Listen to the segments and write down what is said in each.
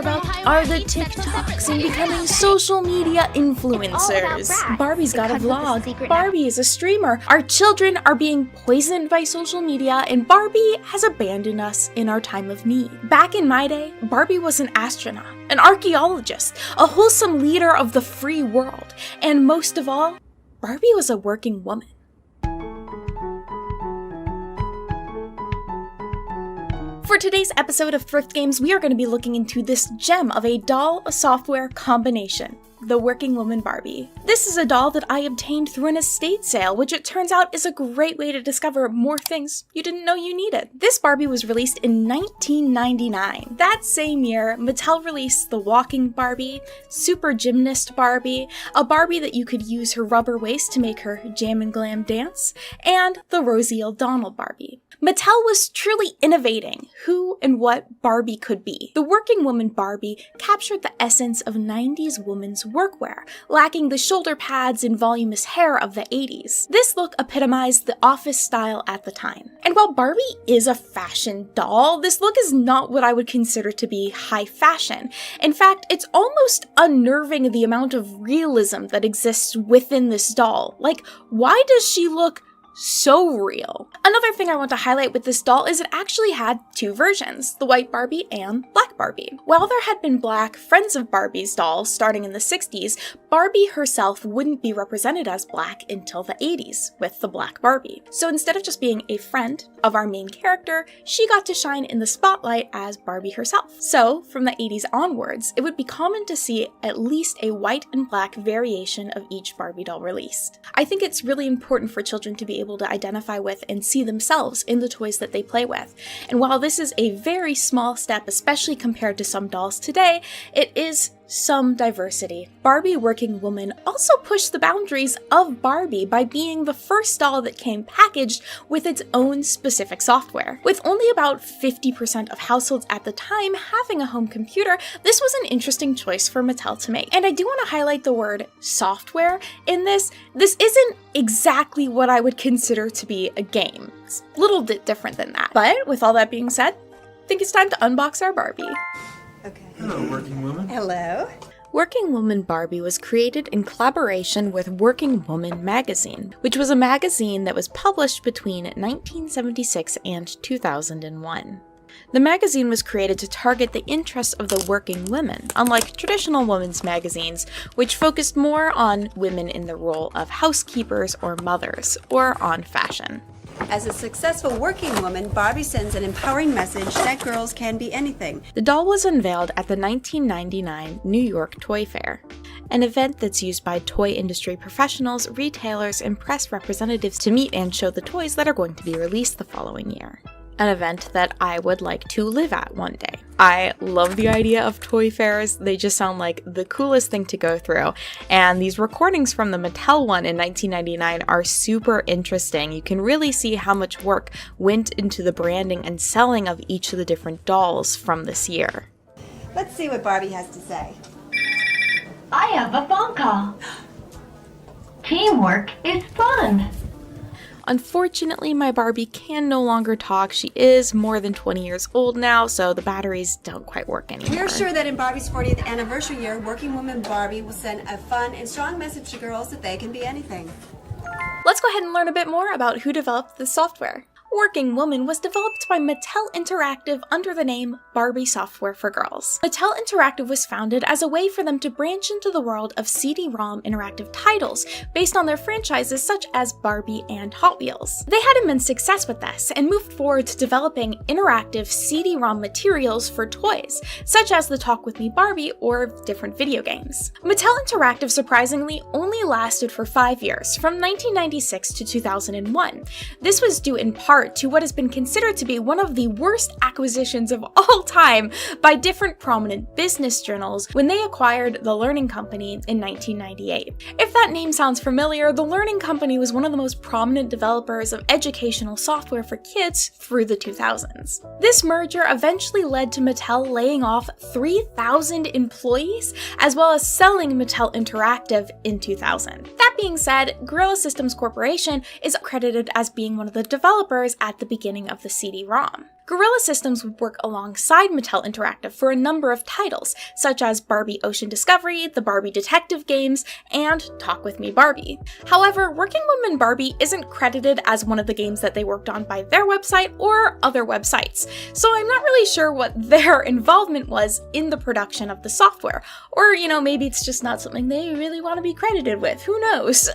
about are the TikToks and becoming social media influencers. Barbie's got a vlog, Barbie is a streamer, our children are being poisoned by social media, and Barbie has abandoned us in our time of need. Back in my day, Barbie was an astronaut, an archaeologist, a wholesome leader of the free world, and most of all, Barbie was a working woman. For today's episode of Thrift Games, we are going to be looking into this gem of a doll-software combination, the Working Woman Barbie. This is a doll that I obtained through an estate sale, which it turns out is a great way to discover more things you didn't know you needed. This Barbie was released in 1999. That same year, Mattel released the Walking Barbie, Super Gymnast Barbie, a Barbie that you could use her rubber waist to make her jam and glam dance, and the Rosie O'Donnell Barbie. Mattel was truly innovating who and what Barbie could be. The Working Woman Barbie captured the essence of 90s women's workwear, lacking the shoulder pads and voluminous hair of the 80s. This look epitomized the office style at the time. And while Barbie is a fashion doll, this look is not what I would consider to be high fashion. In fact, it's almost unnerving the amount of realism that exists within this doll. Like, why does she look so real? Another thing I want to highlight with this doll is it actually had two versions, the white Barbie and black Barbie. While there had been black Friends of Barbie's dolls starting in the 60s, Barbie herself wouldn't be represented as black until the 80s with the black Barbie. So instead of just being a friend of our main character, she got to shine in the spotlight as Barbie herself. So from the 80s onwards, it would be common to see at least a white and black variation of each Barbie doll released. I think it's really important for children to be able to identify with and see themselves in the toys that they play with. And while this is a very small step, especially compared to some dolls today, it is some diversity. Barbie Working Woman also pushed the boundaries of Barbie by being the first doll that came packaged with its own specific software. With only about 50% of households at the time having a home computer, this was an interesting choice for Mattel to make. And I do want to highlight the word software in this. This isn't exactly what I would consider to be a game. It's a little bit different than that. But with all that being said, I think it's time to unbox our Barbie. Okay. Hello, Working Woman. Hello. Working Woman Barbie was created in collaboration with Working Woman magazine, which was a magazine that was published between 1976 and 2001. The magazine was created to target the interests of the working women, unlike traditional women's magazines, which focused more on women in the role of housekeepers or mothers, or on fashion. As a successful working woman, Barbie sends an empowering message that girls can be anything. The doll was unveiled at the 1999 New York Toy Fair, an event that's used by toy industry professionals, retailers, and press representatives to meet and show the toys that are going to be released the following year. An event that I would like to live at one day. I love the idea of toy fairs. They just sound like the coolest thing to go through. And these recordings from the Mattel one in 1999 are super interesting. You can really see how much work went into the branding and selling of each of the different dolls from this year. Let's see what Barbie has to say. I have a phone call. Teamwork is fun. Unfortunately, my Barbie can no longer talk. She is more than 20 years old now, so the batteries don't quite work anymore. We're sure that in Barbie's 40th anniversary year, Working Woman Barbie will send a fun and strong message to girls that they can be anything. Let's go ahead and learn a bit more about who developed this software. Working Woman was developed by Mattel Interactive under the name Barbie Software for Girls. Mattel Interactive was founded as a way for them to branch into the world of CD-ROM interactive titles based on their franchises such as Barbie and Hot Wheels. They had immense success with this and moved forward to developing interactive CD-ROM materials for toys, such as the Talk With Me Barbie or different video games. Mattel Interactive surprisingly only lasted for 5 years, from 1996 to 2001. This was due in part to what has been considered to be one of the worst acquisitions of all time by different prominent business journals when they acquired The Learning Company in 1998. If that name sounds familiar, The Learning Company was one of the most prominent developers of educational software for kids through the 2000s. This merger eventually led to Mattel laying off 3,000 employees, as well as selling Mattel Interactive in 2000. That being said, Guerrilla Systems Corporation is credited as being one of the developers at the beginning of the CD-ROM. Guerrilla Systems would work alongside Mattel Interactive for a number of titles, such as Barbie Ocean Discovery, the Barbie Detective games, and Talk With Me Barbie. However, Working Woman Barbie isn't credited as one of the games that they worked on by their website or other websites, so I'm not really sure what their involvement was in the production of the software. Or, maybe it's just not something they really want to be credited with, who knows?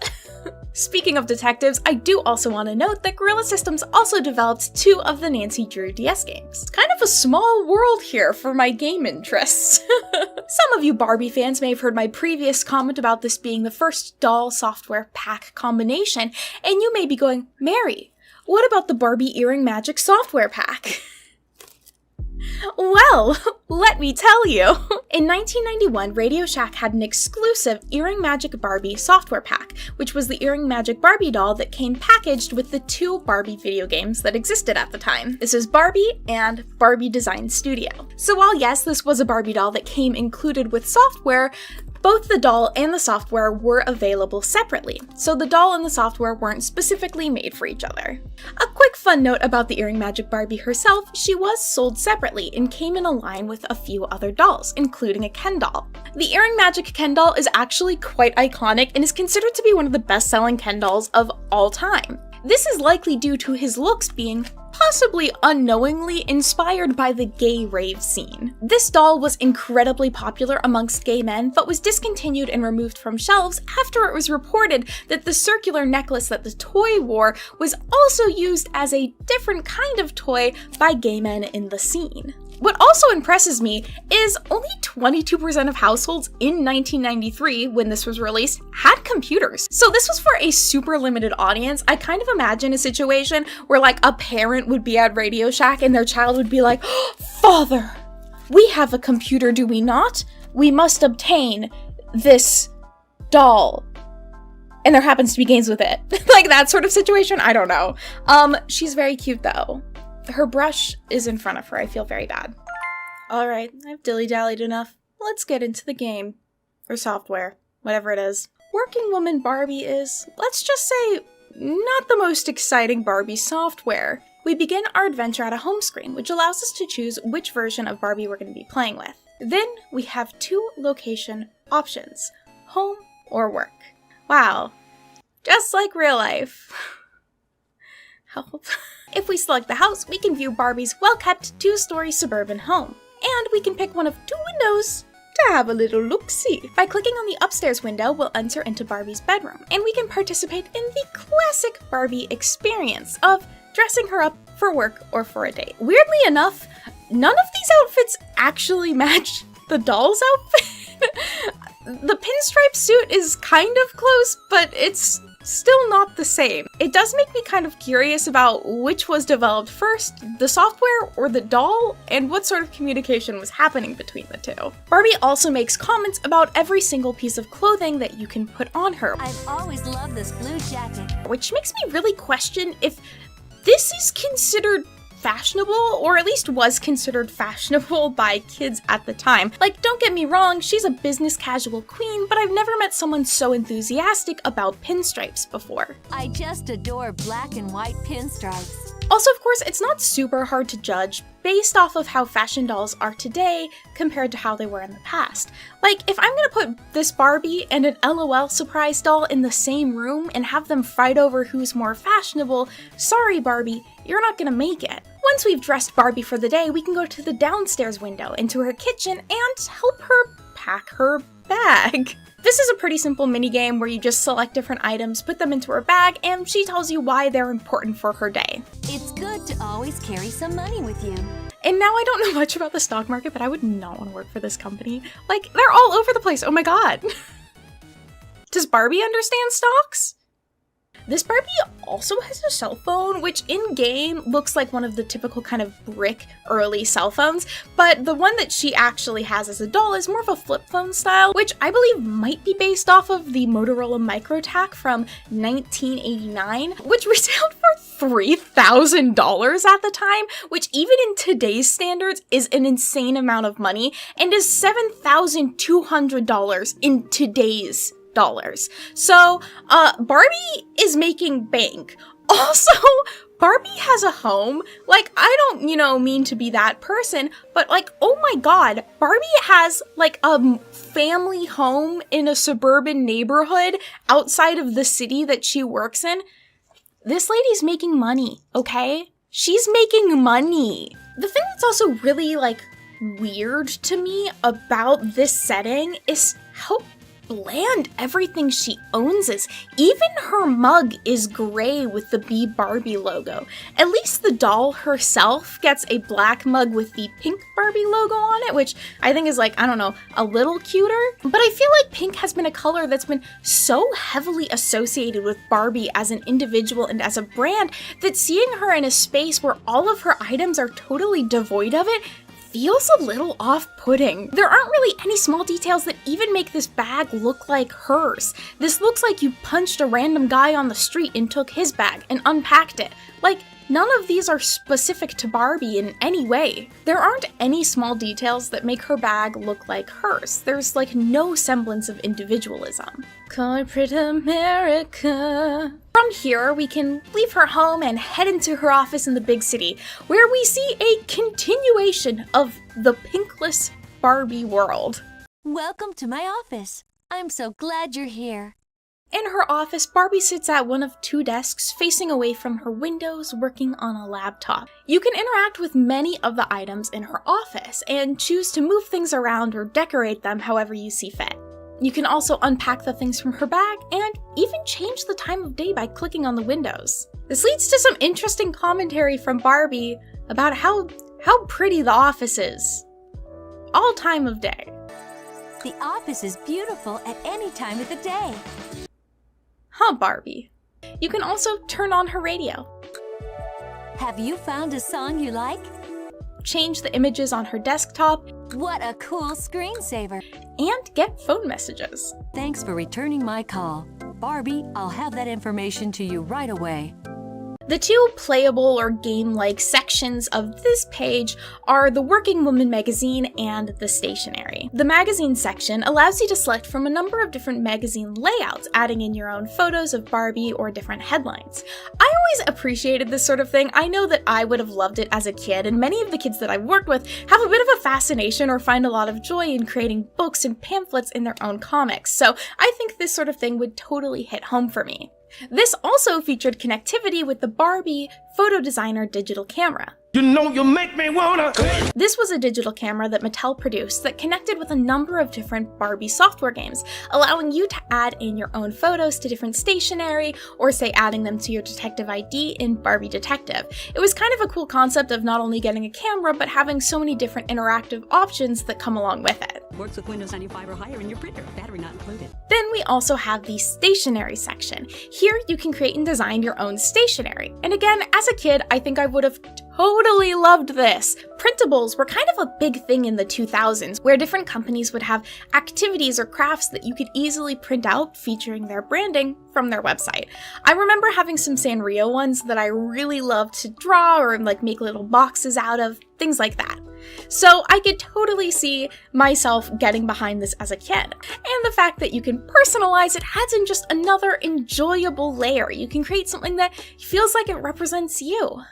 Speaking of detectives, I do also want to note that Guerrilla Systems also developed 2 of the Nancy Drew DS games. It's kind of a small world here for my game interests. Some of you Barbie fans may have heard my previous comment about this being the first doll software pack combination, and you may be going, Mary, what about the Barbie Earring Magic software pack? Well, let me tell you. In 1991, Radio Shack had an exclusive Earring Magic Barbie software pack, which was the Earring Magic Barbie doll that came packaged with the 2 Barbie video games that existed at the time. This is Barbie and Barbie Design Studio. So while yes, this was a Barbie doll that came included with software, both the doll and the software were available separately, so the doll and the software weren't specifically made for each other. A quick fun note about the Earring Magic Barbie herself, she was sold separately and came in a line with a few other dolls, including a Ken doll. The Earring Magic Ken doll is actually quite iconic and is considered to be one of the best-selling Ken dolls of all time. This is likely due to his looks being possibly unknowingly inspired by the gay rave scene. This doll was incredibly popular amongst gay men, but was discontinued and removed from shelves after it was reported that the circular necklace that the toy wore was also used as a different kind of toy by gay men in the scene. What also impresses me is only 22% of households in 1993, when this was released, had computers. So this was for a super limited audience. I kind of imagine a situation where like a parent would be at Radio Shack and their child would be like, Father, we have a computer, do we not? We must obtain this doll. And there happens to be games with it. Like that sort of situation, I don't know. She's very cute though. Her brush is in front of her. I feel very bad. Alright, I've dilly-dallied enough. Let's get into the game. Or software. Whatever it is. Working Woman Barbie is, let's just say, not the most exciting Barbie software. We begin our adventure at a home screen, which allows us to choose which version of Barbie we're going to be playing with. Then we have 2 location options. Home or work. Wow. Just like real life. Help. If we select the house, we can view Barbie's well-kept 2-story suburban home. And we can pick one of 2 windows to have a little look-see. By clicking on the upstairs window, we'll enter into Barbie's bedroom, and we can participate in the classic Barbie experience of dressing her up for work or for a date. Weirdly enough, none of these outfits actually match the doll's outfit. The pinstripe suit is kind of close, but it's still not the same. It does make me kind of curious about which was developed first, the software or the doll, and what sort of communication was happening between the 2. Barbie also makes comments about every single piece of clothing that you can put on her. I've always loved this blue jacket. Which makes me really question if this is considered fashionable, or at least was considered fashionable by kids at the time. Like, don't get me wrong, she's a business casual queen, but I've never met someone so enthusiastic about pinstripes before. I just adore black and white pinstripes. Also, of course, it's not super hard to judge based off of how fashion dolls are today compared to how they were in the past. Like, if I'm gonna put this Barbie and an LOL surprise doll in the same room and have them fight over who's more fashionable, sorry Barbie, you're not gonna make it. Once we've dressed Barbie for the day, we can go to the downstairs window into her kitchen and help her pack her bag. This is a pretty simple minigame where you just select different items, put them into her bag, and she tells you why they're important for her day. It's good to always carry some money with you. And now I don't know much about the stock market, but I would not want to work for this company. Like, they're all over the place, oh my god. Does Barbie understand stocks? This Barbie also has a cell phone, which in-game looks like one of the typical kind of brick early cell phones, but the one that she actually has as a doll is more of a flip phone style, which I believe might be based off of the Motorola MicroTac from 1989, which retailed for $3,000 at the time, which even in today's standards is an insane amount of money, and is $7,200 in today's dollars. So, Barbie is making bank. Also, Barbie has a home. Like, I don't, mean to be that person, but like, oh my god, Barbie has like a family home in a suburban neighborhood outside of the city that she works in. This lady's making money, okay? She's making money. The thing that's also really like weird to me about this setting is how bland everything she owns is. Even her mug is gray with the Barbie logo. At least the doll herself gets a black mug with the pink Barbie logo on it, which I think is like, I don't know, a little cuter. But I feel like pink has been a color that's been so heavily associated with Barbie as an individual and as a brand that seeing her in a space where all of her items are totally devoid of it feels a little off-putting. There aren't really any small details that even make this bag look like hers. This looks like you punched a random guy on the street and took his bag and unpacked it. Like, none of these are specific to Barbie in any way. There aren't any small details that make her bag look like hers. There's like no semblance of individualism. Corporate America. From here, we can leave her home and head into her office in the big city, where we see a continuation of the pinkless Barbie world. Welcome to my office. I'm so glad you're here. In her office, Barbie sits at one of two desks facing away from her windows, working on a laptop. You can interact with many of the items in her office and choose to move things around or decorate them however you see fit. You can also unpack the things from her bag and even change the time of day by clicking on the windows. This leads to some interesting commentary from Barbie about how pretty the office is. All time of day. The office is beautiful at any time of the day. Huh, Barbie. You can also turn on her radio. Have you found a song you like? Change the images on her desktop. What a cool screensaver. And get phone messages. Thanks for returning my call. Barbie, I'll have that information to you right away. The two playable or game-like sections of this page are the Working Woman magazine and the stationery. The magazine section allows you to select from a number of different magazine layouts, adding in your own photos of Barbie or different headlines. I always appreciated this sort of thing. I know that I would have loved it as a kid, and many of the kids that I've worked with have a bit of a fascination or find a lot of joy in creating books and pamphlets in their own comics, so I think this sort of thing would totally hit home for me. This also featured connectivity with the Barbie Photo Designer digital camera. You know you make me wanna. This was a digital camera that Mattel produced that connected with a number of different Barbie software games, allowing you to add in your own photos to different stationery, or say adding them to your detective ID in Barbie Detective. It was kind of a cool concept of not only getting a camera, but having so many different interactive options that come along with it. Works with Windows 95 or higher in your printer, battery not included. Then we also have the stationery section. Here you can create and design your own stationery. And again, as a kid, I think I would have totally loved this. Printables were kind of a big thing in the 2000s, where different companies would have activities or crafts that you could easily print out featuring their branding from their website. I remember having some Sanrio ones that I really loved to draw or like make little boxes out of, things like that. So I could totally see myself getting behind this as a kid. And the fact that you can personalize it adds in just another enjoyable layer. You can create something that feels like it represents you.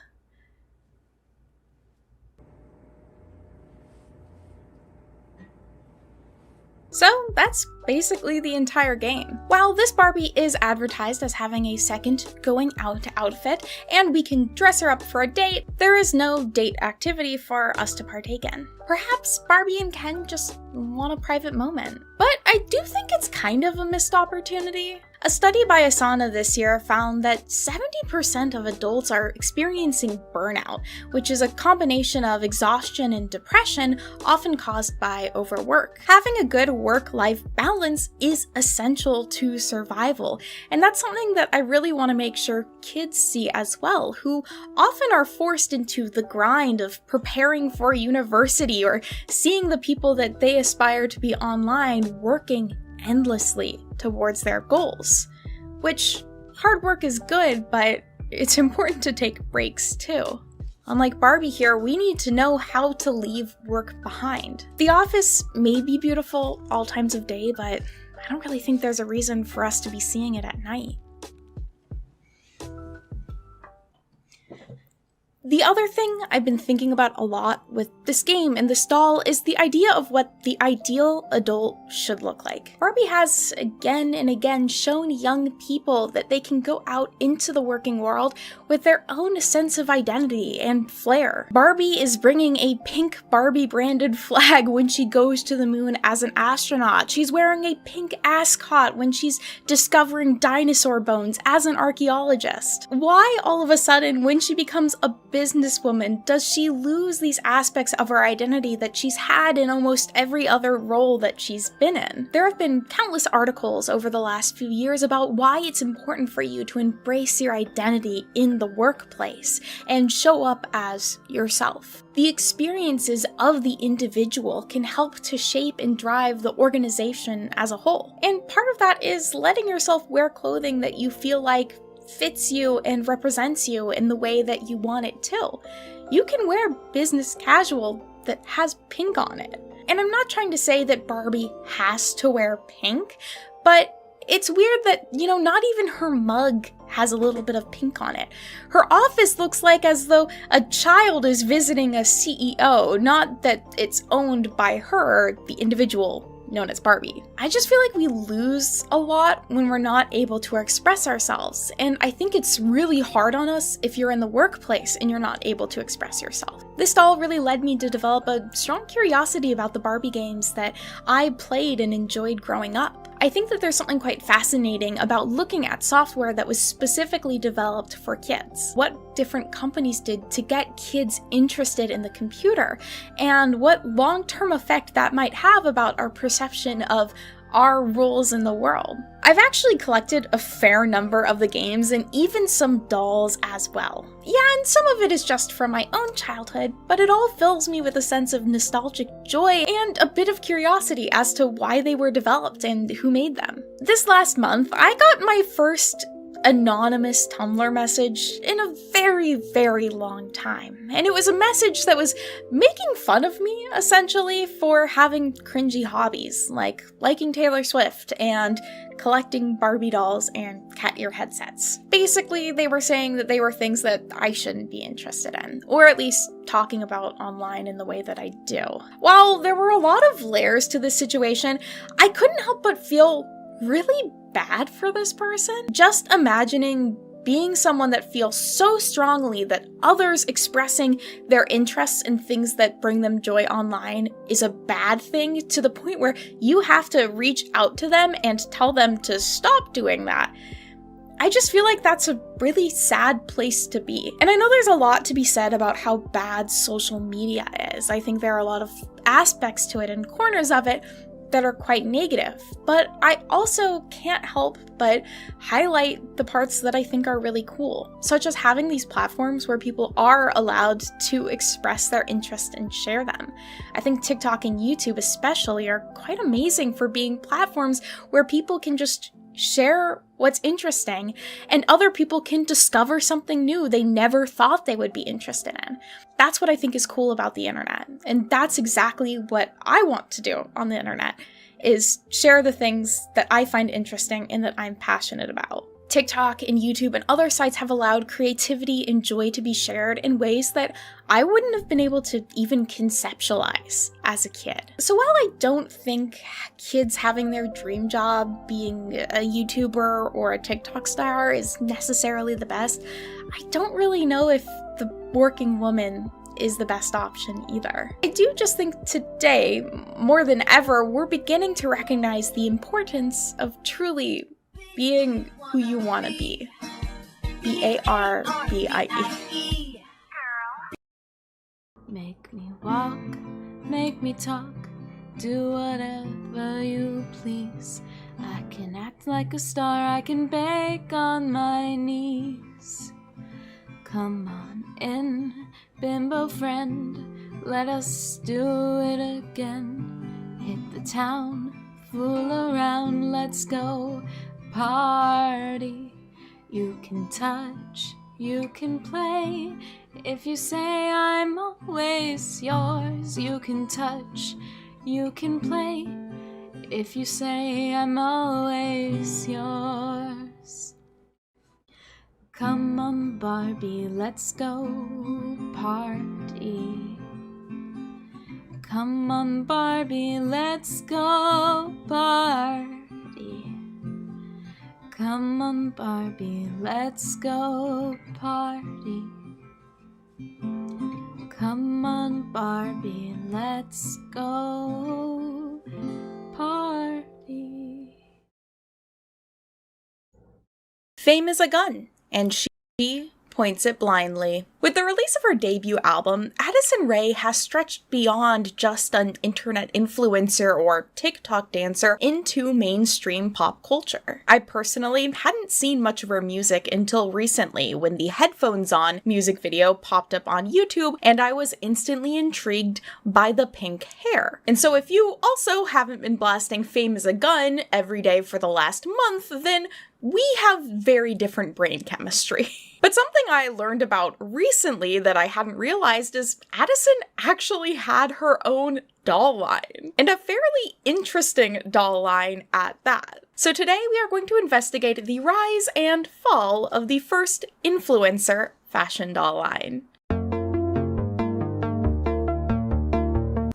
So that's basically the entire game. While this Barbie is advertised as having a second going out outfit, and we can dress her up for a date, there is no date activity for us to partake in. Perhaps Barbie and Ken just want a private moment. But I do think it's kind of a missed opportunity. A study by Asana this year found that 70% of adults are experiencing burnout, which is a combination of exhaustion and depression, often caused by overwork. Having a good work-life balance is essential to survival, and that's something that I really want to make sure kids see as well, who often are forced into the grind of preparing for university or seeing the people that they aspire to be online working endlessly towards their goals. Which, hard work is good, but it's important to take breaks too. Unlike Barbie here, we need to know how to leave work behind. The office may be beautiful all times of day, but I don't really think there's a reason for us to be seeing it at night. The other thing I've been thinking about a lot with this game and this doll is the idea of what the ideal adult should look like. Barbie has again and again shown young people that they can go out into the working world with their own sense of identity and flair. Barbie is bringing a pink Barbie branded flag when she goes to the moon as an astronaut. She's wearing a pink ascot when she's discovering dinosaur bones as an archaeologist. Why all of a sudden, when she becomes a businesswoman, does she lose these aspects of her identity that she's had in almost every other role that she's been in? There have been countless articles over the last few years about why it's important for you to embrace your identity in the workplace and show up as yourself. The experiences of the individual can help to shape and drive the organization as a whole. And part of that is letting yourself wear clothing that you feel like fits you and represents you in the way that you want it to. You can wear business casual that has pink on it. And I'm not trying to say that Barbie has to wear pink, but it's weird that, not even her mug has a little bit of pink on it. Her office looks like as though a child is visiting a CEO, not that it's owned by her, the individual known as Barbie. I just feel like we lose a lot when we're not able to express ourselves, and I think it's really hard on us if you're in the workplace and you're not able to express yourself. This doll really led me to develop a strong curiosity about the Barbie games that I played and enjoyed growing up. I think that there's something quite fascinating about looking at software that was specifically developed for kids. What different companies did to get kids interested in the computer, and what long-term effect that might have about our perception of our roles in the world. I've actually collected a fair number of the games and even some dolls as well. Yeah, and some of it is just from my own childhood, but it all fills me with a sense of nostalgic joy and a bit of curiosity as to why they were developed and who made them. This last month, I got my first anonymous Tumblr message in a very, very long time. And it was a message that was making fun of me, essentially, for having cringy hobbies, like liking Taylor Swift and collecting Barbie dolls and cat ear headsets. Basically, they were saying that they were things that I shouldn't be interested in, or at least talking about online in the way that I do. While there were a lot of layers to this situation, I couldn't help but feel really bad for this person. Just imagining being someone that feels so strongly that others expressing their interests in things that bring them joy online is a bad thing, to the point where you have to reach out to them and tell them to stop doing that. I just feel like that's a really sad place to be. And I know there's a lot to be said about how bad social media is. I think there are a lot of aspects to it and corners of it that are quite negative, but I also can't help but highlight the parts that I think are really cool, such as having these platforms where people are allowed to express their interest and share them. I think TikTok and YouTube especially are quite amazing for being platforms where people can just share what's interesting and other people can discover something new they never thought they would be interested in. That's what I think is cool about the internet, and that's exactly what I want to do on the internet, is share the things that I find interesting and that I'm passionate about. TikTok and YouTube and other sites have allowed creativity and joy to be shared in ways that I wouldn't have been able to even conceptualize as a kid. So while I don't think kids having their dream job being a YouTuber or a TikTok star is necessarily the best, I don't really know if the working woman is the best option either. I do just think today, more than ever, we're beginning to recognize the importance of truly being who you want to be. BARBIE. Make me walk, make me talk, do whatever you please. I can act like a star, I can bake on my knees. Come on in, bimbo friend, let us do it again. Hit the town, fool around, let's go party. You can touch, you can play. If you say I'm always yours, you can touch, you can play. If you say I'm always yours. Come on, Barbie, let's go party. Come on, Barbie, let's go party. Come on, Barbie, let's go party. Come on, Barbie, let's go party. Fame is a gun, and she points it blindly. With the release of her debut album, Addison Rae has stretched beyond just an internet influencer or TikTok dancer into mainstream pop culture. I personally hadn't seen much of her music until recently when the Headphones On music video popped up on YouTube, and I was instantly intrigued by the pink hair. And so if you also haven't been blasting Fame is a Gun every day for the last month, then we have very different brain chemistry. But something I learned about recently that I hadn't realized is Addison actually had her own doll line, and a fairly interesting doll line at that. So today we are going to investigate the rise and fall of the first influencer fashion doll line.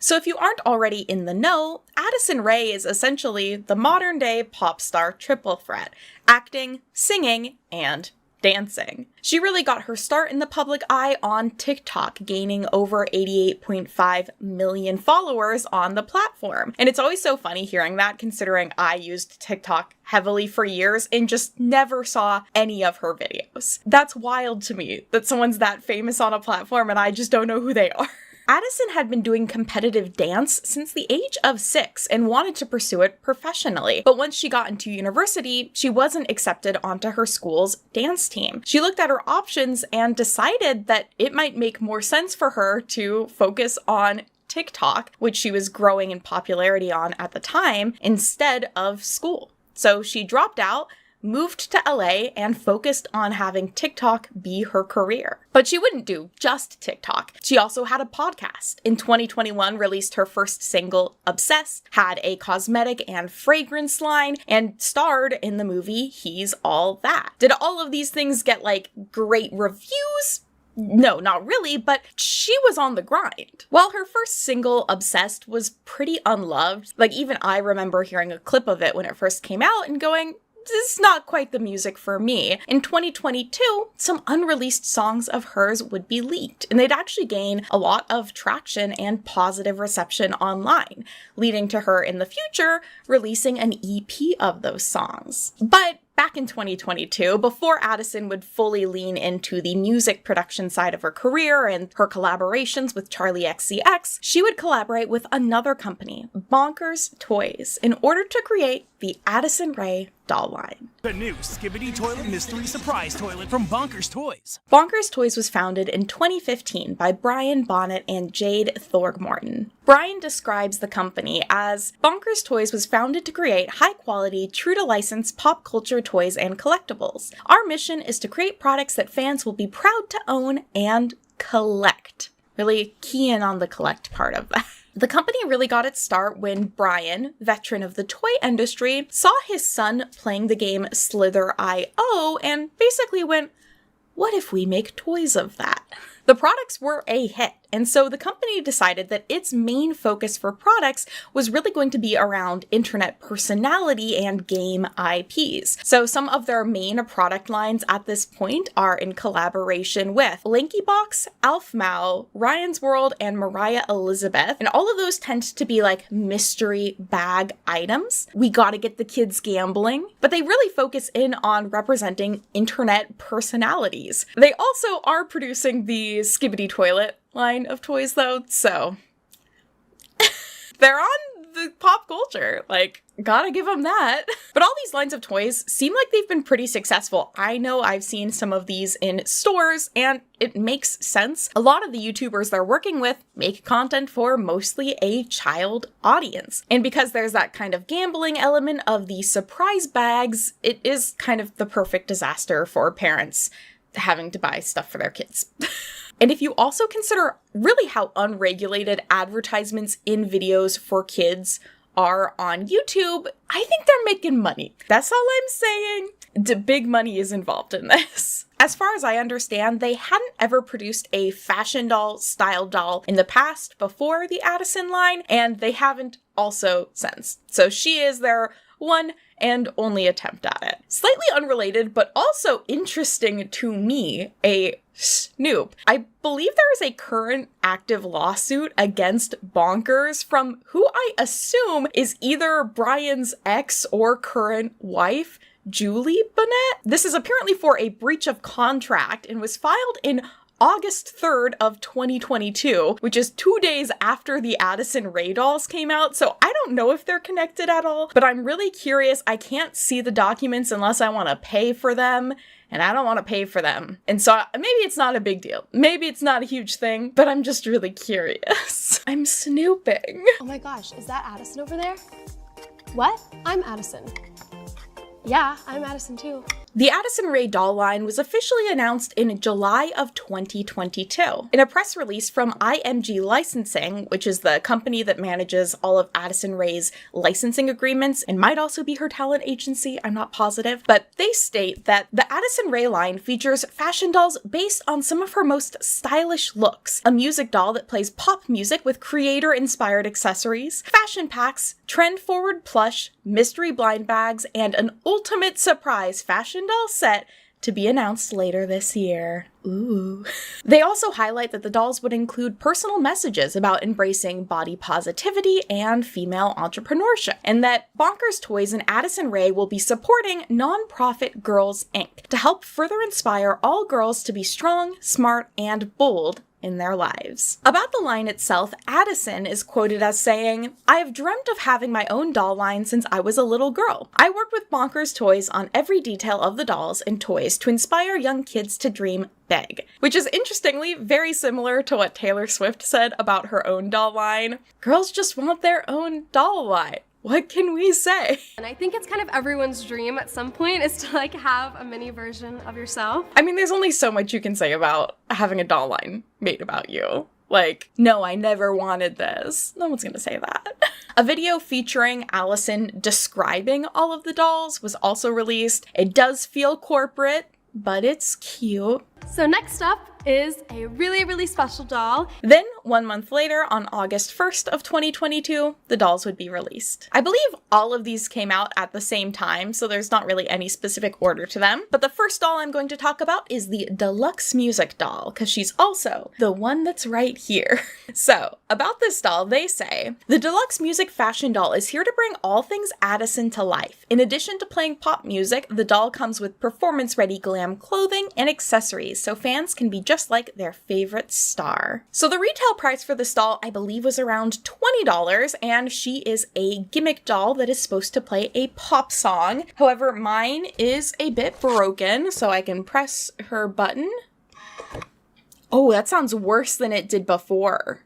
So if you aren't already in the know, Addison Rae is essentially the modern-day pop star triple threat: acting, singing, and dancing. She really got her start in the public eye on TikTok, gaining over 88.5 million followers on the platform. And it's always so funny hearing that, considering I used TikTok heavily for years and just never saw any of her videos. That's wild to me that someone's that famous on a platform and I just don't know who they are. Addison had been doing competitive dance since the age of 6 and wanted to pursue it professionally. But once she got into university, she wasn't accepted onto her school's dance team. She looked at her options and decided that it might make more sense for her to focus on TikTok, which she was growing in popularity on at the time, instead of school. So she dropped out, moved to LA, and focused on having TikTok be her career. But she wouldn't do just TikTok. She also had a podcast. In 2021, released her first single, Obsessed, had a cosmetic and fragrance line, and starred in the movie He's All That. Did all of these things get, great reviews? No, not really, but she was on the grind. While her first single, Obsessed, was pretty unloved, even I remember hearing a clip of it when it first came out and going, this is not quite the music for me. In 2022, some unreleased songs of hers would be leaked, and they'd actually gain a lot of traction and positive reception online, leading to her in the future releasing an EP of those songs. But back in 2022, before Addison would fully lean into the music production side of her career and her collaborations with Charli XCX, she would collaborate with another company, Bonkers Toys, in order to create the Addison Rae doll line. The new Skibbity Toilet Mystery Surprise Toilet from Bonkers Toys. Bonkers Toys was founded in 2015 by Brian Bonnet and Jade Thorgmorton. Brian describes the company as, Bonkers Toys was founded to create high-quality, true-to-license pop culture toys and collectibles. Our mission is to create products that fans will be proud to own and collect. Really key in on the collect part of that. The company really got its start when Brian, veteran of the toy industry, saw his son playing the game Slither.io and basically went, what if we make toys of that? The products were a hit, and so the company decided that its main focus for products was really going to be around internet personality and game IPs. So some of their main product lines at this point are in collaboration with LinkyBox, Alfmau, Ryan's World, and Mariah Elizabeth, and all of those tend to be mystery bag items. We gotta get the kids gambling, but they really focus in on representing internet personalities. They also are producing the Skibbity Toilet line of toys though, so they're on the pop culture, gotta give them that. But all these lines of toys seem like they've been pretty successful. I know I've seen some of these in stores and it makes sense. A lot of the YouTubers they're working with make content for mostly a child audience. And because there's that kind of gambling element of the surprise bags, it is kind of the perfect disaster for parents having to buy stuff for their kids. And if you also consider really how unregulated advertisements in videos for kids are on YouTube, I think they're making money. That's all I'm saying. Big money is involved in this. As far as I understand, they hadn't ever produced a fashion doll style doll in the past before the Addison line, and they haven't also since. So she is their one and only attempt at it. Slightly unrelated, but also interesting to me, a snoop. I believe there is a current active lawsuit against Bonkers from who I assume is either Brian's ex or current wife, Julie Bonnet. This is apparently for a breach of contract and was filed in August 3rd of 2022, which is 2 days after the Addison Rae dolls came out, so I don't know if they're connected at all, but I'm really curious. I can't see the documents unless I want to pay for them, and I don't want to pay for them. And so maybe it's not a big deal. Maybe it's not a huge thing, but I'm just really curious. I'm snooping. Oh my gosh, is that Addison over there? What? I'm Addison. Yeah, I'm Addison too. The Addison Rae doll line was officially announced in July of 2022. In a press release from IMG Licensing, which is the company that manages all of Addison Rae's licensing agreements and might also be her talent agency, I'm not positive, but they state that the Addison Rae line features fashion dolls based on some of her most stylish looks, a music doll that plays pop music with creator-inspired accessories, fashion packs, trend-forward plush, mystery blind bags, and an ultimate surprise fashion doll set to be announced later this year. Ooh. They also highlight that the dolls would include personal messages about embracing body positivity and female entrepreneurship, and that Bonkers Toys and Addison Rae will be supporting nonprofit Girls Inc. to help further inspire all girls to be strong, smart, and bold in their lives. About the line itself, Addison is quoted as saying, "I have dreamt of having my own doll line since I was a little girl. I worked with Bonkers Toys on every detail of the dolls and toys to inspire young kids to dream big," which is interestingly very similar to what Taylor Swift said about her own doll line. Girls just want their own doll line. What can we say? And I think it's kind of everyone's dream at some point is to like have a mini version of yourself. I mean, there's only so much you can say about having a doll line made about you. Like, no, I never wanted this. No one's gonna say that. A video featuring Allison describing all of the dolls was also released. It does feel corporate, but it's cute. So next up is a really, really special doll. Then, 1 month later, on August 1st of 2022, the dolls would be released. I believe all of these came out at the same time, so there's not really any specific order to them. But the first doll I'm going to talk about is the Deluxe Music doll, because she's also the one that's right here. So, about this doll, they say, "The Deluxe Music fashion doll is here to bring all things Addison to life. In addition to playing pop music, the doll comes with performance-ready glam clothing and accessories, so fans can be just like their favorite star." So the retail price for this doll, I believe, was around $20, and she is a gimmick doll that is supposed to play a pop song. However, mine is a bit broken, so I can press her button. Oh, that sounds worse than it did before.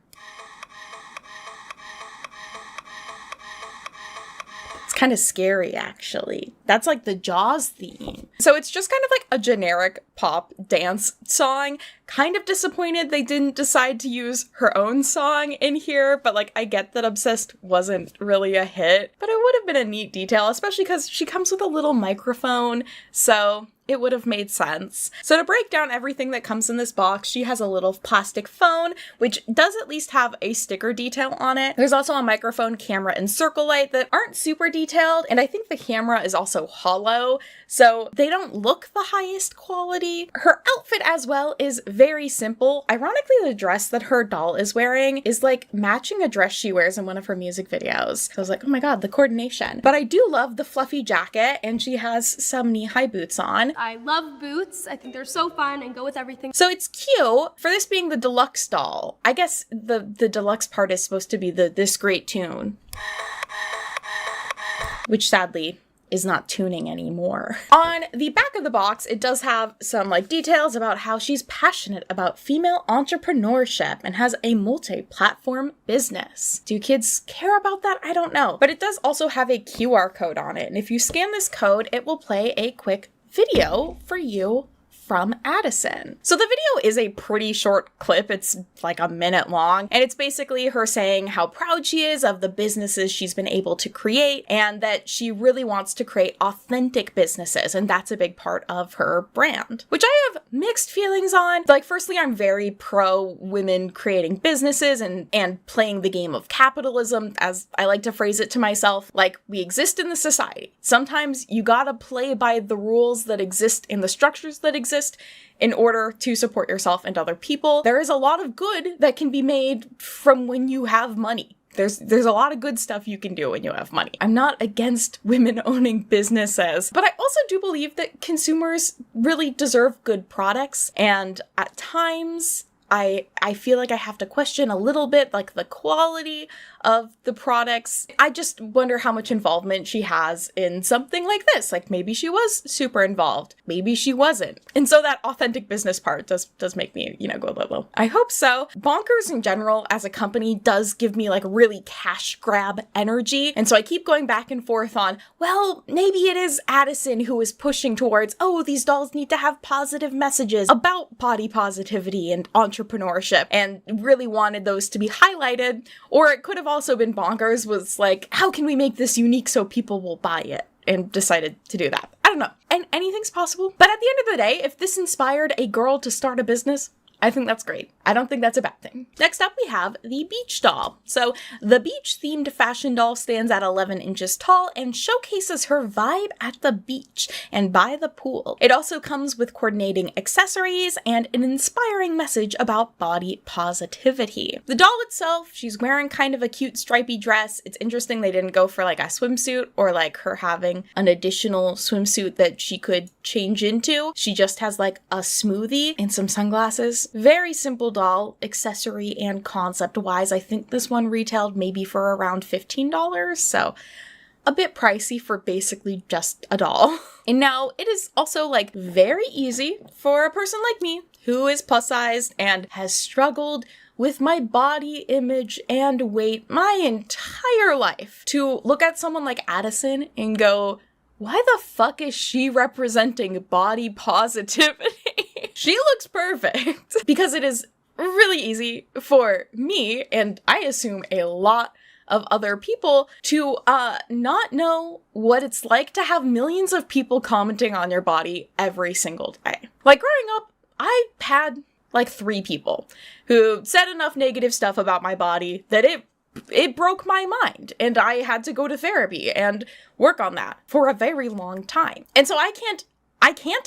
Kind of scary, actually. That's like the Jaws theme. So it's just kind of like a generic pop dance song. Kind of disappointed they didn't decide to use her own song in here, but like I get that Obsessed wasn't really a hit, but it would have been a neat detail, especially because she comes with a little microphone, so it would have made sense. So to break down everything that comes in this box, she has a little plastic phone, which does at least have a sticker detail on it. There's also a microphone, camera, and circle light that aren't super detailed, and I think the camera is also hollow, so they don't look the highest quality. Her outfit as well is very simple. Ironically, the dress that her doll is wearing is like matching a dress she wears in one of her music videos. So I was like, oh my god, the coordination. But I do love the fluffy jacket, and she has some knee-high boots on. I love boots. I think they're so fun and go with everything. So it's cute. For this being the deluxe doll, I guess the deluxe part is supposed to be this great tune, which sadly is not tuning anymore. On the back of the box, it does have some like details about how she's passionate about female entrepreneurship and has a multi-platform business. Do kids care about that? I don't know. But it does also have a QR code on it. And if you scan this code, it will play a quick video for you from Addison. So the video is a pretty short clip. It's like a minute long, and it's basically her saying how proud she is of the businesses she's been able to create and that she really wants to create authentic businesses, and that's a big part of her brand, which I have mixed feelings on. Like, firstly, I'm very pro women creating businesses and playing the game of capitalism, as I like to phrase it to myself. Like, we exist in the society. Sometimes you gotta play by the rules that exist in the structures that exist in order to support yourself and other people. There is a lot of good that can be made from when you have money. There's a lot of good stuff you can do when you have money. I'm not against women owning businesses, but I also do believe that consumers really deserve good products, and at times I feel like I have to question a little bit like the quality of the products. I just wonder how much involvement she has in something like this. Like, maybe she was super involved, maybe she wasn't. And so that authentic business part does make me, go a little. I hope so. Bonkers in general as a company does give me like really cash grab energy. And so I keep going back and forth on, well, maybe it is Addison who is pushing towards, oh, these dolls need to have positive messages about body positivity and entrepreneurship, and really wanted those to be highlighted. Or it could have also been Bonkers was like, how can we make this unique so people will buy it? And decided to do that. I don't know. And anything's possible. But at the end of the day, if this inspired a girl to start a business, I think that's great. I don't think that's a bad thing. Next up, we have the beach doll. So the beach-themed fashion doll stands at 11 inches tall and showcases her vibe at the beach and by the pool. It also comes with coordinating accessories and an inspiring message about body positivity. The doll itself, she's wearing kind of a cute stripy dress. It's interesting they didn't go for like a swimsuit or like her having an additional swimsuit that she could change into. She just has like a smoothie and some sunglasses. Very simple doll, accessory and concept wise. I think this one retailed maybe for around $15, so a bit pricey for basically just a doll. And now it is also like very easy for a person like me who is plus sized and has struggled with my body image and weight my entire life to look at someone like Addison and go, why the fuck is she representing body positivity? She looks perfect. Because it is really easy for me, and I assume a lot of other people, to not know what it's like to have millions of people commenting on your body every single day. Like, growing up, I had like 3 people who said enough negative stuff about my body that it broke my mind, and I had to go to therapy and work on that for a very long time. And so I can't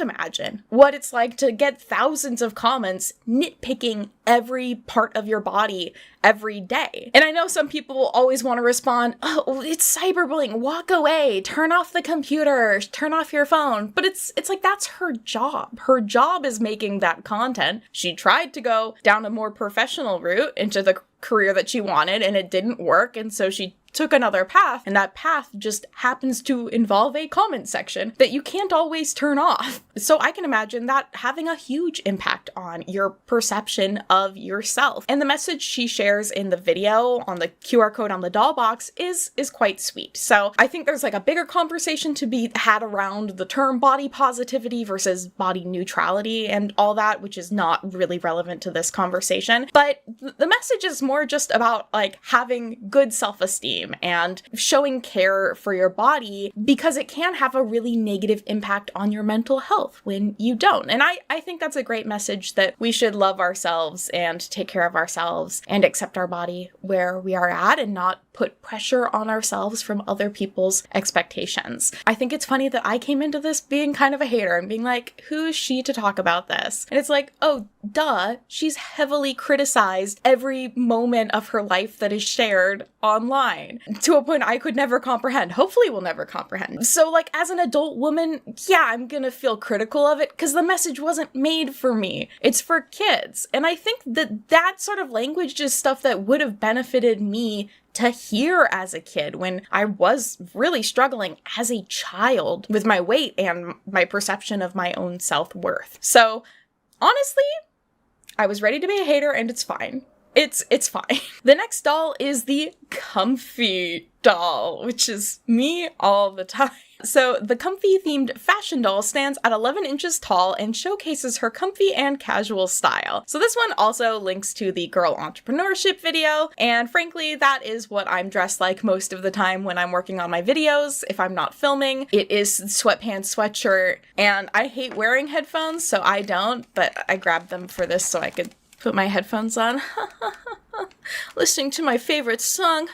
imagine what it's like to get thousands of comments nitpicking every part of your body every day. And I know some people will always want to respond, oh, it's cyberbullying, walk away, turn off the computer, turn off your phone. But it's like, that's her job. Her job is making that content. She tried to go down a more professional route into the career that she wanted, and it didn't work. And so she took another path, and that path just happens to involve a comment section that you can't always turn off. So I can imagine that having a huge impact on your perception of yourself. And the message she shares in the video on the QR code on the doll box is quite sweet. So I think there's like a bigger conversation to be had around the term body positivity versus body neutrality and all that, which is not really relevant to this conversation. But the message is more just about like having good self-esteem and showing care for your body, because it can have a really negative impact on your mental health when you don't. And I think that's a great message, that we should love ourselves and take care of ourselves and accept our body where we are at and not put pressure on ourselves from other people's expectations. I think it's funny that I came into this being kind of a hater and being like, who's she to talk about this? And it's like, oh, duh, she's heavily criticized every moment of her life that is shared online to a point I could never comprehend. Hopefully we'll never comprehend. So like, as an adult woman, yeah, I'm gonna feel critical of it because the message wasn't made for me. It's for kids. And I think that sort of language is stuff that would have benefited me to hear as a kid when I was really struggling as a child with my weight and my perception of my own self-worth. So honestly, I was ready to be a hater, and it's fine. It's fine. The next doll is the comfy doll, which is me all the time. So the comfy themed fashion doll stands at 11 inches tall and showcases her comfy and casual style. So this one also links to the girl entrepreneurship video, and frankly, that is what I'm dressed like most of the time when I'm working on my videos. If I'm not filming, it is sweatpants, sweatshirt, and I hate wearing headphones, so I don't, but I grabbed them for this so I could put my headphones on. Listening to my favorite song.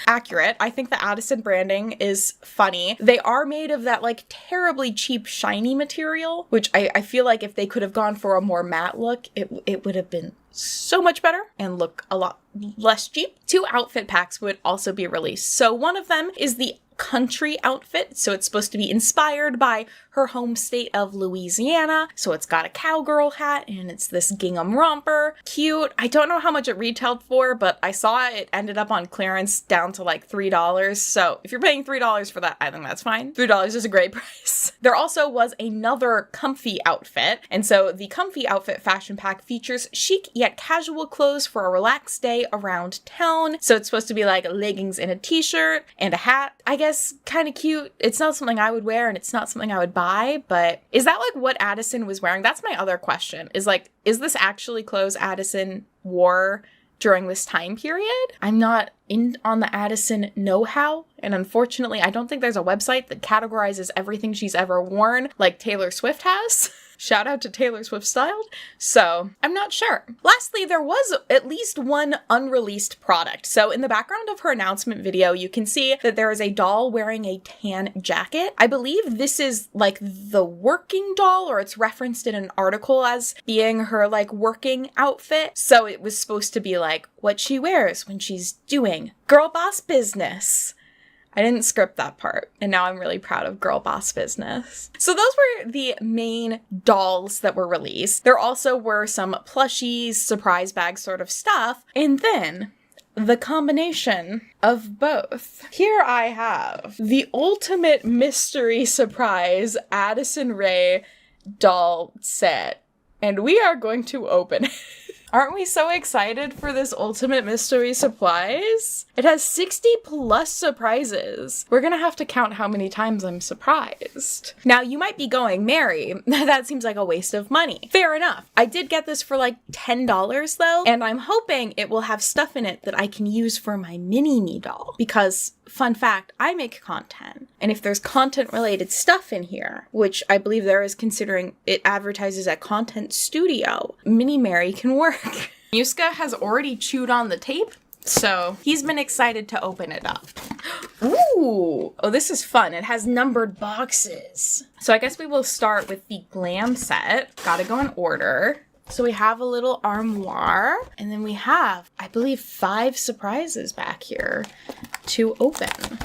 Accurate. I think the Addison branding is funny. They are made of that like terribly cheap shiny material, which I feel like if they could have gone for a more matte look, it would have been so much better and look a lot less cheap. 2 outfit packs would also be released. So one of them is the country outfit. So it's supposed to be inspired by her home state of Louisiana. So it's got a cowgirl hat and it's this gingham romper. Cute. I don't know how much it retailed for, but I saw it ended up on clearance down to like $3. So if you're paying $3 for that, I think that's fine. $3 is a great price. There also was another comfy outfit. And so the comfy outfit fashion pack features chic yet casual clothes for a relaxed day around town. So it's supposed to be like leggings and a t-shirt and a hat. I guess kind of cute. It's not something I would wear and it's not something I would buy, but is that like what Addison was wearing? That's my other question, is like, is this actually clothes Addison wore during this time period? I'm not in on the Addison know-how, and unfortunately I don't think there's a website that categorizes everything she's ever worn like Taylor Swift has. Shout out to Taylor Swift Styled. So I'm not sure. Lastly, there was at least one unreleased product. So in the background of her announcement video, you can see that there is a doll wearing a tan jacket. I believe this is like the working doll, or it's referenced in an article as being her like working outfit. So it was supposed to be like what she wears when she's doing girl boss business. I didn't script that part, and now I'm really proud of girl boss business. So those were the main dolls that were released. There also were some plushies, surprise bag sort of stuff, and then the combination of both. Here I have the ultimate mystery surprise Addison Rae doll set, and we are going to open it. Aren't we so excited for this ultimate mystery surprise? It has 60 plus surprises. We're gonna have to count how many times I'm surprised. Now you might be going, Mary, that seems like a waste of money. Fair enough. I did get this for like $10 though, and I'm hoping it will have stuff in it that I can use for my mini-me doll. Because, fun fact, I make content. And if there's content related stuff in here, which I believe there is considering it advertises at Content Studio, Mini Mary can work. Yuska has already chewed on the tape, so he's been excited to open it up. Ooh! Oh, this is fun. It has numbered boxes. So I guess we will start with the glam set. Gotta go in order. So we have a little armoire, and then we have, I believe, 5 surprises back here to open.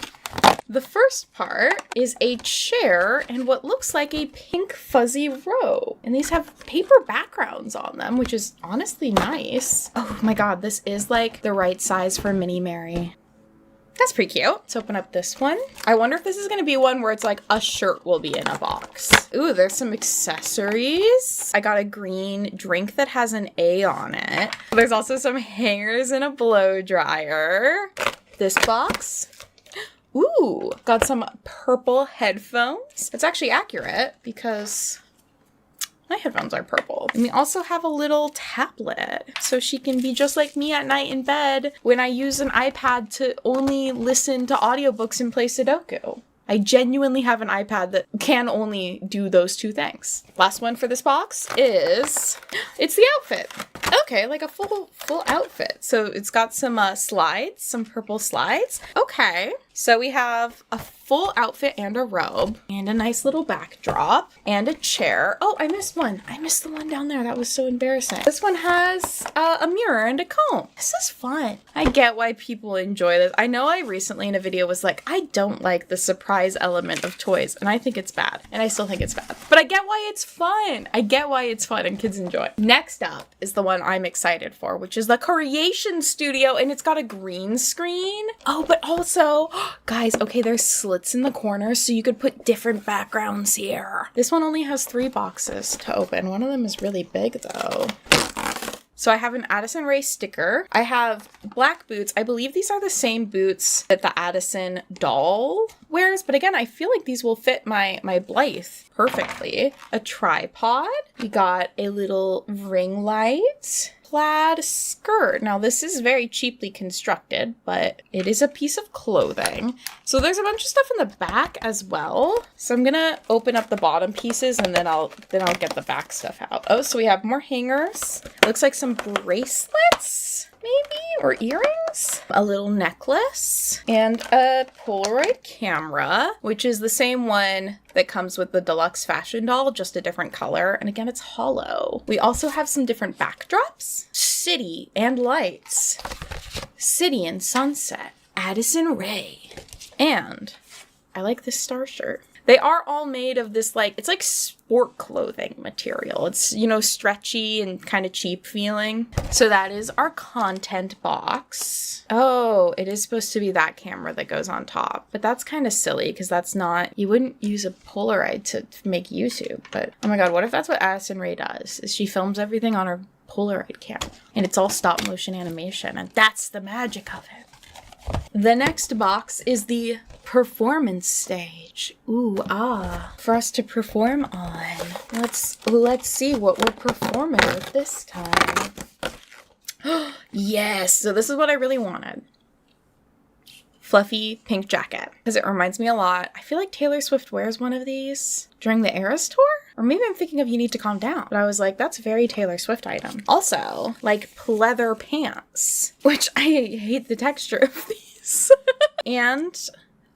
The first part is a chair and what looks like a pink fuzzy robe. And these have paper backgrounds on them, which is honestly nice. Oh my god, this is like the right size for Mini Mary. That's pretty cute. Let's open up this one. I wonder if this is gonna be one where it's like a shirt will be in a box. Ooh, there's some accessories. I got a green drink that has an A on it. There's also some hangers and a blow dryer. This box. Ooh, got some purple headphones. It's actually accurate because my headphones are purple. And we also have a little tablet, so she can be just like me at night in bed when I use an iPad to only listen to audiobooks and play Sudoku. I genuinely have an iPad that can only do those 2 things. Last one for this box is, it's the outfit. Okay, like a full outfit. So it's got some slides, some purple slides. Okay, so we have a full outfit and a robe and a nice little backdrop and a chair. Oh, I missed one. I missed the one down there. That was so embarrassing. This one has a mirror and a comb. This is fun. I get why people enjoy this. I know I recently in a video was like, I don't like the surprise element of toys, and I think it's bad, and I still think it's bad. But I get why it's fun. I get why it's fun and kids enjoy. Next up is the one I'm excited for, which is the Creation Studio, and it's got a green screen. Oh, but also, guys, okay, there's slits in the corners, so you could put different backgrounds here. This one only has 3 boxes to open. One of them is really big, though. So I have an Addison Rae sticker. I have black boots. I believe these are the same boots that the Addison doll wears, but again, I feel like these will fit my Blythe perfectly. A tripod. We got a little ring light. Plaid skirt. Now this is very cheaply constructed, but it is a piece of clothing. So there's a bunch of stuff in the back as well. So I'm gonna open up the bottom pieces and then I'll get the back stuff out. Oh, so we have more hangers. Looks like some bracelets, maybe, or earrings. A little necklace and a Polaroid camera, which is the same one that comes with the deluxe fashion doll, just a different color. And again, it's hollow. We also have some different backdrops. City and lights. City and sunset. Addison Rae. And I like this star shirt. They are all made of this, like, it's like sport clothing material. It's, you know, stretchy and kind of cheap feeling. So that is our content box. Oh, it is supposed to be that camera that goes on top. But that's kind of silly because that's not, you wouldn't use a Polaroid to make YouTube. But oh my god, what if that's what Addison Rae does? Is she films everything on her Polaroid camera. And it's all stop motion animation. And that's the magic of it. The next box is the performance stage. Ooh, for us to perform on. Let's see what we're performing with this time. Yes, so this is what I really wanted. Fluffy pink jacket, because it reminds me a lot. I feel like Taylor Swift wears one of these during the Eras tour. Or maybe I'm thinking of You Need to Calm Down. But I was like, that's a very Taylor Swift item. Also, like pleather pants, which I hate the texture of these. And,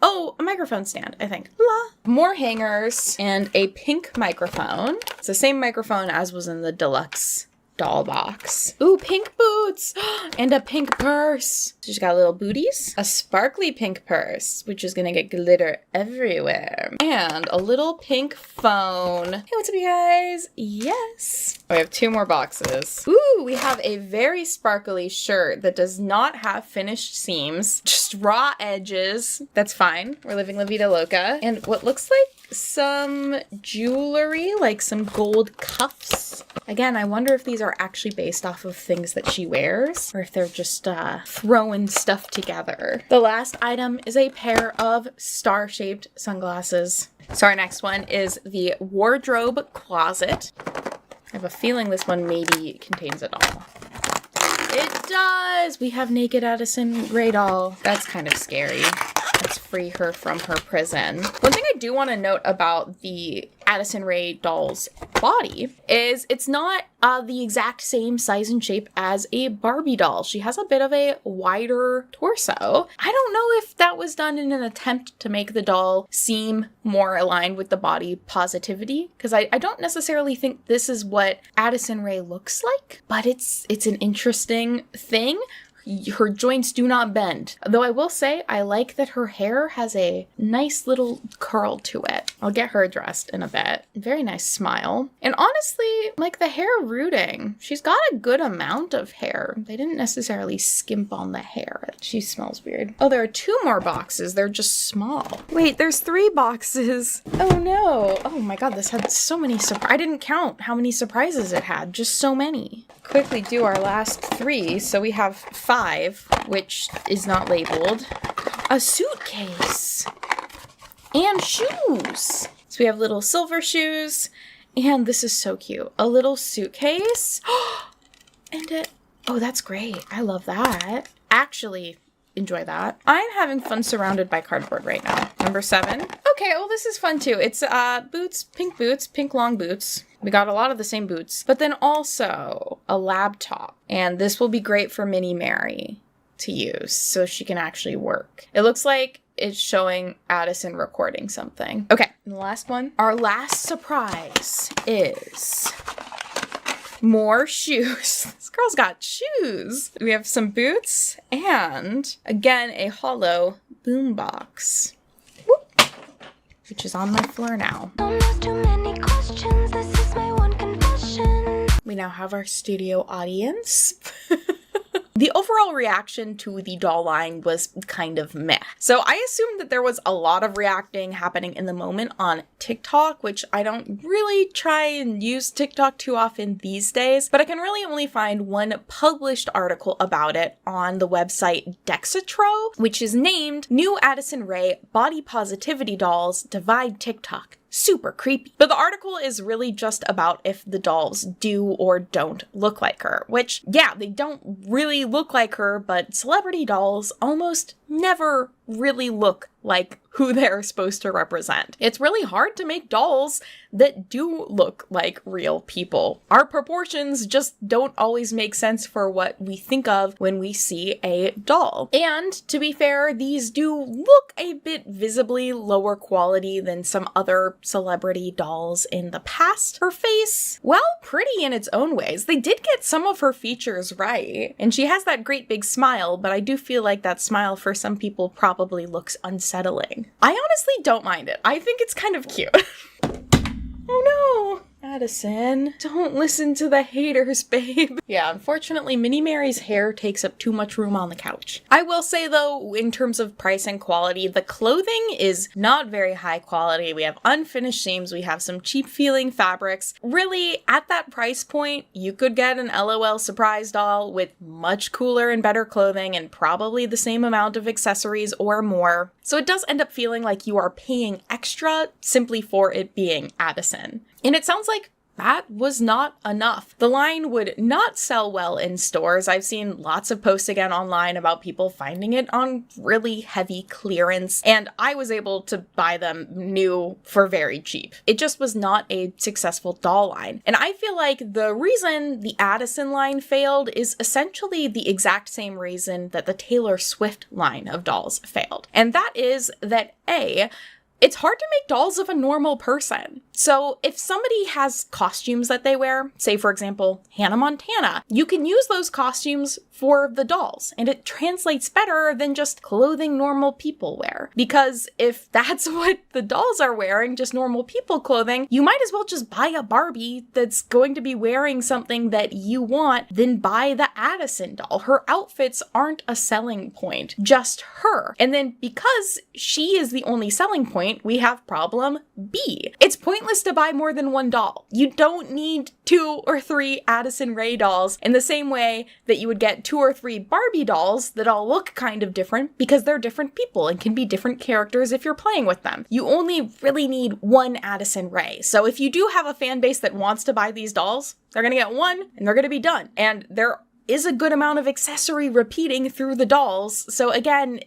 oh, a microphone stand, I think. La. More hangers and a pink microphone. It's the same microphone as was in the deluxe doll box. Ooh, pink boots and a pink purse. So she's got little booties, a sparkly pink purse, which is gonna get glitter everywhere, and a little pink phone. Hey, what's up, you guys? Yes. We have 2 more boxes. Ooh, we have a very sparkly shirt that does not have finished seams, just raw edges. That's fine. We're living La Vida Loca. And what looks like some jewelry, like some gold cuffs. Again, I wonder if these are actually based off of things that she wears or if they're just throwing stuff together. The last item is a pair of star-shaped sunglasses. So our next one is the wardrobe closet. I have a feeling this one maybe contains it all. It does! We have naked Addison Rae doll. That's kind of scary. Let's free her from her prison. One thing I do want to note about the Addison Rae doll's body is it's not the exact same size and shape as a Barbie doll. She has a bit of a wider torso. I don't know if that was done in an attempt to make the doll seem more aligned with the body positivity, because I don't necessarily think this is what Addison Rae looks like, but it's an interesting thing. Her joints do not bend. Though I will say, I like that her hair has a nice little curl to it. I'll get her dressed in a bit. Very nice smile. And honestly, like the hair rooting, she's got a good amount of hair. They didn't necessarily skimp on the hair. She smells weird. Oh, there are 2 more boxes. They're just small. Wait, there's 3 boxes. Oh no. Oh my god, this had so many surprises. I didn't count how many surprises it had. Just so many. Quickly do our last 3. So we have 5, which is not labeled. A suitcase and shoes. So we have little silver shoes, and this is so cute. A little suitcase and oh, that's great. I love that. Actually, enjoy that. I'm having fun surrounded by cardboard right now. Number 7. Okay, well, this is fun too. It's boots, pink long boots. We got a lot of the same boots, but then also a laptop. And this will be great for Mini Mary to use so she can actually work. It looks like it's showing Addison recording something. Okay, and the last one. Our last surprise is more shoes. This girl's got shoes. We have some boots and again a hollow boombox, which is on my floor now. We now have our studio audience. The overall reaction to the doll line was kind of meh. So I assumed that there was a lot of reacting happening in the moment on TikTok, which I don't really try and use TikTok too often these days, but I can really only find one published article about it on the website Dexatro, which is named New Addison Rae Body Positivity Dolls Divide TikTok. Super creepy. But the article is really just about if the dolls do or don't look like her, which, yeah, they don't really look like her, but celebrity dolls almost never really look like who they're supposed to represent. It's really hard to make dolls that do look like real people. Our proportions just don't always make sense for what we think of when we see a doll. And to be fair, these do look a bit visibly lower quality than some other celebrity dolls in the past. Her face, well, pretty in its own ways. They did get some of her features right. And she has that great big smile, but I do feel like that smile for some people probably looks unsettling. I honestly don't mind it. I think it's kind of cute. Oh no! Addison, don't listen to the haters, babe. Yeah, unfortunately, Mini Mary's hair takes up too much room on the couch. I will say though, in terms of price and quality, the clothing is not very high quality. We have unfinished seams, we have some cheap feeling fabrics. Really, at that price point, you could get an LOL surprise doll with much cooler and better clothing and probably the same amount of accessories or more. So it does end up feeling like you are paying extra simply for it being Addison. And it sounds like that was not enough. The line would not sell well in stores. I've seen lots of posts again online about people finding it on really heavy clearance, and I was able to buy them new for very cheap. It just was not a successful doll line. And I feel like the reason the Addison line failed is essentially the exact same reason that the Taylor Swift line of dolls failed. And that is that it's hard to make dolls of a normal person. So if somebody has costumes that they wear, say for example, Hannah Montana, you can use those costumes for the dolls, and it translates better than just clothing normal people wear. Because if that's what the dolls are wearing, just normal people clothing, you might as well just buy a Barbie that's going to be wearing something that you want than buy the Addison doll. Her outfits aren't a selling point, just her. And then because she is the only selling point, we have problem B. It's pointless to buy more than one doll. You don't need 2 or 3 Addison Rae dolls in the same way that you would get 2 or 3 Barbie dolls that all look kind of different because they're different people and can be different characters if you're playing with them. You only really need one Addison Rae. So if you do have a fan base that wants to buy these dolls, they're gonna get one and they're gonna be done. And there is a good amount of accessory repeating through the dolls. So again,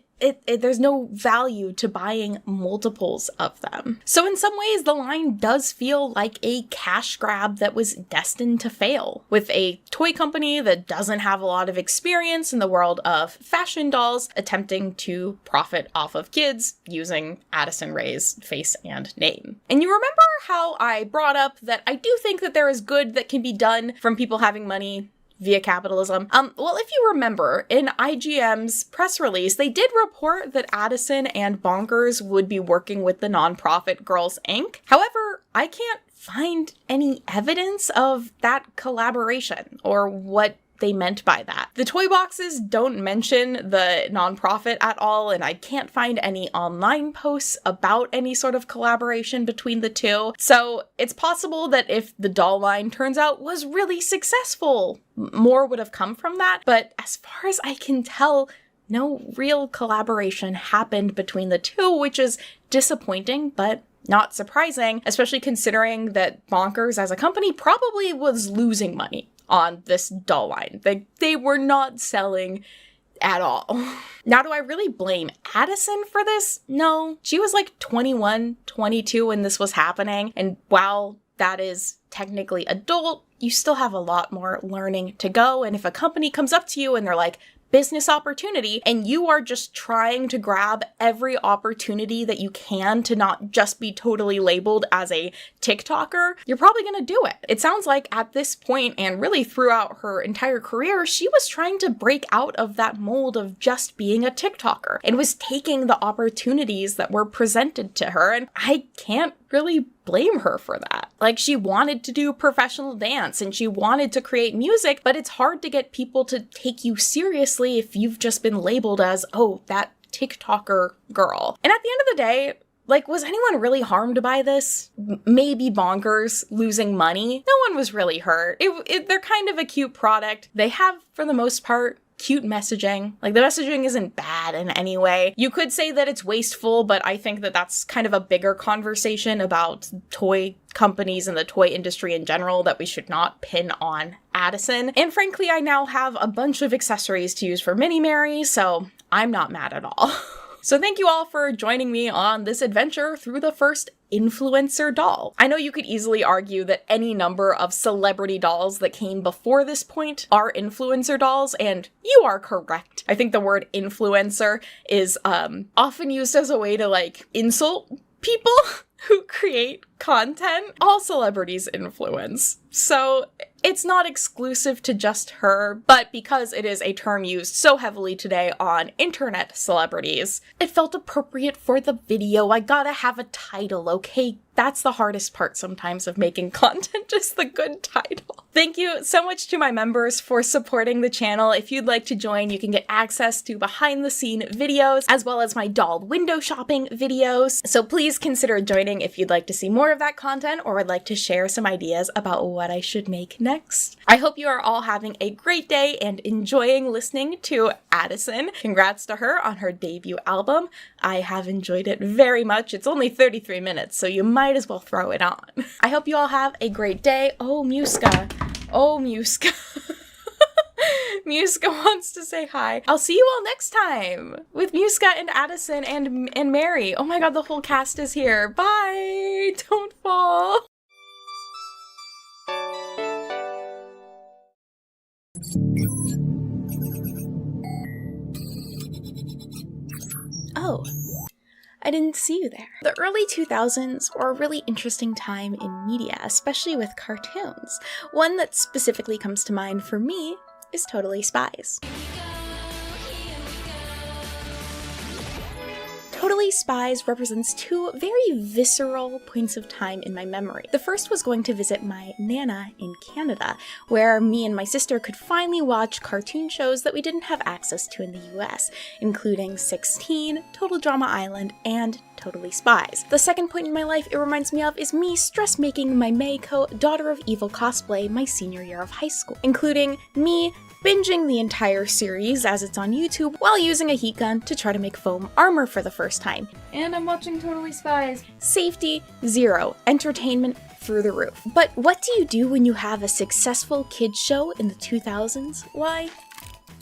there's no value to buying multiples of them. So in some ways, the line does feel like a cash grab that was destined to fail, with a toy company that doesn't have a lot of experience in the world of fashion dolls attempting to profit off of kids using Addison Rae's face and name. And you remember how I brought up that I do think that there is good that can be done from people having money via capitalism? Well, if you remember, in IGM's press release, they did report that Addison and Bonkers would be working with the nonprofit Girls Inc. However, I can't find any evidence of that collaboration or what they meant by that. The toy boxes don't mention the nonprofit at all, and I can't find any online posts about any sort of collaboration between the two. So it's possible that if the doll line turns out was really successful, more would have come from that. But as far as I can tell, no real collaboration happened between the two, which is disappointing, but not surprising, especially considering that Bonkers as a company probably was losing money on this doll line. They were not selling at all. Now, do I really blame Addison for this? No. She was like 21, 22 when this was happening, and while that is technically adult, you still have a lot more learning to go. And if a company comes up to you and they're like, business opportunity, and you are just trying to grab every opportunity that you can to not just be totally labeled as a TikToker, you're probably gonna do it. It sounds like at this point, and really throughout her entire career, she was trying to break out of that mold of just being a TikToker and was taking the opportunities that were presented to her, and I can't really blame her for that. Like, she wanted to do professional dance and she wanted to create music, but it's hard to get people to take you seriously if you've just been labeled as, oh, that TikToker girl. And at the end of the day, like, was anyone really harmed by this? Maybe bonkers losing money. No one was really hurt. They're kind of a cute product. They have, for the most part, cute messaging. Like, the messaging isn't bad in any way. You could say that it's wasteful, but I think that that's kind of a bigger conversation about toy companies and the toy industry in general that we should not pin on Addison. And frankly, I now have a bunch of accessories to use for Mini Mary, so I'm not mad at all. So thank you all for joining me on this adventure through the first influencer doll. I know you could easily argue that any number of celebrity dolls that came before this point are influencer dolls, and you are correct. I think the word influencer is often used as a way to, like, insult people who create content. All celebrities influence. So it's not exclusive to just her, but because it is a term used so heavily today on internet celebrities, it felt appropriate for the video. I gotta have a title, okay? That's the hardest part sometimes of making content, just the good title. Thank you so much to my members for supporting the channel. If you'd like to join, you can get access to behind the scene videos, as well as my doll window shopping videos. So please consider joining if you'd like to see more of that content or would like to share some ideas about what I should make next. I hope you are all having a great day and enjoying listening to Addison. Congrats to her on her debut album. I have enjoyed it very much. It's only 33 minutes, so you might as well throw it on. I hope you all have a great day. Oh, Muska. Oh, Muska. Muska wants to say hi. I'll see you all next time with Muska and Addison and Mary. Oh my god, the whole cast is here. Bye! Don't fall. Oh, I didn't see you there. The early 2000s were a really interesting time in media, especially with cartoons. One that specifically comes to mind for me is Totally Spies. Totally Spies represents two very visceral points of time in my memory. The first was going to visit my Nana in Canada, where me and my sister could finally watch cartoon shows that we didn't have access to in the US, including 16, Total Drama Island, and Totally Spies. The second point in my life it reminds me of is me stress making my Meiko Daughter of Evil cosplay my senior year of high school, including me binging the entire series as it's on YouTube while using a heat gun to try to make foam armor for the first time. And I'm watching Totally Spies. Safety, zero. Entertainment, through the roof. But what do you do when you have a successful kids show in the 2000s? Why,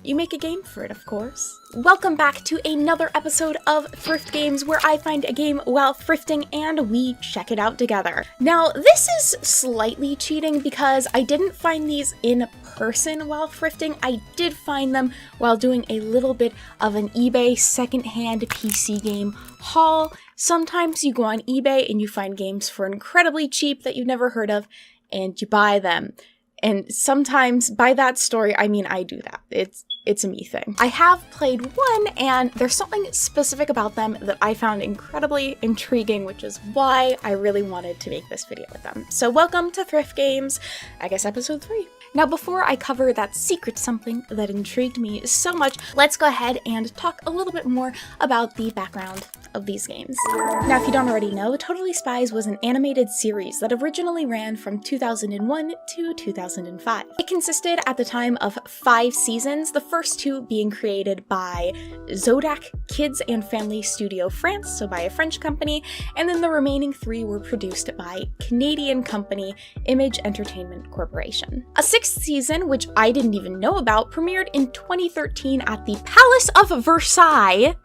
you make a game for it, of course. Welcome back to another episode of Thrift Games, where I find a game while thrifting and we check it out together. Now, this is slightly cheating because I didn't find these in person while thrifting. I did find them while doing a little bit of an eBay secondhand PC game haul. Sometimes you go on eBay and you find games for incredibly cheap that you've never heard of, and you buy them. And sometimes, by that story, I mean I do that. It's a me thing. I have played one, and there's something specific about them that I found incredibly intriguing, which is why I really wanted to make this video with them. So welcome to Thrift Games, I guess episode 3. Now, before I cover that secret something that intrigued me so much, let's go ahead and talk a little bit more about the background of these games. Now, if you don't already know, Totally Spies was an animated series that originally ran from 2001 to 2005. It consisted at the time of 5 seasons, the first 2 being created by Zodac Kids and Family Studio France, so by a French company, and then the remaining 3 were produced by Canadian company Image Entertainment Corporation. A 6th season, which I didn't even know about, premiered in 2013 at the Palace of Versailles.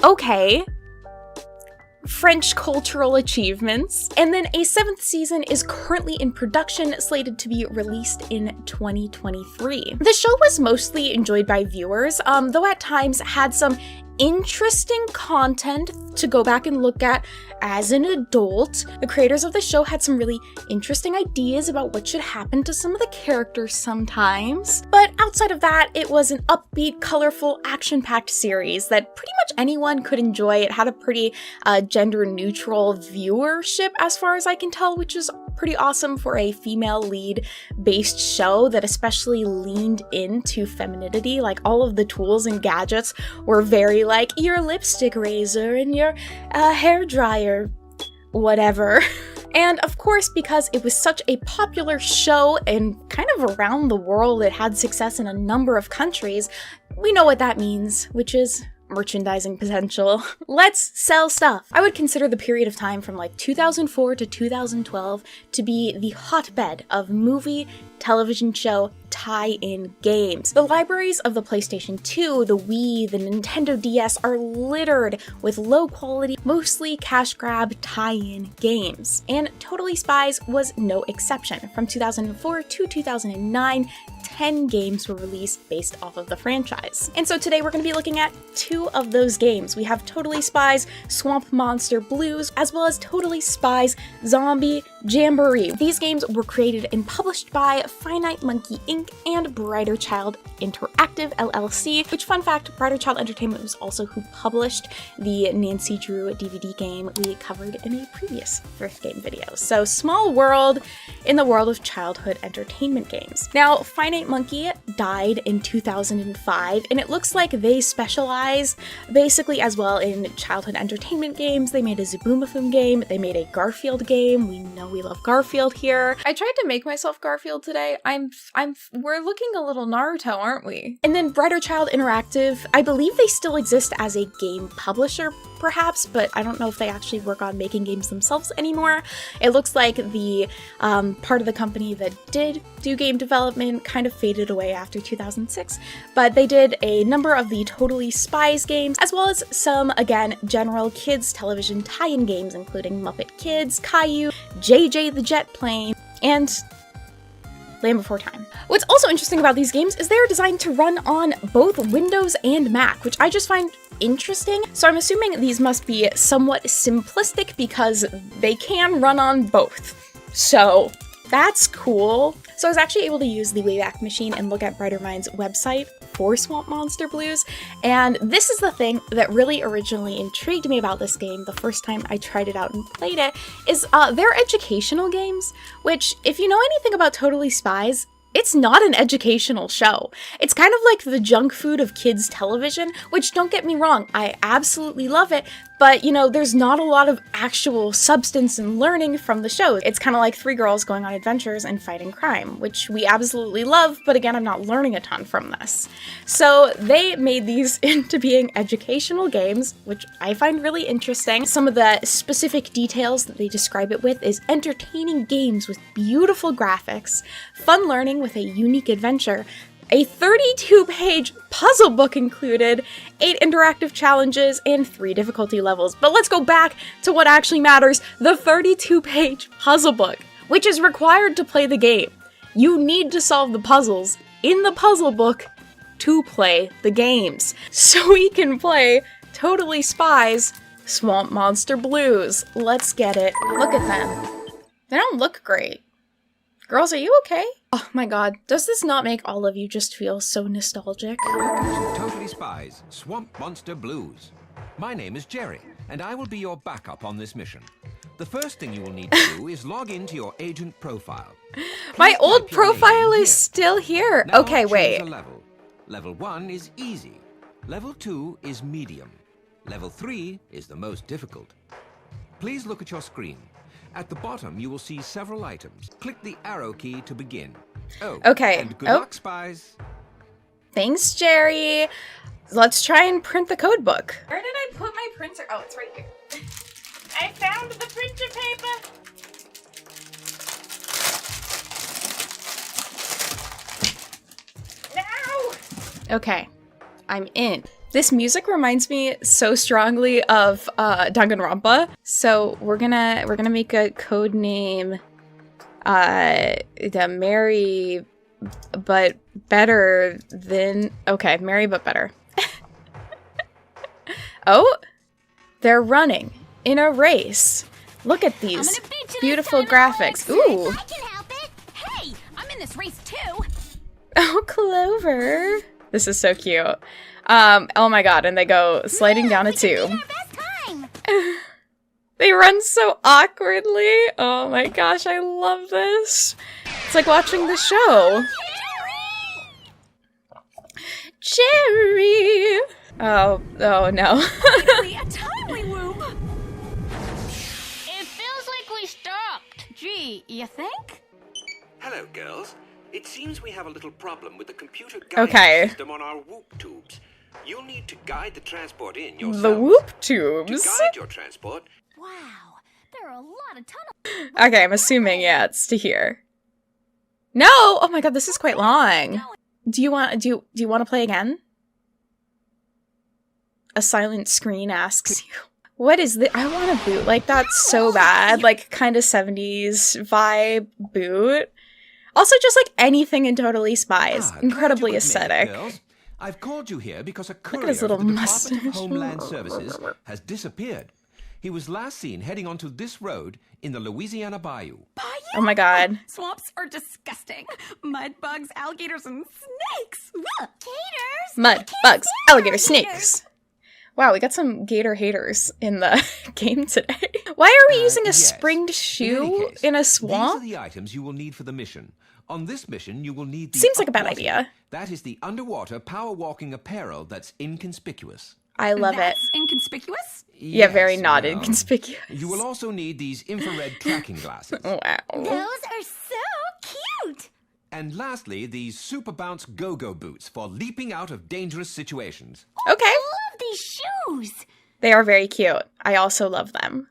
Okay. French cultural achievements. And then a 7th season is currently in production, slated to be released in 2023. The show was mostly enjoyed by viewers, though at times had some interesting content to go back and look at as an adult. The creators of the show had some really interesting ideas about what should happen to some of the characters sometimes. But outside of that, it was an upbeat, colorful, action-packed series that pretty much anyone could enjoy. It had a pretty gender-neutral viewership as far as I can tell, which is pretty awesome for a female lead based show that especially leaned into femininity. Like all of the tools and gadgets were very like your lipstick razor and your hair dryer, whatever. And of course, because it was such a popular show and kind of around the world, it had success in a number of countries, we know what that means, which is merchandising potential. Let's sell stuff. I would consider the period of time from like 2004 to 2012 to be the hotbed of movie, television show, tie-in games. The libraries of the PlayStation 2, the Wii, the Nintendo DS are littered with low-quality, mostly cash grab tie-in games. And Totally Spies was no exception. From 2004 to 2009, 10 games were released based off of the franchise. And so today we're going to be looking at 2 of those games. We have Totally Spies Swamp Monster Blues, as well as Totally Spies Zombie Jamboree. These games were created and published by Finite Monkey Inc. and Brighter Child Interactive LLC, which, fun fact, Brighter Child Entertainment was also who published the Nancy Drew DVD game we covered in a previous Thrift game video. So small world in the world of childhood entertainment games. Now, Finite Monkey died in 2005, and it looks like they specialize basically as well in childhood entertainment games. They made a Zaboomafoo game, they made a Garfield game. We know we love Garfield here. I tried to make myself Garfield today. We're looking a little Naruto, aren't we? And then Brighter Child Interactive, I believe they still exist as a game publisher, perhaps, but I don't know if they actually work on making games themselves anymore. It looks like the part of the company that did do game development kind of faded away after 2006, but they did a number of the Totally Spies games, as well as some, again, general kids television tie-in games, including Muppet Kids, Caillou, JJ the Jet Plane, and Land Before Time. What's also interesting about these games is they are designed to run on both Windows and Mac, which I just find interesting. So I'm assuming these must be somewhat simplistic because they can run on both. So that's cool. So I was actually able to use the Wayback Machine and look at Brighter Minds' website for Swamp Monster Blues, and this is the thing that really originally intrigued me about this game the first time I tried it out and played it, is they're educational games, which, if you know anything about Totally Spies, it's not an educational show. It's kind of like the junk food of kids television, which, don't get me wrong, I absolutely love it, but, you know, there's not a lot of actual substance and learning from the show. It's kind of like 3 girls going on adventures and fighting crime, which we absolutely love, but again, I'm not learning a ton from this. So they made these into being educational games, which I find really interesting. Some of the specific details that they describe it with is entertaining games with beautiful graphics, fun learning with a unique adventure, a 32-page puzzle book included, 8 interactive challenges, and 3 difficulty levels. But let's go back to what actually matters, the 32-page puzzle book, which is required to play the game. You need to solve the puzzles in the puzzle book to play the games. So we can play Totally Spies Swamp Monster Blues. Let's get it. Look at them. They don't look great. Girls, are you okay? Oh my god, does this not make all of you just feel so nostalgic? Totally Spies Swamp Monster Blues. My name is Jerry, and I will be your backup on this mission. The first thing you will need to do is log into your agent profile. My old profile is still here. Now Okay, wait. choose a level. Level 1 is easy. Level 2 is medium. Level 3 is the most difficult. Please look at your screen. At the bottom, you will see several items. Click the arrow key to begin. Oh, okay. And good luck, Spies. Thanks, Jerry. Let's try and print the code book. Where did I put my printer? Oh, it's right here. I found the printer paper. No! Okay, I'm in. This music reminds me so strongly of Danganronpa. So we're gonna make a code name the Mary but better than Mary but better. Oh, they're running in a race. Look at these beautiful graphics. Ooh. I can help it. Hey, I'm in this race too. Oh, Clover. This is so cute. Oh my god, and they go sliding down a tube. They run so awkwardly. Oh my gosh, I love this. It's like watching the show. Jerry! Oh no. A timely whoop. It feels like we stopped. Gee, you think? Hello, girls. It seems we have a little problem with the computer guidance system on our whoop tubes. You'll need to guide the transport in yourself. The whoop tubes? To guide your transport. Wow, there are a lot of tunnels. Okay, I'm assuming, yeah, it's to here. No! Oh my god, this is quite long. Do you want to play again? A silent screen asks you. What is this? I want a boot like that so bad. Like, kind of 70s vibe boot. Also, just like anything in Totally Spies. Incredibly aesthetic. Girls, I've called you here because a courier Look at his little for the mustache. Department of Homeland Services has disappeared. He was last seen heading onto this road in the Louisiana Bayou. Oh my god. Swamps are disgusting. Mud bugs, alligators, and snakes. Gators. Mud, bugs, alligator, snakes. Wow, we got some gator haters in the game today. Why are we using a springed shoe in a swamp? These are the items you will need for the mission. On this mission, you will need the Seems like a bad idea. That is the underwater power walking apparel that's inconspicuous. I love That's inconspicuous? Yeah, very Yes, not well, inconspicuous. You will also need these infrared tracking glasses. Wow. Those are so cute. And lastly, these super bounce go-go boots for leaping out of dangerous situations. Okay. I love these shoes. They are very cute. I also love them.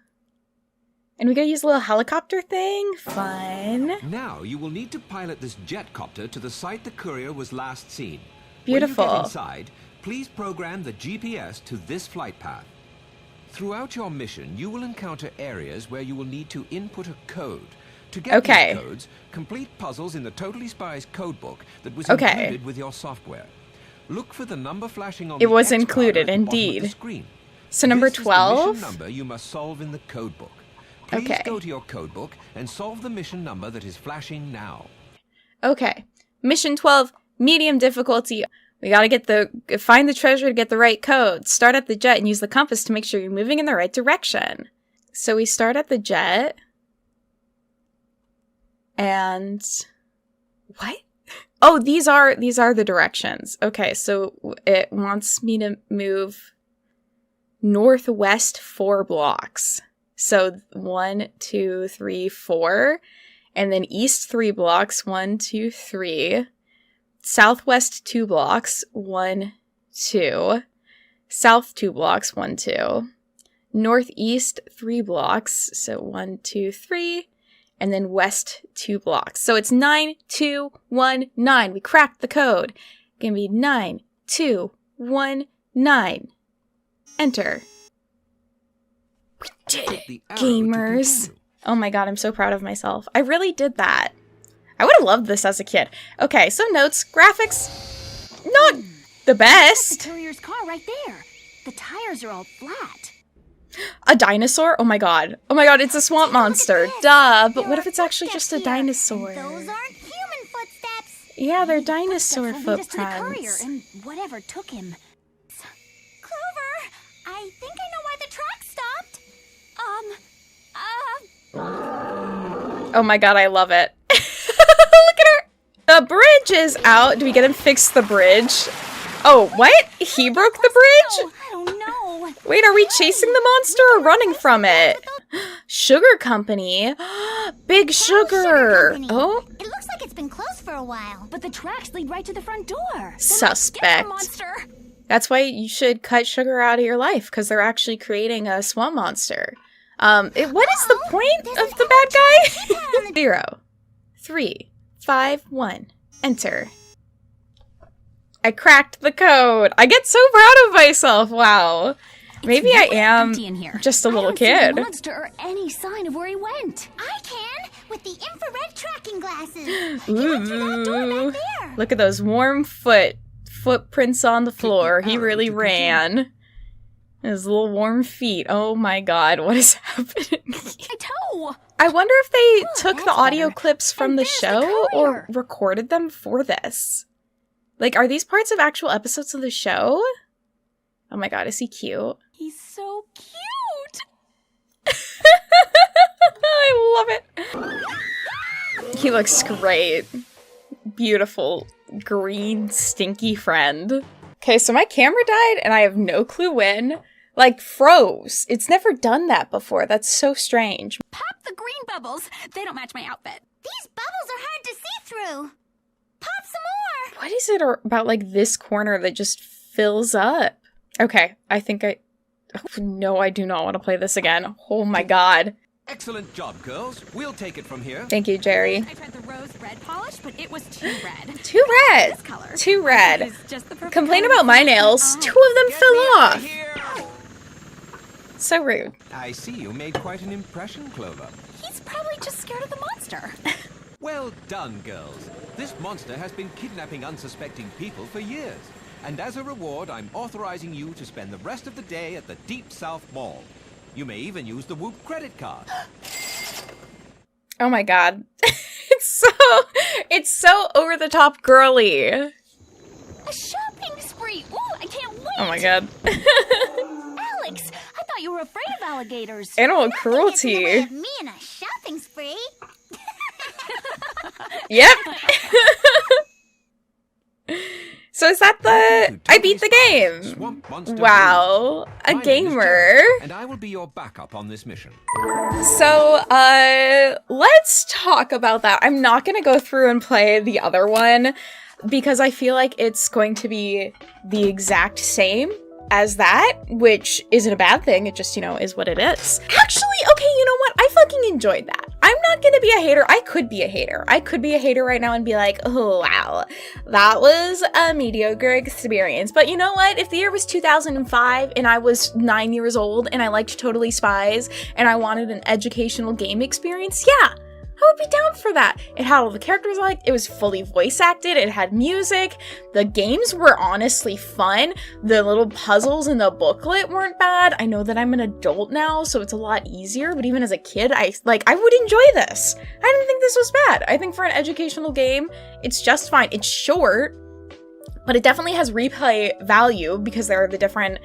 And we gotta use a little helicopter thing. Fun. Now you will need to pilot this jetcopter to the site the courier was last seen. Beautiful. When you get inside, please program the GPS to this flight path. Throughout your mission, you will encounter areas where you will need to input a code. To get these codes, complete puzzles in the Totally Spies codebook that was included with your software. Look for the number flashing on It the was X bar included, at the bottom of the indeed. screen. So number This is 12? the mission number you must solve in the codebook. Please go to your codebook and solve the mission number that is flashing now. Okay. Mission 12, medium difficulty. We gotta find the treasure to get the right code. Start at the jet and use the compass to make sure you're moving in the right direction. So we start at the jet. And what? Oh, these are the directions. Okay, so it wants me to move northwest 4 blocks. So 1, 2, 3, 4. And then east 3 blocks, 1, 2, 3. Southwest 2 blocks, 1, 2. South 2 blocks, 1, 2. Northeast 3 blocks, so 1, 2, 3. And then west 2 blocks. So it's 9, 2, 1, 9. We cracked the code. Gonna be 9, 2, 1, 9. Enter. We did it, gamers. Oh my god, I'm so proud of myself. I really did that. I would have loved this as a kid. Okay, so notes. Graphics, not the best. The courier's car right there. The tires are all flat. A dinosaur? Oh my god. Oh my god, it's a swamp monster. Duh, but what if it's actually just a dinosaur? Those aren't human footsteps. Yeah, they're dinosaur Footsteps will lead us to the courier footprints. and whatever took him. Clover, I think I know why the track stopped. Oh my god, I love it. Look at her! The bridge is out. Do we get him fix the bridge? Oh, what? He broke the bridge? I don't know. Wait, are we chasing the monster or running from it? Sugar Company? Big Sugar! Company. Oh? It looks like it's been closed for a while. But the tracks lead right to the front door. Suspect. That's why you should cut sugar out of your life, because they're actually creating a swamp monster. What is the point of the bad guy? 0, 3, 5, 1. Enter. I cracked the code. I get so proud of myself. Wow. Maybe I am just a little kid. I don't see the monster or any sign of where he went. I can with the infrared tracking glasses. He went through that door back there. Look at those warm footprints on the floor. He really ran. His little warm feet. Oh my god, what is happening? I wonder if they took the audio clips from the show or recorded them for this. Like, are these parts of actual episodes of the show? Oh my god, is he cute? He's so cute. I love it. He looks great. Beautiful green stinky friend. Okay, so my camera died and I have no clue when. Like, froze. It's never done that before. That's so strange. Pop the green bubbles. They don't match my outfit. These bubbles are hard to see through. Pop some more. What is it about, like, this corner that just fills up? Okay, I think oh, no, I do not want to play this again. Oh my god. Excellent job, girls. We'll take it from here. Thank you, Jerry. I tried the rose red polish, but it was too red. Too red. This color. Too red. Is just the perfect Complain color. about my nails. Oh. 2 of them fell off. Here. So rude. I see you made quite an impression, Clover. He's probably just scared of the monster. Well done, girls. This monster has been kidnapping unsuspecting people for years. And as a reward, I'm authorizing you to spend the rest of the day at the Deep South Mall. You may even use the Whoop credit card. Oh my god. It's so over the top girly. A shopping spree. Ooh, I can't wait. Oh my god. Alex, I thought you were afraid of alligators. Animal Nothing gets in the way cruelty. of me in a shopping spree. Yep. So is that the... I beat the game. Swamp Monster Wow. Blues. A My name is gamer. Jerry, and I will be your backup on this mission. So, let's talk about that. I'm not gonna go through and play the other one because I feel like it's going to be the exact same as that, which isn't a bad thing. It just, you know, is what it is. Actually, okay, you know what? I fucking enjoyed that. I'm not gonna be a hater. I could be a hater. I could be a hater right now and be like, oh, wow, that was a mediocre experience. But you know what? If the year was 2005 and I was 9 years old and I liked Totally Spies and I wanted an educational game experience, yeah, I would be down for that. It had all the characters I liked. It was fully voice acted. It had music. The games were honestly fun. The little puzzles in the booklet weren't bad. I know that I'm an adult now, so it's a lot easier. But even as a kid, I would enjoy this. I didn't think this was bad. I think for an educational game, it's just fine. It's short, but it definitely has replay value because there are the different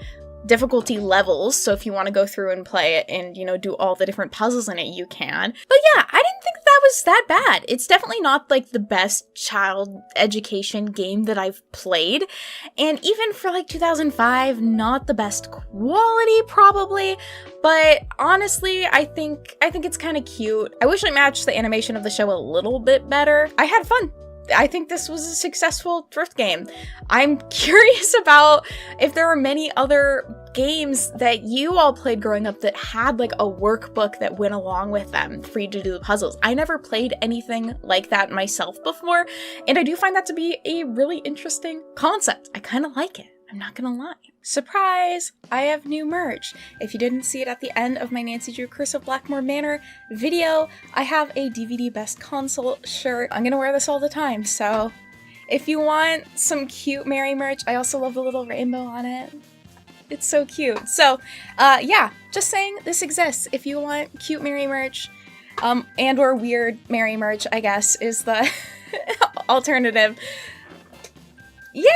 difficulty levels, so if you want to go through and play it and, you know, do all the different puzzles in it, you can. But yeah, I didn't think that was that bad. It's definitely not like the best child education game that I've played, and even for like 2005, not the best quality probably, but honestly, I think it's kind of cute. I wish it matched the animation of the show a little bit better. I had fun. I think this was a successful thrift game. I'm curious about if there were many other games that you all played growing up that had like a workbook that went along with them for you to do the puzzles. I never played anything like that myself before, and I do find that to be a really interesting concept. I kind of like it. I'm not gonna lie. Surprise! I have new merch. If you didn't see it at the end of my Nancy Drew Curse of Blackmoor Manor video, I have a DVD Best Console shirt. I'm gonna wear this all the time, so if you want some cute Mary merch, I also love the little rainbow on it. It's so cute. So, yeah, just saying this exists. If you want cute Mary merch, and or weird Mary merch, I guess, is the alternative. Yeah!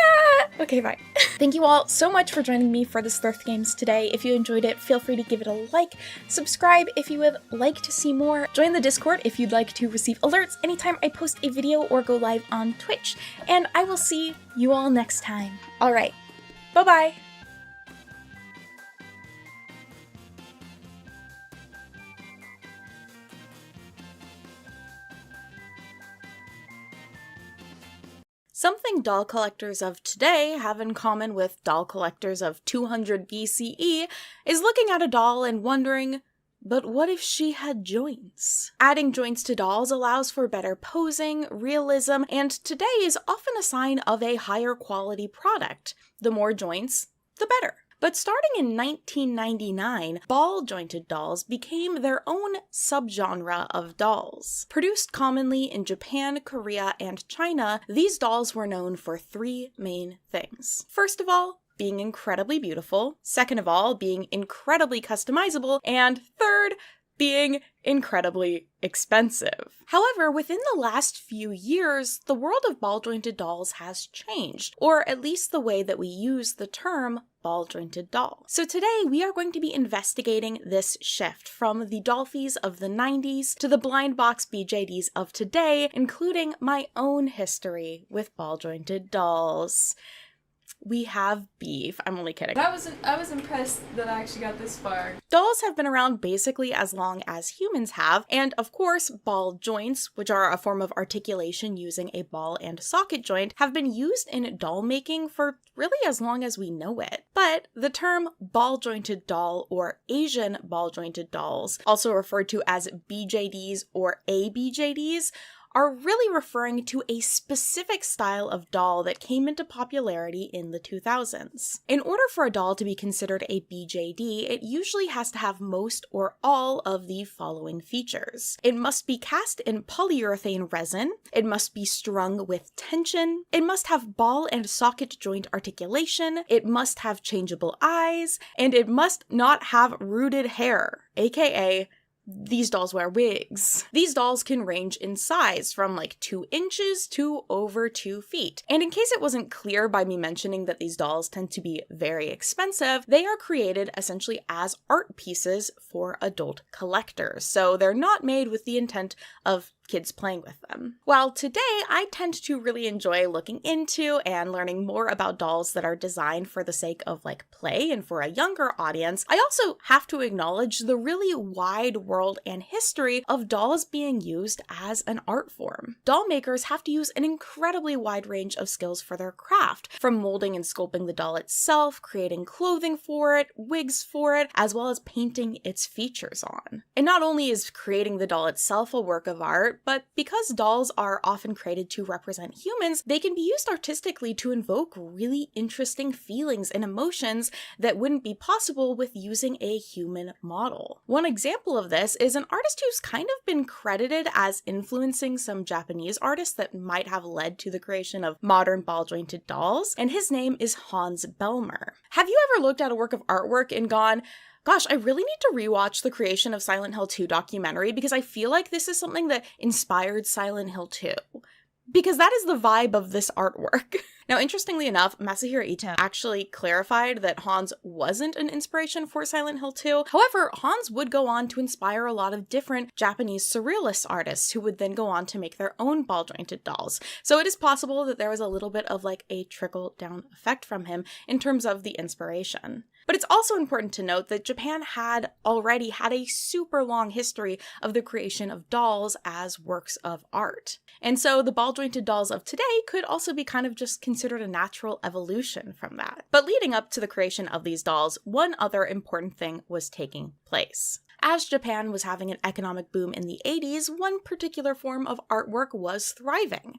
Okay, bye. Thank you all so much for joining me for this Thrift Games today. If you enjoyed it, feel free to give it a like, subscribe if you would like to see more, join the Discord if you'd like to receive alerts anytime I post a video or go live on Twitch, and I will see you all next time. Alright, bye-bye! Something doll collectors of today have in common with doll collectors of 200 BCE is looking at a doll and wondering, but what if she had joints? Adding joints to dolls allows for better posing, realism, and today is often a sign of a higher quality product. The more joints, the better. But starting in 1999, ball-jointed dolls became their own subgenre of dolls. Produced commonly in Japan, Korea, and China, these dolls were known for 3 main things. First of all, being incredibly beautiful. Second of all, being incredibly customizable. And third, being incredibly expensive. However, within the last few years, the world of ball-jointed dolls has changed, or at least the way that we use the term ball-jointed doll. So today we are going to be investigating this shift from the Dolphies of the 90s to the blind box BJDs of today, including my own history with ball-jointed dolls. We have beef. I'm only kidding. I was impressed that I actually got this far. Dolls have been around basically as long as humans have, and of course, ball joints, which are a form of articulation using a ball and socket joint, have been used in doll making for really as long as we know it. But the term ball-jointed doll or Asian ball-jointed dolls, also referred to as BJDs or ABJDs, are really referring to a specific style of doll that came into popularity in the 2000s. In order for a doll to be considered a BJD, it usually has to have most or all of the following features. It must be cast in polyurethane resin, it must be strung with tension, it must have ball and socket joint articulation, it must have changeable eyes, and it must not have rooted hair, aka these dolls wear wigs. These dolls can range in size from like 2 inches to over 2 feet. And in case it wasn't clear by me mentioning that these dolls tend to be very expensive, they are created essentially as art pieces for adult collectors. So they're not made with the intent of kids playing with them. While today I tend to really enjoy looking into and learning more about dolls that are designed for the sake of like play and for a younger audience, I also have to acknowledge the really wide world and history of dolls being used as an art form. Doll makers have to use an incredibly wide range of skills for their craft, from molding and sculpting the doll itself, creating clothing for it, wigs for it, as well as painting its features on. And not only is creating the doll itself a work of art, but because dolls are often created to represent humans, they can be used artistically to invoke really interesting feelings and emotions that wouldn't be possible with using a human model. One example of this is an artist who's kind of been credited as influencing some Japanese artists that might have led to the creation of modern ball-jointed dolls, and his name is Hans Bellmer. Have you ever looked at a work of artwork and gone, gosh, I really need to rewatch the Creation of Silent Hill 2 documentary because I feel like this is something that inspired Silent Hill 2. Because that is the vibe of this artwork. Now, interestingly enough, Masahiro Ito actually clarified that Hans wasn't an inspiration for Silent Hill 2. However, Hans would go on to inspire a lot of different Japanese surrealist artists who would then go on to make their own ball-jointed dolls. So it is possible that there was a little bit of like a trickle-down effect from him in terms of the inspiration. But it's also important to note that Japan had already had a super long history of the creation of dolls as works of art. And so the ball-jointed dolls of today could also be kind of just considered a natural evolution from that. But leading up to the creation of these dolls, one other important thing was taking place. As Japan was having an economic boom in the 80s, one particular form of artwork was thriving: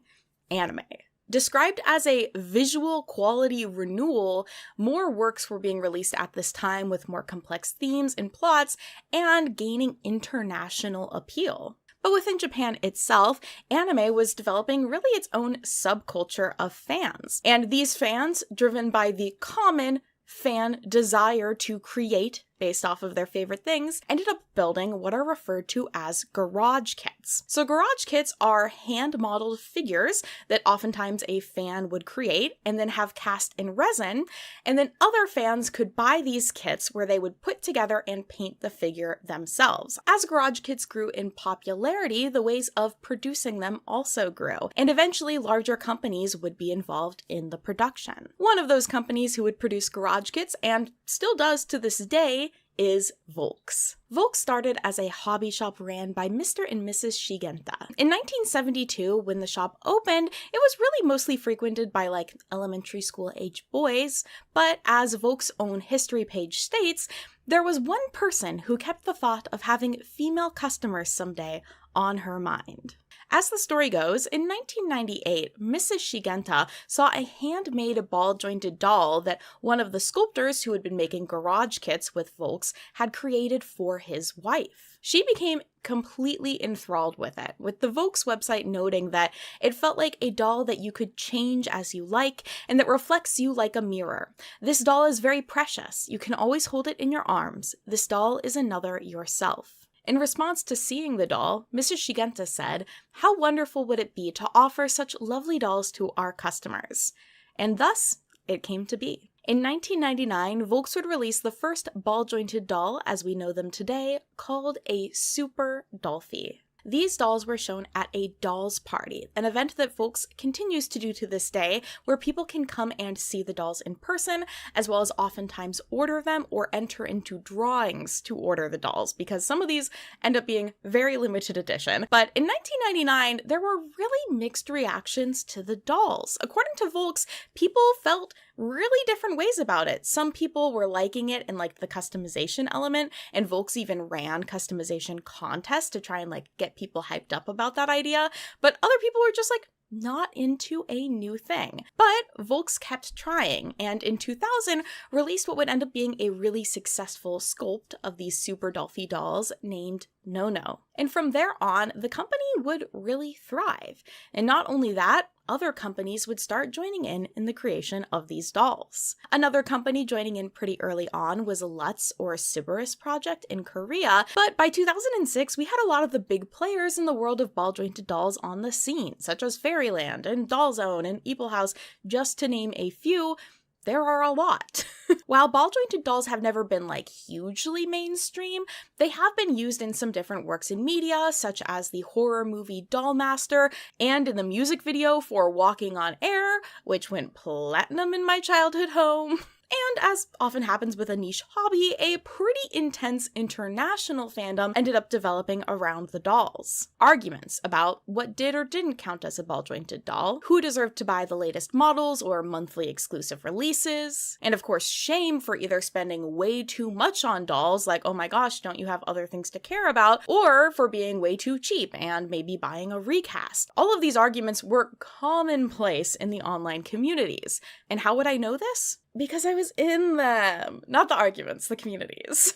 anime. Described as a visual quality renewal, more works were being released at this time with more complex themes and plots and gaining international appeal. But within Japan itself, anime was developing really its own subculture of fans. And these fans, driven by the common fan desire to create based off of their favorite things, ended up building what are referred to as garage kits. So garage kits are hand-modeled figures that oftentimes a fan would create and then have cast in resin, and then other fans could buy these kits where they would put together and paint the figure themselves. As garage kits grew in popularity, the ways of producing them also grew, and eventually larger companies would be involved in the production. One of those companies who would produce garage kits, and still does to this day, is Volks. Volks started as a hobby shop ran by Mr. and Mrs. Shigenta. In 1972, when the shop opened, it was really mostly frequented by like elementary school age boys, but as Volks' own history page states, there was one person who kept the thought of having female customers someday on her mind. As the story goes, in 1998, Mrs. Shigenta saw a handmade ball-jointed doll that one of the sculptors who had been making garage kits with Volks had created for his wife. She became completely enthralled with it, with the Volks website noting that it felt like a doll that you could change as you like and that reflects you like a mirror. This doll is very precious. You can always hold it in your arms. This doll is another yourself. In response to seeing the doll, Mrs. Shigenta said, "How wonderful would it be to offer such lovely dolls to our customers?" And thus, it came to be. In 1999, Volks would release the first ball-jointed doll, as we know them today, called a Super Dolphy. These dolls were shown at a dolls party, an event that Volks continues to do to this day, where people can come and see the dolls in person, as well as oftentimes order them or enter into drawings to order the dolls, because some of these end up being very limited edition. But in 1999, there were really mixed reactions to the dolls. According to Volks, people felt really different ways about it. Some people were liking it and like the customization element, and Volks even ran customization contests to try and like get people hyped up about that idea, but other people were just like not into a new thing. But Volks kept trying, and in 2000 released what would end up being a really successful sculpt of these Super Dolphy dolls named No-No. And from there on, the company would really thrive. And not only that, other companies would start joining in the creation of these dolls. Another company joining in pretty early on was Lutz or Sybaris Project in Korea, but by 2006 we had a lot of the big players in the world of ball-jointed dolls on the scene, such as Fairyland and Dollzone and Eeple House, just to name a few. There are a lot. While ball-jointed dolls have never been like hugely mainstream, they have been used in some different works in media, such as the horror movie Dollmaster, and in the music video for Walking on Air, which went platinum in my childhood home. And as often happens with a niche hobby, a pretty intense international fandom ended up developing around the dolls. Arguments about what did or didn't count as a ball-jointed doll, who deserved to buy the latest models or monthly exclusive releases, and of course shame for either spending way too much on dolls, like, oh my gosh, don't you have other things to care about, or for being way too cheap and maybe buying a recast. All of these arguments were commonplace in the online communities. And how would I know this? Because I was in them. Not the arguments, the communities.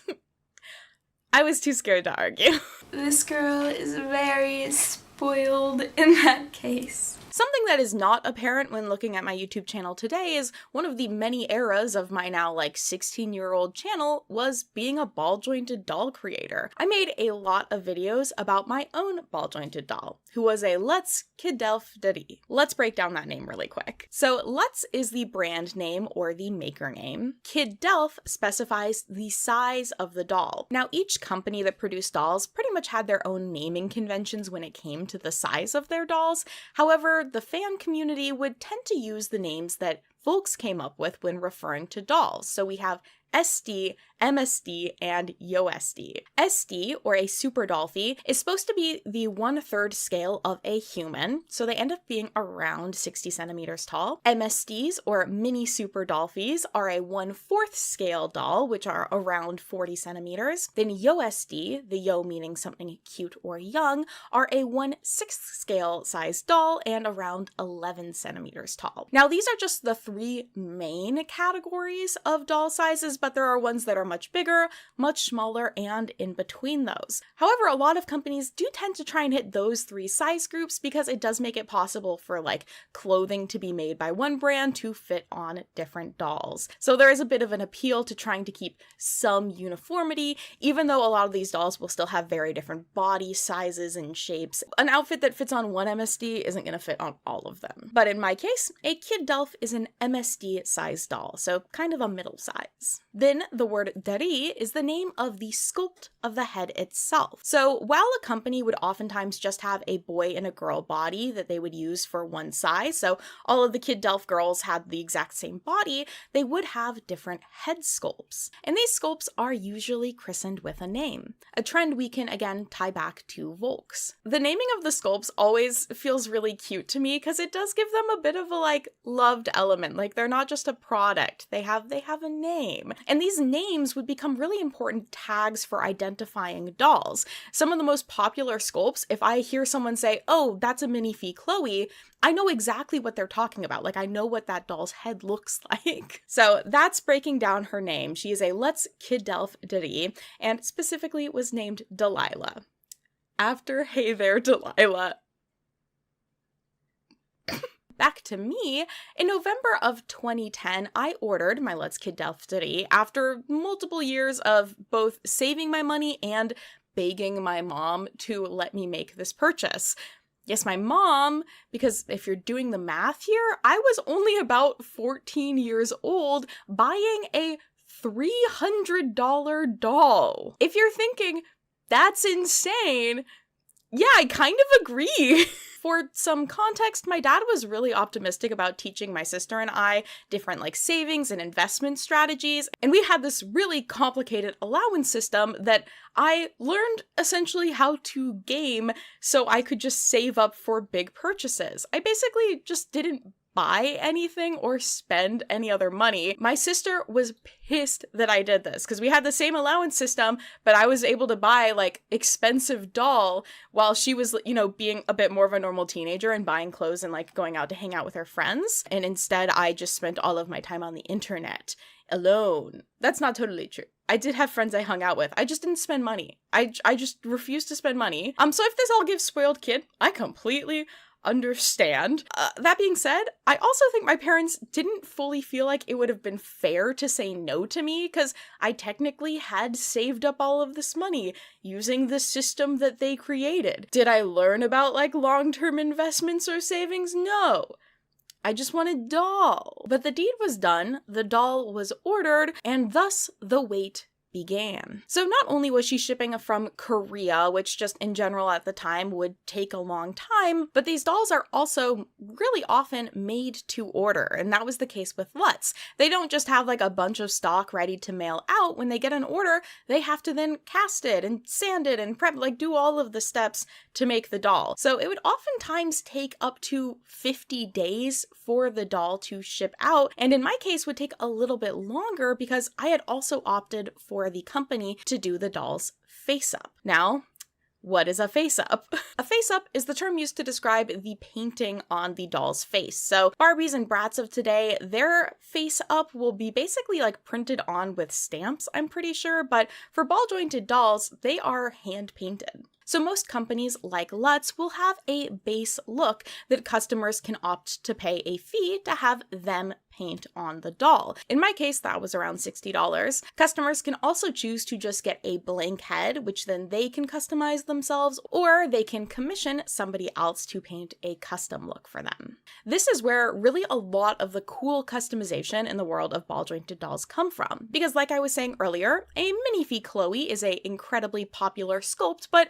I was too scared to argue. This girl is very spoiled in that case. Something that is not apparent when looking at my YouTube channel today is one of the many eras of my now like 16-year-old channel was being a ball-jointed doll creator. I made a lot of videos about my own ball-jointed doll, who was a Lutz Kidelf-Dari. Let's break down that name really quick. So Lutz is the brand name or the maker name. Kidelf specifies the size of the doll. Now each company that produced dolls pretty much had their own naming conventions when it came to the size of their dolls. However, the fan community would tend to use the names that Volks came up with when referring to dolls. So we have SD, MSD, and YoSD. SD, or a Super Dolphy, is supposed to be the 1/3 scale of a human, so they end up being around 60 centimeters tall. MSDs, or Mini Super Dolphys, are a 1/4 scale doll, which are around 40 centimeters. Then YoSD, the yo meaning something cute or young, are a 1/6 scale size doll and around 11 centimeters tall. Now these are just the 3 main categories of doll sizes, but there are ones that are much bigger, much smaller, and in between those. However, a lot of companies do tend to try and hit those 3 size groups because it does make it possible for like clothing to be made by one brand to fit on different dolls. So there is a bit of an appeal to trying to keep some uniformity, even though a lot of these dolls will still have very different body sizes and shapes. An outfit that fits on one MSD isn't going to fit on all of them. But in my case, a Kidelf is an MSD size doll, so kind of a middle size. Then the word Dari is the name of the sculpt of the head itself. So while a company would oftentimes just have a boy and a girl body that they would use for one size, so all of the Kidelf girls had the exact same body, they would have different head sculpts. And these sculpts are usually christened with a name, a trend we can again tie back to Volks. The naming of the sculpts always feels really cute to me because it does give them a bit of a like loved element, like they're not just a product, they have a name. And these names would become really important tags for identifying dolls. Some of the most popular sculpts, if I hear someone say, oh, that's a Minifee Chloe, I know exactly what they're talking about. Like I know what that doll's head looks like. So that's breaking down her name. She is a Lutz Kidelf-Dari, and specifically was named Delilah. After Hey There, Delilah. Back to me, in November of 2010, I ordered my Lutz Kidelf-Dari after multiple years of both saving my money and begging my mom to let me make this purchase. Yes, my mom, because if you're doing the math here, I was only about 14 years old buying a $300 doll. If you're thinking, that's insane, yeah, I kind of agree. For some context, my dad was really optimistic about teaching my sister and I different like savings and investment strategies, and we had this really complicated allowance system that I learned essentially how to game so I could just save up for big purchases. I basically just didn't buy anything or spend any other money. My sister was pissed that I did this because we had the same allowance system, but I was able to buy like expensive doll while she was, you know, being a bit more of a normal teenager and buying clothes and like going out to hang out with her friends. And instead I just spent all of my time on the internet alone. That's not totally true. I did have friends I hung out with. I just didn't spend money. I just refused to spend money. So if this all gives spoiled kid, I completely understand. That being said, I also think my parents didn't fully feel like it would have been fair to say no to me because I technically had saved up all of this money using the system that they created. Did I learn about like long-term investments or savings? No. I just wanted a doll. But the deed was done, the doll was ordered, and thus the wait began. So not only was she shipping from Korea, which just in general at the time would take a long time, but these dolls are also really often made to order, and that was the case with Lutz. They don't just have like a bunch of stock ready to mail out. When they get an order, they have to then cast it and sand it and prep, like do all of the steps to make the doll. So it would oftentimes take up to 50 days for the doll to ship out, and in my case would take a little bit longer because I had also opted for the company to do the doll's face-up. Now, what is a face-up? A face-up is the term used to describe the painting on the doll's face. So Barbies and Bratz of today, their face-up will be basically like printed on with stamps, I'm pretty sure, but for ball-jointed dolls, they are hand-painted. So most companies like Lutz will have a base look that customers can opt to pay a fee to have them paint on the doll. In my case, that was around $60. Customers can also choose to just get a blank head, which then they can customize themselves, or they can commission somebody else to paint a custom look for them. This is where really a lot of the cool customization in the world of ball-jointed dolls come from. Because like I was saying earlier, a minifee Chloe is an incredibly popular sculpt, but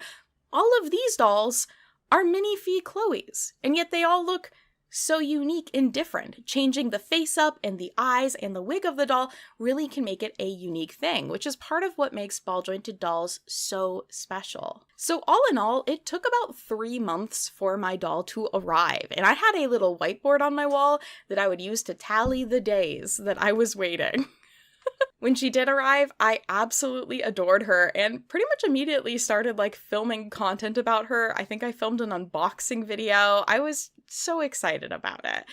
all of these dolls are minifee Chloes, and yet they all look so unique and different. Changing the face up and the eyes and the wig of the doll really can make it a unique thing, which is part of what makes ball-jointed dolls so special. So all in all, it took about 3 months for my doll to arrive, and I had a little whiteboard on my wall that I would use to tally the days that I was waiting. When she did arrive, I absolutely adored her and pretty much immediately started like filming content about her. I think I filmed an unboxing video. I was so excited about it.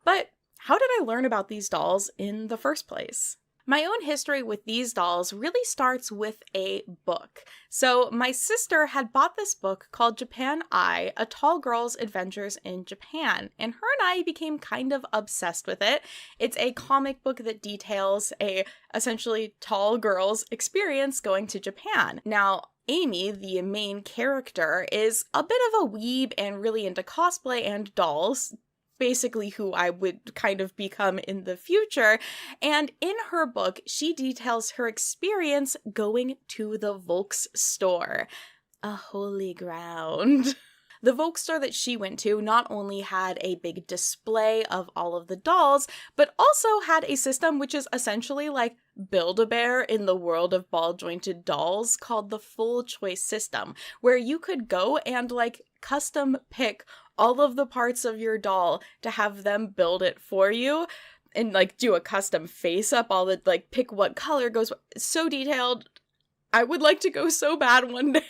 But how did I learn about these dolls in the first place? My own history with these dolls really starts with a book. So my sister had bought this book called Japan Eye, A Tall Girl's Adventures in Japan, and her and I became kind of obsessed with it. It's a comic book that details a essentially tall girl's experience going to Japan. Now, Amy, the main character, is a bit of a weeb and really into cosplay and dolls, basically who I would kind of become in the future. And in her book, she details her experience going to the Volks store, a holy ground. The Volks store that she went to not only had a big display of all of the dolls, but also had a system which is essentially like Build-A-Bear in the world of ball-jointed dolls called the Full Choice System, where you could go and like custom pick all of the parts of your doll to have them build it for you and like do a custom face up, all the like pick what color goes, so detailed. I would like to go so bad one day.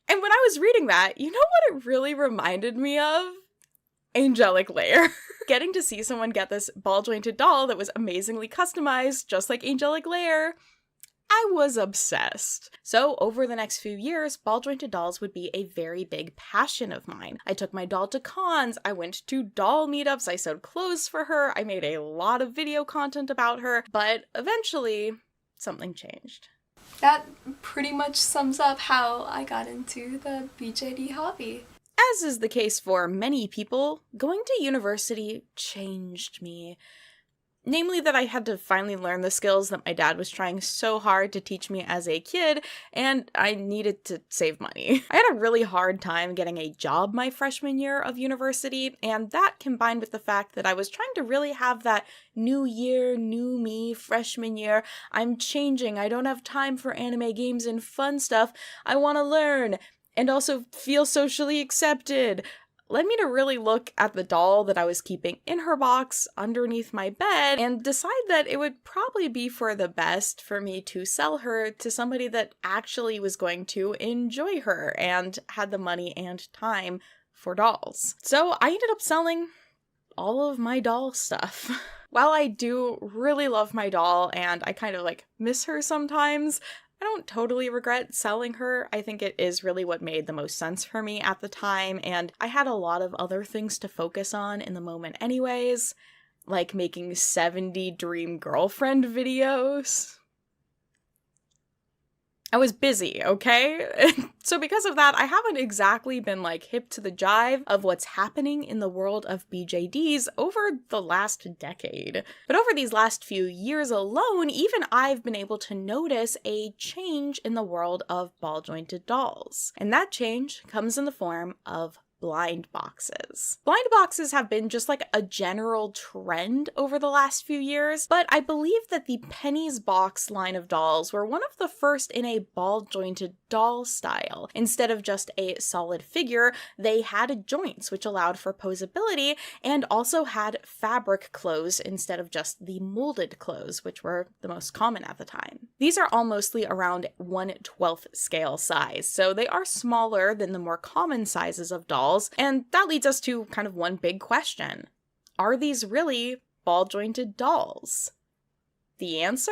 And when I was reading that, you know what it really reminded me of? Angelic Layer. Getting to see someone get this ball-jointed doll that was amazingly customized, just like Angelic Layer, I was obsessed. So over the next few years, ball-jointed dolls would be a very big passion of mine. I took my doll to cons, I went to doll meetups, I sewed clothes for her, I made a lot of video content about her, but eventually something changed. That pretty much sums up how I got into the BJD hobby. As is the case for many people, going to university changed me. Namely that I had to finally learn the skills that my dad was trying so hard to teach me as a kid, and I needed to save money. I had a really hard time getting a job my freshman year of university, and that combined with the fact that I was trying to really have that new year, new me freshman year. I'm changing, I don't have time for anime, games, and fun stuff. I want to learn and also feel socially accepted, led me to really look at the doll that I was keeping in her box underneath my bed and decide that it would probably be for the best for me to sell her to somebody that actually was going to enjoy her and had the money and time for dolls. So I ended up selling all of my doll stuff. While I do really love my doll and I kind of miss her sometimes, I don't totally regret selling her. I think it is really what made the most sense for me at the time, and I had a lot of other things to focus on in the moment anyways, like making 70 dream girlfriend videos. I was busy, okay? So because of that, I haven't exactly been hip to the jive of what's happening in the world of BJDs over the last decade. But over these last few years alone, even I've been able to notice a change in the world of ball-jointed dolls. And that change comes in the form of blind boxes. Blind boxes have been just a general trend over the last few years, but I believe that the Penny's Box line of dolls were one of the first in a ball-jointed doll style. Instead of just a solid figure, they had joints, which allowed for posability, and also had fabric clothes instead of just the molded clothes, which were the most common at the time. These are all mostly around 1/12 scale size, so they are smaller than the more common sizes of dolls. And that leads us to kind of one big question. Are these really ball-jointed dolls? The answer?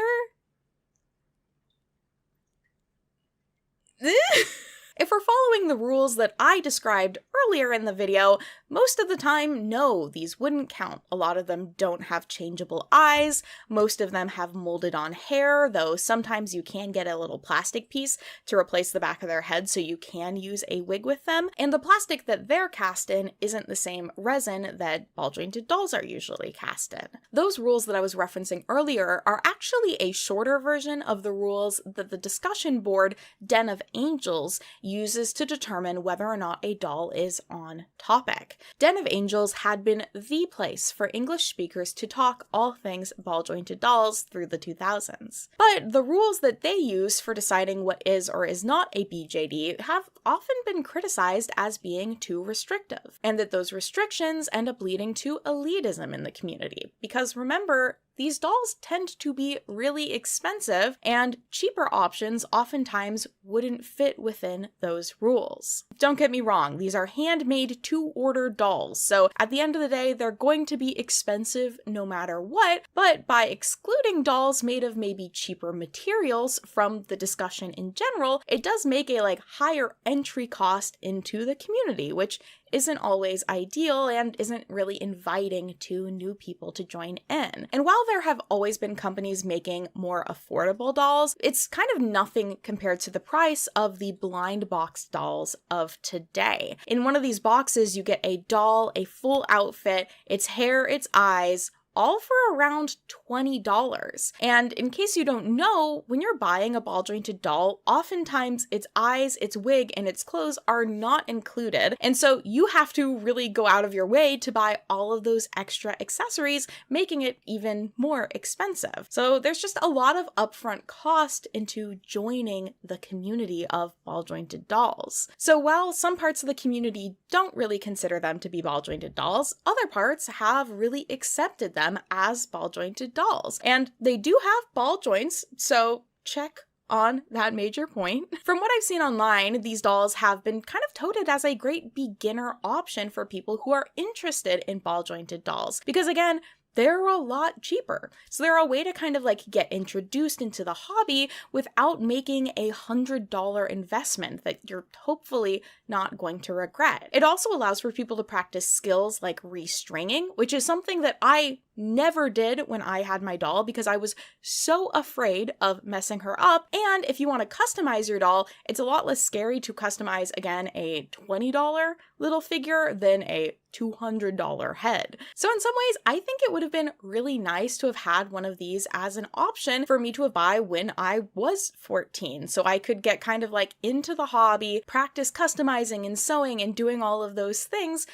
If we're following the rules that I described earlier in the video, most of the time, no, these wouldn't count. A lot of them don't have changeable eyes, most of them have molded on hair, though sometimes you can get a little plastic piece to replace the back of their head so you can use a wig with them, and the plastic that they're cast in isn't the same resin that ball-jointed dolls are usually cast in. Those rules that I was referencing earlier are actually a shorter version of the rules that the discussion board Den of Angels uses to determine whether or not a doll is on topic. Den of Angels had been the place for English speakers to talk all things ball-jointed dolls through the 2000s. But the rules that they use for deciding what is or is not a BJD have often been criticized as being too restrictive, and that those restrictions end up leading to elitism in the community. Because remember, these dolls tend to be really expensive, and cheaper options oftentimes wouldn't fit within those rules. Don't get me wrong, these are handmade to-order dolls, so at the end of the day, they're going to be expensive no matter what, but by excluding dolls made of maybe cheaper materials from the discussion in general, it does make a higher entry cost into the community, which isn't always ideal and isn't really inviting to new people to join in. And while there have always been companies making more affordable dolls, it's kind of nothing compared to the price of the blind box dolls of today. In one of these boxes, you get a doll, a full outfit, its hair, its eyes, all for around $20. And in case you don't know, when you're buying a ball-jointed doll, oftentimes its eyes, its wig, and its clothes are not included. And so you have to really go out of your way to buy all of those extra accessories, making it even more expensive. So there's just a lot of upfront cost into joining the community of ball-jointed dolls. So while some parts of the community don't really consider them to be ball-jointed dolls, other parts have really accepted them as ball-jointed dolls. And they do have ball joints, so check on that major point. From what I've seen online, these dolls have been kind of touted as a great beginner option for people who are interested in ball-jointed dolls. Because again, they're a lot cheaper. So they're a way to kind of get introduced into the hobby without making a $100 investment that you're hopefully not going to regret. It also allows for people to practice skills like restringing, which is something that I never did when I had my doll because I was so afraid of messing her up. And if you want to customize your doll, it's a lot less scary to customize, again, a $20 little figure than a $200 head. So in some ways, I think it would have been really nice to have had one of these as an option for me to buy when I was 14. So I could get kind of like into the hobby, practice customizing and sewing and doing all of those things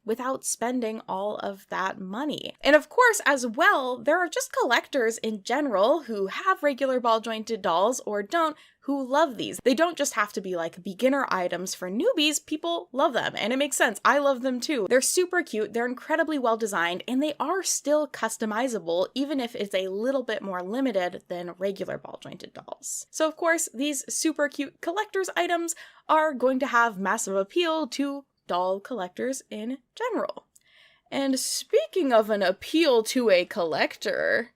without spending all of that money. And of course, as well, there are just collectors in general who have regular ball jointed dolls or don't, who love these. They don't just have to be like beginner items for newbies, people love them, and it makes sense. I love them too. They're super cute, they're incredibly well designed, and they are still customizable, even if it's a little bit more limited than regular ball jointed dolls. So of course, these super cute collector's items are going to have massive appeal to doll collectors in general. And speaking of an appeal to a collector,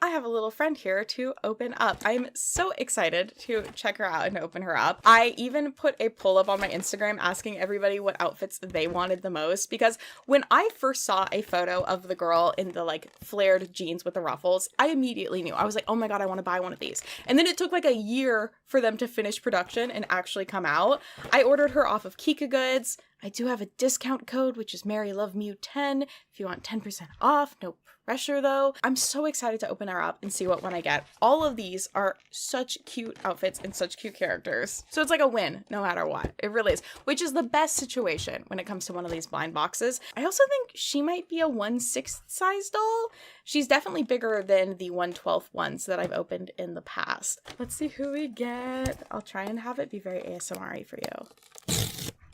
I have a little friend here to open up. I'm so excited to check her out and open her up. I even put a poll up on my Instagram asking everybody what outfits they wanted the most, because when I first saw a photo of the girl in the like flared jeans with the ruffles, I immediately knew. I was like, oh my god, I want to buy one of these. And then it took like a year for them to finish production and actually come out. I ordered her off of Kika Goods. I do have a discount code, which is MaryLoveMew10 if you want 10% off. No pressure though. I'm so excited to open her up and see what one I get. All of these are such cute outfits and such cute characters. So it's like a win no matter what. It really is, which is the best situation when it comes to one of these blind boxes. I also think she might be a 1/6 size doll. She's definitely bigger than the 1/12 ones that I've opened in the past. Let's see who we get. I'll try and have it be very ASMR-y for you.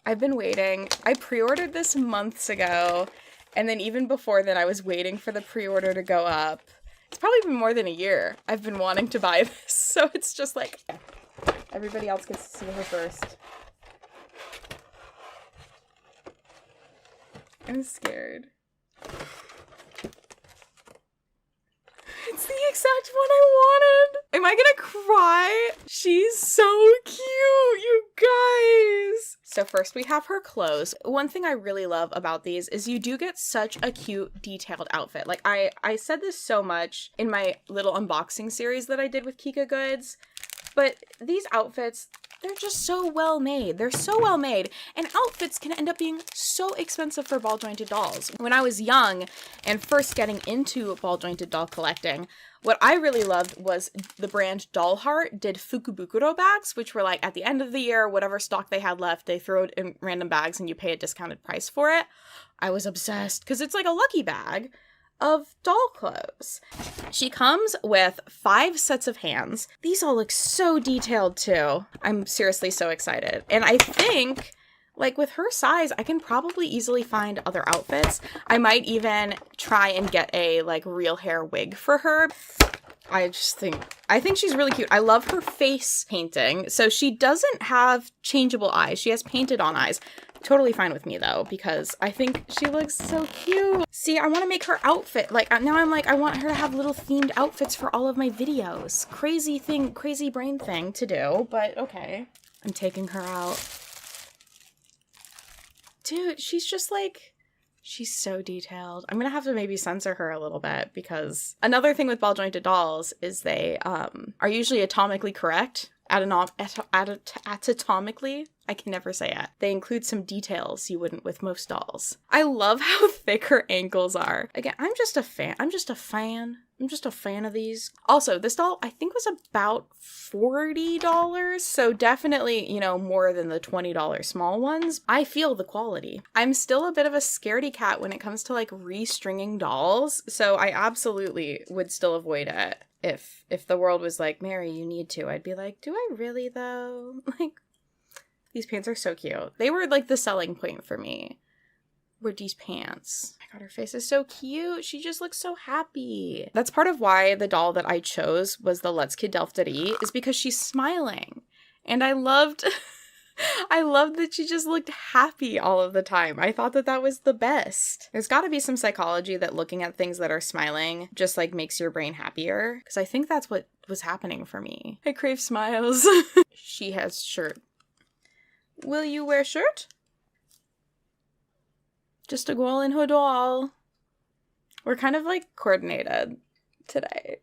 I've been waiting. I pre-ordered this months ago, and then even before then I was waiting for the pre-order to go up. It's probably been more than a year I've been wanting to buy this, so it's just like, everybody else gets to see her first. I'm scared. It's the exact one I wanted! Am I gonna cry? She's so cute, you guys! So first we have her clothes. One thing I really love about these is you do get such a cute detailed outfit. Like I said this so much in my little unboxing series that I did with Kika Goods, but these outfits, they're just so well made. They're so well made, and outfits can end up being so expensive for ball jointed dolls. When I was young and first getting into ball jointed doll collecting, what I really loved was the brand Doll Heart did Fukubukuro bags, which were like at the end of the year, whatever stock they had left, they throw it in random bags and you pay a discounted price for it. I was obsessed because it's like a lucky bag of doll clothes. She comes with 5 sets of hands. These all look so detailed too. I'm seriously so excited. And I think, like with her size, I can probably easily find other outfits. I might even try and get a like real hair wig for her. I think she's really cute. I love her face painting. So she doesn't have changeable eyes. She has painted on eyes. Totally fine with me though, because I think she looks so cute. See, I want to make her outfit. Like now I'm like, I want her to have little themed outfits for all of my videos. Crazy brain thing to do, but okay. I'm taking her out. Dude, she's just like, she's so detailed. I'm gonna have to maybe censor her a little bit, because another thing with ball jointed dolls is they are usually atomically correct. Anatomically, I can never say it. They include some details you wouldn't with most dolls. I love how thick her ankles are. Again, I'm just a fan of these. Also, this doll I think was about $40, so definitely, you know, more than the $20 small ones. I feel the quality. I'm still a bit of a scaredy cat when it comes to like restringing dolls, so I absolutely would still avoid it. If the world was like, Mary, you need to, I'd be like, do I really though? Like, these pants are so cute. They were like the selling point for me, were these pants. Oh my god, her face is so cute. She just looks so happy. That's part of why the doll that I chose was the Let's Kid Delfteri, is because she's smiling. And I loved that she just looked happy all of the time. I thought that was the best. There's got to be some psychology that looking at things that are smiling just like makes your brain happier, because I think that's what was happening for me. I crave smiles. She has shirt. Will you wear shirt? Just a girl in her doll. We're kind of like coordinated today.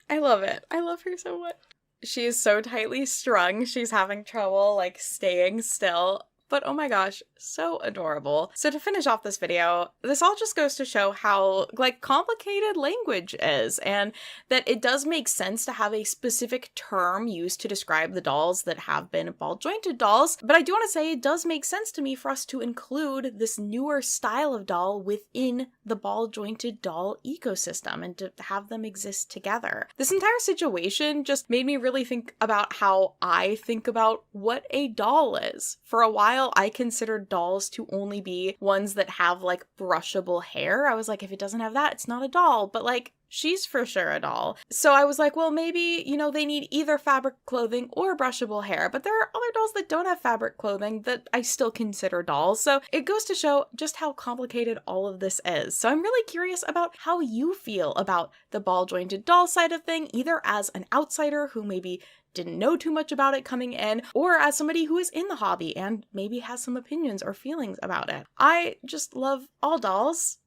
I love it. I love her so much. She is so tightly strung. She's having trouble like staying still. But oh my gosh, so adorable. So to finish off this video, this all just goes to show how like complicated language is, and that it does make sense to have a specific term used to describe the dolls that have been ball jointed dolls. But I do want to say it does make sense to me for us to include this newer style of doll within the ball jointed doll ecosystem and to have them exist together. This entire situation just made me really think about how I think about what a doll is. For a while, I considered dolls to only be ones that have like brushable hair. I was like, if it doesn't have that, it's not a doll. But like, she's for sure a doll. So I was like, well, maybe, you know, they need either fabric clothing or brushable hair. But there are other dolls that don't have fabric clothing that I still consider dolls. So it goes to show just how complicated all of this is. So I'm really curious about how you feel about the ball jointed doll side of thing, either as an outsider who maybe didn't know too much about it coming in, or as somebody who is in the hobby and maybe has some opinions or feelings about it. I just love all dolls.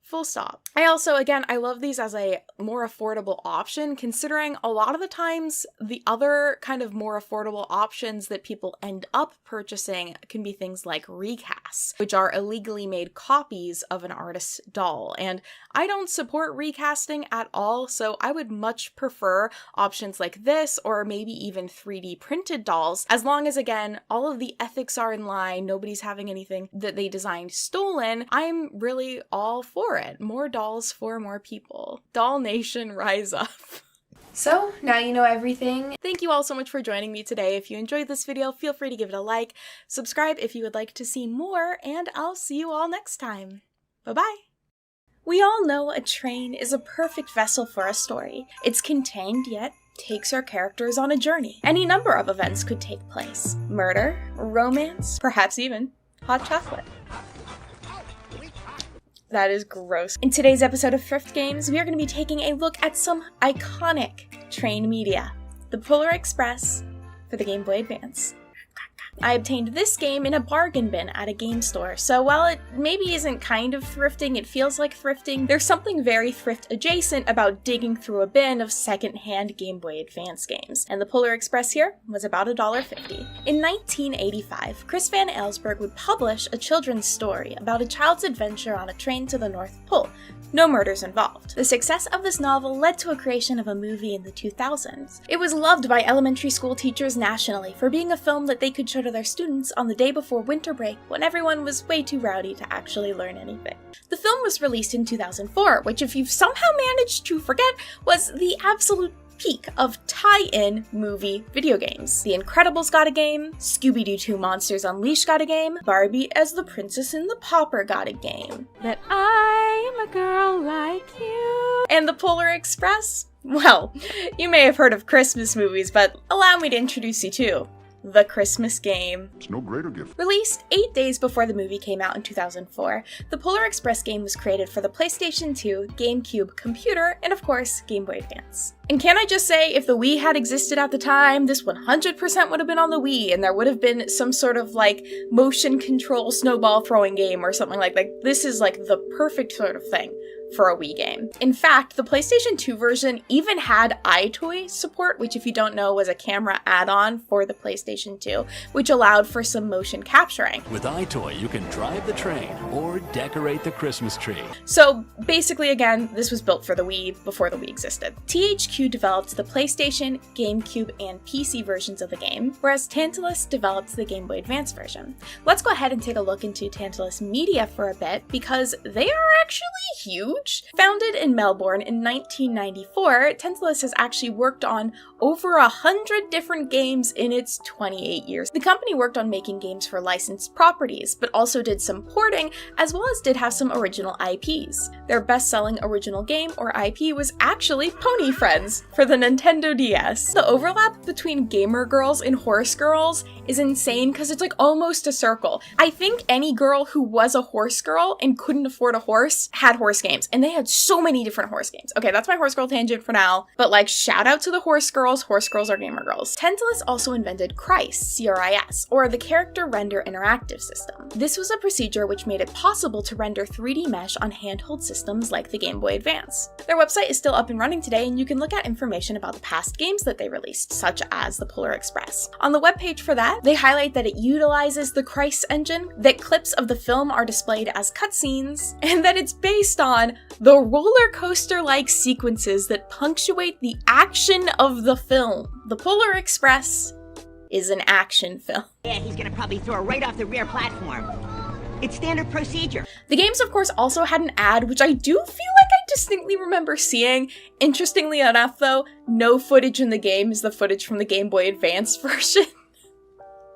Full stop. I also, again, I love these as a more affordable option, considering a lot of the times the other kind of more affordable options that people end up purchasing can be things like recasts, which are illegally made copies of an artist's doll. And I don't support recasting at all, so I would much prefer options like this, or maybe even 3D printed dolls, as long as, again, all of the ethics are in line, nobody's having anything that they designed stolen. I'm really all for it. More dolls for more people. Doll Nation, rise up. So now you know everything. Thank you all so much for joining me today. If you enjoyed this video, feel free to give it a like, subscribe if you would like to see more, and I'll see you all next time. Bye-bye. We all know a train is a perfect vessel for a story. It's contained yet takes our characters on a journey. Any number of events could take place. Murder, romance, perhaps even hot chocolate. That is gross. In today's episode of Thrift Games, we are going to be taking a look at some iconic train media. The Polar Express for the Game Boy Advance. I obtained this game in a bargain bin at a game store, so while it maybe isn't kind of thrifting, it feels like thrifting, there's something very thrift adjacent about digging through a bin of second-hand Game Boy Advance games, and the Polar Express here was about $1.50. In 1985, Chris Van Allsburg would publish a children's story about a child's adventure on a train to the North Pole. No murders involved. The success of this novel led to a creation of a movie in the 2000s. It was loved by elementary school teachers nationally for being a film that they could show to their students on the day before winter break when everyone was way too rowdy to actually learn anything. The film was released in 2004, which, if you've somehow managed to forget, was the absolute peak of tie-in movie video games. The Incredibles got a game, Scooby-Doo 2 Monsters Unleashed got a game, Barbie as the Princess and the Pauper got a game. That I am a girl like you. And the Polar Express? Well, you may have heard of Christmas movies, but allow me to introduce you to the Christmas game. It's no greater gift. Released 8 days before the movie came out in 2004, the Polar Express game was created for the PlayStation 2, GameCube, computer, and of course, Game Boy Advance. And can I just say, if the Wii had existed at the time, this 100% would have been on the Wii, and there would have been some sort of like motion control snowball throwing game or something like that. This is like the perfect sort of thing for a Wii game. In fact, the PlayStation 2 version even had iToy support, which, if you don't know, was a camera add-on for the PlayStation 2, which allowed for some motion capturing. With iToy, you can drive the train or decorate the Christmas tree. So basically, again, this was built for the Wii before the Wii existed. THQ developed the PlayStation, GameCube, and PC versions of the game, whereas Tantalus developed the Game Boy Advance version. Let's go ahead and take a look into Tantalus Media for a bit, because they are actually huge. Founded in Melbourne in 1994, Tantalus has actually worked on over 100 different games in its 28 years. The company worked on making games for licensed properties, but also did some porting, as well as did have some original IPs. Their best-selling original game, or IP, was actually Pony Friends for the Nintendo DS. The overlap between gamer girls and horse girls is insane because it's like almost a circle. I think any girl who was a horse girl and couldn't afford a horse had horse games. and they had so many different horse games. Okay, that's my horse girl tangent for now, but like shout out to the horse girls. Horse girls are gamer girls. Tantalus also invented CRIS, C-R-I-S, or the Character Render Interactive System. This was a procedure which made it possible to render 3D mesh on handheld systems like the Game Boy Advance. Their website is still up and running today, and you can look at information about the past games that they released, such as the Polar Express. On the webpage for that, they highlight that it utilizes the CRIS engine, that clips of the film are displayed as cutscenes, and that it's based on the roller coaster-like sequences that punctuate the action of the film. The Polar Express is an action film. Yeah, he's gonna probably throw her right off the rear platform. It's standard procedure. The games, of course, also had an ad, which I do feel like I distinctly remember seeing. Interestingly enough, though, no footage in the game is the footage from the Game Boy Advance version.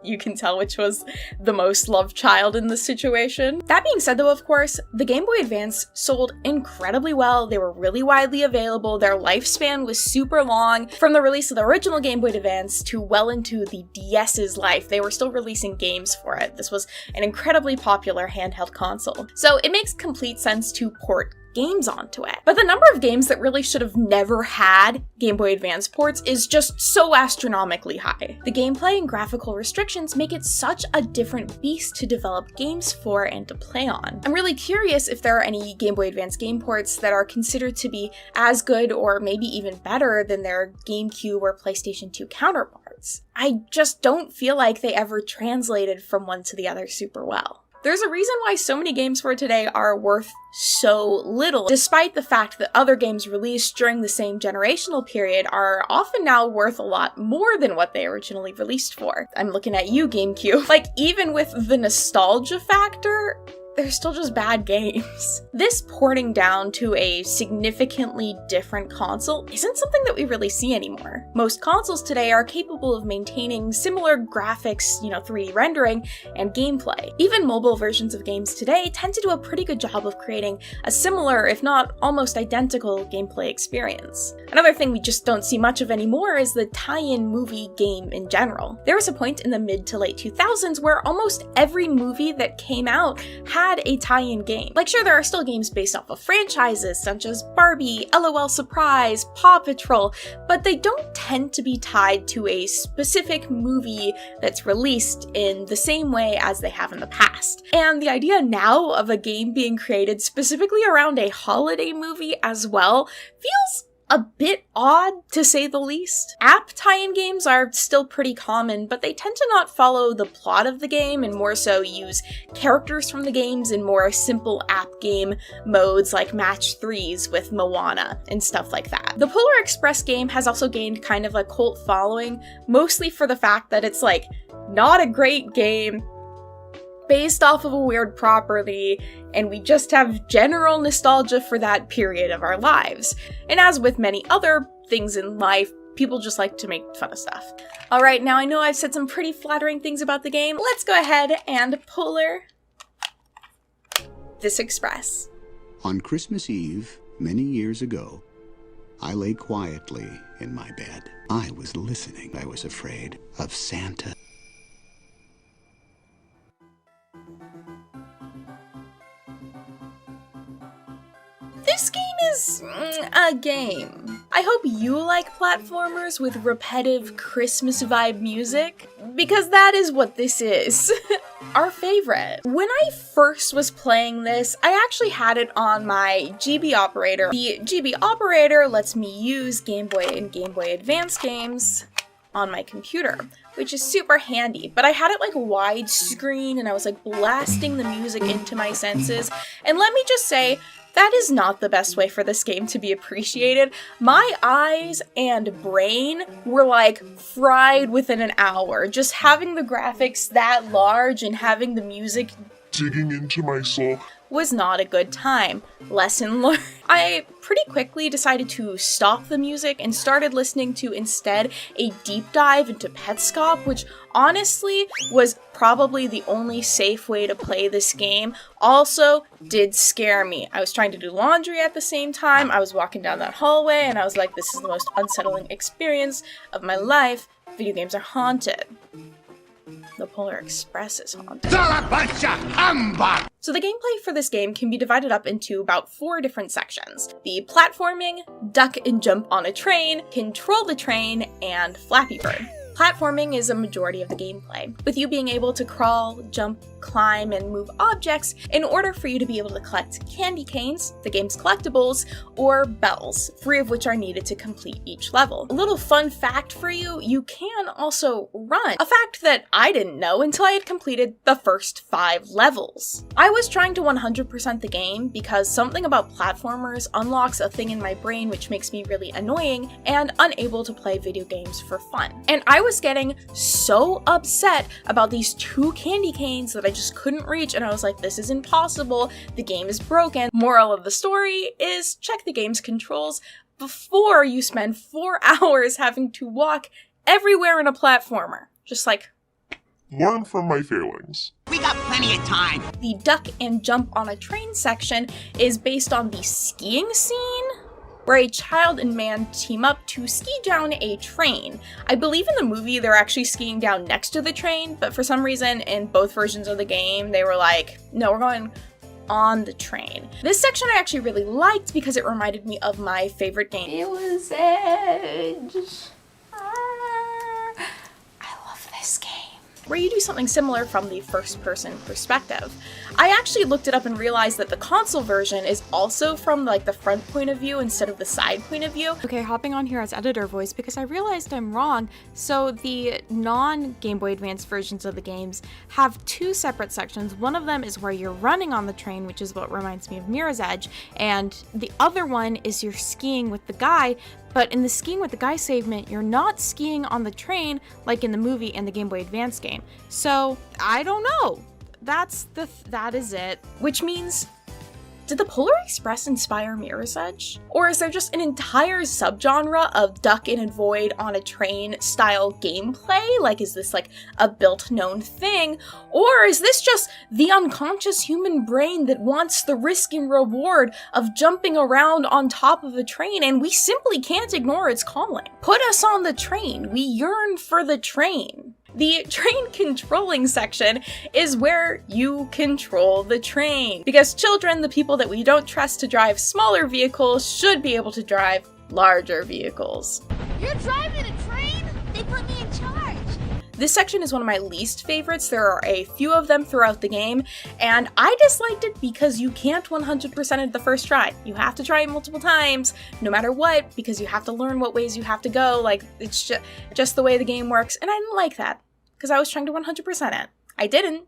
You can tell which was the most loved child in this situation. That being said, though, of course, the Game Boy Advance sold incredibly well. They were really widely available. Their lifespan was super long. From the release of the original Game Boy Advance to well into the DS's life, they were still releasing games for it. This was an incredibly popular handheld console. So it makes complete sense to port games onto it. But the number of games that really should have never had Game Boy Advance ports is just so astronomically high. The gameplay and graphical restrictions make it such a different beast to develop games for and to play on. I'm really curious if there are any Game Boy Advance game ports that are considered to be as good or maybe even better than their GameCube or PlayStation 2 counterparts. I just don't feel like they ever translated from one to the other super well. There's a reason why so many games for today are worth so little, despite the fact that other games released during the same generational period are often now worth a lot more than what they originally released for. I'm looking at you, GameCube. Like, even with the nostalgia factor, they're still just bad games. This porting down to a significantly different console isn't something that we really see anymore. Most consoles today are capable of maintaining similar graphics, 3D rendering, and gameplay. Even mobile versions of games today tend to do a pretty good job of creating a similar, if not almost identical, gameplay experience. Another thing we just don't see much of anymore is the tie-in movie game in general. There was a point in the mid to late 2000s where almost every movie that came out had a tie-in game. Like, sure, there are still games based off of franchises such as Barbie, LOL Surprise, Paw Patrol, but they don't tend to be tied to a specific movie that's released in the same way as they have in the past. And the idea now of a game being created specifically around a holiday movie as well feels a bit odd, to say the least. App tie-in games are still pretty common, but they tend to not follow the plot of the game and more so use characters from the games in more simple app game modes like Match 3s with Moana and stuff like that. The Polar Express game has also gained kind of a cult following, mostly for the fact that it's like not a great game, based off of a weird property, and we just have general nostalgia for that period of our lives. And as with many other things in life, people just like to make fun of stuff. Alright, now I know I've said some pretty flattering things about the game. Let's go ahead and Polar this Express. On Christmas Eve, many years ago, I lay quietly in my bed. I was listening. I was afraid of Santa. This game is a game. I hope you like platformers with repetitive Christmas vibe music, because that is what this is. Our favorite. When I first was playing this, I actually had it on my GB operator. The GB operator lets me use Game Boy and Game Boy Advance games on my computer, which is super handy, but I had it like widescreen and I was like blasting the music into my senses, and let me just say, that is not the best way for this game to be appreciated. My eyes and brain were like fried within an hour. Just having the graphics that large and having the music digging into my soul was not a good time. Lesson learned. I pretty quickly decided to stop the music and started listening to instead a deep dive into Petscop, which honestly was probably the only safe way to play this game. Also did scare me. I was trying to do laundry at the same time. I was walking down that hallway and I was like, this is the most unsettling experience of my life. Video games are haunted. The Polar Express is haunted. It's all a bunch of humbug! So the gameplay for this game can be divided up into about 4 different sections. The platforming, duck and jump on a train, control the train, and Flappy Bird. Platforming is a majority of the gameplay, with you being able to crawl, jump, climb, and move objects in order for you to be able to collect candy canes, the game's collectibles, or bells, 3 of which are needed to complete each level. A little fun fact for you, you can also run, a fact that I didn't know until I had completed the first 5 levels. I was trying to 100% the game because something about platformers unlocks a thing in my brain which makes me really annoying and unable to play video games for fun. And I was getting so upset about these 2 candy canes that I just couldn't reach, and I was like, this is impossible, the game is broken. Moral of the story is check the game's controls before you spend 4 hours having to walk everywhere in a platformer. Just like, learn from my failings. We got plenty of time. The duck and jump on a train section is based on the skiing scene, where a child and man team up to ski down a train. I believe in the movie they're actually skiing down next to the train, but for some reason in both versions of the game they were like, no, we're going on the train. This section I actually really liked because it reminded me of my favorite game. It was Edge. I love this game. Where you do something similar from the first-person perspective. I actually looked it up and realized that the console version is also from like the front point of view instead of the side point of view. Okay, hopping on here as editor voice because I realized I'm wrong. So the non-Game Boy Advance versions of the games have 2 separate sections. One of them is where you're running on the train, which is what reminds me of Mirror's Edge, and the other one is you're skiing with the guy. But in the skiing with the guy segment, you're not skiing on the train like in the movie and the Game Boy Advance game. So, I don't know. That is it. Which means, did the Polar Express inspire Mirror's Edge? Or is there just an entire subgenre of duck and avoid on a train style gameplay? Like, is this like a built-known thing? Or is this just the unconscious human brain that wants the risk and reward of jumping around on top of a train and we simply can't ignore its calling? Put us on the train. We yearn for the train. The train controlling section is where you control the train. Because children, the people that we don't trust to drive smaller vehicles, should be able to drive larger vehicles. You're driving a train? They put me in charge. This section is one of my least favorites. There are a few of them throughout the game, and I disliked it because you can't 100% it the first try. You have to try it multiple times, no matter what, because you have to learn what ways you have to go. Like, it's just the way the game works, and I didn't like that. Because I was trying to 100% it. I didn't.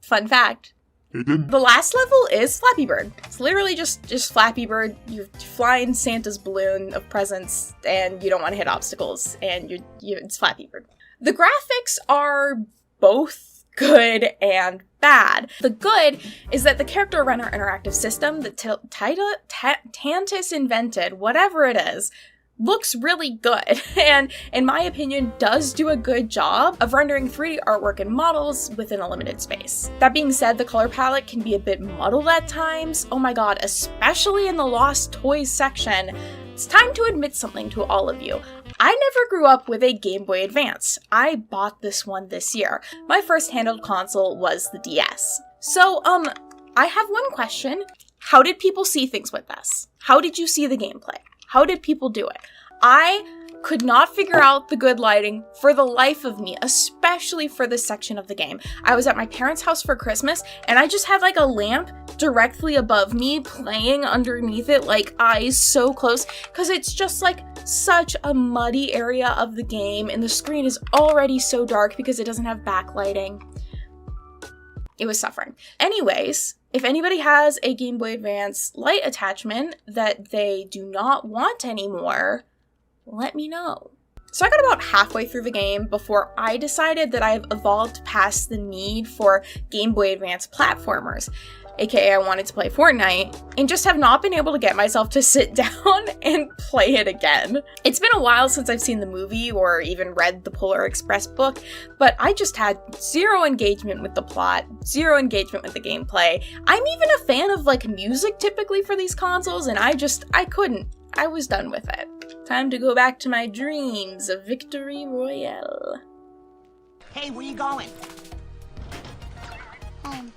Fun fact. You didn't. The last level is Flappy Bird. It's literally just Flappy Bird. You're flying Santa's balloon of presents, and you don't want to hit obstacles, and it's Flappy Bird. The graphics are both good and bad. The good is that the character runner interactive system that Tantus invented, whatever it is, looks really good, and in my opinion does do a good job of rendering 3D artwork and models within a limited space. That being said, the color palette can be a bit muddled at times. Oh my god, especially in the Lost Toys section. It's time to admit something to all of you. I never grew up with a Game Boy Advance. I bought this one this year. My first handheld console was the DS. So, I have one question. How did people see things with this? How did you see the gameplay? How did people do it? I could not figure out the good lighting for the life of me, especially for this section of the game. I was at my parents' house for Christmas, and I just had like a lamp directly above me playing underneath it, like eyes so close, because it's just like such a muddy area of the game, and the screen is already so dark because it doesn't have backlighting. It was suffering. Anyways, if anybody has a Game Boy Advance light attachment that they do not want anymore, let me know. So I got about halfway through the game before I decided that I've evolved past the need for Game Boy Advance platformers, aka I wanted to play Fortnite, and just have not been able to get myself to sit down and play it again. It's been a while since I've seen the movie or even read the Polar Express book, but I just had zero engagement with the plot, zero engagement with the gameplay. I'm even a fan of like music typically for these consoles, and I couldn't. I was done with it. Time to go back to my dreams of Victory Royale. Hey, where you going? Home.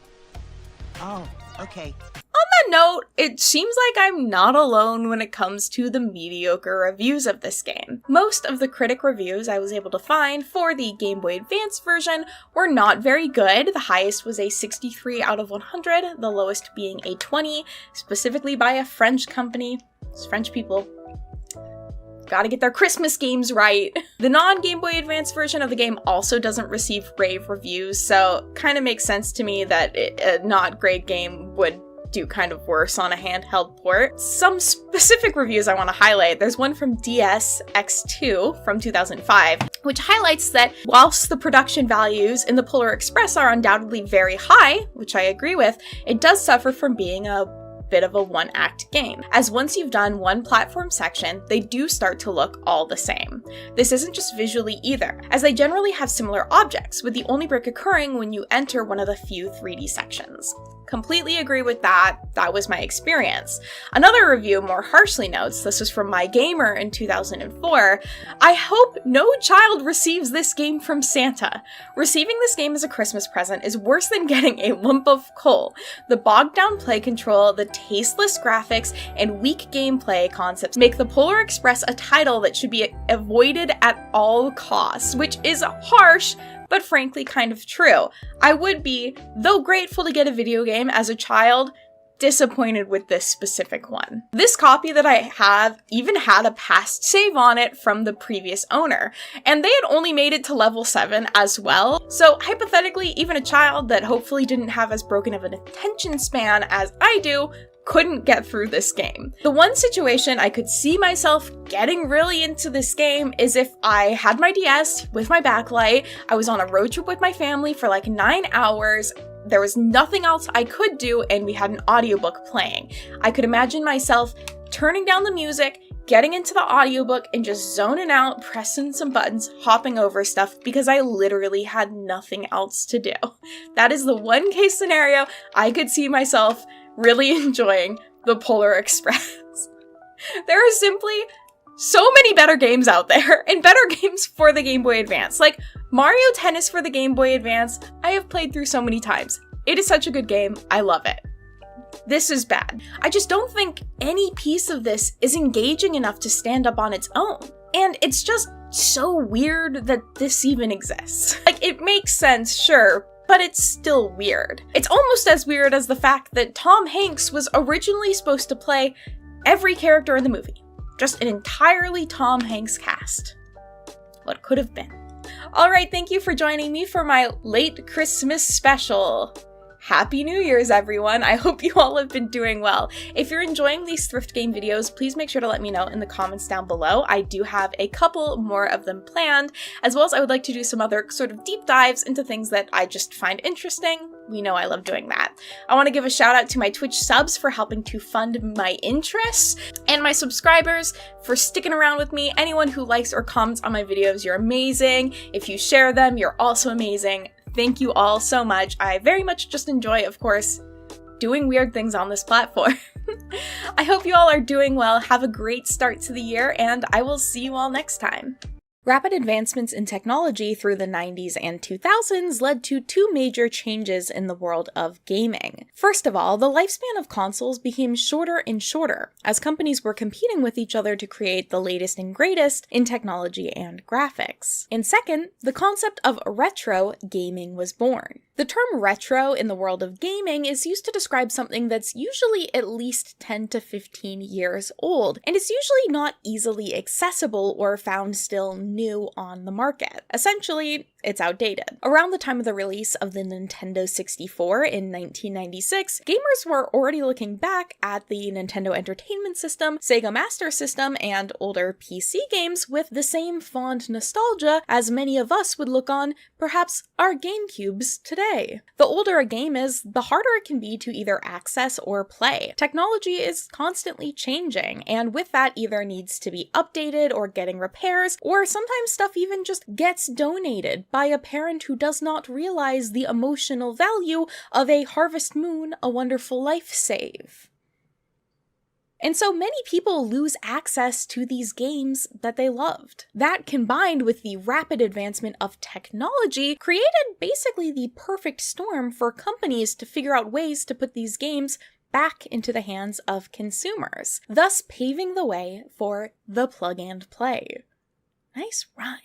Oh, okay. On that note, it seems like I'm not alone when it comes to the mediocre reviews of this game. Most of the critic reviews I was able to find for the Game Boy Advance version were not very good. The highest was a 63 out of 100, the lowest being a 20, specifically by a French company. It's French people. Gotta get their Christmas games right. The non-Game Boy Advance version of the game also doesn't receive rave reviews, so kind of makes sense to me that a not great game would do kind of worse on a handheld port. Some specific reviews I want to highlight. There's one from DSX2 from 2005, which highlights that whilst the production values in the Polar Express are undoubtedly very high, which I agree with, it does suffer from being a bit of a one-act game, as once you've done one platform section, they do start to look all the same. This isn't just visually either, as they generally have similar objects, with the only break occurring when you enter one of the few 3D sections. Completely agree with that. That was my experience. Another review more harshly notes, this was from My Gamer in 2004, I hope no child receives this game from Santa. Receiving this game as a Christmas present is worse than getting a lump of coal. The bogged down play control, the tasteless graphics, and weak gameplay concepts make the Polar Express a title that should be avoided at all costs, which is harsh, but frankly kind of true. I would be, though grateful to get a video game as a child, disappointed with this specific one. This copy that I have even had a past save on it from the previous owner, and they had only made it to level 7 as well, so hypothetically even a child that hopefully didn't have as broken of an attention span as I do couldn't get through this game. The one situation I could see myself getting really into this game is if I had my DS with my backlight, I was on a road trip with my family for like 9 hours, there was nothing else I could do, and we had an audiobook playing. I could imagine myself turning down the music, getting into the audiobook, and just zoning out, pressing some buttons, hopping over stuff, because I literally had nothing else to do. That is the one case scenario I could see myself really enjoying the Polar Express. There are simply so many better games out there, and better games for the Game Boy Advance. Like Mario Tennis for the Game Boy Advance, I have played through so many times. It is such a good game, I love it. This is bad. I just don't think any piece of this is engaging enough to stand up on its own. And it's just so weird that this even exists. Like, it makes sense, sure, but it's still weird. It's almost as weird as the fact that Tom Hanks was originally supposed to play every character in the movie. Just an entirely Tom Hanks cast. What could have been. Alright, thank you for joining me for my late Christmas special. Happy New Year's, everyone! I hope you all have been doing well. If you're enjoying these thrift game videos, please make sure to let me know in the comments down below. I do have a couple more of them planned, as well as I would like to do some other sort of deep dives into things that I just find interesting. We know I love doing that. I want to give a shout out to my Twitch subs for helping to fund my interests, and my subscribers for sticking around with me. Anyone who likes or comments on my videos, you're amazing. If you share them, you're also amazing. Thank you all so much. I very much just enjoy, of course, doing weird things on this platform. I hope you all are doing well, have a great start to the year, and I will see you all next time. Rapid advancements in technology through the 90s and 2000s led to two major changes in the world of gaming. First of all, the lifespan of consoles became shorter and shorter, as companies were competing with each other to create the latest and greatest in technology and graphics. And second, the concept of retro gaming was born. The term retro in the world of gaming is used to describe something that's usually at least 10 to 15 years old, and is usually not easily accessible or found still new on the market. Essentially, it's outdated. Around the time of the release of the Nintendo 64 in 1996, gamers were already looking back at the Nintendo Entertainment System, Sega Master System, and older PC games with the same fond nostalgia as many of us would look on, perhaps, our GameCubes today. The older a game is, the harder it can be to either access or play. Technology is constantly changing, and with that either needs to be updated or getting repairs, or sometimes stuff even just gets donated by a parent who does not realize the emotional value of a Harvest Moon, A Wonderful Life save. And so many people lose access to these games that they loved. That, combined with the rapid advancement of technology, created basically the perfect storm for companies to figure out ways to put these games back into the hands of consumers, thus paving the way for the plug and play. Nice rhyme.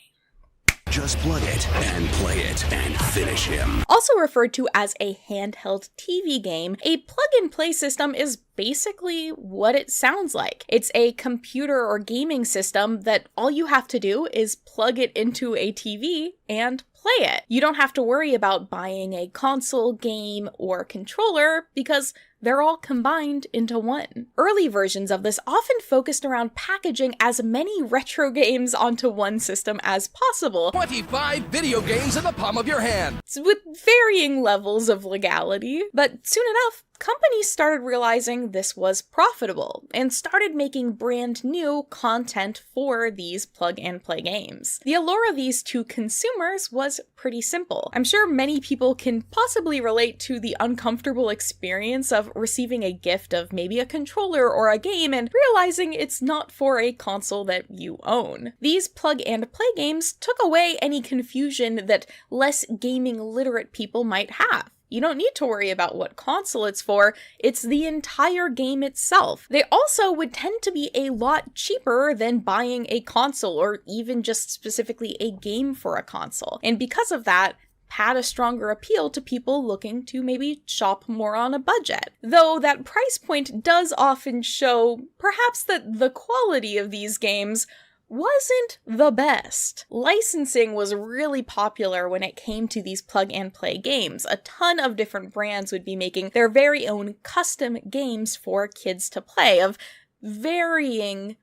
Just plug it and play it and finish him. Also referred to as a handheld TV game, a plug-and-play system is basically what it sounds like. It's a computer or gaming system that all you have to do is plug it into a TV and play it. You don't have to worry about buying a console, game, or controller because they're all combined into one. Early versions of this often focused around packaging as many retro games onto one system as possible. 25 video games in the palm of your hand! With varying levels of legality. But soon enough, companies started realizing this was profitable and started making brand new content for these plug-and-play games. The allure of these to consumers was pretty simple. I'm sure many people can possibly relate to the uncomfortable experience of receiving a gift of maybe a controller or a game and realizing it's not for a console that you own. These plug-and-play games took away any confusion that less gaming literate people might have. You don't need to worry about what console it's for, it's the entire game itself. They also would tend to be a lot cheaper than buying a console or even just specifically a game for a console. And because of that, had a stronger appeal to people looking to maybe shop more on a budget. Though that price point does often show perhaps that the quality of these games wasn't the best. Licensing was really popular when it came to these plug-and-play games. A ton of different brands would be making their very own custom games for kids to play of varying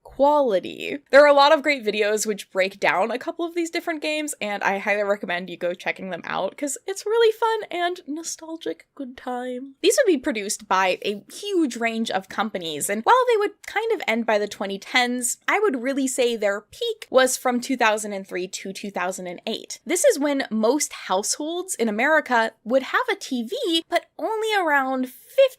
quality. There are a lot of great videos which break down a couple of these different games, and I highly recommend you go checking them out because it's really fun and nostalgic good time. These would be produced by a huge range of companies, and while they would kind of end by the 2010s, I would really say their peak was from 2003 to 2008. This is when most households in America would have a TV, but only around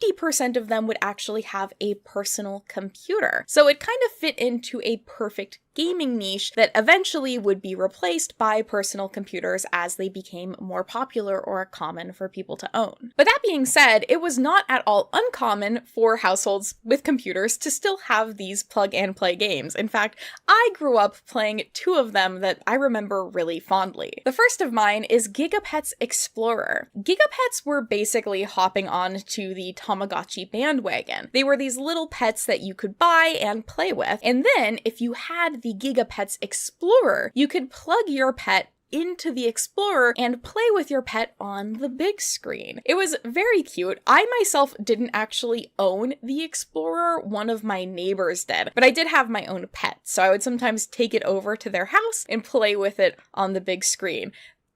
50% of them would actually have a personal computer. So it kind of fit into a perfect gaming niche that eventually would be replaced by personal computers as they became more popular or common for people to own. But that being said, it was not at all uncommon for households with computers to still have these plug-and-play games. In fact, I grew up playing two of them that I remember really fondly. The first of mine is Gigapets Explorer. Gigapets were basically hopping on to the Tamagotchi bandwagon. They were these little pets that you could buy and play with, and then if you had the Gigapets Explorer, you could plug your pet into the Explorer and play with your pet on the big screen. It was very cute. I myself didn't actually own the Explorer, one of my neighbors did, but I did have my own pet, so I would sometimes take it over to their house and play with it on the big screen.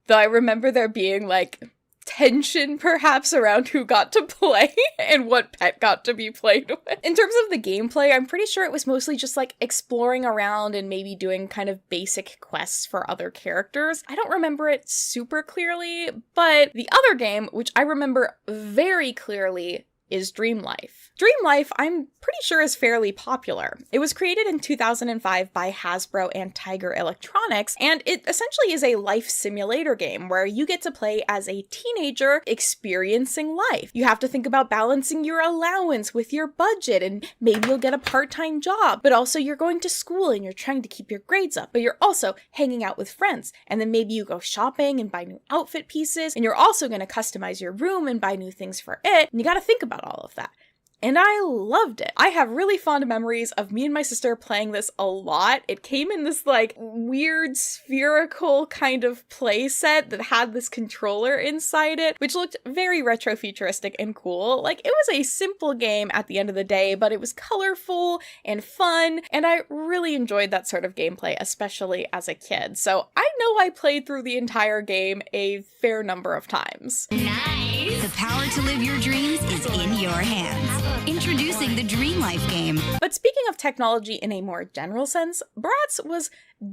Though I remember there being like tension perhaps around who got to play and what pet got to be played with. In terms of the gameplay, I'm pretty sure it was mostly just like exploring around and maybe doing kind of basic quests for other characters. I don't remember it super clearly, but the other game, which I remember very clearly, is Dream Life. Dream Life, I'm pretty sure is fairly popular. It was created in 2005 by Hasbro and Tiger Electronics, and it essentially is a life simulator game where you get to play as a teenager experiencing life. You have to think about balancing your allowance with your budget, and maybe you'll get a part-time job, but also you're going to school and you're trying to keep your grades up, but you're also hanging out with friends, and then maybe you go shopping and buy new outfit pieces, and you're also going to customize your room and buy new things for it, and you gotta think about all of that. And I loved it. I have really fond memories of me and my sister playing this a lot. It came in this like weird spherical kind of play set that had this controller inside it, which looked very retro futuristic and cool. Like, it was a simple game at the end of the day, but it was colorful and fun, and I really enjoyed that sort of gameplay, especially as a kid. So I know I played through the entire game a fair number of times. Nice! The power to live your dreams is in your hands. Introducing the Dream Life game. But speaking of technology in a more general sense, Bratz was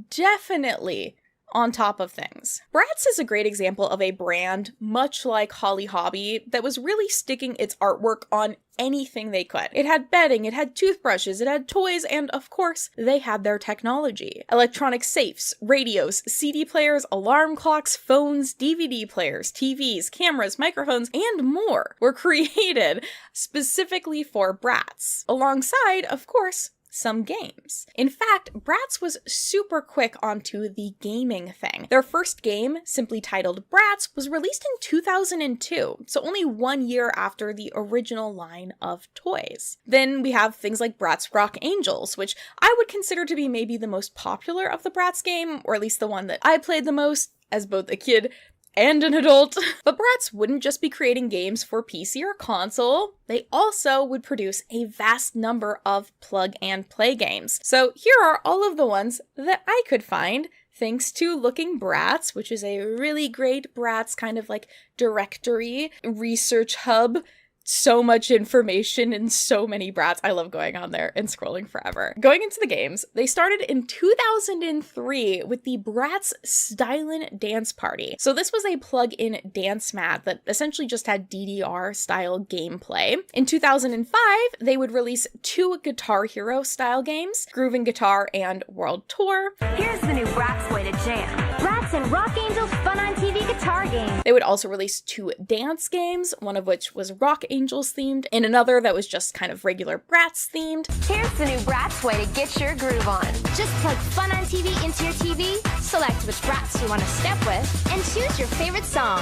definitely on top of things. Bratz is a great example of a brand, much like Hobbie, that was really sticking its artwork on anything they could. It had bedding, it had toothbrushes, it had toys, and of course, they had their technology. Electronic safes, radios, CD players, alarm clocks, phones, DVD players, TVs, cameras, microphones, and more were created specifically for Bratz, alongside, of course, some games. In fact, Bratz was super quick onto the gaming thing. Their first game, simply titled Bratz, was released in 2002, so only 1 year after the original line of toys. Then we have things like Bratz Rock Angels, which I would consider to be maybe the most popular of the Bratz game, or at least the one that I played the most as both a kid and an adult. But Bratz wouldn't just be creating games for PC or console, they also would produce a vast number of plug-and-play games. So here are all of the ones that I could find, thanks to Looking Bratz, which is a really great Bratz kind of like directory, research hub. So much information and so many Bratz. I love going on there and scrolling forever. Going into the games, they started in 2003 with the Bratz Stylin' Dance Party. So this was a plug-in dance mat that essentially just had DDR-style gameplay. In 2005, they would release 2 Guitar Hero style games, Groovin' Guitar and World Tour. Here's the new Bratz way to jam. Bratz and Rock Angels Fun on TV guitar game. They would also release 2 dance games, one of which was Rock Angels themed, and another that was just kind of regular Bratz themed. Here's the new Bratz way to get your groove on. Just plug Fun on TV into your TV, select which Bratz you want to step with, and choose your favorite song.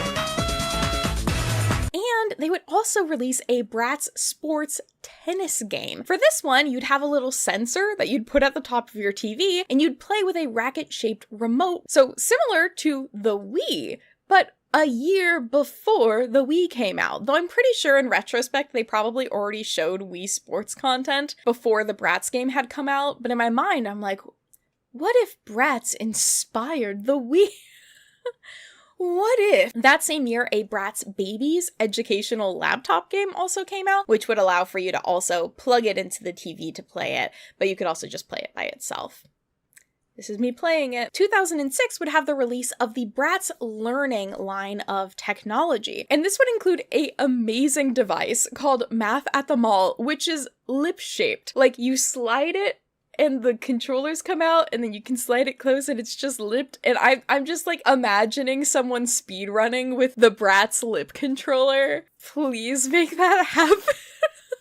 And they would also release a Bratz sports tennis game. For this one, you'd have a little sensor that you'd put at the top of your TV, and you'd play with a racket-shaped remote. So similar to the Wii, but a year before the Wii came out. Though I'm pretty sure in retrospect they probably already showed Wii sports content before the Bratz game had come out, but in my mind I'm like, what if Bratz inspired the Wii? What if? That same year, a Bratz Babies educational laptop game also came out, which would allow for you to also plug it into the TV to play it, but you could also just play it by itself. This is me playing it. 2006 would have the release of the Bratz Learning line of technology. And this would include an amazing device called Math at the Mall, which is lip-shaped. Like, you slide it and the controllers come out, and then you can slide it close and it's just lipped. And I'm just like imagining someone speedrunning with the Bratz lip controller. Please make that happen.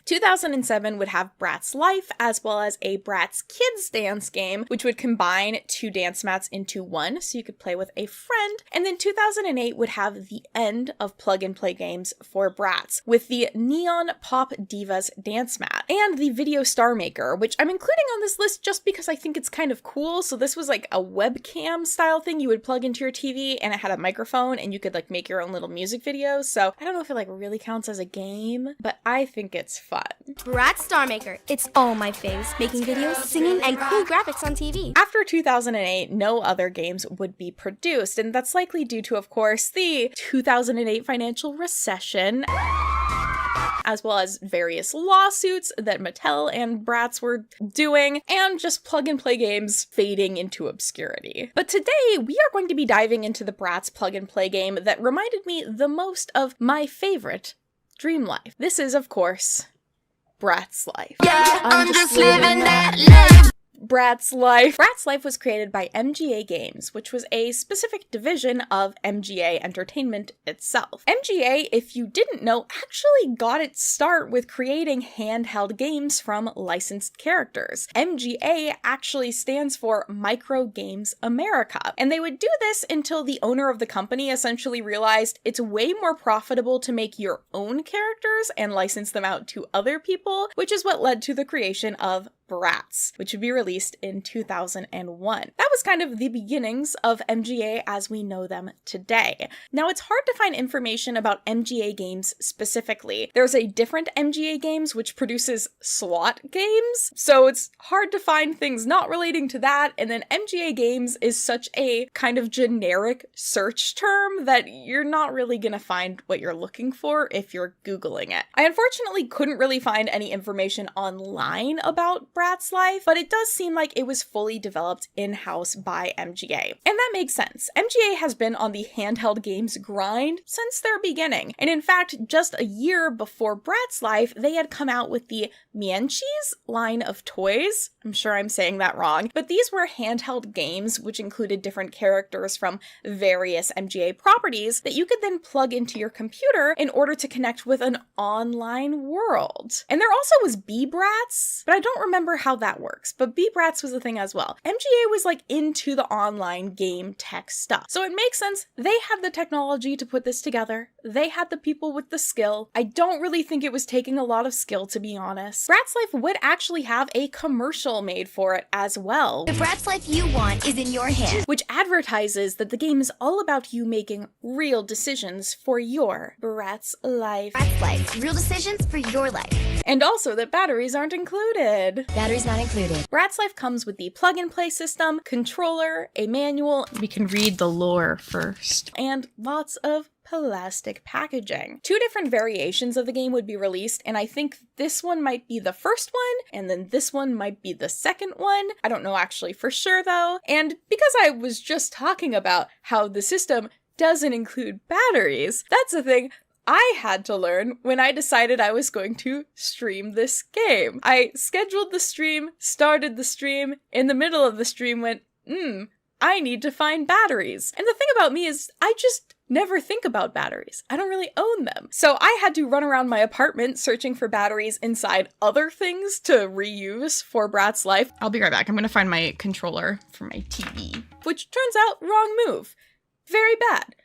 2007 would have Bratz Life, as well as a Bratz Kids dance game, which would combine 2 dance mats into one, so you could play with a friend. And then 2008 would have the end of plug-and-play games for Bratz, with the Neon Pop Divas dance mat, and the Video Star Maker, which I'm including on this list just because I think it's kind of cool. So this was like a webcam style thing you would plug into your TV, and it had a microphone, and you could like make your own little music videos. So I don't know if it like really counts as a game, but I think it's fun. Bratz Star Maker. It's all my faves, making videos, singing, and cool graphics on TV. After 2008, no other games would be produced, and that's likely due to, of course, the 2008 financial recession, as well as various lawsuits that Mattel and Bratz were doing, and just plug-and-play games fading into obscurity. But today, we are going to be diving into the Bratz plug-and-play game that reminded me the most of my favorite Dream Life. This is, of course, Bratz Life. Yeah, I'm just living that life. Bratz Life. Bratz Life was created by MGA Games, which was a specific division of MGA Entertainment itself. MGA, if you didn't know, actually got its start with creating handheld games from licensed characters. MGA actually stands for Micro Games America, and they would do this until the owner of the company essentially realized it's way more profitable to make your own characters and license them out to other people, which is what led to the creation of Bratz, which would be released in 2001. That was kind of the beginnings of MGA as we know them today. Now, it's hard to find information about MGA Games specifically. There's a different MGA Games which produces SWAT games, so it's hard to find things not relating to that, and then MGA Games is such a kind of generic search term that you're not really gonna find what you're looking for if you're Googling it. I unfortunately couldn't really find any information online about Bratz Life, but it does seem like it was fully developed in-house by MGA. And that makes sense. MGA has been on the handheld games grind since their beginning. And in fact, just a year before Bratz Life, they had come out with the Mienchis line of toys. I'm sure I'm saying that wrong, but these were handheld games which included different characters from various MGA properties that you could then plug into your computer in order to connect with an online world. And there also was B-Bratz, but I don't remember how that works, but B-Bratz was a thing as well. MGA was like into the online game tech stuff, so it makes sense they had the technology to put this together. They had the people with the skill. I don't really think it was taking a lot of skill, to be honest. Bratz Life would actually have a commercial made for it as well. The Bratz Life you want is in your hands, which advertises that the game is all about you making real decisions for your Bratz Life. Bratz Life, real decisions for your life. And also that batteries aren't included. Batteries not included. Bratz Life comes with the plug-and-play system, controller, a manual. We can read the lore first. And lots of plastic packaging. 2 different variations of the game would be released, and I think this one might be the first one, and then this one might be the second one. I don't know actually for sure though. And because I was just talking about how the system doesn't include batteries, that's a thing I had to learn when I decided I was going to stream this game. I scheduled the stream, started the stream, in the middle of the stream went, I need to find batteries. And the thing about me is I just never think about batteries. I don't really own them. So I had to run around my apartment searching for batteries inside other things to reuse for Bratz Life. I'll be right back. I'm gonna find my controller for my TV, which turns out wrong move. Very bad.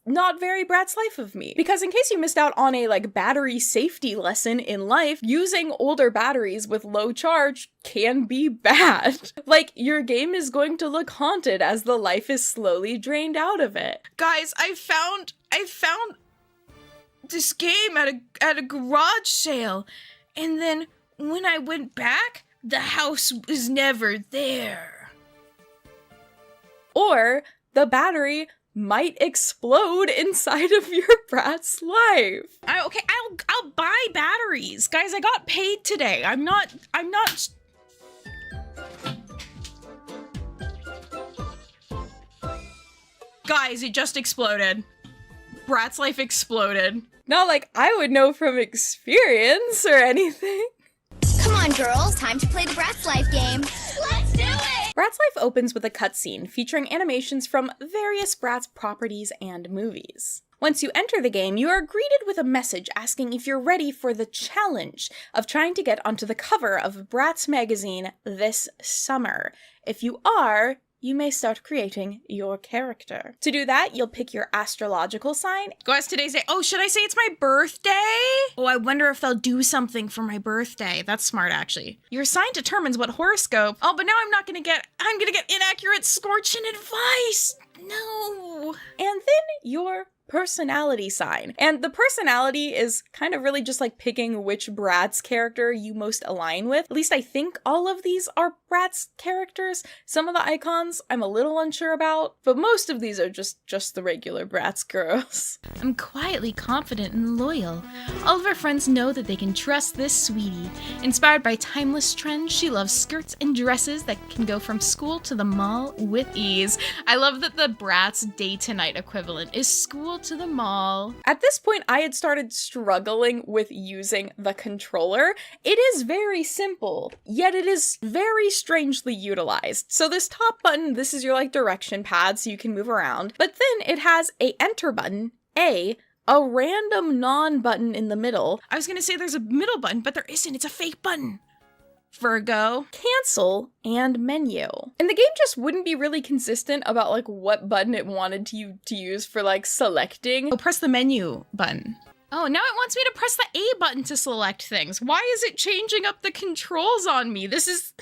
Not very Bratz Life of me. Because in case you missed out on a battery safety lesson in life, using older batteries with low charge can be bad. Your game is going to look haunted as the life is slowly drained out of it. Guys, I found this game at a garage sale, and then when I went back, the house was never there. Or the battery might explode inside of your Bratz Life. Okay, I'll buy batteries. Guys, I got paid today. I'm not Guys, it just exploded. Bratz Life exploded. Not like I would know from experience or anything. Come on, girls, time to play the Bratz Life game. Let's do it! Bratz Life opens with a cutscene featuring animations from various Bratz properties and movies. Once you enter the game, you are greeted with a message asking if you're ready for the challenge of trying to get onto the cover of Bratz magazine this summer. If you are, you may start creating your character. To do that, you'll pick your astrological sign. Guys, today's day. Oh, should I say it's my birthday? Oh, I wonder if they'll do something for my birthday. That's smart, actually. Your sign determines what horoscope. Oh, but now I'm gonna get inaccurate scorching advice. No. And then your personality sign. And the personality is kind of really just picking which Bratz character you most align with. At least I think all of these are Bratz characters. Some of the icons I'm a little unsure about, but most of these are just the regular Bratz girls. I'm quietly confident and loyal. All of our friends know that they can trust this sweetie. Inspired by timeless trends, she loves skirts and dresses that can go from school to the mall with ease. I love that the Bratz day to night equivalent is school to the mall. At this point, I had started struggling with using the controller. It is very simple, yet it is very strangely utilized. So this top button, this is your direction pad so you can move around, but then it has a enter button, a random non-button in the middle. I was gonna say there's a middle button, but there isn't. It's a fake button. Virgo, cancel, and menu. And the game just wouldn't be really consistent about what button it wanted to use for selecting. Oh, press the menu button. Oh, now it wants me to press the A button to select things. Why is it changing up the controls on me? This is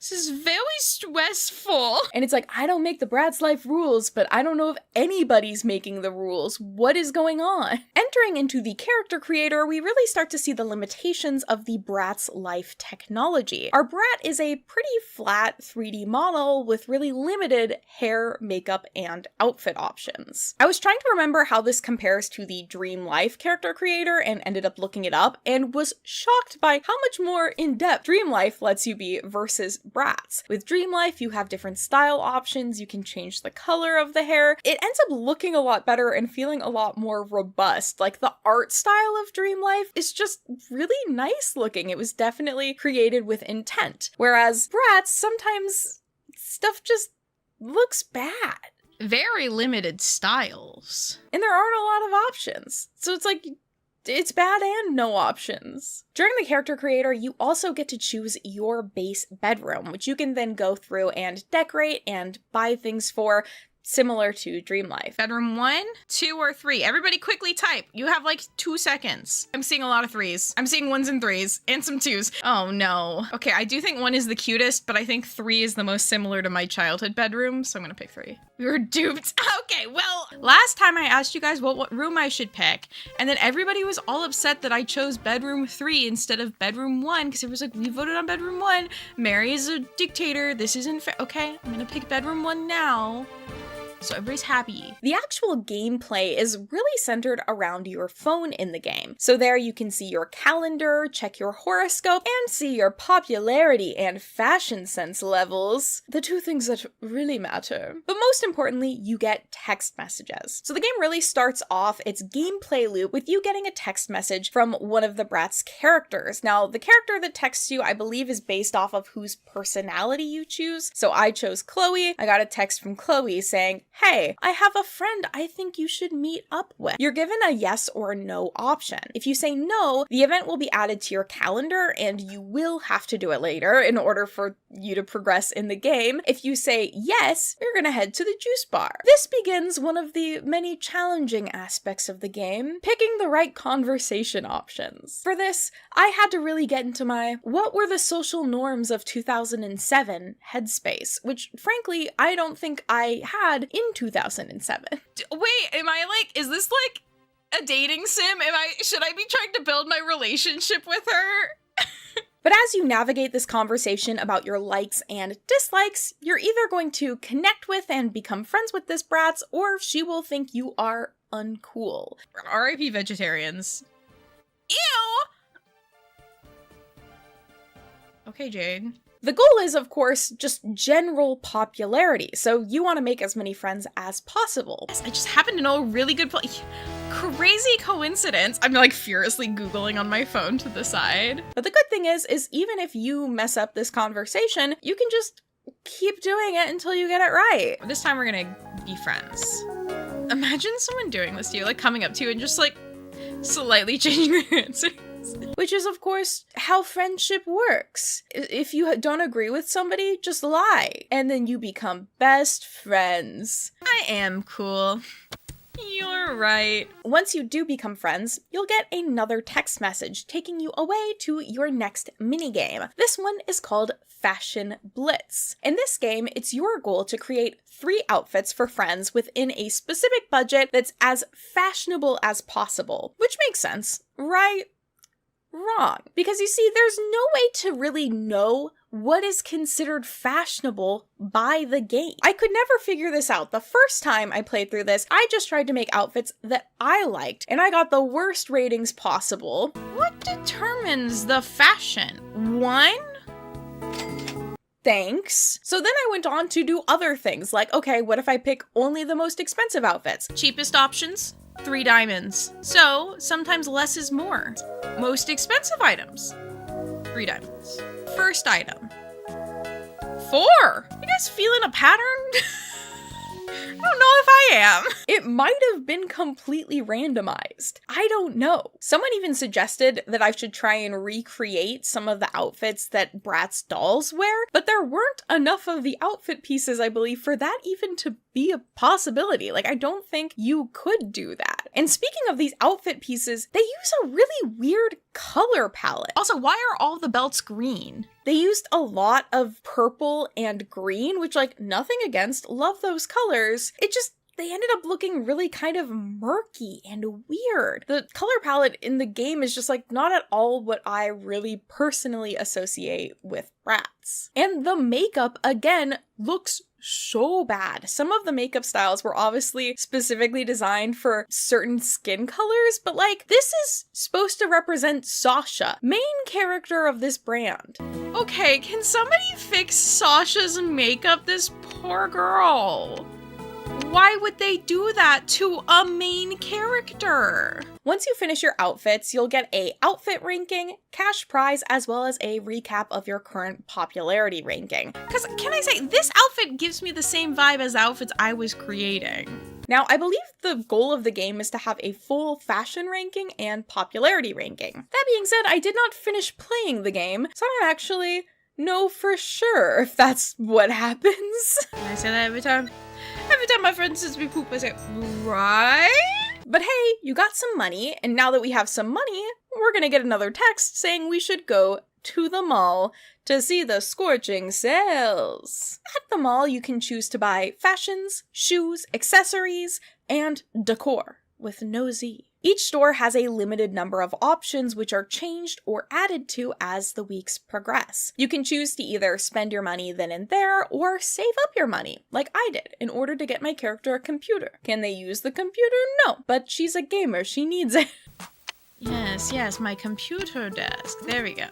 This is very stressful. And it's like, I don't make the Bratz life rules, but I don't know if anybody's making the rules. What is going on? Entering into the character creator, we really start to see the limitations of the Bratz life technology. Our Brat is a pretty flat 3D model with really limited hair, makeup, and outfit options. I was trying to remember how this compares to the Dream Life character creator and ended up looking it up and was shocked by how much more in-depth Dream Life lets you be versus Bratz. With Dream Life, you have different style options, you can change the color of the hair. It ends up looking a lot better and feeling a lot more robust. Like, the art style of Dream Life is just really nice looking. It was definitely created with intent. Whereas Bratz, sometimes stuff just looks bad. Very limited styles. And there aren't a lot of options. So it's like, it's bad and no options. During the character creator, you also get to choose your base bedroom, which you can then go through and decorate and buy things for, similar to Dream Life. Bedroom 1, 2, or 3. Everybody quickly type. You have like 2 seconds. I'm seeing a lot of 3s. I'm seeing 1s and 3s and some 2s. Oh no. Okay, I do think 1 is the cutest, but I think 3 is the most similar to my childhood bedroom, so I'm gonna pick 3. We were duped. Okay, well, last time I asked you guys what room I should pick, and then everybody was all upset that I chose bedroom 3 instead of bedroom 1, because it was like, we voted on bedroom 1. Mary is a dictator. This isn't fair. Okay, I'm gonna pick bedroom 1 now. So everybody's happy. The actual gameplay is really centered around your phone in the game. So there you can see your calendar, check your horoscope, and see your popularity and fashion sense levels. The 2 things that really matter. But most importantly, you get text messages. So the game really starts off its gameplay loop with you getting a text message from one of the Bratz characters. Now, the character that texts you, I believe, is based off of whose personality you choose. So I chose Chloe. I got a text from Chloe saying, hey, I have a friend I think you should meet up with. You're given a yes or no option. If you say no, the event will be added to your calendar and you will have to do it later in order for you to progress in the game. If you say yes, you're gonna head to the juice bar. This begins one of the many challenging aspects of the game, picking the right conversation options. For this, I had to really get into my what were the social norms of 2007 headspace, which frankly, I don't think I had in 2007. Wait, am I like, is this like a dating sim? Should I be trying to build my relationship with her? But as you navigate this conversation about your likes and dislikes, you're either going to connect with and become friends with this Bratz, or she will think you are uncool. R.I.P. vegetarians. Ew! Okay, Jade. The goal is, of course, just general popularity, so you want to make as many friends as possible. I just happen to know a really good crazy coincidence. I'm like furiously Googling on my phone to the side. But the good thing is even if you mess up this conversation, you can just keep doing it until you get it right. This time we're gonna be friends. Imagine someone doing this to you, like coming up to you and just like slightly changing their answer. Which is, of course, how friendship works. If you don't agree with somebody, just lie. And then you become best friends. I am cool. You're right. Once you do become friends, you'll get another text message taking you away to your next minigame. This one is called Fashion Blitz. In this game, it's your goal to create 3 outfits for friends within a specific budget that's as fashionable as possible. Which makes sense, right? Wrong. Because you see, there's no way to really know what is considered fashionable by the game. I could never figure this out. The first time I played through this, I just tried to make outfits that I liked, and I got the worst ratings possible. What determines the fashion? 1? Thanks. So then I went on to do other things, like, okay, what if I pick only the most expensive outfits? Cheapest options? 3 diamonds. So, sometimes less is more. Most expensive items? 3 diamonds. First item? 4! You guys feeling a pattern? I don't know if I am. It might have been completely randomized. I don't know. Someone even suggested that I should try and recreate some of the outfits that Bratz dolls wear, but there weren't enough of the outfit pieces, I believe, for that even to be a possibility. Like, I don't think you could do that. And speaking of these outfit pieces, they use a really weird color palette. Also, why are all the belts green? They used a lot of purple and green, which, like, nothing against, love those colors. They ended up looking really kind of murky and weird. The color palette in the game is just like not at all what I really personally associate with Bratz. And the makeup, again, looks so bad. Some of the makeup styles were obviously specifically designed for certain skin colors, but like this is supposed to represent Sasha, main character of this brand. Okay, can somebody fix Sasha's makeup? This poor girl. Why would they do that to a main character? Once you finish your outfits, you'll get a outfit ranking, cash prize, as well as a recap of your current popularity ranking. Because can I say, this outfit gives me the same vibe as the outfits I was creating. Now, I believe the goal of the game is to have a full fashion ranking and popularity ranking. That being said, I did not finish playing the game, so I don't actually know for sure if that's what happens. Can I say that every time? Every time my friend says we poop, I say, right? But hey, you got some money, and now that we have some money, we're gonna get another text saying we should go to the mall to see the scorching sales. At the mall, you can choose to buy fashions, shoes, accessories, and decor with no Z. Each store has a limited number of options which are changed or added to as the weeks progress. You can choose to either spend your money then and there or save up your money, like I did, in order to get my character a computer. Can they use the computer? No, but she's a gamer, she needs it. Yes, my computer desk. There we go.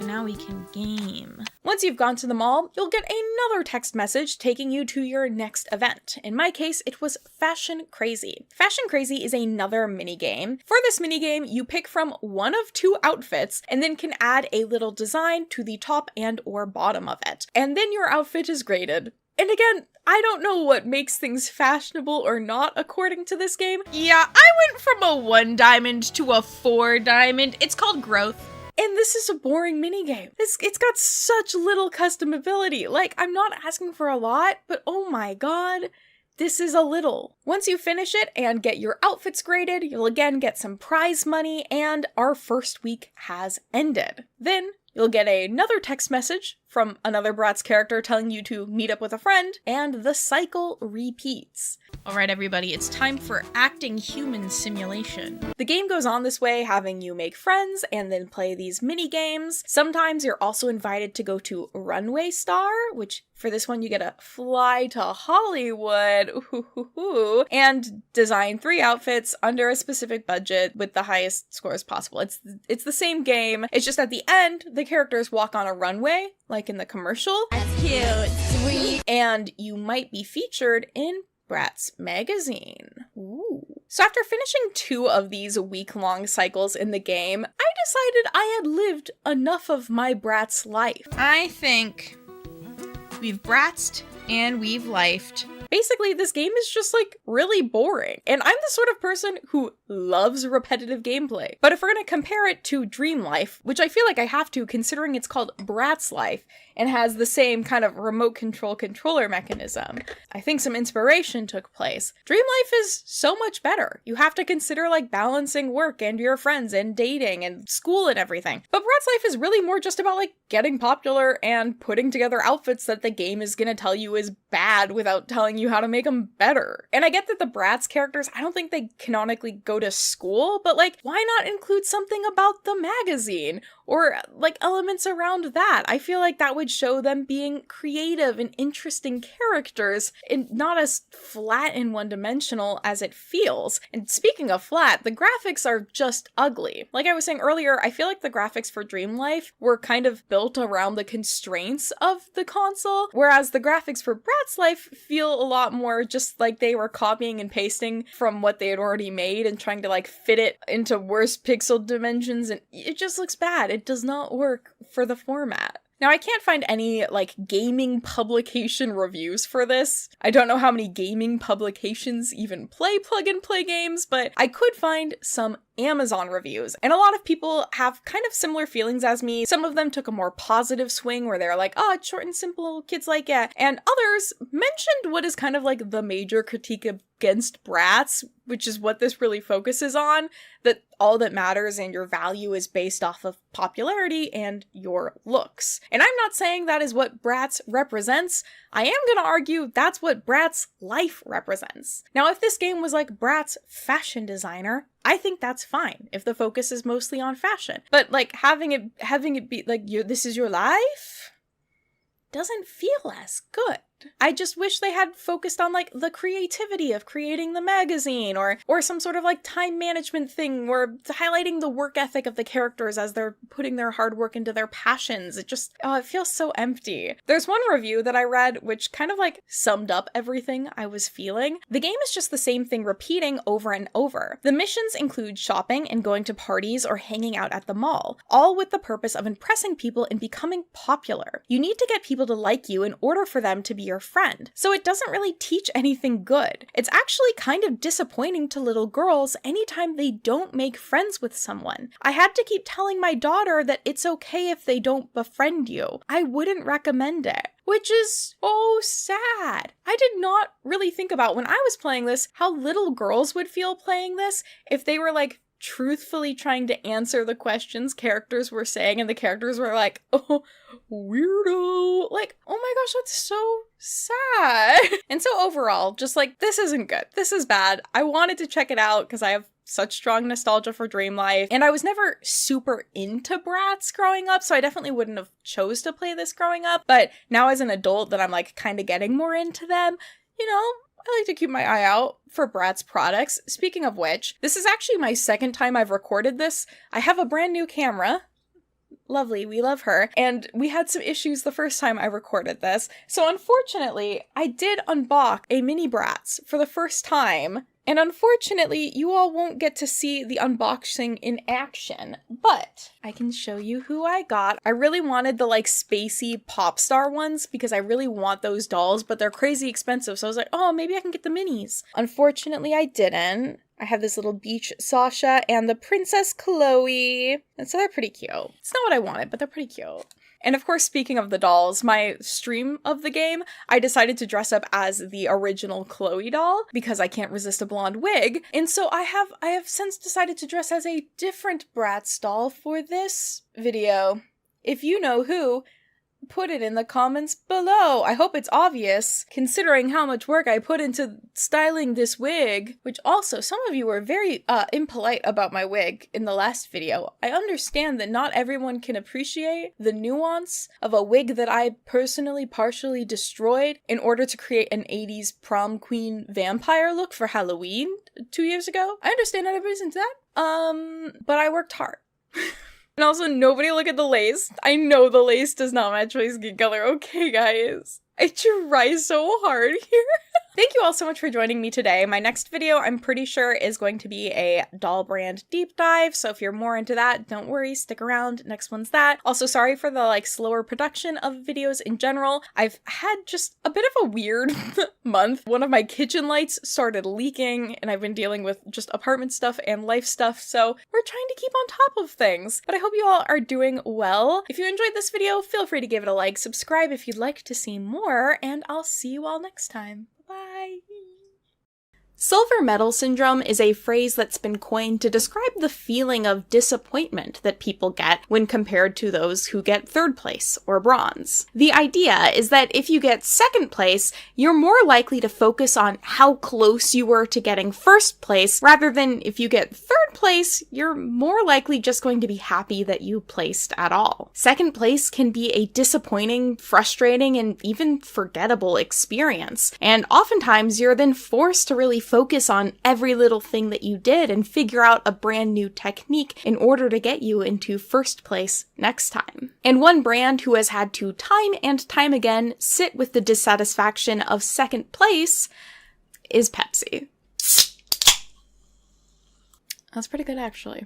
Now we can game. Once you've gone to the mall, you'll get another text message taking you to your next event. In my case, it was Fashion Crazy. Fashion Crazy is another minigame. For this minigame, you pick from one of two outfits and then can add a little design to the top and or bottom of it. And then your outfit is graded. And again, I don't know what makes things fashionable or not according to this game. Yeah, I went from a 1 diamond to a 4 diamond. It's called growth. And this is a boring minigame. It's got such little customability. Like, I'm not asking for a lot, but oh my god, this is a little. Once you finish it and get your outfits graded, you'll again get some prize money, and our first week has ended. Then you'll get another text message from another Bratz character telling you to meet up with a friend, and the cycle repeats. Alright everybody, it's time for acting human simulation. The game goes on this way, having you make friends and then play these mini games. Sometimes you're also invited to go to Runway Star, which for this one you get to fly to Hollywood, and design 3 outfits under a specific budget with the highest scores possible. It's the same game, it's just at the end, the characters walk on a runway, like in the commercial. That's cute, sweet. And you might be featured in Bratz magazine. Ooh. So after finishing 2 of these week-long cycles in the game, I decided I had lived enough of my Bratz life. I think we've Bratzed and we've lifed. Basically, this game is just, like, really boring. And I'm the sort of person who loves repetitive gameplay. But if we're gonna compare it to Dream Life, which I feel like I have to considering it's called Bratz Life and has the same kind of remote control controller mechanism, I think some inspiration took place. Dream Life is so much better. You have to consider, like, balancing work and your friends and dating and school and everything. But Bratz Life is really more just about, like, getting popular and putting together outfits that the game is gonna tell you is bad without telling you how to make them better. And I get that the Bratz characters, I don't think they canonically go to school, but like, why not include something about the magazine? Or like elements around that. I feel like that would show them being creative and interesting characters and not as flat and one-dimensional as it feels. And speaking of flat, the graphics are just ugly. Like I was saying earlier, I feel like the graphics for Dream Life were kind of built around the constraints of the console, whereas the graphics for Bratz Life feel a lot more just like they were copying and pasting from what they had already made and trying to like fit it into worse pixel dimensions, and it just looks bad. It does not work for the format. Now, I can't find any, like, gaming publication reviews for this. I don't know how many gaming publications even play plug-and-play games, but I could find some Amazon reviews, and a lot of people have kind of similar feelings as me. Some of them took a more positive swing where they're like, oh, it's short and simple, kids like it. And others mentioned what is kind of like the major critique against Bratz, which is what this really focuses on, that all that matters and your value is based off of popularity and your looks. And I'm not saying that is what Bratz represents. I am going to argue that's what Bratz life represents. Now, if this game was like Bratz fashion designer, I think that's fine if the focus is mostly on fashion. But like having it be like this is your life doesn't feel as good. I just wish they had focused on like the creativity of creating the magazine or some sort of like time management thing or highlighting the work ethic of the characters as they're putting their hard work into their passions. It just, it feels so empty. There's one review that I read which kind of like summed up everything I was feeling. The game is just the same thing repeating over and over. The missions include shopping and going to parties or hanging out at the mall, all with the purpose of impressing people and becoming popular. You need to get people to like you in order for them to be your friend. So it doesn't really teach anything good. It's actually kind of disappointing to little girls anytime they don't make friends with someone. I had to keep telling my daughter that it's okay if they don't befriend you. I wouldn't recommend it. Which is so sad. I did not really think about when I was playing this how little girls would feel playing this if they were like truthfully trying to answer the questions characters were saying and the characters were like, oh, weirdo. Like, oh my gosh, that's so sad. And so overall, just like, this isn't good. This is bad. I wanted to check it out because I have such strong nostalgia for Dream Life, and I was never super into Bratz growing up, so I definitely wouldn't have chose to play this growing up, but now as an adult that I'm like kind of getting more into them, you know, I like to keep my eye out for Bratz products. Speaking of which, this is actually my second time I've recorded this. I have a brand new camera. Lovely, we love her. And we had some issues the first time I recorded this. So unfortunately, I did unbox a mini Bratz for the first time. And unfortunately, you all won't get to see the unboxing in action, but I can show you who I got. I really wanted the like spacey pop star ones because I really want those dolls, but they're crazy expensive. So I was like, oh, maybe I can get the minis. Unfortunately, I didn't. I have this little beach Sasha and the Princess Chloe. And so they're pretty cute. It's not what I wanted, but they're pretty cute. And of course, speaking of the dolls, my stream of the game, I decided to dress up as the original Chloe doll because I can't resist a blonde wig. And so I have since decided to dress as a different Bratz doll for this video. If you know who, put it in the comments below. I hope it's obvious, considering how much work I put into styling this wig, which also some of you were very impolite about my wig in the last video. I understand that not everyone can appreciate the nuance of a wig that I personally partially destroyed in order to create an 80s prom queen vampire look for Halloween 2 years ago. I understand not everybody's into that, but I worked hard. And also, nobody look at the lace. I know the lace does not match my skin color. Okay, guys. I try so hard here. Thank you all so much for joining me today. My next video, I'm pretty sure, is going to be a doll brand deep dive. So if you're more into that, don't worry, stick around. Next one's that. Also, sorry for the slower production of videos in general. I've had just a bit of a weird month. One of my kitchen lights started leaking and I've been dealing with just apartment stuff and life stuff. So we're trying to keep on top of things, but I hope you all are doing well. If you enjoyed this video, feel free to give it a like, subscribe if you'd like to see more, and I'll see you all next time. Bye! Silver medal syndrome is a phrase that's been coined to describe the feeling of disappointment that people get when compared to those who get third place or bronze. The idea is that if you get second place, you're more likely to focus on how close you were to getting first place, rather than if you get third place, you're more likely just going to be happy that you placed at all. Second place can be a disappointing, frustrating, and even forgettable experience, and oftentimes you're then forced to really focus on every little thing that you did and figure out a brand new technique in order to get you into first place next time. And one brand who has had to time and time again sit with the dissatisfaction of second place is Pepsi. That's pretty good, actually.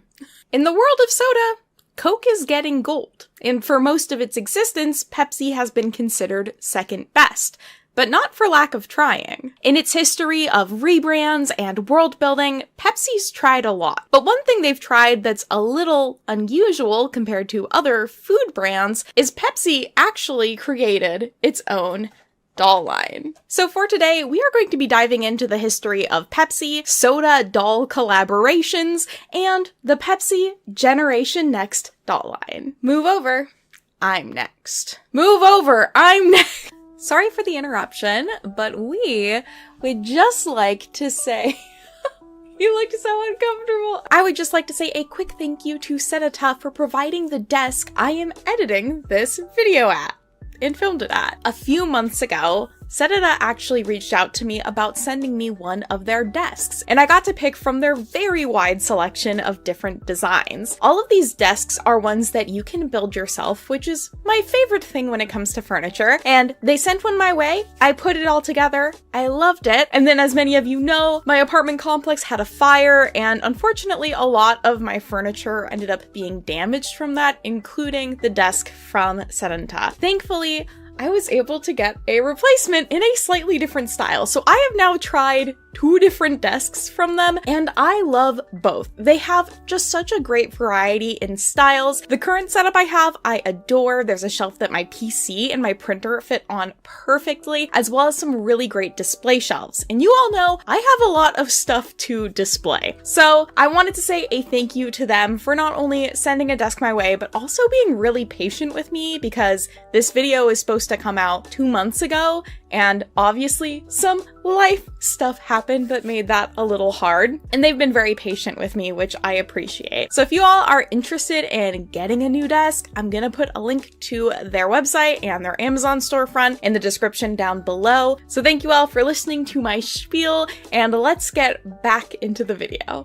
In the world of soda, Coke is getting gold, and for most of its existence, Pepsi has been considered second best. but not for lack of trying. In its history of rebrands and world building, Pepsi's tried a lot. But one thing they've tried that's a little unusual compared to other food brands is Pepsi actually created its own doll line. So for today, we are going to be diving into the history of Pepsi, soda doll collaborations, and the Pepsi GenerationNEXT doll line. Move over, I'm next. Move over, I'm next. Sorry for the interruption, but we would just like to say... You look so uncomfortable. I would just like to say a quick thank you to Sedata for providing the desk I am editing this video at and filmed it at. A few months ago, Sedata actually reached out to me about sending me one of their desks, and I got to pick from their very wide selection of different designs. All of these desks are ones that you can build yourself, which is my favorite thing when it comes to furniture, and they sent one my way. I put it all together. I loved it. And then, as many of you know, my apartment complex had a fire, and unfortunately a lot of my furniture ended up being damaged from that, including the desk from Sedata. Thankfully, I was able to get a replacement in a slightly different style. So I have now tried 2 different desks from them, and I love both. They have just such a great variety in styles. The current setup I have, I adore. There's a shelf that my PC and my printer fit on perfectly, as well as some really great display shelves. And you all know I have a lot of stuff to display. So I wanted to say a thank you to them for not only sending a desk my way, but also being really patient with me, because this video is supposed to come out 2 months ago, and obviously some life stuff happened that made that a little hard, and they've been very patient with me, which I appreciate. So if you all are interested in getting a new desk, I'm gonna put a link to their website and their Amazon storefront in the description down below. So thank you all for listening to my spiel, and let's get back into the video.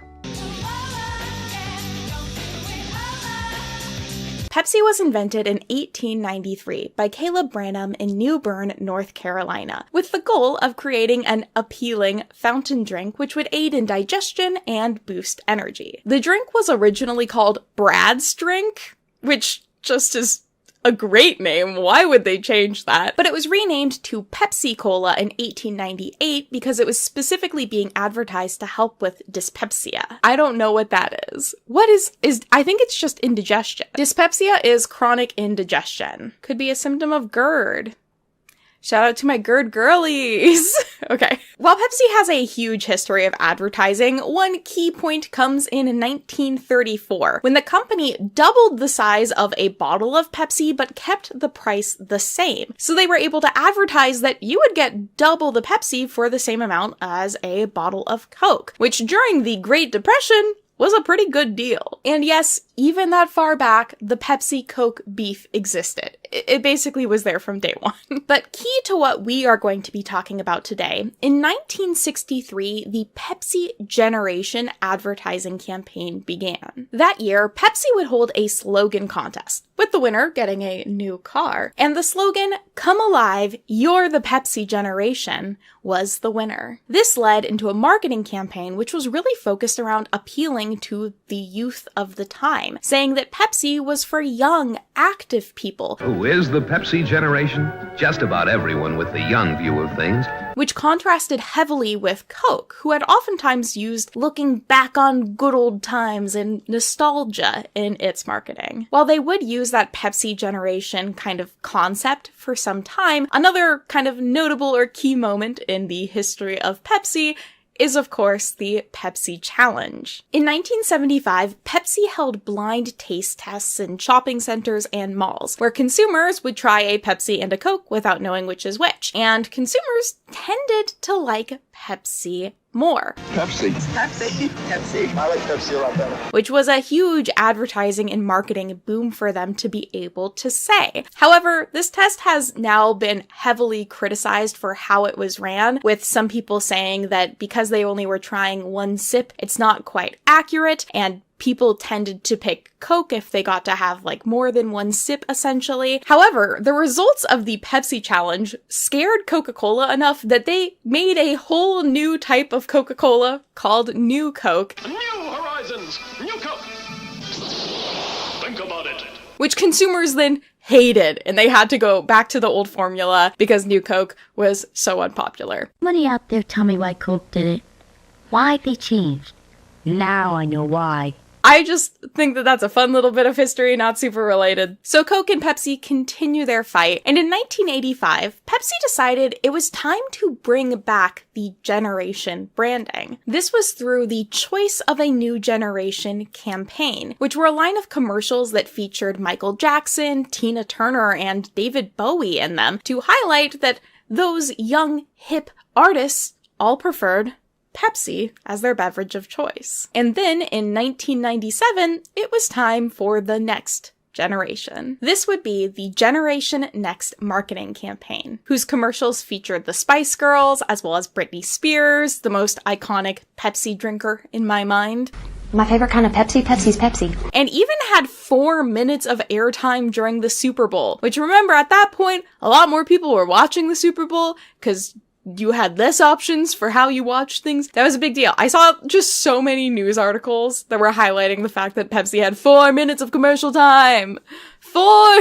Pepsi was invented in 1893 by Caleb Branham in New Bern, North Carolina, with the goal of creating an appealing fountain drink which would aid in digestion and boost energy. The drink was originally called Brad's Drink, which just is a great name. Why would they change that? But it was renamed to Pepsi Cola in 1898 because it was specifically being advertised to help with dyspepsia. I don't know what that is. What is I think it's just indigestion. Dyspepsia is chronic indigestion. Could be a symptom of GERD. Shout out to my GERD girlies. Okay. While Pepsi has a huge history of advertising, one key point comes in 1934, when the company doubled the size of a bottle of Pepsi but kept the price the same. So they were able to advertise that you would get double the Pepsi for the same amount as a bottle of Coke, which during the Great Depression was a pretty good deal. And yes, even that far back, the Pepsi-Coke beef existed. It basically was there from day one. But key to what we are going to be talking about today, in 1963, the Pepsi Generation advertising campaign began. That year, Pepsi would hold a slogan contest, with the winner getting a new car. And the slogan, "Come alive, you're the Pepsi generation," was the winner. This led into a marketing campaign which was really focused around appealing to the youth of the time, saying that Pepsi was for young, active people. Who is the Pepsi generation? Just about everyone with the young view of things. Which contrasted heavily with Coke, who had oftentimes used looking back on good old times and nostalgia in its marketing. While they would use that Pepsi generation kind of concept for some time, another kind of notable or key moment in the history of Pepsi is, of course, the Pepsi Challenge. In 1975, Pepsi held blind taste tests in shopping centers and malls, where consumers would try a Pepsi and a Coke without knowing which is which, and consumers tended to like Pepsi more. Pepsi. Pepsi. Pepsi. I like Pepsi a lot better. Which was a huge advertising and marketing boom for them to be able to say. However, this test has now been heavily criticized for how it was ran, with some people saying that because they only were trying one sip, it's not quite accurate, and people tended to pick Coke if they got to have like more than one sip, essentially. However, the results of the Pepsi Challenge scared Coca-Cola enough that they made a whole new type of Coca-Cola called New Coke. New horizons, New Coke. Think about it. Which consumers then hated, and they had to go back to the old formula because New Coke was so unpopular. Somebody out there tell me why Coke did it. Why they changed. Now I know why. I just think that that's a fun little bit of history, not super related. So Coke and Pepsi continue their fight, and in 1985, Pepsi decided it was time to bring back the generation branding. This was through the Choice of a New Generation campaign, which were a line of commercials that featured Michael Jackson, Tina Turner, and David Bowie in them to highlight that those young, hip artists all preferred Pepsi as their beverage of choice. And then in 1997, it was time for the next generation. This would be the GenerationNEXT marketing campaign, whose commercials featured the Spice Girls, as well as Britney Spears, the most iconic Pepsi drinker in my mind. My favorite kind of Pepsi? Pepsi's Pepsi. And even had 4 minutes of airtime during the Super Bowl, which remember at that point, a lot more people were watching the Super Bowl because you had less options for how you watch things. That was a big deal. I saw just so many news articles that were highlighting the fact that Pepsi had 4 minutes of commercial time. 4!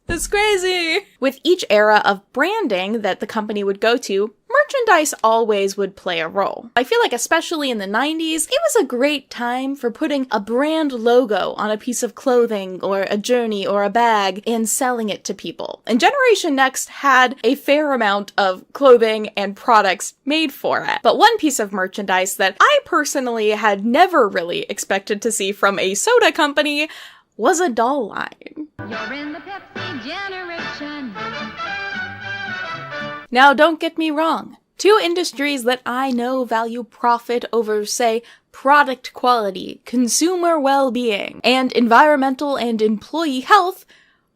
That's crazy! With each era of branding that the company would go to, merchandise always would play a role. I feel like especially in the 90s, it was a great time for putting a brand logo on a piece of clothing or a journey or a bag and selling it to people. And GenerationNEXT had a fair amount of clothing and products made for it. But one piece of merchandise that I personally had never really expected to see from a soda company was a doll line. You're in the Pepsi generation. Now, don't get me wrong. Two industries that I know value profit over, say, product quality, consumer well-being, and environmental and employee health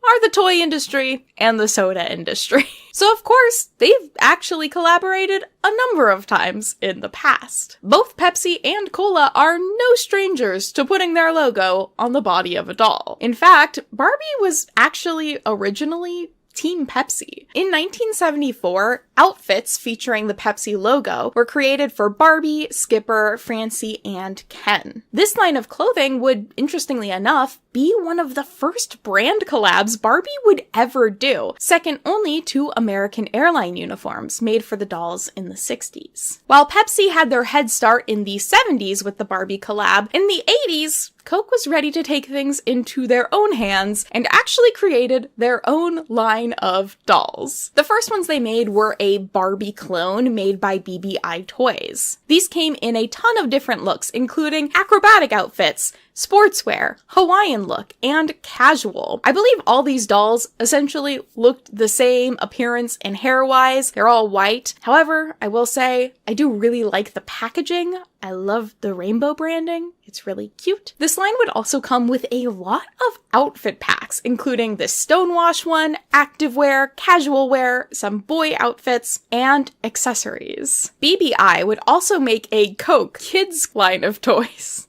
are the toy industry and the soda industry. So of course, they've actually collaborated a number of times in the past. Both Pepsi and Cola are no strangers to putting their logo on the body of a doll. In fact, Barbie was actually originally Team Pepsi. In 1974, outfits featuring the Pepsi logo were created for Barbie, Skipper, Francie, and Ken. This line of clothing would, interestingly enough, be one of the first brand collabs Barbie would ever do, second only to American airline uniforms made for the dolls in the 60s. While Pepsi had their head start in the 70s with the Barbie collab, in the 80s, Coke was ready to take things into their own hands and actually created their own line of dolls. The first ones they made were a Barbie clone made by BBI Toys. These came in a ton of different looks, including acrobatic outfits, sportswear, Hawaiian look, and casual. I believe all these dolls essentially looked the same appearance and hair-wise. They're all white. However, I will say, I do really like the packaging. I love the rainbow branding. It's really cute. This line would also come with a lot of outfit packs, including this stonewash one, activewear, casual wear, some boy outfits, and accessories. BBI would also make a Coke kids line of toys,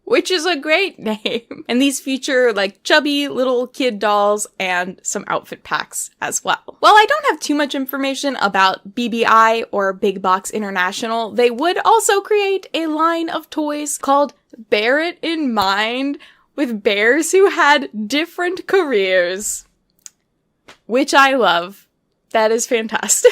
which is a great name. And these feature like chubby little kid dolls and some outfit packs as well. While I don't have too much information about BBI or Big Box International, they would also create a line of toys called Bear It in Mind with bears who had different careers, which I love. That is fantastic.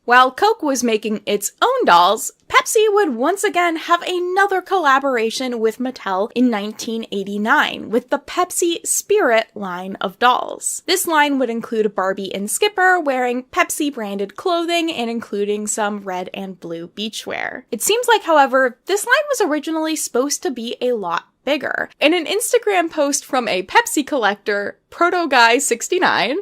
While Coke was making its own dolls, Pepsi would once again have another collaboration with Mattel in 1989 with the Pepsi Spirit line of dolls. This line would include Barbie and Skipper wearing Pepsi-branded clothing and including some red and blue beachwear. It seems like, however, this line was originally supposed to be a lot bigger. In an Instagram post from a Pepsi collector, ProtoGuy69,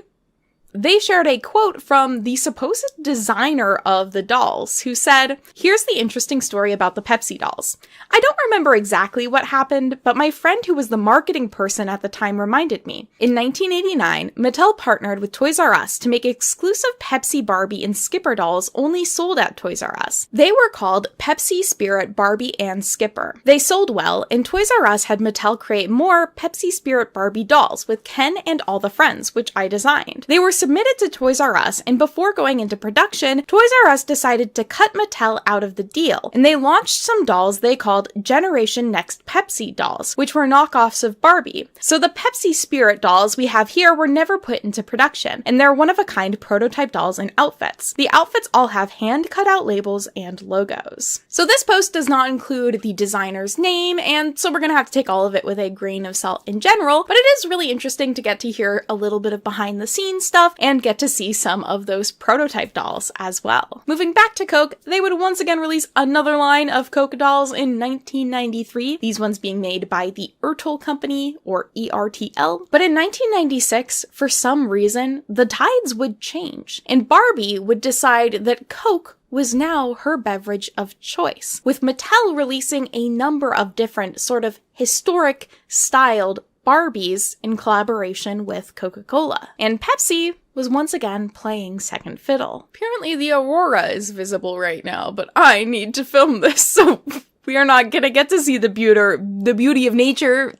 they shared a quote from the supposed designer of the dolls, who said, "Here's the interesting story about the Pepsi dolls. I don't remember exactly what happened, but my friend who was the marketing person at the time reminded me. In 1989, Mattel partnered with Toys R Us to make exclusive Pepsi Barbie and Skipper dolls only sold at Toys R Us. They were called Pepsi Spirit Barbie and Skipper. They sold well, and Toys R Us had Mattel create more Pepsi Spirit Barbie dolls with Ken and all the friends, which I designed. They were submitted to Toys R Us, and before going into production, Toys R Us decided to cut Mattel out of the deal, and they launched some dolls they called GenerationNEXT Pepsi dolls, which were knockoffs of Barbie. So the Pepsi Spirit dolls we have here were never put into production, and they're one-of-a-kind prototype dolls and outfits. The outfits all have hand-cut-out labels and logos. So this post does not include the designer's name, and so we're gonna have to take all of it with a grain of salt in general, but it is really interesting to get to hear a little bit of behind-the-scenes stuff and get to see some of those prototype dolls as well. Moving back to Coke, they would once again release another line of Coke dolls in 1993, these ones being made by the Ertl Company, or ERTL. But in 1996, for some reason, the tides would change, and Barbie would decide that Coke was now her beverage of choice, with Mattel releasing a number of different sort of historic styled Barbies in collaboration with Coca-Cola. And Pepsi was once again playing second fiddle. Apparently the Aurora is visible right now, but I need to film this, so we are not gonna get to see the beauty of nature.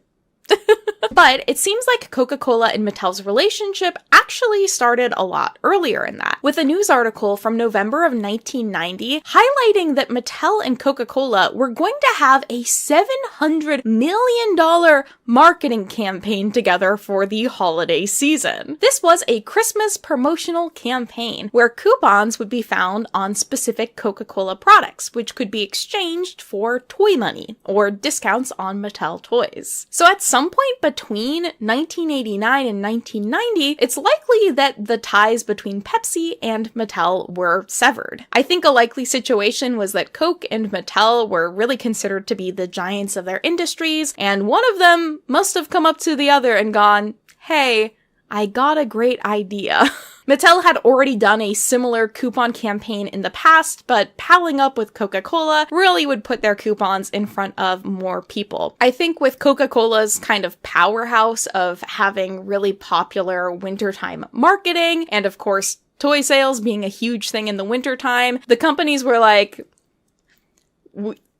But it seems like Coca-Cola and Mattel's relationship actually started a lot earlier in that, with a news article from November of 1990 highlighting that Mattel and Coca-Cola were going to have a $700 million marketing campaign together for the holiday season. This was a Christmas promotional campaign where coupons would be found on specific Coca-Cola products, which could be exchanged for toy money or discounts on Mattel toys. So at some point between 1989 and 1990, it's likely that the ties between Pepsi and Mattel were severed. I think a likely situation was that Coke and Mattel were really considered to be the giants of their industries, and one of them must have come up to the other and gone, "Hey, I got a great idea." Mattel had already done a similar coupon campaign in the past, but palling up with Coca-Cola really would put their coupons in front of more people. I think with Coca-Cola's kind of powerhouse of having really popular wintertime marketing, and of course, toy sales being a huge thing in the wintertime, the companies were like,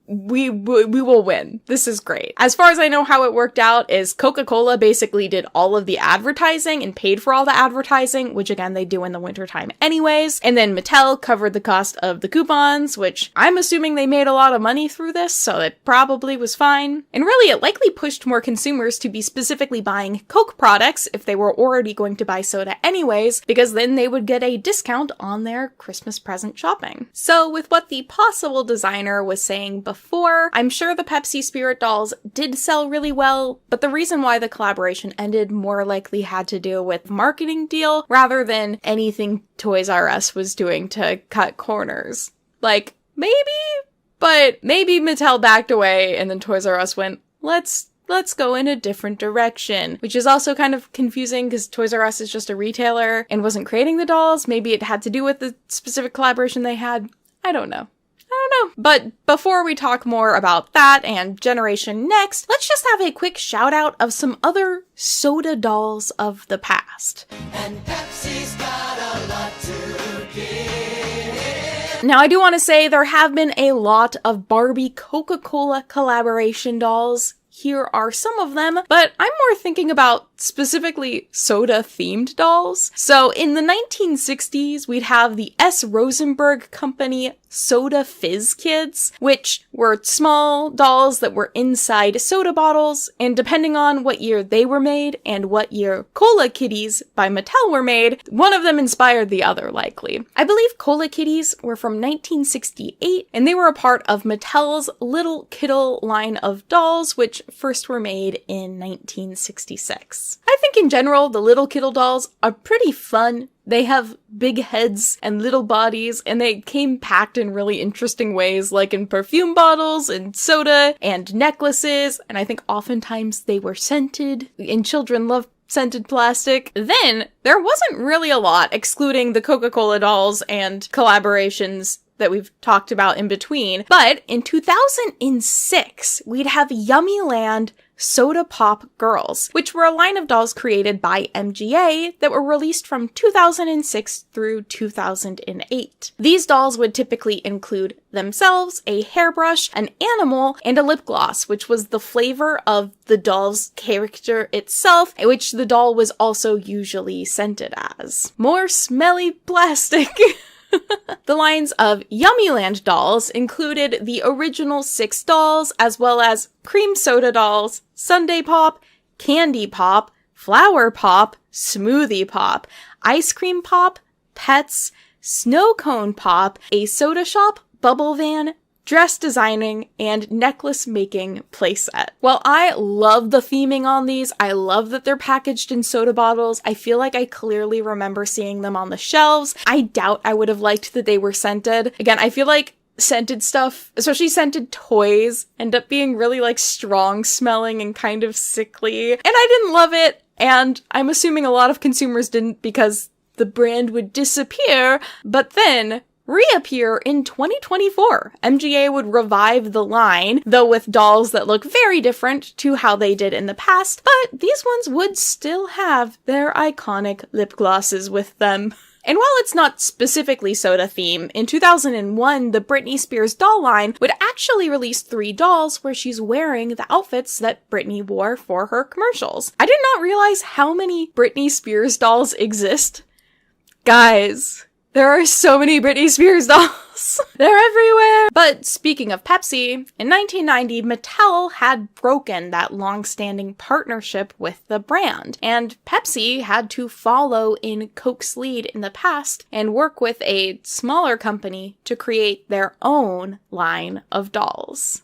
we will win. This is great. As far as I know, how it worked out is Coca-Cola basically did all of the advertising and paid for all the advertising, which again, they do in the wintertime anyways. And then Mattel covered the cost of the coupons, which I'm assuming they made a lot of money through this, so it probably was fine. And really, it likely pushed more consumers to be specifically buying Coke products if they were already going to buy soda anyways, because then they would get a discount on their Christmas present shopping. So with what the possible designer was saying before, I'm sure the Pepsi Spirit dolls did sell really well, but the reason why the collaboration ended more likely had to do with marketing deal rather than anything Toys R Us was doing to cut corners. Like, maybe? But maybe Mattel backed away and then Toys R Us went, let's go in a different direction, which is also kind of confusing because Toys R Us is just a retailer and wasn't creating the dolls. Maybe it had to do with the specific collaboration they had. I don't know. But before we talk more about that and GenerationNEXT, let's just have a quick shout out of some other soda dolls of the past. And Pepsi's got a lot to give. Now, I do want to say there have been a lot of Barbie Coca-Cola collaboration dolls. Here are some of them, but I'm more thinking about specifically soda-themed dolls. So in the 1960s, we'd have the S. Rosenberg Company Soda Fizz Kids, which were small dolls that were inside soda bottles, and depending on what year they were made and what year Cola Kitties by Mattel were made, one of them inspired the other, likely. I believe Cola Kitties were from 1968, and they were a part of Mattel's Little Kittle line of dolls, which first were made in 1966. I think in general, the Little Kittle dolls are pretty fun. They have big heads and little bodies, and they came packed in really interesting ways, like in perfume bottles and soda and necklaces, and I think oftentimes they were scented, and children love scented plastic. Then, there wasn't really a lot, excluding the Coca-Cola dolls and collaborations that we've talked about in between. But in 2006, we'd have Yummyland Soda Pop Girls, which were a line of dolls created by MGA that were released from 2006 through 2008. These dolls would typically include themselves, a hairbrush, an animal, and a lip gloss, which was the flavor of the doll's character itself, which the doll was also usually scented as. More smelly plastic. The lines of Yummyland dolls included the original 6 dolls, as well as cream soda dolls, Sundae Pop, Candy Pop, Flower Pop, Smoothie Pop, Ice Cream Pop, Pets, Snow Cone Pop, a soda shop, bubble van, dress designing, and necklace making playset. Well, I love the theming on these. I love that they're packaged in soda bottles. I feel like I clearly remember seeing them on the shelves. I doubt I would have liked that they were scented. Again, I feel like scented stuff, especially scented toys, end up being really like strong smelling and kind of sickly. And I didn't love it. And I'm assuming a lot of consumers didn't because the brand would disappear. But then reappear in 2024. MGA would revive the line, though with dolls that look very different to how they did in the past, but these ones would still have their iconic lip glosses with them. And while it's not specifically soda theme, in 2001, the Britney Spears doll line would actually release 3 dolls where she's wearing the outfits that Britney wore for her commercials. I did not realize how many Britney Spears dolls exist. Guys, there are so many Britney Spears dolls. They're everywhere. But speaking of Pepsi, in 1990, Mattel had broken that long-standing partnership with the brand, and Pepsi had to follow in Coke's lead in the past and work with a smaller company to create their own line of dolls.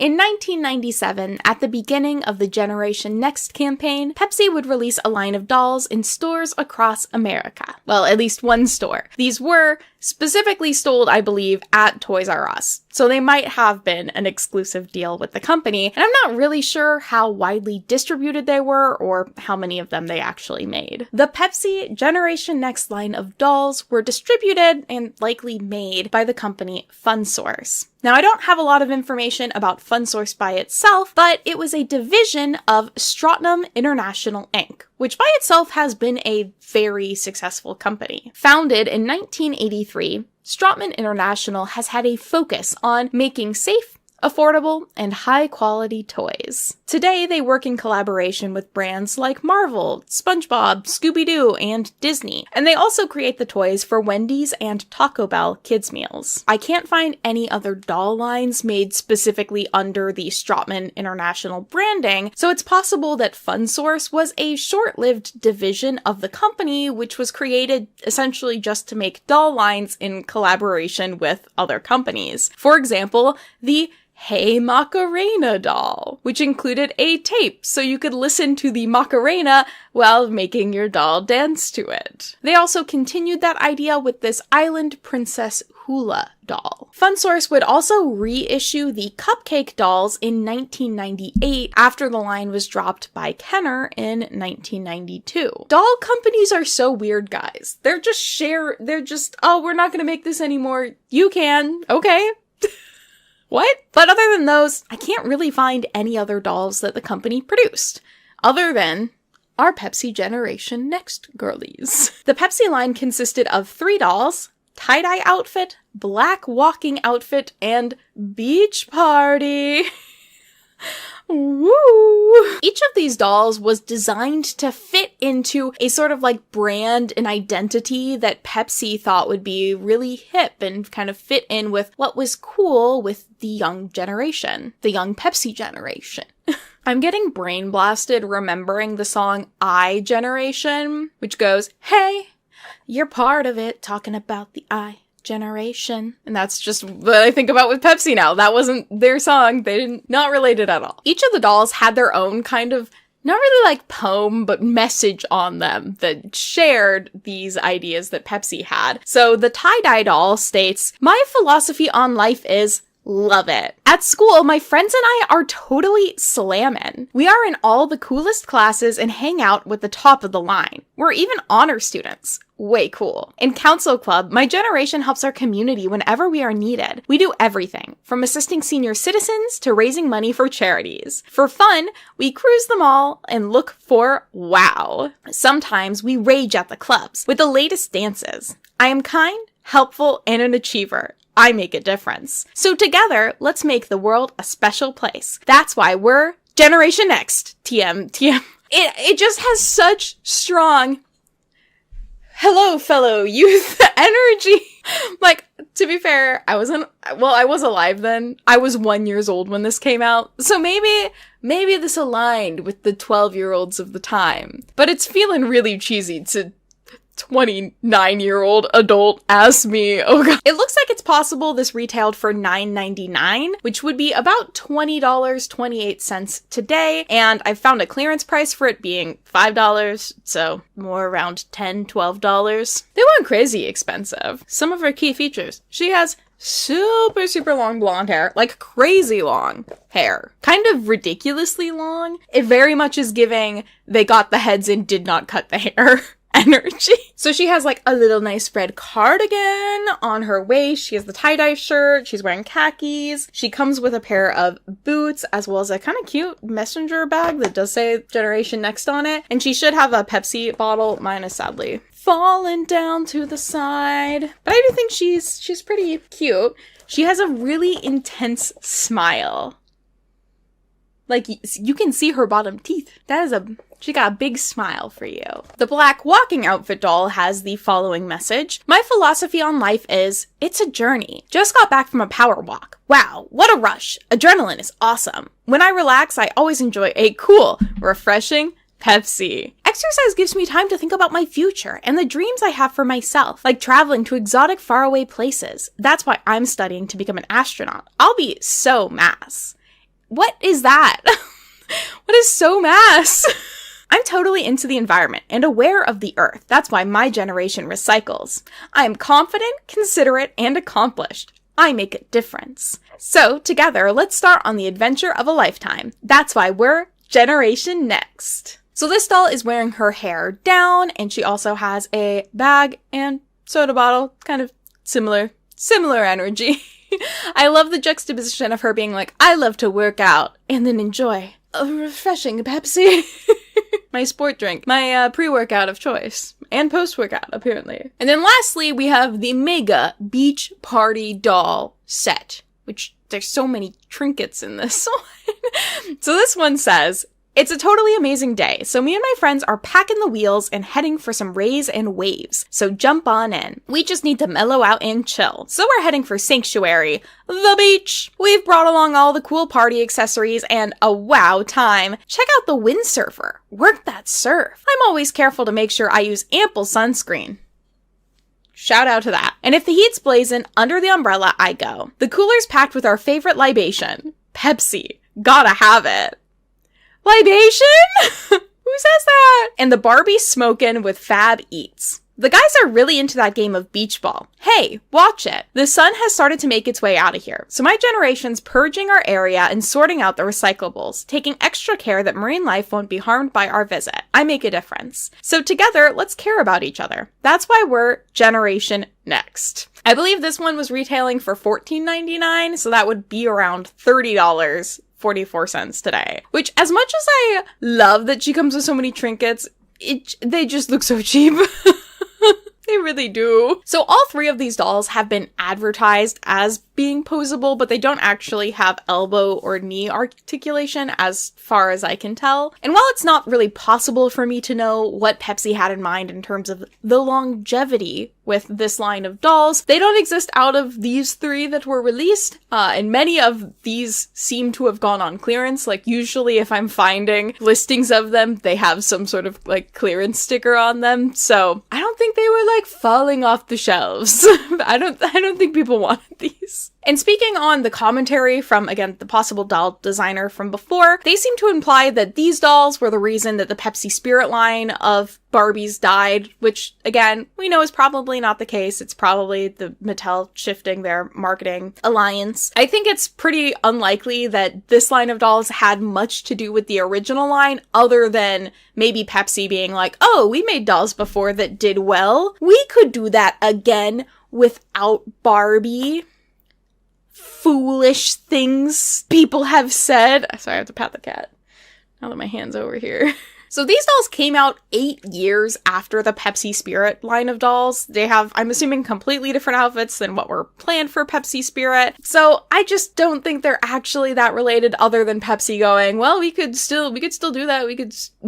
In 1997, at the beginning of the GenerationNEXT campaign, Pepsi would release a line of dolls in stores across America. Well, at least one store. These were specifically sold, I believe, at Toys R Us, so they might have been an exclusive deal with the company, and I'm not really sure how widely distributed they were or how many of them they actually made. The Pepsi GenerationNEXT line of dolls were distributed and likely made by the company FunSource. Now, I don't have a lot of information about FunSource by itself, but it was a division of Stratton International Inc., which by itself has been a very successful company. Founded in 1983, Stratton International has had a focus on making safe, affordable, and high-quality toys. Today, they work in collaboration with brands like Marvel, SpongeBob, Scooby-Doo, and Disney. And they also create the toys for Wendy's and Taco Bell kids' meals. I can't find any other doll lines made specifically under the Stratton International branding, so it's possible that FunSource was a short-lived division of the company, which was created essentially just to make doll lines in collaboration with other companies. For example, the Hey Macarena doll, which included a tape so you could listen to the Macarena while making your doll dance to it. They also continued that idea with this Island Princess Hula doll. FunSource would also reissue the Cupcake dolls in 1998 after the line was dropped by Kenner in 1992. Doll companies are so weird, guys. They're just, oh, we're not gonna make this anymore. You can, okay? What? But other than those, I can't really find any other dolls that the company produced, other than our Pepsi GenerationNEXT girlies. The Pepsi line consisted of 3 dolls, tie-dye outfit, black walking outfit, and beach party. Woo! Each of these dolls was designed to fit into a sort of like brand and identity that Pepsi thought would be really hip and kind of fit in with what was cool with the young generation, the young Pepsi generation. I'm getting brain blasted remembering the song I Generation, which goes, hey, you're part of it, talking about the I Generation. And that's just what I think about with Pepsi now. That wasn't their song. They didn't, not related at all. Each of the dolls had their own kind of, not really like poem, but message on them that shared these ideas that Pepsi had. So the tie-dye doll states, my philosophy on life is Love it. At school, my friends and I are totally slammin'. We are in all the coolest classes and hang out with the top of the line. We're even honor students. Way cool. In Council Club, my generation helps our community whenever we are needed. We do everything, from assisting senior citizens to raising money for charities. For fun, we cruise the mall and look for wow. Sometimes we rage at the clubs with the latest dances. I am kind, helpful, and an achiever. I make a difference. So together, let's make the world a special place. That's why we're GenerationNEXT. TM. It just has such strong hello, fellow youth energy. Like, to be fair, I was alive then. I was 1 year old when this came out. So maybe this aligned with the 12-year-olds of the time. But it's feeling really cheesy to 29-year-old adult as me. Oh god. It looks like it's possible this retailed for $9.99, which would be about $20.28 today, and I found a clearance price for it being $5, so more around $10, $12. They weren't crazy expensive. Some of her key features. She has super long blonde hair, like crazy long hair. Kind of ridiculously long. It very much is giving they got the heads and did not cut the hair energy. So she has like a little nice red cardigan on her waist. She has the tie-dye shirt. She's wearing khakis. She comes with a pair of boots as well as a kind of cute messenger bag that does say GenerationNEXT on it. And she should have a Pepsi bottle. Mine is sadly fallen down to the side. But I do think she's pretty cute. She has a really intense smile. Like, you can see her bottom teeth. She got a big smile for you. The black walking outfit doll has the following message. My philosophy on life is, it's a journey. Just got back from a power walk. Wow, what a rush. Adrenaline is awesome. When I relax, I always enjoy a cool, refreshing Pepsi. Exercise gives me time to think about my future and the dreams I have for myself, like traveling to exotic faraway places. That's why I'm studying to become an astronaut. I'll be so mass. What is that? What is so mass? I'm totally into the environment and aware of the earth. That's why my generation recycles. I am confident, considerate, and accomplished. I make a difference. So together, let's start on the adventure of a lifetime. That's why we're GenerationNEXT. So this doll is wearing her hair down, and she also has a bag and soda bottle. Kind of similar energy. I love the juxtaposition of her being like, I love to work out and then enjoy a refreshing Pepsi. My sport drink, my pre-workout of choice, and post-workout, apparently. And then lastly, we have the Mega Beach Party Doll set, which there's so many trinkets in this one. So this one says, it's a totally amazing day, so me and my friends are packing the wheels and heading for some rays and waves, so jump on in. We just need to mellow out and chill, so we're heading for Sanctuary, the beach. We've brought along all the cool party accessories and a wow time. Check out the windsurfer. Work that surf. I'm always careful to make sure I use ample sunscreen. Shout out to that. And if the heat's blazing, under the umbrella I go. The cooler's packed with our favorite libation, Pepsi. Gotta have it. Libation? Who says that? And the Barbie smoking with Fab Eats. The guys are really into that game of beach ball. Hey, watch it. The sun has started to make its way out of here, so my generation's purging our area and sorting out the recyclables, taking extra care that marine life won't be harmed by our visit. I make a difference. So together, let's care about each other. That's why we're GenerationNEXT. I believe this one was retailing for $14.99, so that would be around $30. 44 cents today. Which, as much as I love that she comes with so many trinkets, they just look so cheap. They really do. So all three of these dolls have been advertised as being posable, but they don't actually have elbow or knee articulation as far as I can tell. And while it's not really possible for me to know what Pepsi had in mind in terms of the longevity with this line of dolls, they don't exist out of these three that were released, and many of these seem to have gone on clearance. Like, usually if I'm finding listings of them, they have some sort of like clearance sticker on them, so I don't think they were like falling off the shelves. I don't think people wanted these. Barbies. And speaking on the commentary from, again, the possible doll designer from before, they seem to imply that these dolls were the reason that the Pepsi Spirit line of Barbies died, which, again, we know is probably not the case. It's probably the Mattel shifting their marketing alliance. I think it's pretty unlikely that this line of dolls had much to do with the original line, other than maybe Pepsi being like, oh, we made dolls before that did well. We could do that again without Barbie. Foolish things people have said. Sorry, I have to pat the cat now that my hand's over here. So these dolls came out 8 years after the Pepsi Spirit line of dolls. They have, I'm assuming, completely different outfits than what were planned for Pepsi Spirit. So I just don't think they're actually that related, other than Pepsi going, well, we could still do that. We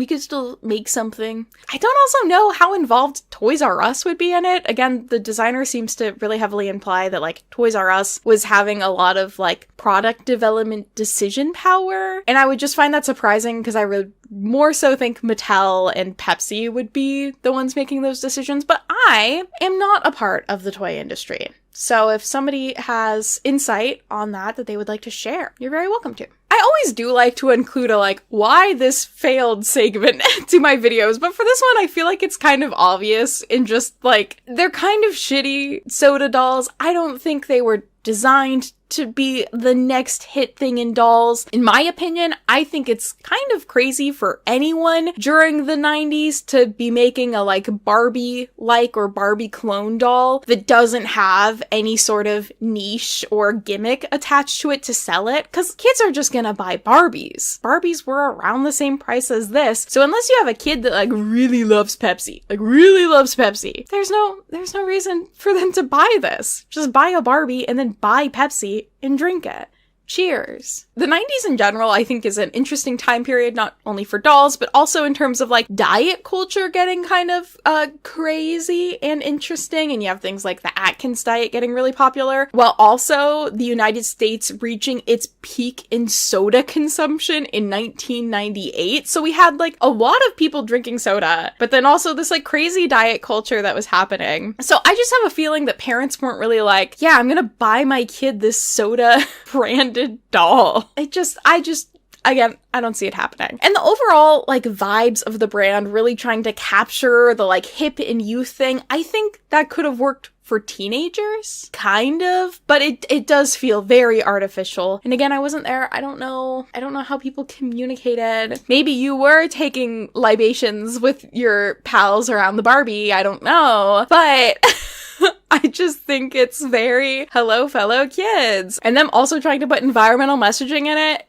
could still make something. I don't also know how involved Toys R Us would be in it. Again, the designer seems to really heavily imply that like Toys R Us was having a lot of like product development decision power. And I would just find that surprising, because I would more so think Mattel and Pepsi would be the ones making those decisions, but I am not a part of the toy industry. So if somebody has insight on that they would like to share, you're very welcome to. I always do like to include a like, why this failed segment to my videos, but for this one I feel like it's kind of obvious in just like, they're kind of shitty soda dolls. I don't think they were designed to be the next hit thing in dolls. In my opinion, I think it's kind of crazy for anyone during the 90s to be making a like Barbie-like or Barbie clone doll that doesn't have any sort of niche or gimmick attached to it to sell it, because kids are just gonna buy Barbies. Barbies were around the same price as this, so unless you have a kid that like really loves Pepsi, there's no reason for them to buy this. Just buy a Barbie and then buy Pepsi and drink it. Cheers. The 90s in general, I think, is an interesting time period, not only for dolls, but also in terms of like diet culture getting kind of crazy and interesting. And you have things like the Atkins diet getting really popular, while also the United States reaching its peak in soda consumption in 1998. So we had like a lot of people drinking soda, but then also this like crazy diet culture that was happening. So I just have a feeling that parents weren't really like, yeah, I'm gonna buy my kid this soda brand doll. Again, I don't see it happening. And the overall like vibes of the brand really trying to capture the like hip and youth thing, I think that could have worked for teenagers, kind of, but it does feel very artificial. And again, I wasn't there. I don't know how people communicated. Maybe you were taking libations with your pals around the Barbie. I don't know, but I just think it's very hello fellow kids. And them also trying to put environmental messaging in it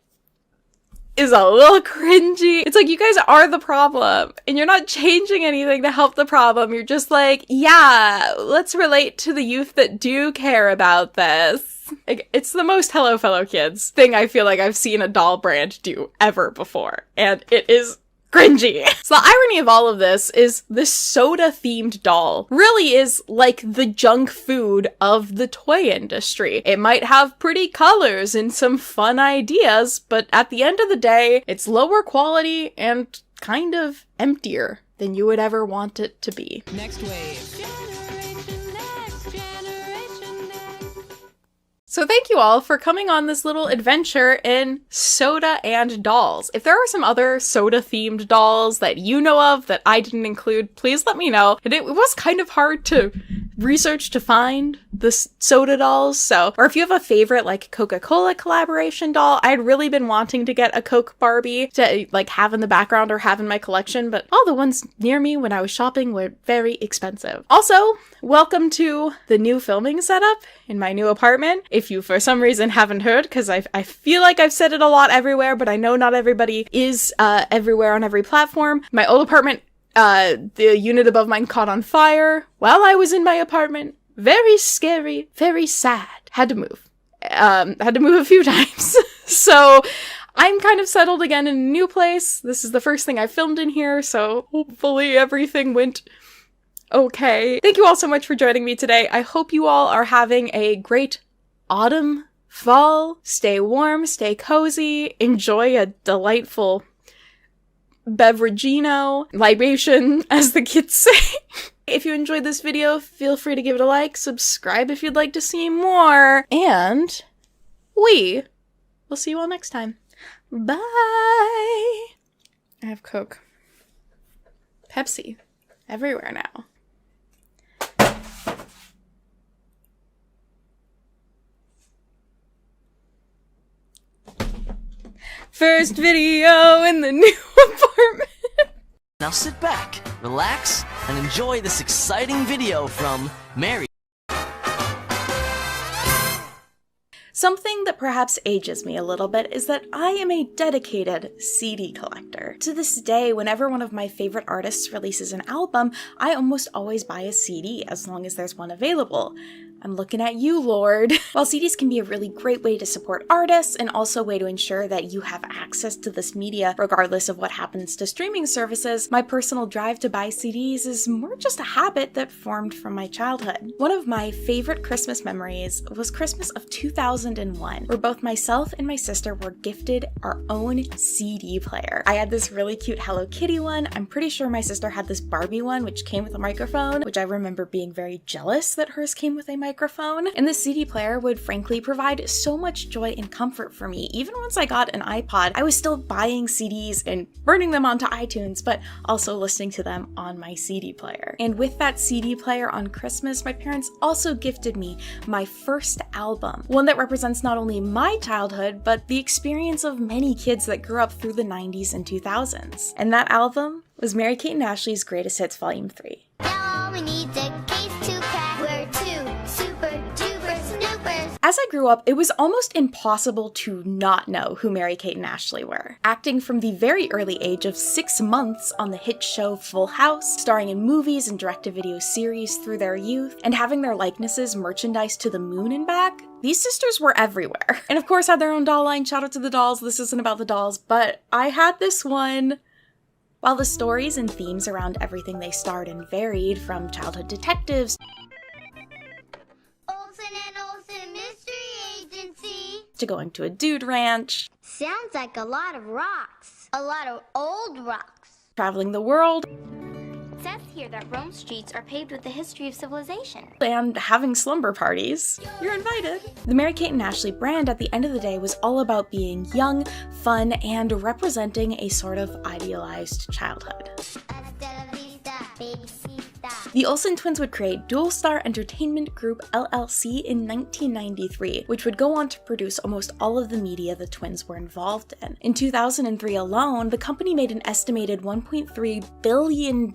is a little cringy. It's like, you guys are the problem and you're not changing anything to help the problem. You're just like, yeah, let's relate to the youth that do care about this. Like, it's the most hello fellow kids thing I feel like I've seen a doll brand do ever before. And it is cringy. So the irony of all of this is this soda-themed doll really is like the junk food of the toy industry. It might have pretty colors and some fun ideas, but at the end of the day, it's lower quality and kind of emptier than you would ever want it to be. Next wave. So thank you all for coming on this little adventure in soda and dolls. If there are some other soda-themed dolls that you know of that I didn't include, please let me know. It was kind of hard to research to find the soda dolls, so, or if you have a favorite like Coca-Cola collaboration doll, I'd really been wanting to get a Coke Barbie to like have in the background or have in my collection, but all the ones near me when I was shopping were very expensive. Also, welcome to the new filming setup in my new apartment. If you for some reason haven't heard, because I feel like I've said it a lot everywhere, but I know not everybody is everywhere on every platform. My old apartment, the unit above mine caught on fire while I was in my apartment. Very scary, very sad. Had to move. Had to move a few times. So I'm kind of settled again in a new place. This is the first thing I filmed in here, so hopefully everything went okay. Thank you all so much for joining me today. I hope you all are having a great autumn, fall. Stay warm, stay cozy, enjoy a delightful beveragino, libation, as the kids say. If you enjoyed this video, feel free to give it a like, subscribe if you'd like to see more, and we will see you all next time. Bye! I have Coke. Pepsi. Everywhere now. First video in the new apartment. Now sit back, relax, and enjoy this exciting video from Mary. Something that perhaps ages me a little bit is that I am a dedicated CD collector. To this day, whenever one of my favorite artists releases an album, I almost always buy a CD as long as there's one available. I'm looking at you, Lord. While CDs can be a really great way to support artists and also a way to ensure that you have access to this media regardless of what happens to streaming services, my personal drive to buy CDs is more just a habit that formed from my childhood. One of my favorite Christmas memories was Christmas of 2001, where both myself and my sister were gifted our own CD player. I had this really cute Hello Kitty one. I'm pretty sure my sister had this Barbie one, which came with a microphone, which I remember being very jealous that hers came with a microphone. And the CD player would frankly provide so much joy and comfort for me. Even once I got an iPod, I was still buying CDs and burning them onto iTunes, but also listening to them on my CD player. And with that CD player on Christmas, my parents also gifted me my first album, one that represents not only my childhood, but the experience of many kids that grew up through the 90s and 2000s. And that album was Mary-Kate and Ashley's Greatest Hits Volume 3. Now we need the case to crack. We're two super duper snoopers. As I grew up, it was almost impossible to not know who Mary-Kate and Ashley were. Acting from the very early age of 6 months on the hit show Full House, starring in movies and direct-to-video series through their youth, and having their likenesses merchandised to the moon and back, these sisters were everywhere. And of course had their own doll line. Shout out to the dolls. This isn't about the dolls, but I had this one. While the stories and themes around everything they starred in varied, from childhood detectives Olsen and Olsen Mystery Agency to going to a dude ranch, sounds like a lot of rocks. A lot of old rocks. traveling the world, It says here that Rome streets are paved with the history of civilization. and having slumber parties. You're invited. The Mary-Kate and Ashley brand at the end of the day was all about being young, fun, and representing a sort of idealized childhood. The Olsen twins would create Dual Star Entertainment Group LLC in 1993, which would go on to produce almost all of the media the twins were involved in. In 2003 alone, the company made an estimated $1.3 billion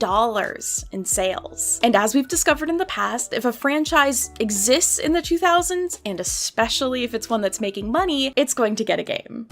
in sales. And as we've discovered in the past, if a franchise exists in the 2000s, and especially if it's one that's making money, it's going to get a game.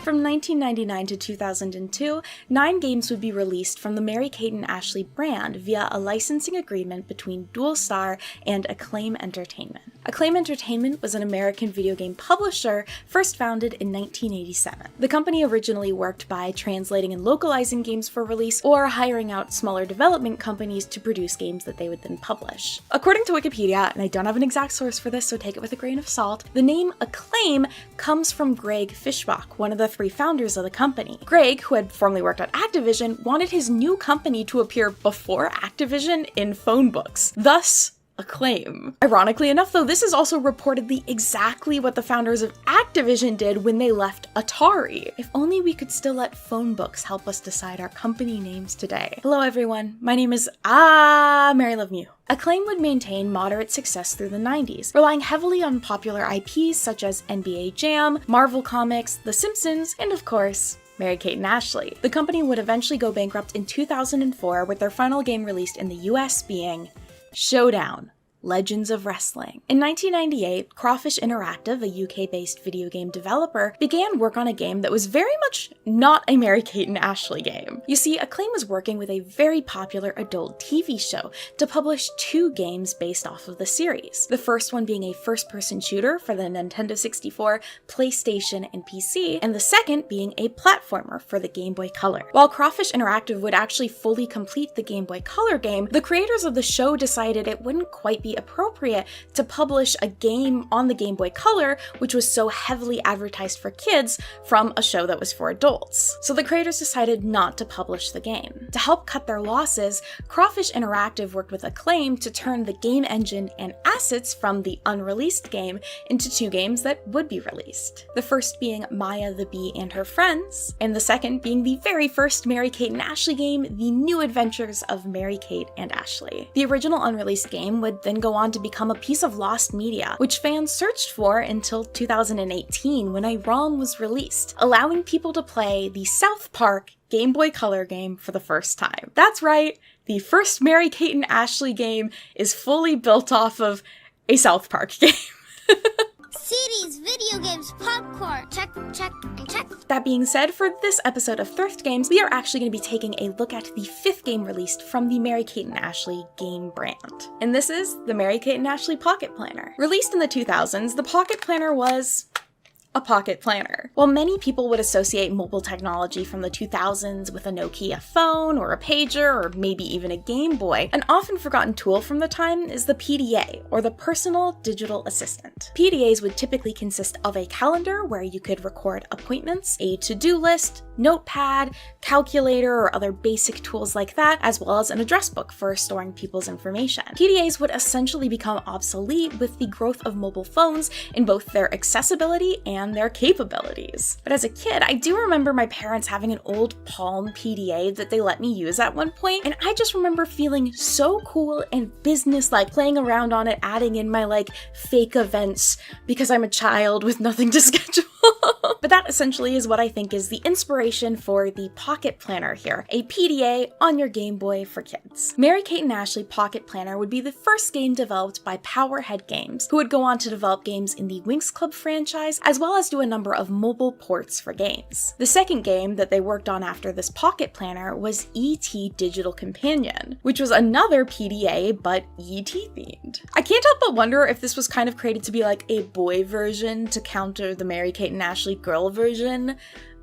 From 1999 to 2002, 9 games would be released from the Mary-Kate and Ashley brand via a licensing agreement between Dual Star and Acclaim Entertainment. Acclaim Entertainment was an American video game publisher first founded in 1987. The company originally worked by translating and localizing games for release or hiring out smaller development companies to produce games that they would then publish. According to Wikipedia, and I don't have an exact source for this, so take it with a grain of salt, the name Acclaim comes from Greg Fishbach, one of the 3 founders of the company. Greg, who had formerly worked at Activision, wanted his new company to appear before Activision in phone books, thus Acclaim. Ironically enough, though, this is also reportedly exactly what the founders of Activision did when they left Atari. If only we could still let phone books help us decide our company names today. Hello everyone, my name is Mary Love Mew. Acclaim would maintain moderate success through the 90s, relying heavily on popular IPs such as NBA Jam, Marvel Comics, The Simpsons, and of course, Mary-Kate and Ashley. The company would eventually go bankrupt in 2004, with their final game released in the US being Showdown: Legends of Wrestling. In 1998, Crawfish Interactive, a UK-based video game developer, began work on a game that was very much not a Mary-Kate and Ashley game. You see, Acclaim was working with a very popular adult TV show to publish 2 games based off of the series. The first one being a first-person shooter for the Nintendo 64, PlayStation, and PC, and the second being a platformer for the Game Boy Color. While Crawfish Interactive would actually fully complete the Game Boy Color game, the creators of the show decided it wouldn't quite be be appropriate to publish a game on the Game Boy Color, which was so heavily advertised for kids, from a show that was for adults. So the creators decided not to publish the game. To help cut their losses, Crawfish Interactive worked with Acclaim to turn the game engine and assets from the unreleased game into 2 games that would be released. The first being Maya the Bee and Her Friends, and the second being the very first Mary-Kate and Ashley game, The New Adventures of Mary-Kate and Ashley. The original unreleased game would then go on to become a piece of lost media, which fans searched for until 2018 when a ROM was released, allowing people to play the South Park Game Boy Color game for the first time. That's right, the first Mary-Kate and Ashley game is fully built off of a South Park game. CDs, video games, popcorn. Check, check, and check. That being said, for this episode of Thrift Games, we are actually going to be taking a look at the 5th game released from the Mary-Kate and Ashley game brand. And this is the Mary-Kate and Ashley Pocket Planner. Released in the 2000s, the Pocket Planner was a pocket planner. While many people would associate mobile technology from the 2000s with a Nokia phone or a pager or maybe even a Game Boy, an often forgotten tool from the time is the PDA, or the Personal Digital Assistant. PDAs would typically consist of a calendar where you could record appointments, a to-do list, notepad, calculator, or other basic tools like that, as well as an address book for storing people's information. PDAs would essentially become obsolete with the growth of mobile phones in both their accessibility and their capabilities. But as a kid, I do remember my parents having an old Palm PDA that they let me use at one point, and I just remember feeling so cool and business-like, playing around on it, adding in my fake events because I'm a child with nothing to schedule. But that essentially is what I think is the inspiration for the Pocket Planner here, a PDA on your Game Boy for kids. Mary-Kate and Ashley Pocket Planner would be the first game developed by Powerhead Games, who would go on to develop games in the Winx Club franchise, as well as do a number of mobile ports for games. The second game that they worked on after this Pocket Planner was E.T. Digital Companion, which was another PDA, but E.T. themed. I can't help but wonder if this was kind of created to be like a boy version to counter the Mary-Kate and Ashley girl version.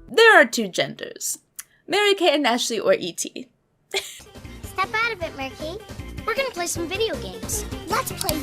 There are 2 genders, Mary-Kate and Ashley or E.T. Step out of it, Mary-Kate. We're gonna play some video games. Let's play.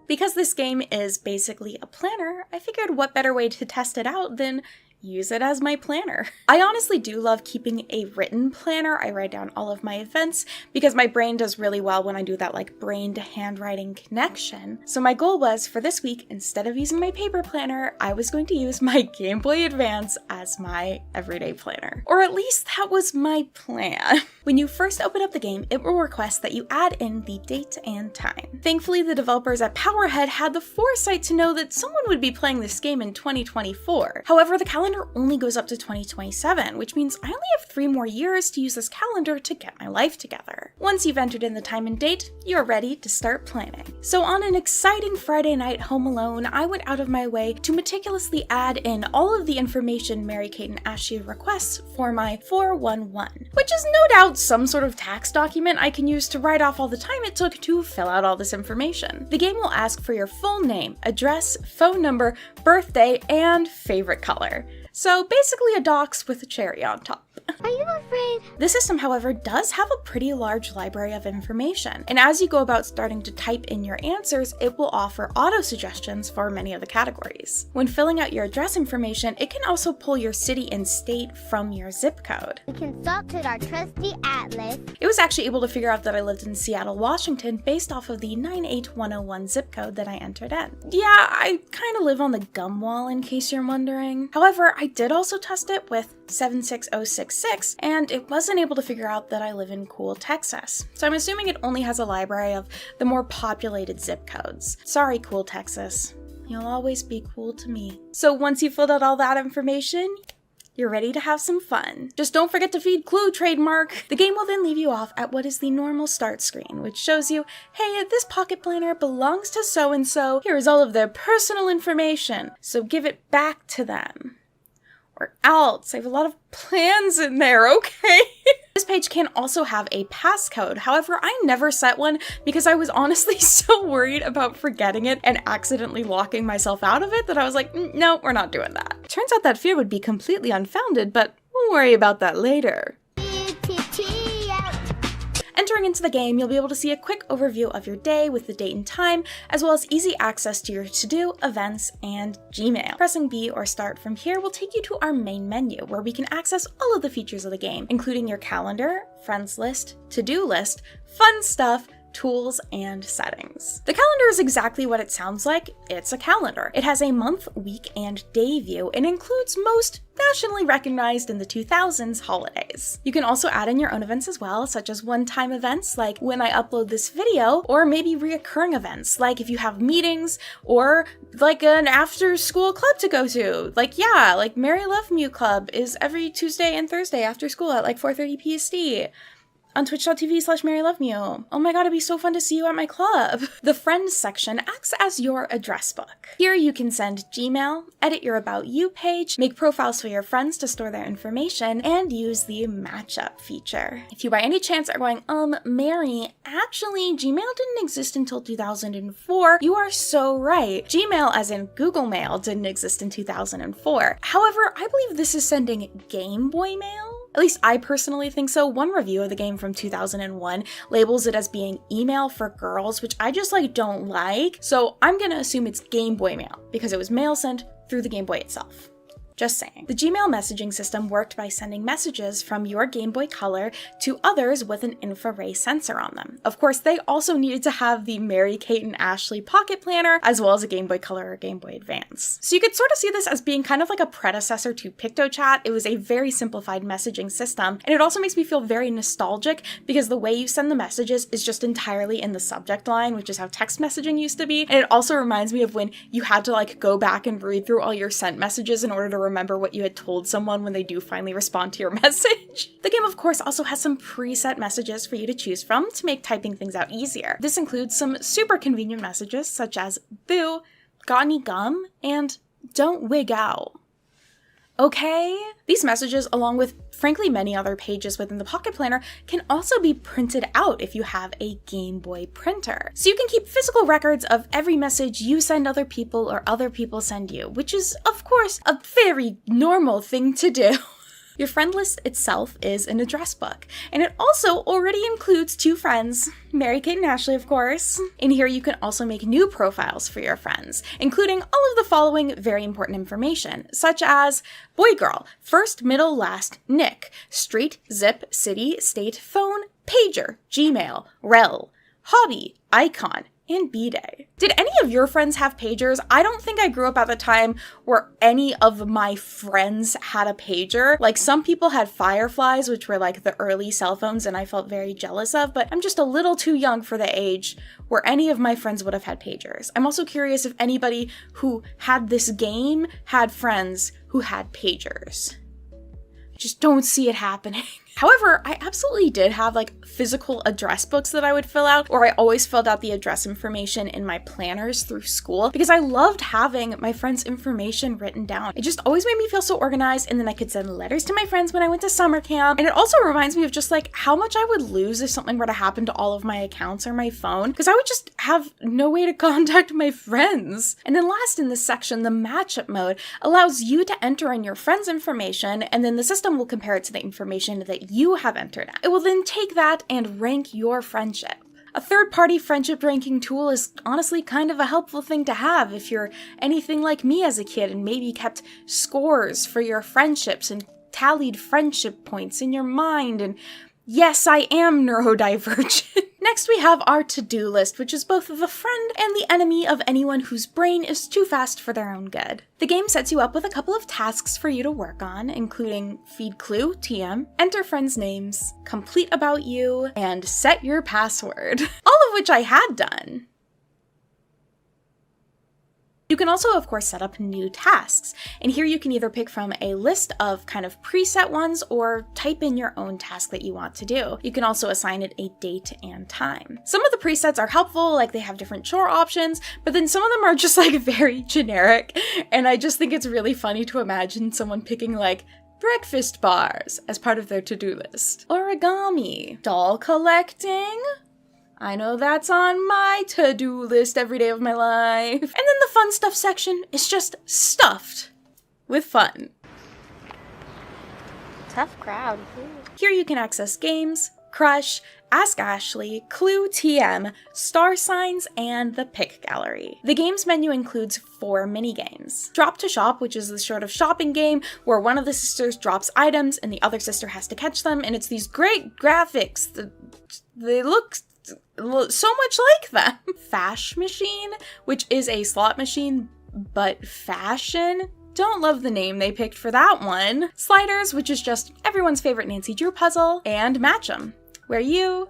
Because this game is basically a planner, I figured what better way to test it out than use it as my planner. I honestly do love keeping a written planner. I write down all of my events because my brain does really well when I do that brain to handwriting connection. So my goal was, for this week, instead of using my paper planner, I was going to use my Game Boy Advance as my everyday planner. Or at least that was my plan. When you first open up the game, it will request that you add in the date and time. Thankfully, the developers at Powerhead had the foresight to know that someone would be playing this game in 2024. However, the calendar only goes up to 2027, which means I only have 3 more years to use this calendar to get my life together. Once you've entered in the time and date, you're ready to start planning. So on an exciting Friday night home alone, I went out of my way to meticulously add in all of the information Mary-Kate and Ashley requests for my 411, which is no doubt some sort of tax document I can use to write off all the time it took to fill out all this information. The game will ask for your full name, address, phone number, birthday, and favorite color. So basically a docs with a cherry on top. Are you afraid? The system, however, does have a pretty large library of information, and as you go about starting to type in your answers, it will offer auto-suggestions for many of the categories. When filling out your address information, it can also pull your city and state from your zip code. We consulted our trusty atlas. It was actually able to figure out that I lived in Seattle, Washington, based off of the 98101 zip code that I entered in. Yeah, I kind of live on the gum wall, in case you're wondering. However, I did also test it with 76066, and it wasn't able to figure out that I live in cool Texas. So I'm assuming it only has a library of the more populated zip codes. Sorry, cool Texas. You'll always be cool to me. So once you've filled out all that information, you're ready to have some fun. Just don't forget to feed Clue trademark. The game will then leave you off at what is the normal start screen, which shows you, hey, this pocket planner belongs to so-and-so. Here is all of their personal information, so give it back to them. Or else. I have a lot of plans in there, okay? This page can also have a passcode. However, I never set one because I was honestly so worried about forgetting it and accidentally locking myself out of it that I was like, no, we're not doing that. Turns out that fear would be completely unfounded, but we'll worry about that later. Entering into the game, you'll be able to see a quick overview of your day with the date and time, as well as easy access to your to-do, events, and Gmail. Pressing B or start from here will take you to our main menu, where we can access all of the features of the game, including your calendar, friends list, to-do list, fun stuff, tools, and settings. The calendar is exactly what it sounds like. It's a calendar. It has a month, week, and day view and includes most nationally recognized in the 2000s holidays. You can also add in your own events as well, such as one-time events like when I upload this video, or maybe reoccurring events like if you have meetings or like an after-school club to go to. Like Mary Love Mew Club is every Tuesday and Thursday after school at like 4:30 PST. On twitch.tv/MaryLoveMew. Oh my god, it'd be so fun to see you at my club. The Friends section acts as your address book. Here you can send Gmail, edit your About You page, make profiles for your friends to store their information, and use the matchup feature. If you by any chance are going, Mary, actually Gmail didn't exist until 2004, you are so right. Gmail, as in Google Mail, didn't exist in 2004. However, I believe this is sending Game Boy Mail? At least I personally think so. One review of the game from 2001 labels it as being email for girls, which I just don't like. So I'm gonna assume it's Game Boy Mail because it was mail sent through the Game Boy itself. Just saying. The Gmail messaging system worked by sending messages from your Game Boy Color to others with an infrared sensor on them. Of course, they also needed to have the Mary, Kate, and Ashley Pocket Planner, as well as a Game Boy Color or Game Boy Advance. So you could sort of see this as being kind of like a predecessor to PictoChat. It was a very simplified messaging system, and it also makes me feel very nostalgic because the way you send the messages is just entirely in the subject line, which is how text messaging used to be. And it also reminds me of when you had to go back and read through all your sent messages in order to remember what you had told someone when they do finally respond to your message. The game, of course, also has some preset messages for you to choose from to make typing things out easier. This includes some super convenient messages such as boo, got any gum, and don't wig out. Okay? These messages, along with frankly many other pages within the Pocket Planner, can also be printed out if you have a Game Boy printer. So you can keep physical records of every message you send other people or other people send you, which is, of course, a very normal thing to do. Your friend list itself is an address book, and it also already includes 2 friends, Mary, Kate, and Ashley, of course. In here, you can also make new profiles for your friends, including all of the following very important information, such as boy, girl, first, middle, last, nick, street, zip, city, state, phone, pager, Gmail, rel, hobby, icon, and B-Day. Did any of your friends have pagers? I don't think I grew up at the time where any of my friends had a pager. Some people had Fireflies, which were the early cell phones, and I felt very jealous of, but I'm just a little too young for the age where any of my friends would have had pagers. I'm also curious if anybody who had this game had friends who had pagers. I just don't see it happening. However, I absolutely did have physical address books that I would fill out, or I always filled out the address information in my planners through school because I loved having my friends' information written down. It just always made me feel so organized, and then I could send letters to my friends when I went to summer camp. And it also reminds me of just how much I would lose if something were to happen to all of my accounts or my phone, because I would just have no way to contact my friends. And then last in this section, the matchup mode allows you to enter in your friends' information, and then the system will compare it to the information that you have entered. It will then take that and rank your friendship. A third-party friendship ranking tool is honestly kind of a helpful thing to have if you're anything like me as a kid and maybe kept scores for your friendships and tallied friendship points in your mind. And yes, I am neurodivergent. Next, we have our to-do list, which is both the friend and the enemy of anyone whose brain is too fast for their own good. The game sets you up with a couple of tasks for you to work on, including feed clue, TM, enter friends' names, complete about you, and set your password. All of which I had done. You can also, of course, set up new tasks, and here you can either pick from a list of kind of preset ones or type in your own task that you want to do. You can also assign it a date and time. Some of the presets are helpful, they have different chore options, but then some of them are just very generic, and I just think it's really funny to imagine someone picking breakfast bars as part of their to-do list. Origami. Doll collecting. I know that's on my to-do list every day of my life. And then the fun stuff section is just stuffed with fun. Tough crowd. Here you can access games, Crush, Ask Ashley, Clue TM, Star Signs, and the Pick Gallery. The games menu includes 4 mini-games. Drop to Shop, which is the sort of shopping game where one of the sisters drops items and the other sister has to catch them, and it's these great graphics. They look so much like them. Fash Machine, which is a slot machine, but fashion. Don't love the name they picked for that one. Sliders, which is just everyone's favorite Nancy Drew puzzle, and Match 'em, where you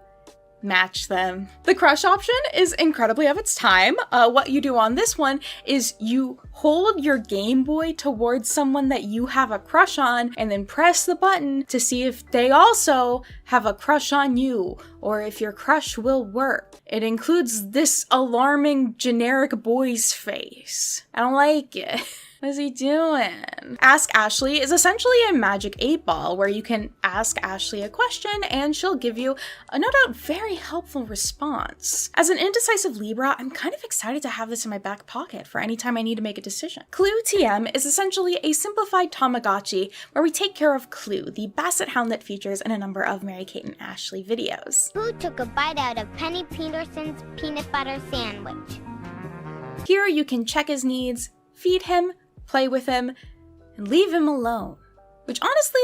match them. The crush option is incredibly of its time. What you do on this one is you hold your Game Boy towards someone that you have a crush on and then press the button to see if they also have a crush on you or if your crush will work. It includes this alarming generic boy's face. I don't like it. What is he doing? Ask Ashley is essentially a magic 8-ball where you can ask Ashley a question and she'll give you a no doubt very helpful response. As an indecisive Libra, I'm kind of excited to have this in my back pocket for any time I need to make a decision. Clue TM is essentially a simplified Tamagotchi where we take care of Clue, the basset hound that features in a number of Mary-Kate and Ashley videos. Who took a bite out of Penny Peterson's peanut butter sandwich? Here you can check his needs, feed him, play with him, and leave him alone. Which honestly,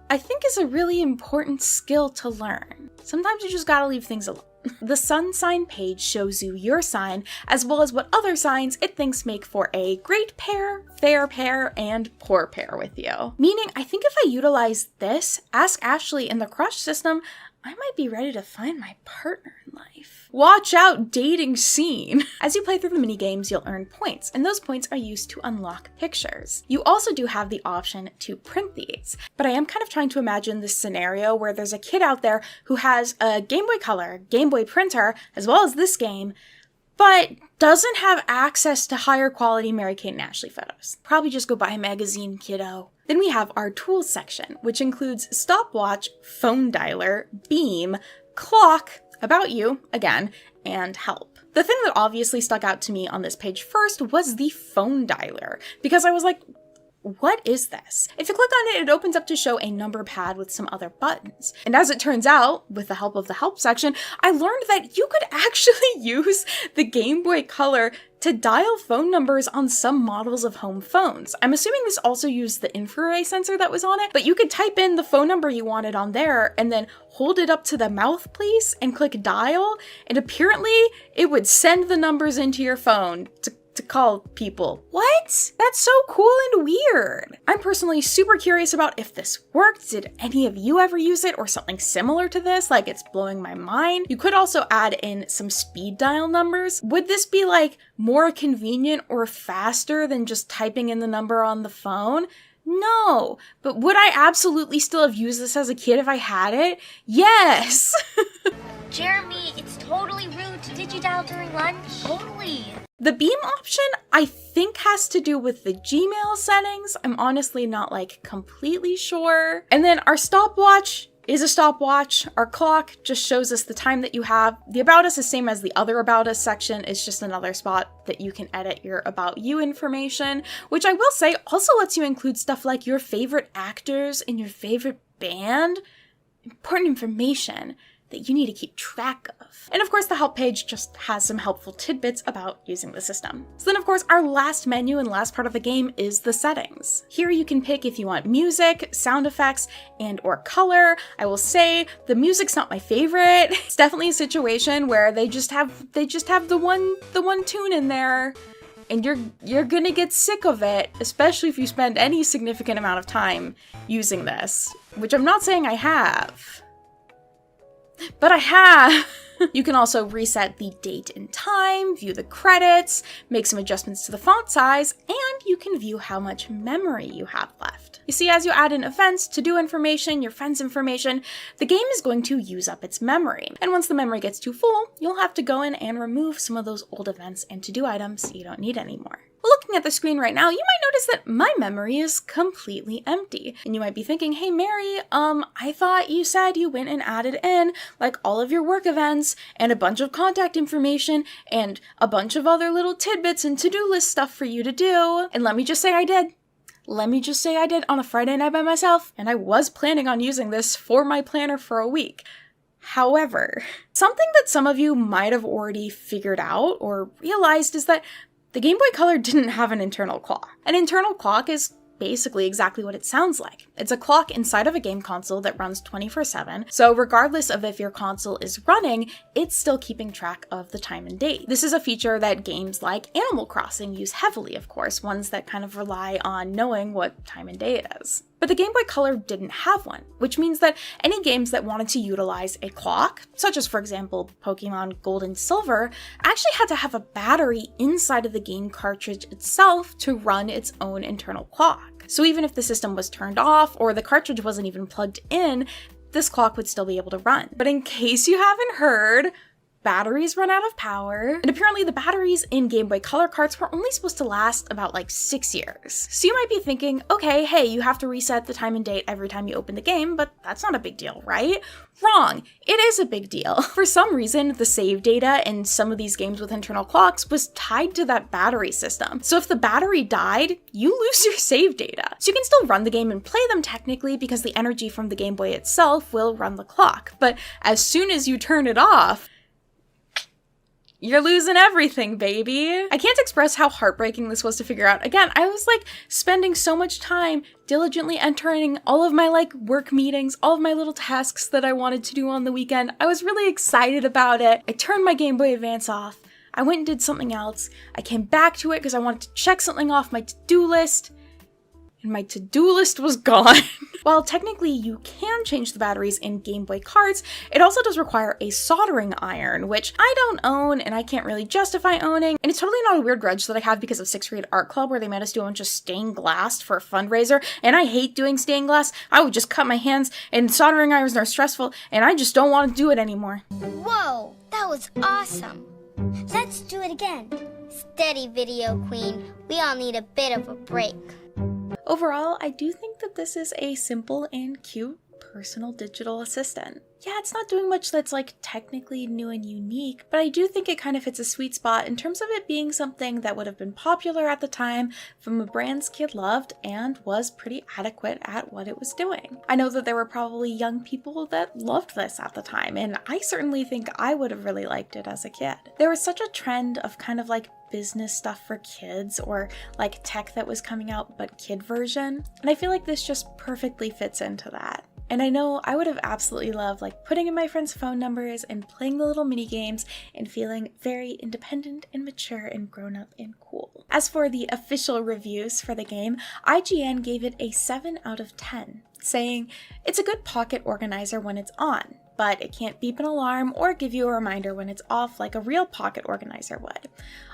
I think is a really important skill to learn. Sometimes you just gotta leave things alone. The sun sign page shows you your sign, as well as what other signs it thinks make for a great pair, fair pair, and poor pair with you. Meaning, I think if I utilize this, Ask Ashley in the crush system, I might be ready to find my partner in life. Watch out, dating scene! As you play through the minigames, you'll earn points, and those points are used to unlock pictures. You also do have the option to print these, but I am kind of trying to imagine this scenario where there's a kid out there who has a Game Boy Color, Game Boy printer, as well as this game, but doesn't have access to higher quality Mary-Kate and Ashley photos. Probably just go buy a magazine, kiddo. Then we have our tools section, which includes stopwatch, phone dialer, beam, clock, about you, again, and help. The thing that obviously stuck out to me on this page first was the phone dialer, because I was like, what is this? If you click on it, it opens up to show a number pad with some other buttons. And as it turns out, with the help of the help section, I learned that you could actually use the Game Boy Color to dial phone numbers on some models of home phones. I'm assuming this also used the infrared sensor that was on it, but you could type in the phone number you wanted on there and then hold it up to the mouthpiece and click dial, and apparently it would send the numbers into your phone to call people. What? That's so cool and weird. I'm personally super curious about if this worked. Did any of you ever use it or something similar to this? Like, it's blowing my mind. You could also add in some speed dial numbers. Would this be like more convenient or faster than just typing in the number on the phone? No, but would I absolutely still have used this as a kid if I had it? Yes. Jeremy, it's totally rude to digidial during lunch. Totally. The beam option, I think, has to do with the Gmail settings. I'm honestly not like completely sure. And then our stopwatch is a stopwatch. Our clock just shows us the time that you have. The About Us is same as the other About Us section. It's just another spot that you can edit your About You information, which I will say also lets you include stuff like your favorite actors in your favorite band. Important information that you need to keep track of. And of course, the help page just has some helpful tidbits about using the system. So then of course, our last menu and last part of the game is the settings. Here you can pick if you want music, sound effects, and or color. I will say the music's not my favorite. It's definitely a situation where they just have the one tune in there, and you're gonna get sick of it, especially if you spend any significant amount of time using this, which I'm not saying I have. But I have. You can also reset the date and time, view the credits, make some adjustments to the font size, and you can view how much memory you have left. You see, as you add in events, to-do information, your friends' information, the game is going to use up its memory. And once the memory gets too full, you'll have to go in and remove some of those old events and to-do items you don't need anymore. Look, looking at the screen right now, you might notice that my memory is completely empty. And you might be thinking, hey Mary, I thought you said you went and added in like all of your work events and a bunch of contact information and a bunch of other little tidbits and to-do list stuff for you to do. And let me just say I did. Let me just say I did on a Friday night by myself, and I was planning on using this for my planner for a week. However, something that some of you might have already figured out or realized is that the Game Boy Color didn't have an internal clock. An internal clock is basically exactly what it sounds like. It's a clock inside of a game console that runs 24/7, so regardless of if your console is running, it's still keeping track of the time and date. This is a feature that games like Animal Crossing use heavily, of course, ones that kind of rely on knowing what time and day it is. But the Game Boy Color didn't have one, which means that any games that wanted to utilize a clock, such as for example Pokemon Gold and Silver, actually had to have a battery inside of the game cartridge itself to run its own internal clock. So even if the system was turned off or the cartridge wasn't even plugged in, this clock would still be able to run. But in case you haven't heard, batteries run out of power, and apparently the batteries in Game Boy Color carts were only supposed to last about like 6 years. So you might be thinking, okay, hey, you have to reset the time and date every time you open the game, but that's not a big deal, right? Wrong. It is a big deal. For some reason, the save data in some of these games with internal clocks was tied to that battery system. So if the battery died, you lose your save data. So you can still run the game and play them technically because the energy from the Game Boy itself will run the clock. But as soon as you turn it off, you're losing everything, baby. I can't express how heartbreaking this was to figure out. Again, I was like spending so much time diligently entering all of my like work meetings, all of my little tasks that I wanted to do on the weekend. I was really excited about it. I turned my Game Boy Advance off. I went and did something else. I came back to it because I wanted to check something off my to-do list. And my to-do list was gone. While technically you can change the batteries in Game Boy carts, it also does require a soldering iron, which I don't own and I can't really justify owning. And it's totally not a weird grudge that I have because of 6th grade art club where they made us do a bunch of stained glass for a fundraiser. And I hate doing stained glass. I would just cut my hands and soldering irons are stressful and I just don't want to do it anymore. Whoa, that was awesome. Let's do it again. Steady, Video Queen. We all need a bit of a break. Overall, I do think that this is a simple and cute personal digital assistant. Yeah, it's not doing much that's like technically new and unique, but I do think it kind of hits a sweet spot in terms of it being something that would have been popular at the time from a brand's kid loved and was pretty adequate at what it was doing. I know that there were probably young people that loved this at the time, and I certainly think I would have really liked it as a kid. There was such a trend of kind of like business stuff for kids or like tech that was coming out but kid version, and I feel like this just perfectly fits into that. And I know I would have absolutely loved like putting in my friends' phone numbers and playing the little mini games and feeling very independent and mature and grown up and cool. As for the official reviews for the game, IGN gave it a 7 out of 10, saying it's a good pocket organizer when it's on, but it can't beep an alarm or give you a reminder when it's off like a real pocket organizer would.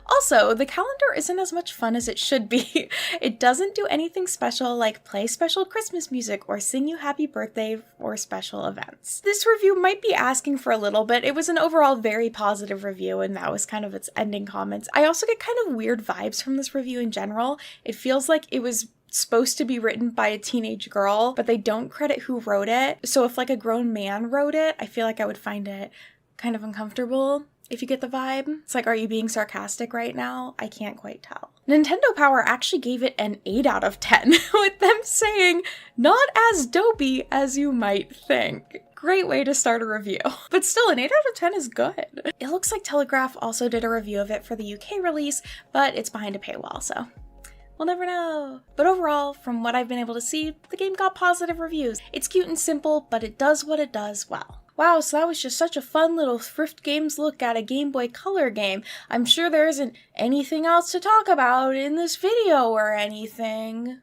Also, the calendar isn't as much fun as it should be. It doesn't do anything special like play special Christmas music or sing you happy birthday or special events. This review might be asking for a little bit. It was an overall very positive review and that was kind of its ending comments. I also get kind of weird vibes from this review in general. It feels like it was supposed to be written by a teenage girl, but they don't credit who wrote it. So if like a grown man wrote it, I feel like I would find it kind of uncomfortable. If you get the vibe. It's like, are you being sarcastic right now? I can't quite tell. Nintendo Power actually gave it an 8 out of 10, with them saying, not as dopey as you might think. Great way to start a review. But still, an 8 out of 10 is good. It looks like Telegraph also did a review of it for the UK release, but it's behind a paywall, so we'll never know. But overall, from what I've been able to see, the game got positive reviews. It's cute and simple, but it does what it does well. Wow, so that was just such a fun little Thrift Games look at a Game Boy Color game. I'm sure there isn't anything else to talk about in this video or anything.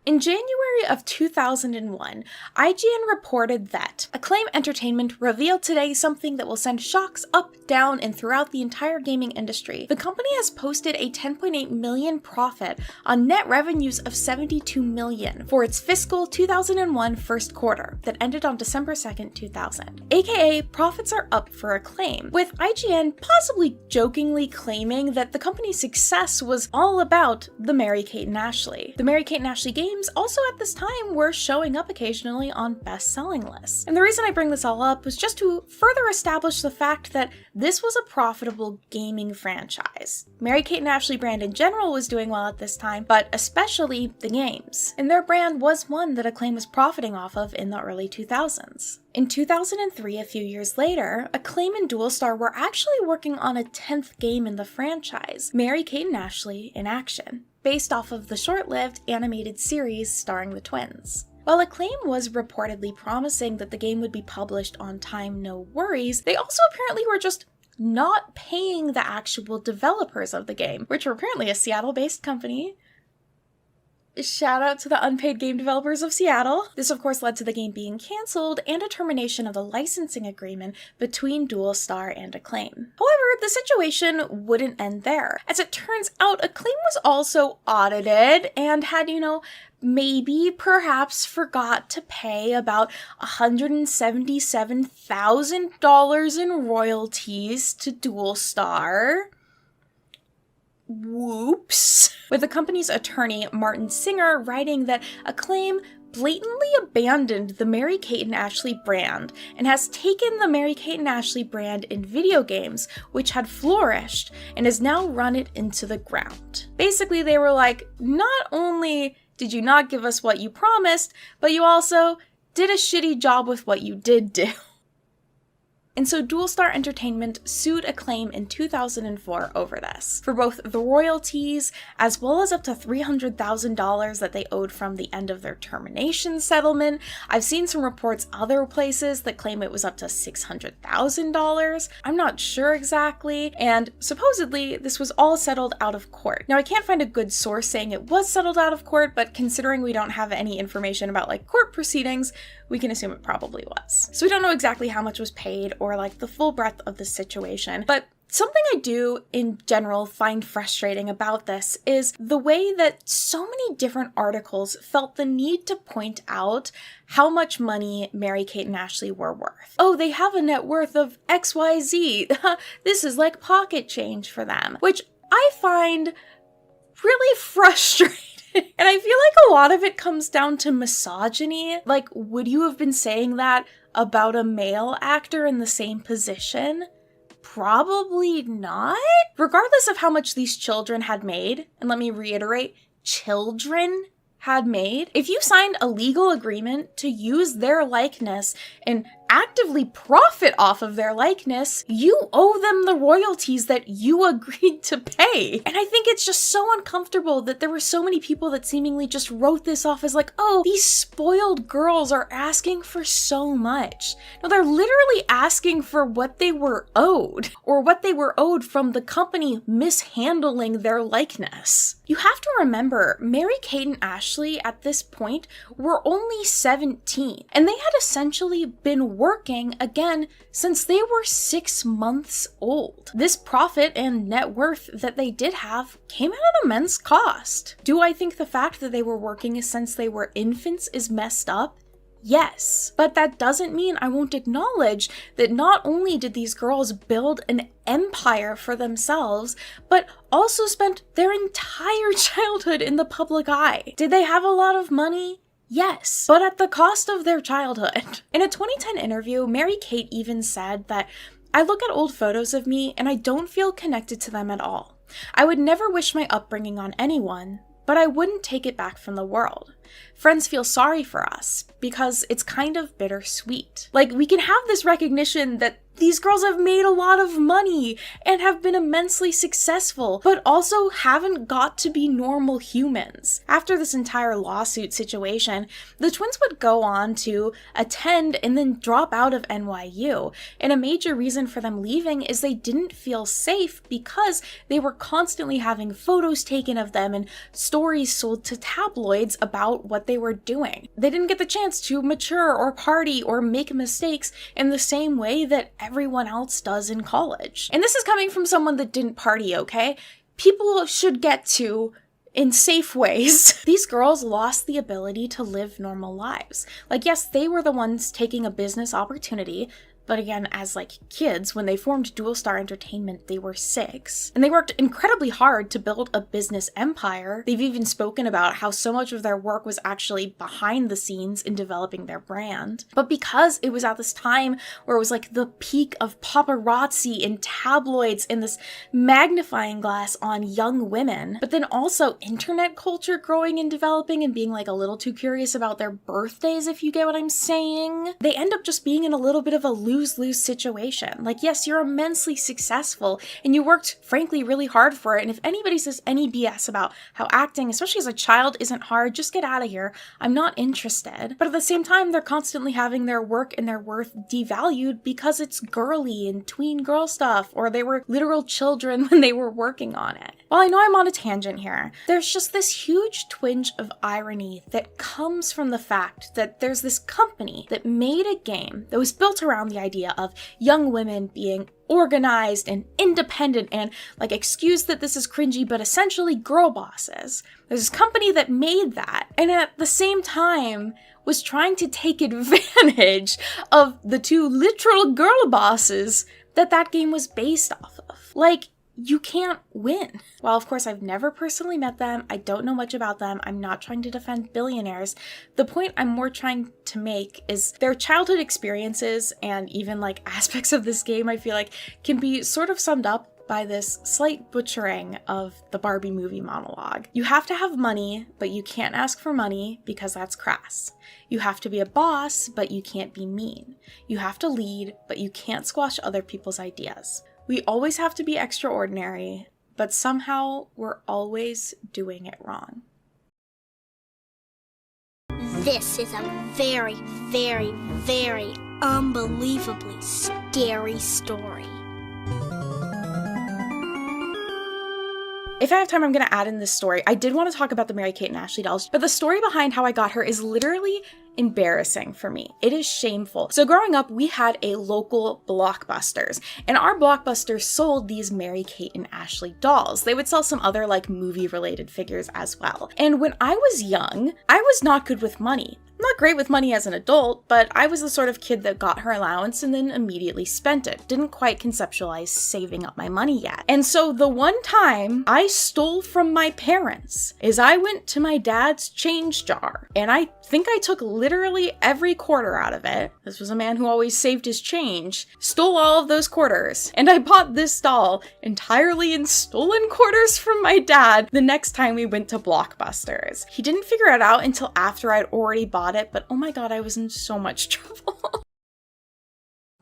In January of 2001, IGN reported that Acclaim Entertainment revealed today something that will send shocks up, down, and throughout the entire gaming industry. The company has posted a $10.8 million profit on net revenues of $72 million for its fiscal 2001 first quarter that ended on December 2nd, 2000. AKA, profits are up for Acclaim, with IGN possibly jokingly claiming that the company's success was all about the Mary-Kate and Ashley. The Mary-Kate and Ashley games also at this time were showing up occasionally on best-selling lists. And the reason I bring this all up was just to further establish the fact that this was a profitable gaming franchise. Mary-Kate and Ashley brand in general was doing well at this time, but especially the games. And their brand was one that Acclaim was profiting off of in the early 2000s. In 2003, a few years later, Acclaim and Dualstar were actually working on a 10th game in the franchise, Mary-Kate and Ashley in Action, based off of the short-lived animated series starring the twins. While Acclaim was reportedly promising that the game would be published on time, no worries, they also apparently were just not paying the actual developers of the game, which were apparently a Seattle-based company. Shout out to the unpaid game developers of Seattle. This of course led to the game being cancelled and a termination of the licensing agreement between Dualstar and Acclaim. However, the situation wouldn't end there. As it turns out, Acclaim was also audited and had, maybe perhaps forgot to pay about $177,000 in royalties to Dualstar. Whoops. With the company's attorney, Martin Singer, writing that Acclaim blatantly abandoned the Mary-Kate and Ashley brand and has taken the Mary-Kate and Ashley brand in video games, which had flourished, and has now run it into the ground. Basically, they were like, not only did you not give us what you promised, but you also did a shitty job with what you did do. And so Dualstar Entertainment sued Acclaim in 2004 over this, for both the royalties as well as up to $300,000 that they owed from the end of their termination settlement. I've seen some reports other places that claim it was up to $600,000. I'm not sure exactly, and supposedly this was all settled out of court. Now I can't find a good source saying it was settled out of court, but considering we don't have any information about court proceedings, we can assume it probably was. So we don't know exactly how much was paid or the full breadth of the situation, but something I do in general find frustrating about this is the way that so many different articles felt the need to point out how much money Mary-Kate and Ashley were worth. Oh, they have a net worth of XYZ. This is like pocket change for them, which I find really frustrating. And I feel like a lot of it comes down to misogyny. Would you have been saying that about a male actor in the same position? Probably not. Regardless of how much these children had made, and let me reiterate, children had made, if you signed a legal agreement to use their likeness and actively profit off of their likeness, you owe them the royalties that you agreed to pay. And I think it's just so uncomfortable that there were so many people that seemingly just wrote this off as oh, these spoiled girls are asking for so much. No, they're literally asking for what they were owed, or what they were owed from the company mishandling their likeness. You have to remember, Mary-Kate and Ashley at this point were only 17, and they had essentially been working again since they were 6 months old. This profit and net worth that they did have came at an immense cost. Do I think the fact that they were working since they were infants is messed up? Yes, but that doesn't mean I won't acknowledge that not only did these girls build an empire for themselves, but also spent their entire childhood in the public eye. Did they have a lot of money? Yes, but at the cost of their childhood. In a 2010 interview, Mary-Kate even said that, "I look at old photos of me and I don't feel connected to them at all. I would never wish my upbringing on anyone, but I wouldn't take it back from the world. Friends feel sorry for us because it's kind of bittersweet." We can have this recognition that These girls have made a lot of money and have been immensely successful, but also haven't got to be normal humans. After this entire lawsuit situation, the twins would go on to attend and then drop out of NYU. And a major reason for them leaving is they didn't feel safe because they were constantly having photos taken of them and stories sold to tabloids about what they were doing. They didn't get the chance to mature or party or make mistakes in the same way that everyone else does in college. And this is coming from someone that didn't party, okay? People should get to in safe ways. These girls lost the ability to live normal lives. Like, yes, they were the ones taking a business opportunity, but again, as like kids, when they formed Dual Star Entertainment, they were 6. And they worked incredibly hard to build a business empire. They've even spoken about how so much of their work was actually behind the scenes in developing their brand. But because it was at this time where it was like the peak of paparazzi and tabloids and this magnifying glass on young women, but then also internet culture growing and developing and being like a little too curious about their birthdays, if you get what I'm saying, they end up just being in a little bit of a lose-lose situation. Like, yes, you're immensely successful and you worked, frankly, really hard for it. And if anybody says any BS about how acting, especially as a child, isn't hard, just get out of here. I'm not interested. But at the same time, they're constantly having their work and their worth devalued because it's girly and tween girl stuff, or they were literal children when they were working on it. While I know I'm on a tangent here, there's just this huge twinge of irony that comes from the fact that there's this company that made a game that was built around the idea of young women being organized and independent and, like, excuse that this is cringy, but essentially girl bosses. There's this company that made that, and at the same time was trying to take advantage of the 2 literal girl bosses that game was based off of. Like, you can't win. While of course I've never personally met them, I don't know much about them, I'm not trying to defend billionaires, the point I'm more trying to make is their childhood experiences and even like aspects of this game I feel like can be sort of summed up by this slight butchering of the Barbie movie monologue. You have to have money, but you can't ask for money because that's crass. You have to be a boss, but you can't be mean. You have to lead, but you can't squash other people's ideas. We always have to be extraordinary, but somehow we're always doing it wrong. This is a very, very, very unbelievably scary story. If I have time, I'm going to add in this story. I did want to talk about the Mary-Kate and Ashley dolls, but the story behind how I got her is literally embarrassing for me. It is shameful. So growing up, we had a local Blockbusters, and our Blockbusters sold these Mary-Kate and Ashley dolls. They would sell some other like movie-related figures as well. And when I was young, I was not good with money. I'm not great with money as an adult, but I was the sort of kid that got her allowance and then immediately spent it. Didn't quite conceptualize saving up my money yet. And so the one time I stole from my parents is I went to my dad's change jar, and I think I took literally every quarter out of it. This was a man who always saved his change. Stole all of those quarters, and I bought this doll entirely in stolen quarters from my dad the next time we went to Blockbusters. He didn't figure it out until after I'd already bought it, but oh my god, I was in so much trouble.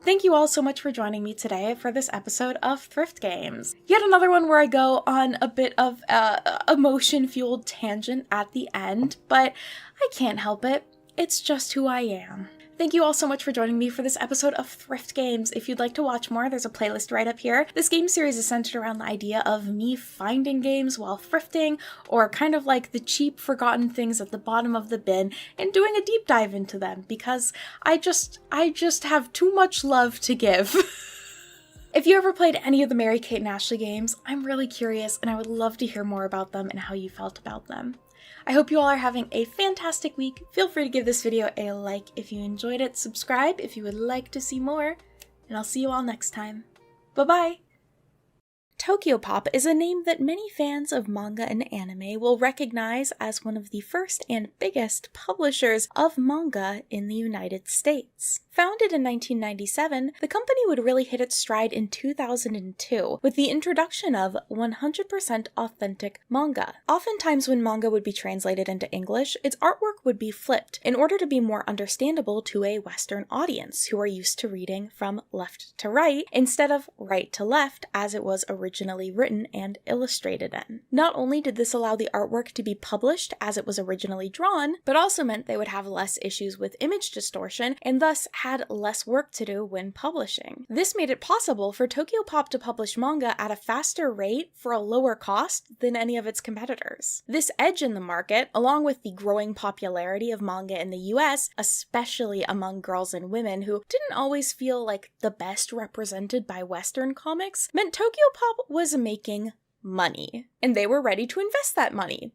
Thank you all so much for joining me today for this episode of Thrift Games. Yet another one where I go on a bit of emotion-fueled tangent at the end, but I can't help it. It's just who I am. Thank you all so much for joining me for this episode of Thrift Games. If you'd like to watch more, there's a playlist right up here. This game series is centered around the idea of me finding games while thrifting, or kind of like the cheap, forgotten things at the bottom of the bin, and doing a deep dive into them, because I just have too much love to give. If you ever played any of the Mary-Kate and Ashley games, I'm really curious, and I would love to hear more about them and how you felt about them. I hope you all are having a fantastic week. Feel free to give this video a like if you enjoyed it, subscribe if you would like to see more, and I'll see you all next time. Bye-bye! Tokyopop is a name that many fans of manga and anime will recognize as one of the first and biggest publishers of manga in the United States. Founded in 1997, the company would really hit its stride in 2002 with the introduction of 100% authentic manga. Oftentimes when manga would be translated into English, its artwork would be flipped in order to be more understandable to a Western audience who are used to reading from left to right instead of right to left as it was originally written and illustrated in. Not only did this allow the artwork to be published as it was originally drawn, but also meant they would have less issues with image distortion and thus had less work to do when publishing. This made it possible for Tokyopop to publish manga at a faster rate for a lower cost than any of its competitors. This edge in the market, along with the growing popularity of manga in the US, especially among girls and women who didn't always feel like the best represented by Western comics, meant Tokyopop was making money, and they were ready to invest that money.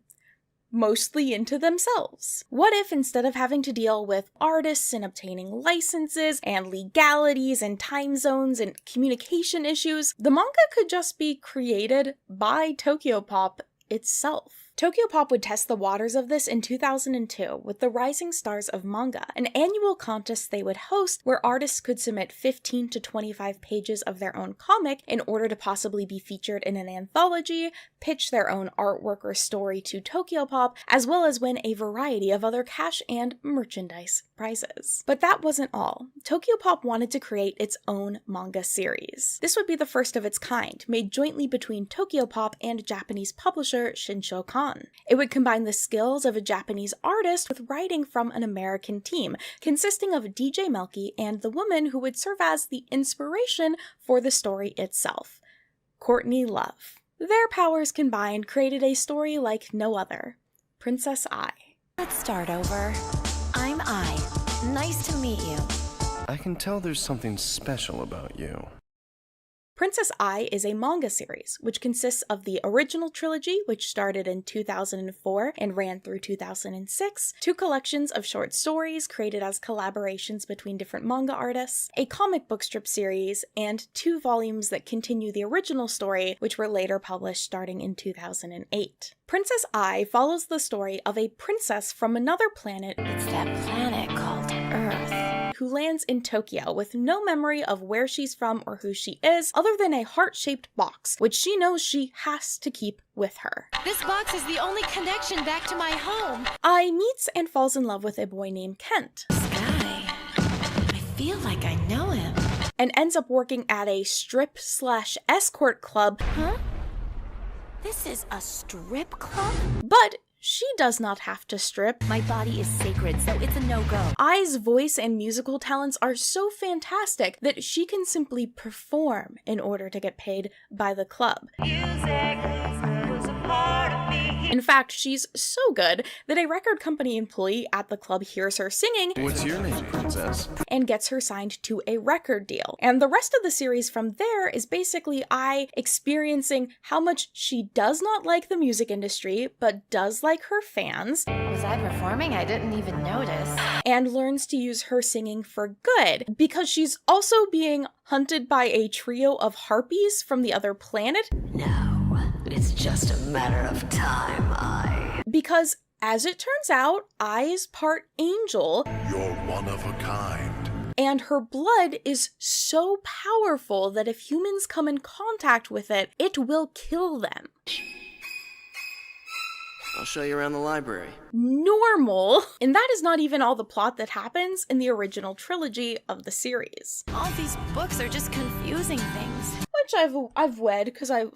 Mostly into themselves. What if instead of having to deal with artists and obtaining licenses and legalities and time zones and communication issues, the manga could just be created by Tokyopop itself? Tokyopop would test the waters of this in 2002 with the Rising Stars of Manga, an annual contest they would host where artists could submit 15 to 25 pages of their own comic in order to possibly be featured in an anthology, pitch their own artwork or story to Tokyopop, as well as win a variety of other cash and merchandise prizes. But that wasn't all. Tokyopop wanted to create its own manga series. This would be the first of its kind, made jointly between Tokyopop and Japanese publisher Shinshokan. It would combine the skills of a Japanese artist with writing from an American team, consisting of DJ Melky and the woman who would serve as the inspiration for the story itself, Courtney Love. Their powers combined created a story like no other, Princess Ai. Let's start over. I'm Ai. Nice to meet you. I can tell there's something special about you. Princess Ai is a manga series, which consists of the original trilogy, which started in 2004 and ran through 2006, 2 collections of short stories created as collaborations between different manga artists, a comic book strip series, and 2 volumes that continue the original story, which were later published starting in 2008. Princess Ai follows the story of a princess from another planet. It's that planet called Earth. Who lands in Tokyo with no memory of where she's from or who she is, other than a heart-shaped box, which she knows she has to keep with her. This box is the only connection back to my home. Ai meets and falls in love with a boy named Kent. Sky. I feel like I know him. And ends up working at a strip/escort club. Huh? This is a strip club? But she does not have to strip. My body is sacred, so it's a no-go. Ai's voice and musical talents are so fantastic that she can simply perform in order to get paid by the club. In fact, she's so good that a record company employee at the club hears her singing, "What's your name, princess?" and gets her signed to a record deal. And the rest of the series from there is basically Ai experiencing how much she does not like the music industry, but does like her fans. Was I performing? I didn't even notice. And learns to use her singing for good, because she's also being hunted by a trio of harpies from the other planet. No. It's just a matter of time, Ai. Because, as it turns out, Ai is part angel. You're one of a kind. And her blood is so powerful that if humans come in contact with it, it will kill them. I'll show you around the library. Normal. And that is not even all the plot that happens in the original trilogy of the series. All these books are just confusing things. Which I've read because I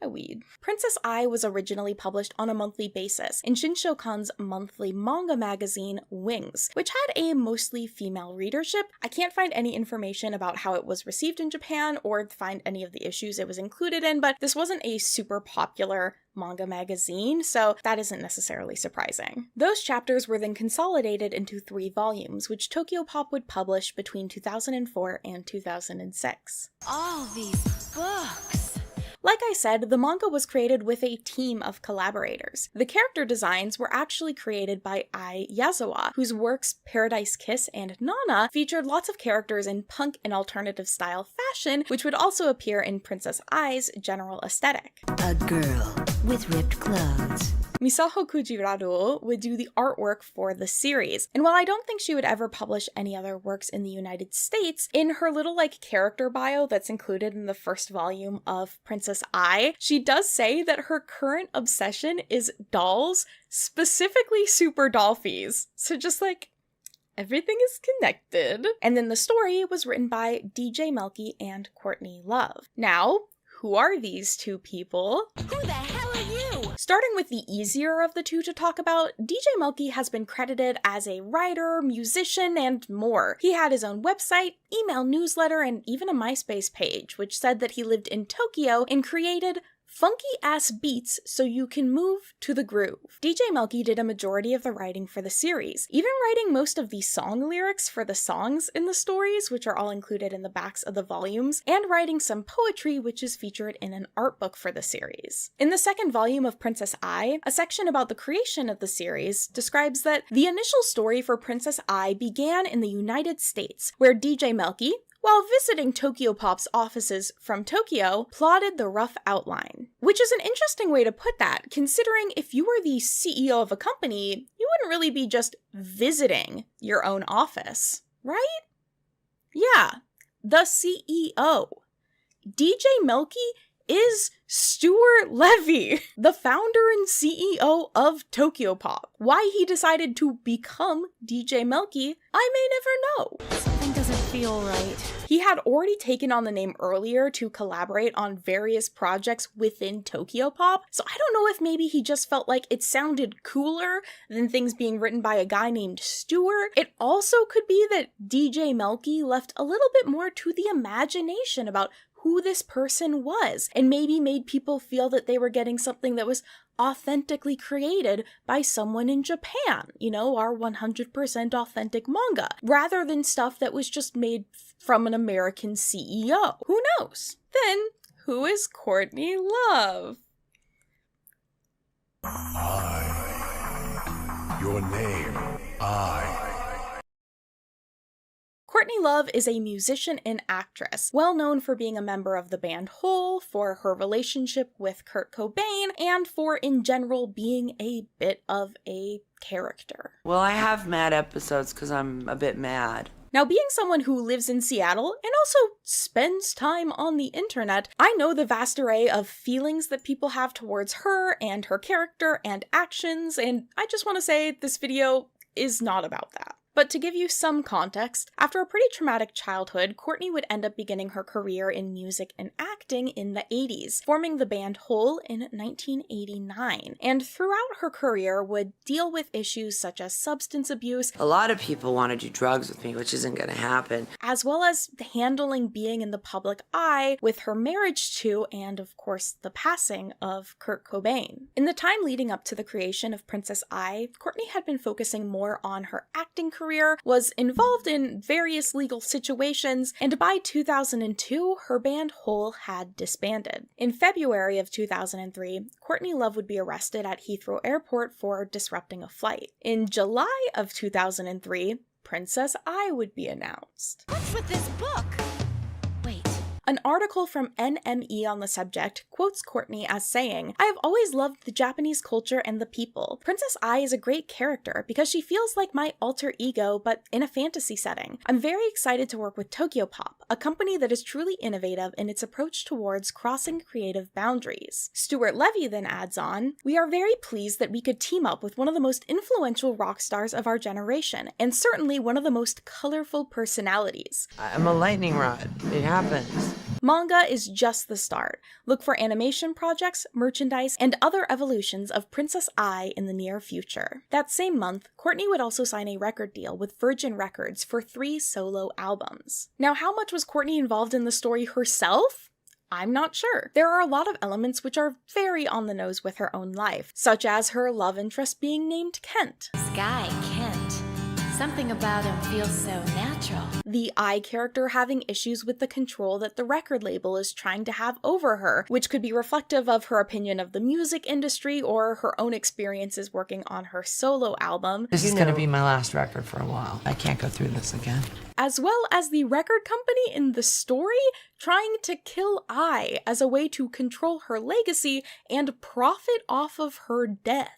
weed. Princess Ai was originally published on a monthly basis in Shinshokan's monthly manga magazine, Wings, which had a mostly female readership. I can't find any information about how it was received in Japan or find any of the issues it was included in, but this wasn't a super popular manga magazine, so that isn't necessarily surprising. Those chapters were then consolidated into 3 volumes, which Tokyopop would publish between 2004 and 2006. All these books! Like I said, the manga was created with a team of collaborators. The character designs were actually created by Ai Yazawa, whose works Paradise Kiss and Nana featured lots of characters in punk and alternative style fashion, which would also appear in Princess Ai's general aesthetic. A girl with ripped clothes. Misaho Kujiraru would do the artwork for the series, and while I don't think she would ever publish any other works in the United States, in her little character bio that's included in the first volume of Princess Ai, she does say that her current obsession is dolls, specifically super dollfies. So just everything is connected. And then the story was written by DJ Melky and Courtney Love. Now, who are these two people? Who the hell are you? Starting with the easier of the two to talk about, DJ Melky has been credited as a writer, musician, and more. He had his own website, email newsletter, and even a MySpace page, which said that he lived in Tokyo and created funky-ass beats so you can move to the groove. DJ Melky did a majority of the writing for the series, even writing most of the song lyrics for the songs in the stories, which are all included in the backs of the volumes, and writing some poetry, which is featured in an art book for the series. In the second volume of Princess Ai, a section about the creation of the series describes that the initial story for Princess Ai began in the United States, where DJ Melky, while visiting Tokyopop's offices from Tokyo, plotted the rough outline. Which is an interesting way to put that, considering if you were the CEO of a company, you wouldn't really be just visiting your own office, right? Yeah, the CEO. DJ Melky is Stuart Levy, the founder and CEO of Tokyopop. Why he decided to become DJ Melky, I may never know. Something doesn't feel right. He had already taken on the name earlier to collaborate on various projects within Tokyopop, so I don't know if maybe he just felt like it sounded cooler than things being written by a guy named Stuart. It also could be that DJ Melky left a little bit more to the imagination about who this person was, and maybe made people feel that they were getting something that was authentically created by someone in Japan, our 100% authentic manga, rather than stuff that was just made from an American CEO. Who knows? Then, who is Courtney Love? Your name, I. Courtney Love is a musician and actress, well known for being a member of the band Hole, for her relationship with Kurt Cobain, and for, in general, being a bit of a character. Well, I have mad episodes because I'm a bit mad. Now, being someone who lives in Seattle and also spends time on the internet, I know the vast array of feelings that people have towards her and her character and actions, and I just want to say this video is not about that. But to give you some context, after a pretty traumatic childhood, Courtney would end up beginning her career in music and acting in the 80s, forming the band Hole in 1989, and throughout her career would deal with issues such as substance abuse. A lot of people want to do drugs with me, which isn't going to happen. As well as handling being in the public eye with her marriage to, and of course, the passing of Kurt Cobain. In the time leading up to the creation of Princess Ai, Courtney had been focusing more on her acting career, was involved in various legal situations, and by 2002, her band Hole had disbanded. In February of 2003, Courtney Love would be arrested at Heathrow Airport for disrupting a flight. In July of 2003, Princess Ai would be announced. What's with this book? An article from NME on the subject quotes Courtney as saying, "I have always loved the Japanese culture and the people. Princess Ai is a great character because she feels like my alter ego, but in a fantasy setting. I'm very excited to work with Tokyopop, a company that is truly innovative in its approach towards crossing creative boundaries." Stuart Levy then adds on, "We are very pleased that we could team up with one of the most influential rock stars of our generation, and certainly one of the most colorful personalities." I'm a lightning rod. It happens. Manga is just the start. Look for animation projects, merchandise, and other evolutions of Princess Ai in the near future. That same month, Courtney would also sign a record deal with Virgin Records for 3 solo albums. Now, how much was Courtney involved in the story herself? I'm not sure. There are a lot of elements which are very on the nose with her own life, such as her love interest being named Kent. Sky Kent. Something about him feels so natural. The I character having issues with the control that the record label is trying to have over her, which could be reflective of her opinion of the music industry or her own experiences working on her solo album. This is gonna be my last record for a while. I can't go through this again. As well as the record company in the story trying to kill I as a way to control her legacy and profit off of her death.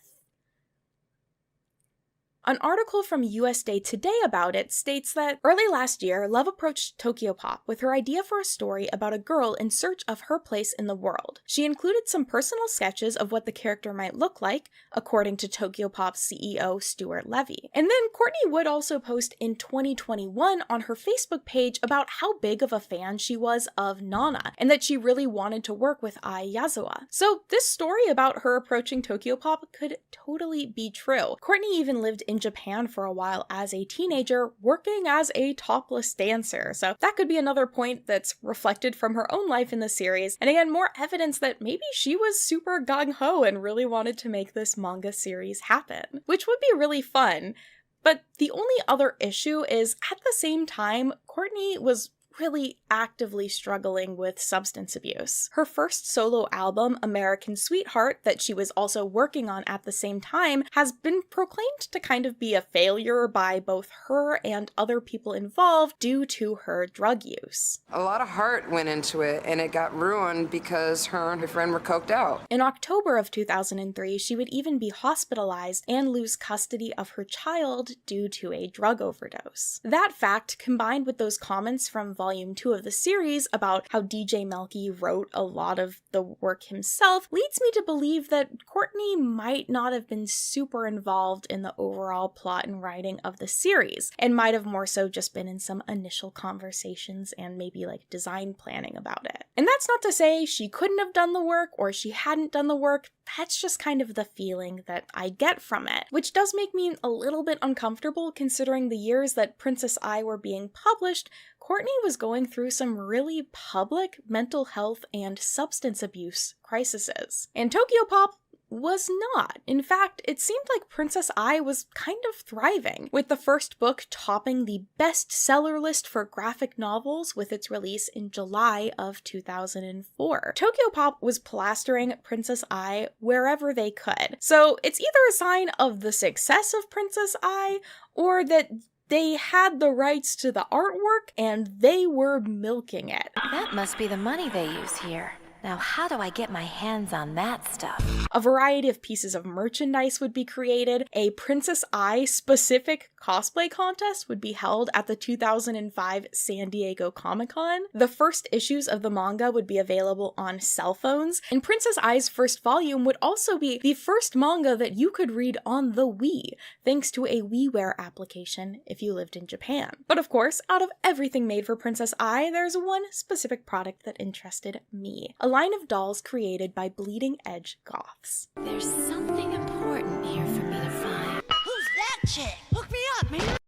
An article from USA Today about it states that early last year, Love approached Tokyopop with her idea for a story about a girl in search of her place in the world. She included some personal sketches of what the character might look like, according to Tokyopop's CEO Stuart Levy. And then Courtney would also post in 2021 on her Facebook page about how big of a fan she was of Nana, and that she really wanted to work with Ai Yazawa. So this story about her approaching Tokyopop could totally be true. Courtney even lived in Japan for a while as a teenager, working as a topless dancer, so that could be another point that's reflected from her own life in the series, and again, more evidence that maybe she was super gung-ho and really wanted to make this manga series happen, which would be really fun. But the only other issue is, at the same time, Courtney was really actively struggling with substance abuse. Her first solo album, American Sweetheart, that she was also working on at the same time, has been proclaimed to kind of be a failure by both her and other people involved due to her drug use. A lot of heart went into it, and it got ruined because her and her friend were coked out. In October of 2003, she would even be hospitalized and lose custody of her child due to a drug overdose. That fact, combined with those comments from Volume 2 of the series about how DJ Melky wrote a lot of the work himself, leads me to believe that Courtney might not have been super involved in the overall plot and writing of the series, and might have more so just been in some initial conversations and maybe like design planning about it. And that's not to say she couldn't have done the work or she hadn't done the work. That's just kind of the feeling that I get from it, which does make me a little bit uncomfortable considering the years that Princess Ai were being published. Courtney was going through some really public mental health and substance abuse crises, and Tokyopop was not. In fact, it seemed like Princess Ai was kind of thriving, with the first book topping the bestseller list for graphic novels with its release in July of 2004. Tokyopop was plastering Princess Ai wherever they could, so it's either a sign of the success of Princess Ai or that they had the rights to the artwork and they were milking it. That must be the money they use here. Now, how do I get my hands on that stuff? A variety of pieces of merchandise would be created. A Princess Ai specific cosplay contest would be held at the 2005 San Diego Comic-Con. The first issues of the manga would be available on cell phones, and Princess Ai's first volume would also be the first manga that you could read on the Wii, thanks to a WiiWare application if you lived in Japan. But of course, out of everything made for Princess Ai, there's one specific product that interested me. A line of dolls created by Bleeding Edge Goths. There's something important here for me to find. Who's that chick? Hook me up, man.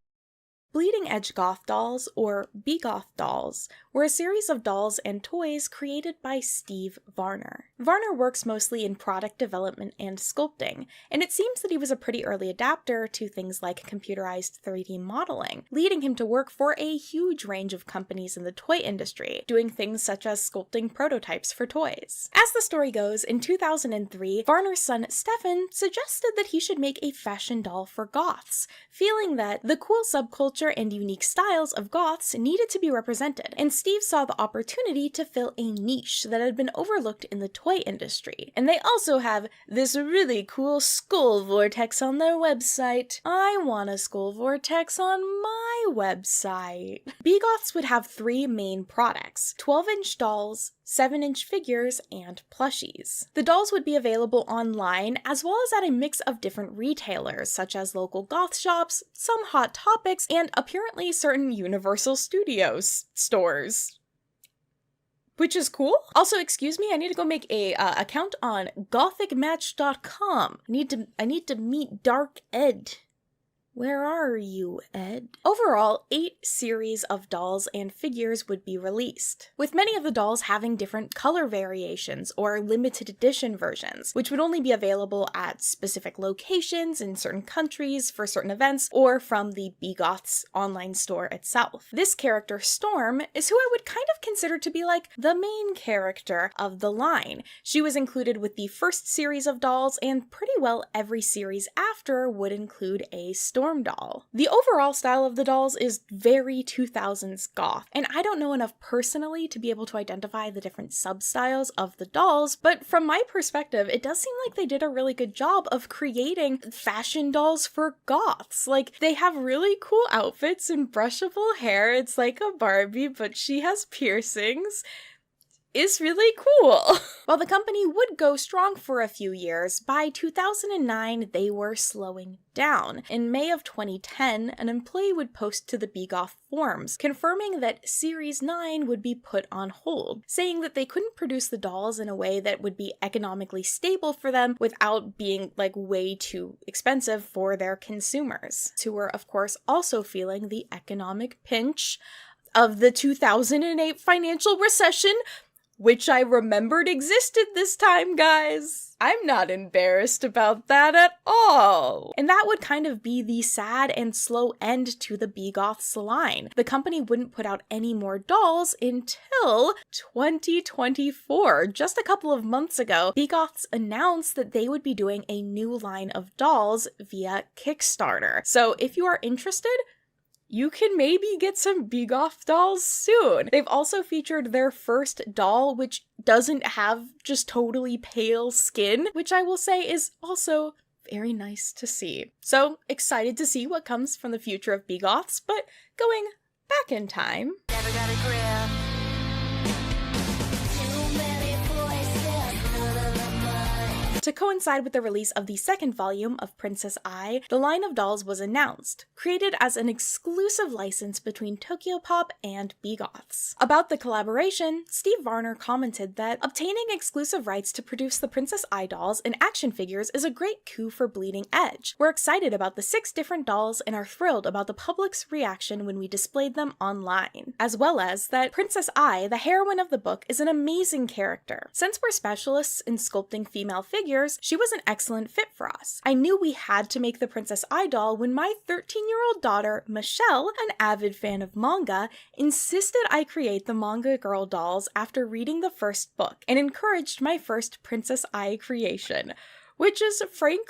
Bleeding Edge Goth dolls, or B-Goth dolls, were a series of dolls and toys created by Steve Varner. Varner works mostly in product development and sculpting, and it seems that he was a pretty early adapter to things like computerized 3D modeling, leading him to work for a huge range of companies in the toy industry, doing things such as sculpting prototypes for toys. As the story goes, in 2003, Varner's son Stefan suggested that he should make a fashion doll for goths, feeling that the cool subculture and unique styles of goths needed to be represented, and Steve saw the opportunity to fill a niche that had been overlooked in the toy industry. And they also have this really cool skull vortex on their website. I want a skull vortex on my website. B-Goths would have three main products: 12-inch dolls, 7-inch figures, and plushies. The dolls would be available online, as well as at a mix of different retailers, such as local goth shops, some Hot Topics, and apparently certain Universal Studios stores. Which is cool. Also, excuse me, I need to go make a account on gothicmatch.com. I need to meet Dark Ed. Where are you, Ed? Overall, 8 series of dolls and figures would be released, with many of the dolls having different color variations or limited edition versions, which would only be available at specific locations in certain countries for certain events or from the BGoth's online store itself. This character, Storm, is who I would kind of consider to be like the main character of the line. She was included with the first series of dolls, and pretty well every series after would include a Storm doll. The overall style of the dolls is very 2000s goth, and I don't know enough personally to be able to identify the different sub-styles of the dolls, but from my perspective, it does seem like they did a really good job of creating fashion dolls for goths. Like, they have really cool outfits and brushable hair. It's like a Barbie, but she has piercings. Is really cool. While the company would go strong for a few years, by 2009 they were slowing down. In May of 2010, an employee would post to the BGoth forums, confirming that Series 9 would be put on hold, saying that they couldn't produce the dolls in a way that would be economically stable for them without being like way too expensive for their consumers, who were of course also feeling the economic pinch of the 2008 financial recession, which I remembered existed this time, guys. I'm not embarrassed about that at all. And that would kind of be the sad and slow end to the BGoth's line. The company wouldn't put out any more dolls until 2024. Just a couple of months ago, BGoth's announced that they would be doing a new line of dolls via Kickstarter. So if you are interested, you can maybe get some BGoth dolls soon. They've also featured their first doll, which doesn't have just totally pale skin, which I will say is also very nice to see. So excited to see what comes from the future of BGoths, but going back in time. Never got a grip. To coincide with the release of the second volume of Princess Ai, the line of dolls was announced, created as an exclusive license between Tokyopop and BGoths. About the collaboration, Steve Varner commented that obtaining exclusive rights to produce the Princess Ai dolls and action figures is a great coup for Bleeding Edge. We're excited about the 6 different dolls and are thrilled about the public's reaction when we displayed them online, as well as that Princess Ai, the heroine of the book, is an amazing character. Since we're specialists in sculpting female figures, she was an excellent fit for us. I knew we had to make the Princess Ai doll when my 13-year-old daughter, Michelle, an avid fan of manga, insisted I create the Manga Girl dolls after reading the first book and encouraged my first Princess Ai creation. Which is frankly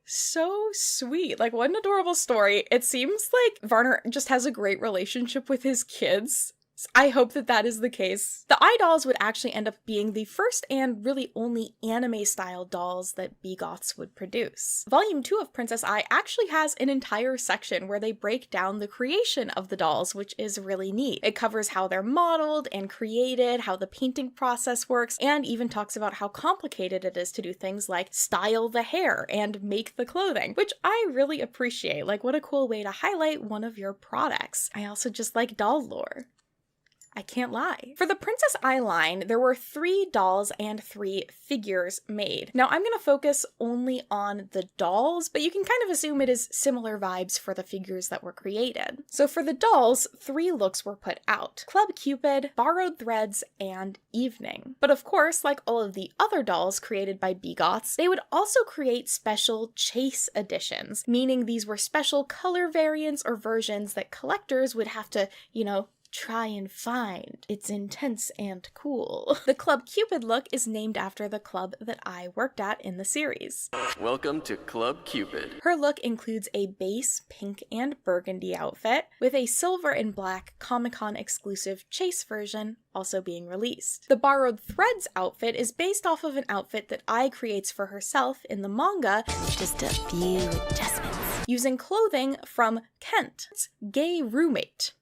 so sweet. Like, what an adorable story. It seems like Varner just has a great relationship with his kids. I hope that that is the case. The Ai dolls would actually end up being the first and really only anime-style dolls that BGoths would produce. Volume 2 of Princess Ai actually has an entire section where they break down the creation of the dolls, which is really neat. It covers how they're modeled and created, how the painting process works, and even talks about how complicated it is to do things like style the hair and make the clothing, which I really appreciate. Like, what a cool way to highlight one of your products. I also just like doll lore. I can't lie. For the Princess Ai line, there were 3 dolls and 3 figures made. Now, I'm going to focus only on the dolls, but you can kind of assume it is similar vibes for the figures that were created. So for the dolls, 3 looks were put out: Club Cupid, Borrowed Threads, and Evening. But of course, like all of the other dolls created by BGoths, they would also create special chase editions, meaning these were special color variants or versions that collectors would have to, try and find. It's intense and cool. The Club Cupid look is named after the club that I worked at in the series. Welcome to Club Cupid. Her look includes a base pink and burgundy outfit, with a silver and black Comic-Con exclusive chase version also being released. The Borrowed Threads outfit is based off of an outfit that Ai creates for herself in the manga, just a few adjustments, using clothing from Kent's gay roommate.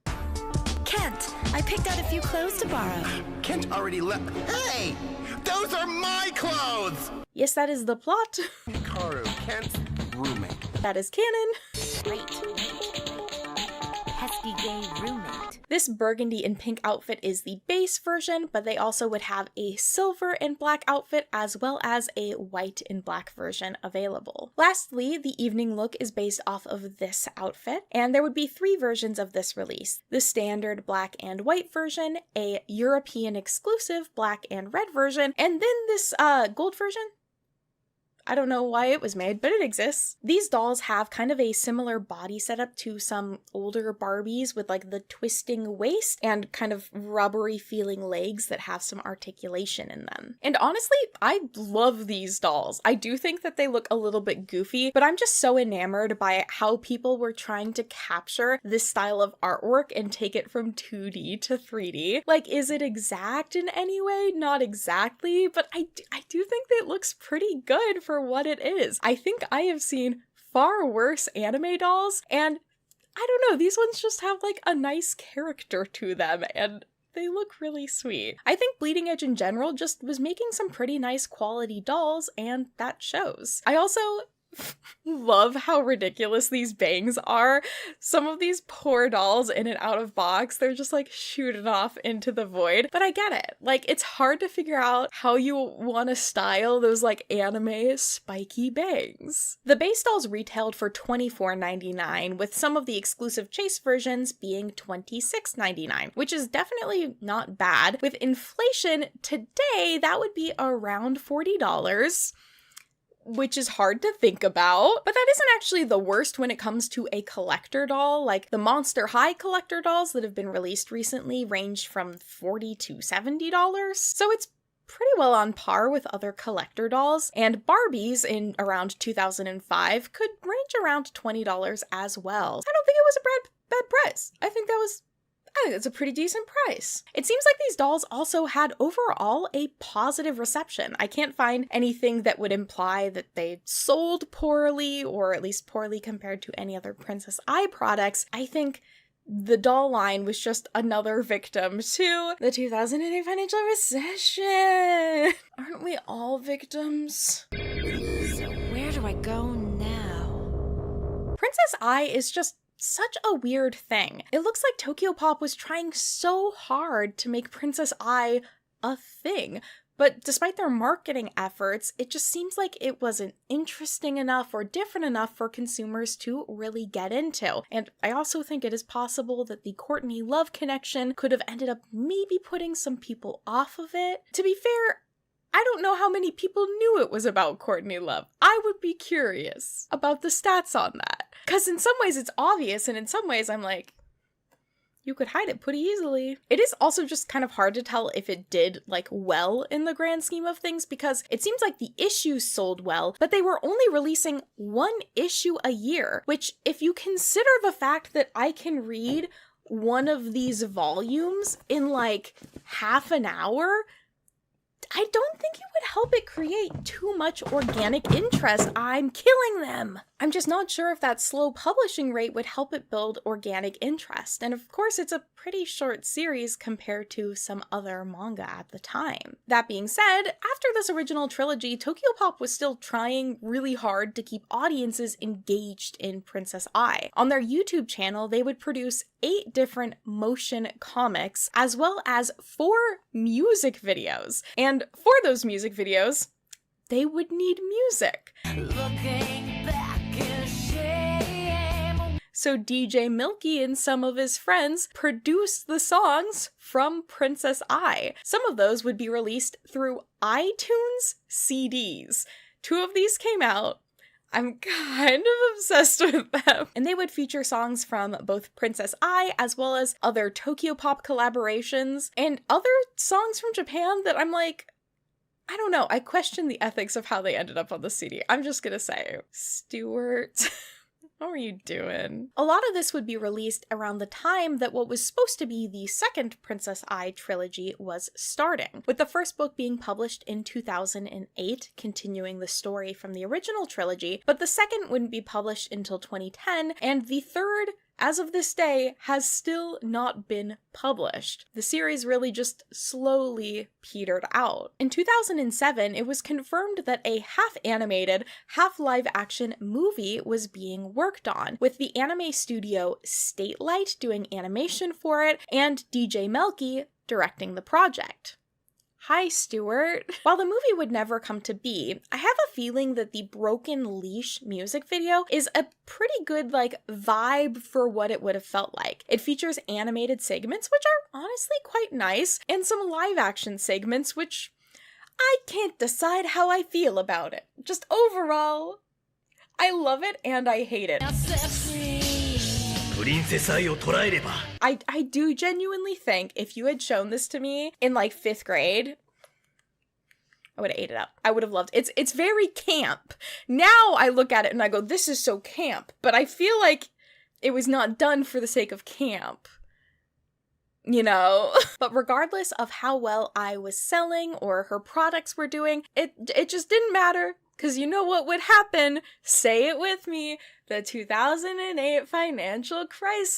Kent, I picked out a few clothes to borrow. Kent already left. Hey! Those are my clothes! Yes, that is the plot. Karu, Kent's roommate. That is canon. Great. pesky gay roommate. This burgundy and pink outfit is the base version, but they also would have a silver and black outfit as well as a white and black version available. Lastly, the evening look is based off of this outfit, and there would be 3 versions of this release. The standard black and white version, a European exclusive black and red version, and then this gold version. I don't know why it was made, but it exists. These dolls have kind of a similar body setup to some older Barbies with like the twisting waist and kind of rubbery feeling legs that have some articulation in them. And honestly, I love these dolls. I do think that they look a little bit goofy, but I'm just so enamored by how people were trying to capture this style of artwork and take it from 2D to 3D. Like, is it exact in any way? Not exactly, but I do think that it looks pretty good for what it is. I think I have seen far worse anime dolls, and I don't know, these ones just have like a nice character to them and they look really sweet. I think Bleeding Edge in general just was making some pretty nice quality dolls, and that shows. I also love how ridiculous these bangs are. Some of these poor dolls in and out of box, they're just like shooting off into the void. But I get it. Like, it's hard to figure out how you want to style those like anime spiky bangs. The base dolls retailed for $24.99, with some of the exclusive chase versions being $26.99, which is definitely not bad. With inflation today, that would be around $40. Which is hard to think about, but that isn't actually the worst when it comes to a collector doll. Like, the Monster High collector dolls that have been released recently range from $40 to $70, so it's pretty well on par with other collector dolls, and Barbies in around 2005 could range around $20 as well. I don't think it was a bad price. I think that's a pretty decent price. It seems like these dolls also had overall a positive reception. I can't find anything that would imply that they sold poorly, or at least poorly compared to any other Princess Eye products. I think the doll line was just another victim to the 2008 financial recession. Aren't we all victims? So where do I go now? Princess Eye is just such a weird thing. It looks like Tokyopop was trying so hard to make Princess Eye a thing, but despite their marketing efforts, it just seems like it wasn't interesting enough or different enough for consumers to really get into. And I also think it is possible that the Courtney love connection could have ended up maybe putting some people off of it. To be fair, I don't know how many people knew it was about Courtney Love. I would be curious about the stats on that. Because in some ways it's obvious, and in some ways I'm like, you could hide it pretty easily. It is also just kind of hard to tell if it did like well in the grand scheme of things, because it seems like the issues sold well, but they were only releasing 1 issue a year, which, if you consider the fact that I can read one of these volumes in like half an hour, I don't think it would help it create too much organic interest. I'm killing them. I'm just not sure if that slow publishing rate would help it build organic interest. And of course, it's a pretty short series compared to some other manga at the time. That being said, after this original trilogy, Tokyopop was still trying really hard to keep audiences engaged in Princess Eye. On their YouTube channel, they would produce 8 different motion comics, as well as 4 music videos. And for those music videos, they would need music. Looking back is shame. So DJ Milky and some of his friends produced the songs from Princess Eye. Some of those would be released through iTunes CDs. 2 of these came out. I'm kind of obsessed with them. And they would feature songs from both Princess Eye as well as other Tokyopop collaborations and other songs from Japan that I'm like, I don't know. I question the ethics of how they ended up on the CD. I'm just gonna say, Stuart, what were you doing? A lot of this would be released around the time that what was supposed to be the second Princess Eye trilogy was starting, with the first book being published in 2008, continuing the story from the original trilogy, but the second wouldn't be published until 2010, and the third as of this day, has still not been published. The series really just slowly petered out. In 2007, it was confirmed that a half-animated, half-live-action movie was being worked on, with the anime studio Statelight doing animation for it, and DJ Melky directing the project. Hi, Stuart. While the movie would never come to be, I have a feeling that the Broken Leash music video is a pretty good, vibe for what it would have felt like. It features animated segments, which are honestly quite nice, and some live-action segments, which I can't decide how I feel about it. Just overall, I love it and I hate it. I do genuinely think if you had shown this to me in 5th grade, I would have ate it up. I would have loved it. It's very camp. Now I look at it and I go, this is so camp. But I feel like it was not done for the sake of camp. You know? But regardless of how well I was selling or her products were doing, it just didn't matter. Because you know what would happen? Say it with me. The 2008 financial crisis.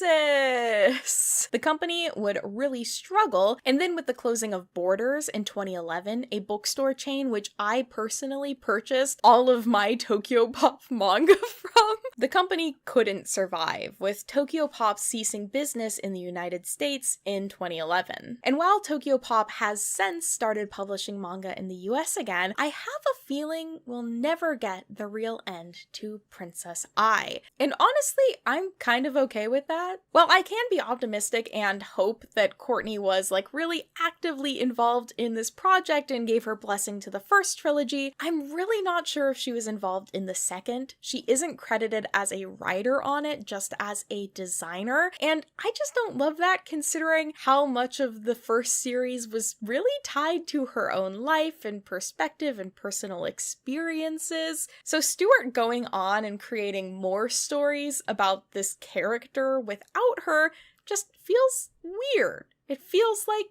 The company would really struggle, and then with the closing of Borders in 2011, a bookstore chain which I personally purchased all of my Tokyopop manga from, the company couldn't survive, with Tokyopop ceasing business in the United States in 2011. And while Tokyopop has since started publishing manga in the US again, I have a feeling we'll never get the real end to Princess Ai. And honestly, I'm kind of okay with that. Well, I can be optimistic and hope that Courtney was really actively involved in this project and gave her blessing to the first trilogy. I'm really not sure if she was involved in the second. She isn't credited as a writer on it, just as a designer. And I just don't love that, considering how much of the first series was really tied to her own life and perspective and personal experiences. So Stuart going on and creating more stories about this character without her just feels weird. It feels like,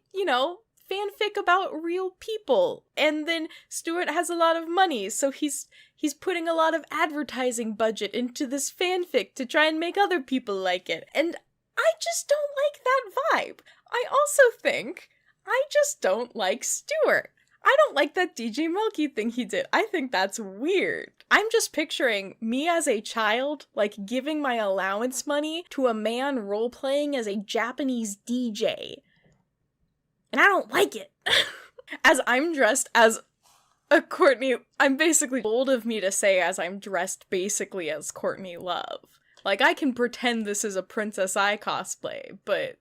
fanfic about real people. And then Stuart has a lot of money, so he's putting a lot of advertising budget into this fanfic to try and make other people like it. And I just don't like that vibe. I also think I just don't like Stuart. I don't like that DJ Melky thing he did. I think that's weird. I'm just picturing me as a child, giving my allowance money to a man role-playing as a Japanese DJ. And I don't like it. As I'm dressed as a Courtney, I'm basically bold of me to say as I'm dressed basically as Courtney Love. I can pretend this is a Princess Ai cosplay, but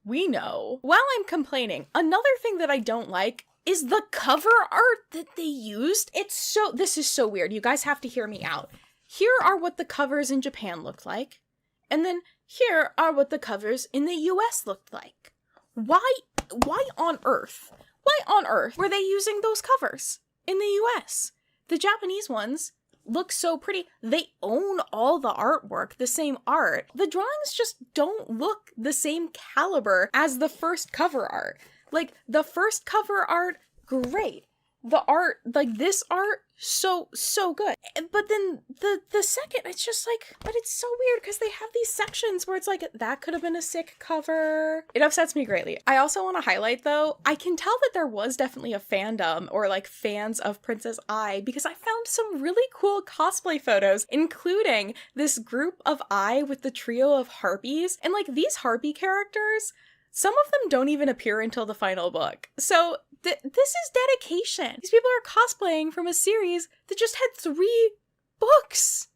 we know. While I'm complaining, another thing that I don't like is the cover art that they used. This is so weird. You guys have to hear me out. Here are what the covers in Japan looked like. And then here are what the covers in the US looked like. Why on earth were they using those covers in the US? The Japanese ones look so pretty. They own all the artwork, the same art. The drawings just don't look the same caliber as the first cover art. The first cover art, great. The art, this art, so good. But then the second, it's just but it's so weird because they have these sections where it's that could have been a sick cover. It upsets me greatly. I also want to highlight, though, I can tell that there was definitely a fandom or fans of Princess Ai because I found some really cool cosplay photos, including this group of Ai with the trio of harpies. And these harpy characters, some of them don't even appear until the final book. So this is dedication. These people are cosplaying from a series that just had 3 books.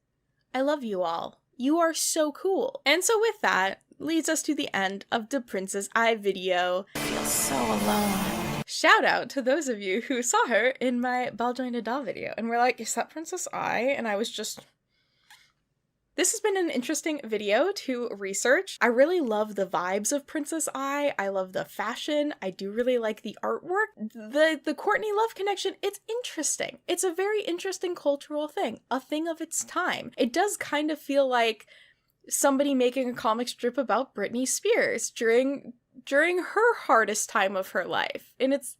I love you all. You are so cool. And so with that, leads us to the end of the Princess Ai video. I feel so alone. Shout out to those of you who saw her in my Ball-Jointed Doll video and were like, is that Princess Ai? And I was just... This has been an interesting video to research. I really love the vibes of Princess Ai. I love the fashion. I do really like the artwork. The Courtney Love connection, it's interesting. It's a very interesting cultural thing, a thing of its time. It does kind of feel like somebody making a comic strip about Britney Spears during her hardest time of her life. And it's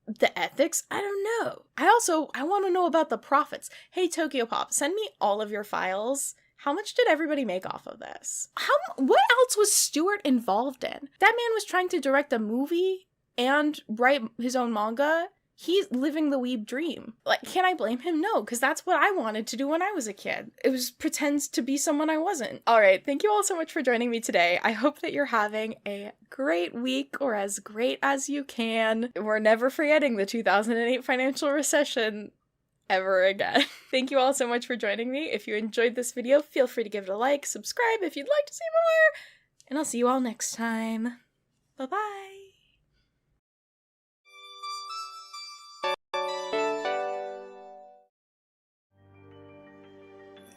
the ethics? I don't know. I want to know about the profits. Hey, Tokyopop, send me all of your files. How much did everybody make off of this? What else was Stewart involved in? That man was trying to direct a movie and write his own manga. He's living the weeb dream. Like, can I blame him? No, because that's what I wanted to do when I was a kid. It was pretend to be someone I wasn't. All right, thank you all so much for joining me today. I hope that you're having a great week, or as great as you can. We're never forgetting the 2008 financial recession ever again. Thank you all so much for joining me. If you enjoyed this video, feel free to give it a like, subscribe if you'd like to see more, and I'll see you all next time. Bye-bye.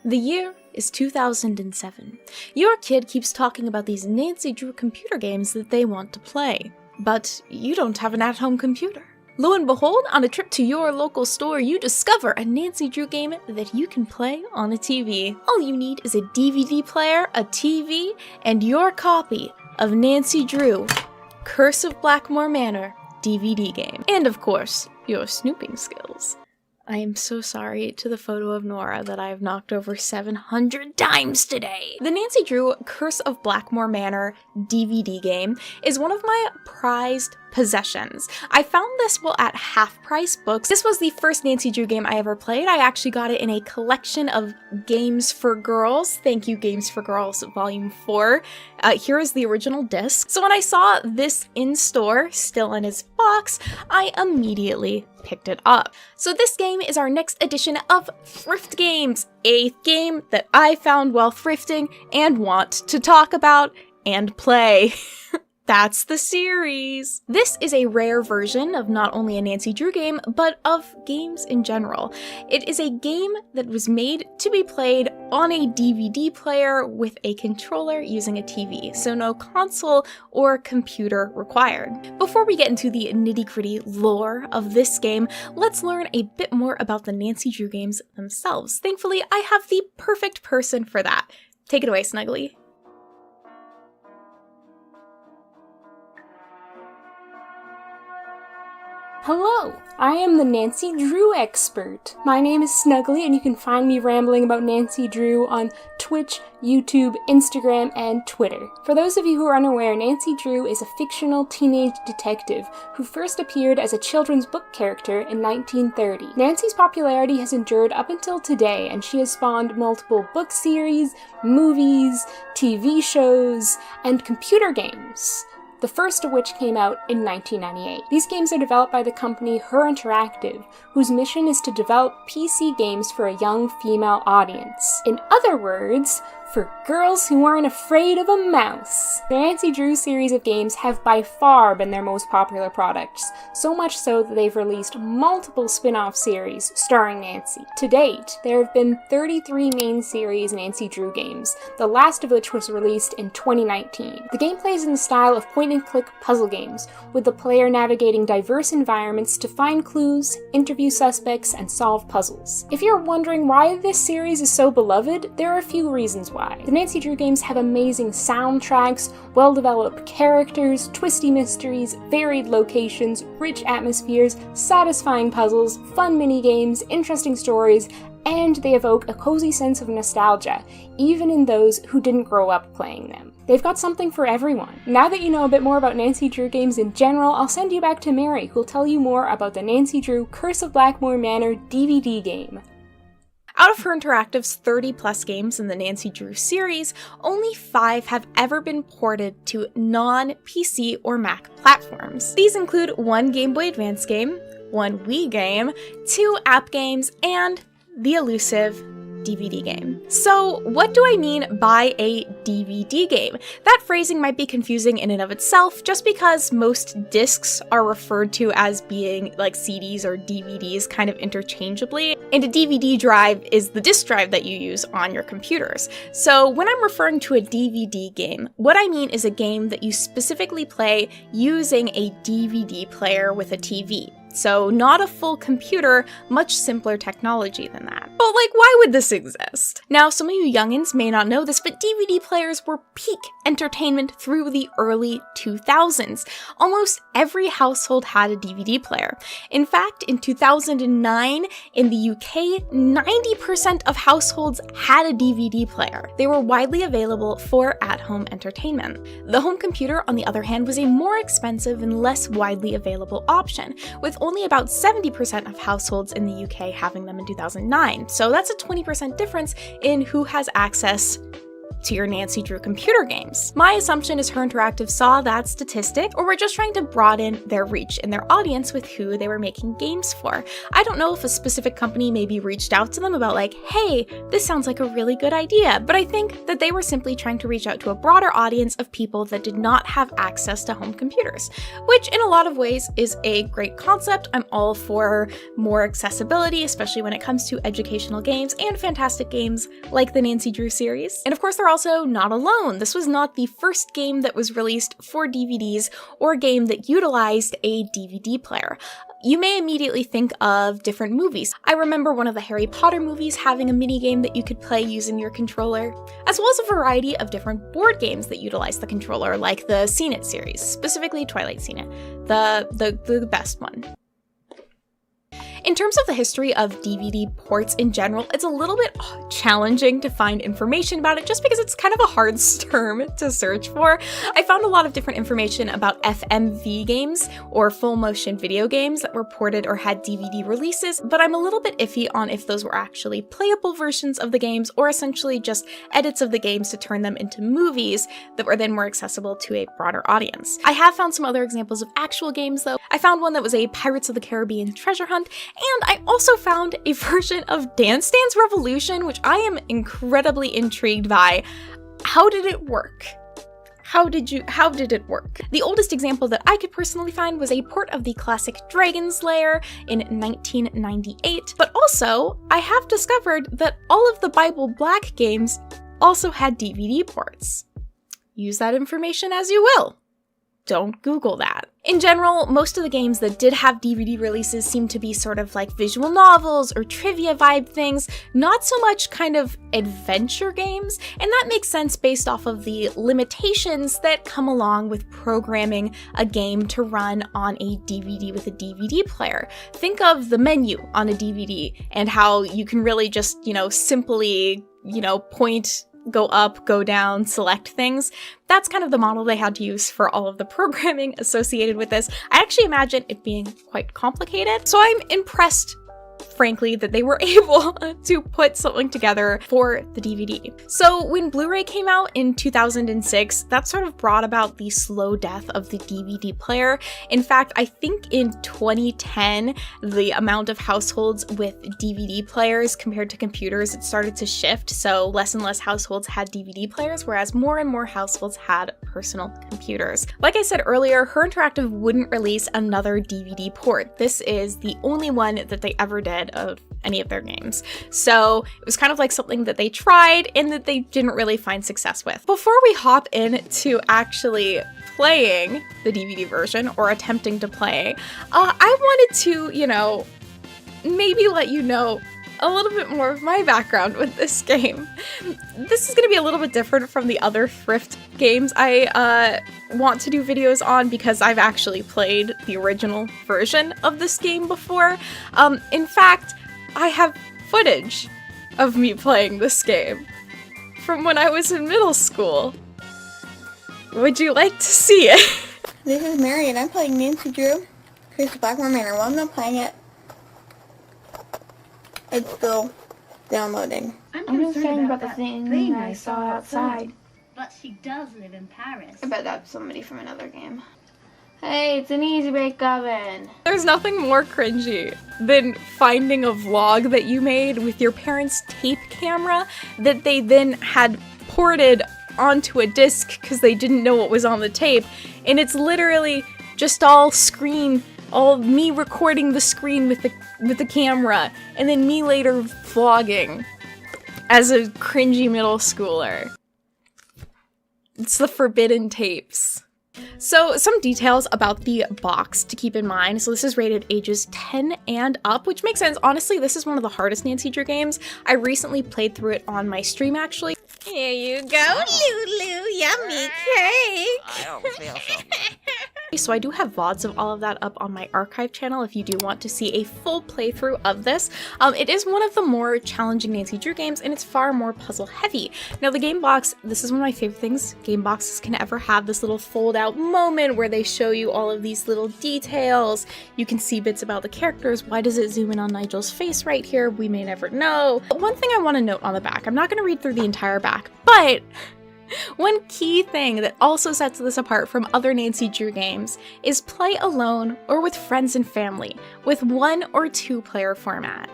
The year is 2007. Your kid keeps talking about these Nancy Drew computer games that they want to play, but you don't have an at-home computer. Lo and behold, on a trip to your local store, you discover a Nancy Drew game that you can play on a TV. All you need is a DVD player, a TV, and your copy of Nancy Drew, Curse of Blackmoor Manor DVD game. And of course, your snooping skills. I am so sorry to the photo of Nora that I have knocked over 700 times today. The Nancy Drew Curse of Blackmoor Manor DVD game is one of my prized possessions. I found this at half-price books. This was the first Nancy Drew game I ever played. I actually got it in a collection of Games for Girls. Thank you, Games for Girls Volume 4. Here is the original disc. So when I saw this in store, still in its box, I immediately picked it up. So this game is our next edition of Thrift Games, a game that I found while thrifting and want to talk about and play. That's the series. This is a rare version of not only a Nancy Drew game, but of games in general. It is a game that was made to be played on a DVD player with a controller using a TV, so no console or computer required. Before we get into the nitty-gritty lore of this game, let's learn a bit more about the Nancy Drew games themselves. Thankfully, I have the perfect person for that. Take it away, Snuggly. Hello, I am the Nancy Drew expert. My name is Snuggly, and you can find me rambling about Nancy Drew on Twitch, YouTube, Instagram, and Twitter. For those of you who are unaware, Nancy Drew is a fictional teenage detective who first appeared as a children's book character in 1930. Nancy's popularity has endured up until today, and she has spawned multiple book series, movies, TV shows, and computer games, the first of which came out in 1998. These games are developed by the company Her Interactive, whose mission is to develop PC games for a young female audience. In other words, for girls who aren't afraid of a mouse. The Nancy Drew series of games have by far been their most popular products, so much so that they've released multiple spin-off series starring Nancy. To date, there have been 33 main series Nancy Drew games, the last of which was released in 2019. The gameplay is in the style of point-and-click puzzle games, with the player navigating diverse environments to find clues, interview suspects, and solve puzzles. If you're wondering why this series is so beloved, there are a few reasons why. The Nancy Drew games have amazing soundtracks, well-developed characters, twisty mysteries, varied locations, rich atmospheres, satisfying puzzles, fun mini-games, interesting stories, and they evoke a cozy sense of nostalgia, even in those who didn't grow up playing them. They've got something for everyone. Now that you know a bit more about Nancy Drew games in general, I'll send you back to Mary, who'll tell you more about the Nancy Drew Curse of Blackmoor Manor DVD game. Out of Her Interactive's 30-plus games in the Nancy Drew series, only 5 have ever been ported to non-PC or Mac platforms. These include 1 Game Boy Advance game, 1 Wii game, 2 app games, and the elusive DVD game. So what do I mean by a DVD game? That phrasing might be confusing in and of itself, just because most discs are referred to as being like CDs or DVDs kind of interchangeably, and a DVD drive is the disk drive that you use on your computers. So when I'm referring to a DVD game, what I mean is a game that you specifically play using a DVD player with a TV. So not a full computer, much simpler technology than that. But like, why would this exist? Now, some of you youngins may not know this, but DVD players were peak entertainment through the early 2000s. Almost every household had a DVD player. In fact, in 2009, in the UK, 90% of households had a DVD player. They were widely available for at-home entertainment. The home computer, on the other hand, was a more expensive and less widely available option, with only about 70% of households in the UK having them in 2009. So that's a 20% difference in who has access to your Nancy Drew computer games. My assumption is Her Interactive saw that statistic, or were just trying to broaden their reach and their audience with who they were making games for. I don't know if a specific company maybe reached out to them about like, hey, this sounds like a really good idea, but I think that they were simply trying to reach out to a broader audience of people that did not have access to home computers, which in a lot of ways is a great concept. I'm all for more accessibility, especially when it comes to educational games and fantastic games like the Nancy Drew series. And of course, they're also not alone. This was not the first game that was released for DVDs or a game that utilized a DVD player. You may immediately think of different movies. I remember one of the Harry Potter movies having a minigame that you could play using your controller, as well as a variety of different board games that utilize the controller, like the Scene It series, specifically Twilight Scene It, the best one. In terms of the history of DVD ports in general, it's a little bit challenging to find information about it just because it's kind of a hard term to search for. I found a lot of different information about FMV games, or full motion video games, that were ported or had DVD releases, but I'm a little bit iffy on if those were actually playable versions of the games or essentially just edits of the games to turn them into movies that were then more accessible to a broader audience. I have found some other examples of actual games though. I found one that was a Pirates of the Caribbean treasure hunt, and I also found a version of Dance Dance Revolution, which I am incredibly intrigued by. How did it work? How did it work? The oldest example that I could personally find was a port of the classic Dragon's Lair in 1998, but also I have discovered that all of the Bible Black games also had DVD ports. Use that information as you will. Don't Google that. In general, most of the games that did have DVD releases seem to be sort of like visual novels or trivia vibe things, not so much kind of adventure games, and that makes sense based off of the limitations that come along with programming a game to run on a DVD with a DVD player. Think of the menu on a DVD and how you can really just, simply, point, go up, go down, select things. That's kind of the model they had to use for all of the programming associated with this. I actually imagine it being quite complicated, so I'm impressed, frankly, that they were able to put something together for the DVD. So when Blu-ray came out in 2006, that sort of brought about the slow death of the DVD player. In fact, I think in 2010, the amount of households with DVD players compared to computers, it started to shift. So less and less households had DVD players, whereas more and more households had personal computers. Like I said earlier, Her Interactive wouldn't release another DVD port. This is the only one that they ever did of any of their games. So it was kind of like something that they tried and that they didn't really find success with. Before we hop into actually playing the DVD version or attempting to play, I wanted to, maybe let you know a little bit more of my background with this game. This is going to be a little bit different from the other Thrift games I want to do videos on because I've actually played the original version of this game before. In fact, I have footage of me playing this game from when I was in middle school. Would you like to see it? This is Mary and I'm playing Nancy Drew. Here's the Blackmoor Manor. Well, I'm not playing it. It's still downloading. I'm concerned about the thing I saw outside. But she does live in Paris. I bet that's somebody from another game. Hey, it's an easy bake oven. There's nothing more cringy than finding a vlog that you made with your parents' tape camera that they then had ported onto a disc because they didn't know what was on the tape, and it's literally just all me recording the screen with the camera, and then me later vlogging as a cringy middle schooler. It's the forbidden tapes. So some details about the box to keep in mind. So this is rated ages 10 and up, which makes sense. Honestly, this is one of the hardest Nancy Drew games. I recently played through it on my stream, actually. Here you go, Lulu. Yummy cake. I don't feel so bad. So I do have VODs of all of that up on my archive channel if you do want to see a full playthrough of this. It is one of the more challenging Nancy Drew games, and it's far more puzzle heavy. Now the game box, this is one of my favorite things game boxes can ever have, this little fold out moment where they show you all of these little details. You can see bits about the characters. Why does it zoom in on Nigel's face right here? We may never know. But one thing I want to note on the back, I'm not going to read through the entire back, but one key thing that also sets this apart from other Nancy Drew games is play alone or with friends and family with 1 or 2 player format.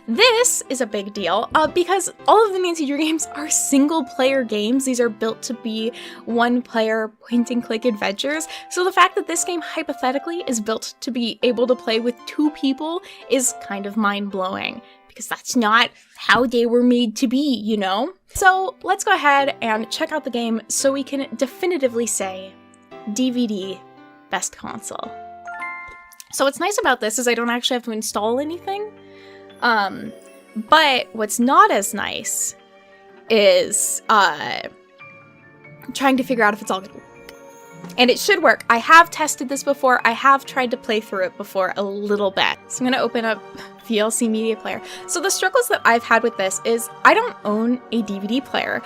This is a big deal because all of the Nancy Drew games are single player games. These are built to be 1 player point and click adventures. So the fact that this game hypothetically is built to be able to play with 2 people is kind of mind blowing, because that's not how they were made to be, you know? So let's go ahead and check out the game so we can definitively say DVD best console. So what's nice about this is I don't actually have to install anything. But what's not as nice is trying to figure out if it's all gonna work. And it should work. I have tested this before. I have tried to play through it before a little bit. So I'm gonna open up VLC Media Player. So the struggles that I've had with this is I don't own a DVD player.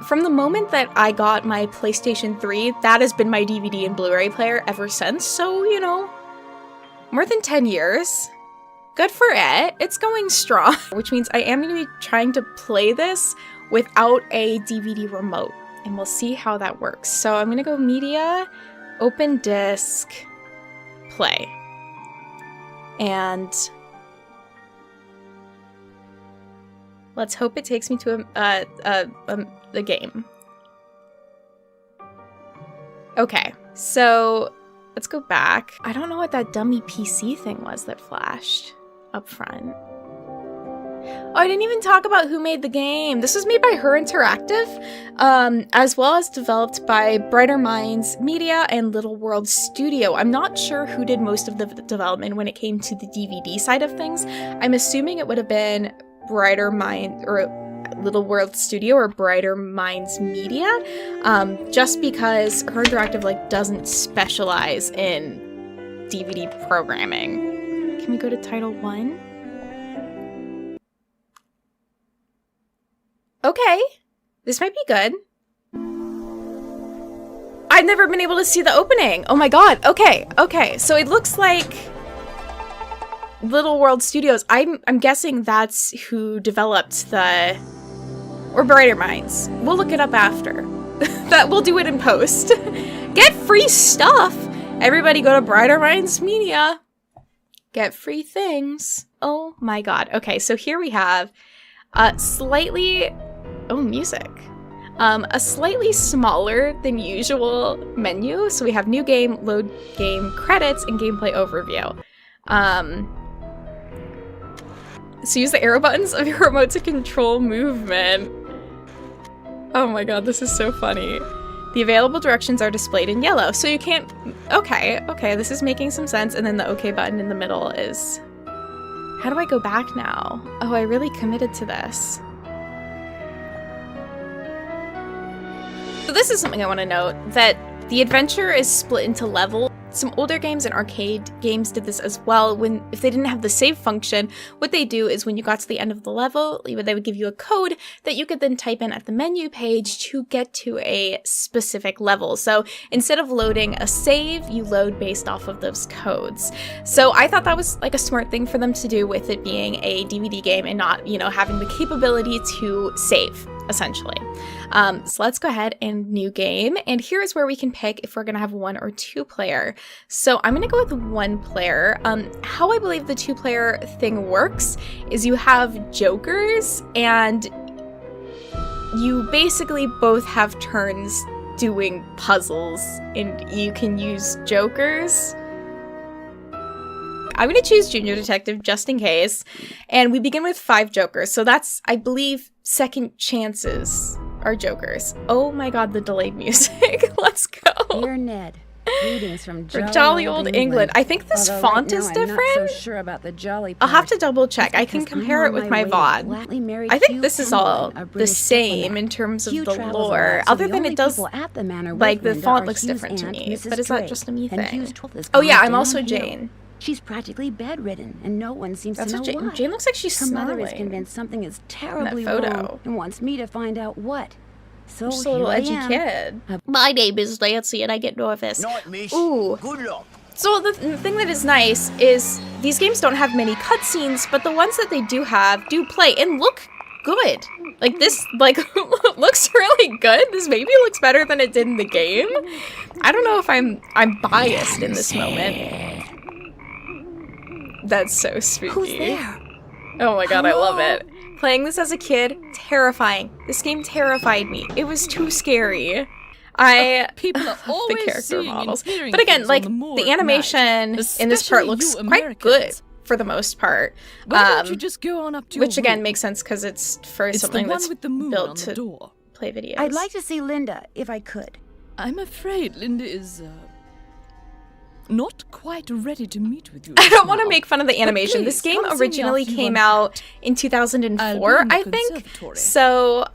From the moment that I got my PlayStation 3, that has been my DVD and Blu-ray player ever since. So, you know, more than 10 years. Good for it. It's going strong. Which means I am going to be trying to play this without a DVD remote. And we'll see how that works. So I'm going to go Media, Open Disc, Play. And let's hope it takes me to the game. Okay, so let's go back. I don't know what that dummy PC thing was that flashed up front. Oh, I didn't even talk about who made the game. This was made by Her Interactive, as well as developed by Brighter Minds Media and Little World Studio. I'm not sure who did most of the development when it came to the DVD side of things. I'm assuming it would have been Brighter Minds or Little World Studio or Brighter Minds Media, just because Her Interactive doesn't specialize in DVD programming. Can we go to Title 1? Okay, this might be good. I've never been able to see the opening. Oh my god. Okay. So it looks like Little World Studios. I'm guessing that's who developed the, or Brighter Minds. We'll look it up after. That we'll do it in post. Get free stuff. Everybody go to Brighter Minds Media. Get free things. Oh my god. Okay, so here we have slightly, music. A slightly smaller than usual menu. So we have new game, load game, credits, and gameplay overview. So use the arrow buttons of your remote to control movement. Oh my god, this is so funny. The available directions are displayed in yellow, so you can't... Okay, this is making some sense, and then the OK button in the middle is... How do I go back now? Oh, I really committed to this. So this is something I want to note, that the adventure is split into levels. Some older games and arcade games did this as well. If they didn't have the save function, what they do is when you got to the end of the level, they would give you a code that you could then type in at the menu page to get to a specific level. So instead of loading a save, you load based off of those codes. So I thought that was like a smart thing for them to do with it being a DVD game and not, having the capability to save, essentially. So let's go ahead and new game. And here's where we can pick if we're going to have 1 or 2 player. So I'm going to go with 1 player. How I believe the 2 player thing works is you have jokers and you basically both have turns doing puzzles and you can use jokers. I'm going to choose Junior Detective just in case. And we begin with 5 jokers. So that's, I believe, second chances are jokers. Oh my god, the delayed music. Let's go. Dear Ned, greetings from jolly old England. I think this font is different. I'm not so sure about the jolly I'll have to double check. I can compare it with my VOD. I think this is all the same in terms of the lore, other than it does, like, the font looks different to me. But is that just a me thing? Oh yeah, I'm also Jane. She's practically bedridden, and no one seems to know why. Jane looks like she's Her mother is smiling. convinced something is terribly wrong and wants me to find out what. So just a little edgy kid. My name is Nancy and I get nervous. Ooh. Good luck. So the thing that is nice is these games don't have many cutscenes, but the ones that they do have do play and look good. Like this, like, looks really good. This maybe looks better than it did in the game. I don't know if I'm biased in this moment. That's so spooky. Who's there? Oh my god, I love it. Playing this as a kid, terrifying. This game terrified me. It was too scary. People are always the character models. But But again, like, the animation in this part looks quite good for the most part. Why don't you just go on up to which your again room? makes sense because it's for It's something the one that's with the moon built on the to door. play videos. I'd like to see Linda, if I could. I'm afraid Linda is not quite ready to meet with you. I don't just want to now. make fun of the But animation. please, This game come see me originally after you came unpack. out in 2004, I'll be I in the think. conservatory. So,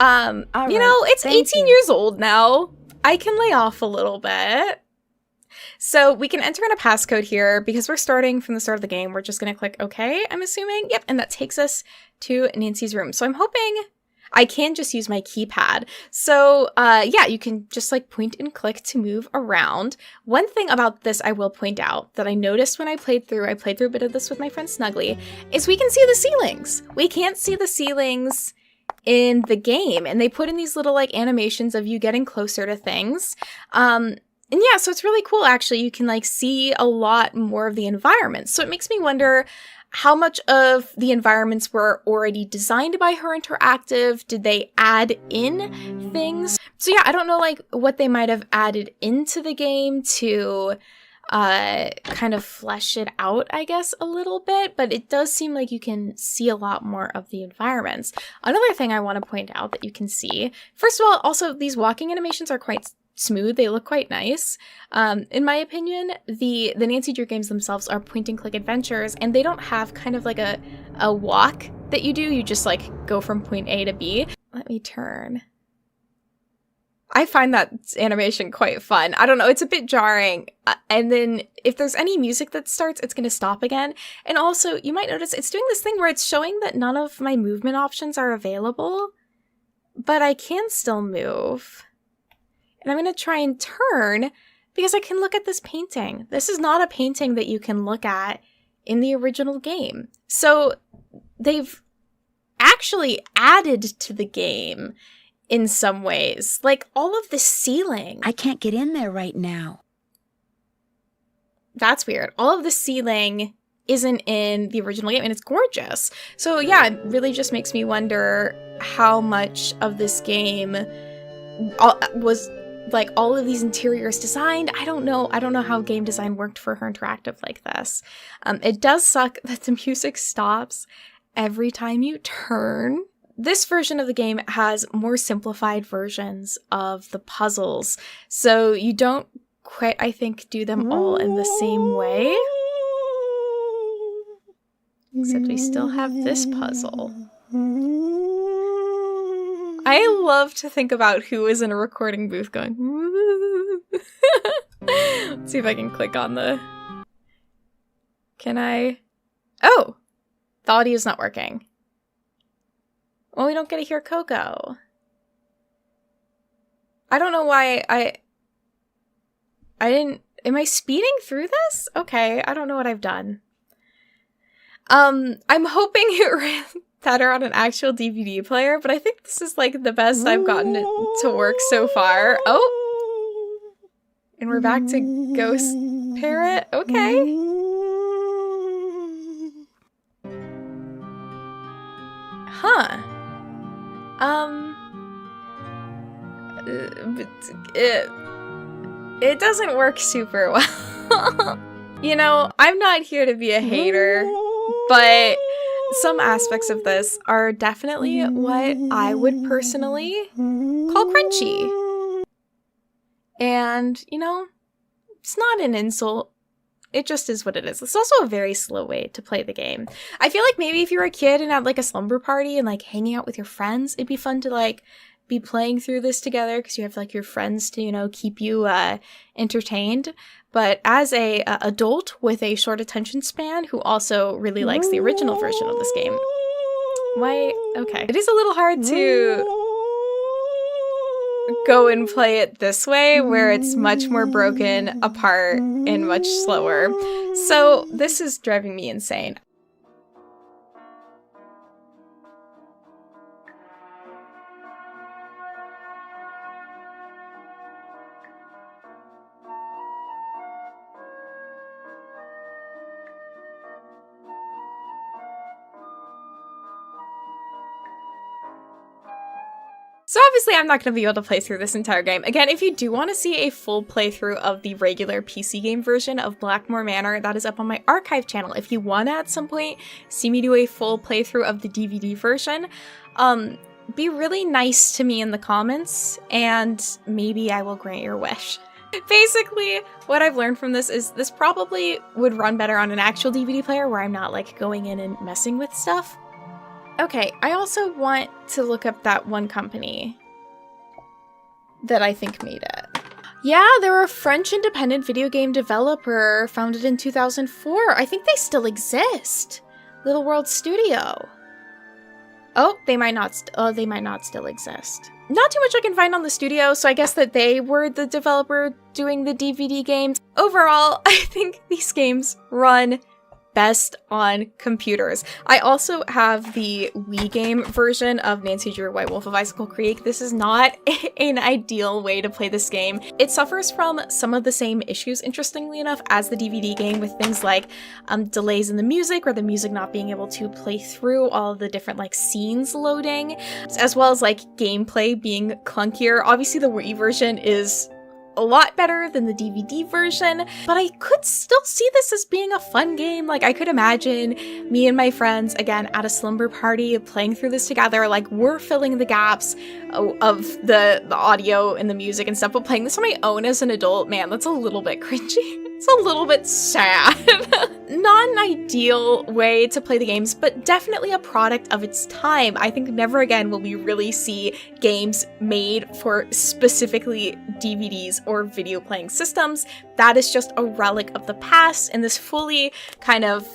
you know, it's thank 18 years old now. I can lay off a little bit. So we can enter in a passcode here because we're starting from the start of the game. We're just going to click OK, I'm assuming. Yep, and that takes us to Nancy's room. So I'm hoping I can just use my keypad. So yeah, you can just like point and click to move around. One thing about this I will point out that I noticed when I played through a bit of this with my friend Snuggly, is we can see the ceilings. We can't see the ceilings in the game, and they put in these little like animations of you getting closer to things. And yeah, so it's really cool actually. You can like see a lot more of the environment. So it makes me wonder how much of the environments were already designed by Her Interactive. Did they add in things? So yeah, I don't know like what they might have added into the game to kind of flesh it out, I guess, a little bit, but it does seem like you can see a lot more of the environments. Another thing I want to point out that you can see, first of all, also these walking animations are quite smooth. They look quite nice. In my opinion, the Nancy Drew games themselves are point and click adventures, and they don't have kind of like a walk that you do. You just like go from point A to B. Let me turn. I find that animation quite fun. I don't know, it's a bit jarring. And then if there's any music that starts, it's going to stop again. And also, you might notice it's doing this thing where it's showing that none of my movement options are available, but I can still move. And I'm going to try and turn because I can look at this painting. This is not a painting that you can look at in the original game. So they've actually added to the game in some ways. Like all of the ceiling. I can't get in there right now. That's weird. All of the ceiling isn't in the original game, and it's gorgeous. So yeah, it really just makes me wonder how much of this game was like all of these interiors designed. I don't know how game design worked for Her Interactive like this. It does suck that the music stops every time you turn. This version of the game has more simplified versions of the puzzles, so you don't quite, I think, do them all in the same way. Except we still have this puzzle. I love to think about who is in a recording booth going, woo. Let's see if I can click on the... Can I? Oh! The audio's not working. Well, we don't get to hear Coco. I don't know why I didn't... Am I speeding through this? Okay, I don't know what I've done. I'm hoping it ran better on an actual DVD player, but I think this is like the best I've gotten it to work so far. Oh! And we're back to Ghost Parrot. Okay. Huh. It doesn't work super well. You know, I'm not here to be a hater, but some aspects of this are definitely what I would personally call Crunchy. And, you know, it's not an insult. It just is what it is. It's also a very slow way to play the game. I feel like maybe if you were a kid and had like a slumber party and like hanging out with your friends, it'd be fun to like be playing through this together because you have like your friends to, you know, keep you entertained. But as a adult with a short attention span who also really likes the original version of this game, why? Okay. It is a little hard to go and play it this way where it's much more broken apart and much slower. So this is driving me insane. So obviously I'm not going to be able to play through this entire game. Again, if you do want to see a full playthrough of the regular PC game version of Blackmoor Manor, that is up on my archive channel. If you want to at some point see me do a full playthrough of the DVD version, be really nice to me in the comments and maybe I will grant your wish. Basically, what I've learned from this is this probably would run better on an actual DVD player where I'm not like going in and messing with stuff. Okay, I also want to look up that one company that I think made it. Yeah, they're a French independent video game developer founded in 2004. I think they still exist. Little World Studio. Oh, they might not still exist. Not too much I can find on the studio, so I guess that they were the developer doing the DVD games. Overall, I think these games run best on computers. I also have the Wii game version of Nancy Drew White Wolf of Icicle Creek. This is not an ideal way to play this game. It suffers from some of the same issues, interestingly enough, as the DVD game, with things like delays in the music or the music not being able to play through all of the different like scenes loading, as well as like gameplay being clunkier. Obviously the Wii version is a lot better than the DVD version, but I could still see this as being a fun game. Like, I could imagine me and my friends, again, at a slumber party, playing through this together. Like, we're filling the gaps of the audio and the music and stuff, but playing this on my own as an adult, man, that's a little bit cringy. It's a little bit sad. Not an ideal way to play the games, but definitely a product of its time. I think never again will we really see games made for specifically DVDs or video playing systems. That is just a relic of the past, and this fully kind of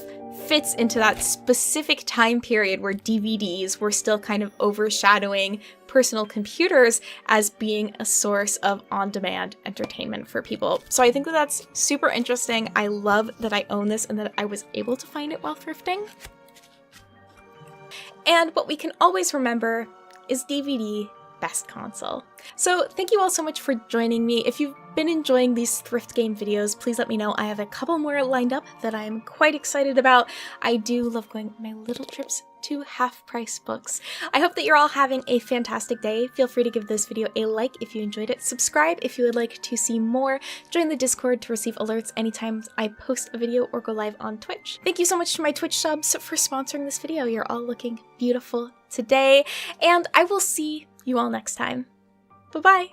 fits into that specific time period where DVDs were still kind of overshadowing personal computers as being a source of on-demand entertainment for people. So I think that that's super interesting. I love that I own this and that I was able to find it while thrifting. And what we can always remember is DVD best console. So thank you all so much for joining me. If you've been enjoying these thrift game videos, please let me know. I have a couple more lined up that I'm quite excited about. I do love going on my little trips to half-price books. I hope that you're all having a fantastic day. Feel free to give this video a like if you enjoyed it. Subscribe if you would like to see more. Join the Discord to receive alerts anytime I post a video or go live on Twitch. Thank you so much to my Twitch subs for sponsoring this video. You're all looking beautiful today, and I will see you all next time. Bye-bye!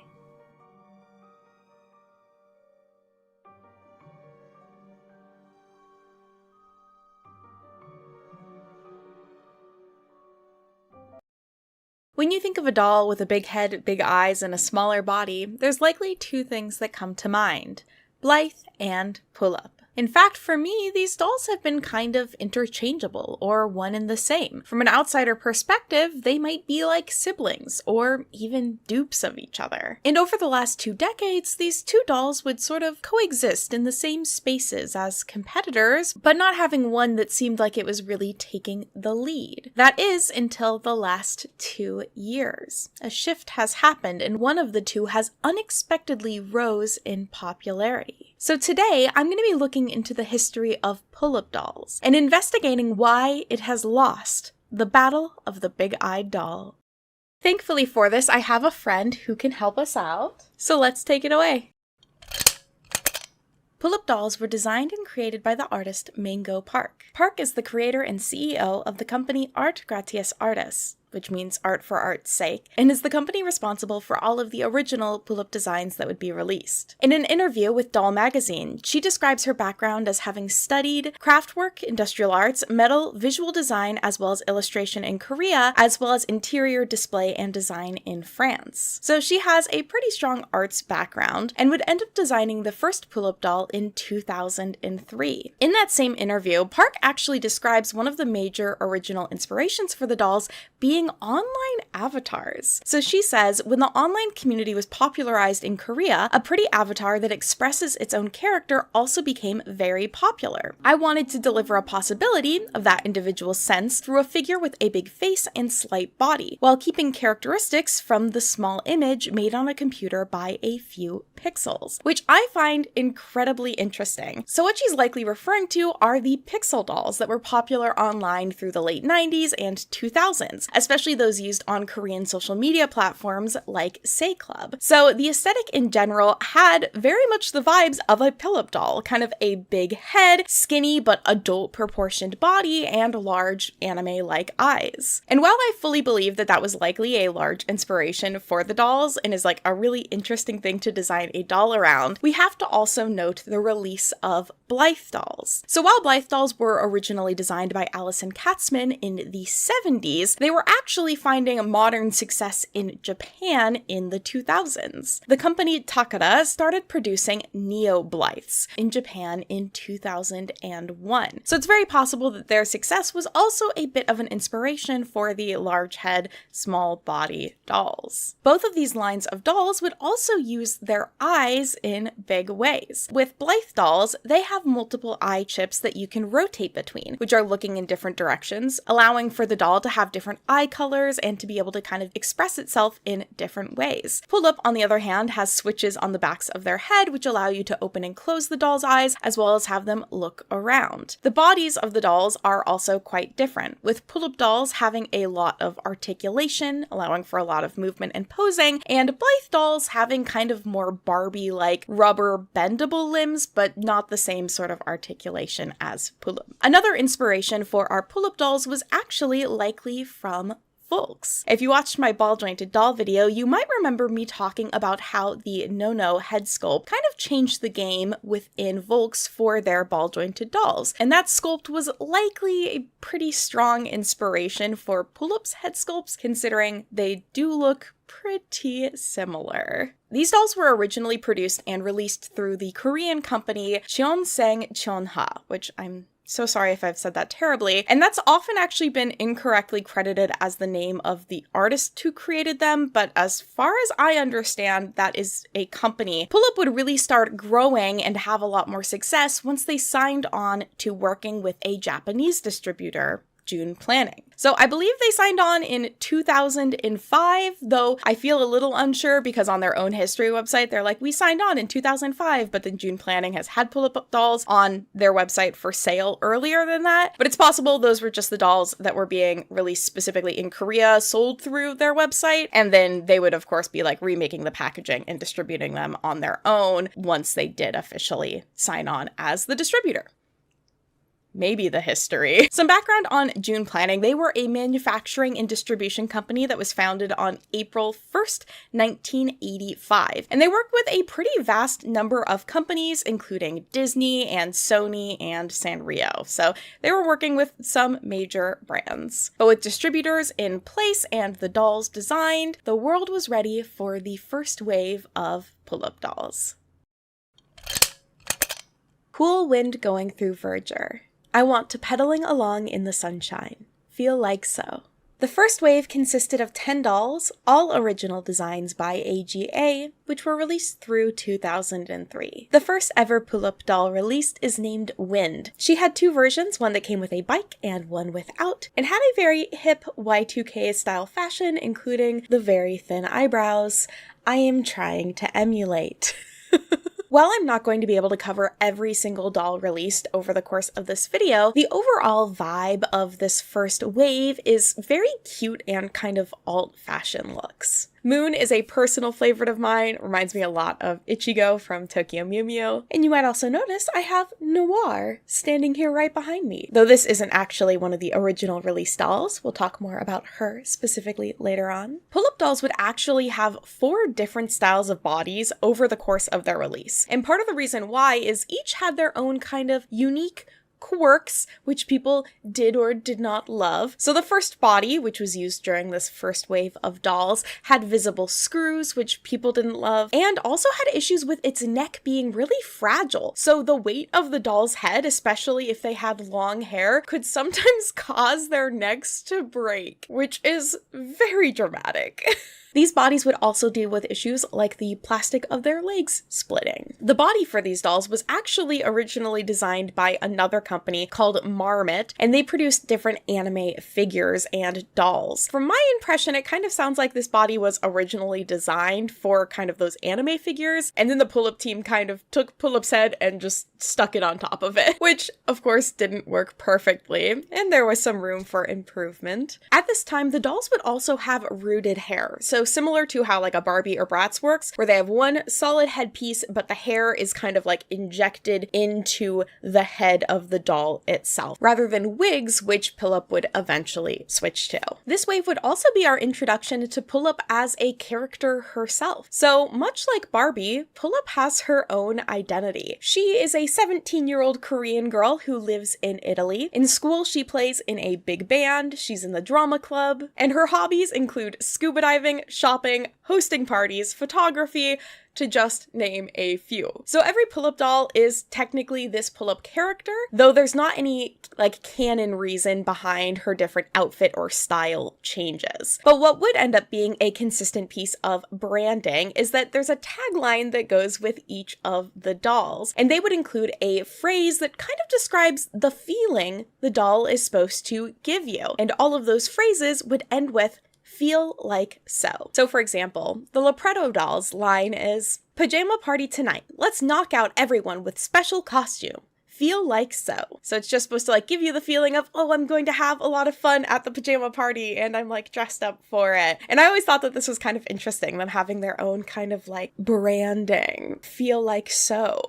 When you think of a doll with a big head, big eyes, and a smaller body, there's likely two things that come to mind: Blythe and Pullip. In fact, for me, these dolls have been kind of interchangeable, or one and the same. From an outsider perspective, they might be like siblings, or even dupes of each other. And over the last 2 decades, these two dolls would sort of coexist in the same spaces as competitors, but not having one that seemed like it was really taking the lead. That is, until the last 2 years. A shift has happened, and one of the two has unexpectedly rose in popularity. So today, I'm going to be looking into the history of Pullip dolls and investigating why it has lost the battle of the big-eyed doll. Thankfully for this, I have a friend who can help us out, so let's take it away. Pullip dolls were designed and created by the artist Mango Park. Park is the creator and CEO of the company Art Gratias Artists. which means art for art's sake, and is the company responsible for all of the original Pullip designs that would be released. In an interview with Doll Magazine, she describes her background as having studied craftwork, industrial arts, metal, visual design, as well as illustration in Korea, as well as interior display and design in France. So she has a pretty strong arts background and would end up designing the first Pullip doll in 2003. In that same interview, Park actually describes one of the major original inspirations for the dolls being online avatars. So she says, when the online community was popularized in Korea, a pretty avatar that expresses its own character also became very popular. I wanted to deliver a possibility of that individual sense through a figure with a big face and slight body, while keeping characteristics from the small image made on a computer by a few pixels, which I find incredibly interesting. So what she's likely referring to are the pixel dolls that were popular online through the late 90s and 2000s, especially those used on Korean social media platforms like Say Club. So the aesthetic in general had very much the vibes of a Pullip doll, kind of a big head, skinny but adult proportioned body, and large anime-like eyes. And while I fully believe that that was likely a large inspiration for the dolls and is like a really interesting thing to design a doll around, we have to also note the release of Blythe dolls. So while Blythe dolls were originally designed by Allison Katzman in the 70s, they were actually finding a modern success in Japan in the 2000s. The company Takara started producing Neo Blythes in Japan in 2001. So it's very possible that their success was also a bit of an inspiration for the large head, small body dolls. Both of these lines of dolls would also use their eyes in big ways. With Blythe dolls, they have multiple eye chips that you can rotate between, which are looking in different directions, allowing for the doll to have different eye colors and to be able to kind of express itself in different ways. Pullip, on the other hand, has switches on the backs of their head, which allow you to open and close the doll's eyes, as well as have them look around. The bodies of the dolls are also quite different, with Pullip dolls having a lot of articulation, allowing for a lot of movement and posing, and Blythe dolls having kind of more Barbie-like rubber bendable limbs, but not the same sort of articulation as Pullip. Another inspiration for our Pullip dolls was actually likely from Volks. If you watched my ball-jointed doll video, you might remember me talking about how the No-No head sculpt kind of changed the game within Volks for their ball-jointed dolls, and that sculpt was likely a pretty strong inspiration for Pullip's head sculpts, considering they do look pretty similar. These dolls were originally produced and released through the Korean company Cheonseng Cheonha, which I'm so sorry if I've said that terribly, and that's often actually been incorrectly credited as the name of the artist who created them, but as far as I understand, that is a company. Pullip would really start growing and have a lot more success once they signed on to working with a Japanese distributor, June Planning. So I believe they signed on in 2005, though I feel a little unsure because on their own history website, they're like, we signed on in 2005, but then June Planning has had Pullip dolls on their website for sale earlier than that. But it's possible those were just the dolls that were being released specifically in Korea, sold through their website, and then they would of course be like remaking the packaging and distributing them on their own once they did officially sign on as the distributor. Maybe the history. Some background on June Planning. They were a manufacturing and distribution company that was founded on April 1st, 1985. And they worked with a pretty vast number of companies, including Disney and Sony and Sanrio. So they were working with some major brands. But with distributors in place and the dolls designed, the world was ready for the first wave of Pullip dolls. Cool wind going through verdure. I want to pedaling along in the sunshine. Feel like so. The first wave consisted of 10 dolls, all original designs by AGA, which were released through 2003. The first ever Pullip doll released is named Wind. She had two versions, one that came with a bike and one without, and had a very hip Y2K style fashion, including the very thin eyebrows I am trying to emulate. While I'm not going to be able to cover every single doll released over the course of this video, the overall vibe of this first wave is very cute and kind of alt fashion looks. Moon is a personal favorite of mine, reminds me a lot of Ichigo from Tokyo Mew Mew. And you might also notice I have Noir standing here right behind me. Though this isn't actually one of the original release dolls, we'll talk more about her specifically later on. Pull-up dolls would actually have 4 different styles of bodies over the course of their release. And part of the reason why is each had their own kind of unique quirks, which people did or did not love. So the first body, which was used during this first wave of dolls, had visible screws, which people didn't love, and also had issues with its neck being really fragile. So the weight of the doll's head, especially if they had long hair, could sometimes cause their necks to break, which is very dramatic. These bodies would also deal with issues like the plastic of their legs splitting. The body for these dolls was actually originally designed by another company called Marmot, and they produced different anime figures and dolls. From my impression, it kind of sounds like this body was originally designed for kind of those anime figures, and then the Pullip team kind of took Pullip's head and just stuck it on top of it, which of course didn't work perfectly, and there was some room for improvement. At this time, the dolls would also have rooted hair, so similar to how like a Barbie or Bratz works, where they have one solid headpiece, but the hair is kind of like injected into the head of the doll itself, rather than wigs, which Pullip would eventually switch to. This wave would also be our introduction to Pullip as a character herself. So much like Barbie, Pullip has her own identity. She is a 17-year-old Korean girl who lives in Italy. In school, she plays in a big band, she's in the drama club, and her hobbies include scuba diving, shopping, hosting parties, photography, to just name a few. So every Pullip doll is technically this Pullip character, though there's not any like canon reason behind her different outfit or style changes. But what would end up being a consistent piece of branding is that there's a tagline that goes with each of the dolls, and they would include a phrase that kind of describes the feeling the doll is supposed to give you. And all of those phrases would end with "feel like so." So for example, the Libretto doll's line is, "Pajama party tonight. Let's knock out everyone with special costume. Feel like so." So it's just supposed to like give you the feeling of, oh, I'm going to have a lot of fun at the pajama party and I'm like dressed up for it. And I always thought that this was kind of interesting, them having their own kind of like branding. Feel like so.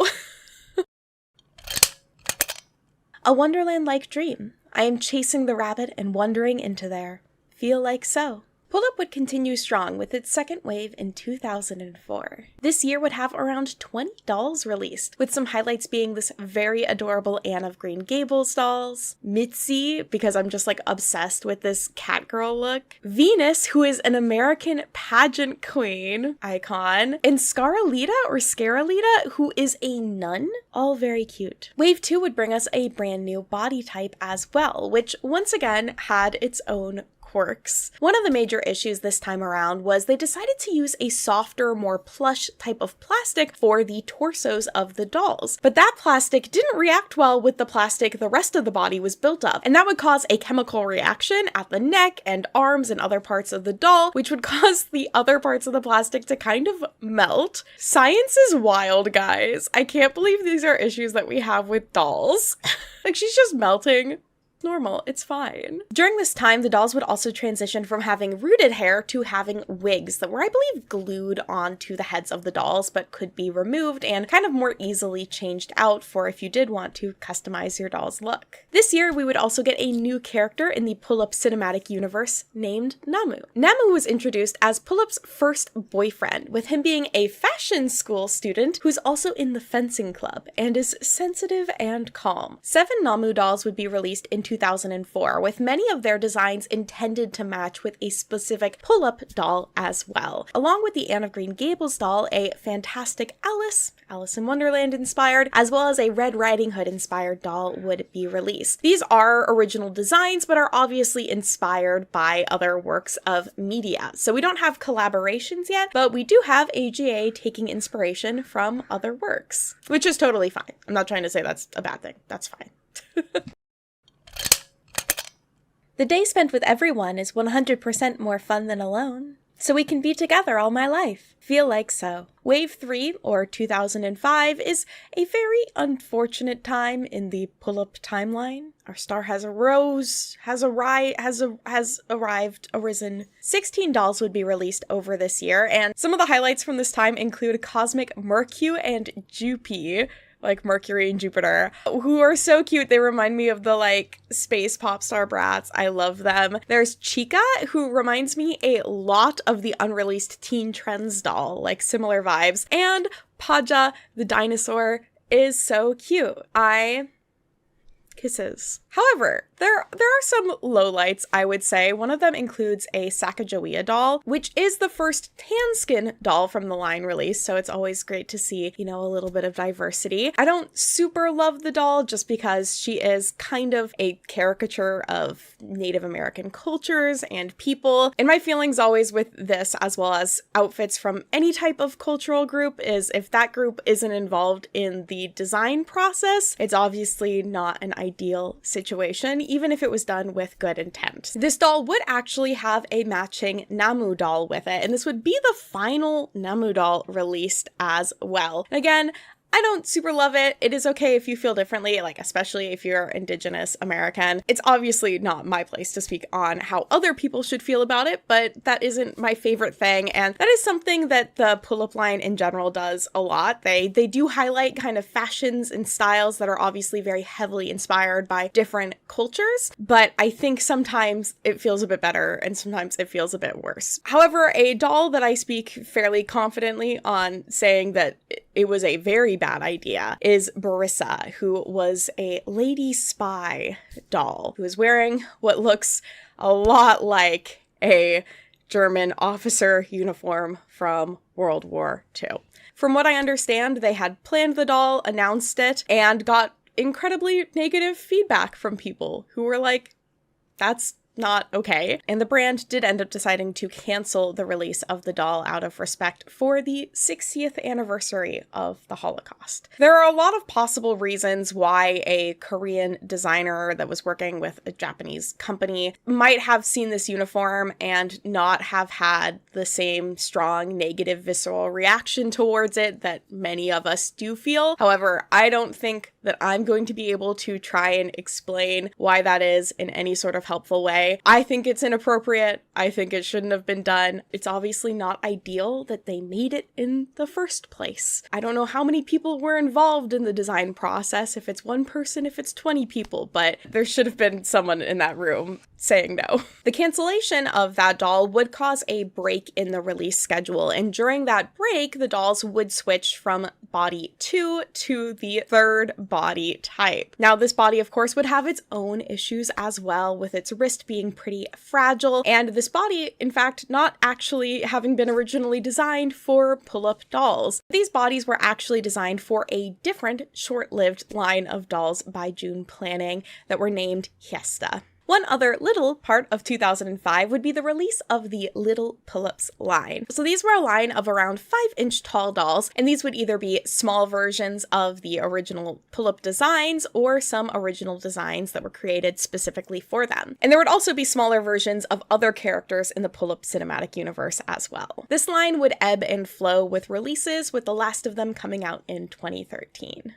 A Wonderland-like dream. I am chasing the rabbit and wandering into there. Feel like so. Pullip would continue strong with its second wave in 2004. This year would have around 20 dolls released, with some highlights being this very adorable Anne of Green Gables dolls, Mitzi, because I'm just like obsessed with this cat girl look, Venus, who is an American pageant queen icon, and Scarlita or Scaralita, who is a nun, all very cute. Wave 2 would bring us a brand new body type as well, which once again had its own quirks. One of the major issues this time around was they decided to use a softer, more plush type of plastic for the torsos of the dolls. But that plastic didn't react well with the plastic the rest of the body was built of, and that would cause a chemical reaction at the neck and arms and other parts of the doll, which would cause the other parts of the plastic to kind of melt. Science is wild, guys. I can't believe these are issues that we have with dolls. Like, she's just melting. Normal, it's fine. During this time, the dolls would also transition from having rooted hair to having wigs that were, I believe, glued onto the heads of the dolls, but could be removed and kind of more easily changed out for if you did want to customize your doll's look. This year, we would also get a new character in the Pullip cinematic universe named Namu. Namu was introduced as Pullip's first boyfriend, with him being a fashion school student who's also in the fencing club and is sensitive and calm. 7 Namu dolls would be released in 2004, with many of their designs intended to match with a specific Pullip doll as well. Along with the Anne of Green Gables doll, a Fantastic Alice in Wonderland inspired, as well as a Red Riding Hood inspired doll would be released. These are original designs, but are obviously inspired by other works of media. So we don't have collaborations yet, but we do have AGA taking inspiration from other works, which is totally fine. I'm not trying to say that's a bad thing. That's fine. The day spent with everyone is 100% more fun than alone. So we can be together all my life. Feel like so. Wave 3, or 2005, is a very unfortunate time in the Pullip timeline. Our star has arisen. 16 dolls would be released over this year, and some of the highlights from this time include Cosmic Mercu and Jupy, like Mercury and Jupiter, who are so cute. They remind me of the, like, space pop star Bratz. I love them. There's Chica, who reminds me a lot of the unreleased Teen Trends doll, like similar vibes. And Paja, the dinosaur, is so cute. Kisses. However, there are some lowlights, I would say. One of them includes a Sacagawea doll, which is the first tan skin doll from the line release, so it's always great to see, you know, a little bit of diversity. I don't super love the doll just because she is kind of a caricature of Native American cultures and people. And my feelings always with this, as well as outfits from any type of cultural group, is if that group isn't involved in the design process, it's obviously not an ideal situation, even if it was done with good intent. This doll would actually have a matching Namu doll with it, and this would be the final Namu doll released as well. And again, I don't super love it. It is okay if you feel differently, like especially if you're Indigenous American. It's obviously not my place to speak on how other people should feel about it, but that isn't my favorite thing, and that is something that the Pullip line in general does a lot. They do highlight kind of fashions and styles that are obviously very heavily inspired by different cultures, but I think sometimes it feels a bit better and sometimes it feels a bit worse. However, a doll that I speak fairly confidently on saying that it was a very bad idea is Barissa, who was a lady spy doll who is wearing what looks a lot like a German officer uniform from World War II. From what I understand, they had planned the doll, announced it, and got incredibly negative feedback from people who were like, that's not okay. And the brand did end up deciding to cancel the release of the doll out of respect for the 60th anniversary of the Holocaust. There are a lot of possible reasons why a Korean designer that was working with a Japanese company might have seen this uniform and not have had the same strong negative visceral reaction towards it that many of us do feel. However, I don't think that I'm going to be able to try and explain why that is in any sort of helpful way. I think it's inappropriate. I think it shouldn't have been done. It's obviously not ideal that they made it in the first place. I don't know how many people were involved in the design process, if it's one person, if it's 20 people, but there should have been someone in that room saying no. The cancellation of that doll would cause a break in the release schedule, and during that break, the dolls would switch from body 2 to the third body type. Now, this body, of course, would have its own issues as well, with its wrist being pretty fragile, and this body, in fact, not actually having been originally designed for Pullip dolls. These bodies were actually designed for a different short-lived line of dolls by June Planning that were named Hiesta. One other little part of 2005 would be the release of the Little Pullips line. So these were a line of around 5-inch tall dolls, and these would either be small versions of the original Pullip designs or some original designs that were created specifically for them. And there would also be smaller versions of other characters in the Pullip cinematic universe as well. This line would ebb and flow with releases, with the last of them coming out in 2013.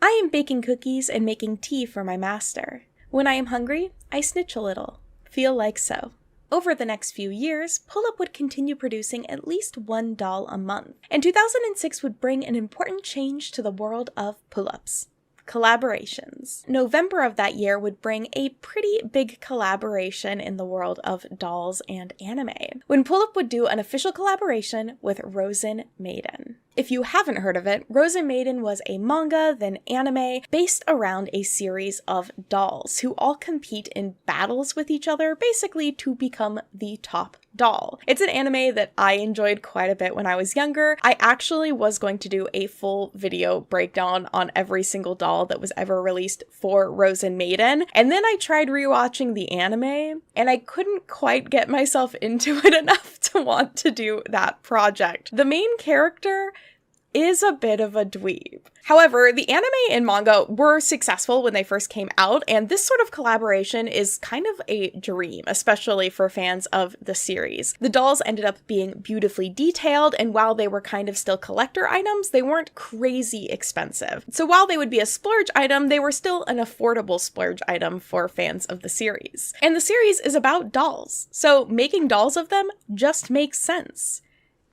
I am baking cookies and making tea for my master. When I am hungry, I snitch a little. Feel like so. Over the next few years, Pullip would continue producing at least one doll a month, and 2006 would bring an important change to the world of Pullips. Collaborations. November of that year would bring a pretty big collaboration in the world of dolls and anime, when Pullip would do an official collaboration with Rosen Maiden. If you haven't heard of it, Rosen Maiden was a manga, then anime, based around a series of dolls who all compete in battles with each other, basically to become the top doll. It's an anime that I enjoyed quite a bit when I was younger. I actually was going to do a full video breakdown on every single doll that was ever released for Rosen Maiden, and then I tried rewatching the anime, and I couldn't quite get myself into it enough to want to do that project. The main character is a bit of a dweeb. However, the anime and manga were successful when they first came out, and this sort of collaboration is kind of a dream, especially for fans of the series. The dolls ended up being beautifully detailed, and while they were kind of still collector items, they weren't crazy expensive. So while they would be a splurge item, they were still an affordable splurge item for fans of the series. And the series is about dolls, so making dolls of them just makes sense.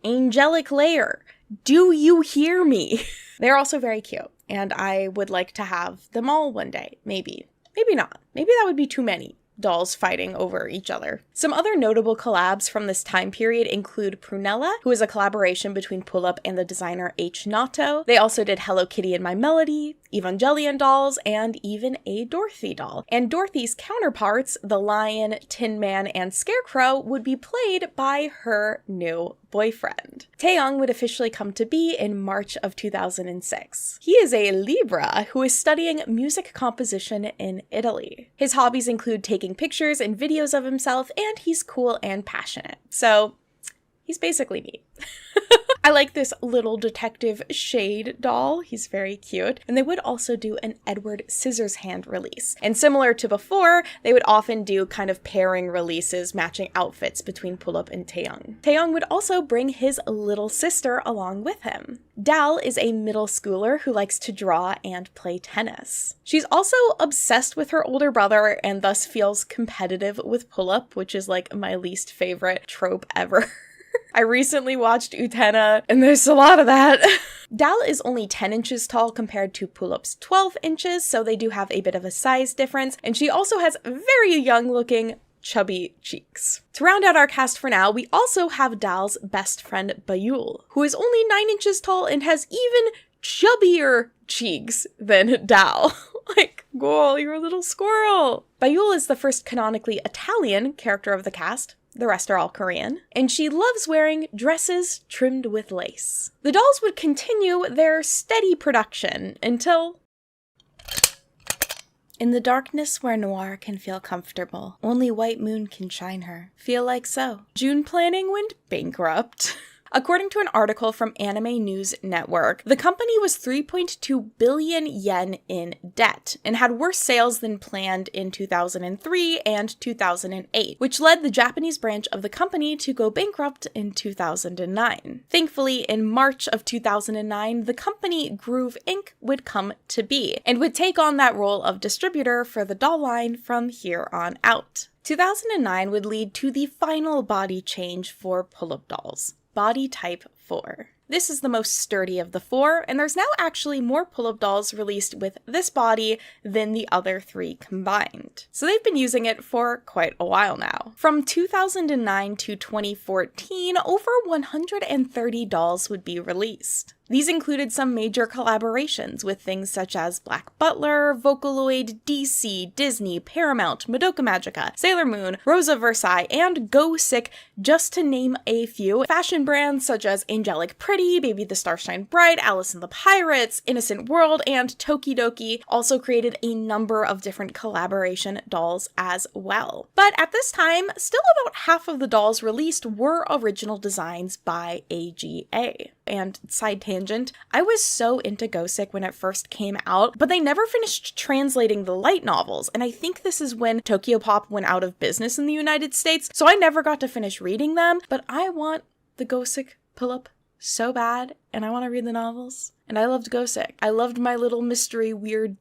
Angelic layer, do you hear me? They're also very cute, and I would like to have them all one day, maybe. Maybe not. Maybe that would be too many dolls fighting over each other. Some other notable collabs from this time period include Prunella, who is a collaboration between Pullip and the designer H. Nato. They also did Hello Kitty and My Melody, Evangelion dolls, and even a Dorothy doll. And Dorothy's counterparts, the Lion, Tin Man, and Scarecrow, would be played by her new boyfriend. Taeyong would officially come to be in March of 2006. He is a Libra who is studying music composition in Italy. His hobbies include taking pictures and videos of himself, and he's cool and passionate. So, he's basically me. I like this little detective Shade doll. He's very cute. And they would also do an Edward Scissorhands release. And similar to before, they would often do kind of pairing releases matching outfits between Pullip and Taeyong. Taeyong would also bring his little sister along with him. Dal is a middle schooler who likes to draw and play tennis. She's also obsessed with her older brother and thus feels competitive with Pullip, which is like my least favorite trope ever. I recently watched Utena, and there's a lot of that. Dal is only 10 inches tall compared to Pullip's 12 inches, so they do have a bit of a size difference, and she also has very young-looking, chubby cheeks. To round out our cast for now, we also have Dal's best friend, Bayul, who is only 9 inches tall and has even chubbier cheeks than Dal. Like, girl, you're a little squirrel. Bayul is the first canonically Italian character of the cast. The rest are all Korean, and she loves wearing dresses trimmed with lace. The dolls would continue their steady production until... In the darkness where noir can feel comfortable, only white moon can shine her. Feel like so. June Planning went bankrupt. According to an article from Anime News Network, the company was 3.2 billion yen in debt and had worse sales than planned in 2003 and 2008, which led the Japanese branch of the company to go bankrupt in 2009. Thankfully, in March of 2009, the company Groove Inc. would come to be and would take on that role of distributor for the doll line from here on out. 2009 would lead to the final body change for Pullip dolls. Body type 4. This is the most sturdy of the 4, and there's now actually more Pullip dolls released with this body than the other 3 combined. So they've been using it for quite a while now. From 2009 to 2014, over 130 dolls would be released. These included some major collaborations with things such as Black Butler, Vocaloid, DC, Disney, Paramount, Madoka Magica, Sailor Moon, Rosa Versailles, and Go Sick, just to name a few. Fashion brands such as Angelic Pretty, Baby the Starshine Bright, Alice and the Pirates, Innocent World, and Tokidoki also created a number of different collaboration dolls as well. But at this time, still about half of the dolls released were original designs by AGA. And side tangent, I was so into Go Sick when it first came out, but they never finished translating the light novels, and I think this is when Tokyopop went out of business in the United States, so I never got to finish reading them, but I want the Go Sick Pullip so bad, and I want to read the novels. And I loved Go Sick. I loved my little weird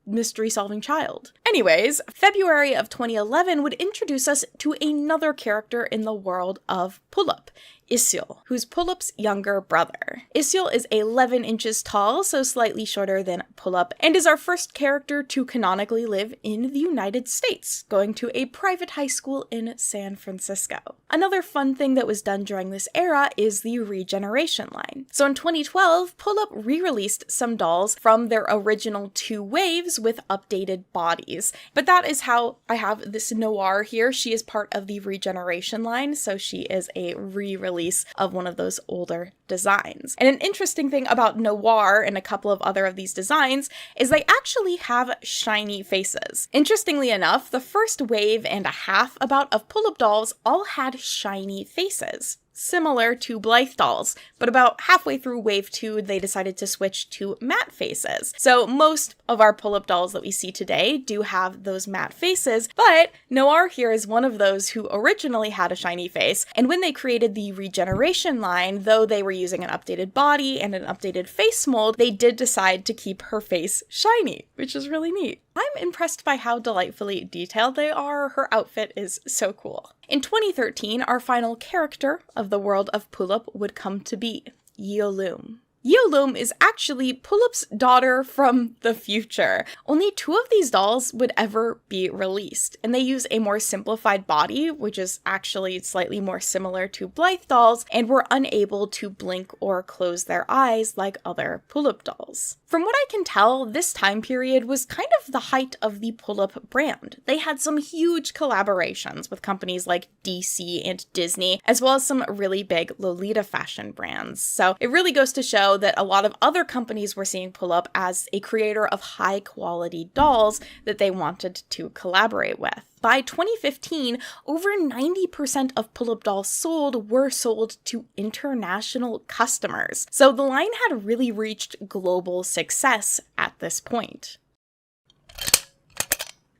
mystery-solving child. Anyways, February of 2011 would introduce us to another character in the world of Pullip, Isil, who's Pullip's younger brother. Isil is 11 inches tall, so slightly shorter than Pullip, and is our first character to canonically live in the United States, going to a private high school in San Francisco. Another fun thing that was done during this era is the regeneration line. So in 2012, Pullip re-released some dolls from their original 2 waves with updated bodies. But that is how I have this Noir here. She is part of the regeneration line, so she is a re-release of one of those older designs. And an interesting thing about Noir and a couple of other of these designs is they actually have shiny faces. Interestingly enough, the first wave and a half about of Pullip dolls all had shiny faces. similar to Blythe dolls, but about halfway through Wave 2, they decided to switch to matte faces. So most of our pull-up dolls that we see today do have those matte faces, but Noir here is one of those who originally had a shiny face, and when they created the Regeneration line, though they were using an updated body and an updated face mold, they did decide to keep her face shiny, which is really neat. I'm impressed by how delightfully detailed they are. Her outfit is so cool. In 2013, our final character of the world of Pullip would come to be Yeolume. Yeolume is actually Pullip's daughter from the future. Only 2 of these dolls would ever be released, and they use a more simplified body, which is actually slightly more similar to Blythe dolls, and were unable to blink or close their eyes like other Pullip dolls. From what I can tell, this time period was kind of the height of the Pullip brand. They had some huge collaborations with companies like DC and Disney, as well as some really big Lolita fashion brands. So it really goes to show that a lot of other companies were seeing Pullip as a creator of high quality dolls that they wanted to collaborate with. By 2015, over 90% of Pullip dolls sold were sold to international customers. So the line had really reached global success at this point.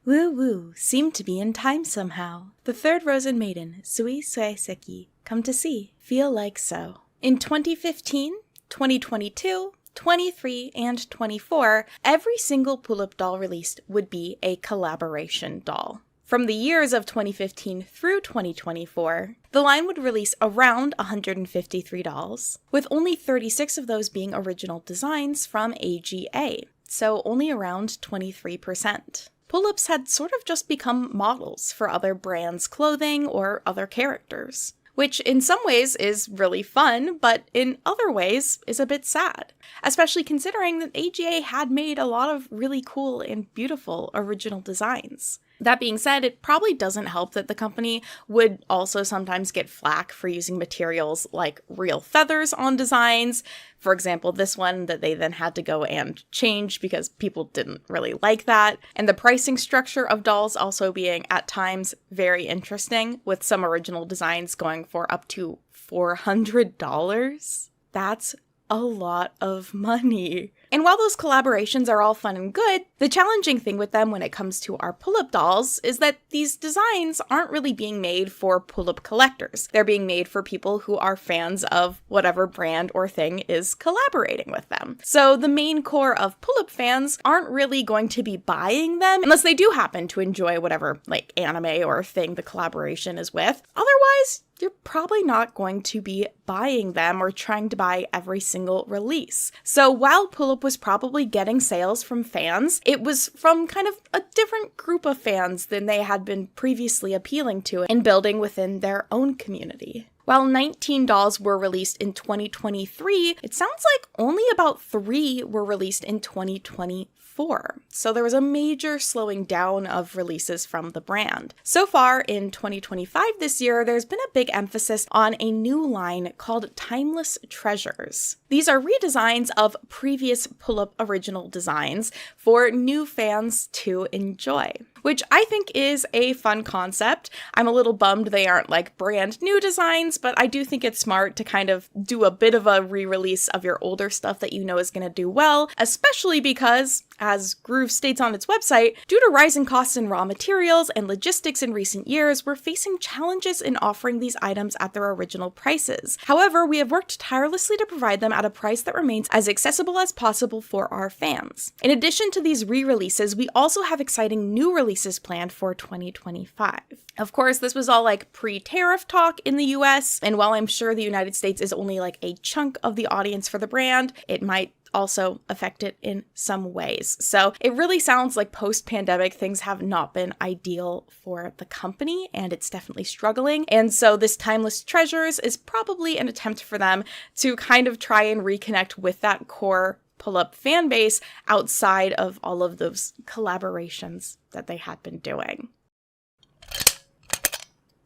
Woo woo, seemed to be in time somehow. The third Rosen maiden, Sui Suiseki, come to see, feel like so. In 2015, 2022, 23, and 24, every single Pullip doll released would be a collaboration doll. From the years of 2015 through 2024, the line would release around 153 dolls, with only 36 of those being original designs from AGA, so only around 23%. Pullips had sort of just become models for other brands' clothing or other characters, which in some ways is really fun, but in other ways is a bit sad, especially considering that AGA had made a lot of really cool and beautiful original designs. That being said, it probably doesn't help that the company would also sometimes get flack for using materials like real feathers on designs. For example, this one that they then had to go and change because people didn't really like that. And the pricing structure of dolls also being at times very interesting, with some original designs going for up to $400. That's a lot of money. And while those collaborations are all fun and good, the challenging thing with them when it comes to our Pullip dolls is that these designs aren't really being made for Pullip collectors. They're being made for people who are fans of whatever brand or thing is collaborating with them. So the main core of Pullip fans aren't really going to be buying them unless they do happen to enjoy whatever like anime or thing the collaboration is with. Otherwise, you're probably not going to be buying them or trying to buy every single release. So while Pullip was probably getting sales from fans, it was from kind of a different group of fans than they had been previously appealing to and building within their own community. While 19 dolls were released in 2023, it sounds like only about 3 were released in 2024. So there was a major slowing down of releases from the brand. So far in 2025 this year, there's been a big emphasis on a new line called Timeless Treasures. These are redesigns of previous Pullip original designs for new fans to enjoy, which I think is a fun concept. I'm a little bummed they aren't like brand new designs, but I do think it's smart to kind of do a bit of a re-release of your older stuff that you know is going to do well, especially because, as Groove states on its website, due to rising costs in raw materials and logistics in recent years, we're facing challenges in offering these items at their original prices. However, we have worked tirelessly to provide them at a price that remains as accessible as possible for our fans. In addition to these re-releases, we also have exciting new releases planned for 2025. Of course, this was all like pre-tariff talk in the US, and while I'm sure the United States is only like a chunk of the audience for the brand, it might also affect it in some ways. So it really sounds like post-pandemic things have not been ideal for the company, and it's definitely struggling. And so this Timeless Treasures is probably an attempt for them to kind of try and reconnect with that core Pullip fan base outside of all of those collaborations that they had been doing.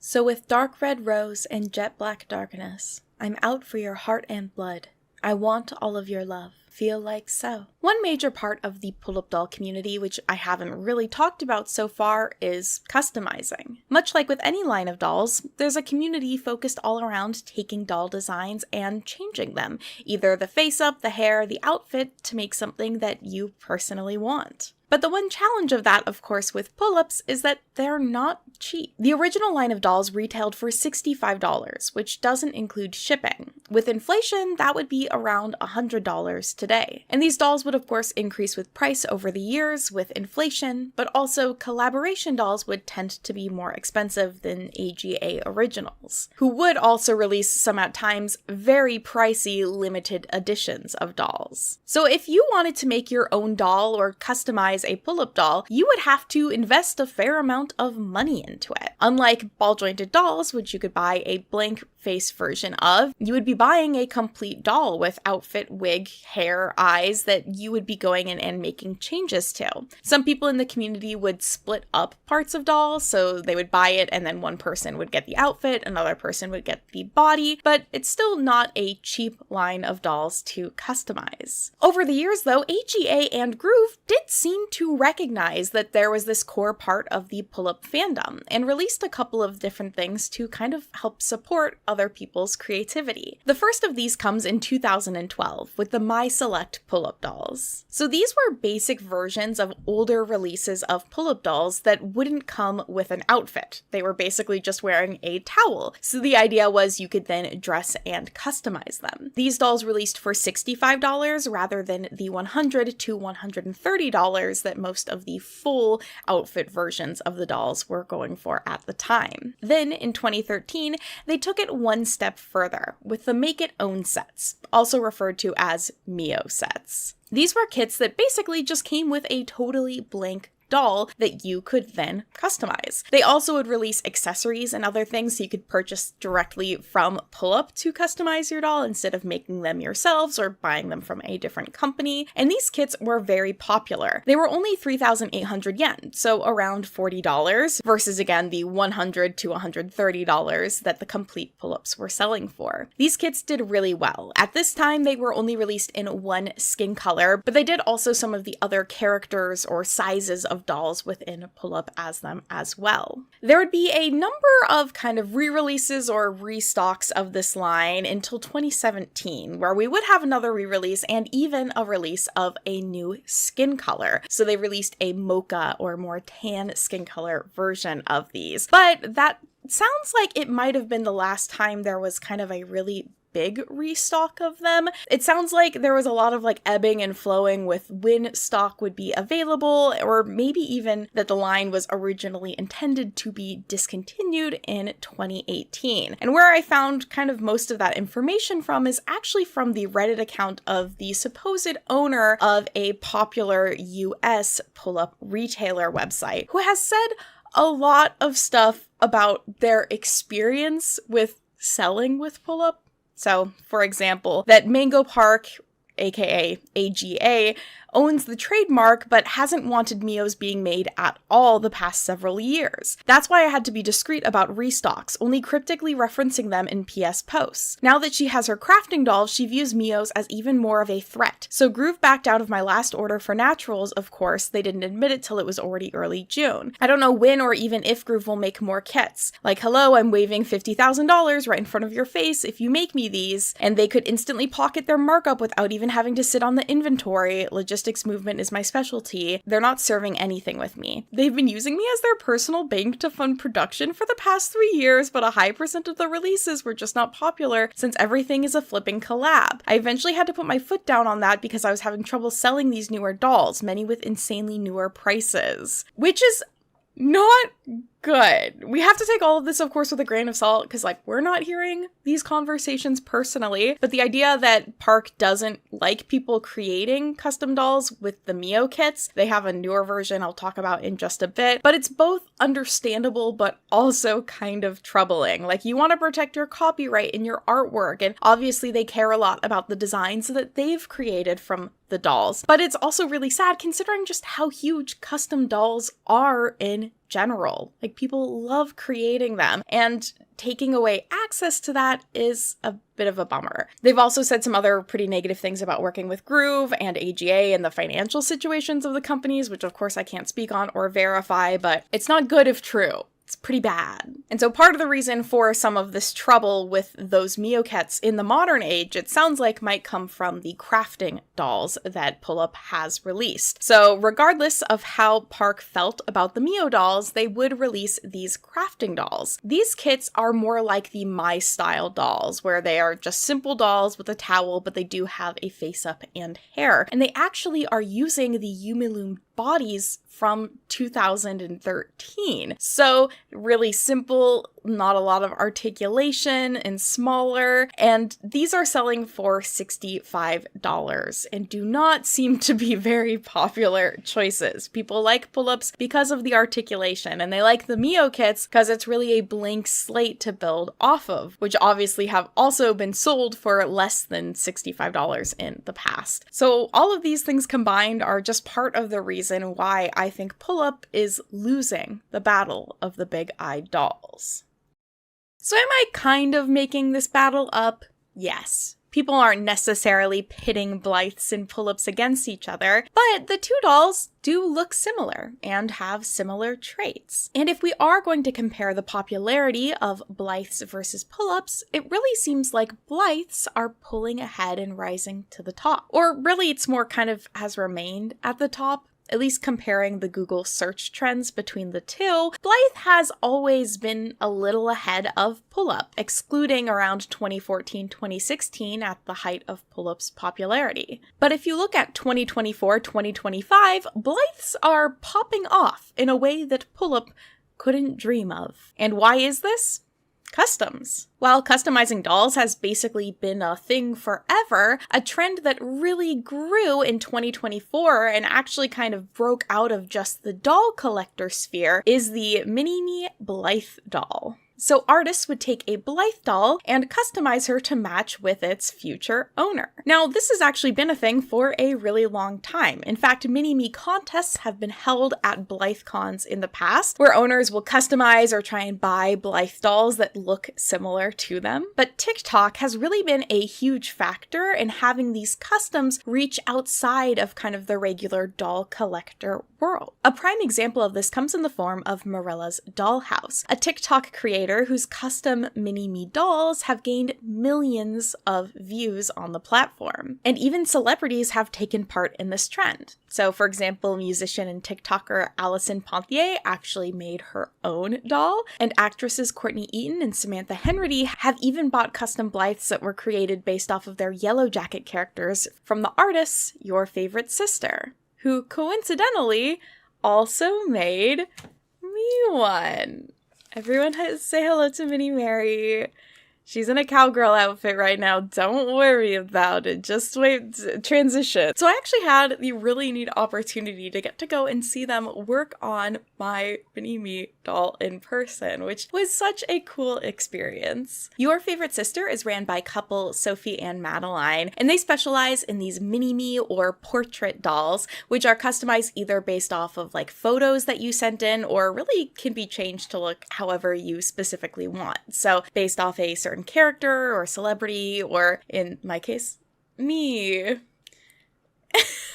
So with dark red rose and jet black darkness, I'm out for your heart and blood. I want all of your love. feel like so. One major part of the pull-up doll community, which I haven't really talked about so far, is customizing. Much like with any line of dolls, there's a community focused all around taking doll designs and changing them, either the face-up, the hair, the outfit, to make something that you personally want. But the one challenge of that, of course, with pull-ups is that they're not cheap. The original line of dolls retailed for $65, which doesn't include shipping. With inflation, that would be around $100 today. And these dolls would, of course, increase with price over the years with inflation, but also collaboration dolls would tend to be more expensive than AGA originals, who would also release some at times very pricey limited editions of dolls. So if you wanted to make your own doll or customize a pull-up doll, you would have to invest a fair amount of money into it. Unlike ball-jointed dolls, which you could buy a blank face version of, you would be buying a complete doll with outfit, wig, hair, eyes that you would be going in and making changes to. Some people in the community would split up parts of dolls, so they would buy it and then one person would get the outfit, another person would get the body, but it's still not a cheap line of dolls to customize. Over the years though, AGA and Groove did seem to recognize that there was this core part of the pull-up fandom and released a couple of different things to kind of help support other people's creativity. The first of these comes in 2012 with the My Select pull-up dolls. So these were basic versions of older releases of pull-up dolls that wouldn't come with an outfit. They were basically just wearing a towel. So the idea was you could then dress and customize them. These dolls released for $65 rather than the $100 to $130 that most of the full outfit versions of the dolls were going for at the time. Then in 2013, they took it one step further with the Make It Own sets, also referred to as Mio sets. These were kits that basically just came with a totally blank doll that you could then customize. They also would release accessories and other things so you could purchase directly from Pullip to customize your doll instead of making them yourselves or buying them from a different company. And these kits were very popular. They were only 3,800 yen, so around $40 versus again the $100 to $130 that the complete Pullips were selling for. These kits did really well. At this time, they were only released in one skin color, but they did also some of the other characters or sizes of dolls within Pullip as them as well. There would be a number of kind of re-releases or restocks of this line until 2017, where we would have another re-release and even a release of a new skin color. So they released a mocha or more tan skin color version of these. But that sounds like it might have been the last time there was kind of a really big restock of them. It sounds like there was a lot of like ebbing and flowing with when stock would be available, or maybe even that the line was originally intended to be discontinued in 2018. And where I found kind of most of that information from is actually from the Reddit account of the supposed owner of a popular US pull-up retailer website, who has said a lot of stuff about their experience with selling with pull-up. So, for example, that Mango Park, aka AGA, owns the trademark but hasn't wanted Mios being made at all the past several years. That's why I had to be discreet about restocks, only cryptically referencing them in PS posts. Now that she has her crafting dolls, she views Mios as even more of a threat. So Groove backed out of my last order for naturals, of course. They didn't admit it till it was already early June. I don't know when or even if Groove will make more kits. Like, hello, I'm waving $50,000 right in front of your face if you make me these. And they could instantly pocket their markup without even having to sit on the inventory. Logistics movement is my specialty. They're not serving anything with me. They've been using me as their personal bank to fund production for the past 3 years, but a high percent of the releases were just not popular since everything is a flipping collab. I eventually had to put my foot down on that because I was having trouble selling these newer dolls, many with insanely newer prices, which is not good. We have to take all of this, of course, with a grain of salt, because, like, we're not hearing these conversations personally, but the idea that Park doesn't like people creating custom dolls with the Mio kits, they have a newer version I'll talk about in just a bit, but it's both understandable, but also kind of troubling. Like, you want to protect your copyright in your artwork, and obviously they care a lot about the designs that they've created from the dolls, but it's also really sad considering just how huge custom dolls are in general. Like, people love creating them, and taking away access to that is a bit of a bummer. They've also said some other pretty negative things about working with Groove and AGA and the financial situations of the companies, which of course I can't speak on or verify, but it's not good if true. It's pretty bad. And so part of the reason for some of this trouble with those Meowcats in the modern age, it sounds like might come from the crafting dolls that Pullip has released. So regardless of how Park felt about the Meo dolls, they would release these crafting dolls. These kits are more like the My Style dolls, where they are just simple dolls with a towel, but they do have a face up and hair. And they actually are using the Yumiloom bodies from 2013. So really simple, not a lot of articulation and smaller, and these are selling for $65 and do not seem to be very popular choices. People like Pullips because of the articulation, and they like the Meo kits because it's really a blank slate to build off of, which obviously have also been sold for less than $65 in the past. So all of these things combined are just part of the reason why I think Pullip is losing the battle of the big-eyed dolls. So am I kind of making this battle up? Yes. People aren't necessarily pitting Blythes and Pullips against each other, but the two dolls do look similar and have similar traits. And if we are going to compare the popularity of Blythes versus Pullips, it really seems like Blythes are pulling ahead and rising to the top. Or really it's more kind of has remained at the top. At least comparing the Google search trends between the two, Blythe has always been a little ahead of Pullip, excluding around 2014-2016 at the height of Pullip's popularity. But if you look at 2024-2025, Blythes are popping off in a way that Pullip couldn't dream of. And why is this? Customs. While customizing dolls has basically been a thing forever, a trend that really grew in 2024 and actually kind of broke out of just the doll collector sphere is the Mini-Me Blythe doll. So artists would take a Blythe doll and customize her to match with its future owner. Now, this has actually been a thing for a really long time. In fact, Mini-Me contests have been held at BlytheCons in the past, where owners will customize or try and buy Blythe dolls that look similar to them. But TikTok has really been a huge factor in having these customs reach outside of kind of the regular doll collector world. A prime example of this comes in the form of Morella's Dollhouse, a TikTok creator whose custom Mini-Me dolls have gained millions of views on the platform. And even celebrities have taken part in this trend. So for example, musician and TikToker Alison Ponthier actually made her own doll, and actresses Courtney Eaton and Samantha Henry have even bought custom Blythes that were created based off of their Yellow Jacket characters from the artist's Your Favorite Sister, who coincidentally also made me one. Everyone say hello to Mini Mary. She's in a cowgirl outfit right now. Don't worry about it. Just wait, transition. So I actually had the really neat opportunity to get to go and see them work on my Mini-Me doll in person, which was such a cool experience. Your Favorite Sister is ran by couple Sophie and Madeline, and they specialize in these Mini-Me or portrait dolls, which are customized either based off of like photos that you sent in or really can be changed to look however you specifically want. So based off a certain character or celebrity, or in my case, me.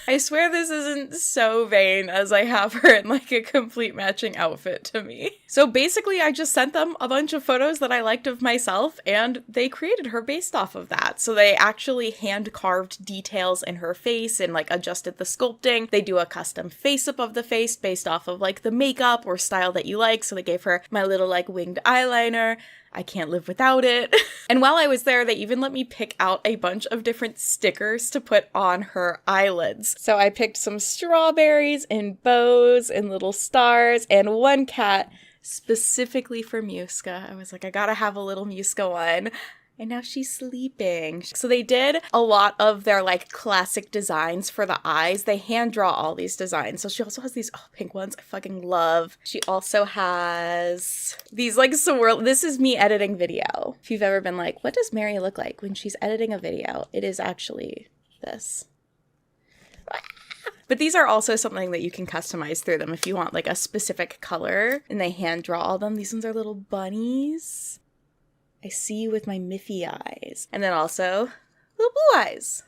I swear this isn't so vain as I have her in like a complete matching outfit to me. So basically I just sent them a bunch of photos that I liked of myself and they created her based off of that. So they actually hand carved details in her face and like adjusted the sculpting. They do a custom face up of the face based off of like the makeup or style that you like. So they gave her my little like winged eyeliner. I can't live without it. And while I was there, they even let me pick out a bunch of different stickers to put on her eyelids. So I picked some strawberries and bows and little stars and one cat specifically for Muska. I was like, I gotta have a little Muska one. And now she's sleeping. So they did a lot of their like classic designs for the eyes. They hand draw all these designs. So she also has these pink ones I fucking love. She also has these like swirl. This is me editing video. If you've ever been like, what does Mary look like when she's editing a video? It is actually this. But these are also something that you can customize through them if you want like a specific color. And they hand draw all them. These ones are little bunnies. I see you with my Miffy eyes. And then also little blue eyes.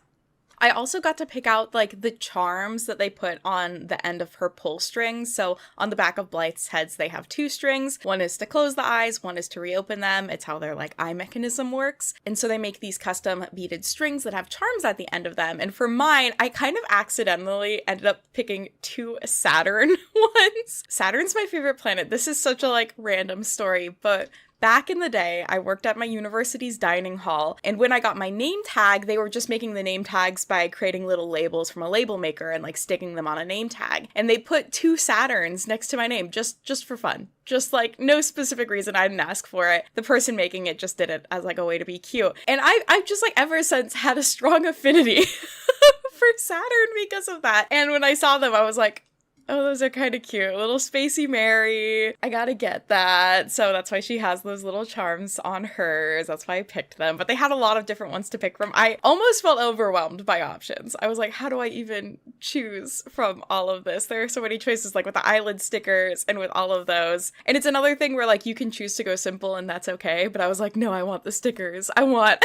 I also got to pick out like the charms that they put on the end of her pull strings. So on the back of Blythe's heads, they have 2 strings. One is to close the eyes, one is to reopen them. It's how their like eye mechanism works. And so they make these custom beaded strings that have charms at the end of them. And for mine, I kind of accidentally ended up picking 2 Saturn ones. Saturn's my favorite planet. This is such a like random story, but back in the day, I worked at my university's dining hall, and when I got my name tag, they were just making the name tags by creating little labels from a label maker and like sticking them on a name tag. And they put 2 Saturns next to my name just for fun. Just like no specific reason. I didn't ask for it. The person making it just did it as like a way to be cute. And I've just like ever since had a strong affinity for Saturn because of that. And when I saw them, I was like, oh, those are kind of cute. Little spacey Mary. I gotta get that. So that's why she has those little charms on hers. That's why I picked them. But they had a lot of different ones to pick from. I almost felt overwhelmed by options. I was like, how do I even choose from all of this? There are so many choices, like with the eyelid stickers and with all of those. And it's another thing where like you can choose to go simple and that's okay. But I was like, no, I want the stickers. I want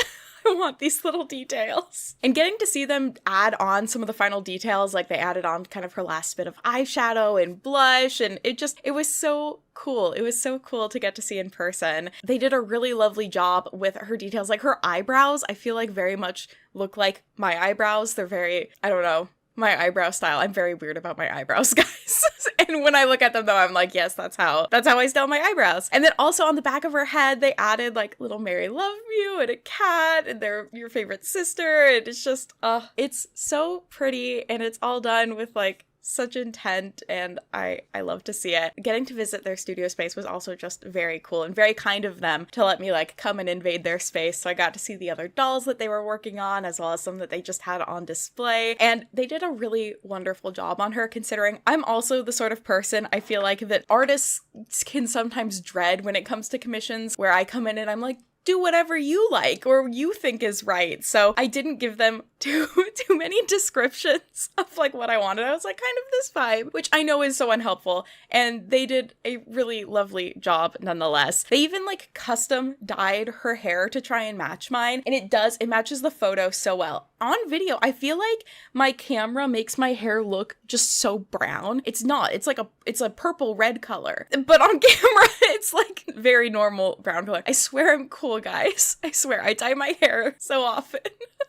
these little details. And getting to see them add on some of the final details, like they added on kind of her last bit of eyeshadow and blush, and it was so cool. It was so cool to get to see in person. They did a really lovely job with her details. Like her eyebrows, I feel like very much look like my eyebrows. They're very, I don't know, my eyebrow style. I'm very weird about my eyebrows, guys. And when I look at them though, I'm like, yes, that's how I style my eyebrows. And then also on the back of her head, they added like little Mary Love You and a cat, and they're your favorite sister. And it's just, it's so pretty, and it's all done with like such intent, and I love to see it. Getting to visit their studio space was also just very cool and very kind of them to let me like come and invade their space. So I got to see the other dolls that they were working on, as well as some that they just had on display. And they did a really wonderful job on her, considering I'm also the sort of person I feel like that artists can sometimes dread when it comes to commissions, where I come in and I'm like, do whatever you like or you think is right. So I didn't give them too many descriptions of like what I wanted. I was like, kind of this vibe, which I know is so unhelpful. And they did a really lovely job nonetheless. They even like custom dyed her hair to try and match mine. And it matches the photo so well. On video, I feel like my camera makes my hair look just so brown. It's not. It's a purple red color. But on camera, it's like very normal brown color. I swear I'm cool, guys. I swear I dye my hair so often.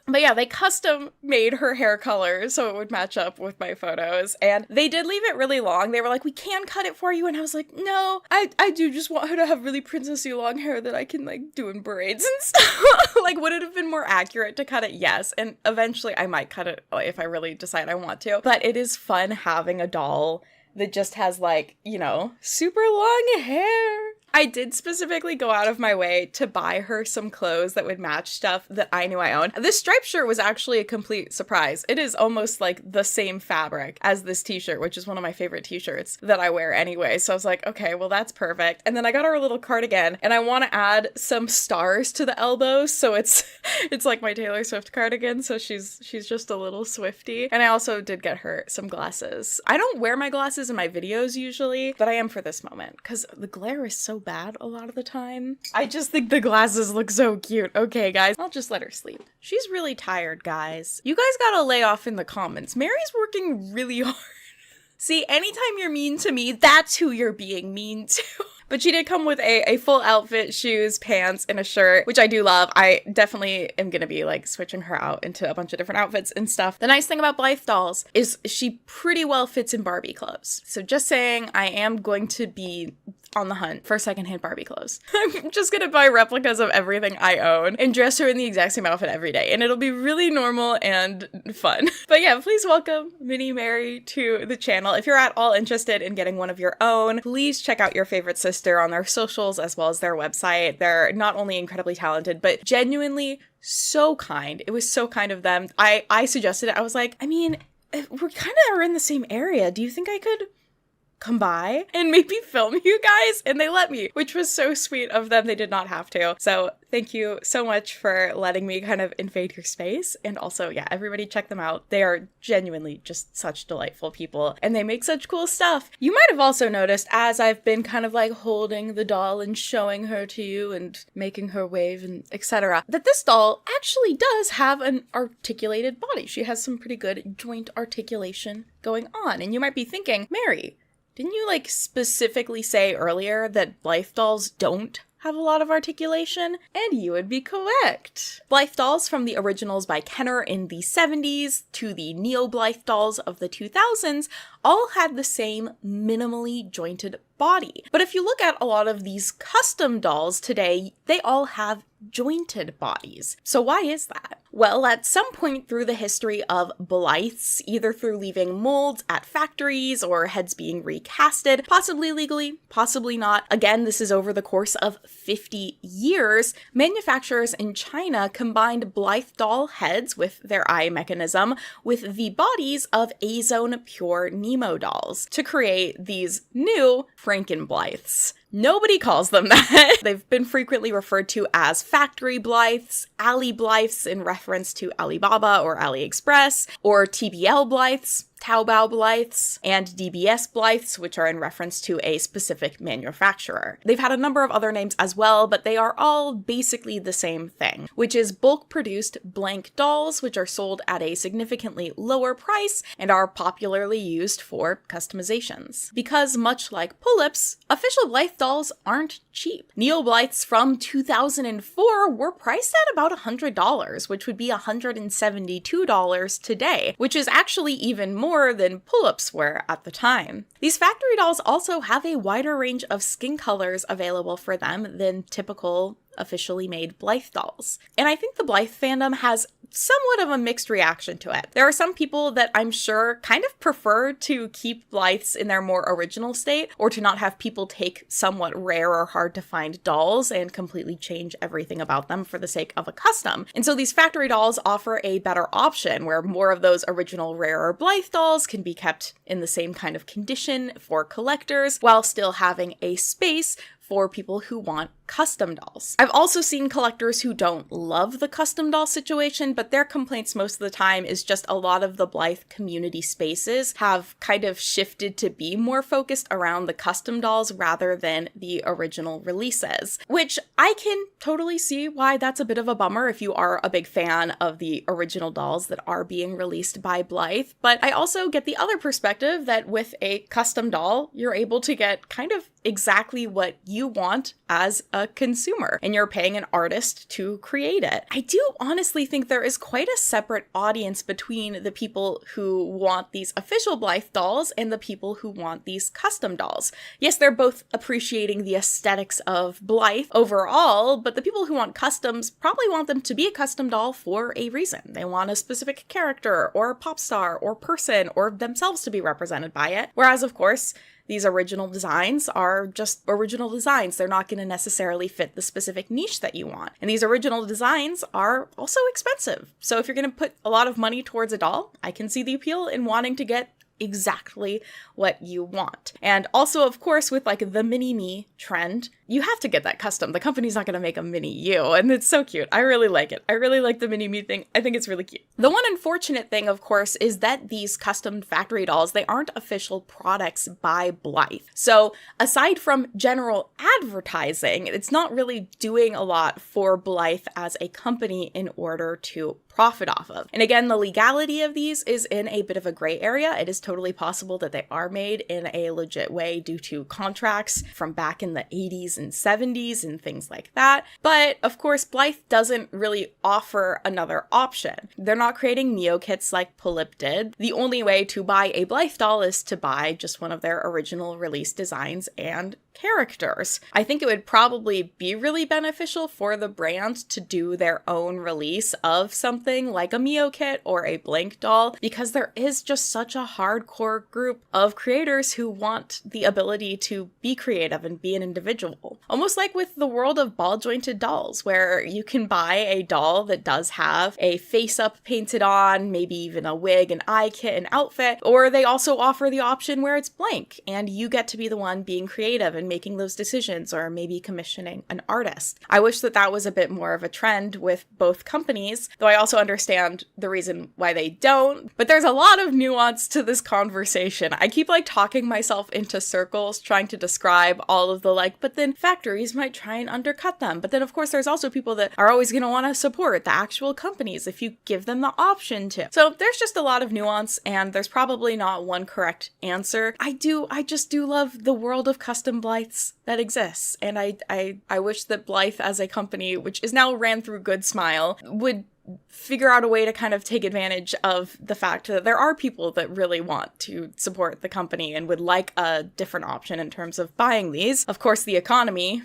But yeah, they custom made her hair color so it would match up with my photos. And they did leave it really long. They were like, we can cut it for you. And I was like, no, I do just want her to have really princessy long hair that I can like do in braids and stuff. Like, would it have been more accurate to cut it? Yes. And eventually I might cut it if I really decide I want to. But it is fun having a doll that just has like, you know, super long hair. I did specifically go out of my way to buy her some clothes that would match stuff that I knew I owned. This striped shirt was actually a complete surprise. It is almost like the same fabric as this t-shirt, which is one of my favorite t-shirts that I wear anyway. So I was like, okay, well that's perfect. And then I got her a little cardigan, and I want to add some stars to the elbows. So it's like my Taylor Swift cardigan. So she's just a little Swiftie. And I also did get her some glasses. I don't wear my glasses in my videos usually, but I am for this moment because the glare is so bad a lot of the time. I just think the glasses look so cute. Okay, guys, I'll just let her sleep. She's really tired, guys. You guys gotta lay off in the comments. Mary's working really hard. See, anytime you're mean to me, that's who you're being mean to. But she did come with a full outfit, shoes, pants, and a shirt, which I do love. I definitely am going to be like switching her out into a bunch of different outfits and stuff. The nice thing about Blythe dolls is she pretty well fits in Barbie clothes. So just saying, I am going to be on the hunt for secondhand Barbie clothes. I'm just gonna buy replicas of everything I own and dress her in the exact same outfit every day, and it'll be really normal and fun. But yeah, please welcome Mini Mary to the channel. If you're at all interested in getting one of your own, please check out your favorite sister on their socials as well as their website. They're not only incredibly talented, but genuinely so kind. It was so kind of them. I suggested it. I was like, I mean, we're kind of in the same area. Do you think I could come by and maybe film you guys, and they let me, which was so sweet of them. They did not have to. So thank you so much for letting me kind of invade your space. And also, yeah, everybody check them out. They are genuinely just such delightful people, and they make such cool stuff. You might have also noticed, as I've been kind of like holding the doll and showing her to you and making her wave and etc., that this doll actually does have an articulated body. She has some pretty good joint articulation going on. And you might be thinking, Mary, didn't you like specifically say earlier that Blythe dolls don't have a lot of articulation? And you would be correct. Blythe dolls, from the originals by Kenner in the 70s to the Neo-Blythe dolls of the 2000s, all had the same minimally jointed body. But if you look at a lot of these custom dolls today, they all have jointed bodies. So why is that? Well, at some point through the history of Blythes, either through leaving molds at factories or heads being recasted, possibly legally, possibly not. Again, this is over the course of 50 years. Manufacturers in China combined Blythe doll heads with their eye mechanism with the bodies of A-Zone Pure Nemo dolls to create these new Franken-Blythes. Nobody calls them that. They've been frequently referred to as factory Blythes, alley Blythes in reference to Alibaba or AliExpress, or TBL Blythes, Taobao Blythes, and DBS Blythes, which are in reference to a specific manufacturer. They've had a number of other names as well, but they are all basically the same thing, which is bulk-produced blank dolls, which are sold at a significantly lower price and are popularly used for customizations. Because much like Pullips, official Blythe dolls aren't cheap. Neo-Blythes from 2004 were priced at about $100, which would be $172 today, which is actually even more than Pullips were at the time. These factory dolls also have a wider range of skin colors available for them than typical officially made Blythe dolls. And I think the Blythe fandom has somewhat of a mixed reaction to it. There are some people that I'm sure kind of prefer to keep Blythes in their more original state, or to not have people take somewhat rare or hard to find dolls and completely change everything about them for the sake of a custom. And so these factory dolls offer a better option where more of those original rarer Blythe dolls can be kept in the same kind of condition for collectors while still having a space for people who want custom dolls. I've also seen collectors who don't love the custom doll situation, but their complaints most of the time is just a lot of the Blythe community spaces have kind of shifted to be more focused around the custom dolls rather than the original releases, which I can totally see why that's a bit of a bummer if you are a big fan of the original dolls that are being released by Blythe. But I also get the other perspective that with a custom doll, you're able to get kind of exactly what you want as a consumer, and you're paying an artist to create it. I do honestly think there is quite a separate audience between the people who want these official Blythe dolls and the people who want these custom dolls. Yes, they're both appreciating the aesthetics of Blythe overall, but the people who want customs probably want them to be a custom doll for a reason. They want a specific character or pop star or person or themselves to be represented by it. Whereas, of course, these original designs are just original designs. They're not going to necessarily fit the specific niche that you want. And these original designs are also expensive. So if you're going to put a lot of money towards a doll, I can see the appeal in wanting to get exactly what you want. And also, of course, with like the mini-me trend, you have to get that custom. The company's not going to make a mini you, and it's so cute. I really like it. I really like the mini-me thing. I think it's really cute. The one unfortunate thing, of course, is that these custom factory dolls, they aren't official products by Blythe. So aside from general advertising, it's not really doing a lot for Blythe as a company in order to profit off of. And again, the legality of these is in a bit of a gray area. It is totally possible that they are made in a legit way due to contracts from back in the 80s and 70s and things like that. But of course, Blythe doesn't really offer another option. They're not creating Neo kits like Pullip did. The only way to buy a Blythe doll is to buy just one of their original release designs and characters. I think it would probably be really beneficial for the brand to do their own release of something like a Mio kit or a blank doll, because there is just such a hardcore group of creators who want the ability to be creative and be an individual. Almost like with the world of ball-jointed dolls, where you can buy a doll that does have a face-up painted on, maybe even a wig, an eye kit, an outfit, or they also offer the option where it's blank and you get to be the one being creative and making those decisions, or maybe commissioning an artist. I wish that that was a bit more of a trend with both companies, though I also understand the reason why they don't. But there's a lot of nuance to this conversation. I keep like talking myself into circles trying to describe all of the like, but then factories might try and undercut them. But then of course there's also people that are always going to want to support the actual companies if you give them the option to. So there's just a lot of nuance, and there's probably not one correct answer. I just do love the world of custom Blythes that exists, and I wish that Blythe as a company, which is now ran through Good Smile, would figure out a way to kind of take advantage of the fact that there are people that really want to support the company and would like a different option in terms of buying these. Of course, the economy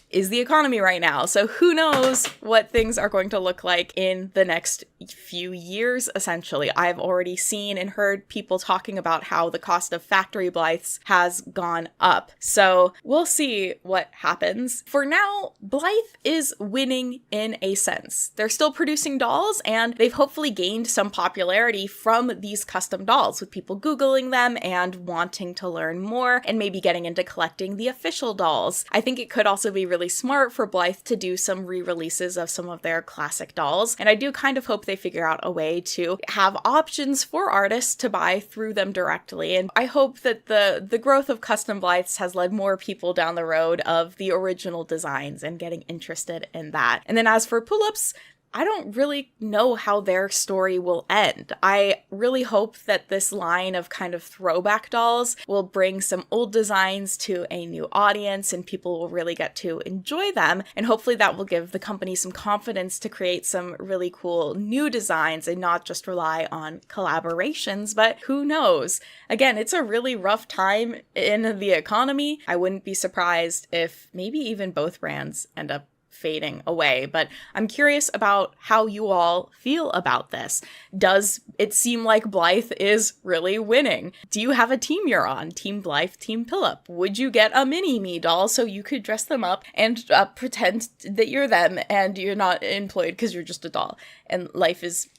is the economy right now, so who knows what things are going to look like in the next few years, essentially. I've already seen and heard people talking about how the cost of factory Blythes has gone up, so we'll see what happens. For now, Blythe is winning in a sense. They're still producing dolls, and they've hopefully gained some popularity from these custom dolls, with people Googling them and wanting to learn more, and maybe getting into collecting the official dolls. I think it could also be really smart for Blythe to do some re-releases of some of their classic dolls, and I do kind of hope they figure out a way to have options for artists to buy through them directly, and I hope that the growth of custom Blythes has led more people down the road of the original designs and getting interested in that. And then as for Pullips, I don't really know how their story will end. I really hope that this line of kind of throwback dolls will bring some old designs to a new audience and people will really get to enjoy them. And hopefully that will give the company some confidence to create some really cool new designs and not just rely on collaborations, but who knows? Again, it's a really rough time in the economy. I wouldn't be surprised if maybe even both brands end up fading away, but I'm curious about how you all feel about this. Does it seem like Blythe is really winning? Do you have a team you're on? Team Blythe, Team Pullip? Would you get a mini-me doll so you could dress them up and pretend that you're them and you're not employed because you're just a doll and life is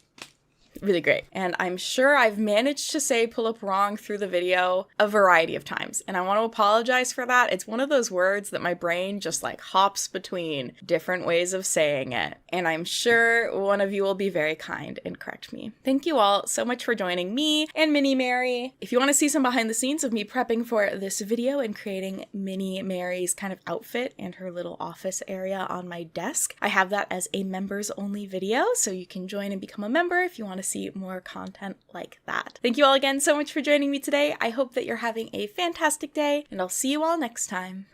really great? And I'm sure I've managed to say Pullip wrong through the video a variety of times, and I want to apologize for that. It's one of those words that my brain just like hops between different ways of saying it, and I'm sure one of you will be very kind and correct me. Thank you all so much for joining me and Mini Mary. If you want to see some behind the scenes of me prepping for this video and creating Mini Mary's kind of outfit and her little office area on my desk, I have that as a members only video, so you can join and become a member if you want to see more content like that. Thank you all again so much for joining me today. I hope that you're having a fantastic day, and I'll see you all next time.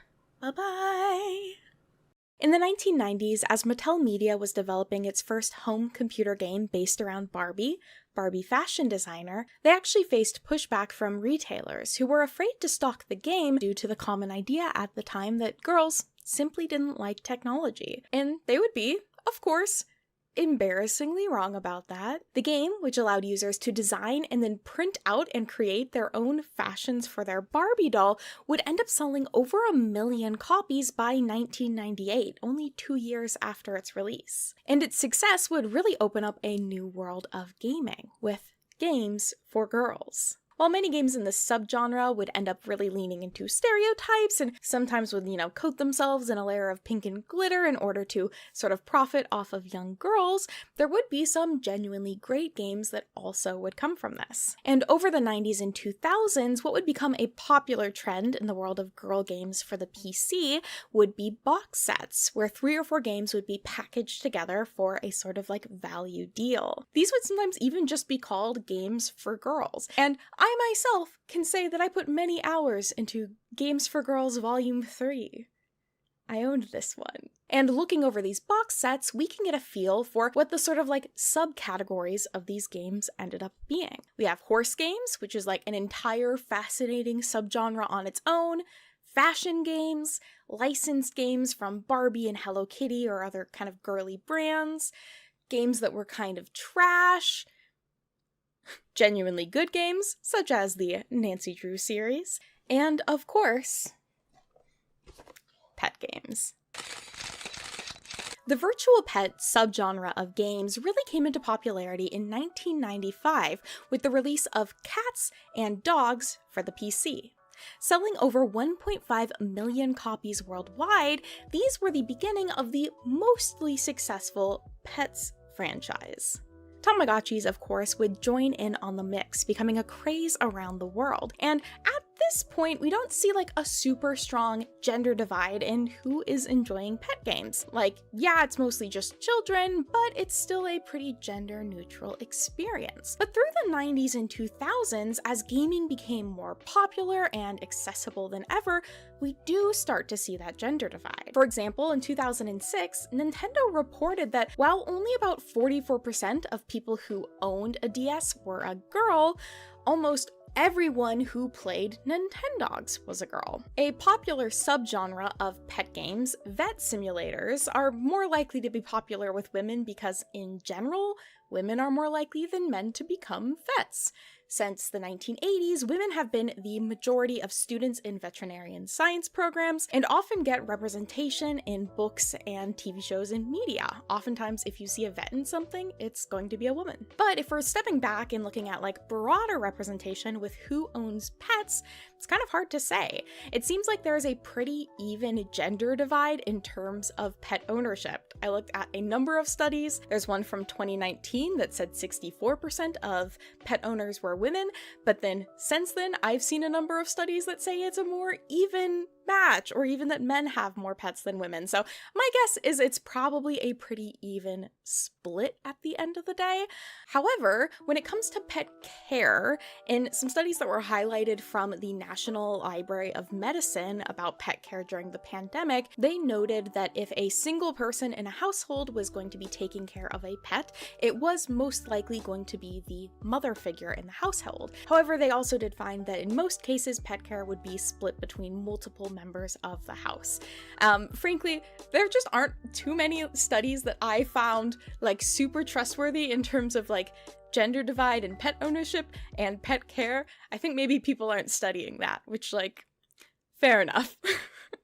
Bye-bye! In the 1990s, as Mattel Media was developing its first home computer game based around Barbie fashion designer, they actually faced pushback from retailers who were afraid to stock the game due to the common idea at the time that girls simply didn't like technology. And they would be, of course, embarrassingly wrong about that. The game, which allowed users to design and then print out and create their own fashions for their Barbie doll, would end up selling over 1 million copies by 1998, only 2 years after its release. And its success would really open up a new world of gaming, with games for girls. While many games in this subgenre would end up really leaning into stereotypes and sometimes would, coat themselves in a layer of pink and glitter in order to sort of profit off of young girls, there would be some genuinely great games that also would come from this. And over the 90s and 2000s, what would become a popular trend in the world of girl games for the PC would be box sets, where 3 or 4 games would be packaged together for a sort of like value deal. These would sometimes even just be called games for girls. And I myself can say that I put many hours into Games for Girls Volume 3. I owned this one. And looking over these box sets, we can get a feel for what the sort of like subcategories of these games ended up being. We have horse games, which is like an entire fascinating subgenre on its own, fashion games, licensed games from Barbie and Hello Kitty or other kind of girly brands, games that were kind of trash, genuinely good games, such as the Nancy Drew series, and of course, pet games. The virtual pet subgenre of games really came into popularity in 1995 with the release of Cats and Dogs for the PC. Selling over 1.5 million copies worldwide, these were the beginning of the mostly successful Pets franchise. Tamagotchis, of course, would join in on the mix, becoming a craze around the world. And at this point, we don't see like a super strong gender divide in who is enjoying pet games. Like, yeah, it's mostly just children, but it's still a pretty gender neutral experience. But through the 90s and 2000s, as gaming became more popular and accessible than ever, we do start to see that gender divide. For example, in 2006, Nintendo reported that while only about 44% of people who owned a DS were a girl, almost everyone who played Nintendogs was a girl. A popular subgenre of pet games, vet simulators, are more likely to be popular with women because, in general, women are more likely than men to become vets. Since the 1980s, women have been the majority of students in veterinarian science programs and often get representation in books and TV shows and media. Oftentimes, if you see a vet in something, it's going to be a woman. But if we're stepping back and looking at like broader representation with who owns pets, it's kind of hard to say. It seems like there is a pretty even gender divide in terms of pet ownership. I looked at a number of studies. There's one from 2019 that said 64% of pet owners were women, but then since then I've seen a number of studies that say it's a more even match, or even that men have more pets than women. So my guess is it's probably a pretty even split at the end of the day. However, when it comes to pet care, in some studies that were highlighted from the National Library of Medicine about pet care during the pandemic, they noted that if a single person in a household was going to be taking care of a pet, it was most likely going to be the mother figure in the household. However, they also did find that in most cases, pet care would be split between multiple members of the house. Frankly, there just aren't too many studies that I found like super trustworthy in terms of like gender divide and pet ownership and pet care. I think maybe people aren't studying that, which, like, fair enough.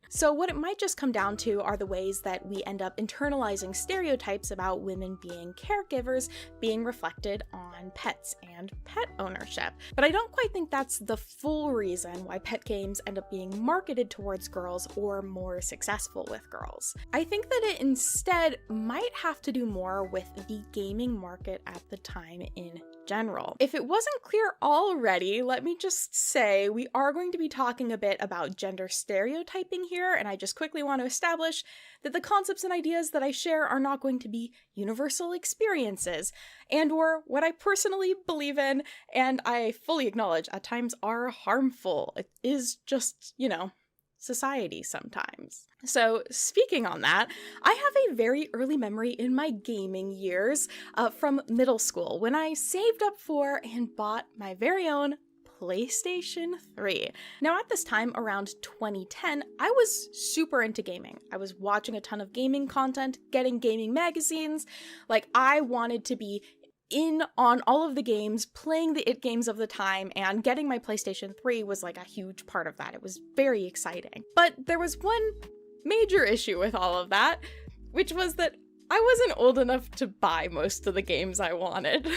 So what it might just come down to are the ways that we end up internalizing stereotypes about women being caregivers being reflected on pets and pet ownership. But I don't quite think that's the full reason why pet games end up being marketed towards girls or more successful with girls. I think that it instead might have to do more with the gaming market at the time in general. If it wasn't clear already, let me just say we are going to be talking a bit about gender stereotyping here, and I just quickly want to establish that the concepts and ideas that I share are not going to be universal experiences, and or what I personally believe in, and I fully acknowledge at times are harmful. It is just, you know, society sometimes. So speaking on that, I have a very early memory in my gaming years from middle school when I saved up for and bought my very own PlayStation 3. Now at this time, around 2010, I was super into gaming. I was watching a ton of gaming content, getting gaming magazines. Like, I wanted to be in on all of the games, playing the IT games of the time, and getting my PlayStation 3 was like a huge part of that. It was very exciting. But there was one major issue with all of that, which was that I wasn't old enough to buy most of the games I wanted.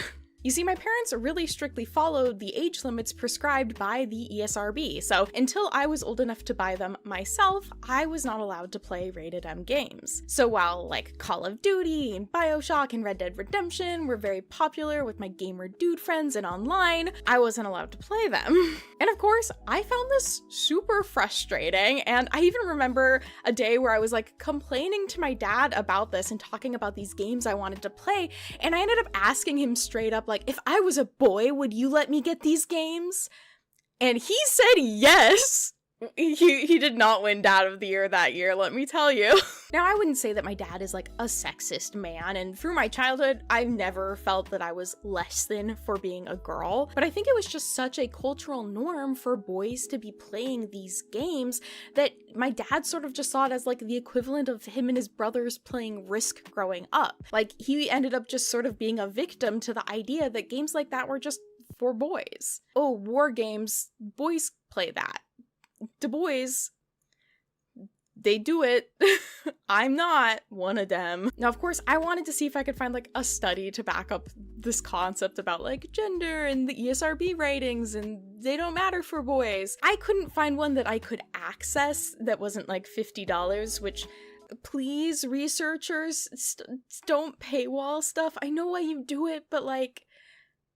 You see, my parents really strictly followed the age limits prescribed by the ESRB, so until I was old enough to buy them myself, I was not allowed to play rated M games. So while like Call of Duty and BioShock and Red Dead Redemption were very popular with my gamer dude friends and online, I wasn't allowed to play them. And of course, I found this super frustrating, and I even remember a day where I was like complaining to my dad about this and talking about these games I wanted to play, and I ended up asking him straight up, like, if I was a boy, would you let me get these games? And he said yes. He did not win Dad of the Year that year, let me tell you. Now, I wouldn't say that my dad is like a sexist man, and through my childhood, I've never felt that I was less than for being a girl, but I think it was just such a cultural norm for boys to be playing these games that my dad sort of just saw it as like the equivalent of him and his brothers playing Risk growing up. Like, he ended up just sort of being a victim to the idea that games like that were just for boys. Oh, war games, boys play that. The boys, they do it. I'm not one of them. Now, of course, I wanted to see if I could find like a study to back up this concept about like gender and the ESRB ratings and they don't matter for boys. I couldn't find one that I could access that wasn't like $50, which, please, researchers, don't paywall stuff. I know why you do it, but like,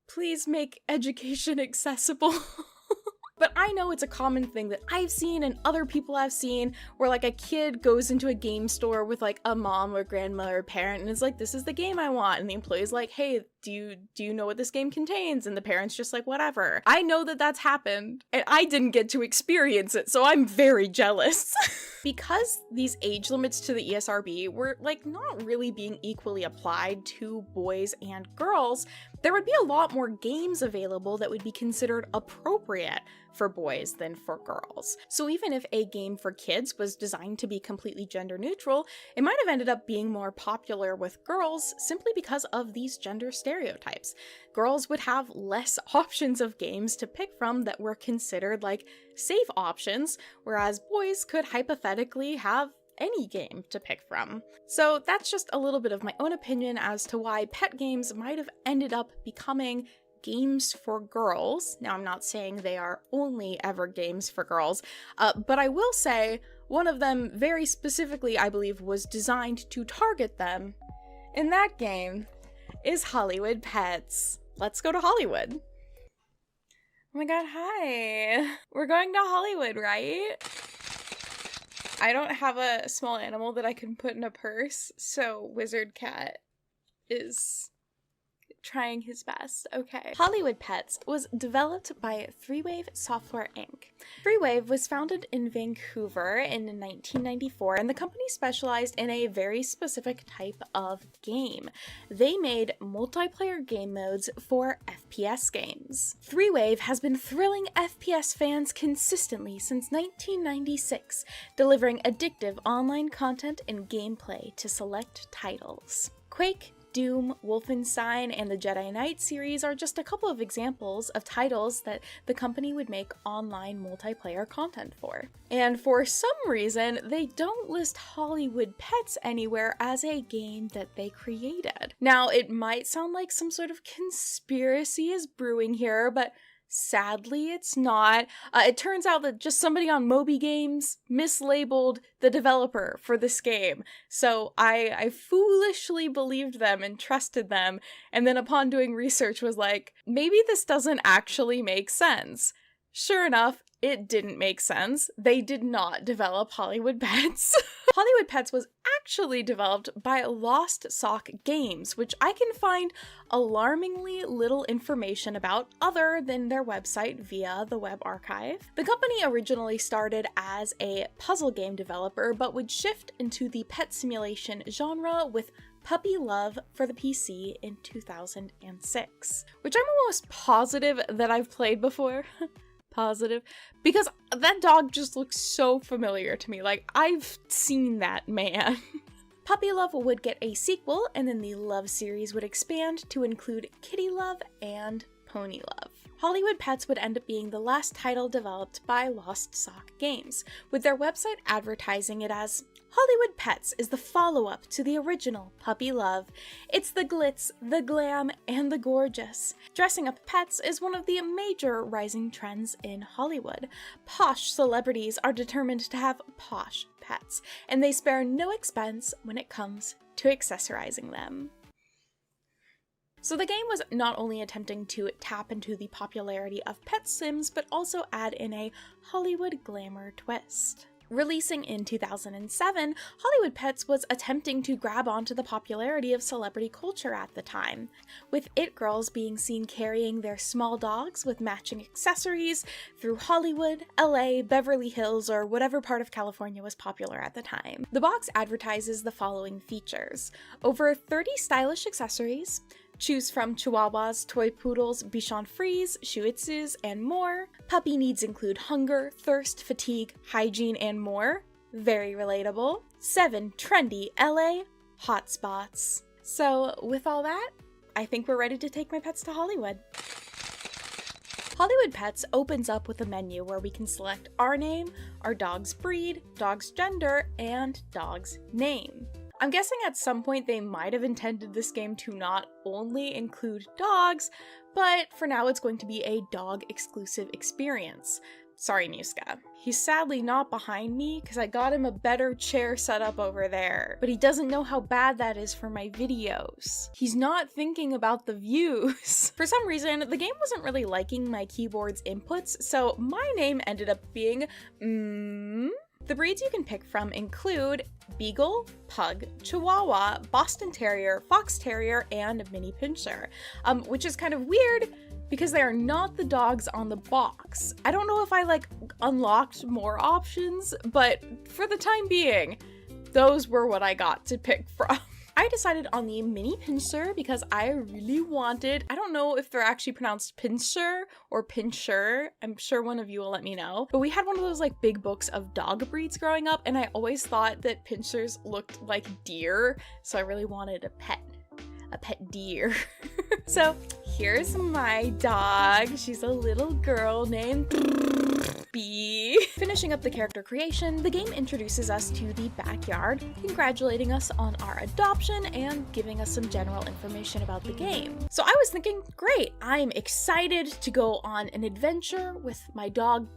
please make education accessible. But I know it's a common thing that I've seen and other people have seen where like a kid goes into a game store with like a mom or grandma or parent and is like, this is the game I want. And the employee's like, hey, do you know what this game contains? And the parent's just like, whatever. I know that that's happened and I didn't get to experience it, so I'm very jealous. Because these age limits to the ESRB were like not really being equally applied to boys and girls, there would be a lot more games available that would be considered appropriate for boys than for girls. So even if a game for kids was designed to be completely gender neutral, it might have ended up being more popular with girls simply because of these gender stereotypes. Girls would have less options of games to pick from that were considered like safe options, whereas boys could hypothetically have any game to pick from. So that's just a little bit of my own opinion as to why pet games might have ended up becoming games for girls. Now, I'm not saying they are only ever games for girls, but I will say one of them very specifically, I believe, was designed to target them. And that game is Hollywood Pets. Let's go to Hollywood. Oh my god, hi. We're going to Hollywood, right? I don't have a small animal that I can put in a purse, so Wizard Cat is trying his best. Okay. Hollywood Pets was developed by Threewave Software Inc. Threewave was founded in Vancouver in 1994, and the company specialized in a very specific type of game. They made multiplayer game modes for FPS games. Threewave has been thrilling FPS fans consistently since 1996, delivering addictive online content and gameplay to select titles. Quake, Doom, Wolfenstein, and the Jedi Knight series are just a couple of examples of titles that the company would make online multiplayer content for. And for some reason, they don't list Hollywood Pets anywhere as a game that they created. Now, it might sound like some sort of conspiracy is brewing here, but sadly, it's not. It turns out that just somebody on Moby Games mislabeled the developer for this game. So I foolishly believed them and trusted them, and then upon doing research was like, maybe this doesn't actually make sense. Sure enough, it didn't make sense. They did not develop Hollywood Pets. Hollywood Pets was actually developed by Lost Sock Games, which I can find alarmingly little information about other than their website via the web archive. The company originally started as a puzzle game developer, but would shift into the pet simulation genre with Puppy Love for the PC in 2006, which I'm almost positive that I've played before. Positive, because that dog just looks so familiar to me. Like, I've seen that man. Puppy Love would get a sequel, and then the Love series would expand to include Kitty Love and Pony Love. Hollywood Pets would end up being the last title developed by Lost Sock Games, with their website advertising it as Hollywood Pets is the follow-up to the original Puppy Love. It's the glitz, the glam, and the gorgeous. Dressing up pets is one of the major rising trends in Hollywood. Posh celebrities are determined to have posh pets, and they spare no expense when it comes to accessorizing them. So the game was not only attempting to tap into the popularity of pet sims, but also add in a Hollywood glamour twist. Releasing in 2007, Hollywood Pets was attempting to grab onto the popularity of celebrity culture at the time, with it girls being seen carrying their small dogs with matching accessories through Hollywood, LA, Beverly Hills, or whatever part of California was popular at the time. The box advertises the following features: over 30 stylish accessories, choose from Chihuahuas, Toy Poodles, Bichon Frise, Shih Tzus, and more. Puppy needs include hunger, thirst, fatigue, hygiene, and more. Very relatable. 7 trendy LA hotspots. So with all that, I think we're ready to take my pets to Hollywood. Hollywood Pets opens up with a menu where we can select our name, our dog's breed, dog's gender, and dog's name. I'm guessing at some point they might have intended this game to not only include dogs, but for now it's going to be a dog-exclusive experience. Sorry, Nuska. He's sadly not behind me because I got him a better chair set up over there, but he doesn't know how bad that is for my videos. He's not thinking about the views. For some reason, the game wasn't really liking my keyboard's inputs, so my name ended up being The breeds you can pick from include Beagle, Pug, Chihuahua, Boston Terrier, Fox Terrier, and Mini Pinscher, which is kind of weird because they are not the dogs on the box. I don't know if I unlocked more options, but for the time being, those were what I got to pick from. I decided on the Mini Pinscher because I really wanted, I don't know if they're actually pronounced Pinscher or Pinscher, I'm sure one of you will let me know, but we had one of those big books of dog breeds growing up, and I always thought that Pinschers looked like deer, so I really wanted a pet deer. So here's my dog. She's a little girl named B. Finishing up the character creation, the game introduces us to the backyard, congratulating us on our adoption and giving us some general information about the game. So I was thinking, great, I'm excited to go on an adventure with my dog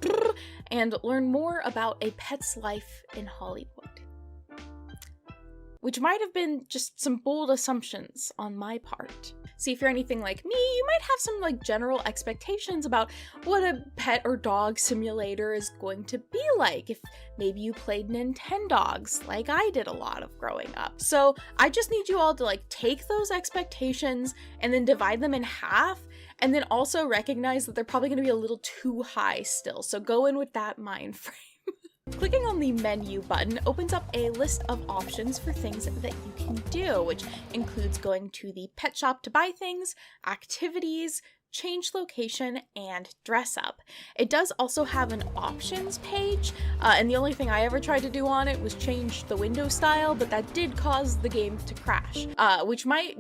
and learn more about a pet's life in Hollywood. Which might have been just some bold assumptions on my part. See, if you're anything like me, you might have some general expectations about what a pet or dog simulator is going to be like if maybe you played Nintendogs like I did a lot of growing up. So I just need you all to take those expectations and then divide them in half, and then also recognize that they're probably going to be a little too high still. So go in with that mind frame. Clicking on the menu button opens up a list of options for things that you can do, which includes going to the pet shop to buy things, activities, change location, and dress up. It does also have an options page, and the only thing I ever tried to do on it was change the window style, but that did cause the game to crash, which might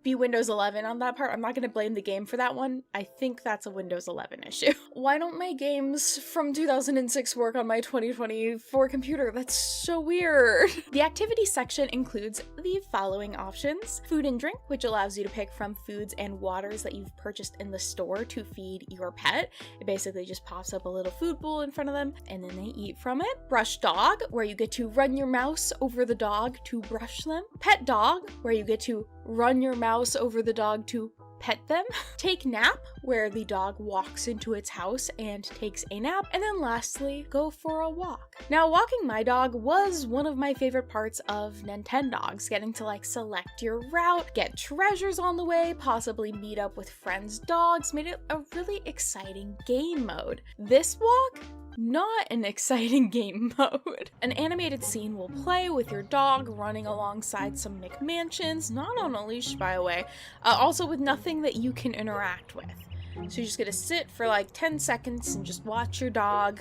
be Windows 11 on that part. I'm not going to blame the game for that one. I think that's a Windows 11 issue. Why don't my games from 2006 work on my 2024 computer? That's so weird. The activities section includes the following options: food and drink, which allows you to pick from foods and waters that you've purchased in the store to feed your pet. It basically just pops up a little food bowl in front of them and then they eat from it. Brush dog, where you get to run your mouse over the dog to brush them. Pet dog, where you get to run your mouse over the dog to pet them. Take nap, where the dog walks into its house and takes a nap. And then lastly, go for a walk. Now, walking my dog was one of my favorite parts of Nintendogs, getting to select your route, get treasures on the way, possibly meet up with friends' dogs, made it a really exciting game mode. This walk, not an exciting game mode. An animated scene will play with your dog running alongside some McMansions, not on a leash by the way, also with nothing that you can interact with. So you're just gonna sit for 10 seconds and just watch your dog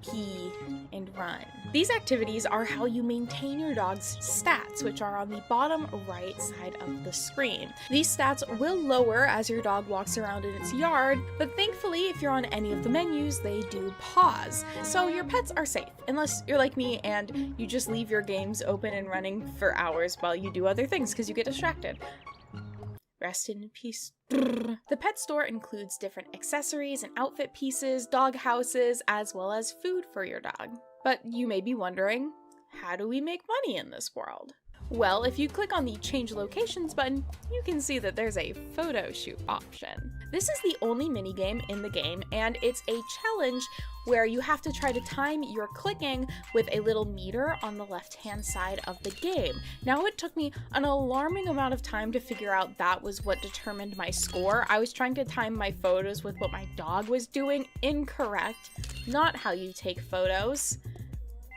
pee and run. These activities are how you maintain your dog's stats, which are on the bottom right side of the screen. These stats will lower as your dog walks around in its yard, but thankfully if you're on any of the menus, they do pause. So your pets are safe, unless you're like me and you just leave your games open and running for hours while you do other things because you get distracted. Rest in peace. The pet store includes different accessories and outfit pieces, dog houses, as well as food for your dog. But you may be wondering, how do we make money in this world? Well, if you click on the Change Locations button, you can see that there's a photo shoot option. This is the only minigame in the game, and it's a challenge where you have to try to time your clicking with a little meter on the left-hand side of the game. Now, it took me an alarming amount of time to figure out that was what determined my score. I was trying to time my photos with what my dog was doing. Incorrect. Not how you take photos.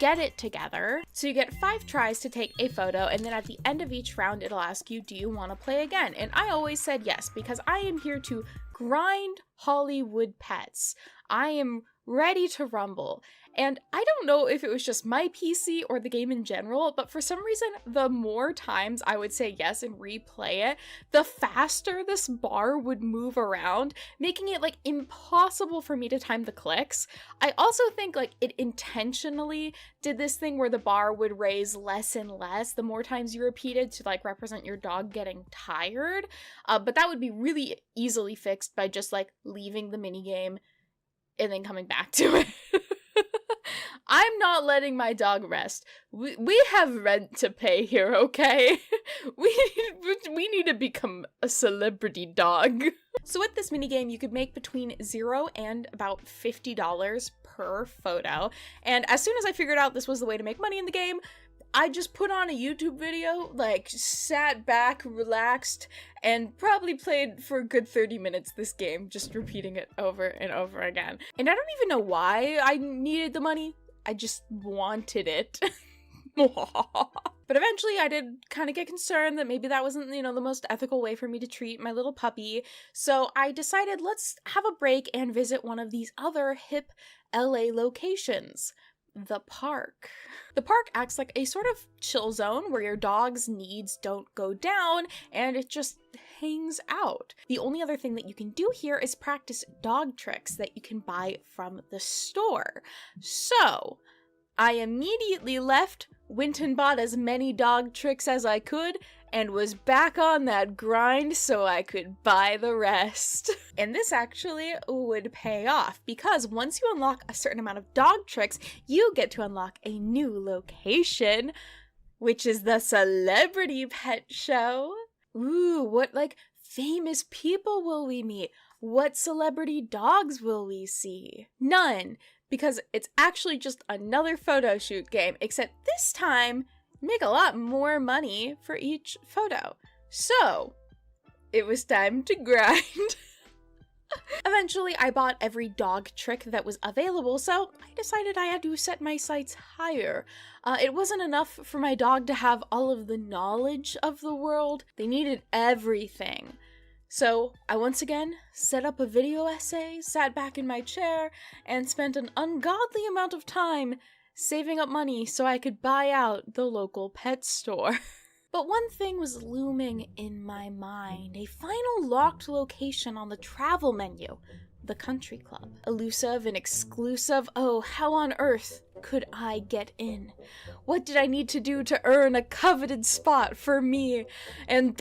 Get it together. So you get 5 tries to take a photo, and then at the end of each round, it'll ask you, do you want to play again? And I always said yes, because I am here to grind Hollywood pets. I am ready to rumble. And I don't know if it was just my PC or the game in general, but for some reason, the more times I would say yes and replay it, the faster this bar would move around, making it like impossible for me to time the clicks. I also think like it intentionally did this thing where the bar would raise less and less the more times you repeated to like represent your dog getting tired. But that would be really easily fixed by just like leaving the minigame and then coming back to it. I'm not letting my dog rest. We have rent to pay here, okay? We need to become a celebrity dog. So with this minigame, you could make between $0 and about $50 per photo. And as soon as I figured out this was the way to make money in the game, I just put on a YouTube video, like sat back, relaxed, and probably played for a good 30 minutes this game, just repeating it over and over again. And I don't even know why I needed the money. I just wanted it. But eventually I did kind of get concerned that maybe that wasn't, you know, the most ethical way for me to treat my little puppy. So I decided let's have a break and visit one of these other hip LA locations. The park. The park acts like a sort of chill zone where your dog's needs don't go down and it just hangs out. The only other thing that you can do here is practice dog tricks that you can buy from the store. So I immediately left, went and bought as many dog tricks as I could, and was back on that grind so I could buy the rest. And this actually would pay off, because once you unlock a certain amount of dog tricks, you get to unlock a new location, which is the Celebrity Pet Show. Ooh, what like famous people will we meet? What celebrity dogs will we see? None, because it's actually just another photo shoot game, except this time make a lot more money for each photo. So it was time to grind. Eventually, I bought every dog trick that was available, so I decided I had to set my sights higher. It wasn't enough for my dog to have all of the knowledge of the world. They needed everything. So I once again set up a video essay, sat back in my chair, and spent an ungodly amount of time saving up money so I could buy out the local pet store. But one thing was looming in my mind, a final locked location on the travel menu, the country club. Elusive and exclusive, oh, how on earth could I get in? What did I need to do to earn a coveted spot for me? And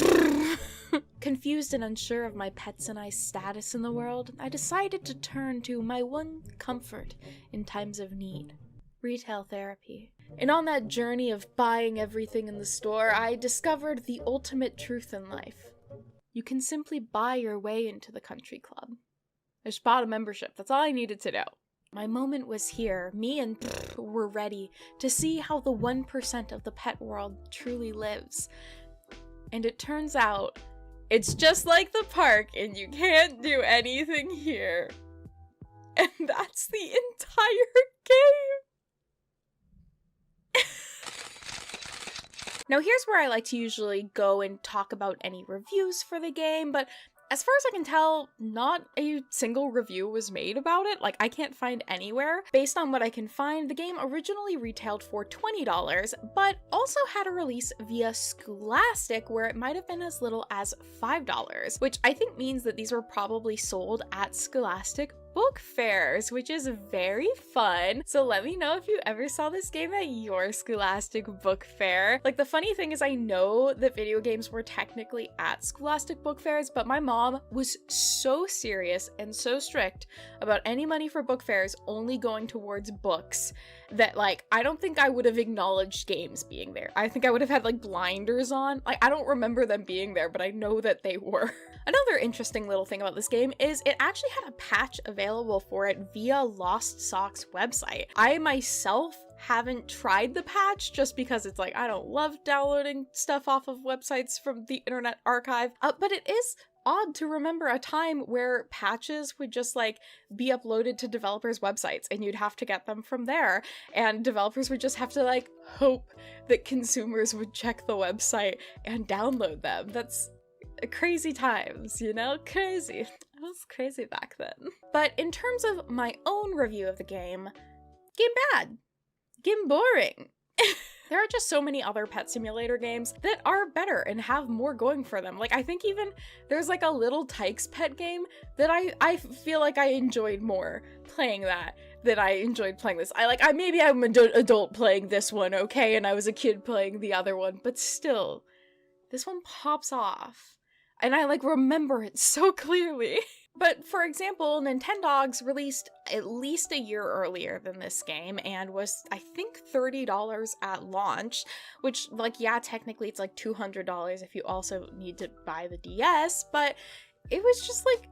confused and unsure of my pets and I's status in the world, I decided to turn to my one comfort in times of need. Retail therapy. And on that journey of buying everything in the store, I discovered the ultimate truth in life. You can simply buy your way into the country club. I just bought a membership. That's all I needed to know. My moment was here. Me and were ready to see how the 1% of the pet world truly lives. And it turns out, it's just like the park and you can't do anything here. And that's the entire game. Now here's where I like to usually go and talk about any reviews for the game, but as far as I can tell, not a single review was made about it. Like, I can't find anywhere. Based on what I can find, the game originally retailed for $20, but also had a release via Scholastic where it might have been as little as $5, which I think means that these were probably sold at Scholastic book fairs, which is very fun. So let me know if you ever saw this game at your Scholastic book fair. Like, the funny thing is, I know that video games were technically at Scholastic book fairs, but my mom was so serious and so strict about any money for book fairs only going towards books that, like, I don't think I would have acknowledged games being there. I think I would have had like blinders on. Like, I don't remember them being there, but I know that they were. Another interesting little thing about this game is it actually had a patch available for it via Lost Sock's website. I myself haven't tried the patch just because it's like, I don't love downloading stuff off of websites from the Internet Archive, but it is odd to remember a time where patches would just like be uploaded to developers' websites and you'd have to get them from there, and developers would just have to like hope that consumers would check the website and download them. That's crazy times, you know? Crazy. It was crazy back then. But in terms of my own review of the game bad. Game boring. There are just so many other pet simulator games that are better and have more going for them. Like, I think even there's like a Little Tykes pet game that I feel like I enjoyed more playing that than I enjoyed playing this. Maybe I'm an adult playing this one, okay, and I was a kid playing the other one, but still, this one pops off. And I like remember it so clearly. But for example, Nintendogs released at least a year earlier than this game and was, I think, $30 at launch, which, like, yeah, technically it's like $200 if you also need to buy the DS, but it was just like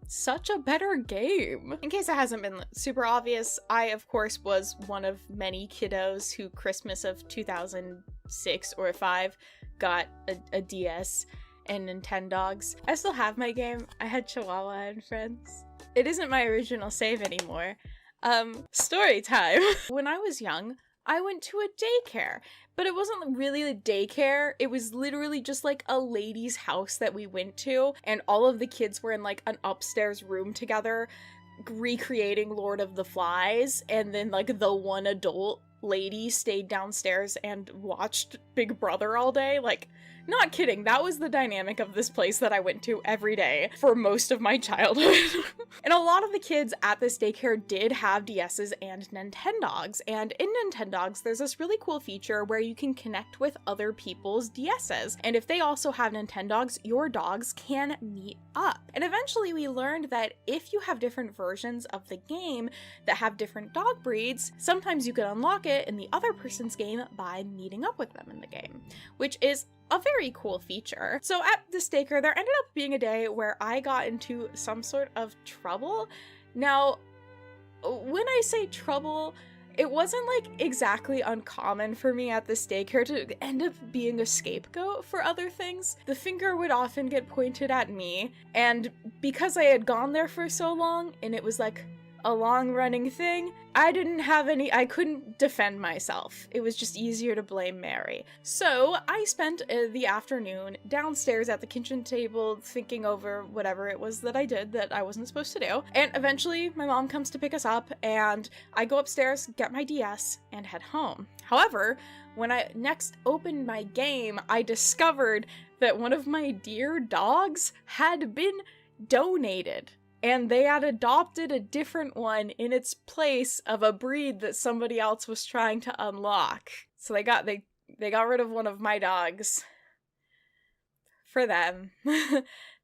such a better game. In case it hasn't been super obvious, I, of course, was one of many kiddos who Christmas of 2006 or 5 got a DS and Nintendogs. I still have my game. I had Chihuahua and Friends. It isn't my original save anymore. Story time. When I was young, I went to a daycare, but it wasn't really a daycare. It was literally just like a lady's house that we went to, and all of the kids were in like an upstairs room together recreating Lord of the Flies, and then like the one adult lady stayed downstairs and watched Big Brother all day. Like, not kidding, that was the dynamic of this place that I went to every day for most of my childhood. And a lot of the kids at this daycare did have DSs and Nintendogs, and in Nintendogs there's this really cool feature where you can connect with other people's DSs, and if they also have Nintendogs, your dogs can meet up. And eventually we learned that if you have different versions of the game that have different dog breeds, sometimes you can unlock it in the other person's game by meeting up with them in the game, which is a very cool feature. So at this daycare, there ended up being a day where I got into some sort of trouble. Now, when I say trouble, it wasn't like exactly uncommon for me at this daycare to end up being a scapegoat for other things. The finger would often get pointed at me, and because I had gone there for so long and it was like a long-running thing, I couldn't defend myself. It was just easier to blame Mary. So I spent the afternoon downstairs at the kitchen table thinking over whatever it was that I did that I wasn't supposed to do. And eventually my mom comes to pick us up and I go upstairs, get my DS, and head home. However, when I next opened my game, I discovered that one of my dear dogs had been donated. And they had adopted a different one in its place of a breed that somebody else was trying to unlock. So they got rid of one of my dogs. For them.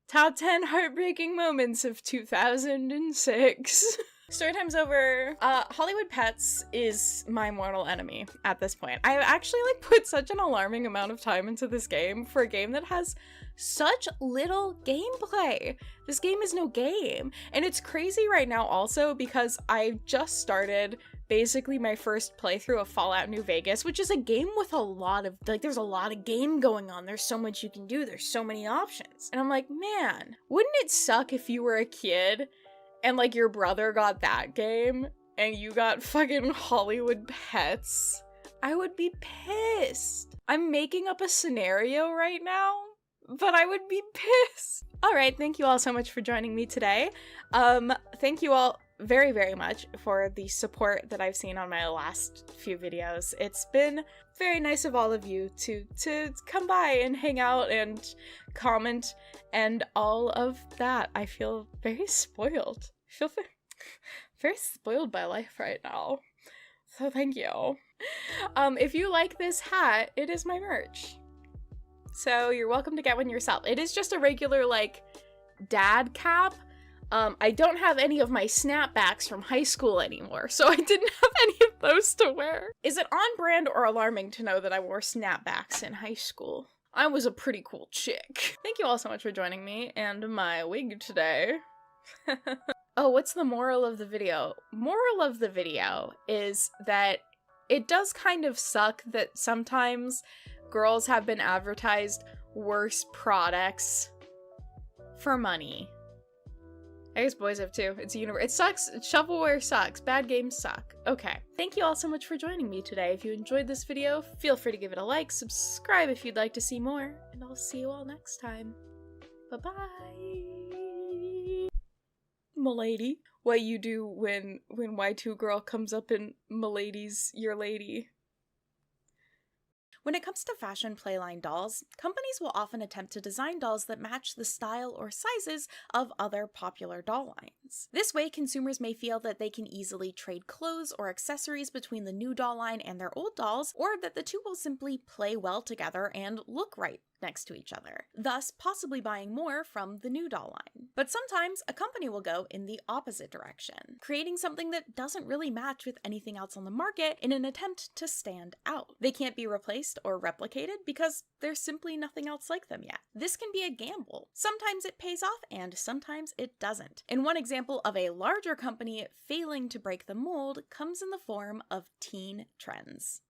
Top 10 heartbreaking moments of 2006. Story time's over. Hollywood Pets is my mortal enemy at this point. I actually put such an alarming amount of time into this game for a game that has such little gameplay. This game is no game. And it's crazy right now also because I've just started basically my first playthrough of Fallout New Vegas, which is a game with a lot of, there's a lot of game going on. There's so much you can do. There's so many options. And I'm like, man, wouldn't it suck if you were a kid and your brother got that game and you got fucking Hollywood Pets? I would be pissed. I'm making up a scenario right now, but I would be pissed. All right, thank you all so much for joining me today. Thank you all very, very much for the support that I've seen on my last few videos. It's been very nice of all of you to come by and hang out and comment and all of that. I feel very spoiled. Very spoiled by life right now. So thank you. If you like this hat, it is my merch. So you're welcome to get one yourself. It is just a regular, like, dad cap. I don't have any of my snapbacks from high school anymore, so I didn't have any of those to wear. Is it on brand or alarming to know that I wore snapbacks in high school? I was a pretty cool chick. Thank you all so much for joining me and my wig today. Oh, what's the moral of the video? Moral of the video is that it does kind of suck that sometimes girls have been advertised worse products for money. I guess boys have too. It's a universe. It sucks. Shovelware sucks. Bad games suck. Okay. Thank you all so much for joining me today. If you enjoyed this video, feel free to give it a like, subscribe if you'd like to see more, and I'll see you all next time. Bye-bye. M'lady. What you do when Y2 girl comes up in M'lady's your lady. When it comes to fashion playline dolls, companies will often attempt to design dolls that match the style or sizes of other popular doll lines. This way, consumers may feel that they can easily trade clothes or accessories between the new doll line and their old dolls, or that the two will simply play well together and look right next to each other, thus possibly buying more from the new doll line. But sometimes a company will go in the opposite direction, creating something that doesn't really match with anything else on the market in an attempt to stand out. They can't be replaced or replicated because there's simply nothing else like them yet. This can be a gamble. Sometimes it pays off and sometimes it doesn't. And one example of a larger company failing to break the mold comes in the form of teen trends.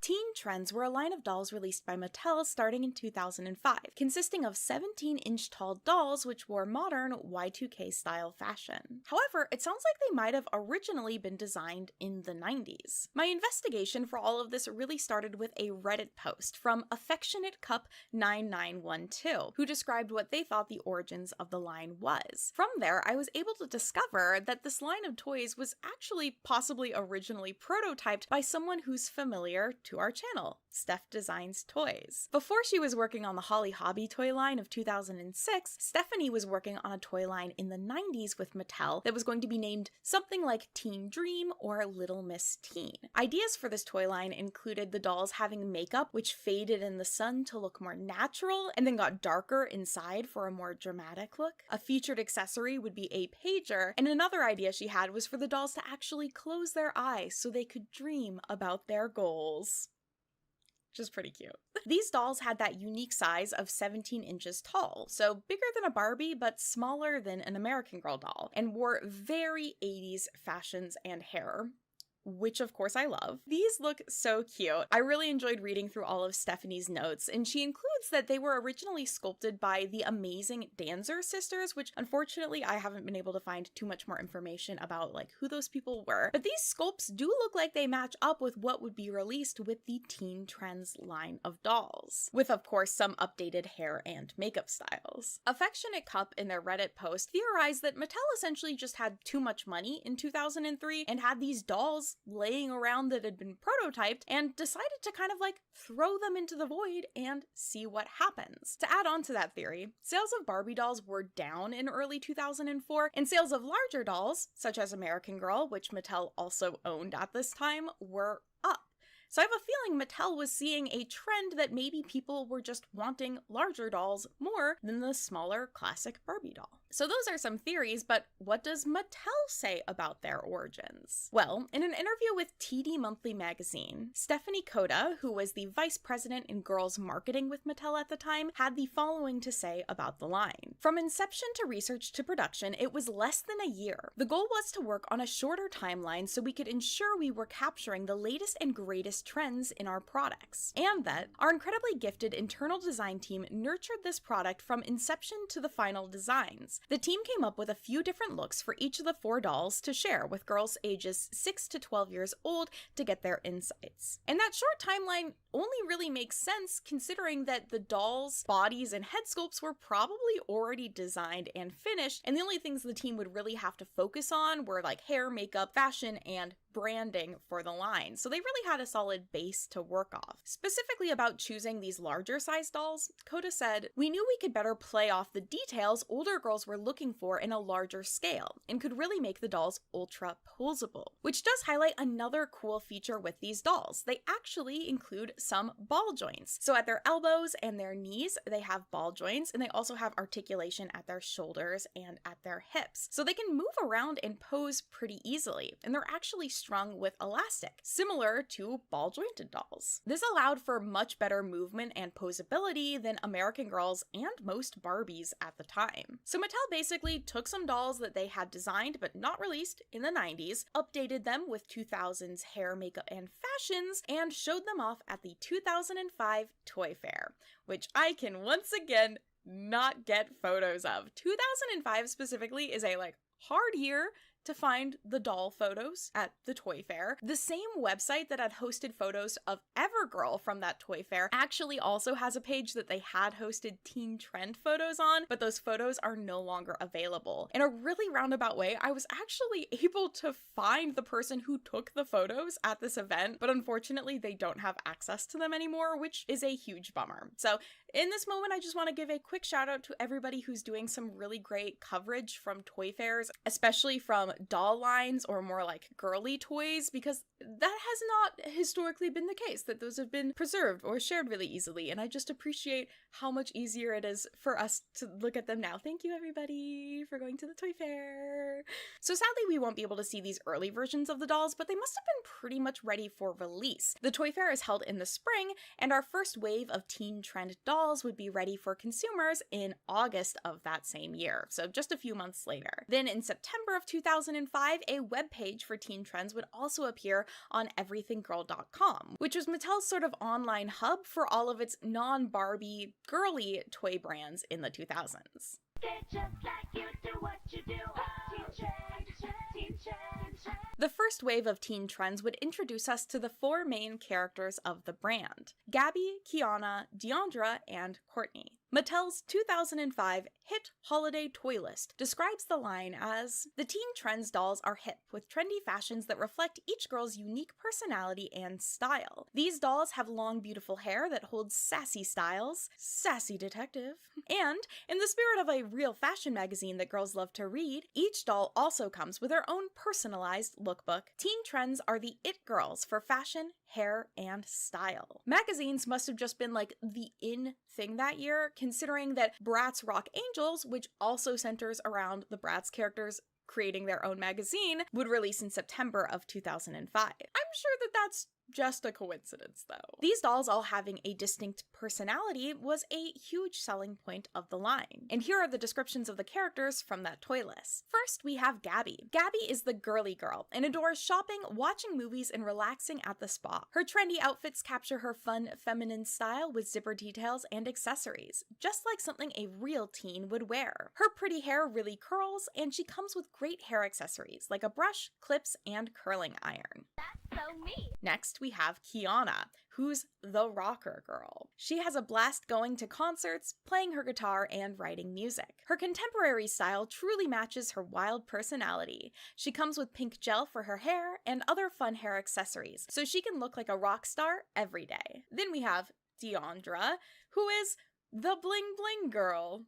Teen Trends were a line of dolls released by Mattel starting in 2005, consisting of 17-inch tall dolls which wore modern Y2K style fashion. However, it sounds like they might have originally been designed in the 90s. My investigation for all of this really started with a Reddit post from Affectionate Cup 9912, who described what they thought the origins of the line was. From there, I was able to discover that this line of toys was actually possibly originally prototyped by someone who's familiar to our channel, Steph Designs Toys. Before she was working on the Hobbie toy line of 2006, Stephanie was working on a toy line in the 90s with Mattel that was going to be named something like Teen Dream or Little Miss Teen. Ideas for this toy line included the dolls having makeup which faded in the sun to look more natural and then got darker inside for a more dramatic look. A featured accessory would be a pager, and another idea she had was for the dolls to actually close their eyes so they could dream about their goals. Which is pretty cute. These dolls had that unique size of 17 inches tall, so bigger than a Barbie but smaller than an American Girl doll, and wore very 80s fashions and hair, which of course I love. These look so cute. I really enjoyed reading through all of Stephanie's notes, and she includes that they were originally sculpted by the amazing Danzer sisters, which unfortunately I haven't been able to find too much more information about like who those people were. But these sculpts do look like they match up with what would be released with the Teen Trends line of dolls, with of course some updated hair and makeup styles. Affectionate Cup in their Reddit post theorized that Mattel essentially just had too much money in 2003 and had these dolls laying around that had been prototyped and decided to kind of like throw them into the void and see what happens. To add on to that theory, sales of Barbie dolls were down in early 2004, and sales of larger dolls, such as American Girl, which Mattel also owned at this time, were up. So I have a feeling Mattel was seeing a trend that maybe people were just wanting larger dolls more than the smaller classic Barbie doll. So those are some theories, but what does Mattel say about their origins? Well, in an interview with TD Monthly magazine, Stephanie Coda, who was the vice president in girls marketing with Mattel at the time, had the following to say about the line. From inception to research to production, it was less than a year. The goal was to work on a shorter timeline so we could ensure we were capturing the latest and greatest trends in our products, and that our incredibly gifted internal design team nurtured this product from inception to the final designs. The team came up with a few different looks for each of the 4 dolls to share with girls ages 6 to 12 years old to get their insights. And that short timeline only really makes sense considering that the dolls' bodies and head sculpts were probably already designed and finished, and the only things the team would really have to focus on were like hair, makeup, fashion, and branding for the line, so they really had a solid base to work off. Specifically about choosing these larger size dolls, Coda said, "We knew we could better play off the details older girls were looking for in a larger scale, and could really make the dolls ultra posable." Which does highlight another cool feature with these dolls. They actually include some ball joints. So at their elbows and their knees, they have ball joints, and they also have articulation at their shoulders and at their hips. So they can move around and pose pretty easily, and they're actually strung with elastic, similar to ball jointed dolls. This allowed for much better movement and posability than American Girls and most Barbies at the time. So Mattel basically took some dolls that they had designed but not released in the 90s, updated them with 2000s hair, makeup, and fashions, and showed them off at the 2005 Toy Fair, which I can once again not get photos of. 2005 specifically is a hard year to find the doll photos at the Toy Fair. The same website that had hosted photos of everGirl from that Toy Fair actually also has a page that they had hosted teen trend photos on, but those photos are no longer available. In a really roundabout way, I was actually able to find the person who took the photos at this event, but unfortunately they don't have access to them anymore, which is a huge bummer. So in this moment, I just want to give a quick shout out to everybody who's doing some really great coverage from toy fairs, especially from doll lines or more girly toys, because that has not historically been the case, that those have been preserved or shared really easily, and I just appreciate how much easier it is for us to look at them now. Thank you everybody for going to the toy fair. So sadly we won't be able to see these early versions of the dolls, but they must have been pretty much ready for release. The toy fair is held in the spring, and our first wave of teen trend dolls would be ready for consumers in August of that same year, so just a few months later. Then in September of 2005, a webpage for teen trends would also appear on everythinggirl.com, which was Mattel's sort of online hub for all of its non-Barbie girly toy brands in the 2000s. The first wave of teen trends would introduce us to the four main characters of the brand: Gabby, Kiana, Deandra, and Courtney. Mattel's 2005 hit holiday toy list describes the line as, "The teen trends dolls are hip, with trendy fashions that reflect each girl's unique personality and style. These dolls have long, beautiful hair that holds sassy styles, sassy detective, and in the spirit of a real fashion magazine that girls love to read, each doll also comes with her own personalized lookbook. Teen trends are the it girls for fashion, hair, and style." Magazines must have just been the in thing that year, considering that Bratz Rock Angels, which also centers around the Bratz characters creating their own magazine, would release in September of 2005. I'm sure that that's just a coincidence, though. These dolls all having a distinct personality was a huge selling point of the line. And here are the descriptions of the characters from that toy list. First, we have Gabby. Gabby is the girly girl and adores shopping, watching movies, and relaxing at the spa. Her trendy outfits capture her fun, feminine style with zipper details and accessories, just like something a real teen would wear. Her pretty hair really curls, and she comes with great hair accessories like a brush, clips, and curling iron. So me. Next, we have Kiana, who's the rocker girl. She has a blast going to concerts, playing her guitar, and writing music. Her contemporary style truly matches her wild personality. She comes with pink gel for her hair and other fun hair accessories, so she can look like a rock star every day. Then we have Deandra, who is the bling bling girl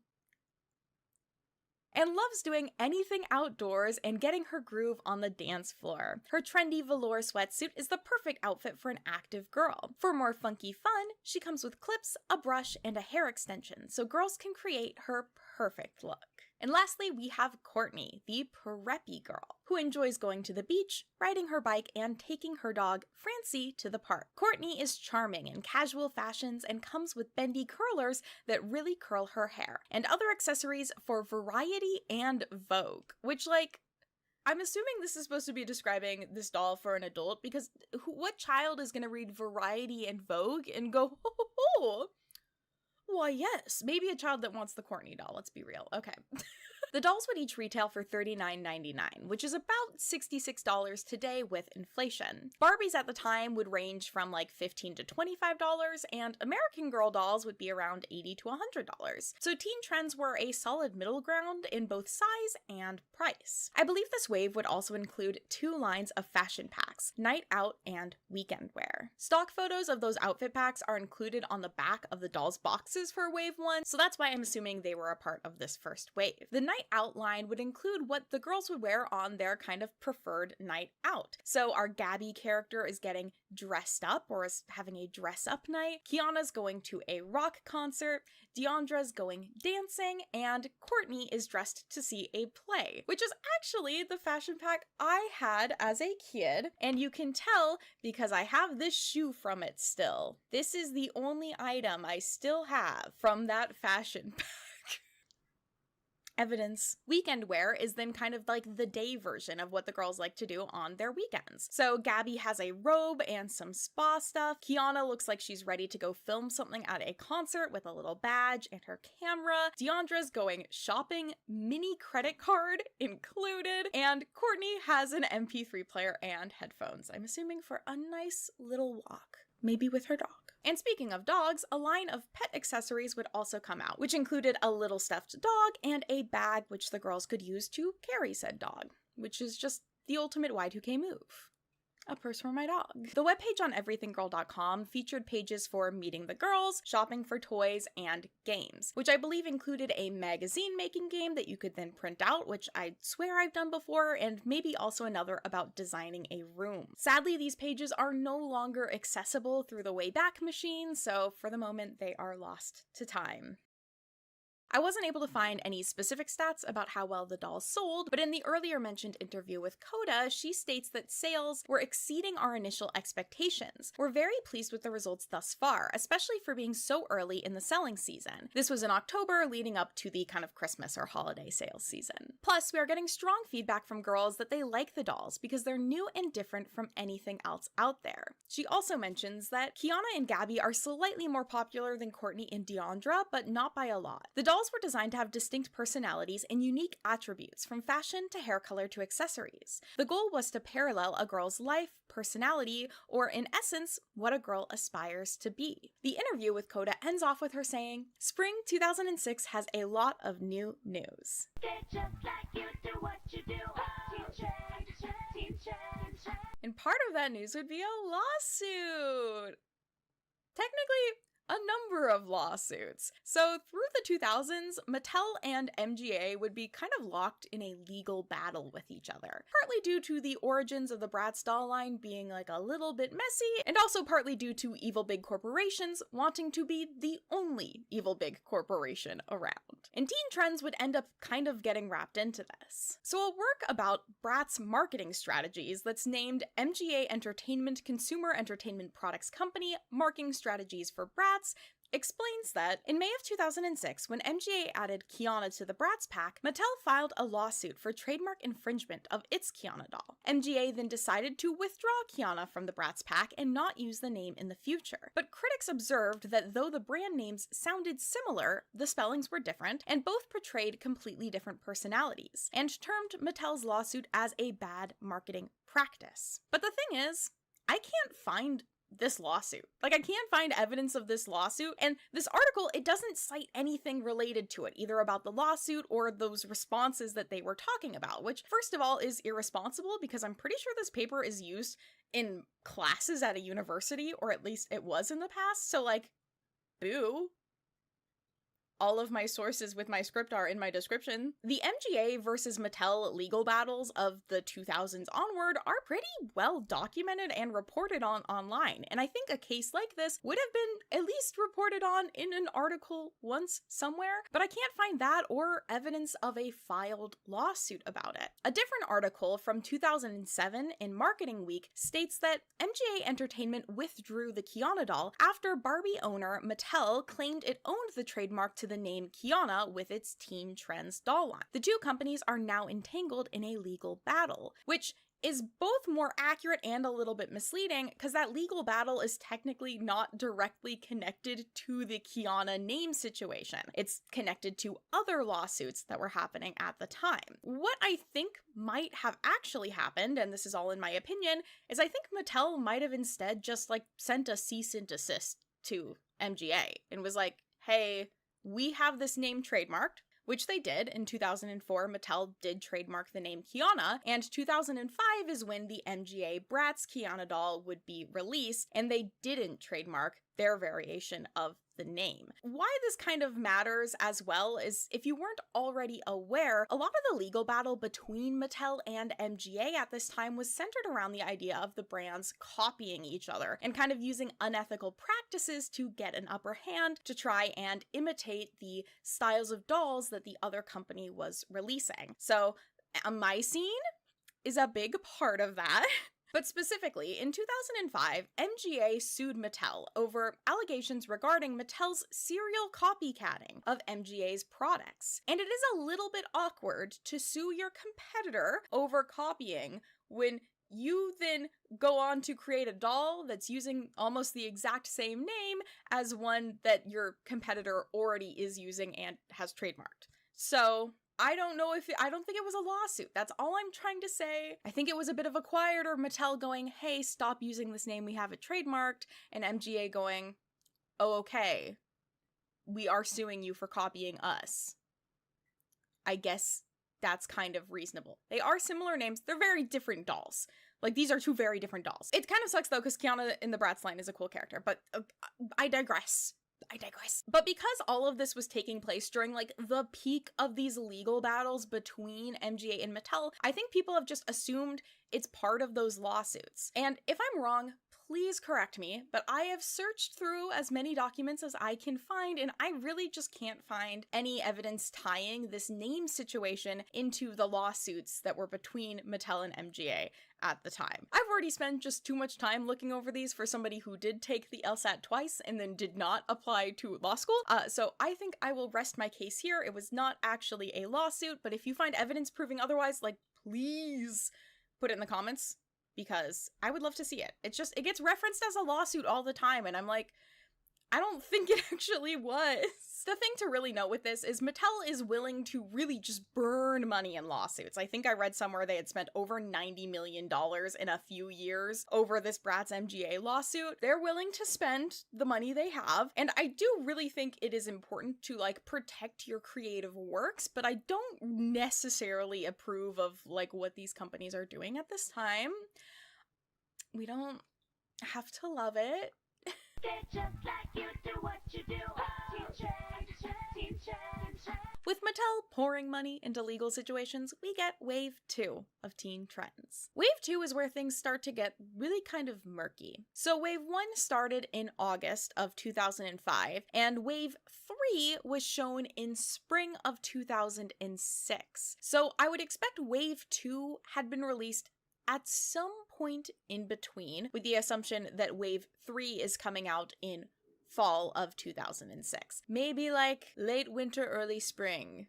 and loves doing anything outdoors and getting her groove on the dance floor. Her trendy velour sweatsuit is the perfect outfit for an active girl. For more funky fun, she comes with clips, a brush, and a hair extension, so girls can create her perfect look. And lastly, we have Courtney, the preppy girl, who enjoys going to the beach, riding her bike, and taking her dog, Francie, to the park. Courtney is charming in casual fashions and comes with bendy curlers that really curl her hair, and other accessories for variety and Vogue, which, I'm assuming this is supposed to be describing this doll for an adult, because what child is going to read Variety and Vogue and go, oh, why yes, maybe a child that wants the Courtney doll, let's be real. Okay. The dolls would each retail for $39.99, which is about $66 today with inflation. Barbies at the time would range from like $15 to $25, and American Girl dolls would be around $80 to $100. So teen trends were a solid middle ground in both size and price. I believe this wave would also include 2 lines of fashion packs, night out and weekend wear. Stock photos of those outfit packs are included on the back of the dolls' boxes for wave 1, so that's why I'm assuming they were a part of this first wave. The night out line would include what the girls would wear on their kind of preferred night out. So our Gabby character is getting dressed up, or is having a dress up night. Kiana's going to a rock concert, Deandra's going dancing, and Courtney is dressed to see a play, which is actually the fashion pack I had as a kid, and you can tell because I have this shoe from it still. This is the only item I still have from that fashion pack. Evidence. Weekend wear is then kind of like the day version of what the girls like to do on their weekends. So Gabby has a robe and some spa stuff. Kiana looks like she's ready to go film something at a concert with a little badge and her camera. Deandra's going shopping, mini credit card included, and Courtney has an MP3 player and headphones. I'm assuming for a nice little walk. Maybe with her dog. And speaking of dogs, a line of pet accessories would also come out, which included a little stuffed dog and a bag which the girls could use to carry said dog, which is just the ultimate Y2K move. A purse for my dog. The webpage on everythinggirl.com featured pages for meeting the girls, shopping for toys, and games, which I believe included a magazine making game that you could then print out, which I swear I've done before, and maybe also another about designing a room. Sadly, these pages are no longer accessible through the Wayback Machine, so for the moment they are lost to time. I wasn't able to find any specific stats about how well the dolls sold, but in the earlier mentioned interview with Coda, she states that sales were exceeding our initial expectations. We're very pleased with the results thus far, especially for being so early in the selling season. This was in October, leading up to the kind of Christmas or holiday sales season. Plus, we are getting strong feedback from girls that they like the dolls because they're new and different from anything else out there. She also mentions that Kiana and Gabby are slightly more popular than Courtney and Deandra, but not by a lot. The dolls were designed to have distinct personalities and unique attributes, from fashion to hair color to accessories. The goal was to parallel a girl's life, personality, or in essence, what a girl aspires to be. The interview with Coda ends off with her saying, "Spring 2006 has a lot of new news." And part of that news would be a lawsuit. Technically, a number of lawsuits. So through the 2000s, Mattel and MGA would be kind of locked in a legal battle with each other, partly due to the origins of the Bratz doll line being like a little bit messy, and also partly due to evil big corporations wanting to be the only evil big corporation around. And teen trends would end up kind of getting wrapped into this. So a work about Bratz marketing strategies that's named MGA Entertainment Consumer Entertainment Products Company Marketing Strategies for Bratz explains that in May of 2006, when MGA added Kiana to the Bratz pack, Mattel filed a lawsuit for trademark infringement of its Kiana doll. MGA then decided to withdraw Kiana from the Bratz pack and not use the name in the future. But critics observed that though the brand names sounded similar, the spellings were different, and both portrayed completely different personalities, and termed Mattel's lawsuit as a bad marketing practice. But the thing is, I can't find this lawsuit. Like, I can't find evidence of this lawsuit, and this article, it doesn't cite anything related to it, either about the lawsuit or those responses that they were talking about, which, first of all, is irresponsible because I'm pretty sure this paper is used in classes at a university, or at least it was in the past, so like, boo. All of my sources with my script are in my description. The MGA versus Mattel legal battles of the 2000s onward are pretty well documented and reported on online, and I think a case like this would have been at least reported on in an article once somewhere, but I can't find that or evidence of a filed lawsuit about it. A different article from 2007 in Marketing Week states that MGA Entertainment withdrew the Kiana doll after Barbie owner Mattel claimed it owned the trademark to the name Kiana with its Teen Trends doll line. The two companies are now entangled in a legal battle, which is both more accurate and a little bit misleading because that legal battle is technically not directly connected to the Kiana name situation. It's connected to other lawsuits that were happening at the time. What I think might have actually happened, and this is all in my opinion, is I think Mattel might have instead just like sent a cease and desist to MGA and was like, hey, we have this name trademarked, which they did. In 2004, Mattel did trademark the name Kiana, and 2005 is when the MGA Bratz Kiana doll would be released, and they didn't trademark their variation of the name. Why this kind of matters as well is, if you weren't already aware, a lot of the legal battle between Mattel and MGA at this time was centered around the idea of the brands copying each other and kind of using unethical practices to get an upper hand to try and imitate the styles of dolls that the other company was releasing. So my scene is a big part of that. But specifically, in 2005, MGA sued Mattel over allegations regarding Mattel's serial copycatting of MGA's products. And it is a little bit awkward to sue your competitor over copying when you then go on to create a doll that's using almost the exact same name as one that your competitor already is using and has trademarked. So I don't think it was a lawsuit. That's all I'm trying to say. I think it was a bit of a quieter Mattel going, hey, stop using this name, we have it trademarked, and MGA going, oh, okay, we are suing you for copying us. I guess that's kind of reasonable. They are similar names. They're very different dolls. Like, these are two very different dolls. It kind of sucks, though, because Kiana in the Bratz line is a cool character, but I digress. But because all of this was taking place during like the peak of these legal battles between MGA and Mattel, I think people have just assumed it's part of those lawsuits. And if I'm wrong, please correct me, but I have searched through as many documents as I can find, and I really just can't find any evidence tying this name situation into the lawsuits that were between Mattel and MGA at the time. I've already spent just too much time looking over these for somebody who did take the LSAT twice and then did not apply to law school, so I think I will rest my case here. It was not actually a lawsuit, but if you find evidence proving otherwise, like, please put it in the comments, because I would love to see it. It gets referenced as a lawsuit all the time, and I'm like, I don't think it actually was. The thing to really note with this is Mattel is willing to really just burn money in lawsuits. I think I read somewhere they had spent over $90 million in a few years over this Bratz MGA lawsuit. They're willing to spend the money they have, and I do really think it is important to like protect your creative works, but I don't necessarily approve of like what these companies are doing at this time. We don't have to love it. Just like you do what you do. With Mattel pouring money into legal situations, we get Wave 2 of teen trends. Wave 2 is where things start to get really kind of murky. So Wave 1 started in August of 2005, and Wave 3 was shown in spring of 2006. So I would expect Wave 2 had been released at some point in between, with the assumption that Wave 3 is coming out in fall of 2006. Maybe like late winter, early spring.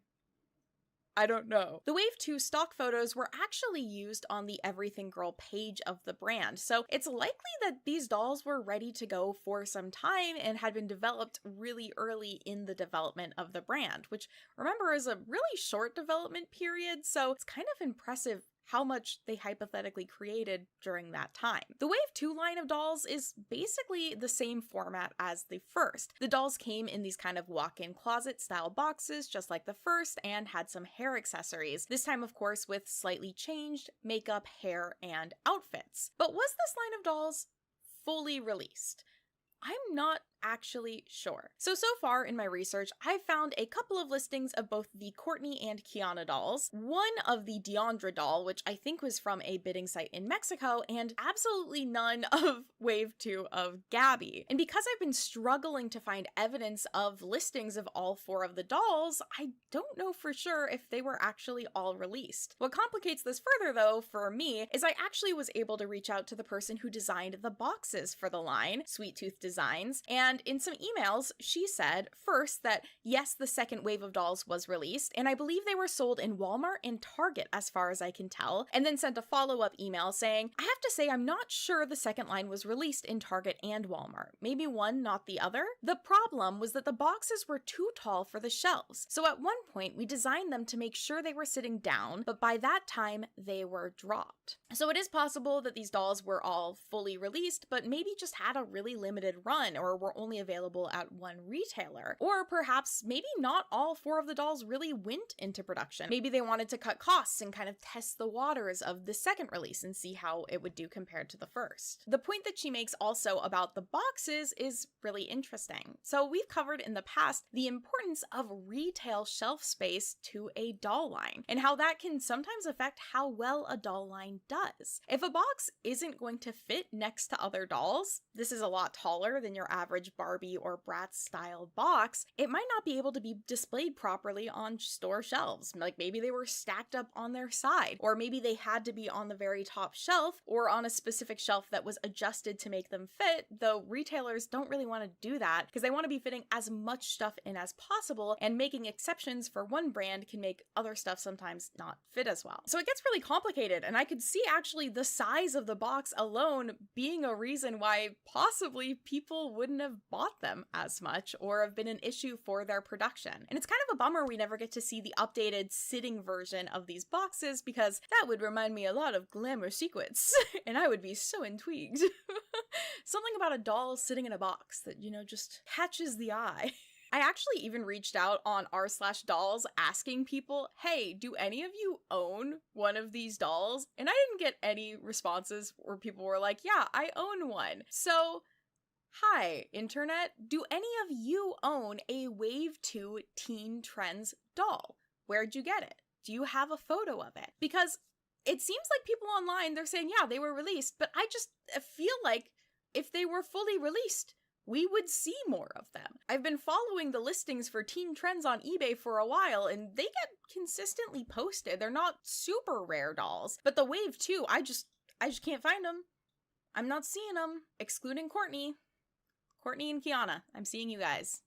I don't know. The Wave 2 stock photos were actually used on the everGirl page of the brand, so it's likely that these dolls were ready to go for some time and had been developed really early in the development of the brand, which, remember, is a really short development period, so it's kind of impressive how much they hypothetically created during that time. The Wave 2 line of dolls is basically the same format as the first. The dolls came in these kind of walk-in closet style boxes, just like the first, and had some hair accessories. This time, of course, with slightly changed makeup, hair, and outfits. But was this line of dolls fully released? I'm not actually sure. So far in my research, I've found a couple of listings of both the Courtney and Kiana dolls, one of the Deandra doll, which I think was from a bidding site in Mexico, and absolutely none of Wave 2 of Gabby. And because I've been struggling to find evidence of listings of all four of the dolls, I don't know for sure if they were actually all released. What complicates this further, though, for me, is I actually was able to reach out to the person who designed the boxes for the line, Sweet Tooth Designs, and And in some emails, she said first that yes, the second wave of dolls was released, and I believe they were sold in Walmart and Target as far as I can tell, and then sent a follow-up email saying, I have to say I'm not sure the second line was released in Target and Walmart. Maybe one, not the other? The problem was that the boxes were too tall for the shelves, so at one point we designed them to make sure they were sitting down, but by that time they were dropped. So it is possible that these dolls were all fully released, but maybe just had a really limited run or were only available at one retailer. Or perhaps maybe not all 4 of the dolls really went into production. Maybe they wanted to cut costs and kind of test the waters of the second release and see how it would do compared to the first. The point that she makes also about the boxes is really interesting. So we've covered in the past the importance of retail shelf space to a doll line and how that can sometimes affect how well a doll line does. If a box isn't going to fit next to other dolls, this is a lot taller than your average Barbie or Bratz style box, it might not be able to be displayed properly on store shelves. Like maybe they were stacked up on their side, or maybe they had to be on the very top shelf or on a specific shelf that was adjusted to make them fit, though retailers don't really want to do that because they want to be fitting as much stuff in as possible, and making exceptions for one brand can make other stuff sometimes not fit as well. So it gets really complicated, and I could see actually the size of the box alone being a reason why possibly people wouldn't have bought them as much or have been an issue for their production. And it's kind of a bummer we never get to see the updated sitting version of these boxes, because that would remind me a lot of Glamour secrets, and I would be so intrigued. Something about a doll sitting in a box that, you know, just catches the eye. I actually even reached out on r/dolls asking people, hey, do any of you own one of these dolls? And I didn't get any responses where people were like, yeah, I own one. So, hi, internet, do any of you own a Wave 2 Teen Trends doll? Where'd you get it? Do you have a photo of it? Because it seems like people online, they're saying, yeah, they were released, but I just feel like if they were fully released, we would see more of them. I've been following the listings for teen trends on eBay for a while, and they get consistently posted. They're not super rare dolls, but the Wave 2, I just can't find them. I'm not seeing them, excluding Courtney. Courtney and Kiana, I'm seeing you guys.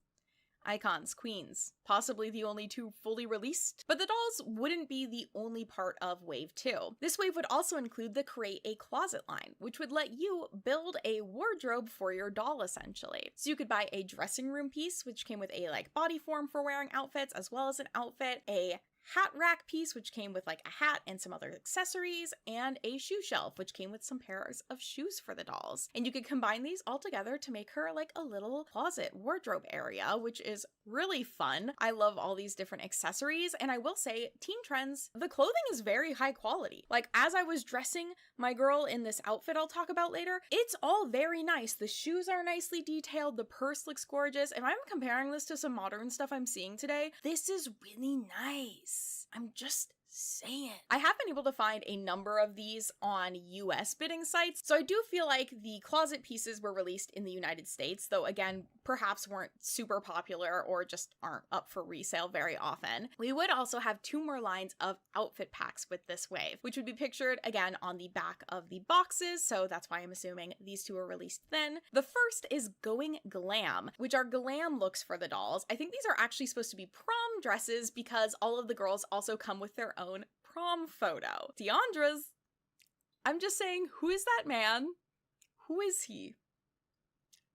Icons, queens, possibly the only 2 fully released, but the dolls wouldn't be the only part of Wave 2. This wave would also include the Create a Closet line, which would let you build a wardrobe for your doll essentially. So you could buy a dressing room piece, which came with a body form for wearing outfits, as well as an outfit, a hat rack piece, which came with a hat and some other accessories, and a shoe shelf, which came with some pairs of shoes for the dolls. And you could combine these all together to make her a little closet wardrobe area, which is really fun. I love all these different accessories, and I will say, Teen Trends, the clothing is very high quality. As I was dressing my girl in this outfit I'll talk about later, it's all very nice. The shoes are nicely detailed, the purse looks gorgeous. If I'm comparing this to some modern stuff I'm seeing today, this is really nice. I'm just saying. I have been able to find a number of these on US bidding sites, so I do feel like the closet pieces were released in the United States, though again, perhaps weren't super popular or just aren't up for resale very often. We would also have 2 more lines of outfit packs with this wave, which would be pictured again on the back of the boxes, so that's why I'm assuming these 2 were released then. The first is Going Glam, which are glam looks for the dolls. I think these are actually supposed to be prom dresses because all of the girls also come with their own prom photo. Deandra's, I'm just saying, who is that man? Who is he?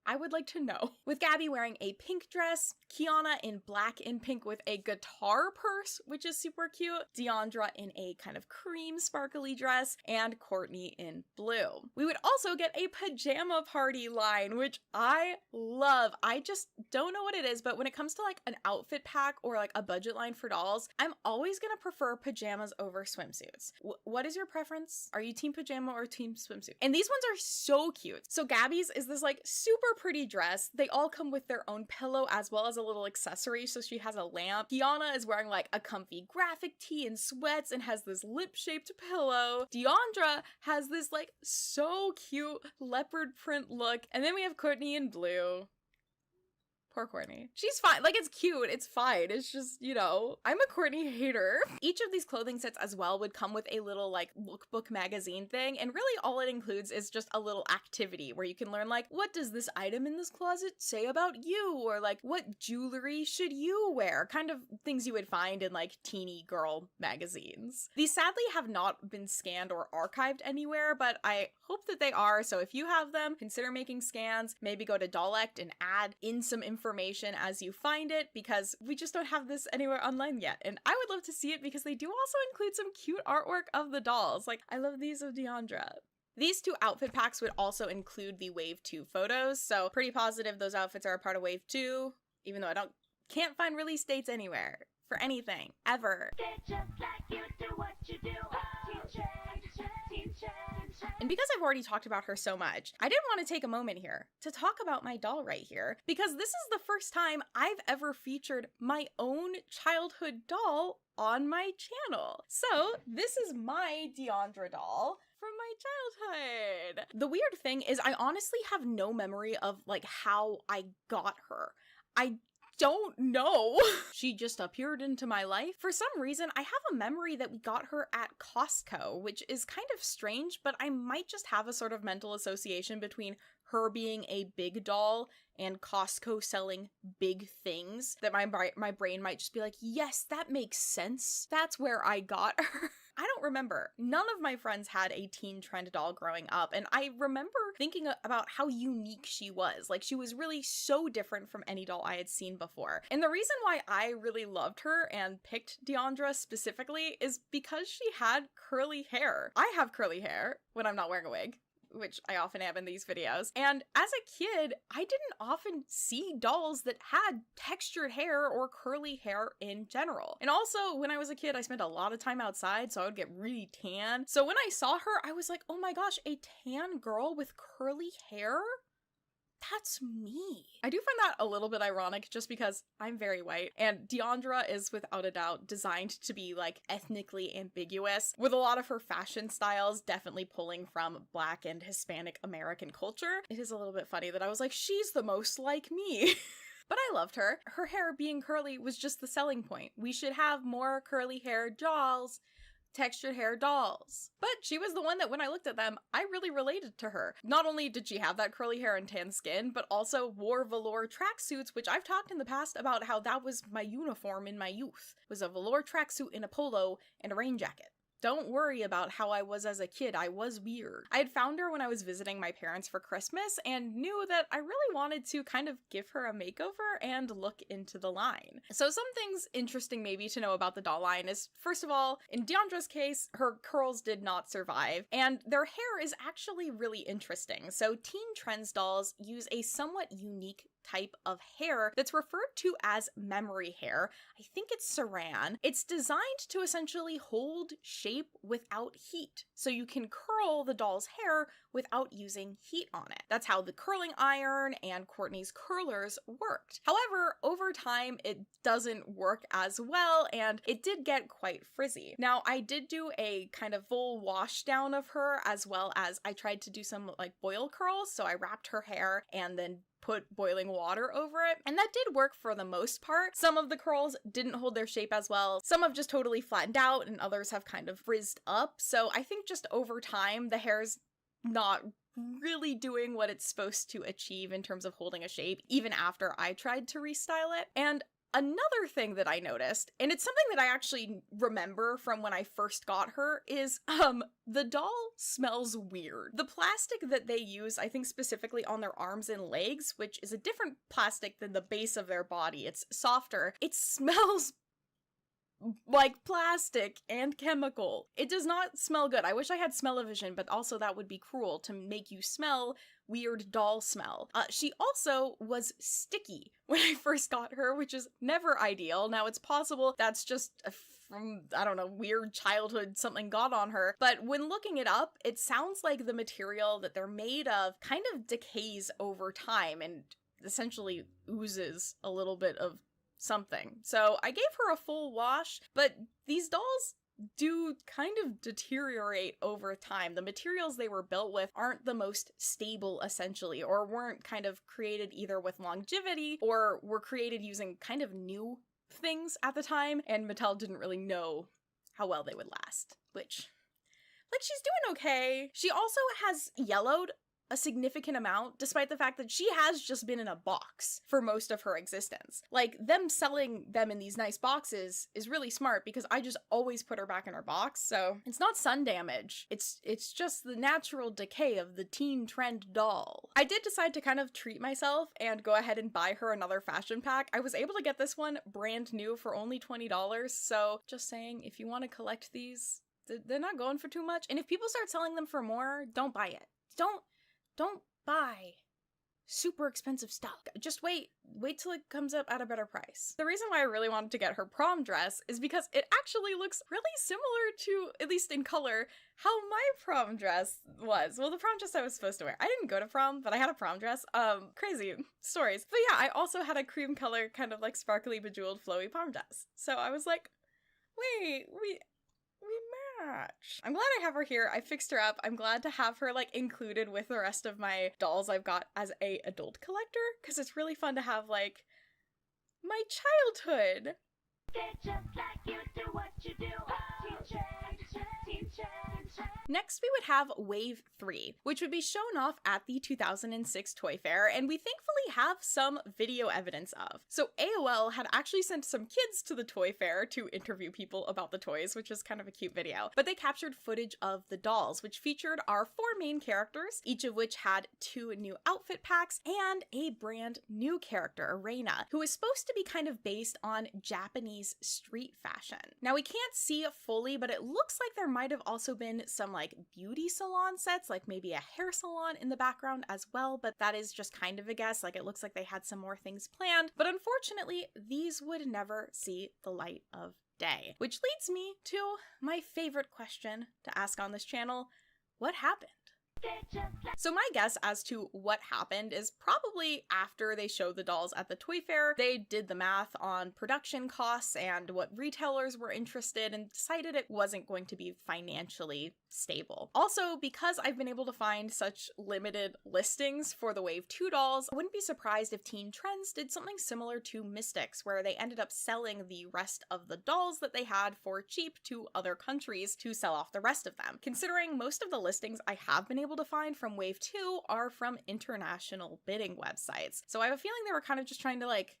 I would like to know. With Gabby wearing a pink dress, Kiana in black and pink with a guitar purse, which is super cute, Deandra in a kind of cream sparkly dress, and Courtney in blue. We would also get a pajama party line, which I love. I just don't know what it is, but when it comes to an outfit pack or a budget line for dolls, I'm always gonna prefer pajamas over swimsuits. What is your preference? Are you team pajama or team swimsuit? And these ones are so cute. So Gabby's is this super pretty dress. They all come with their own pillow as well as a little accessory, so she has a lamp. Kiana is wearing a comfy graphic tee and sweats and has this lip-shaped pillow. Deandra has this so cute leopard print look. And then we have Courtney in blue. Poor Courtney. She's fine. Like, it's cute. It's fine. It's just, you know, I'm a Courtney hater. Each of these clothing sets as well would come with a little, like, lookbook magazine thing. And really all it includes is just a little activity where you can learn, like, what does this item in this closet say about you? Or, like, what jewelry should you wear? Kind of things you would find in, like, teeny girl magazines. These sadly have not been scanned or archived anywhere, but I hope that they are. So if you have them, consider making scans. Maybe go to Dollect and add in some information as you find it, because we just don't have this anywhere online yet. And I would love to see it because they do also include some cute artwork of the dolls. Like, I love these of Deandra. These 2 outfit packs would also include the Wave 2 photos, so pretty positive those outfits are a part of Wave 2, even though I can't find release dates anywhere for anything, ever. And because I've already talked about her so much, I did want to take a moment here to talk about my doll right here, because this is the first time I've ever featured my own childhood doll on my channel. So this is my Deandra doll from my childhood. The weird thing is I honestly have no memory of like how I got her. I don't know. She just appeared into my life. For some reason, I have a memory that we got her at Costco, which is kind of strange, but I might just have a sort of mental association between her being a big doll and Costco selling big things that my brain might just be like, yes, that makes sense. That's where I got her. I don't remember. None of my friends had a teen trend doll growing up, and I remember thinking about how unique she was. Like, she was really so different from any doll I had seen before. And the reason why I really loved her and picked Deandra specifically is because she had curly hair. I have curly hair when I'm not wearing a wig, which I often am in these videos. And as a kid, I didn't often see dolls that had textured hair or curly hair in general. And also, when I was a kid, I spent a lot of time outside, so I would get really tan. So when I saw her, I was like, oh my gosh, a tan girl with curly hair? That's me. I do find that a little bit ironic just because I'm very white, and Deandra is without a doubt designed to be like ethnically ambiguous, with a lot of her fashion styles definitely pulling from Black and Hispanic American culture. It is a little bit funny that I was like, she's the most like me. But I loved her. Her hair being curly was just the selling point. We should have more curly haired dolls. Textured hair dolls. But she was the one that when I looked at them, I really related to her. Not only did she have that curly hair and tan skin, but also wore velour tracksuits, which I've talked in the past about how that was my uniform in my youth. It was a velour tracksuit in a polo and a rain jacket. Don't worry about how I was as a kid, I was weird. I had found her when I was visiting my parents for Christmas and knew that I really wanted to kind of give her a makeover and look into the line. So some things interesting maybe to know about the doll line is, first of all, in Deandra's case, her curls did not survive, and their hair is actually really interesting. So teen trends dolls use a somewhat unique type of hair that's referred to as memory hair. I think it's saran. It's designed to essentially hold shape without heat. So you can curl the doll's hair without using heat on it. That's how the curling iron and Courtney's curlers worked. However, over time, it doesn't work as well, and it did get quite frizzy. Now, I did do a kind of full wash down of her, as well as I tried to do some like boil curls. So I wrapped her hair and then put boiling water over it, and that did work for the most part. Some of the curls didn't hold their shape as well. Some have just totally flattened out, and others have kind of frizzed up. So I think just over time, the hair's not really doing what it's supposed to achieve in terms of holding a shape, even after I tried to restyle it. And another thing that I noticed, and it's something that I actually remember from when I first got her, is the doll smells weird. The plastic that they use, I think specifically on their arms and legs, which is a different plastic than the base of their body, it's softer, it smells like plastic and chemical. It does not smell good. I wish I had smell-o-vision, but also that would be cruel to make you smell weird doll smell. She also was sticky when I first got her, which is never ideal. Now, it's possible that's just from, I don't know, weird childhood, something got on her. But when looking it up, it sounds like the material that they're made of kind of decays over time and essentially oozes a little bit of something. So I gave her a full wash, but these dolls do kind of deteriorate over time. The materials they were built with aren't the most stable, essentially, or weren't kind of created either with longevity or were created using kind of new things at the time, and Mattel didn't really know how well they would last, which, like, she's doing okay. She also has yellowed a significant amount, despite the fact that she has just been in a box for most of her existence. Like, them selling them in these nice boxes is really smart because I just always put her back in her box, so it's not sun damage. It's just the natural decay of the teen trend doll. I did decide to kind of treat myself and go ahead and buy her another fashion pack. I was able to get this one brand new for only $20, so just saying, if you want to collect these, they're not going for too much. And if people start selling them for more, don't buy it. Don't buy super expensive stuff. Just wait till it comes up at a better price. The reason why I really wanted to get her prom dress is because it actually looks really similar to, at least in color, how my prom dress was. Well, the prom dress I was supposed to wear. I didn't go to prom, but I had a prom dress. Crazy stories. But yeah, I also had a cream color, kind of like sparkly, bejeweled, flowy prom dress. So I was like, wait, we match. I'm glad I have her here. I fixed her up. I'm glad to have her like included with the rest of my dolls I've got as a adult collector, because it's really fun to have like my childhood. Get just like you do what you do. Next, we would have Wave 3, which would be shown off at the 2006 Toy Fair, and we thankfully have some video evidence of. So AOL had actually sent some kids to the Toy Fair to interview people about the toys, which was kind of a cute video. But they captured footage of the dolls, which featured our 4 main characters, each of which had 2 new outfit packs and a brand new character, Arena, who is supposed to be kind of based on Japanese street fashion. Now, we can't see it fully, but it looks like there might have also been some like beauty salon sets, like maybe a hair salon in the background as well, but that is just kind of a guess. Like, it looks like they had some more things planned, but unfortunately, these would never see the light of day. Which leads me to my favorite question to ask on this channel: what happened? So my guess as to what happened is probably after they showed the dolls at the Toy Fair, they did the math on production costs and what retailers were interested and decided it wasn't going to be financially stable. Also, because I've been able to find such limited listings for the Wave 2 dolls, I wouldn't be surprised if Teen Trends did something similar to Mystixx, where they ended up selling the rest of the dolls that they had for cheap to other countries to sell off the rest of them. Considering most of the listings I have been able to find from Wave 2 are from international bidding websites. So I have a feeling they were kind of just trying to like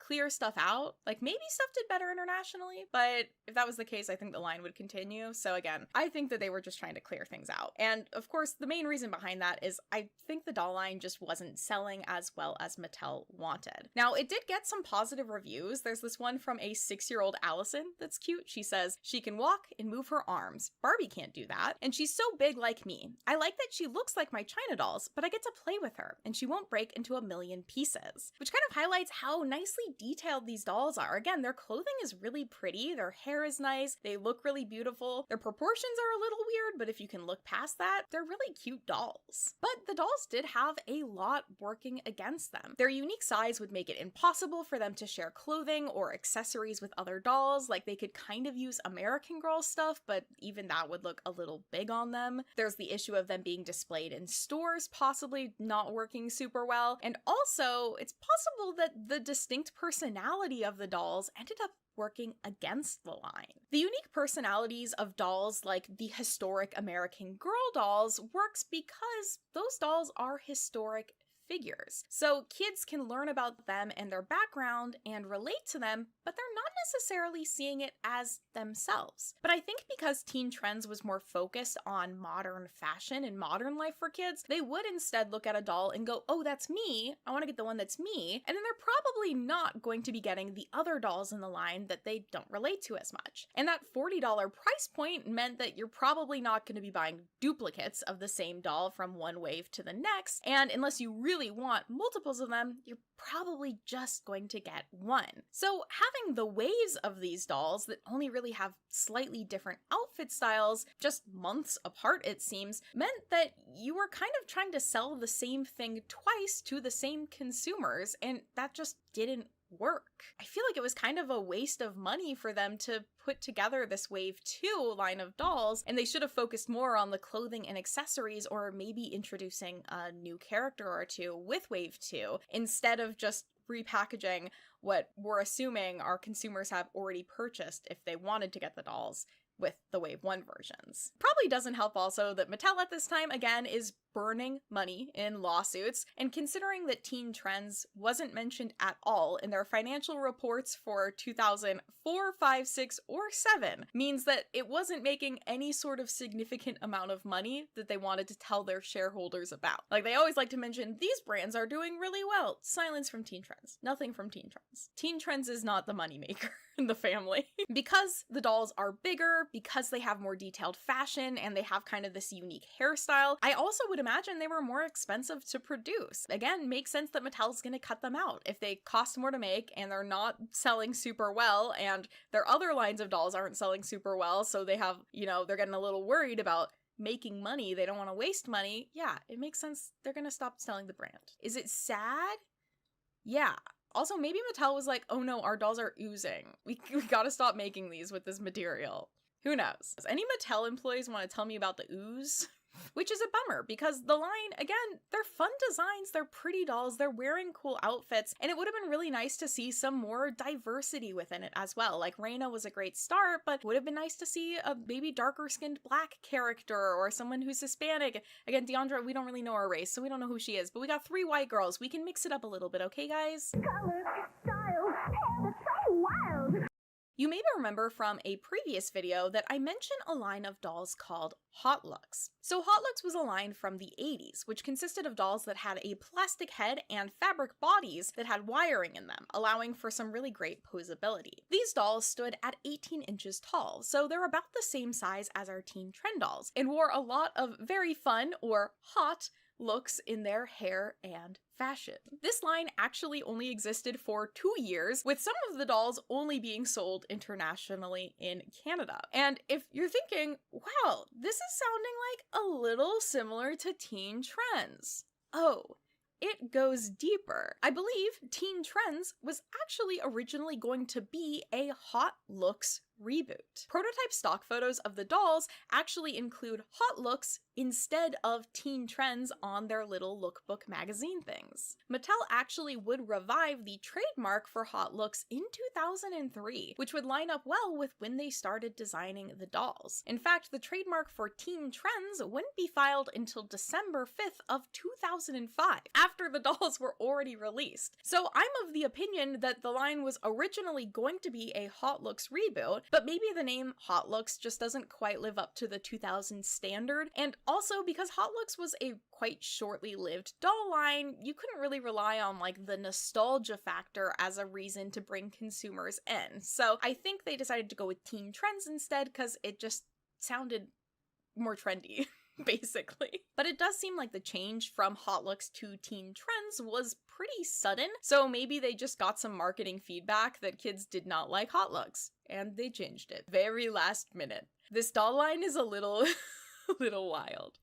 clear stuff out. Like, maybe stuff did better internationally, but if that was the case, I think the line would continue. So again, I think that they were just trying to clear things out. And of course, the main reason behind that is I think the doll line just wasn't selling as well as Mattel wanted. Now, it did get some positive reviews. There's this one from a 6-year-old Addison that's cute. She says, "She can walk and move her arms. Barbie can't do that. And she's so big like me. I like that she looks like my China dolls, but I get to play with her and she won't break into a million pieces." Which kind of highlights how nicely detailed these dolls are. Again, their clothing is really pretty, their hair is nice, they look really beautiful, their proportions are a little weird, but if you can look past that, they're really cute dolls. But the dolls did have a lot working against them. Their unique size would make it impossible for them to share clothing or accessories with other dolls. Like, they could kind of use American Girl stuff, but even that would look a little big on them. There's the issue of them being displayed in stores, possibly not working super well, and also it's possible that the distinct personality of the dolls ended up working against the line. The unique personalities of dolls like the historic American Girl dolls works because those dolls are historic figures. So kids can learn about them and their background and relate to them, but they're not necessarily seeing it as themselves. But I think because Teen Trends was more focused on modern fashion and modern life for kids, they would instead look at a doll and go, "Oh, that's me. I want to get the one that's me." And then they're probably not going to be getting the other dolls in the line that they don't relate to as much. And that $40 price point meant that you're probably not going to be buying duplicates of the same doll from one wave to the next. And unless you really want multiples of them, you're probably just going to get one. So having the waves of these dolls that only really have slightly different outfit styles, just months apart it seems, meant that you were kind of trying to sell the same thing twice to the same consumers, and that just didn't work. I feel like it was kind of a waste of money for them to put together this Wave 2 line of dolls, and they should have focused more on the clothing and accessories, or maybe introducing a new character or two with Wave 2, instead of just repackaging what we're assuming our consumers have already purchased if they wanted to get the dolls with the Wave 1 versions. Probably doesn't help also that Mattel at this time, again, is burning money in lawsuits, and considering that Teen Trends wasn't mentioned at all in their financial reports for 2004, 5, 6, or 7, means that it wasn't making any sort of significant amount of money that they wanted to tell their shareholders about. Like, they always like to mention, these brands are doing really well. Silence from Teen Trends. Nothing from Teen Trends. Teen Trends is not the moneymaker in the family. Because the dolls are bigger, because they have more detailed fashion, and they have kind of this unique hairstyle, I also would imagine they were more expensive to produce. Again, makes sense that Mattel's gonna cut them out. If they cost more to make and they're not selling super well, and their other lines of dolls aren't selling super well, so they have, you know, they're getting a little worried about making money, they don't want to waste money, yeah, it makes sense they're gonna stop selling the brand. Is it sad? Yeah. Also, maybe Mattel was like, oh no, our dolls are oozing. We gotta stop making these with this material. Who knows? Does any Mattel employees want to tell me about the ooze? Which is a bummer, because the line, again, they're fun designs, they're pretty dolls, they're wearing cool outfits, and it would have been really nice to see some more diversity within it as well. Like, Reina was a great start, but would have been nice to see a maybe darker-skinned black character, or someone who's Hispanic. Again, Deandra, we don't really know her race, so we don't know who she is, but we got 3 white girls. We can mix it up a little bit, okay, guys? Color, style, and it's so wild. You maybe remember from a previous video that I mentioned a line of dolls called Hot Looks. So Hot Looks was a line from the 80s, which consisted of dolls that had a plastic head and fabric bodies that had wiring in them, allowing for some really great posability. These dolls stood at 18 inches tall, so they're about the same size as our teen trend dolls, and wore a lot of very fun, or hot, looks in their hair and fashion. This line actually only existed for 2 years, with some of the dolls only being sold internationally in Canada. And if you're thinking, wow, this is sounding like a little similar to Teen Trends. Oh, it goes deeper. I believe Teen Trends was actually originally going to be a Hot Looks reboot. Prototype stock photos of the dolls actually include Hot Looks instead of Teen Trends on their little lookbook magazine things. Mattel actually would revive the trademark for Hot Looks in 2003, which would line up well with when they started designing the dolls. In fact, the trademark for Teen Trends wouldn't be filed until December 5th of 2005, after the dolls were already released. So I'm of the opinion that the line was originally going to be a Hot Looks reboot, but maybe the name Hot Looks just doesn't quite live up to the 2000 standard, and also because Hot Looks was a quite shortly lived doll line, you couldn't really rely on like the nostalgia factor as a reason to bring consumers in. So I think they decided to go with Teen Trends instead because it just sounded more trendy. Basically. But it does seem like the change from Hot Looks to Teen Trends was pretty sudden, so maybe they just got some marketing feedback that kids did not like Hot Looks, and they changed it. Very last minute. This doll line is a little, little wild.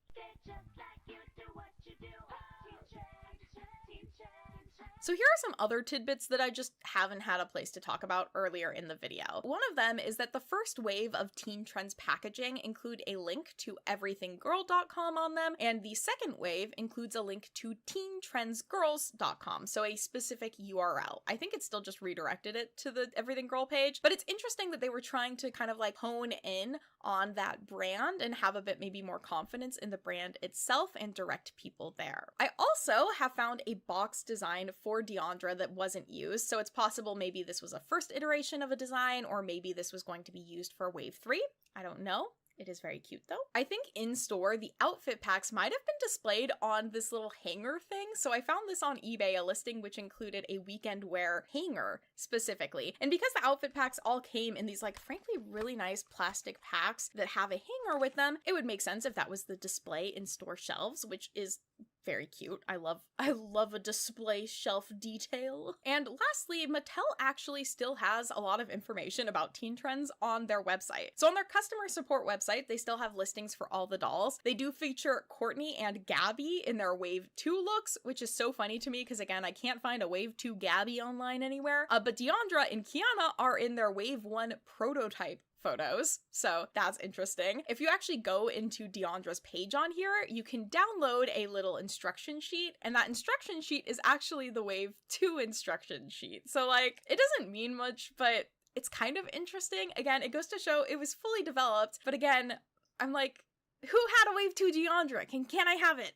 So here are some other tidbits that I just haven't had a place to talk about earlier in the video. One of them is that the first wave of Teen Trends packaging include a link to everythinggirl.com on them, and the second wave includes a link to teentrendsgirls.com, so a specific URL. I think it still just redirected it to the Everything Girl page, but it's interesting that they were trying to kind of like hone in on that brand and have a bit maybe more confidence in the brand itself and direct people there. I also have found a box design for Deandra that wasn't used, so it's possible maybe this was a first iteration of a design, or maybe this was going to be used for Wave 3. I don't know. It is very cute though. I think in store, the outfit packs might have been displayed on this little hanger thing. So I found this on eBay, a listing which included a weekend wear hanger specifically. And because the outfit packs all came in these like frankly really nice plastic packs that have a hanger with them, it would make sense if that was the display in store shelves, which is very cute. I love a display shelf detail. And lastly, Mattel actually still has a lot of information about teen trends on their website. So on their customer support website, they still have listings for all the dolls. They do feature Courtney and Gabby in their Wave 2 looks, which is so funny to me because, again, I can't find a Wave 2 Gabby online anywhere. But Deandra and Kiana are in their Wave 1 prototype photos, so that's interesting. If you actually go into Deandra's page on here, you can download a little instruction sheet, and that instruction sheet is actually the Wave 2 instruction sheet. So like, it doesn't mean much, but it's kind of interesting. Again, it goes to show it was fully developed, but again, I'm like, who had a Wave 2 Deandra? Can I have it?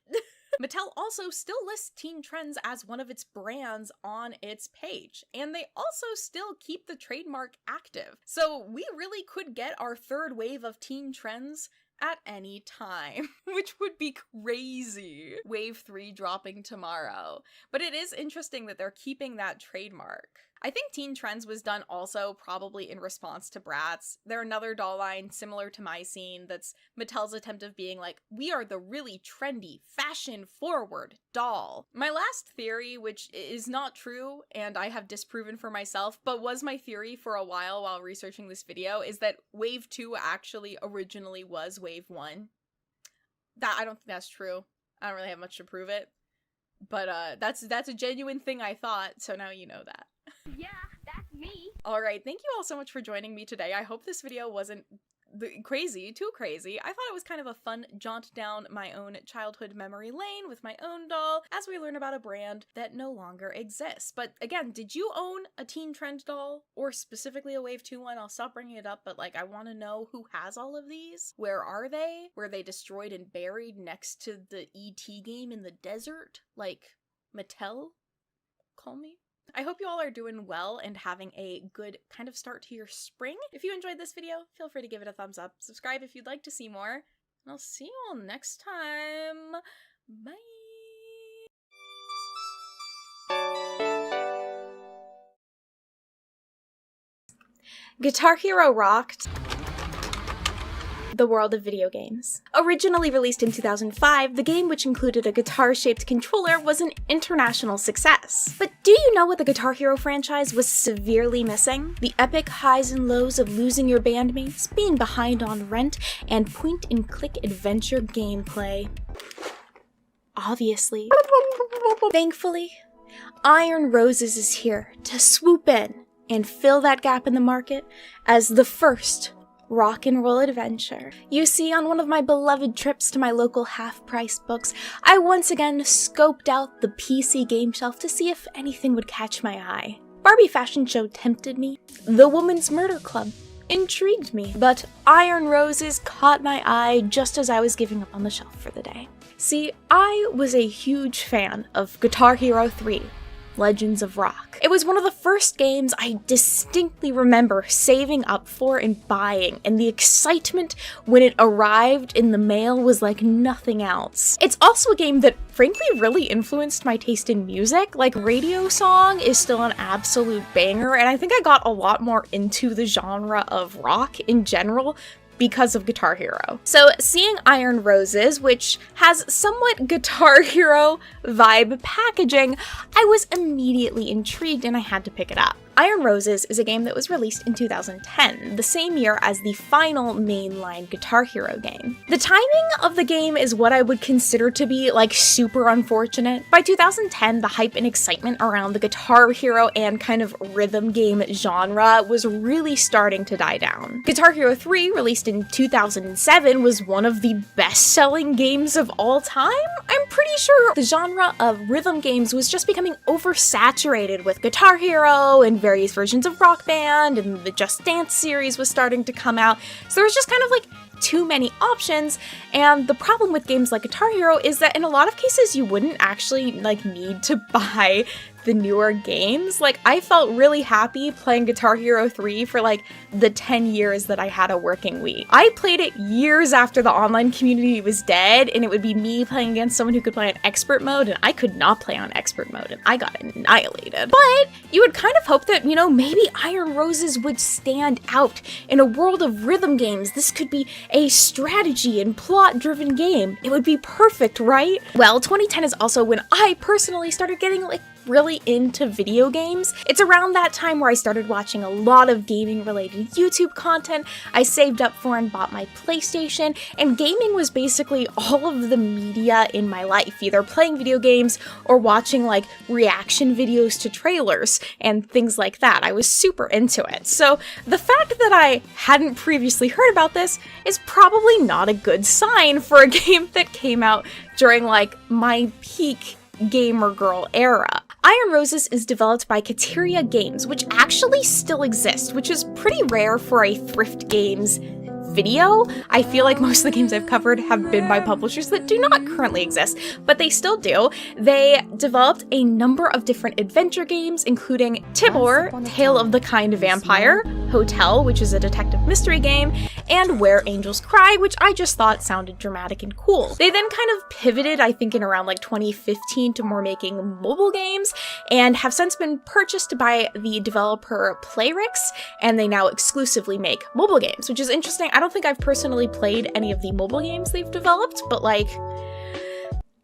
Mattel also still lists teen trends as one of its brands on its page, and they also still keep the trademark active. So we really could get our third wave of teen trends at any time, which would be crazy. Wave 3 dropping tomorrow. But it is interesting that they're keeping that trademark. I think Teen Trends was done also probably in response to Bratz. They're another doll line similar to My Scene that's Mattel's attempt of being like, we are the really trendy, fashion-forward doll. My last theory, which is not true and I have disproven for myself, but was my theory for a while researching this video, is that Wave 2 actually originally was Wave 1. I don't think that's true. I don't really have much to prove it. But that's a genuine thing I thought, so now you know that. Yeah, that's me. Alright, thank you all so much for joining me today. I hope this video wasn't too crazy. I thought it was kind of a fun jaunt down my own childhood memory lane with my own doll as we learn about a brand that no longer exists. But again, did you own a teen trend doll, or specifically a Wave 2 one? I'll stop bringing it up, but like, I want to know who has all of these. Where are they? Were they destroyed and buried next to the ET game in the desert? Like, Mattel? Call me? I hope you all are doing well and having a good kind of start to your spring. If you enjoyed this video, feel free to give it a thumbs up. Subscribe if you'd like to see more. And I'll see you all next time. Bye! Guitar Hero rocked the world of video games. Originally released in 2005, the game, which included a guitar-shaped controller, was an international success. But do you know what the Guitar Hero franchise was severely missing? The epic highs and lows of losing your bandmates, being behind on rent, and point-and-click adventure gameplay. Obviously. Thankfully, Iron Roses is here to swoop in and fill that gap in the market as the first rock and roll adventure. You see, on one of my beloved trips to my local half-price books, I once again scoped out the PC game shelf to see if anything would catch my eye. Barbie Fashion Show tempted me. The Woman's Murder Club intrigued me. But Iron Roses caught my eye just as I was giving up on the shelf for the day. See, I was a huge fan of Guitar Hero 3. Legends of Rock. It was one of the first games I distinctly remember saving up for and buying, and the excitement when it arrived in the mail was like nothing else. It's also a game that frankly really influenced my taste in music. Like, Radio Song is still an absolute banger, and I think I got a lot more into the genre of rock in general because of Guitar Hero. So seeing Iron Roses, which has somewhat Guitar Hero vibe packaging, I was immediately intrigued and I had to pick it up. Iron Roses is a game that was released in 2010, the same year as the final mainline Guitar Hero game. The timing of the game is what I would consider to be like super unfortunate. By 2010, the hype and excitement around the Guitar Hero and kind of rhythm game genre was really starting to die down. Guitar Hero 3, released in 2007, was one of the best-selling games of all time. I'm pretty sure the genre of rhythm games was just becoming oversaturated with Guitar Hero and various versions of Rock Band, and the Just Dance series was starting to come out, so there was just kind of like too many options. And the problem with games like Guitar Hero is that in a lot of cases you wouldn't actually like need to buy the newer games. Like, I felt really happy playing Guitar Hero 3 for like the 10 years that I had a working week. I played it years after the online community was dead, and it would be me playing against someone who could play on expert mode, and I could not play on expert mode, and I got annihilated. But you would kind of hope that, you know, maybe Iron Roses would stand out in a world of rhythm games. This could be a strategy and plot-driven game. It would be perfect, right? Well, 2010 is also when I personally started getting like really into video games. It's around that time where I started watching a lot of gaming related YouTube content. I saved up for and bought my PlayStation, and gaming was basically all of the media in my life, either playing video games or watching like reaction videos to trailers and things like that. I was super into it. So the fact that I hadn't previously heard about this is probably not a good sign for a game that came out during like my peak gamer girl era. Iron Roses is developed by Creata Games, which actually still exists, which is pretty rare for a Thrift Games video. I feel like most of the games I've covered have been by publishers that do not currently exist, but they still do. They developed a number of different adventure games, including Tibor, Tale of the Kind Vampire, Hotel, which is a detective mystery game, and Where Angels Cry, which I just thought sounded dramatic and cool. They then kind of pivoted, I think in around like 2015, to more making mobile games, and have since been purchased by the developer Playrix, and they now exclusively make mobile games, which is interesting. I don't think I've personally played any of the mobile games they've developed, but like,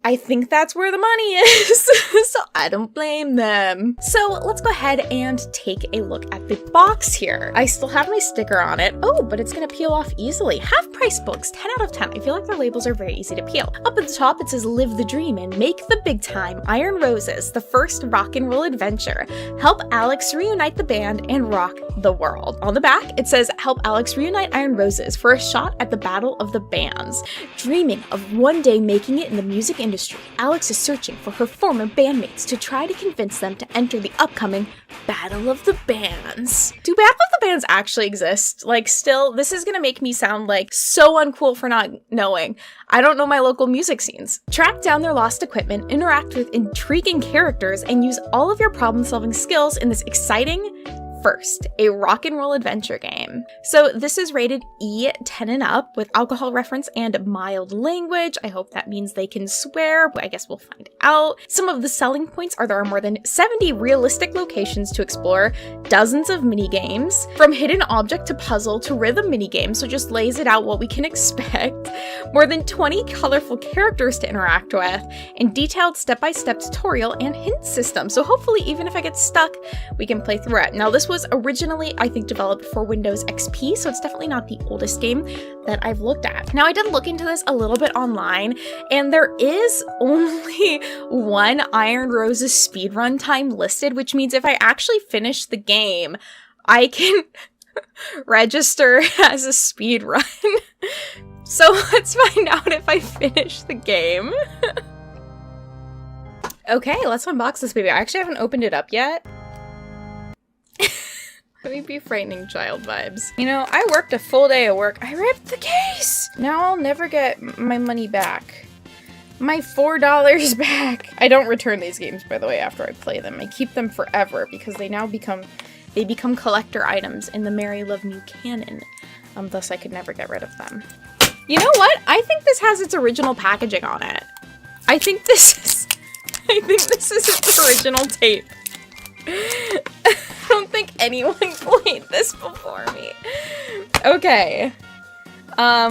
I think that's where the money is, so I don't blame them. So let's go ahead and take a look at the box here. I still have my sticker on it. Oh, but it's gonna peel off easily. Half price books, 10 out of 10. I feel like their labels are very easy to peel. Up at the top, it says live the dream and make the big time. Iron Roses, the first rock and roll adventure. Help Alex reunite the band and rock the world. On the back, it says help Alex reunite Iron Roses for a shot at the battle of the bands. Dreaming of one day making it in the music industry, Alex is searching for her former bandmates to try to convince them to enter the upcoming Battle of the Bands. Do Battle of the Bands actually exist? Like, still, this is gonna make me sound like so uncool for not knowing. I don't know my local music scenes. Track down their lost equipment, interact with intriguing characters, and use all of your problem-solving skills in this exciting First, a rock and roll adventure game. So this is rated E10 and up with alcohol reference and mild language. I hope that means they can swear, but I guess we'll find out. Some of the selling points are there are more than 70 realistic locations to explore, dozens of mini games, from hidden object to puzzle to rhythm mini games, so just lays it out what we can expect, more than 20 colorful characters to interact with, and detailed step-by-step tutorial and hint system. So hopefully even if I get stuck, we can play through it. Now this was originally, I think, developed for Windows XP, so it's definitely not the oldest game that I've looked at. Now I did look into this a little bit online, and there is only one Iron Roses speedrun time listed, which means if I actually finish the game, I can register as a speedrun. So let's find out if I finish the game. Okay, let's unbox this baby. I actually haven't opened it up yet. Let me be frightening child vibes. You know, I worked a full day at work. I ripped the case! Now I'll never get my money back. My $4 back. I don't return these games, by the way, after I play them. I keep them forever because they now become collector items in the Mary Love New canon. Thus I could never get rid of them. You know what? I think this has its original packaging on it. I think this is its original tape. I don't think anyone played this before me. Okay.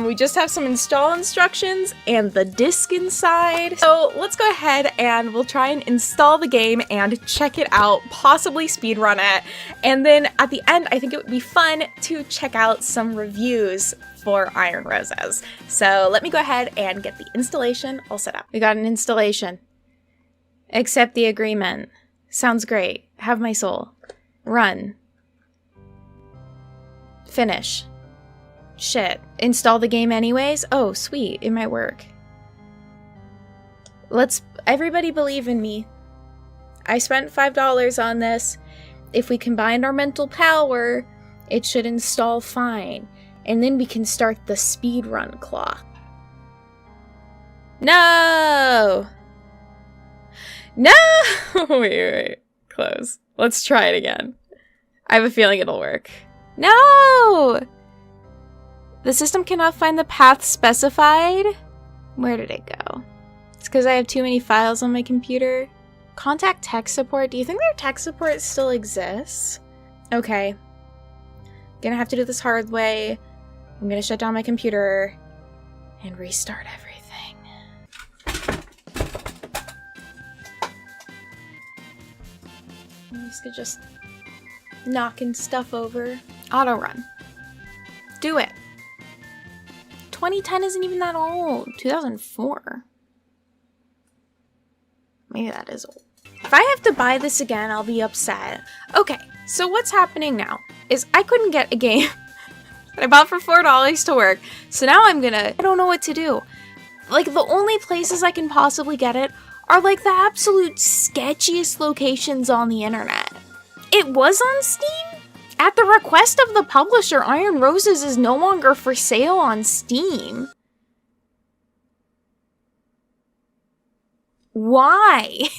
We just have some install instructions and the disc inside. So let's go ahead and we'll try and install the game and check it out, possibly speedrun it. And then at the end, I think it would be fun to check out some reviews for Iron Roses. So let me go ahead and get the installation all set up. We got an installation. Accept the agreement. Sounds great. Have my soul. Run. Finish. Shit. Install the game anyways? Oh, sweet. It might work. Everybody believe in me. I spent $5 on this. If we combine our mental power, it should install fine. And then we can start the speedrun clock. No! No! Wait. close. Let's try it again. I have a feeling it'll work. No! The system cannot find the path specified. Where did it go? It's because I have too many files on my computer. Contact tech support. Do you think their tech support still exists? Okay. Gonna have to do this hard way. I'm gonna shut down my computer and restart everything. This could just knocking stuff over. Auto run. Do it. 2010 isn't even that old. 2004. Maybe that is old. If I have to buy this again, I'll be upset. Okay, so what's happening now is I couldn't get a game that I bought for $4 to work. So now I don't know what to do. Like, the only places I can possibly get it are like the absolute sketchiest locations on the internet. It was on Steam? At the request of the publisher, Iron Roses is no longer for sale on Steam. Why?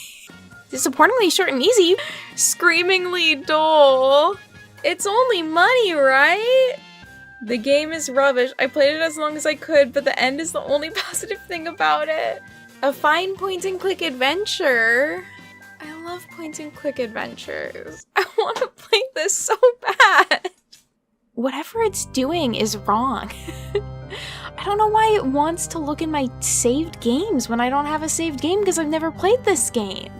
Disappointingly short and easy. Screamingly dull. It's only money, right? The game is rubbish. I played it as long as I could, but the end is the only positive thing about it. A fine point-and-click adventure. I love point-and-click adventures. I want to play this so bad. Whatever it's doing is wrong. I don't know why it wants to look in my saved games when I don't have a saved game because I've never played this game.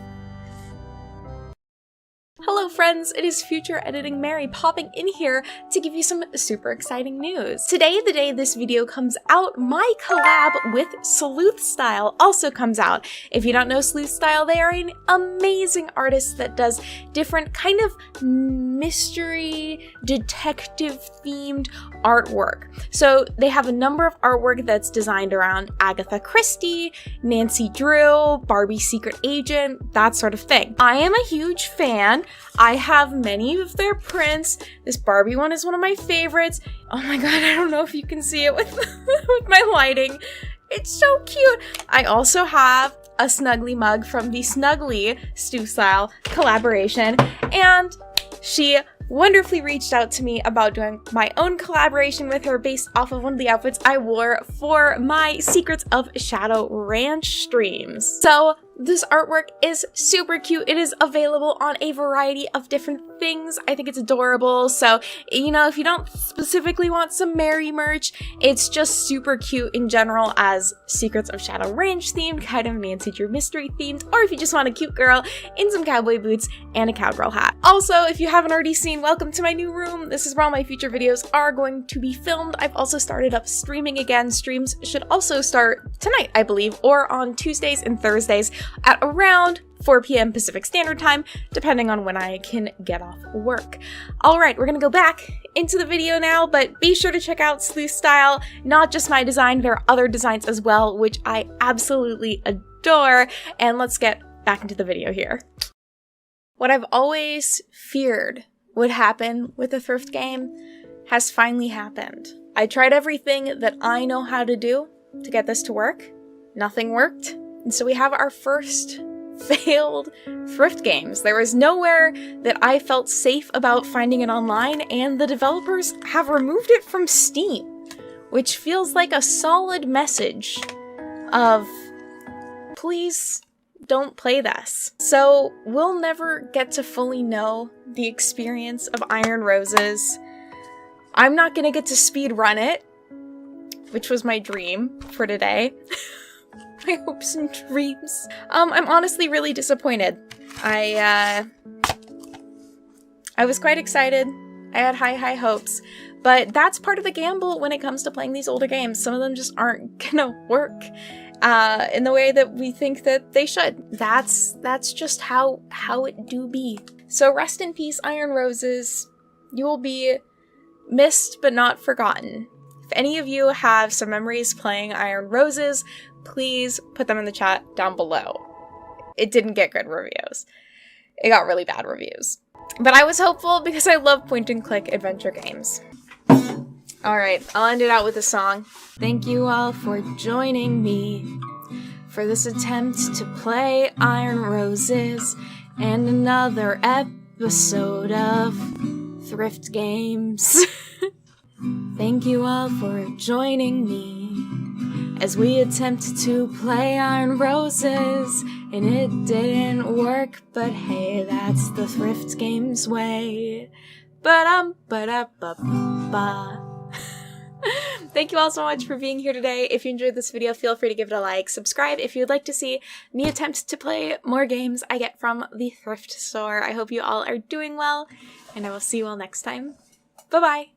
Hello friends, it is Future Editing Mary popping in here to give you some super exciting news. Today, the day this video comes out, my collab with Sleuth Style also comes out. If you don't know Sleuth Style, they are an amazing artist that does different kind of mystery, detective themed artwork. So they have a number of artwork that's designed around Agatha Christie, Nancy Drew, Barbie Secret Agent, that sort of thing. I am a huge fan. I have many of their prints. This Barbie one is one of my favorites. Oh my god, I don't know if you can see it with, with my lighting. It's so cute. I also have a Snuggly mug from the Snuggly Stu Style collaboration, and she wonderfully reached out to me about doing my own collaboration with her based off of one of the outfits I wore for my Secrets of Shadow Ranch streams. So this artwork is super cute. It is available on a variety of different things. I think it's adorable. So, you know, if you don't specifically want some Mary merch, it's just super cute in general as Secrets of Shadow Ranch themed, kind of Nancy Drew mystery themed, or if you just want a cute girl in some cowboy boots and a cowgirl hat. Also, if you haven't already seen, welcome to my new room. This is where all my future videos are going to be filmed. I've also started up streaming again. Streams should also start tonight, I believe, or on Tuesdays and Thursdays at around 4 p.m. Pacific Standard Time, depending on when I can get off work. Alright, we're gonna go back into the video now, but be sure to check out Sleuth Style. Not just my design, there are other designs as well, which I absolutely adore. And let's get back into the video here. What I've always feared would happen with a thrift game has finally happened. I tried everything that I know how to do to get this to work. Nothing worked. And so we have our first failed thrift games. There was nowhere that I felt safe about finding it online, and the developers have removed it from Steam, which feels like a solid message of, please don't play this. So we'll never get to fully know the experience of Iron Roses. I'm not gonna get to speed run it, which was my dream for today. My hopes and dreams. I'm honestly really disappointed. I was quite excited. I had high hopes, but that's part of the gamble when it comes to playing these older games. Some of them just aren't gonna work in the way that we think that they should. That's just how it do be. So rest in peace, Iron Roses. You will be missed but not forgotten. If any of you have some memories playing Iron Roses, please put them in the chat down below. It didn't get good reviews. It got really bad reviews. But I was hopeful because I love point-and-click adventure games. Alright, I'll end it out with a song. Thank you all for joining me for this attempt to play Iron Roses. and another episode of Thrift Games. Thank you all for joining me as we attempt to play Iron Roses, and it didn't work, but hey, that's the Thrift Games way. Ba-dum-ba-da-ba-ba. Thank you all so much for being here today. If you enjoyed this video, feel free to give it a like. Subscribe if you'd like to see me attempt to play more games I get from the thrift store. I hope you all are doing well, and I will see you all next time. Bye-bye!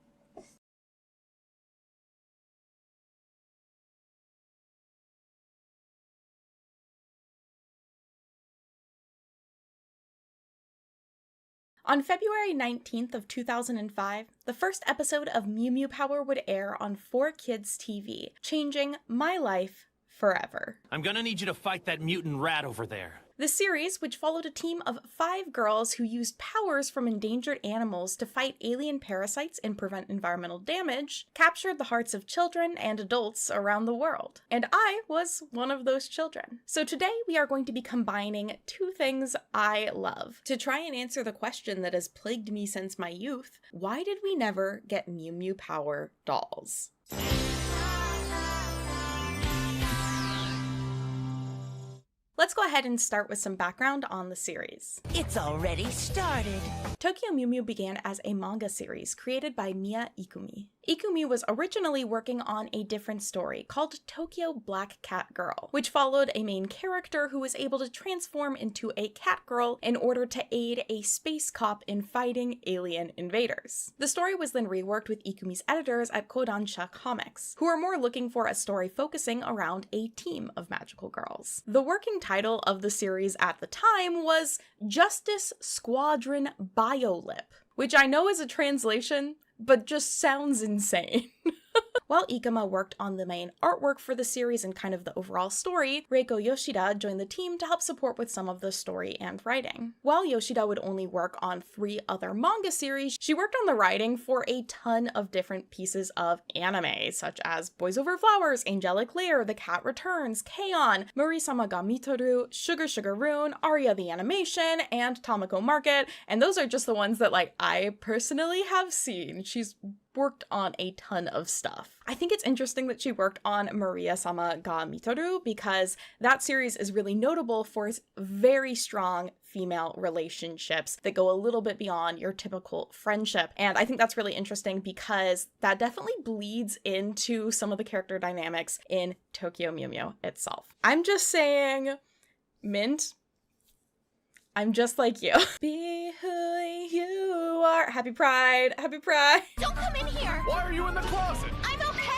On February 19th of 2005, the first episode of Mew Mew Power would air on 4Kids TV, changing my life forever. I'm gonna need you to fight that mutant rat over there. The series, which followed a team of 5 girls who used powers from endangered animals to fight alien parasites and prevent environmental damage, captured the hearts of children and adults around the world. And I was one of those children. So today we are going to be combining 2 things I love to try and answer the question that has plagued me since my youth: why did we never get Mew Mew Power dolls? Let's go ahead and start with some background on the series. It's already started. Tokyo Mew Mew began as a manga series created by Mia Ikumi. Ikumi was originally working on a different story called Tokyo Black Cat Girl, which followed a main character who was able to transform into a cat girl in order to aid a space cop in fighting alien invaders. The story was then reworked with Ikumi's editors at Kodansha Comics, who were more looking for a story focusing around a team of magical girls. The working title of the series at the time was Justice Squadron Biolip, which I know is a translation, but just sounds insane. While Ikuma worked on the main artwork for the series and kind of the overall story, Reiko Yoshida joined the team to help support with some of the story and writing. While Yoshida would only work on 3 other manga series, she worked on the writing for a ton of different pieces of anime, such as Boys Over Flowers, Angelic Lair, The Cat Returns, K-On!, Marie-sama ga Mitoru, Sugar Sugar Rune, Aria the Animation, and Tamako Market, and those are just the ones that I personally have seen. She's worked on a ton of stuff. I think it's interesting that she worked on Maria-sama ga Mitoru because that series is really notable for its very strong female relationships that go a little bit beyond your typical friendship. And I think that's really interesting because that definitely bleeds into some of the character dynamics in Tokyo Mew Mew itself. I'm just saying, Mint, I'm just like you. Be who you are. Happy Pride. Happy Pride. Don't come in here. Why are you in the closet? I'm okay.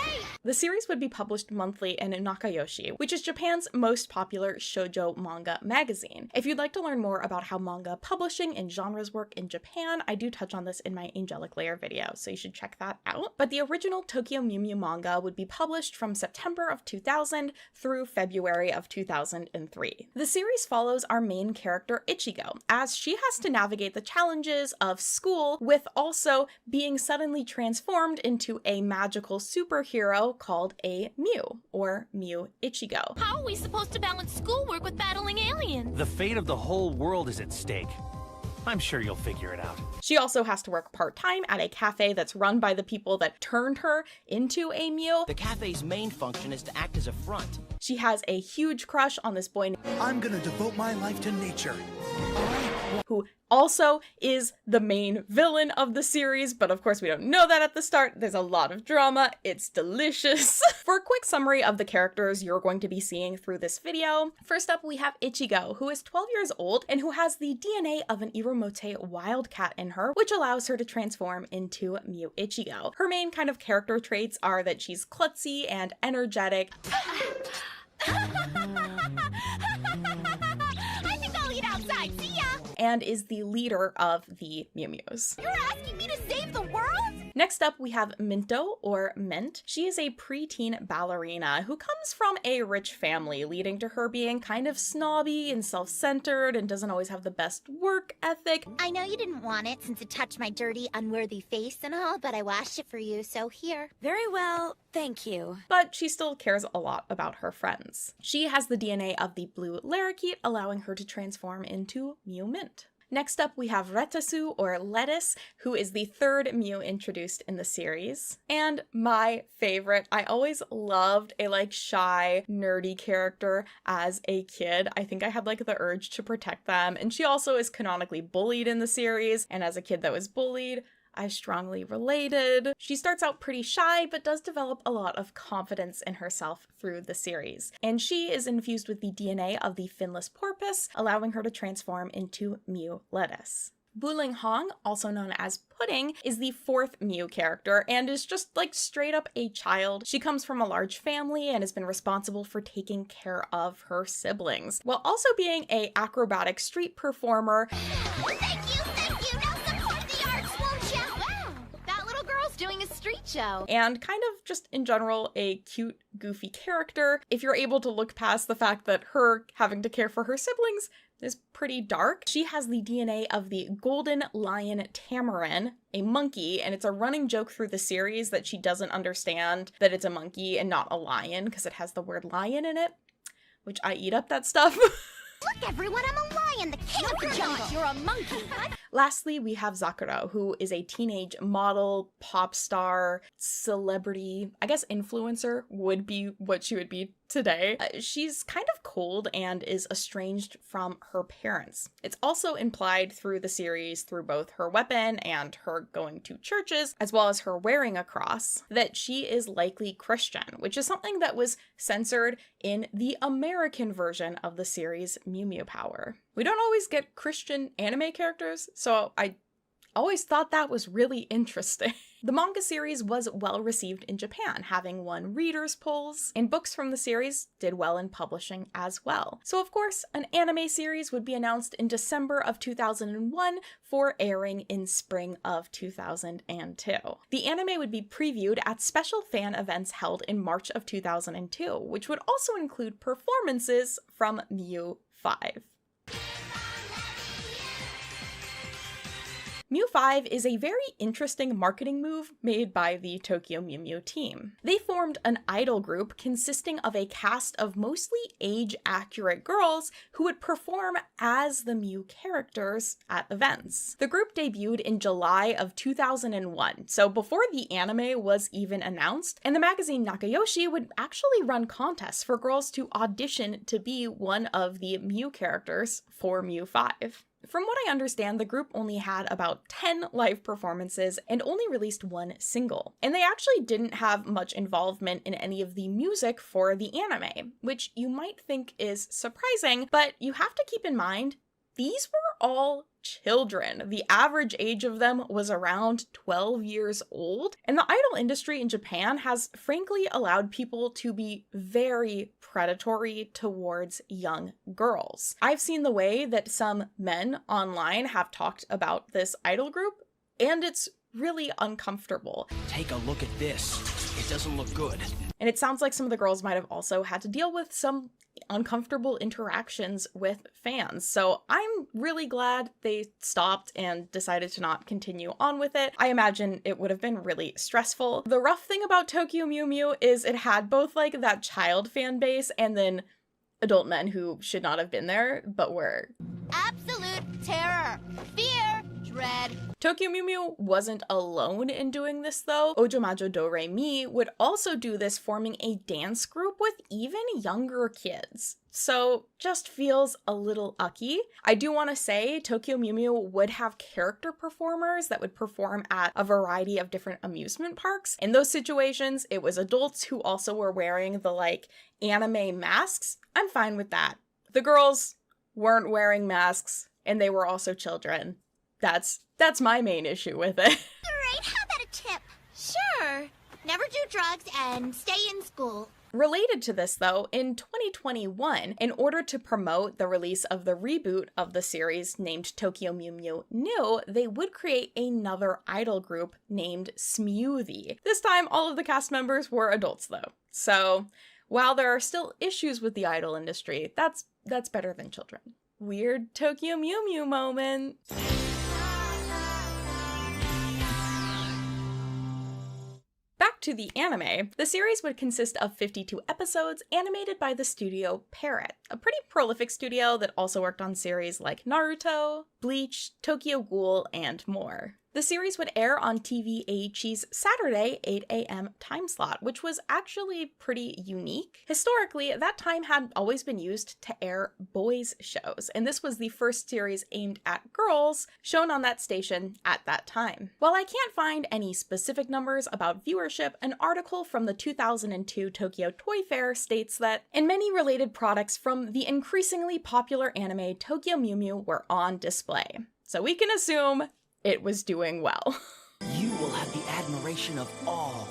The series would be published monthly in Nakayoshi, which is Japan's most popular shoujo manga magazine. If you'd like to learn more about how manga publishing and genres work in Japan, I do touch on this in my Angelic Lair video, so you should check that out. But the original Tokyo Mew Mew manga would be published from September of 2000 through February of 2003. The series follows our main character Ichigo, as she has to navigate the challenges of school with also being suddenly transformed into a magical superhero called a Mew, or Mew Ichigo. How are we supposed to balance schoolwork with battling aliens? The fate of the whole world is at stake. I'm sure you'll figure it out. She also has to work part-time at a cafe that's run by the people that turned her into a Mew. The cafe's main function is to act as a front. She has a huge crush on this boy I'm gonna devote my life to nature. Who also is the main villain of the series, but of course we don't know that at the start. There's a lot of drama. It's delicious. For a quick summary of the characters you're going to be seeing through this video, first up we have Ichigo, who is 12 years old and who has the DNA of an Iromote wildcat in her, which allows her to transform into Mew Ichigo. Her main kind of character traits are that she's klutzy and energetic. Outside, see ya! And is the leader of the Mew Mews. You're asking me to save the world? Next up, we have Minto, or Mint. She is a preteen ballerina who comes from a rich family, leading to her being kind of snobby and self-centered and doesn't always have the best work ethic. I know you didn't want it since it touched my dirty, unworthy face and all, but I washed it for you, so here. Very well, thank you. But she still cares a lot about her friends. She has the DNA of the blue Larakeet, allowing her to transform into Mew Mint. Next up, we have Retasu, or Lettuce, who is the third Mew introduced in the series. And my favorite, I always loved a shy, nerdy character as a kid. I think I had the urge to protect them. And she also is canonically bullied in the series, and as a kid that was bullied, I strongly related. She starts out pretty shy, but does develop a lot of confidence in herself through the series. And she is infused with the DNA of the finless porpoise, allowing her to transform into Mew Lettuce. Buling Hong, also known as Pudding, is the fourth Mew character and is just straight up a child. She comes from a large family and has been responsible for taking care of her siblings, while also being an acrobatic street performer. Thank you! Now support the arts, won't ya? Wow, that little girl's doing a street show. And kind of just in general a cute, goofy character, if you're able to look past the fact that her having to care for her siblings is pretty dark. She has the DNA of the golden lion tamarin, a monkey, and it's a running joke through the series that she doesn't understand that it's a monkey and not a lion because it has the word lion in it, which I eat up that stuff. Look, everyone, I'm a lion, the king of the jungle. You're a monkey. Lastly, we have Sakura, who is a teenage model, pop star, celebrity, I guess influencer would be what she would be today. She's kind of cold and is estranged from her parents. It's also implied through the series, through both her weapon and her going to churches, as well as her wearing a cross, that she is likely Christian, which is something that was censored in the American version of the series Mew Mew Power. We don't always get Christian anime characters, so I always thought that was really interesting. The manga series was well received in Japan, having won readers' polls, and books from the series did well in publishing as well. So of course, an anime series would be announced in December of 2001 for airing in spring of 2002. The anime would be previewed at special fan events held in March of 2002, which would also include performances from Mew 5. Mew 5 is a very interesting marketing move made by the Tokyo Mew Mew team. They formed an idol group consisting of a cast of mostly age-accurate girls who would perform as the Mew characters at events. The group debuted in July of 2001, so before the anime was even announced, and the magazine Nakayoshi would actually run contests for girls to audition to be one of the Mew characters for Mew 5. From what I understand, the group only had about 10 live performances and only released one single. And they actually didn't have much involvement in any of the music for the anime, which you might think is surprising, but you have to keep in mind, these were all children. The average age of them was around 12 years old, and the idol industry in Japan has frankly allowed people to be very predatory towards young girls. I've seen the way that some men online have talked about this idol group, and it's really uncomfortable. Take a look at this. It doesn't look good. And it sounds like some of the girls might have also had to deal with some uncomfortable interactions with fans. So I'm really glad they stopped and decided to not continue on with it. I imagine it would have been really stressful. The rough thing about Tokyo Mew Mew is it had both that child fan base and then adult men who should not have been there, but were. Absolute terror, fear, dread. Tokyo Mew Mew wasn't alone in doing this though. Ojomajo Do Re Mi would also do this, forming a dance group with even younger kids. So just feels a little ucky. I do want to say Tokyo Mew Mew would have character performers that would perform at a variety of different amusement parks. In those situations, it was adults who also were wearing the anime masks. I'm fine with that. The girls weren't wearing masks and they were also children. That's my main issue with it. Great, how about a tip? Sure. Never do drugs and stay in school. Related to this though, in 2021, in order to promote the release of the reboot of the series named Tokyo Mew Mew New, they would create another idol group named Smoothie. This time, all of the cast members were adults though. So, while there are still issues with the idol industry, that's better than children. Weird Tokyo Mew Mew moment. Back to the anime, the series would consist of 52 episodes animated by the studio Parrot, a pretty prolific studio that also worked on series like Naruto, Bleach, Tokyo Ghoul, and more. The series would air on TVAH's Saturday 8 a.m. time slot, which was actually pretty unique. Historically, that time had always been used to air boys' shows, and this was the first series aimed at girls shown on that station at that time. While I can't find any specific numbers about viewership, an article from the 2002 Tokyo Toy Fair states that in many related products from the increasingly popular anime Tokyo Mew Mew were on display. So we can assume it was doing well. You will have the admiration of all.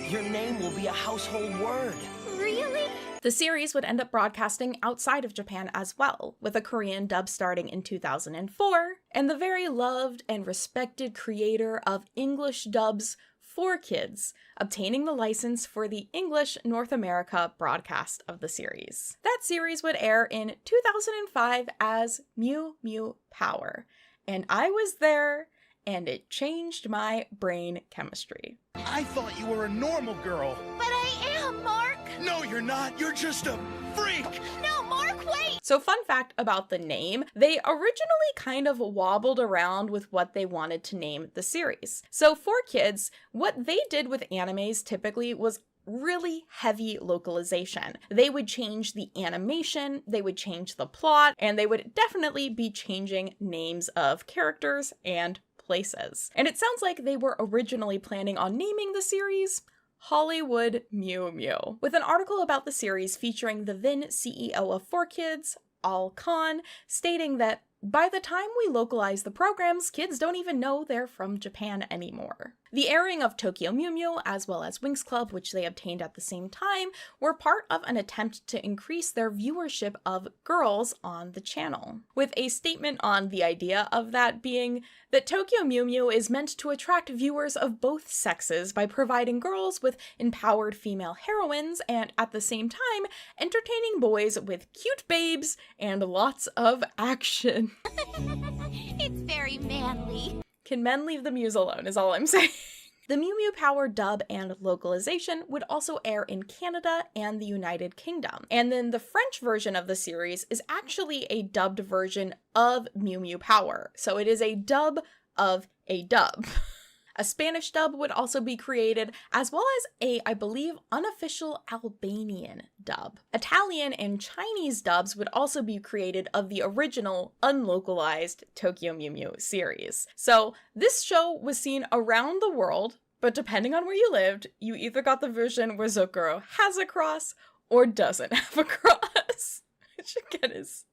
Your name will be a household word. Really? The series would end up broadcasting outside of Japan as well, with a Korean dub starting in 2004, and the very loved and respected creator of English dubs for kids obtaining the license for the English North America broadcast of the series. That series would air in 2005 as Mew Mew Power. And I was there, and it changed my brain chemistry. I thought you were a normal girl. But I am, Mark! No, you're not. You're just a freak! No, Mark, wait! So fun fact about the name, they originally kind of wobbled around with what they wanted to name the series. So for kids, what they did with animes typically was really heavy localization. They would change the animation, they would change the plot, and they would definitely be changing names of characters and places. And it sounds like they were originally planning on naming the series Hollywood Mew Mew, with an article about the series featuring the then CEO of 4Kids, Al Khan, stating that by the time we localize the programs, kids don't even know they're from Japan anymore. The airing of Tokyo Mew Mew, as well as Winx Club, which they obtained at the same time, were part of an attempt to increase their viewership of girls on the channel, with a statement on the idea of that being that Tokyo Mew Mew is meant to attract viewers of both sexes by providing girls with empowered female heroines and, at the same time, entertaining boys with cute babes and lots of action. It's very manly. Can men leave the Mews alone is all I'm saying. The Mew Mew Power dub and localization would also air in Canada and the United Kingdom. And then the French version of the series is actually a dubbed version of Mew Mew Power. So it is a dub of a dub. A Spanish dub would also be created, as well as a, I believe, unofficial Albanian dub. Italian and Chinese dubs would also be created of the original, unlocalized Tokyo Mew Mew series. So this show was seen around the world, but depending on where you lived, you either got the version where Zokuro has a cross or doesn't have a cross, which again is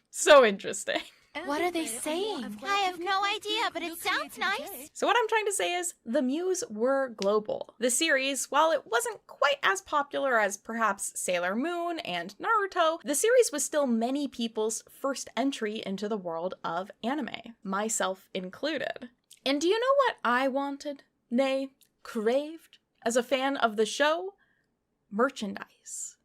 so interesting. What are they saying? I have no idea, but it sounds nice. So what I'm trying to say is, the Mews were global. The series, while it wasn't quite as popular as perhaps Sailor Moon and Naruto, the series was still many people's first entry into the world of anime, myself included. And do you know what I wanted? Nay, craved? As a fan of the show? Merchandise.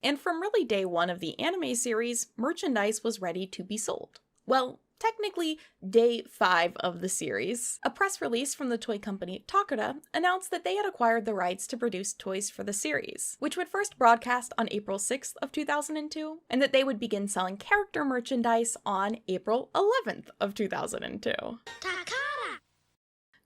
And from really day one of the anime series, merchandise was ready to be sold. Well, technically day 5 of the series. A press release from the toy company Takara announced that they had acquired the rights to produce toys for the series, which would first broadcast on April 6th of 2002, and that they would begin selling character merchandise on April 11th of 2002.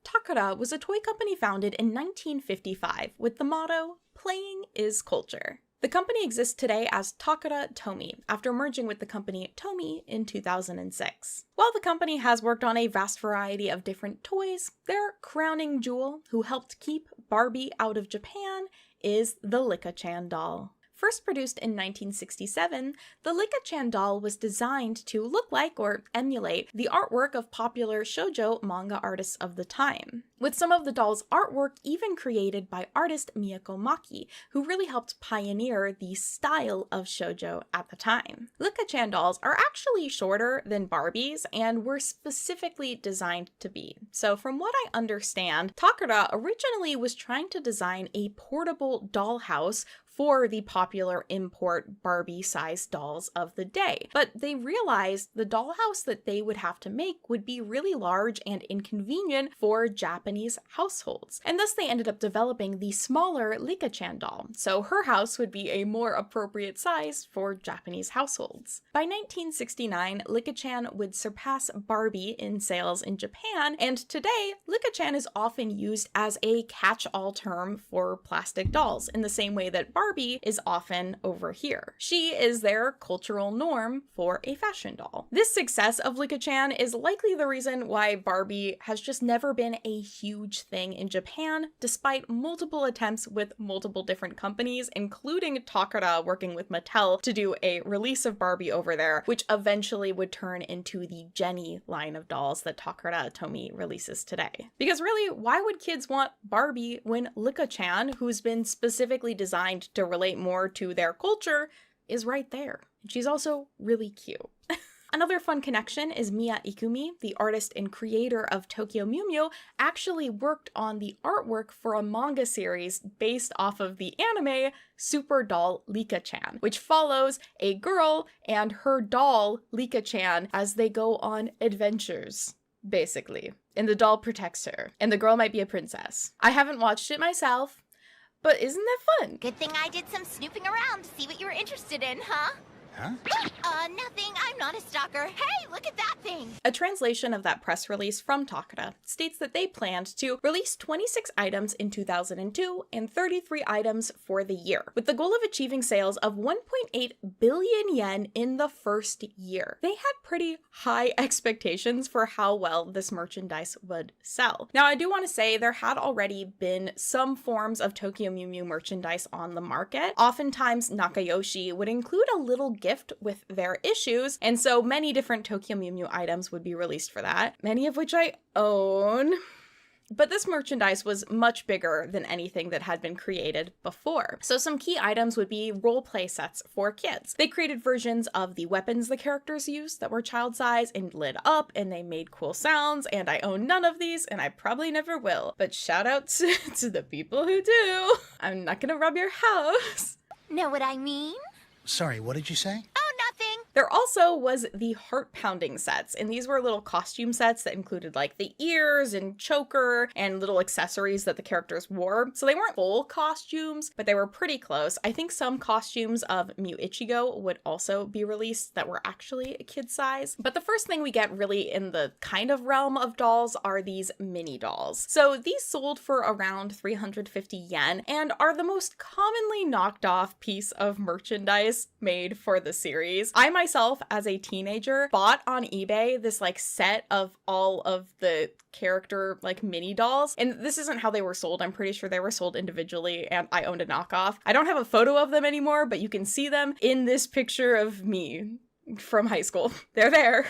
Takara was a toy company founded in 1955 with the motto, "Playing is culture." The company exists today as Takara Tomy, after merging with the company Tomy in 2006. While the company has worked on a vast variety of different toys, their crowning jewel, who helped keep Barbie out of Japan, is the Licca-chan doll. First produced in 1967, the Licca-chan doll was designed to look like or emulate the artwork of popular shoujo manga artists of the time, with some of the doll's artwork even created by artist Miyako Maki, who really helped pioneer the style of shoujo at the time. Licca-chan dolls are actually shorter than Barbies and were specifically designed to be. So from what I understand, Takara originally was trying to design a portable dollhouse for the popular import Barbie-sized dolls of the day. But they realized the dollhouse that they would have to make would be really large and inconvenient for Japanese households. And thus they ended up developing the smaller Licca-chan doll, so her house would be a more appropriate size for Japanese households. By 1969, Licca-chan would surpass Barbie in sales in Japan, and today, Licca-chan is often used as a catch-all term for plastic dolls, in the same way that Barbie is often over here. She is their cultural norm for a fashion doll. This success of Licca-chan is likely the reason why Barbie has just never been a huge thing in Japan, despite multiple attempts with multiple different companies, including Takara working with Mattel to do a release of Barbie over there, which eventually would turn into the Jenny line of dolls that Takara Tomy releases today. Because really, why would kids want Barbie when Licca-chan, who's been specifically designed to relate more to their culture, is right there? And she's also really cute. Another fun connection is Miya Ikumi, the artist and creator of Tokyo Mew Mew, actually worked on the artwork for a manga series based off of the anime Super Doll Licca-chan, which follows a girl and her doll Licca-chan as they go on adventures, basically. And the doll protects her, and the girl might be a princess. I haven't watched it myself, but isn't that fun? Good thing I did some snooping around to see what you were interested in, huh? Huh? Nothing. I'm not a stalker. Hey, look at that thing! A translation of that press release from Takara states that they planned to release 26 items in 2002 and 33 items for the year, with the goal of achieving sales of 1.8 billion yen in the first year. They had pretty high expectations for how well this merchandise would sell. Now, I do want to say there had already been some forms of Tokyo Mew Mew merchandise on the market. Oftentimes, Nakayoshi would include a little gift with their issues, and so many different Tokyo Mew Mew items would be released for that, many of which I own. But this merchandise was much bigger than anything that had been created before. So some key items would be role-play sets for kids. They created versions of the weapons the characters used that were child-size and lit up, and they made cool sounds, and I own none of these, and I probably never will. But shout out to the people who do. I'm not gonna rub your house. Know what I mean? Sorry, what did you say? Oh, nothing. There also was the heart-pounding sets, and these were little costume sets that included like the ears and choker and little accessories that the characters wore. So they weren't full costumes, but they were pretty close. I think some costumes of Mew Ichigo would also be released that were actually a kid size. But the first thing we get really in the kind of realm of dolls are these mini dolls. So these sold for around 350 yen and are the most commonly knocked off piece of merchandise made for the series. I myself, as a teenager, bought on eBay this like set of all of the character like mini dolls, and this isn't how they were sold. I'm pretty sure they were sold individually, and I owned a knockoff. I don't have a photo of them anymore, but you can see them in this picture of me from high school. They're there.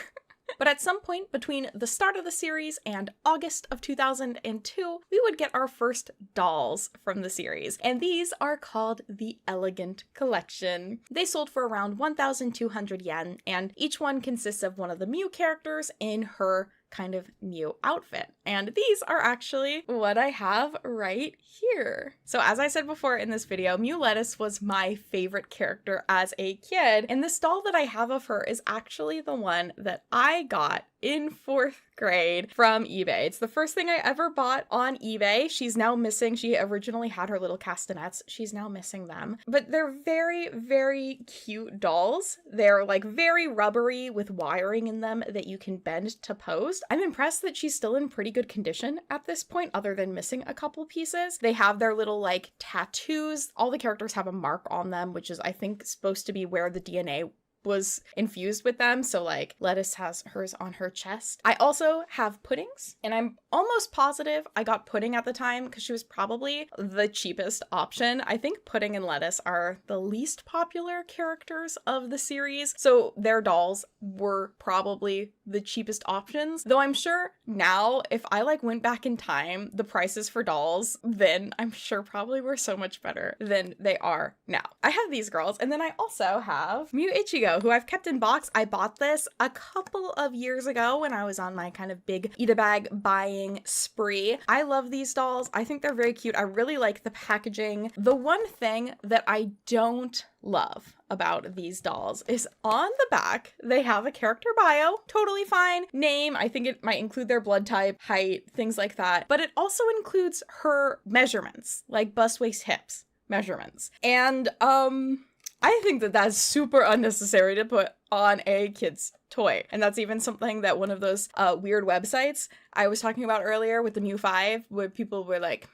But at some point between the start of the series and August of 2002, we would get our first dolls from the series, and these are called the Elegant Collection. They sold for around 1,200 yen, and each one consists of one of the Mew characters in her kind of Mew outfit. And these are actually what I have right here. So as I said before in this video, Mew Lettuce was my favorite character as a kid, and this doll that I have of her is actually the one that I got in 4th grade from eBay. It's the first thing I ever bought on eBay. She's now missing. She originally had her little castanets. She's now missing them. But they're very, very cute dolls. They're like very rubbery with wiring in them that you can bend to pose. I'm impressed that she's still in pretty good condition at this point, other than missing a couple pieces. They have their little like tattoos. All the characters have a mark on them, which is I think supposed to be where the DNA was infused with them. So like Lettuce has hers on her chest. I also have Puddings, and I'm almost positive I got Pudding at the time because she was probably the cheapest option. I think Pudding and Lettuce are the least popular characters of the series, so their dolls were probably the cheapest options. Though I'm sure now if I like went back in time, the prices for dolls then I'm sure probably were so much better than they are now. I have these girls, and then I also have Mew Ichigo, who I've kept in box. I bought this a couple of years ago when I was on my kind of big eat-a-bag buying spree. I love these dolls. I think they're very cute. I really like the packaging. The one thing that I don't love about these dolls is on the back they have a character bio, totally fine, name, I think it might include their blood type, height, things like that, but it also includes her measurements, like bust, waist, hips measurements. And I think that that's super unnecessary to put on a kid's toy. And that's even something that one of those weird websites I was talking about earlier with the Mew 5, where people were like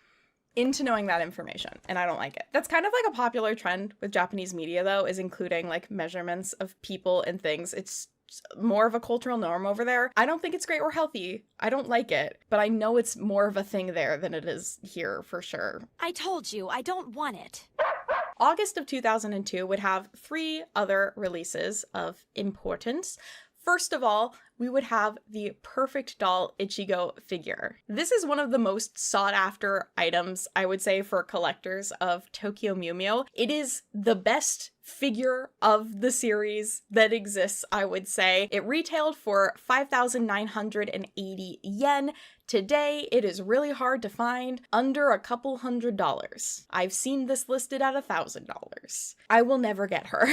into knowing that information, and I don't like it. That's kind of like a popular trend with Japanese media though, is including like measurements of people and things. It's more of a cultural norm over there. I don't think it's great or healthy. I don't like it, but I know it's more of a thing there than it is here for sure. I told you, I don't want it. August of 2002 would have 3 other releases of importance. First of all, we would have the Perfect Doll Ichigo figure. This is one of the most sought after items, I would say, for collectors of Tokyo Mew Mew. It is the best figure of the series that exists, I would say. It retailed for 5,980 yen. Today, it is really hard to find under a couple $100. I've seen this listed at $1,000. I will never get her.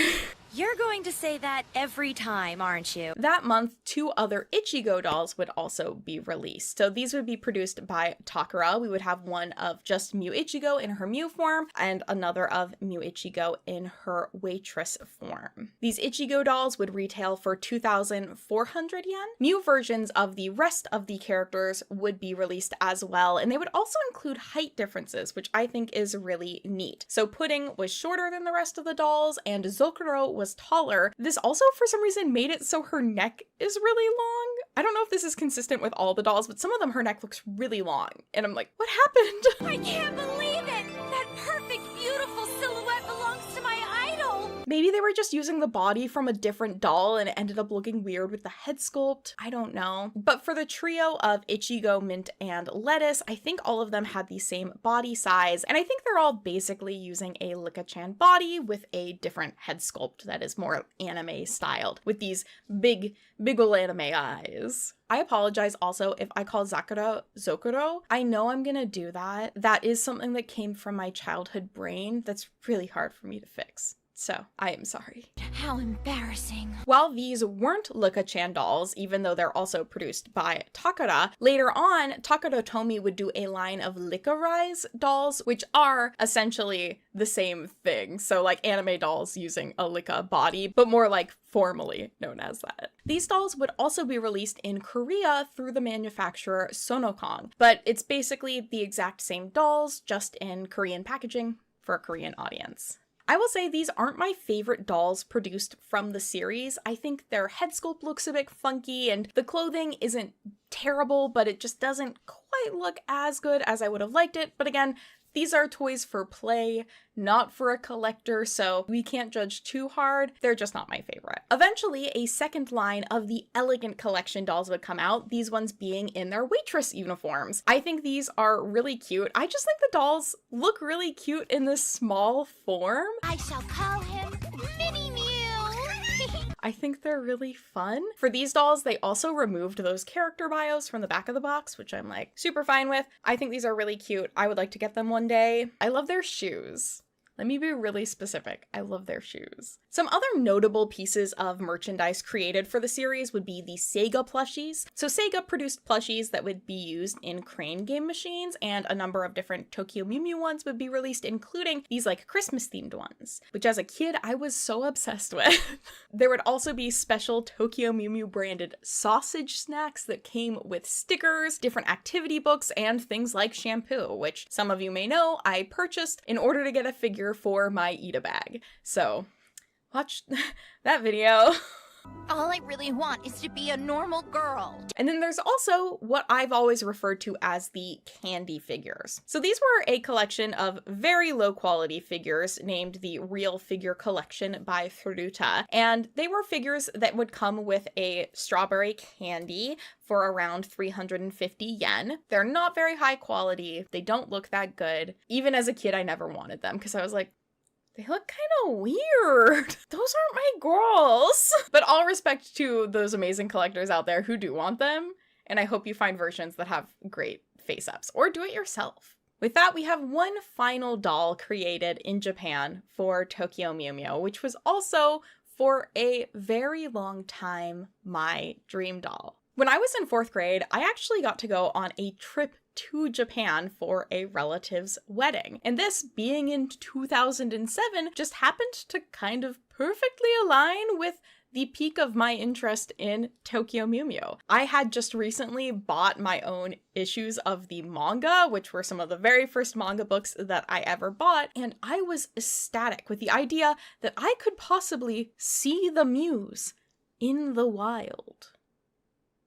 You're going to say that every time, aren't you? That month, 2 other Ichigo dolls would also be released. So these would be produced by Takara. We would have one of just Mew Ichigo in her Mew form and another of Mew Ichigo in her waitress form. These Ichigo dolls would retail for 2,400 yen. Mew versions of the rest of the characters would be released as well, and they would also include height differences, which I think is really neat. So Pudding was shorter than the rest of the dolls, and Zokuro was taller. This also, for some reason, made it so her neck is really long. I don't know if this is consistent with all the dolls, but some of them, her neck looks really long, and I'm like, what happened? I can't believe it! That perfect, beautiful silhouette belongs to my idol! Maybe they were just using the body from a different doll and it ended up looking weird with the head sculpt. I don't know. But for the trio of Ichigo, Mint, and Lettuce, I think all of them had the same body size, and I think they're all basically using a Lika-chan body with a different head sculpt that is more anime styled, with these big ol' anime eyes. I apologize also if I call Zakura Zokuro. I know I'm gonna do that. That is something that came from my childhood brain that's really hard for me to fix. So, I am sorry. How embarrassing. While these weren't Lika-chan dolls, even though they're also produced by Takara, later on, Takara Tomy would do a line of Lika-rise dolls, which are essentially the same thing. So like anime dolls using a Lika body, but more like formally known as that. These dolls would also be released in Korea through the manufacturer Sonokong, but it's basically the exact same dolls, just in Korean packaging for a Korean audience. I will say these aren't my favorite dolls produced from the series. I think their head sculpt looks a bit funky and the clothing isn't terrible, but it just doesn't quite look as good as I would have liked it. But again, these are toys for play, not for a collector, so we can't judge too hard. They're just not my favorite. Eventually, a second line of the Elegant Collection dolls would come out, these ones being in their waitress uniforms. I think these are really cute. I just think the dolls look really cute in this small form. I shall call him Mini Mew. I think they're really fun. For these dolls, they also removed those character bios from the back of the box, which I'm like super fine with. I think these are really cute. I would like to get them one day. I love their shoes. Let me be really specific. I love their shoes. Some other notable pieces of merchandise created for the series would be the Sega plushies. So Sega produced plushies that would be used in Crane game machines, and a number of different Tokyo Mew Mew ones would be released, including these like Christmas themed ones, which as a kid I was so obsessed with. There would also be special Tokyo Mew Mew branded sausage snacks that came with stickers, different activity books, and things like shampoo, which some of you may know I purchased in order to get a figure for my eat-a-bag. So Watch that video. All I really want is to be a normal girl. And then there's also what I've always referred to as the candy figures. So these were a collection of very low quality figures named the Real Figure Collection by Creata. And they were figures that would come with a strawberry candy for around 350 yen. They're not very high quality. They don't look that good. Even as a kid, I never wanted them because I was like, they look kind of weird. Those aren't my girls. But all respect to those amazing collectors out there who do want them. And I hope you find versions that have great face-ups or do it yourself. With that, we have one final doll created in Japan for Tokyo Mew Mew, which was also for a very long time my dream doll. When I was in 4th grade, I actually got to go on a trip to Japan for a relative's wedding. And this, being in 2007, just happened to kind of perfectly align with the peak of my interest in Tokyo Mew Mew. I had just recently bought my own issues of the manga, which were some of the very first manga books that I ever bought, and I was ecstatic with the idea that I could possibly see the Mews in the wild.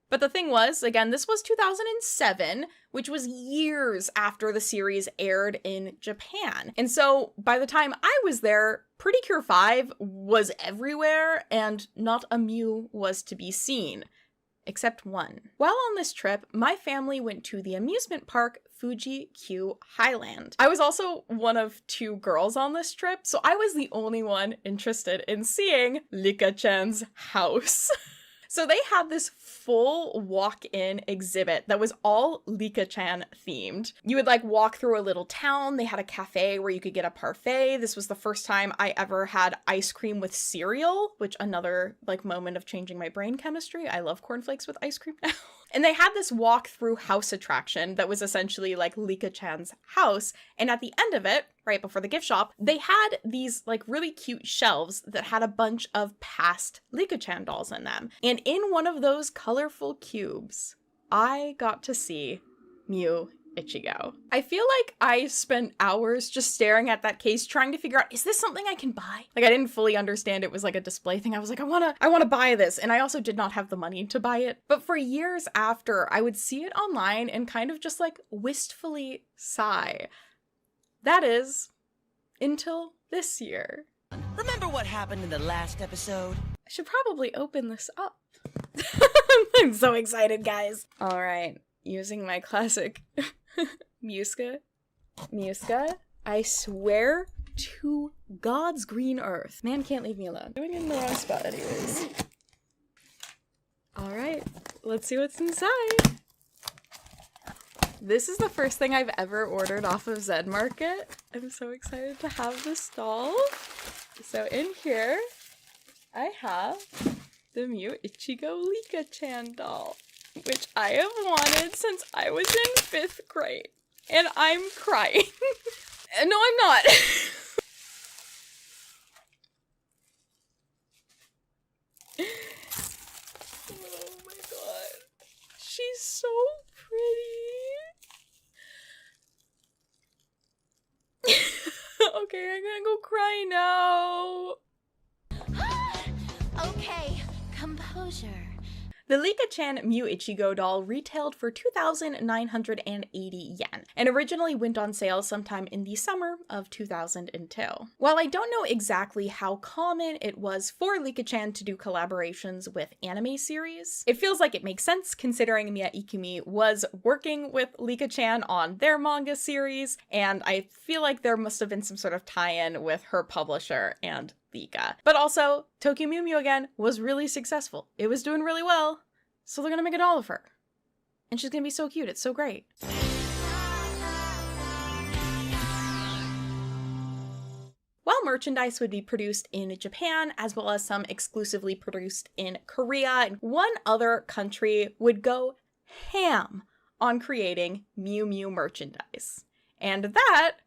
But the thing was, again, this was 2007, which was years after the series aired in Japan. And so by the time I was there, Pretty Cure 5 was everywhere and not a Mew was to be seen, except one. While on this trip, my family went to the amusement park Fuji Q Highland. I was also one of 2 girls on this trip, so I was the only one interested in seeing Lika-chan's house. So they had this full walk-in exhibit that was all Lika-chan themed. You would like walk through a little town. They had a cafe where you could get a parfait. This was the first time I ever had ice cream with cereal, which another like moment of changing my brain chemistry. I love cornflakes with ice cream now. And they had this walk-through house attraction that was essentially like Lika-chan's house. And at the end of it, right before the gift shop, they had these like really cute shelves that had a bunch of past Lika-chan dolls in them. And in one of those colorful cubes, I got to see Mew Ichigo. I feel like I spent hours just staring at that case trying to figure out, is this something I can buy? Like I didn't fully understand it was like a display thing. I was like, I wanna buy this. And I also did not have the money to buy it. But for years after, I would see it online and kind of just like wistfully sigh. That is, until this year. Remember what happened in the last episode? I should probably open this up. I'm so excited, guys. All right, using my classic Muska, I swear to God's green earth. Man can't leave me alone. Doing it in the wrong spot anyways. All right, let's see what's inside. This is the first thing I've ever ordered off of Zed Market. I'm so excited to have this doll. So in here, I have the Mew Ichigo Lika-chan doll, which I have wanted since I was in 5th grade. And I'm crying. No, I'm not. Oh my god. She's so pretty. Okay, I'm gonna go cry now. Okay, composure. The Lika-chan Mew Ichigo doll retailed for 2,980 yen and originally went on sale sometime in the summer of 2002. While I don't know exactly how common it was for Lika-chan to do collaborations with anime series, it feels like it makes sense considering Miya Ikumi was working with Lika-chan on their manga series, and I feel like there must have been some sort of tie-in with her publisher and Lika. But also, Tokyo Mew Mew again was really successful. It was doing really well, so they're gonna make a doll of her. And she's gonna be so cute, it's so great. While merchandise would be produced in Japan, as well as some exclusively produced in Korea, one other country would go ham on creating Mew Mew merchandise. And that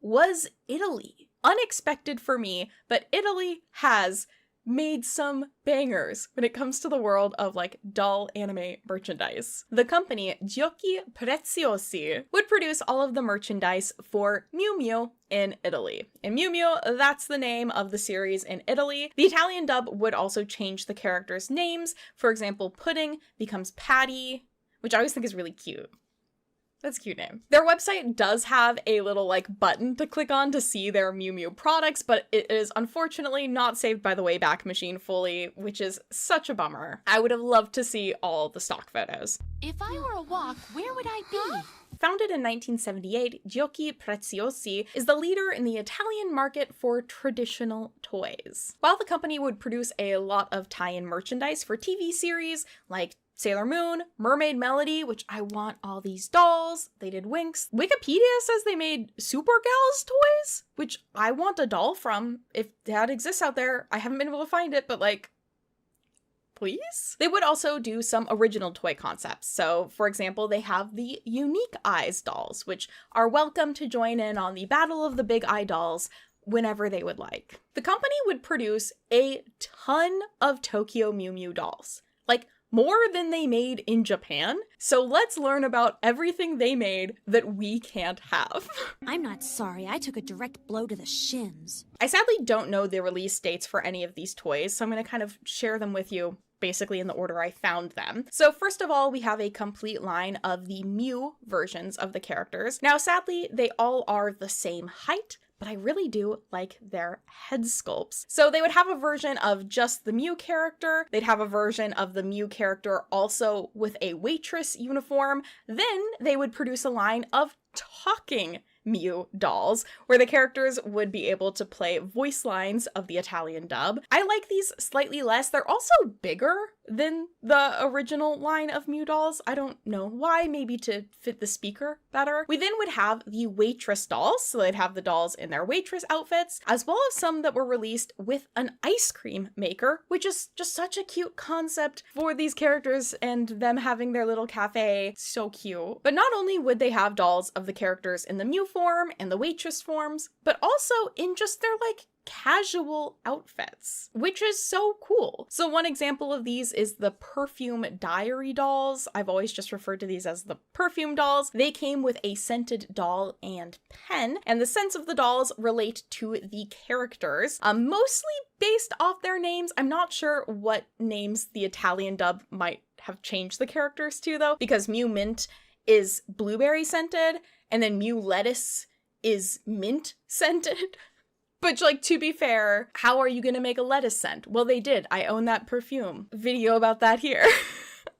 was Italy. Unexpected for me, but Italy has made some bangers when it comes to the world of like doll anime merchandise. The company Giochi Preziosi would produce all of the merchandise for Miu Miu in Italy. And Miu Miu, that's the name of the series in Italy. The Italian dub would also change the characters' names. For example, Pudding becomes Patty, which I always think is really cute. That's a cute name. Their website does have a little like button to click on to see their Miu Miu products, but it is unfortunately not saved by the Wayback Machine fully, which is such a bummer. I would have loved to see all the stock photos. If I were a walk, where would I be? Founded in 1978, Giochi Preziosi is the leader in the Italian market for traditional toys. While the company would produce a lot of tie-in merchandise for TV series like Sailor Moon, Mermaid Melody, which I want all these dolls. They did Winx. Wikipedia says they made Supergirls toys, which I want a doll from. If that exists out there, I haven't been able to find it, but like, please? They would also do some original toy concepts. So, for example, they have the Unique Eyes dolls, which are welcome to join in on the Battle of the Big Eye dolls whenever they would like. The company would produce a ton of Tokyo Miu Miu dolls. Like, more than they made in Japan. So let's learn about everything they made that we can't have. I'm not sorry, I took a direct blow to the shins. I sadly don't know the release dates for any of these toys, so I'm going to kind of share them with you basically in the order I found them. So first of all, we have a complete line of the Mew versions of the characters. Now sadly, they all are the same height, but I really do like their head sculpts. So they would have a version of just the Mew character. They'd have a version of the Mew character also with a waitress uniform. Then they would produce a line of talking Mew dolls, where the characters would be able to play voice lines of the Italian dub. I like these slightly less. They're also bigger than the original line of Mew dolls. I don't know why, maybe to fit the speaker better. We then would have the waitress dolls, so they'd have the dolls in their waitress outfits, as well as some that were released with an ice cream maker, which is just such a cute concept for these characters and them having their little cafe. So cute. But not only would they have dolls of the characters in the Mew form and the waitress forms, but also in just their like casual outfits, which is so cool. So one example of these is the Perfume Diary dolls. I've always just referred to these as the perfume dolls. They came with a scented doll and pen, and the scents of the dolls relate to the characters, mostly based off their names. I'm not sure what names the Italian dub might have changed the characters to though, because Mew Mint is blueberry scented, and then Mew Lettuce is mint scented. But like, to be fair, how are you gonna make a lettuce scent? Well, they did. I own that perfume. Video about that here.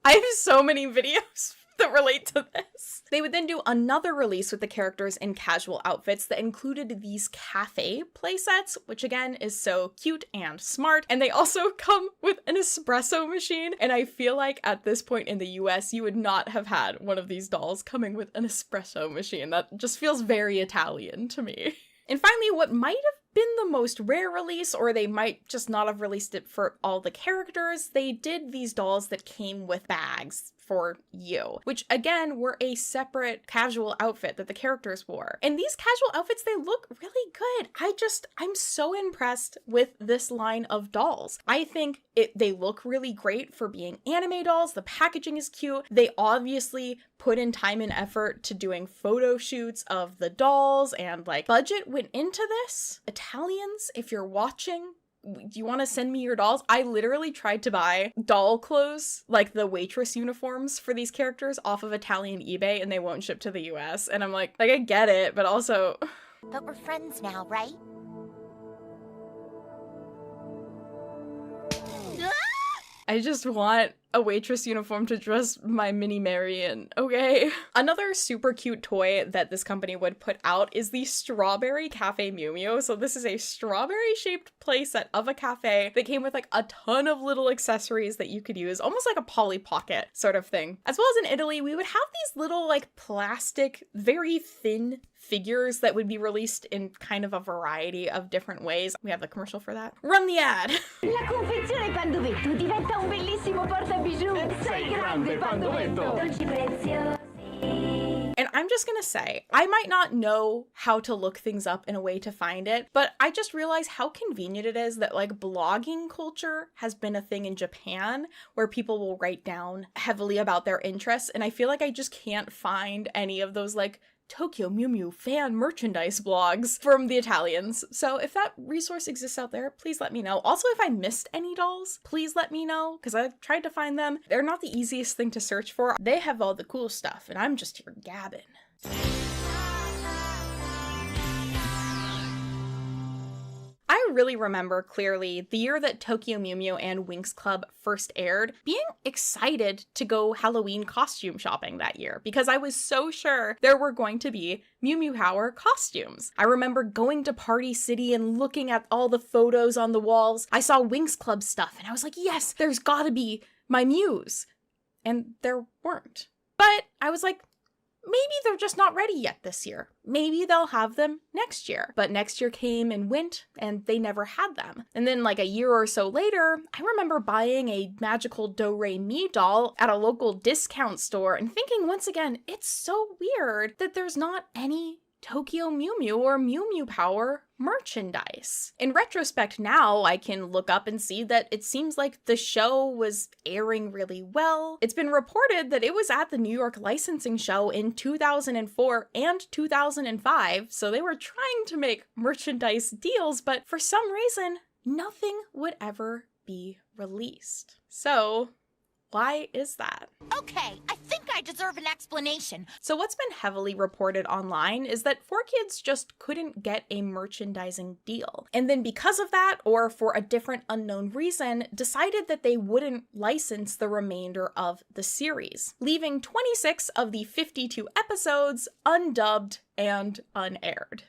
I have so many videos that relate to this. They would then do another release with the characters in casual outfits that included these cafe playsets, which again is so cute and smart. And they also come with an espresso machine. And I feel like at this point in the US, you would not have had one of these dolls coming with an espresso machine. That just feels very Italian to me. And finally, what might have been the most rare release, or they might just not have released it for all the characters, they did these dolls that came with bags for you, which again were a separate casual outfit that the characters wore. And these casual outfits, they look really good. I'm so impressed with this line of dolls. I think they look really great for being anime dolls. The packaging is cute. They obviously put in time and effort to doing photo shoots of the dolls, and like budget went into this. Italians, if you're watching, do you want to send me your dolls? I literally tried to buy doll clothes, like the waitress uniforms for these characters off of Italian eBay, and they won't ship to the US. And I'm like I get it, but also... But we're friends now, right? I just want a waitress uniform to dress my mini Mary in, okay? Another super cute toy that this company would put out is the Strawberry Cafe Mew Mew. So this is a strawberry-shaped playset of a cafe that came with like a ton of little accessories that you could use, almost like a Polly Pocket sort of thing. As well as in Italy, we would have these little like plastic, very thin figures that would be released in kind of a variety of different ways. We have the commercial for that. Run the ad! La confezione Pandovetto diventa un bellissimo portabijou. Sei grande, Pandovetto! Dolci preziosi. And I'm I'm just gonna say, I might not know how to look things up in a way to find it, but I just realized how convenient it is that like blogging culture has been a thing in Japan where people will write down heavily about their interests, and I feel like I just can't find any of those like Tokyo Mew Mew fan merchandise blogs from the Italians. So if that resource exists out there, please let me know. Also, if I missed any dolls, please let me know, because I tried to find them. They're not the easiest thing to search for. They have all the cool stuff, and I'm just here gabbing. I really remember clearly the year that Tokyo Mew Mew and Winx Club first aired, being excited to go Halloween costume shopping that year because I was so sure there were going to be Mew Mew Power costumes. I remember going to Party City and looking at all the photos on the walls. I saw Winx Club stuff and I was like, yes, there's gotta be my Mews. And there weren't. But I was like, maybe they're just not ready yet this year. Maybe they'll have them next year. But next year came and went, and they never had them. And then like a year or so later, I remember buying a magical Do-Re-Mi doll at a local discount store and thinking once again, it's so weird that there's not any Tokyo Mew Mew or Mew Mew Power merchandise. In retrospect now, I can look up and see that it seems like the show was airing really well. It's been reported that it was at the New York licensing show in 2004 and 2005, so they were trying to make merchandise deals, but for some reason, nothing would ever be released. So, why is that? Okay, I think I deserve an explanation. So what's been heavily reported online is that 4Kids just couldn't get a merchandising deal. And then because of that, or for a different unknown reason, decided that they wouldn't license the remainder of the series, leaving 26 of the 52 episodes undubbed and unaired.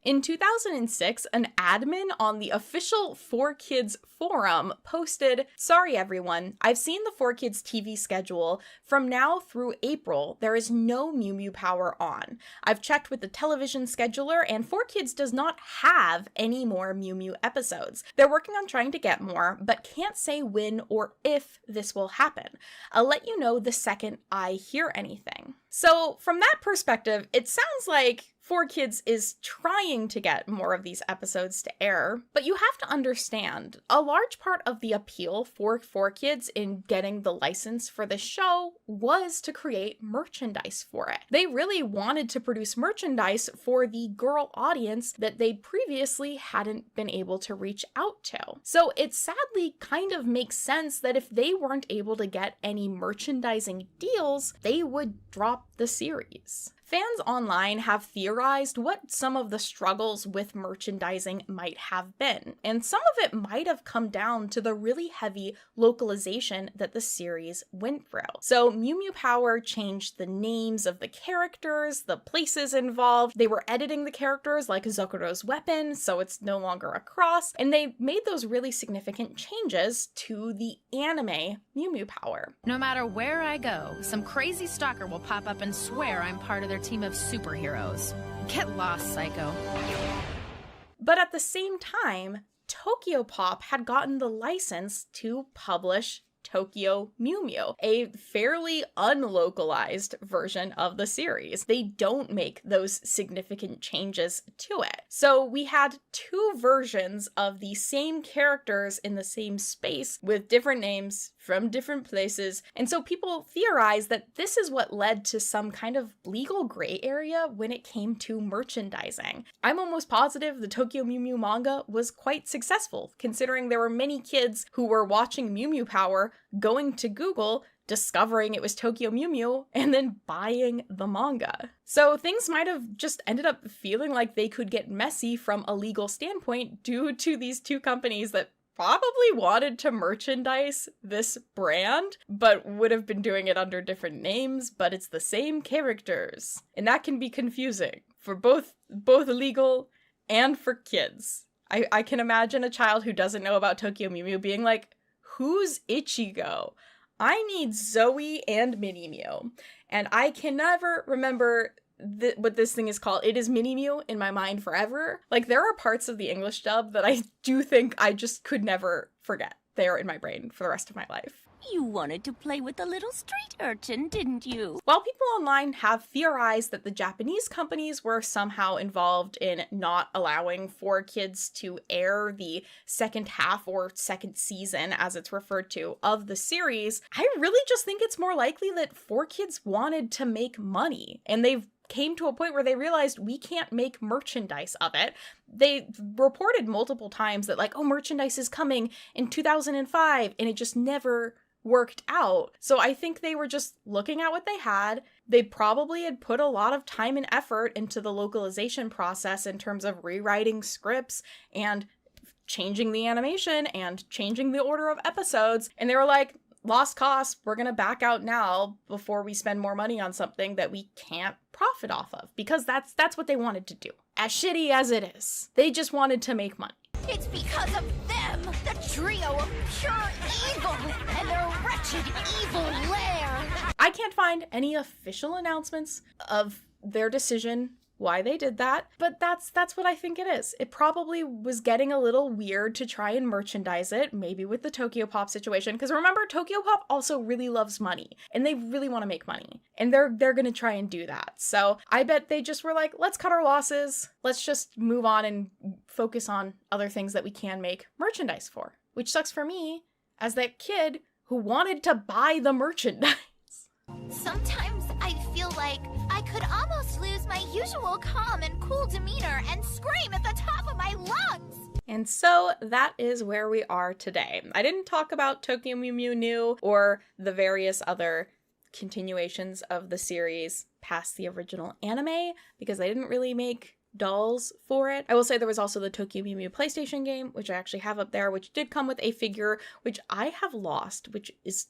In 2006, an admin on the official 4Kids forum posted, "Sorry everyone, I've seen the 4Kids TV schedule. From now through April, there is no Mew Mew Power on. I've checked with the television scheduler and 4Kids does not have any more Mew Mew episodes. They're working on trying to get more, but can't say when or if this will happen. I'll let you know the second I hear anything." So from that perspective, it sounds like 4Kids is trying to get more of these episodes to air, but you have to understand, a large part of the appeal for 4Kids in getting the license for the show was to create merchandise for it. They really wanted to produce merchandise for the girl audience that they previously hadn't been able to reach out to. So it sadly kind of makes sense that if they weren't able to get any merchandising deals, they would drop the series. Fans online have theorized what some of the struggles with merchandising might have been, and some of it might have come down to the really heavy localization that the series went through. So Mew Mew Power changed the names of the characters, the places involved, they were editing the characters like Zokuro's weapon, so it's no longer a cross, and they made those really significant changes to the anime Mew Mew Power. No matter where I go, some crazy stalker will pop up and swear I'm part of their team of superheroes. Get lost, psycho. But at the same time, Tokyopop had gotten the license to publish Tokyo Mew Mew, a fairly unlocalized version of the series. They don't make those significant changes to it. So we had two versions of the same characters in the same space with different names from different places, and so people theorize that this is what led to some kind of legal gray area when it came to merchandising. I'm almost positive the Tokyo Mew Mew manga was quite successful, considering there were many kids who were watching Mew Mew Power, going to Google, discovering it was Tokyo Mew Mew, and then buying the manga. So things might have just ended up feeling like they could get messy from a legal standpoint due to these two companies that probably wanted to merchandise this brand, but would have been doing it under different names, but it's the same characters. And that can be confusing for both legal and for kids. I can imagine a child who doesn't know about Tokyo Mew Mew being like, who's Ichigo? I need Zoe and Mini Mew. And I can never remember what this thing is called. It is Mini Mew in my mind forever. Like, there are parts of the English dub that I do think I just could never forget. They are in my brain for the rest of my life. You wanted to play with a little street urchin, didn't you? While people online have theorized that the Japanese companies were somehow involved in not allowing for kids to air the second half or second season, as it's referred to, of the series, I really just think it's more likely that 4Kids wanted to make money, and they've came to a point where they realized we can't make merchandise of it. They reported multiple times that, like, oh, merchandise is coming in 2005, and it just never worked out. So I think they were just looking at what they had. They probably had put a lot of time and effort into the localization process in terms of rewriting scripts and changing the animation and changing the order of episodes. And they were like, lost costs, we're gonna back out now before we spend more money on something that we can't profit off of, because that's what they wanted to do. As shitty as it is, they just wanted to make money. It's because of them, the trio of pure evil and their wretched evil lair. I can't find any official announcements of their decision why they did that, but that's what I think it is. It probably was getting a little weird to try and merchandise it, maybe with the Tokyo Pop situation, because remember, Tokyo Pop also really loves money, and they really want to make money, and they're gonna try and do that. So I bet they just were like, let's cut our losses, let's just move on and focus on other things that we can make merchandise for, which sucks for me as that kid who wanted to buy the merchandise. Sometimes I feel like I could almost lose my usual calm and cool demeanor and scream at the top of my lungs. And so that is where we are today. I didn't talk about Tokyo Mew Mew New or the various other continuations of the series past the original anime because they didn't really make dolls for it. I will say there was also the Tokyo Mew Mew PlayStation game, which I actually have up there, which did come with a figure, which I have lost, which is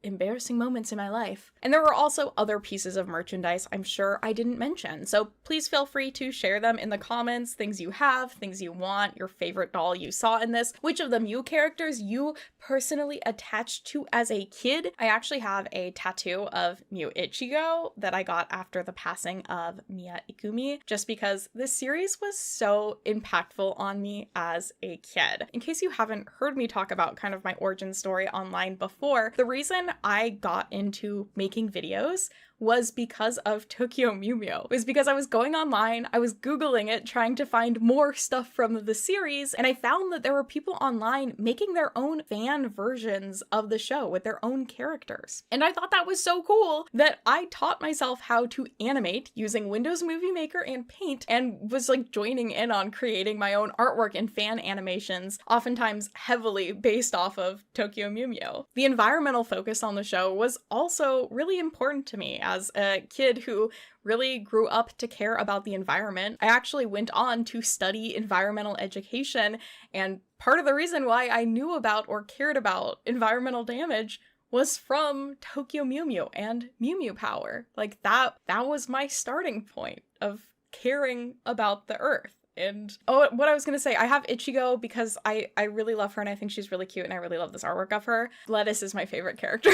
embarrassing moments in my life. And there were also other pieces of merchandise I'm sure I didn't mention. So please feel free to share them in the comments, things you have, things you want, your favorite doll you saw in this, which of the Mew characters you personally attached to as a kid. I actually have a tattoo of Mew Ichigo that I got after the passing of Miya Ikumi, just because this series was so impactful on me as a kid. In case you haven't heard me talk about kind of my origin story online before, the reason I got into making videos was because of Tokyo Mew Mew. It was because I was going online, I was Googling it, trying to find more stuff from the series, and I found that there were people online making their own fan versions of the show with their own characters. And I thought that was so cool that I taught myself how to animate using Windows Movie Maker and Paint, and was like joining in on creating my own artwork and fan animations, oftentimes heavily based off of Tokyo Mew Mew. The environmental focus on the show was also really important to me as a kid who really grew up to care about the environment. I actually went on to study environmental education, and part of the reason why I knew about or cared about environmental damage was from Tokyo Mew Mew and Mew Mew Power. Like that was my starting point of caring about the earth. And oh, what I was gonna say, I have Ichigo because I really love her and I think she's really cute and I really love this artwork of her. Lettuce is my favorite character.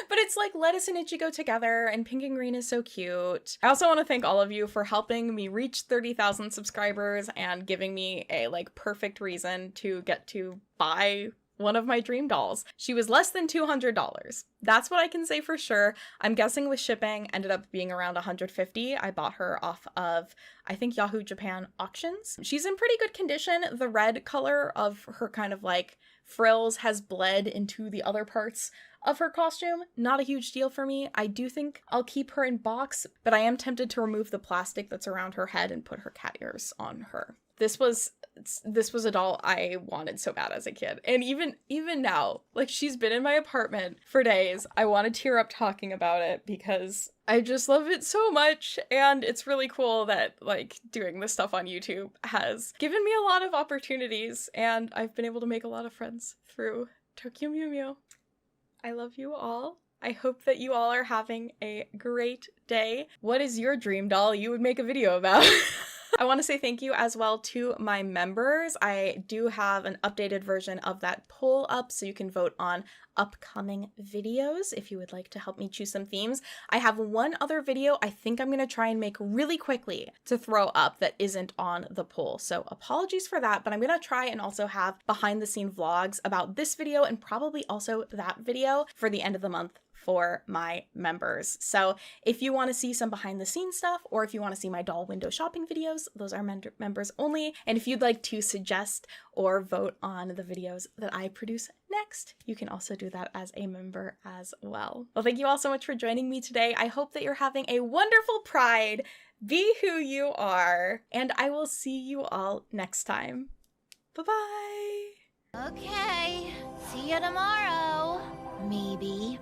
But it's like Lettuce and Ichigo together, and Pink and Green is so cute. I also want to thank all of you for helping me reach 30,000 subscribers and giving me a like perfect reason to get to buy one of my dream dolls. She was less than $200. That's what I can say for sure. I'm guessing with shipping ended up being around $150. I bought her off of, I think, Yahoo Japan auctions. She's in pretty good condition. The red color of her kind of like frills has bled into the other parts of her costume. Not a huge deal for me. I do think I'll keep her in box, but I am tempted to remove the plastic that's around her head and put her cat ears on her. This was a doll I wanted so bad as a kid. And even now, like, she's been in my apartment for days. I want to tear up talking about it because I just love it so much. And it's really cool that like doing this stuff on YouTube has given me a lot of opportunities, and I've been able to make a lot of friends through Tokyo Mew Mew. I love you all. I hope that you all are having a great day. What is your dream doll you would make a video about? I want to say thank you as well to my members. I do have an updated version of that poll up, so you can vote on upcoming videos if you would like to help me choose some themes. I have one other video I think I'm going to try and make really quickly to throw up that isn't on the poll. So apologies for that, but I'm going to try and also have behind the scene vlogs about this video and probably also that video for the end of the month for my members. So if you want to see some behind the scenes stuff, or if you want to see my doll window shopping videos, those are members only. And if you'd like to suggest or vote on the videos that I produce next, you can also do that as a member as well. Well, thank you all so much for joining me today. I hope that you're having a wonderful Pride. Be who you are, and I will see you all next time. Bye-bye. Okay, see you tomorrow. Maybe.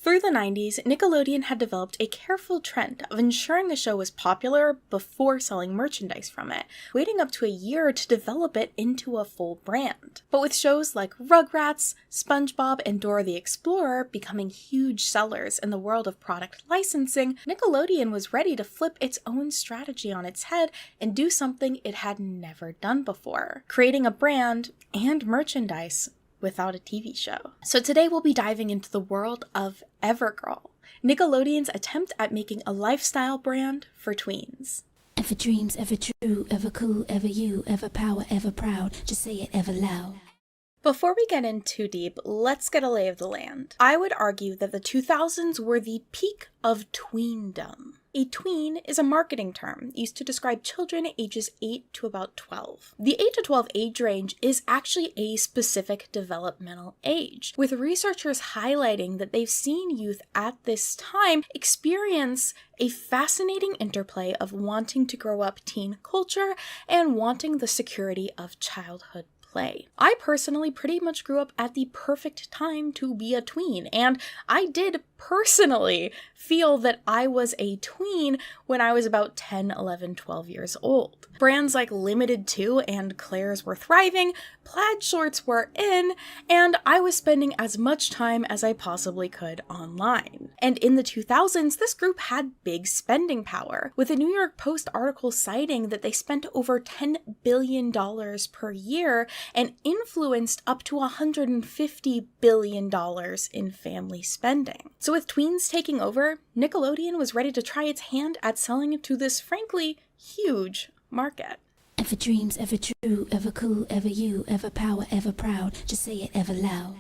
Through the 90s, Nickelodeon had developed a careful trend of ensuring a show was popular before selling merchandise from it, waiting up to a year to develop it into a full brand. But with shows like Rugrats, SpongeBob, and Dora the Explorer becoming huge sellers in the world of product licensing, Nickelodeon was ready to flip its own strategy on its head and do something it had never done before, creating a brand and merchandise without a TV show. So today we'll be diving into the world of everGirl, Nickelodeon's attempt at making a lifestyle brand for tweens. Ever dreams, ever true, ever cool, ever you, ever power, ever proud, just say it ever loud. Before we get in too deep, let's get a lay of the land. I would argue that the 2000s were the peak of tweendom. A tween is a marketing term used to describe children ages 8 to about 12. The 8 to 12 age range is actually a specific developmental age, with researchers highlighting that they've seen youth at this time experience a fascinating interplay of wanting to grow up teen culture and wanting the security of childhood play. I personally pretty much grew up at the perfect time to be a tween, and I did personally feel that I was a tween when I was about 10, 11, 12 years old. Brands like Limited 2 and Claire's were thriving, plaid shorts were in, and I was spending as much time as I possibly could online. And in the 2000s, this group had big spending power, with a New York Post article citing that they spent over $10 billion per year and influenced up to $150 billion in family spending. So with tweens taking over, Nickelodeon was ready to try its hand at selling it to this frankly huge market. Ever dreams, ever true, ever cool, ever you, ever power, ever proud, just say it ever loud.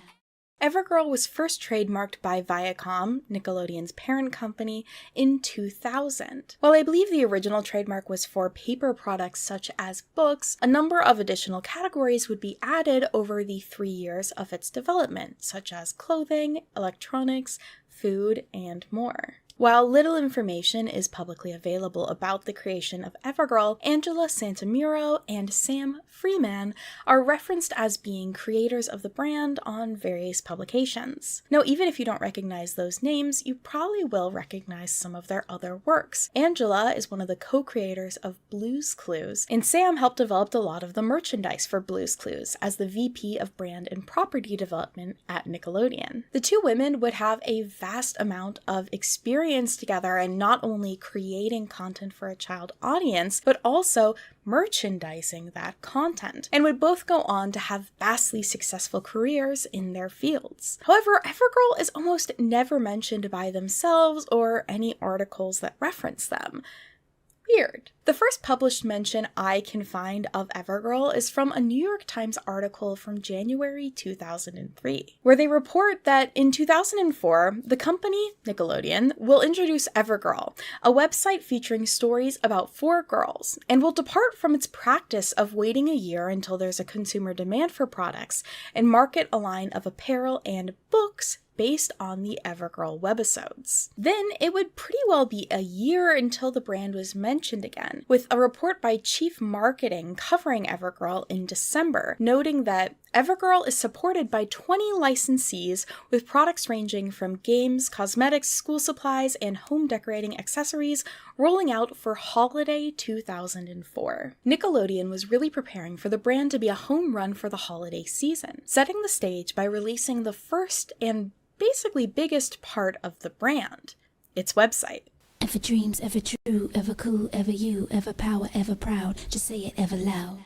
everGirl was first trademarked by Viacom, Nickelodeon's parent company, in 2000. While I believe the original trademark was for paper products such as books, a number of additional categories would be added over the 3 years of its development, such as clothing, electronics, food, and more. While little information is publicly available about the creation of everGirl, Angela Santamiro and Sam Freeman are referenced as being creators of the brand on various publications. Now, even if you don't recognize those names, you probably will recognize some of their other works. Angela is one of the co-creators of Blue's Clues, and Sam helped develop a lot of the merchandise for Blue's Clues as the VP of Brand and Property Development at Nickelodeon. The two women would have a vast amount of experience together and not only creating content for a child audience, but also merchandising that content, and would both go on to have vastly successful careers in their fields. However, everGirl is almost never mentioned by themselves or any articles that reference them. Weird. The first published mention I can find of everGirl is from a New York Times article from January 2003, where they report that in 2004, the company, Nickelodeon, will introduce everGirl, a website featuring stories about 4 girls, and will depart from its practice of waiting a year until there's a consumer demand for products and market a line of apparel and books based on the everGirl webisodes. Then it would pretty well be a year until the brand was mentioned again, with a report by Chief Marketing covering everGirl in December, noting that everGirl is supported by 20 licensees with products ranging from games, cosmetics, school supplies, and home decorating accessories rolling out for holiday 2004. Nickelodeon was really preparing for the brand to be a home run for the holiday season, setting the stage by releasing the first and basically biggest part of the brand, its website. Ever dreams, ever true, ever cool, ever you, ever power, ever proud. Just say it ever loud.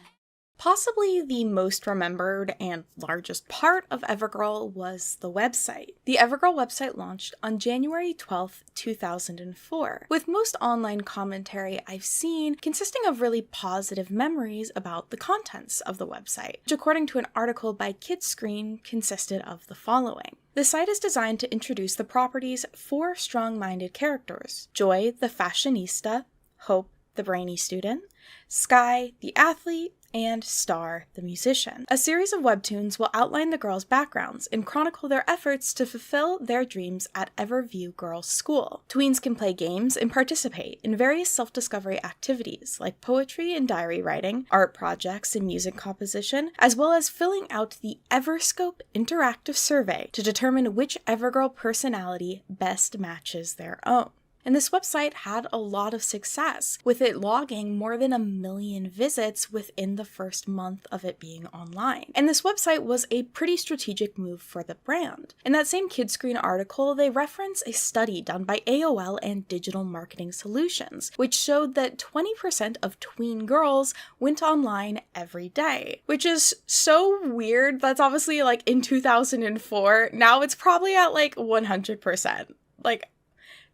Possibly the most remembered and largest part of everGirl was the website. The everGirl website launched on January 12th, 2004, with most online commentary I've seen consisting of really positive memories about the contents of the website, which according to an article by Kidscreen consisted of the following. The site is designed to introduce the property's 4 strong-minded characters: Joy, the fashionista; Hope, the brainy student; Sky, the athlete; and Star, the musician. A series of webtoons will outline the girls' backgrounds and chronicle their efforts to fulfill their dreams at Everview Girls' School. Tweens can play games and participate in various self-discovery activities like poetry and diary writing, art projects and music composition, as well as filling out the Everscope interactive survey to determine which everGirl personality best matches their own. And this website had a lot of success, with it logging more than 1 million visits within the first month of it being online. And this website was a pretty strategic move for the brand. In that same Kidscreen article, they reference a study done by AOL and Digital Marketing Solutions, which showed that 20% of tween girls went online every day, which is so weird. That's obviously like in 2004. Now it's probably at like 100%. Like,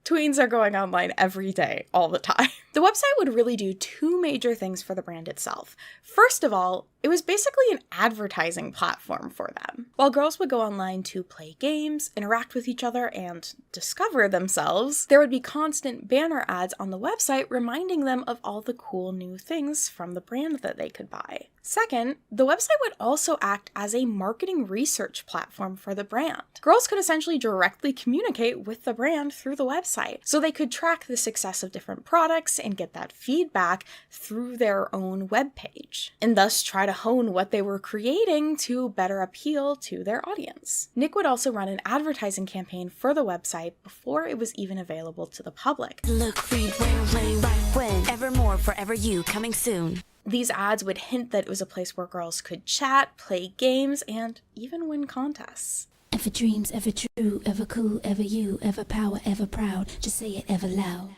tweens are going online every day, all the time. The website would really do 2 major things for the brand itself. First of all, it was basically an advertising platform for them. While girls would go online to play games, interact with each other, and discover themselves, there would be constant banner ads on the website reminding them of all the cool new things from the brand that they could buy. Second, the website would also act as a marketing research platform for the brand. Girls could essentially directly communicate with the brand through the website, so they could track the success of different products and get that feedback through their own webpage, and thus try to hone what they were creating to better appeal to their audience. Nick would also run an advertising campaign for the website before it was even available to the public. Look, read, where, play, right, when. Evermore, forever you, coming soon. These ads would hint that it was a place where girls could chat, play games, and even win contests. Ever dreams, ever true, ever cool, ever you, ever power, ever proud. Just say it ever loud.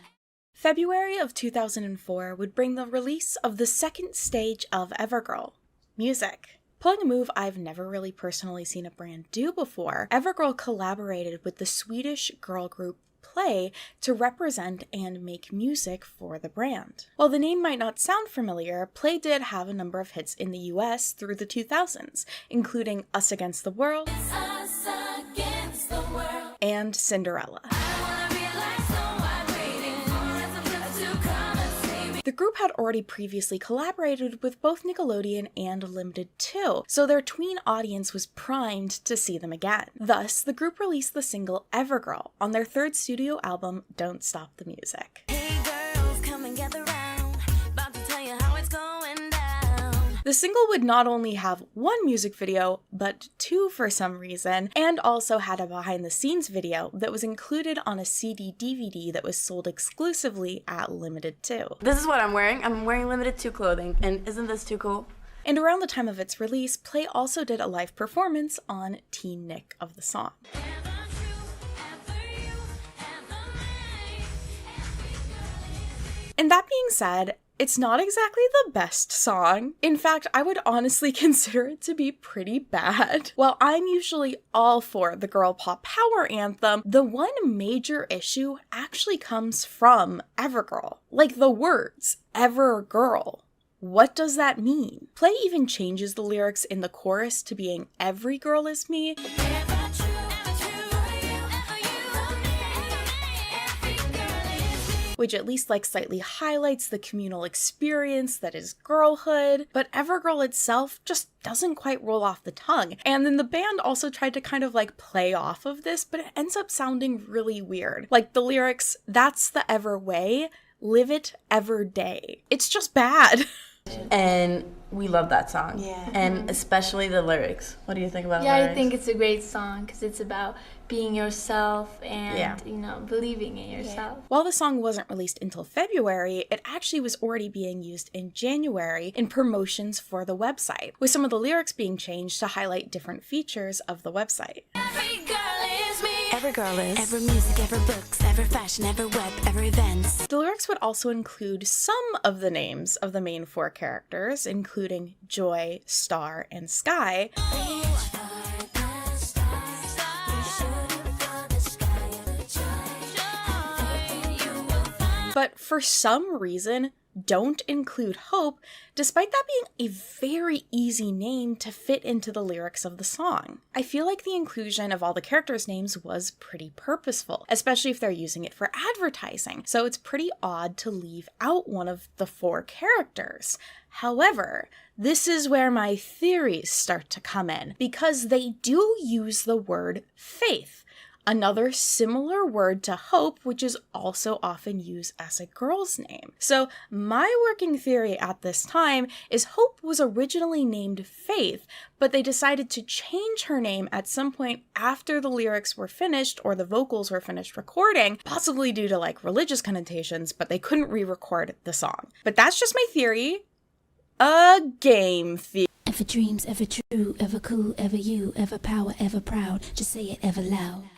February of 2004 would bring the release of the second stage of everGirl, music. Pulling a move I've never really personally seen a brand do before, everGirl collaborated with the Swedish girl group Play to represent and make music for the brand. While the name might not sound familiar, Play did have a number of hits in the US through the 2000s, including Us Against the World, and Cinderella. The group had already previously collaborated with both Nickelodeon and Limited too, so their tween audience was primed to see them again. Thus, the group released the single everGirl on their 3rd studio album, Don't Stop the Music. Hey girls, come and gather round. About to tell you how it's going down. The single would not only have 1 music video, but 2 for some reason, and also had a behind-the-scenes video that was included on a CD-DVD that was sold exclusively at Limited too. This is what I'm wearing. I'm wearing Limited 2 clothing, and isn't this too cool? And around the time of its release, Play also did a live performance on Teen Nick of the song. And that being said, it's not exactly the best song. In fact, I would honestly consider it to be pretty bad. While I'm usually all for the girl pop power anthem, the one major issue actually comes from everGirl. Like the words, everGirl. What does that mean? Play even changes the lyrics in the chorus to being every girl is me, which at least like slightly highlights the communal experience that is girlhood, but everGirl itself just doesn't quite roll off the tongue. And then the band also tried to kind of like play off of this, but it ends up sounding really weird. Like the lyrics, that's the ever way, live it ever day. It's just bad. And we love that song. Yeah. And especially the lyrics. What do you think about the lyrics? Yeah, I think it's a great song because it's about being yourself and, you know, believing in yourself. Yeah. While the song wasn't released until February, it actually was already being used in January in promotions for the website, with some of the lyrics being changed to highlight different features of the website. Every girl is me. everGirl is. Ever music, ever books, ever fashion, ever web, ever events. The lyrics would also include some of the names of the main 4 characters, including Joy, Star, and Sky. But for some reason, don't include Hope, despite that being a very easy name to fit into the lyrics of the song. I feel like the inclusion of all the characters' names was pretty purposeful, especially if they're using it for advertising, so it's pretty odd to leave out one of the 4 characters. However, this is where my theories start to come in, because they do use the word faith, another similar word to hope, which is also often used as a girl's name. So my working theory at this time is Hope was originally named Faith, but they decided to change her name at some point after the lyrics were finished or the vocals were finished recording, possibly due to like religious connotations, but they couldn't re-record the song. But that's just my theory. A game theory. Ever dreams, ever true, ever cool, ever you, ever power, ever proud. Just say it ever loud.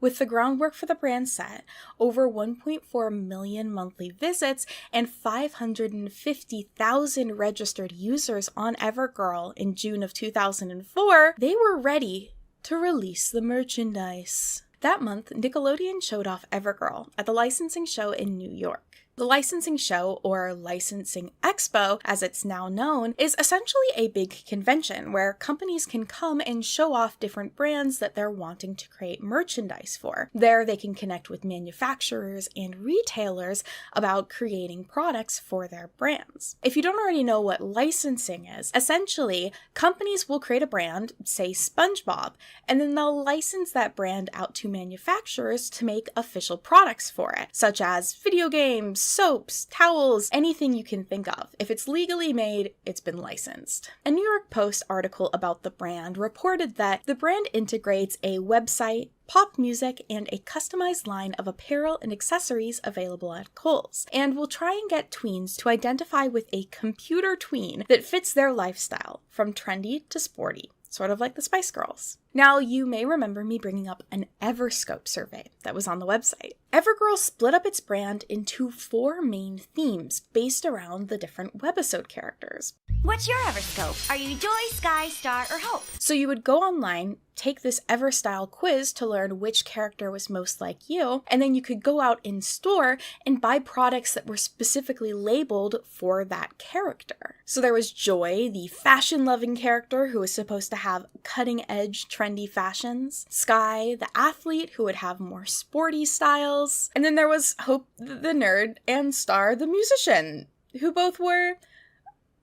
With the groundwork for the brand set, over 1.4 million monthly visits, and 550,000 registered users on everGirl in June of 2004, they were ready to release the merchandise. That month, Nickelodeon showed off everGirl at the licensing show in New York. The licensing show, or licensing expo as it's now known, is essentially a big convention where companies can come and show off different brands that they're wanting to create merchandise for. There they can connect with manufacturers and retailers about creating products for their brands. If you don't already know what licensing is, essentially companies will create a brand, say SpongeBob, and then they'll license that brand out to manufacturers to make official products for it, such as video games, soaps, towels, anything you can think of. If it's legally made, it's been licensed. A New York Post article about the brand reported that the brand integrates a website, pop music, and a customized line of apparel and accessories available at Kohl's, and will try and get tweens to identify with a computer tween that fits their lifestyle, from trendy to sporty, sort of like the Spice Girls. Now, you may remember me bringing up an Everscope survey that was on the website. everGirl split up its brand into 4 main themes based around the different webisode characters. What's your Everscope? Are you Joy, Sky, Star, or Hope? So you would go online, take this Ever-style quiz to learn which character was most like you, and then you could go out in store and buy products that were specifically labeled for that character. So there was Joy, the fashion-loving character who was supposed to have cutting-edge, trendy fashions, Sky, the athlete who would have more sporty styles, and then there was Hope, the nerd, and Star, the musician, who both wore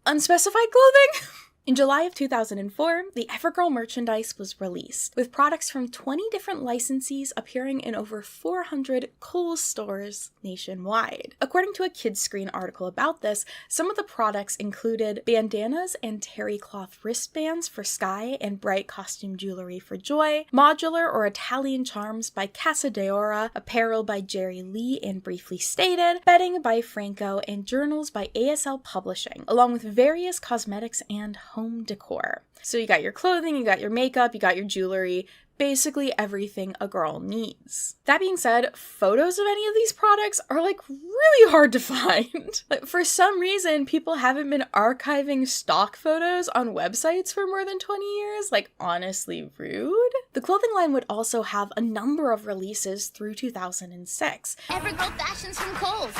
unspecified clothing. In July of 2004, the everGirl merchandise was released, with products from 20 different licensees appearing in over 400 Kohl's stores nationwide. According to a Kids Screen article about this, some of the products included bandanas and terry cloth wristbands for Sky and bright costume jewelry for Joy, modular or Italian charms by Casa d'Aurora, apparel by Jerry Lee and Briefly Stated, bedding by Franco, and journals by ASL Publishing, along with various cosmetics and home decor. So you got your clothing, you got your makeup, you got your jewelry, basically everything a girl needs. That being said, photos of any of these products are like really hard to find. Like, for some reason, people haven't been archiving stock photos on websites for more than 20 years. Like, honestly rude. The clothing line would also have a number of releases through 2006. everGirl fashions from Kohl's.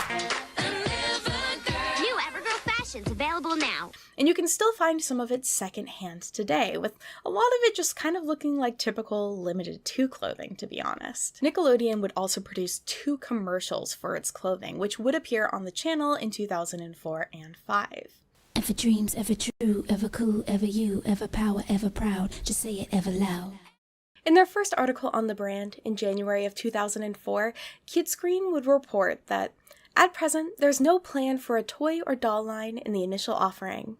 New everGirl fashions available now. And you can still find some of it secondhand today, with a lot of it just kind of looking like typical limited to clothing, to be honest. Nickelodeon would also produce 2 commercials for its clothing, which would appear on the channel in 2004 and 5. Ever dreams, ever true, ever cool, ever you, ever power, ever proud. Just say it ever loud. In their first article on the brand in January of 2004, Kidscreen would report that at present, there's no plan for a toy or doll line in the initial offering.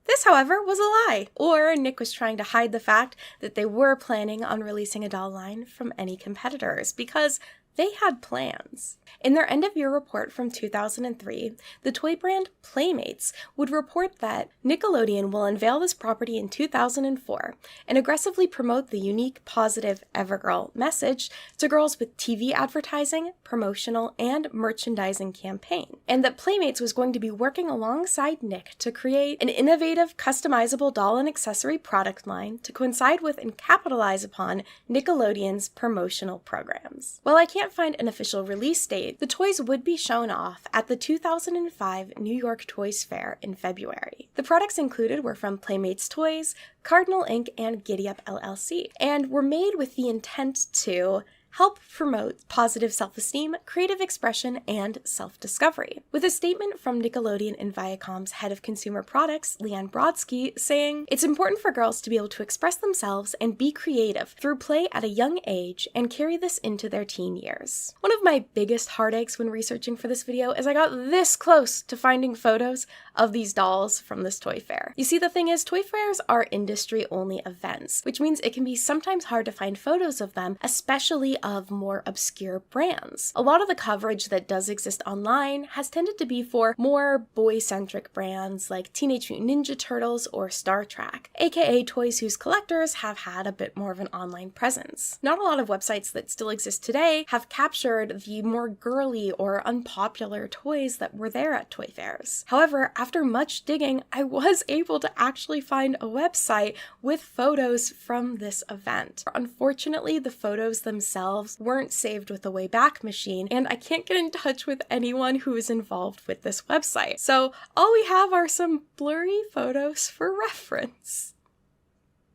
This, however, was a lie, or Nick was trying to hide the fact that they were planning on releasing a doll line from any competitors, because they had plans. In their end-of-year report from 2003, the toy brand Playmates would report that Nickelodeon will unveil this property in 2004 and aggressively promote the unique, positive everGirl message to girls with TV advertising, promotional, and merchandising campaign, and that Playmates was going to be working alongside Nick to create an innovative, customizable doll and accessory product line to coincide with and capitalize upon Nickelodeon's promotional programs. While I can't find an official release date, the toys would be shown off at the 2005 New York Toys Fair in February. The products included were from Playmates Toys, Cardinal Inc., and Giddy Up LLC, and were made with the intent to help promote positive self-esteem, creative expression, and self-discovery. With a statement from Nickelodeon and Viacom's head of consumer products, Leanne Brodsky, saying, "It's important for girls to be able to express themselves and be creative through play at a young age and carry this into their teen years." One of my biggest heartaches when researching for this video is I got this close to finding photos of these dolls from this toy fair. You see, the thing is, toy fairs are industry-only events, which means it can be sometimes hard to find photos of them, especially of more obscure brands. A lot of the coverage that does exist online has tended to be for more boy-centric brands like Teenage Mutant Ninja Turtles or Star Trek, aka toys whose collectors have had a bit more of an online presence. Not a lot of websites that still exist today have captured the more girly or unpopular toys that were there at toy fairs. However, after much digging, I was able to actually find a website with photos from this event. Unfortunately, the photos themselves weren't saved with the Wayback Machine, and I can't get in touch with anyone who is involved with this website. So all we have are some blurry photos for reference.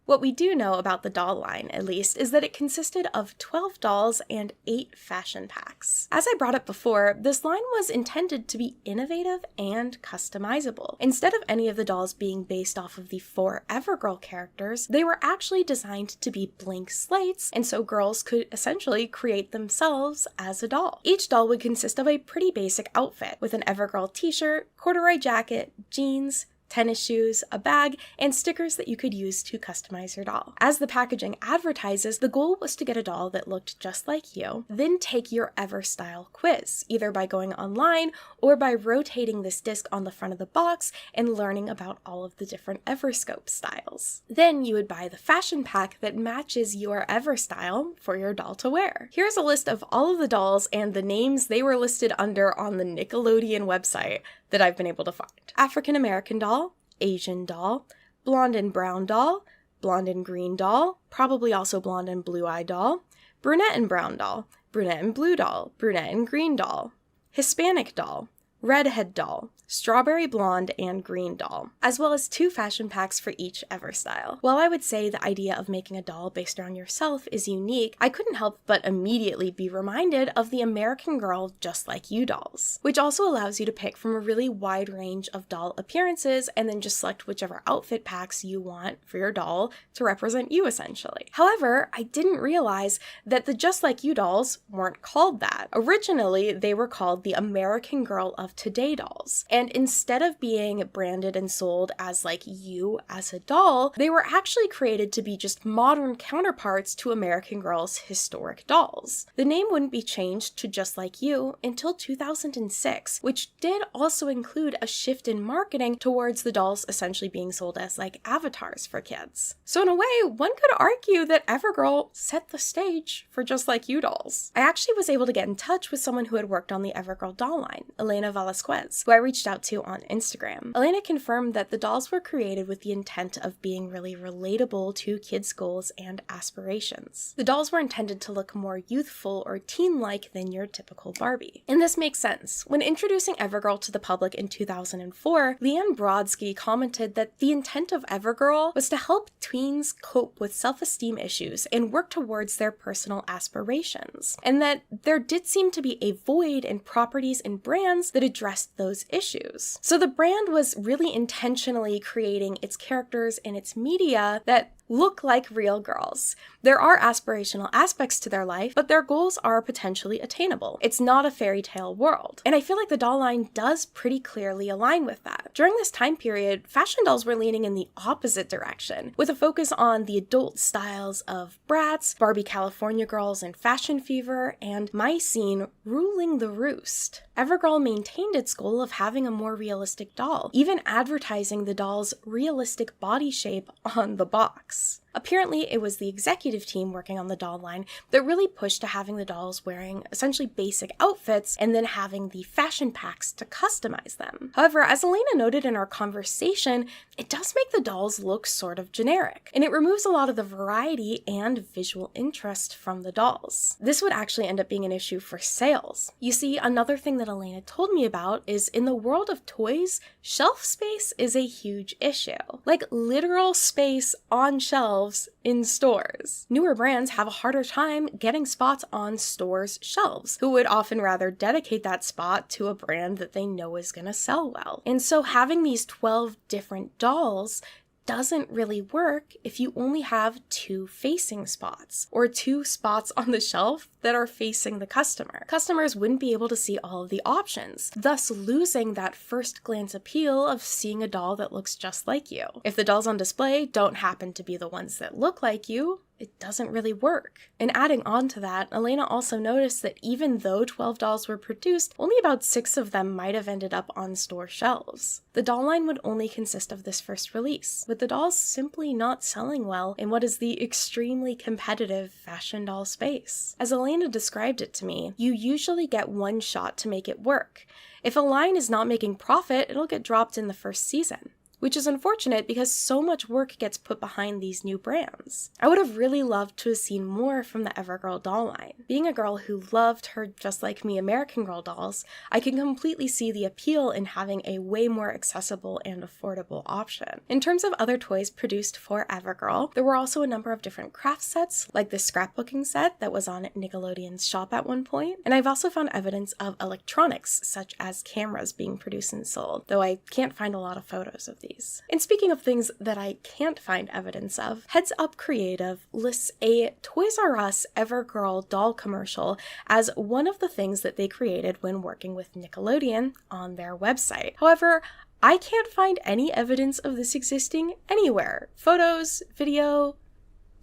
What we do know about the doll line, at least, is that it consisted of 12 dolls and 8 fashion packs. As I brought up before, this line was intended to be innovative and customizable. Instead of any of the dolls being based off of the 4 everGirl characters, they were actually designed to be blank slates, and so girls could essentially create themselves as a doll. Each doll would consist of a pretty basic outfit, with an everGirl t-shirt, corduroy jacket, jeans, tennis shoes, a bag, and stickers that you could use to customize your doll. As the packaging advertises, the goal was to get a doll that looked just like you, then take your EverStyle quiz, either by going online or by rotating this disc on the front of the box and learning about all of the different Everscope styles. Then you would buy the fashion pack that matches your EverStyle for your doll to wear. Here's a list of all of the dolls and the names they were listed under on the Nickelodeon website that I've been able to find. African American doll, Asian doll, blonde and brown doll, blonde and green doll, probably also blonde and blue-eyed doll, brunette and brown doll, brunette and blue doll, brunette and green doll, Hispanic doll, redhead doll, strawberry blonde and green doll, as well as 2 fashion packs for each EverStyle. While I would say the idea of making a doll based around yourself is unique, I couldn't help but immediately be reminded of the American Girl Just Like You dolls, which also allows you to pick from a really wide range of doll appearances and then just select whichever outfit packs you want for your doll to represent you essentially. However, I didn't realize that the Just Like You dolls weren't called that. Originally, they were called the American Girl of Today dolls. And instead of being branded and sold as like you as a doll, they were actually created to be just modern counterparts to American Girl's historic dolls. The name wouldn't be changed to Just Like You until 2006, which did also include a shift in marketing towards the dolls essentially being sold as like avatars for kids. So in a way, one could argue that everGirl set the stage for Just Like You dolls. I actually was able to get in touch with someone who had worked on the everGirl doll line, Elena Velasquez, who I reached out to on Instagram. Elena confirmed that the dolls were created with the intent of being really relatable to kids' goals and aspirations. The dolls were intended to look more youthful or teen-like than your typical Barbie. And this makes sense. When introducing everGirl to the public in 2004, Leanne Brodsky commented that the intent of everGirl was to help tweens cope with self-esteem issues and work towards their personal aspirations, and that there did seem to be a void in properties and brands that addressed those issues. So the brand was really intentionally creating its characters and its media that look like real girls. There are aspirational aspects to their life, but their goals are potentially attainable. It's not a fairy tale world. And I feel like the doll line does pretty clearly align with that. During this time period, fashion dolls were leaning in the opposite direction, with a focus on the adult styles of Bratz, Barbie California Girls and Fashion Fever, and My Scene ruling the roost. everGirl maintained its goal of having a more realistic doll, even advertising the doll's realistic body shape on the box. Apparently, it was the executive team working on the doll line that really pushed to having the dolls wearing essentially basic outfits and then having the fashion packs to customize them. However, as Elena noted in our conversation, it does make the dolls look sort of generic, and it removes a lot of the variety and visual interest from the dolls. This would actually end up being an issue for sales. You see, another thing that Elena told me about is in the world of toys, shelf space is a huge issue. Like literal space on shelves in stores. Newer brands have a harder time getting spots on stores' shelves, who would often rather dedicate that spot to a brand that they know is going to sell well. And so having these 12 different dolls doesn't really work if you only have 2 facing spots, or 2 spots on the shelf that are facing the customer. Customers wouldn't be able to see all of the options, thus losing that first glance appeal of seeing a doll that looks just like you. If the dolls on display don't happen to be the ones that look like you, it doesn't really work. And adding on to that, Elena also noticed that even though 12 dolls were produced, only about 6 of them might have ended up on store shelves. The doll line would only consist of this first release, with the dolls simply not selling well in what is the extremely competitive fashion doll space. As Elena described it to me, you usually get one shot to make it work. If a line is not making profit, it'll get dropped in the first season, which is unfortunate because so much work gets put behind these new brands. I would have really loved to have seen more from the everGirl doll line. Being a girl who loved her Just Like Me American Girl dolls, I can completely see the appeal in having a way more accessible and affordable option. In terms of other toys produced for everGirl, there were also a number of different craft sets, like the scrapbooking set that was on Nickelodeon's shop at one point, and I've also found evidence of electronics, such as cameras being produced and sold, though I can't find a lot of photos of these. And speaking of things that I can't find evidence of, Heads Up Creative lists a Toys R Us everGirl doll commercial as one of the things that they created when working with Nickelodeon on their website. However, I can't find any evidence of this existing anywhere. Photos, video,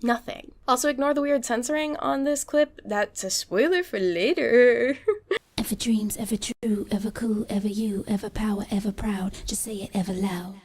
nothing. Also, ignore the weird censoring on this clip. That's a spoiler for later. Ever dreams, ever true, ever cool, ever you, ever power, ever proud. Just say it ever loud.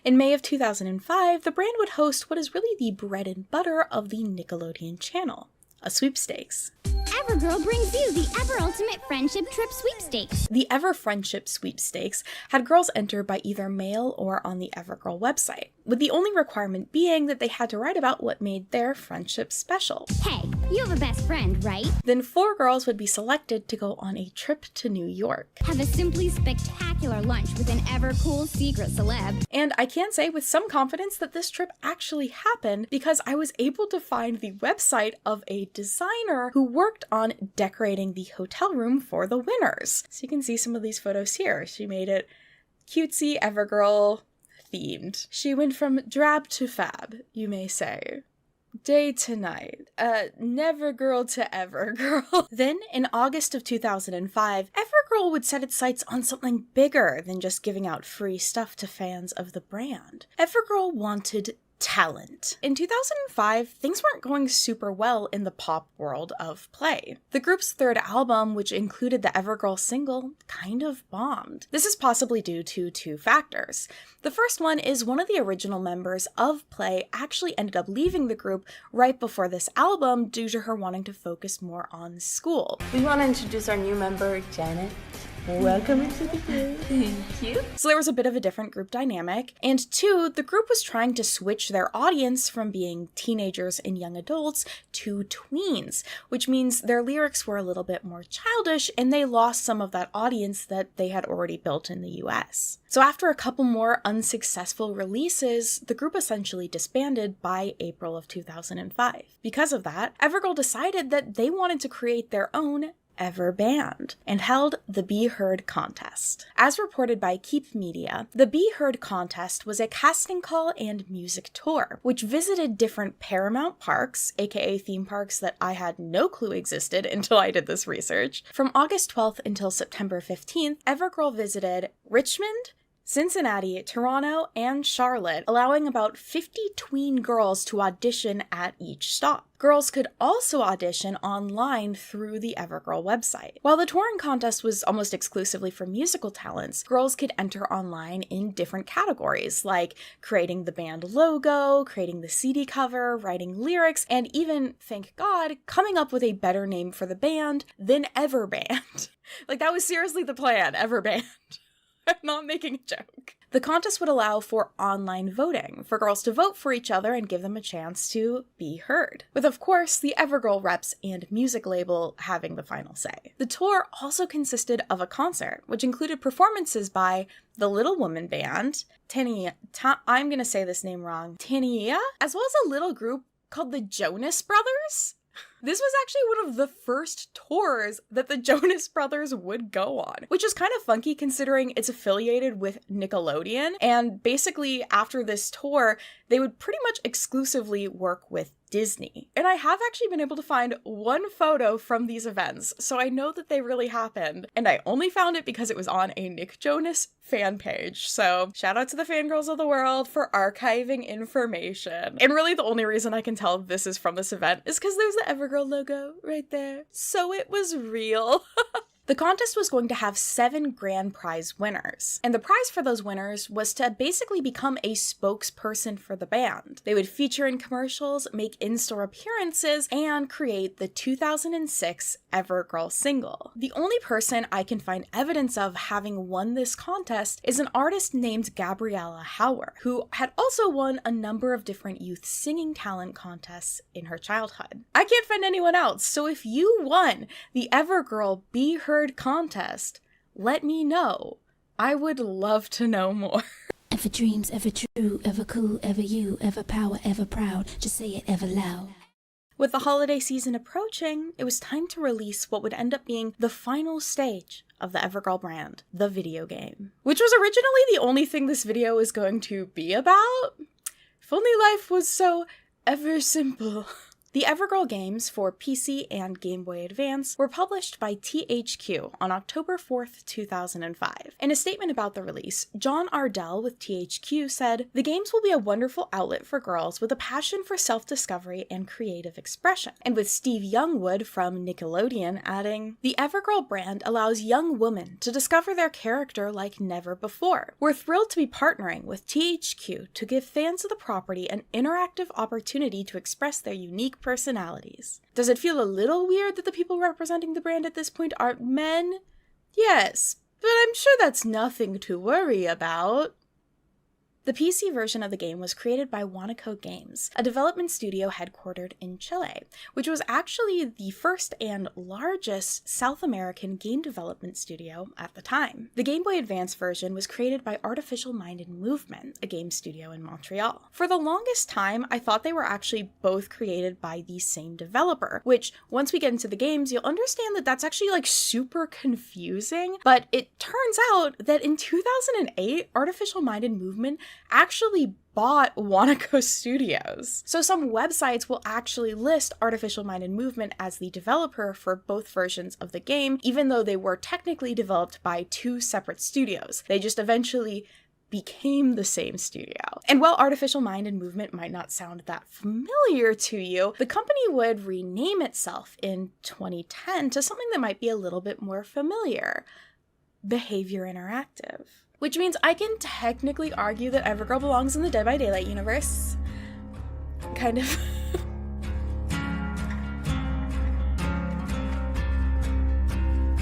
In May of 2005, the brand would host what is really the bread and butter of the Nickelodeon channel, a sweepstakes. everGirl brings you the Ever Ultimate Friendship Trip Sweepstakes. The Ever Friendship Sweepstakes had girls enter by either mail or on the everGirl website, with the only requirement being that they had to write about what made their friendship special. Hey, you have a best friend, right? Then 4 girls would be selected to go on a trip to New York. Have a simply spectacular lunch with an ever-cool secret celeb. And I can say with some confidence that this trip actually happened because I was able to find the website of a designer who worked on decorating the hotel room for the winners. So you can see some of these photos here. She made it cutesy everGirl themed. She went from drab to fab, you may say. Day to night. Never girl to everGirl. Then, in August of 2005, everGirl would set its sights on something bigger than just giving out free stuff to fans of the brand. everGirl wanted talent. In 2005, things weren't going super well in the pop world of play. The group's 3rd album, which included the everGirl single, kind of bombed. This is possibly due to 2 factors. The first one is one of the original members of Play actually ended up leaving the group right before this album due to her wanting to focus more on school. We want to introduce our new member, Janet. Welcome to the group. Thank you. So there was a bit of a different group dynamic. And 2, the group was trying to switch their audience from being teenagers and young adults to tweens, which means their lyrics were a little bit more childish and they lost some of that audience that they had already built in the US. So after a couple more unsuccessful releases, the group essentially disbanded by April of 2005. Because of that, everGirl decided that they wanted to create their own EverBand and held the Be Heard contest. As reported by Keep Media, the Be Heard contest was a casting call and music tour, which visited different Paramount parks, aka theme parks that I had no clue existed until I did this research. From August 12th until September 15th, everGirl visited Richmond, Cincinnati, Toronto, and Charlotte, allowing about 50 tween girls to audition at each stop. Girls could also audition online through the everGirl website. While the touring contest was almost exclusively for musical talents, girls could enter online in different categories, like creating the band logo, creating the CD cover, writing lyrics, and even, thank God, coming up with a better name for the band than EverBand. Like, that was seriously the plan, EverBand. I'm not making a joke. The contest would allow for online voting, for girls to vote for each other and give them a chance to be heard, with of course the everGirl reps and music label having the final say. The tour also consisted of a concert, which included performances by the Little Woman Band, I'm gonna say this name wrong, Tania, as well as a little group called the Jonas Brothers. This was actually one of the first tours that the Jonas Brothers would go on, which is kind of funky considering it's affiliated with Nickelodeon, and basically after this tour, they would pretty much exclusively work with Disney. And I have actually been able to find one photo from these events, so I know that they really happened, and I only found it because it was on a Nick Jonas fan page, so shout out to the fangirls of the world for archiving information. And really the only reason I can tell this is from this event is because there's the everGirl logo right there, so it was real. The contest was going to have 7 grand prize winners, and the prize for those winners was to basically become a spokesperson for the band. They would feature in commercials, make in-store appearances, and create the 2006 everGirl single. The only person I can find evidence of having won this contest is an artist named Gabriella Hauer, who had also won a number of different youth singing talent contests in her childhood. I can't find anyone else, so if you won the everGirl Be Heard contest, let me know. I would love to know more. Ever dreams, ever true, ever cool, ever you, ever power, ever proud. Just say it ever loud. With the holiday season approaching, it was time to release what would end up being the final stage of the everGirl brand, the video game, which was originally the only thing this video is going to be about. If only life was so ever simple. The everGirl games for PC and Game Boy Advance were published by THQ on October 4th, 2005. In a statement about the release, John Ardell with THQ said, "The games will be a wonderful outlet for girls with a passion for self-discovery and creative expression." And with Steve Youngwood from Nickelodeon adding, "The everGirl brand allows young women to discover their character like never before. We're thrilled to be partnering with THQ to give fans of the property an interactive opportunity to express their unique personalities." Does it feel a little weird that the people representing the brand at this point aren't men? Yes, but I'm sure that's nothing to worry about. The PC version of the game was created by Wanaco Games, a development studio headquartered in Chile, which was actually the first and largest South American game development studio at the time. The Game Boy Advance version was created by Artificial Mind and Movement, a game studio in Montreal. For the longest time, I thought they were actually both created by the same developer, which once we get into the games, you'll understand that that's actually like super confusing, but it turns out that in 2008, Artificial Mind and Movement actually bought Wanaco Studios. So some websites will actually list Artificial Mind and Movement as the developer for both versions of the game, even though they were technically developed by 2 separate studios. They just eventually became the same studio. And while Artificial Mind and Movement might not sound that familiar to you, the company would rename itself in 2010 to something that might be a little bit more familiar: Behavior Interactive. Which means I can technically argue that everGirl belongs in the Dead by Daylight universe. Kind of.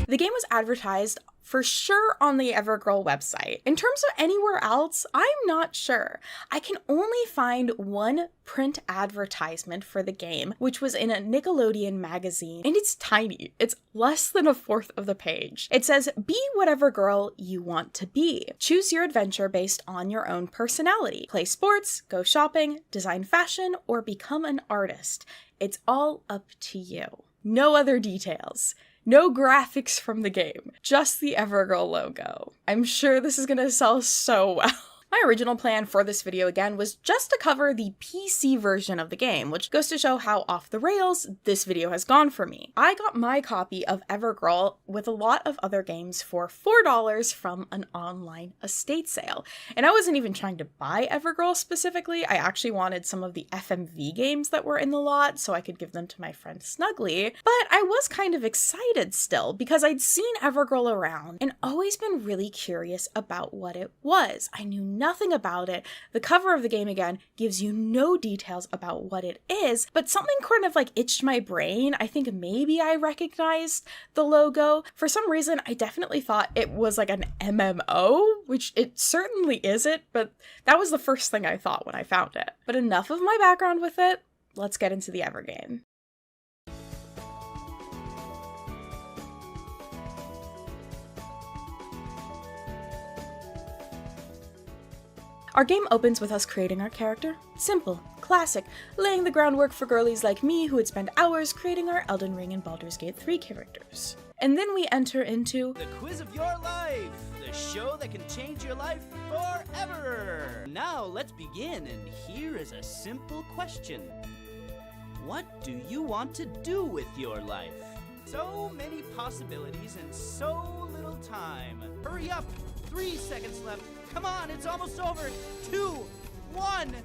The game was advertised for sure on the everGirl website. In terms of anywhere else, I'm not sure. I can only find one print advertisement for the game, which was in a Nickelodeon magazine, and it's tiny. It's less than a fourth of the page. It says, "Be whatever girl you want to be. Choose your adventure based on your own personality. Play sports, go shopping, design fashion, or become an artist. It's all up to you." No other details. No graphics from the game, just the everGirl logo. I'm sure this is gonna sell so well. My original plan for this video, again, was just to cover the PC version of the game, which goes to show how off the rails this video has gone for me. I got my copy of everGirl with a lot of other games for $4 from an online estate sale. And I wasn't even trying to buy everGirl specifically, I actually wanted some of the FMV games that were in the lot so I could give them to my friend Snuggly. But I was kind of excited still, because I'd seen everGirl around and always been really curious about what it was. I knew nothing about it. The cover of the game, again, gives you no details about what it is, but something kind of like itched my brain. I think maybe I recognized the logo. For some reason, I definitely thought it was like an MMO, which it certainly isn't, but that was the first thing I thought when I found it. But enough of my background with it, let's get into the evergame. Our game opens with us creating our character. Simple, classic, laying the groundwork for girlies like me who would spend hours creating our Elden Ring and Baldur's Gate 3 characters. And then we enter into the quiz of your life, the show that can change your life forever. Now let's begin, and here is a simple question. What do you want to do with your life? So many possibilities and so little time. Hurry up, 3 seconds left. Come on, it's almost over. 2, 1.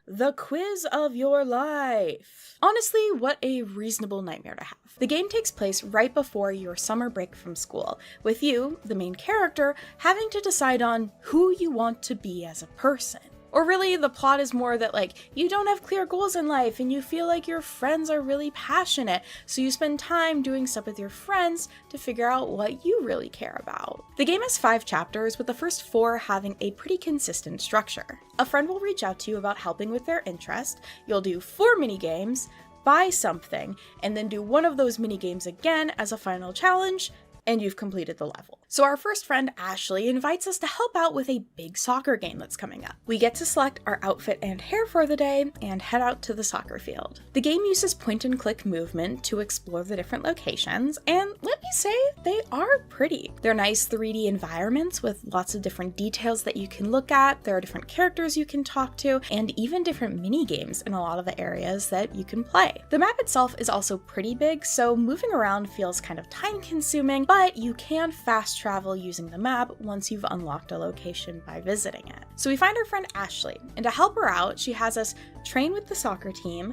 the quiz of your life. Honestly, what a reasonable nightmare to have. The game takes place right before your summer break from school, with you, the main character, having to decide on who you want to be as a person. Or really, the plot is more that, like, you don't have clear goals in life and you feel like your friends are really passionate, so you spend time doing stuff with your friends to figure out what you really care about. The game has 5 chapters, with the first 4 having a pretty consistent structure. A friend will reach out to you about helping with their interest, you'll do 4 mini-games, buy something, and then do one of those mini-games again as a final challenge, and you've completed the level. So our first friend, Ashley, invites us to help out with a big soccer game that's coming up. We get to select our outfit and hair for the day and head out to the soccer field. The game uses point and click movement to explore the different locations, and let me say, they are pretty. They're nice 3D environments with lots of different details that you can look at, there are different characters you can talk to, and even different mini games in a lot of the areas that you can play. The map itself is also pretty big, so moving around feels kind of time consuming, but you can fast travel using the map once you've unlocked a location by visiting it. So we find our friend Ashley, and to help her out, she has us train with the soccer team,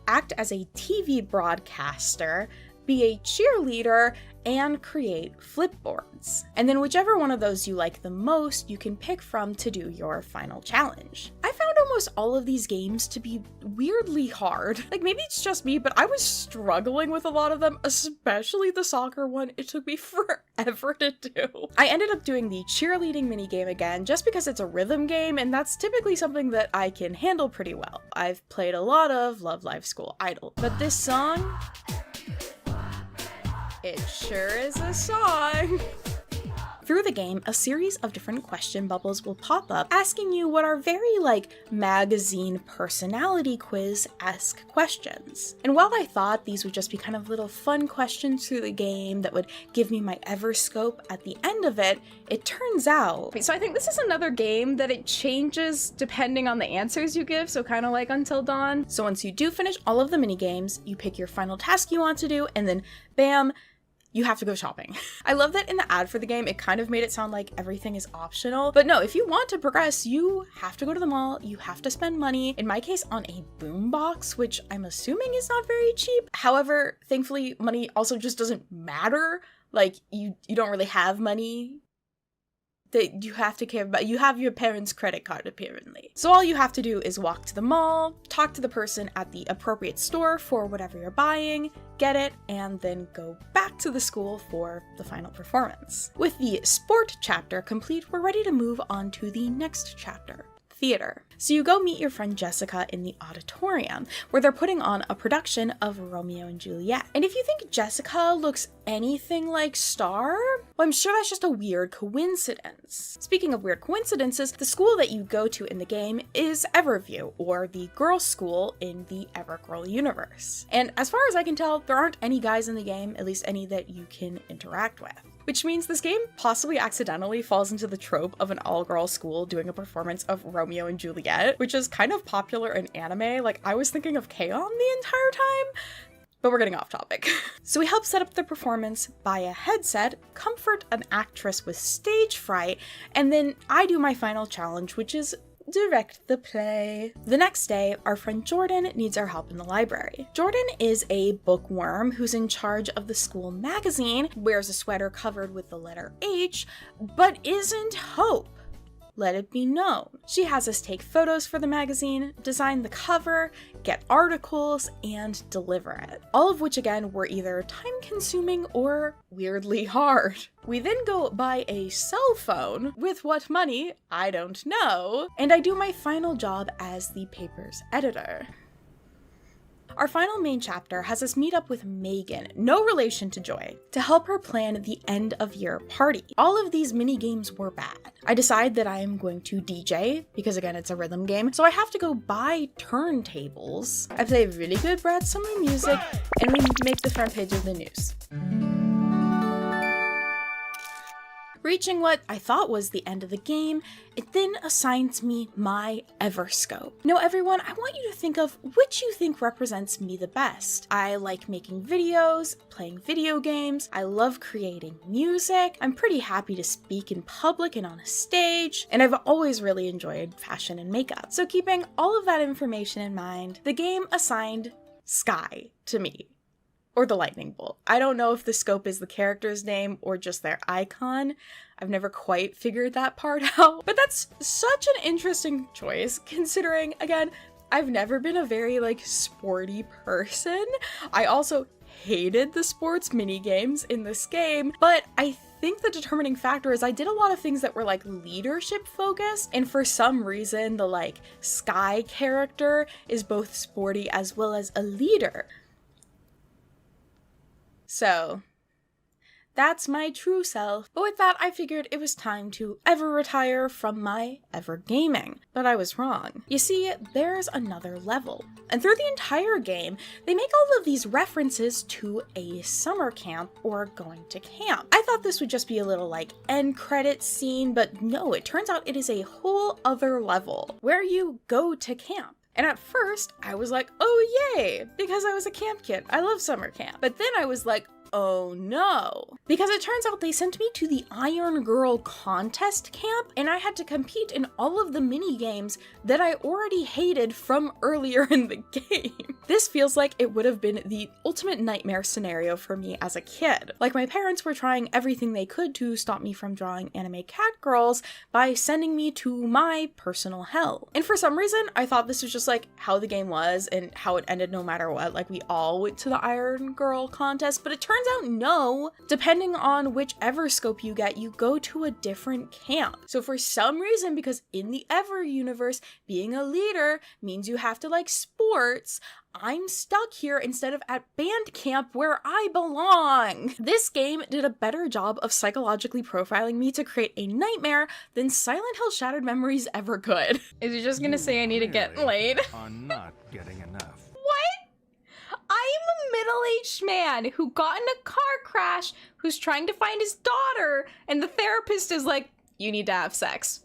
act as a TV broadcaster, be a cheerleader, and create flipboards. And then whichever one of those you like the most, you can pick from to do your final challenge. I found almost all of these games to be weirdly hard. Like, maybe it's just me, but I was struggling with a lot of them, especially the soccer one. It took me forever to do. I ended up doing the cheerleading minigame again, just because it's a rhythm game, and that's typically something that I can handle pretty well. I've played a lot of Love Live School Idol, but this song, it sure is a song. Through the game, a series of different question bubbles will pop up, asking you what are very, like, magazine personality quiz-esque questions. And while I thought these would just be kind of little fun questions through the game that would give me my Everscope at the end of it, it turns out... So I think this is another game that it changes depending on the answers you give, so kind of like Until Dawn. So once you do finish all of the mini-games, you pick your final task you want to do, and then bam, you have to go shopping. I love that in the ad for the game, it kind of made it sound like everything is optional. But no, if you want to progress, you have to go to the mall, you have to spend money, in my case, on a boombox, which I'm assuming is not very cheap. However, thankfully, money also just doesn't matter. Like, you don't really have money that you have to care about. You have your parents' credit card, apparently. So all you have to do is walk to the mall, talk to the person at the appropriate store for whatever you're buying, get it, and then go back to the school for the final performance. With the sport chapter complete, we're ready to move on to the next chapter, theater. So you go meet your friend Jessica in the auditorium, where they're putting on a production of Romeo and Juliet. And if you think Jessica looks anything like Star, well, I'm sure that's just a weird coincidence. Speaking of weird coincidences, the school that you go to in the game is Everview, or the girls' school in the everGirl universe. And as far as I can tell, there aren't any guys in the game, at least any that you can interact with. Which means this game possibly accidentally falls into the trope of an all-girl school doing a performance of Romeo and Juliet, which is kind of popular in anime. Like, I was thinking of K-On! The entire time, but we're getting off topic. So we help set up the performance, buy a headset, comfort an actress with stage fright, and then I do my final challenge, which is direct the play. The next day, our friend Jordan needs our help in the library. Jordan is a bookworm who's in charge of the school magazine, wears a sweater covered with the letter H, but isn't Hope. Let it be known. She has us take photos for the magazine, design the cover, get articles, and deliver it. All of which, again, were either time-consuming or weirdly hard. We then go buy a cell phone, with what money, I don't know, and I do my final job as the paper's editor. Our final main chapter has us meet up with Megan, no relation to Joy, to help her plan the end of year party. All of these mini games were bad. I decide that I am going to DJ, because again, it's a rhythm game, so I have to go buy turntables. I play really good Bratz summer music, and we make the front page of the news. Reaching what I thought was the end of the game, it then assigns me my Everscope. Now everyone, I want you to think of which you think represents me the best. I like making videos, playing video games, I love creating music, I'm pretty happy to speak in public and on a stage, and I've always really enjoyed fashion and makeup. So keeping all of that information in mind, the game assigned Sky to me. Or the lightning bolt. I don't know if the scope is the character's name or just their icon. I've never quite figured that part out. But that's such an interesting choice, considering, again, I've never been a very, sporty person. I also hated the sports mini games in this game, but I think the determining factor is I did a lot of things that were leadership focused, and for some reason the Sky character is both sporty as well as a leader. So, that's my true self. But with that, I figured it was time to retire from my gaming. But I was wrong. You see, there's another level. And through the entire game, they make all of these references to a summer camp or going to camp. I thought this would just be a little end credit scene, but no, it turns out it is a whole other level where you go to camp. And at first, I was like, oh yay, because I was a camp kid. I love summer camp. But then I was like, oh no. Because it turns out they sent me to the Iron Girl contest camp, and I had to compete in all of the mini games that I already hated from earlier in the game. This feels like it would have been the ultimate nightmare scenario for me as a kid. My parents were trying everything they could to stop me from drawing anime cat girls by sending me to my personal hell. And for some reason, I thought this was just how the game was and how it ended no matter what. We all went to the Iron Girl contest, but it turns out no. Depending on which Everscope you get, you go to a different camp. So for some reason, because in the Ever universe, being a leader means you have to like sports, I'm stuck here instead of at band camp where I belong. This game did a better job of psychologically profiling me to create a nightmare than Silent Hill Shattered Memories ever could. Is he just gonna say I need to get laid? I'm not getting enough. What? I am a middle-aged man who got in a car crash, who's trying to find his daughter, and the therapist is like, you need to have sex.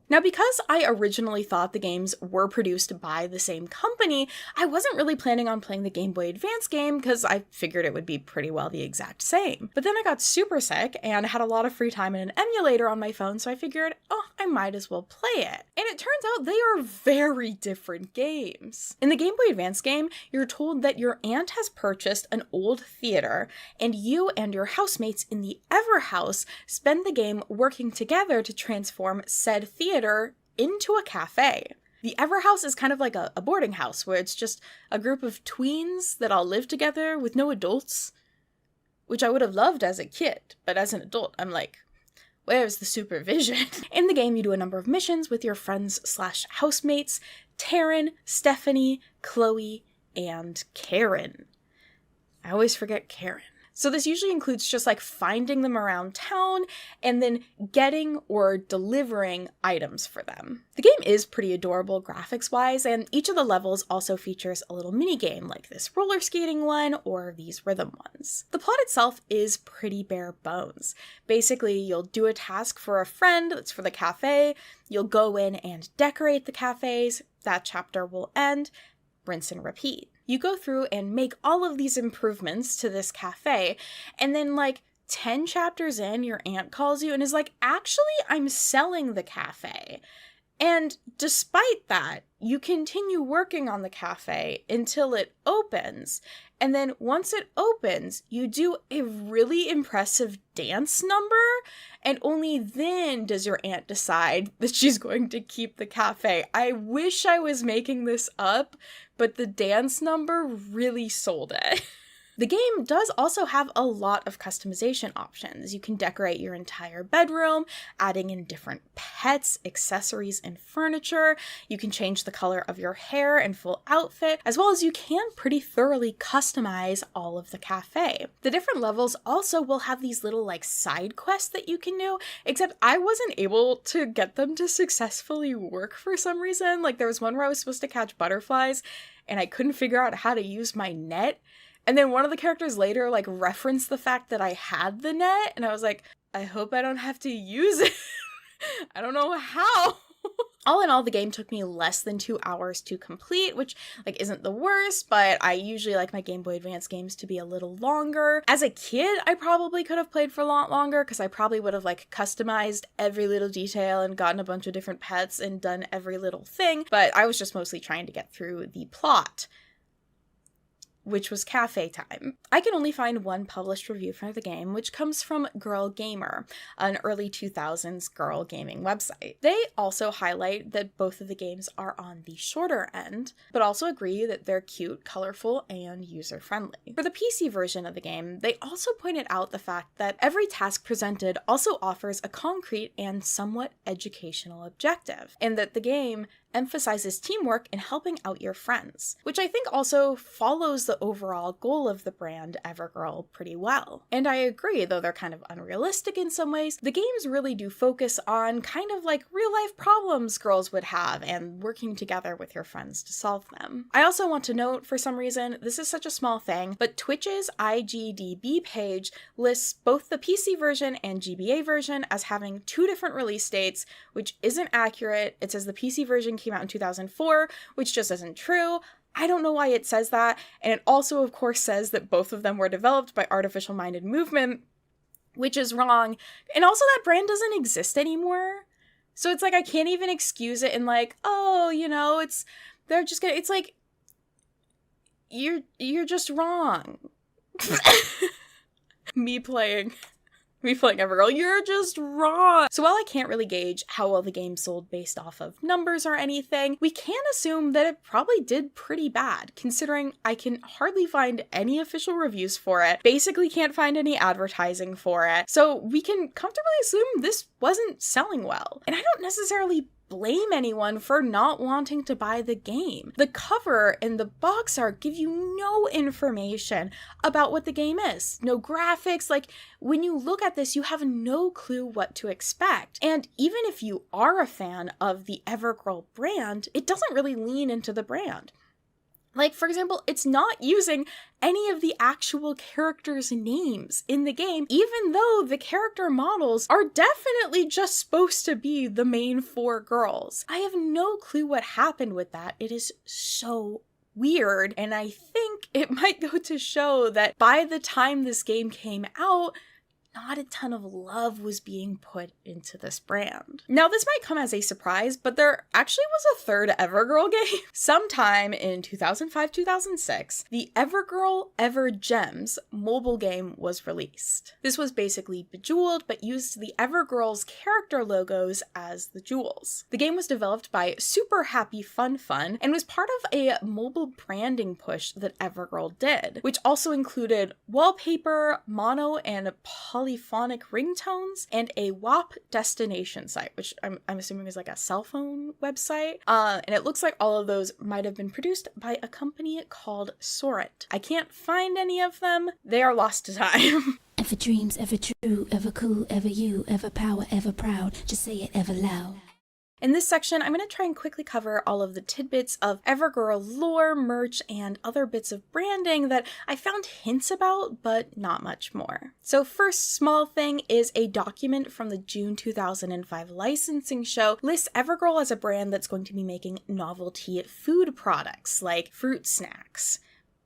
Now, because I originally thought the games were produced by the same company, I wasn't really planning on playing the Game Boy Advance game because I figured it would be pretty well the exact same. But then I got super sick and had a lot of free time and an emulator on my phone, so I figured, oh, I might as well play it. And it turns out they are very different games. In the Game Boy Advance game, you're told that your aunt has purchased an old theater, and you and your housemates in the Ever House spend the game working together to transform said theater into a cafe. The Ever House is kind of like a boarding house where it's just a group of tweens that all live together with no adults, which I would have loved as a kid, but as an adult, I'm like, Where's the supervision? In the game, you do a number of missions with your friends/housemates, Taryn, Stephanie, Chloe, and Karen. I always forget Karen. So this usually includes just like finding them around town and then getting or delivering items for them. The game is pretty adorable graphics-wise, and each of the levels also features a little mini game like this roller skating one or these rhythm ones. The plot itself is pretty bare bones. Basically, you'll do a task for a friend that's for the cafe, you'll go in and decorate the cafes, that chapter will end, rinse and repeat. You go through and make all of these improvements to this cafe, and then like 10 chapters in, your aunt calls you and is like, actually, I'm selling the cafe. And despite that, you continue working on the cafe until it opens. And then once it opens, you do a really impressive dance number, and only then does your aunt decide that she's going to keep the cafe. I wish I was making this up, but the dance number really sold it. The game does also have a lot of customization options. You can decorate your entire bedroom, adding in different pets, accessories, and furniture. You can change the color of your hair and full outfit, as well as you can pretty thoroughly customize all of the cafe. The different levels also will have these little like side quests that you can do, except I wasn't able to get them to successfully work for some reason. Like there was one where I was supposed to catch butterflies and I couldn't figure out how to use my net. And then one of the characters later like referenced the fact that I had the net, and I was like, I hope I don't have to use it. I don't know how. All in all, the game took me less than 2 hours to complete, which like isn't the worst, but I usually like my Game Boy Advance games to be a little longer. As a kid, I probably could have played for a lot longer because I probably would have like customized every little detail and gotten a bunch of different pets and done every little thing, but I was just mostly trying to get through the plot, which was cafe time. I can only find one published review for the game, which comes from Girl Gamer, an early 2000s girl gaming website. They also highlight that both of the games are on the shorter end, but also agree that they're cute, colorful, and user-friendly. For the PC version of the game, they also pointed out the fact that every task presented also offers a concrete and somewhat educational objective, and that the game emphasizes teamwork and helping out your friends, which I think also follows the overall goal of the brand everGirl pretty well. And I agree, though they're kind of unrealistic in some ways, the games really do focus on kind of like real life problems girls would have and working together with your friends to solve them. I also want to note, for some reason, this is such a small thing, but Twitch's IGDB page lists both the PC version and GBA version as having 2 different release dates, which isn't accurate. It says the PC version came out in 2004, which just isn't true. I don't know why it says that, and it also of course says that both of them were developed by Artificial Minded Movement, which is wrong, and also that brand doesn't exist anymore. So it's like I can't even excuse it in like, oh, you know, it's like you're just wrong. Me playing everGirl, you're just wrong. So while I can't really gauge how well the game sold based off of numbers or anything, we can assume that it probably did pretty bad, considering I can hardly find any official reviews for it, basically can't find any advertising for it, so we can comfortably assume this wasn't selling well. And I don't necessarily blame anyone for not wanting to buy the game. The cover and the box art give you no information about what the game is. No graphics. Like, when you look at this, you have no clue what to expect. And even if you are a fan of the everGirl brand, it doesn't really lean into the brand. Like, for example, it's not using any of the actual characters' names in the game, even though the character models are definitely just supposed to be the main 4 girls. I have no clue what happened with that. It is so weird, and I think it might go to show that by the time this game came out, not a ton of love was being put into this brand. Now, this might come as a surprise, but there actually was a third everGirl game. Sometime in 2005-2006, the everGirl EverGems mobile game was released. This was basically Bejeweled, but used the everGirl's character logos as the jewels. The game was developed by Super Happy Fun Fun and was part of a mobile branding push that everGirl did, which also included wallpaper, mono, and polyphonic ringtones, and a WAP destination site, which I'm assuming is like a cell phone website. And it looks like all of those might have been produced by a company called Sorit. I can't find any of them. They are lost to time. Ever dreams, ever true, ever cool, ever you, ever power, ever proud. Just say it ever loud. In this section, I'm going to try and quickly cover all of the tidbits of everGirl lore, merch, and other bits of branding that I found hints about, but not much more. So first small thing is a document from the June 2005 licensing show lists everGirl as a brand that's going to be making novelty food products like fruit snacks.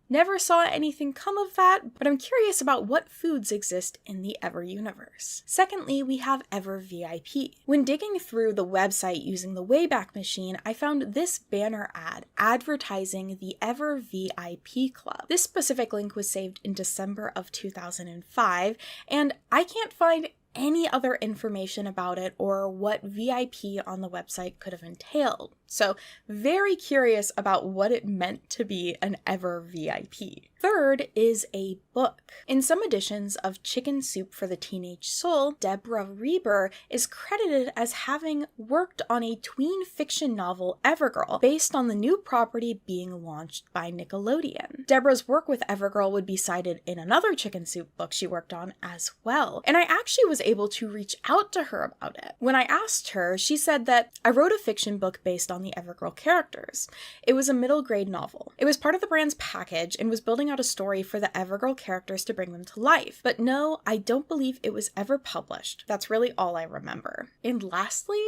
Never saw anything come of that, but I'm curious about what foods exist in the Ever universe. Secondly, we have Ever VIP. When digging through the website using the Wayback Machine, I found this banner ad advertising the Ever VIP Club. This specific link was saved in December of 2005, and I can't find any other information about it or what VIP on the website could have entailed. So very curious about what it meant to be an Ever VIP. Third is a book. In some editions of Chicken Soup for the Teenage Soul, Deborah Reber is credited as having worked on a tween fiction novel, everGirl, based on the new property being launched by Nickelodeon. Deborah's work with everGirl would be cited in another Chicken Soup book she worked on as well, and I actually was able to reach out to her about it. When I asked her, she said that I wrote a fiction book based on the everGirl characters. It was a middle grade novel. It was part of the brand's package and was building out a story for the everGirl characters to bring them to life. But no, I don't believe it was ever published. That's really all I remember. And lastly,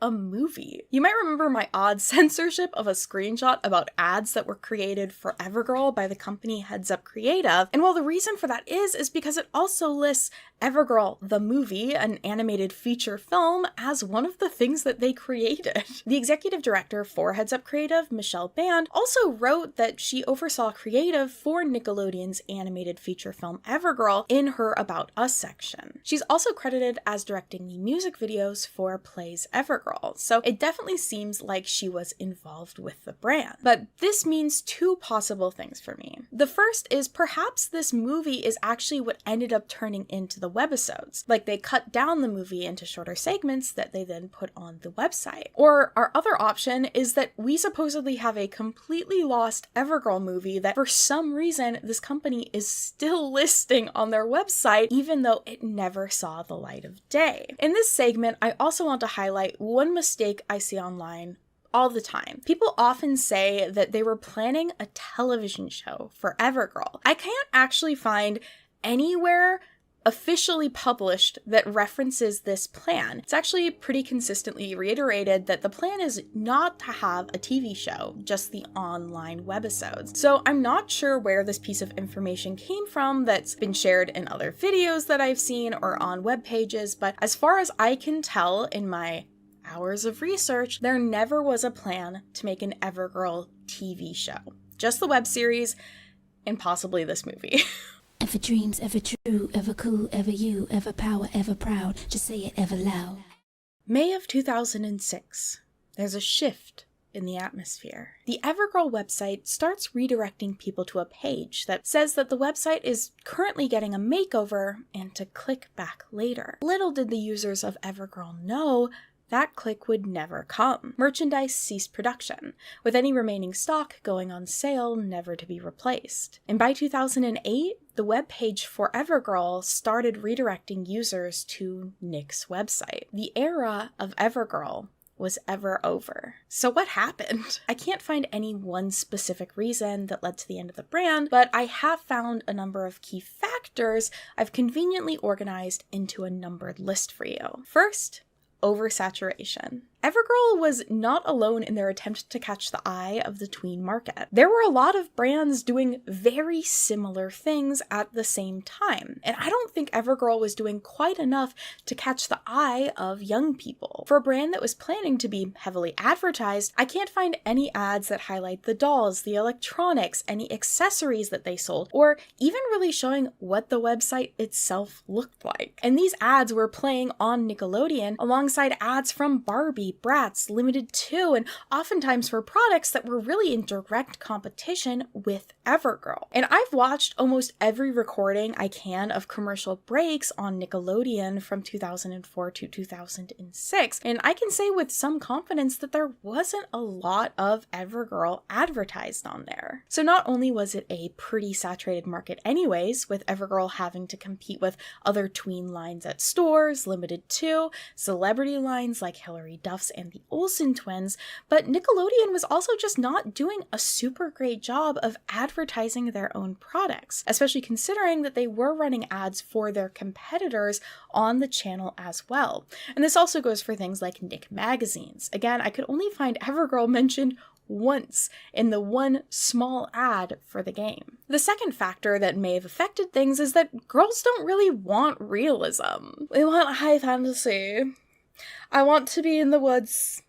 a movie. You might remember my odd censorship of a screenshot about ads that were created for everGirl by the company Heads Up Creative, and well, the reason for that is because it also lists everGirl the movie, an animated feature film, as one of the things that they created. The executive director for Heads Up Creative, Michelle Band, also wrote that she oversaw creative for Nickelodeon's animated feature film everGirl in her About Us section. She's also credited as directing the music videos for Play's everGirl. So it definitely seems like she was involved with the brand. But this means two possible things for me. The first is perhaps this movie is actually what ended up turning into the webisodes. Like they cut down the movie into shorter segments that they then put on the website. Or our other option is that we supposedly have a completely lost everGirl movie that for some reason this company is still listing on their website even though it never saw the light of day. In this segment, I also want to highlight one mistake I see online all the time. People often say that they were planning a television show for everGirl. I can't actually find anywhere officially published that references this plan. It's actually pretty consistently reiterated that the plan is not to have a TV show, just the online webisodes. So I'm not sure where this piece of information came from that's been shared in other videos that I've seen or on web pages, but as far as I can tell in my hours of research, there never was a plan to make an everGirl TV show. Just the web series and possibly this movie. Ever dreams, ever true, ever cool, ever you, ever power, ever proud. Just say it ever loud. May of 2006. There's a shift in the atmosphere. The everGirl website starts redirecting people to a page that says that the website is currently getting a makeover and to click back later. Little did the users of everGirl know that click would never come. Merchandise ceased production, with any remaining stock going on sale never to be replaced. And by 2008, the webpage for everGirl started redirecting users to Nick's website. The era of everGirl was ever over. So what happened? I can't find any one specific reason that led to the end of the brand, but I have found a number of key factors I've conveniently organized into a numbered list for you. First, oversaturation. everGirl was not alone in their attempt to catch the eye of the tween market. There were a lot of brands doing very similar things at the same time, and I don't think everGirl was doing quite enough to catch the eye of young people. For a brand that was planning to be heavily advertised, I can't find any ads that highlight the dolls, the electronics, any accessories that they sold, or even really showing what the website itself looked like. And these ads were playing on Nickelodeon alongside ads from Barbie, Barbie, Bratz, Limited 2, and oftentimes for products that were really in direct competition with everGirl. And I've watched almost every recording I can of commercial breaks on Nickelodeon from 2004 to 2006, and I can say with some confidence that there wasn't a lot of everGirl advertised on there. So not only was it a pretty saturated market anyways, with everGirl having to compete with other tween lines at stores, Limited 2, celebrity lines like Hilary Duff's and the Olsen twins, but Nickelodeon was also just not doing a super great job of advertising their own products, especially considering that they were running ads for their competitors on the channel as well. And this also goes for things like Nick magazines. Again, I could only find everGirl mentioned once in the one small ad for the game. The second factor that may have affected things is that girls don't really want realism. They want high fantasy. I want to be in the woods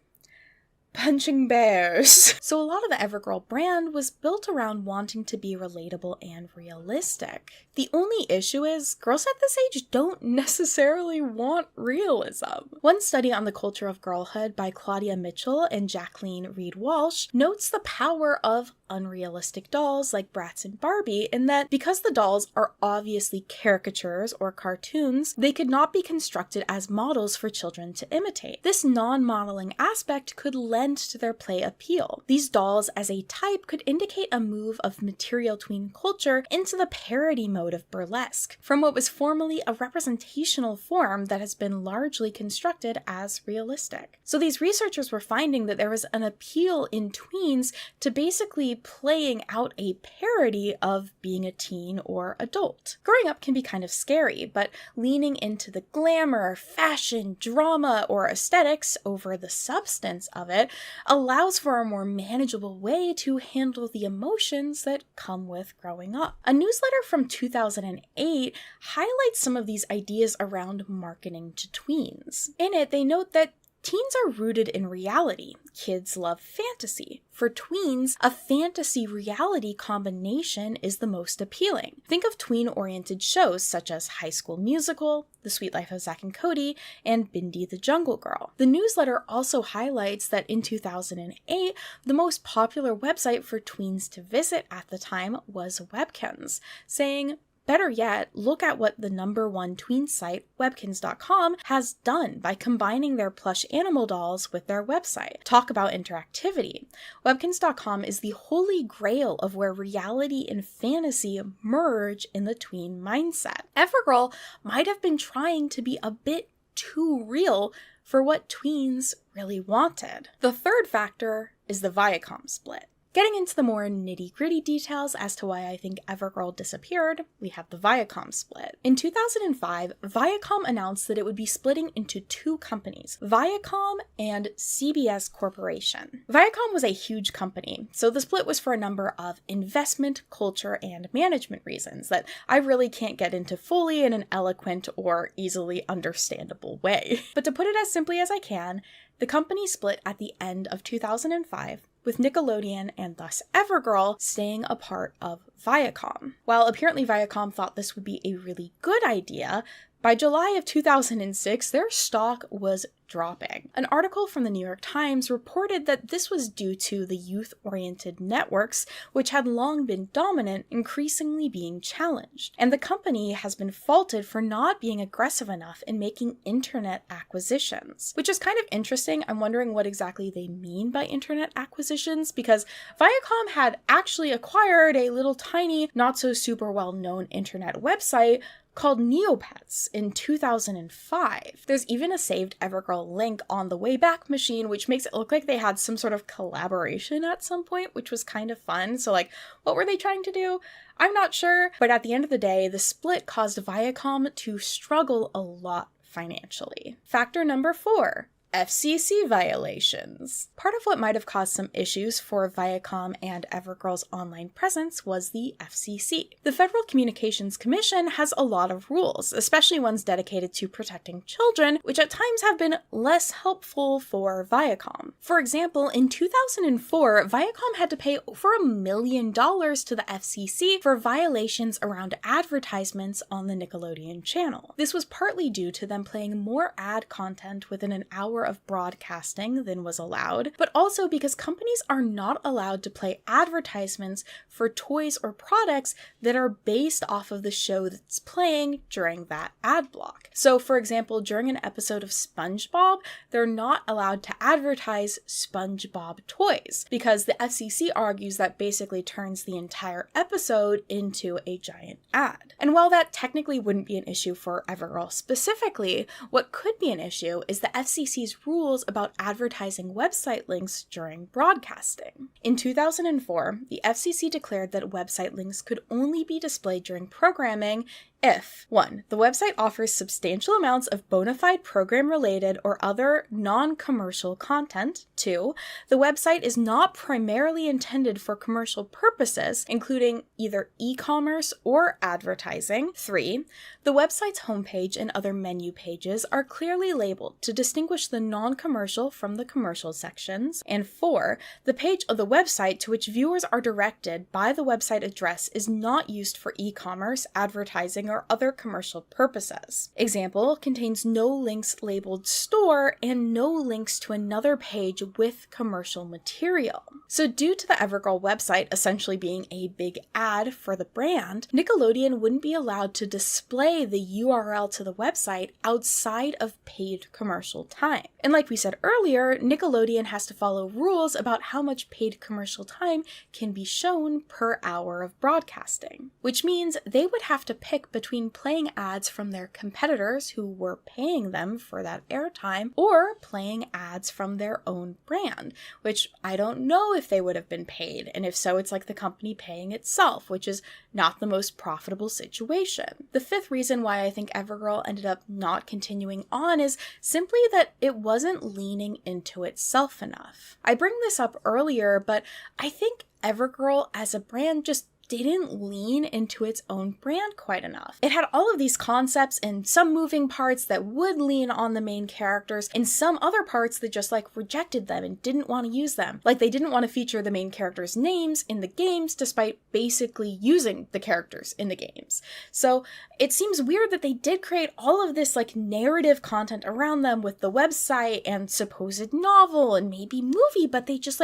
punching bears. So a lot of the everGirl brand was built around wanting to be relatable and realistic. The only issue is girls at this age don't necessarily want realism. One study on the culture of girlhood by Claudia Mitchell and Jacqueline Reed Walsh notes the power of unrealistic dolls like Bratz and Barbie in that because the dolls are obviously caricatures or cartoons, they could not be constructed as models for children to imitate. This non-modeling aspect could lend to their play appeal. These dolls as a type could indicate a move of material tween culture into the parody mode of burlesque, from what was formerly a representational form that has been largely constructed as realistic. So these researchers were finding that there was an appeal in tweens to basically playing out a parody of being a teen or adult. Growing up can be kind of scary, but leaning into the glamour, fashion, drama, or aesthetics over the substance of it allows for a more manageable way to handle the emotions that come with growing up. A newsletter from 2008 highlights some of these ideas around marketing to tweens. In it, they note that teens are rooted in reality. Kids love fantasy. For tweens, a fantasy-reality combination is the most appealing. Think of tween-oriented shows such as High School Musical, The Sweet Life of Zack and Cody, and Bindi the Jungle Girl. The newsletter also highlights that in 2008, the most popular website for tweens to visit at the time was Webkinz, saying, better yet, look at what the #1 tween site, Webkinz.com, has done by combining their plush animal dolls with their website. Talk about interactivity. Webkinz.com is the holy grail of where reality and fantasy merge in the tween mindset. everGirl might have been trying to be a bit too real for what tweens really wanted. The third factor is the Viacom split. Getting into the more nitty-gritty details as to why I think everGirl disappeared, we have the Viacom split. In 2005, Viacom announced that it would be splitting into two companies, Viacom and CBS Corporation. Viacom was a huge company, so the split was for a number of investment, culture, and management reasons that I really can't get into fully in an eloquent or easily understandable way. But to put it as simply as I can, the company split at the end of 2005, with Nickelodeon and thus everGirl staying a part of Viacom. While apparently Viacom thought this would be a really good idea, by July of 2006, their stock was dropping. An article from the New York Times reported that this was due to the youth-oriented networks, which had long been dominant, increasingly being challenged. And the company has been faulted for not being aggressive enough in making internet acquisitions, which is kind of interesting. I'm wondering what exactly they mean by internet acquisitions, because Viacom had actually acquired a little tiny, not so super well-known internet website called Neopets in 2005. There's even a saved everGirl link on the Wayback Machine, which makes it look like they had some sort of collaboration at some point, which was kind of fun. So like, what were they trying to do? I'm not sure, but at the end of the day, the split caused Viacom to struggle a lot financially. Factor number 4. FCC violations. Part of what might have caused some issues for Viacom and everGirl's online presence was the FCC. The Federal Communications Commission has a lot of rules, especially ones dedicated to protecting children, which at times have been less helpful for Viacom. For example, in 2004, Viacom had to pay over $1 million to the FCC for violations around advertisements on the Nickelodeon channel. This was partly due to them playing more ad content within an hour of broadcasting than was allowed, but also because companies are not allowed to play advertisements for toys or products that are based off of the show that's playing during that ad block. So, for example, during an episode of SpongeBob, they're not allowed to advertise SpongeBob toys because the FCC argues that basically turns the entire episode into a giant ad. And while that technically wouldn't be an issue for everGirl specifically, what could be an issue is the FCC's rules about advertising website links during broadcasting. In 2004, the FCC declared that website links could only be displayed during programming if 1. The website offers substantial amounts of bona fide program-related or other non-commercial content. 2. The website is not primarily intended for commercial purposes, including either e-commerce or advertising. 3. The website's homepage and other menu pages are clearly labeled to distinguish the non-commercial from the commercial sections. And 4. The page of the website to which viewers are directed by the website address is not used for e-commerce, advertising, or other commercial purposes. Example, contains no links labeled store and no links to another page with commercial material. So due to the everGirl website essentially being a big ad for the brand, Nickelodeon wouldn't be allowed to display the URL to the website outside of paid commercial time. And like we said earlier, Nickelodeon has to follow rules about how much paid commercial time can be shown per hour of broadcasting, which means they would have to pick between playing ads from their competitors who were paying them for that airtime or playing ads from their own brand, which I don't know if they would have been paid, and if so, it's like the company paying itself, which is not the most profitable situation. The fifth reason why I think everGirl ended up not continuing on is simply that it wasn't leaning into itself enough. I bring this up earlier, but I think everGirl as a brand just didn't lean into its own brand quite enough. It had all of these concepts and some moving parts that would lean on the main characters and some other parts that just rejected them and didn't want to use them. Like they didn't want to feature the main characters' names in the games despite basically using the characters in the games. So it seems weird that they did create all of this narrative content around them with the website and supposed novel and maybe movie, but they just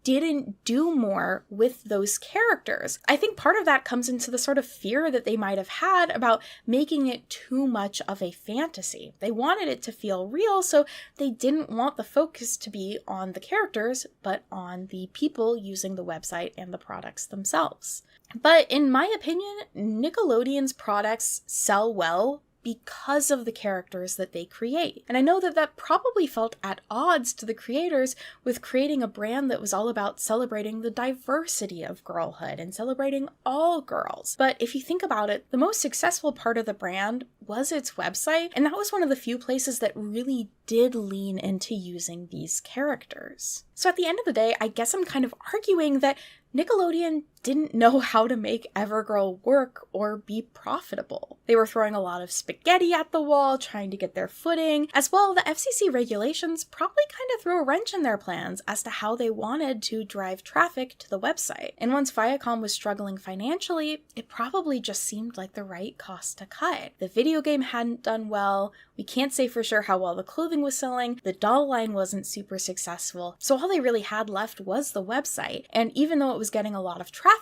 didn't do more with those characters. I think part of that comes into the sort of fear that they might have had about making it too much of a fantasy. They wanted it to feel real, so they didn't want the focus to be on the characters, but on the people using the website and the products themselves. But in my opinion, Nickelodeon's products sell well because of the characters that they create. And I know that that probably felt at odds to the creators with creating a brand that was all about celebrating the diversity of girlhood and celebrating all girls. But if you think about it, the most successful part of the brand was its website, and that was one of the few places that really did lean into using these characters. So at the end of the day, I guess I'm kind of arguing that Nickelodeon didn't know how to make everGirl work or be profitable. They were throwing a lot of spaghetti at the wall, trying to get their footing. As well, the FCC regulations probably kind of threw a wrench in their plans as to how they wanted to drive traffic to the website. And once Viacom was struggling financially, it probably just seemed like the right cost to cut. The video game hadn't done well. We can't say for sure how well the clothing was selling. The doll line wasn't super successful. So all they really had left was the website. And even though it was getting a lot of traffic,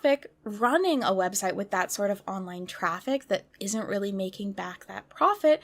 running a website with that sort of online traffic that isn't really making back that profit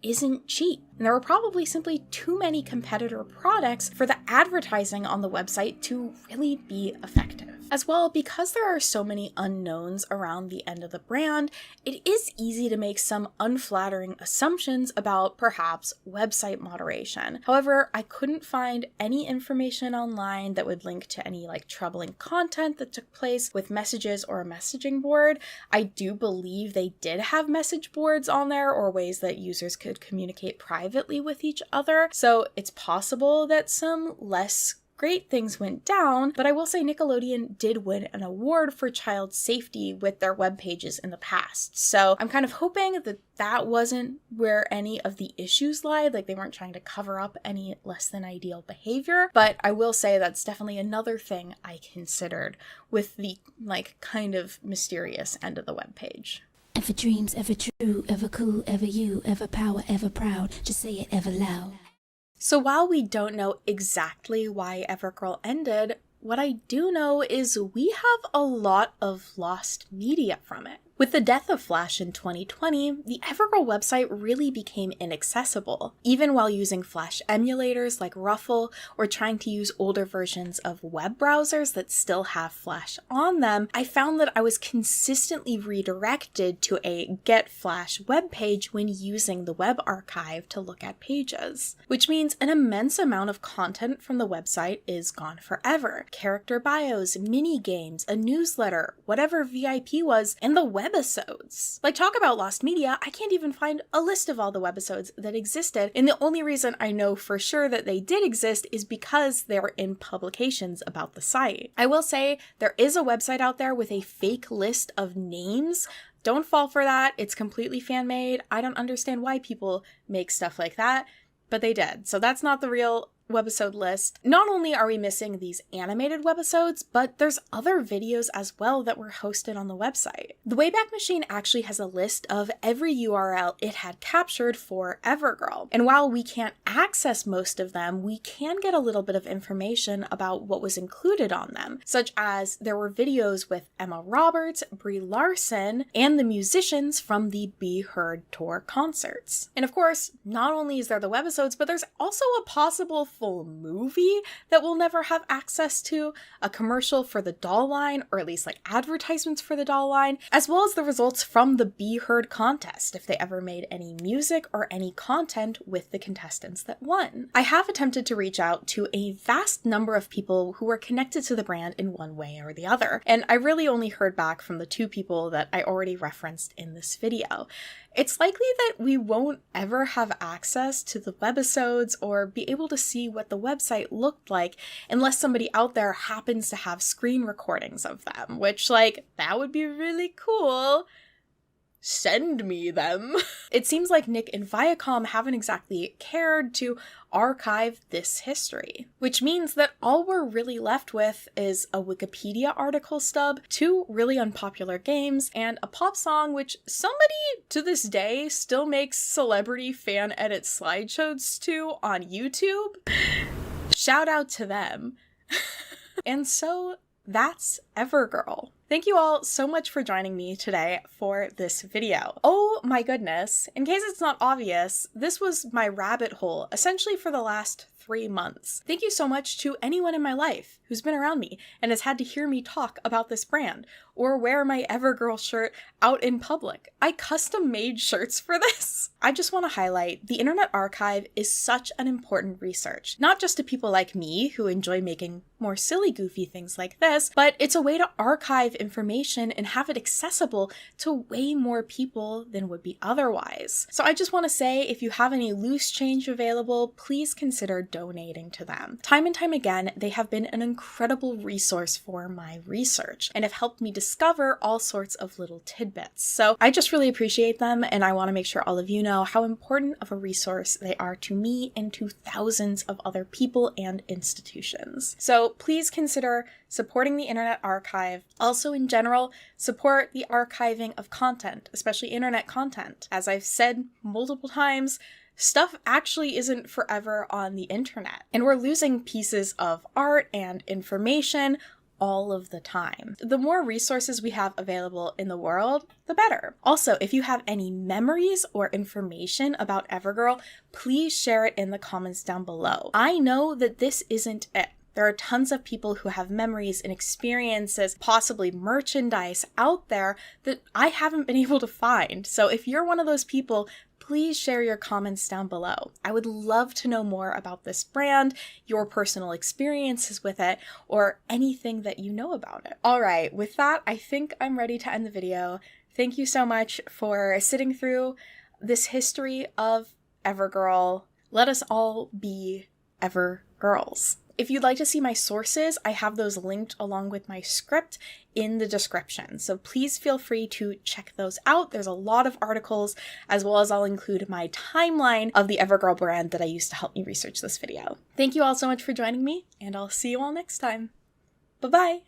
isn't cheap. And there were probably simply too many competitor products for the advertising on the website to really be effective. As well, because there are so many unknowns around the end of the brand, it is easy to make some unflattering assumptions about perhaps website moderation. However, I couldn't find any information online that would link to any troubling content that took place with messages or a messaging board. I do believe they did have message boards on there or ways that users could communicate privately with each other. So it's possible that some less great things went down, but I will say Nickelodeon did win an award for child safety with their web pages in the past. So I'm kind of hoping that that wasn't where any of the issues lied, they weren't trying to cover up any less than ideal behavior. But I will say that's definitely another thing I considered with the kind of mysterious end of the web page. Ever dreams, ever true, ever cool, ever you, ever power, ever proud. Just say it ever loud. So while we don't know exactly why everGirl ended, what I do know is we have a lot of lost media from it. With the death of Flash in 2020, the everGirl website really became inaccessible. Even while using Flash emulators like Ruffle or trying to use older versions of web browsers that still have Flash on them, I found that I was consistently redirected to a Get Flash webpage when using the web archive to look at pages. Which means an immense amount of content from the website is gone forever. Character bios, mini games, a newsletter, whatever VIP was, and the webisodes. Like, talk about lost media, I can't even find a list of all the webisodes that existed, and the only reason I know for sure that they did exist is because they were in publications about the site. I will say there is a website out there with a fake list of names. Don't fall for that. It's completely fan-made. I don't understand why people make stuff like that, but they did. So that's not the real webisode list. Not only are we missing these animated webisodes, but there's other videos as well that were hosted on the website. The Wayback Machine actually has a list of every URL it had captured for everGirl. And while we can't access most of them, we can get a little bit of information about what was included on them, such as there were videos with Emma Roberts, Brie Larson, and the musicians from the Be Heard tour concerts. And of course, not only is there the webisodes, but there's also a possible full movie that we'll never have access to, a commercial for the doll line, or at least like advertisements for the doll line, as well as the results from the Be Heard contest, if they ever made any music or any content with the contestants that won. I have attempted to reach out to a vast number of people who were connected to the brand in one way or the other, and I really only heard back from the two people that I already referenced in this video. It's likely that we won't ever have access to the webisodes or be able to see what the website looked like unless somebody out there happens to have screen recordings of them, which, like, that would be really cool. Send me them. It seems like Nick and Viacom haven't exactly cared to archive this history, which means that all we're really left with is a Wikipedia article stub, 2 really unpopular games, and a pop song which somebody to this day still makes celebrity fan edit slideshows to on YouTube. Shout out to them. And so that's everGirl. Thank you all so much for joining me today for this video. Oh my goodness, in case it's not obvious, this was my rabbit hole essentially for the last 3 months. Thank you so much to anyone in my life who's been around me and has had to hear me talk about this brand or wear my everGirl shirt out in public. I custom made shirts for this. I just want to highlight the Internet Archive is such an important research, not just to people like me who enjoy making more silly, goofy things like this, but it's a way to archive information and have it accessible to way more people than would be otherwise. So I just want to say, if you have any loose change available, please consider donating to them. Time and time again, they have been an incredible resource for my research and have helped me discover all sorts of little tidbits. So I just really appreciate them, and I want to make sure all of you know how important of a resource they are to me and to thousands of other people and institutions. So please consider supporting the Internet Archive. Also, in general, support the archiving of content, especially internet content. As I've said multiple times, stuff actually isn't forever on the internet, and we're losing pieces of art and information all of the time. The more resources we have available in the world, the better. Also, if you have any memories or information about everGirl, please share it in the comments down below. I know that this isn't it. There are tons of people who have memories and experiences, possibly merchandise out there that I haven't been able to find. So if you're one of those people, please share your comments down below. I would love to know more about this brand, your personal experiences with it, or anything that you know about it. All right, with that, I think I'm ready to end the video. Thank you so much for sitting through this history of everGirl. Let us all be everGirls. If you'd like to see my sources, I have those linked along with my script in the description. So please feel free to check those out. There's a lot of articles, as well as I'll include my timeline of the everGirl brand that I used to help me research this video. Thank you all so much for joining me, and I'll see you all next time. Bye-bye!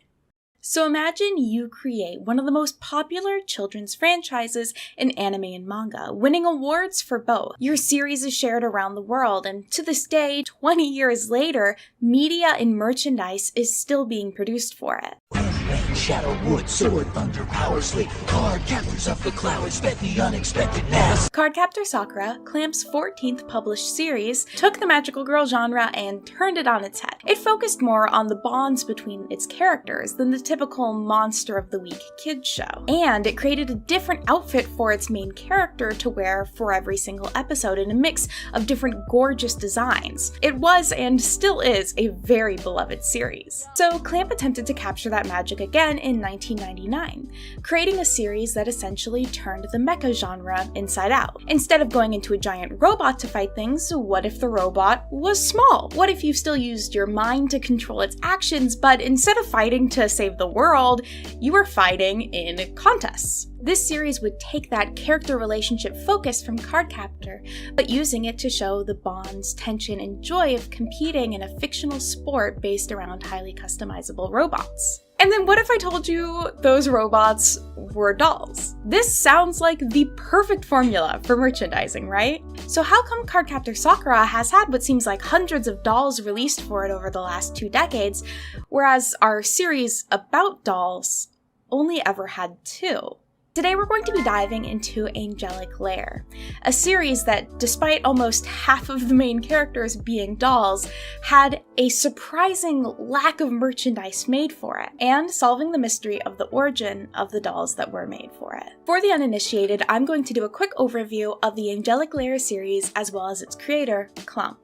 So imagine you create one of the most popular children's franchises in anime and manga, winning awards for both. Your series is shared around the world, and to this day, 20 years later, media and merchandise is still being produced for it. Rain, shadow, wood, sword, thunder, power, sleep, card captors of the cloud, expect the unexpected now. Cardcaptor Sakura, Clamp's 14th published series, took the magical girl genre and turned it on its head. It focused more on the bonds between its characters than the typical monster of the week kids show. And it created a different outfit for its main character to wear for every single episode in a mix of different gorgeous designs. It was and still is a very beloved series. So Clamp attempted to capture that magic again in 1999, creating a series that essentially turned the mecha genre inside out. Instead of going into a giant robot to fight things, what if the robot was small? What if you still used your mind to control its actions, but instead of fighting to save the world, you were fighting in contests? This series would take that character relationship focus from Cardcaptor, but using it to show the bonds, tension, and joy of competing in a fictional sport based around highly customizable robots. And then what if I told you those robots were dolls? This sounds like the perfect formula for merchandising, right? So how come Cardcaptor Sakura has had what seems like hundreds of dolls released for it over the last 2 decades, whereas our series about dolls only ever had 2? Today we're going to be diving into Angelic Lair, a series that, despite almost half of the main characters being dolls, had a surprising lack of merchandise made for it, and solving the mystery of the origin of the dolls that were made for it. For the uninitiated, I'm going to do a quick overview of the Angelic Lair series as well as its creator, Clump.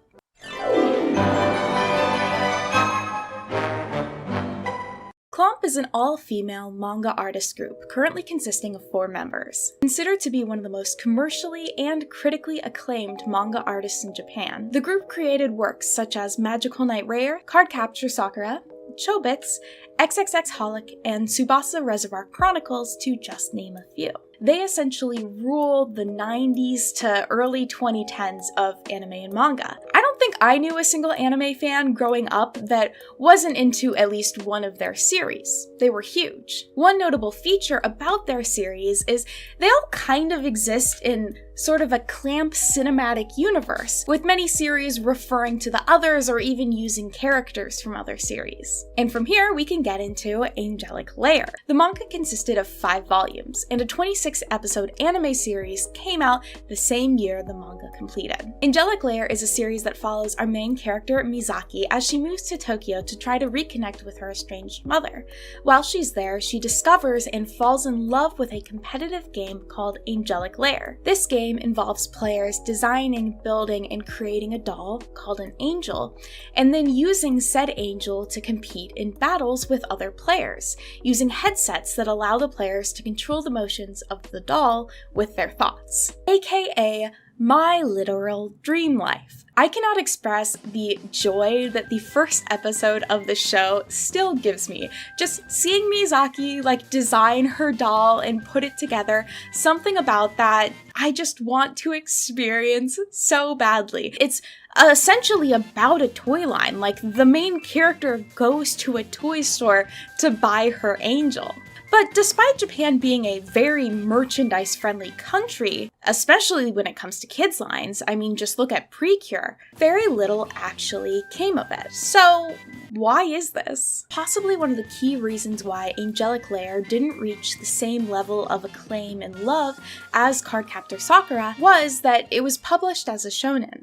Clump is an all-female manga artist group, currently consisting of 4 members. Considered to be one of the most commercially and critically acclaimed manga artists in Japan, the group created works such as Magical Knight Rare, Cardcaptor Sakura, Chobits, XXX Holic, and Tsubasa Reservoir Chronicles, to just name a few. They essentially ruled the 90s to early 2010s of anime and manga. I don't think I knew a single anime fan growing up that wasn't into at least one of their series. They were huge. One notable feature about their series is they all kind of exist in sort of a Clamp cinematic universe, with many series referring to the others or even using characters from other series. And from here, we can get into Angelic Lair. The manga consisted of 5 volumes, and a 26-episode anime series came out the same year the manga completed. Angelic Lair is a series that follows our main character, Misaki, as she moves to Tokyo to try to reconnect with her estranged mother. While she's there, she discovers and falls in love with a competitive game called Angelic Lair. This game involves players designing, building, and creating a doll called an angel, and then using said angel to compete in battles with other players, using headsets that allow the players to control the motions of the doll with their thoughts, aka my literal dream life. I cannot express the joy that the first episode of the show still gives me. Just seeing Misaki design her doll and put it together, something about that I just want to experience so badly. It's essentially about a toy line. The main character goes to a toy store to buy her angel. But despite Japan being a very merchandise-friendly country, especially when it comes to kids' lines, I mean, just look at Precure, very little actually came of it. So why is this? Possibly one of the key reasons why Angelic Lair didn't reach the same level of acclaim and love as Cardcaptor Sakura was that it was published as a shonen.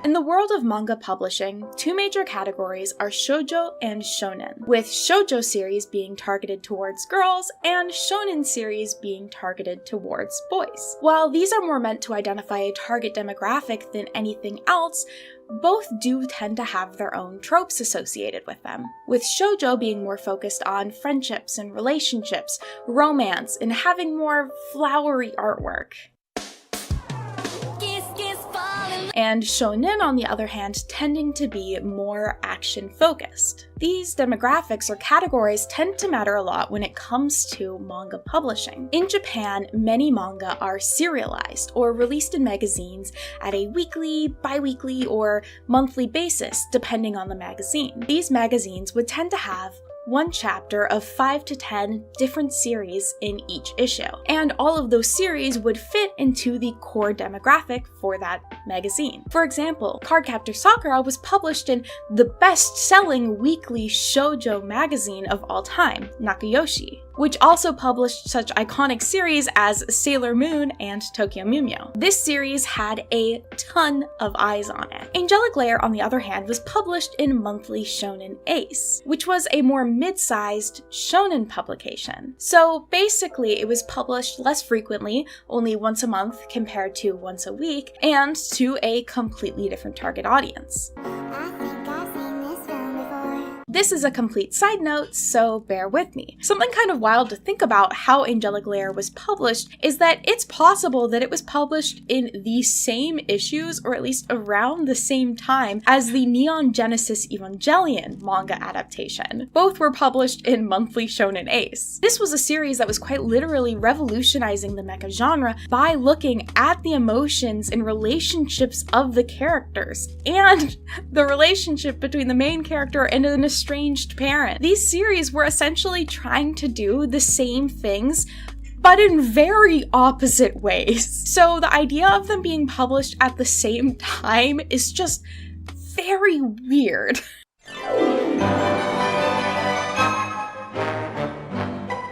In the world of manga publishing, 2 major categories are shoujo and shonen, with shoujo series being targeted towards girls and shonen series being targeted towards boys. While these are more meant to identify a target demographic than anything else, both do tend to have their own tropes associated with them, with shoujo being more focused on friendships and relationships, romance, and having more flowery artwork. and shonen, on the other hand, tending to be more action-focused. These demographics or categories tend to matter a lot when it comes to manga publishing. In Japan, many manga are serialized or released in magazines at a weekly, bi-weekly, or monthly basis, depending on the magazine. These magazines would tend to have one chapter of 5 to 10 different series in each issue, and all of those series would fit into the core demographic for that magazine. For example, Cardcaptor Sakura was published in the best-selling weekly shoujo magazine of all time, Nakayoshi, which also published such iconic series as Sailor Moon and Tokyo Mew Mew. This series had a ton of eyes on it. Angelic Layer, on the other hand, was published in Monthly Shonen Ace, which was a more mid-sized shonen publication. So basically, it was published less frequently, only once a month compared to once a week, and to a completely different target audience. This is a complete side note, so bear with me. Something kind of wild to think about how Angelic Layer was published is that it's possible that it was published in the same issues, or at least around the same time, as the Neon Genesis Evangelion manga adaptation. Both were published in Monthly Shonen Ace. This was a series that was quite literally revolutionizing the mecha genre by looking at the emotions and relationships of the characters, and the relationship between the main character and an estranged parent. These series were essentially trying to do the same things, but in very opposite ways. So the idea of them being published at the same time is just very weird.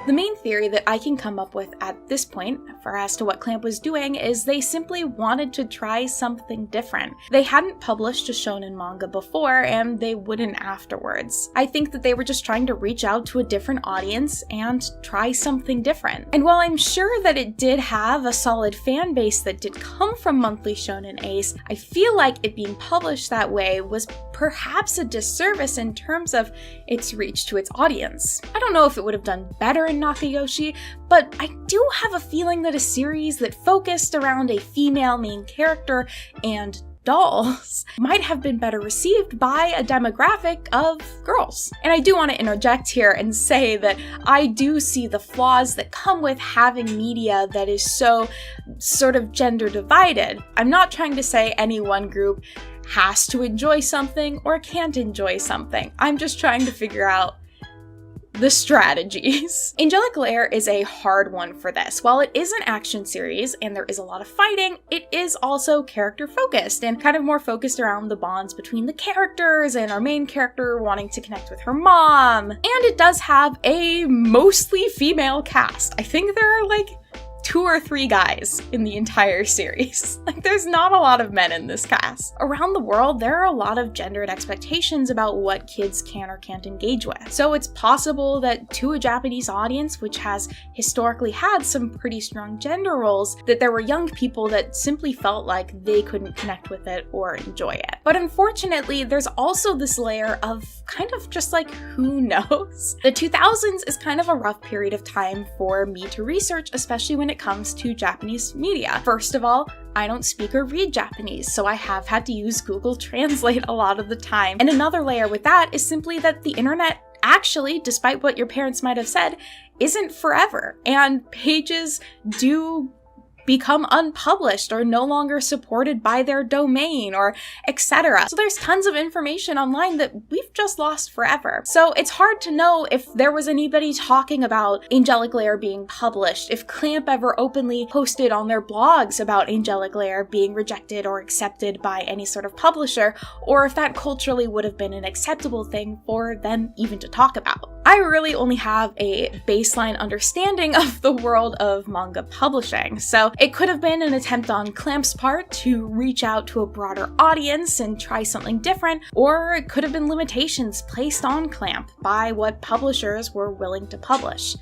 The main theory that I can come up with at this point for as to what Clamp was doing is they simply wanted to try something different. They hadn't published a shonen manga before, and they wouldn't afterwards. I think that they were just trying to reach out to a different audience and try something different. And while I'm sure that it did have a solid fan base that did come from Monthly Shonen Ace, I feel like it being published that way was perhaps a disservice in terms of its reach to its audience. I don't know if it would have done better in Nakayoshi, but I do have a feeling that a series that focused around a female main character and dolls might have been better received by a demographic of girls. And I do want to interject here and say that I do see the flaws that come with having media that is so sort of gender divided. I'm not trying to say any one group has to enjoy something or can't enjoy something. I'm just trying to figure out the strategies. Angelic Layer is a hard one for this. While it is an action series and there is a lot of fighting, it is also character focused and kind of more focused around the bonds between the characters and our main character wanting to connect with her mom. And it does have a mostly female cast. I think there are like 2 or 3 guys in the entire series. Like, there's not a lot of men in this cast. Around the world, there are a lot of gendered expectations about what kids can or can't engage with. So it's possible that to a Japanese audience, which has historically had some pretty strong gender roles, that there were young people that simply felt like they couldn't connect with it or enjoy it. But unfortunately, there's also this layer of kind of just like, who knows? The 2000s is kind of a rough period of time for me to research, especially when it comes to Japanese media. First of all, I don't speak or read Japanese, so I have had to use Google Translate a lot of the time. And another layer with that is simply that the internet actually, despite what your parents might have said, isn't forever. And pages do become unpublished or no longer supported by their domain or etc. So there's tons of information online that we've just lost forever. So it's hard to know if there was anybody talking about Angelic Layer being published, if Clamp ever openly posted on their blogs about Angelic Layer being rejected or accepted by any sort of publisher, or if that culturally would have been an acceptable thing for them even to talk about. I really only have a baseline understanding of the world of manga publishing, so it could have been an attempt on Clamp's part to reach out to a broader audience and try something different, or it could have been limitations placed on Clamp by what publishers were willing to publish.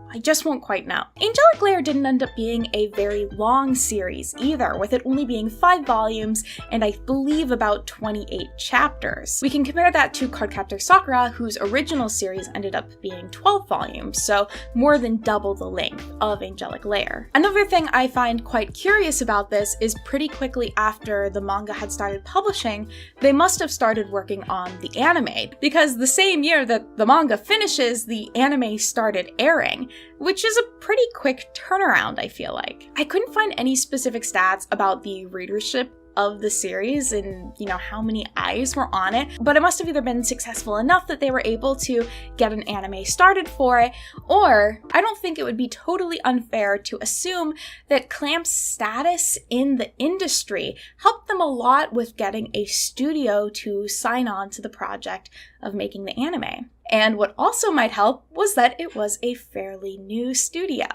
I just won't quite know. Angelic Lair didn't end up being a very long series either, with it only being 5 volumes and I believe about 28 chapters. We can compare that to Cardcaptor Sakura, whose original series ended up being 12 volumes, so more than double the length of Angelic Lair. Another thing I find quite curious about this is pretty quickly after the manga had started publishing, they must have started working on the anime, because the same year that the manga finishes, the anime started airing, which is a pretty quick turnaround, I feel like. I couldn't find any specific stats about the readership of the series and, how many eyes were on it, but it must have either been successful enough that they were able to get an anime started for it, or I don't think it would be totally unfair to assume that Clamp's status in the industry helped them a lot with getting a studio to sign on to the project of making the anime. And what also might help was that it was a fairly new studio.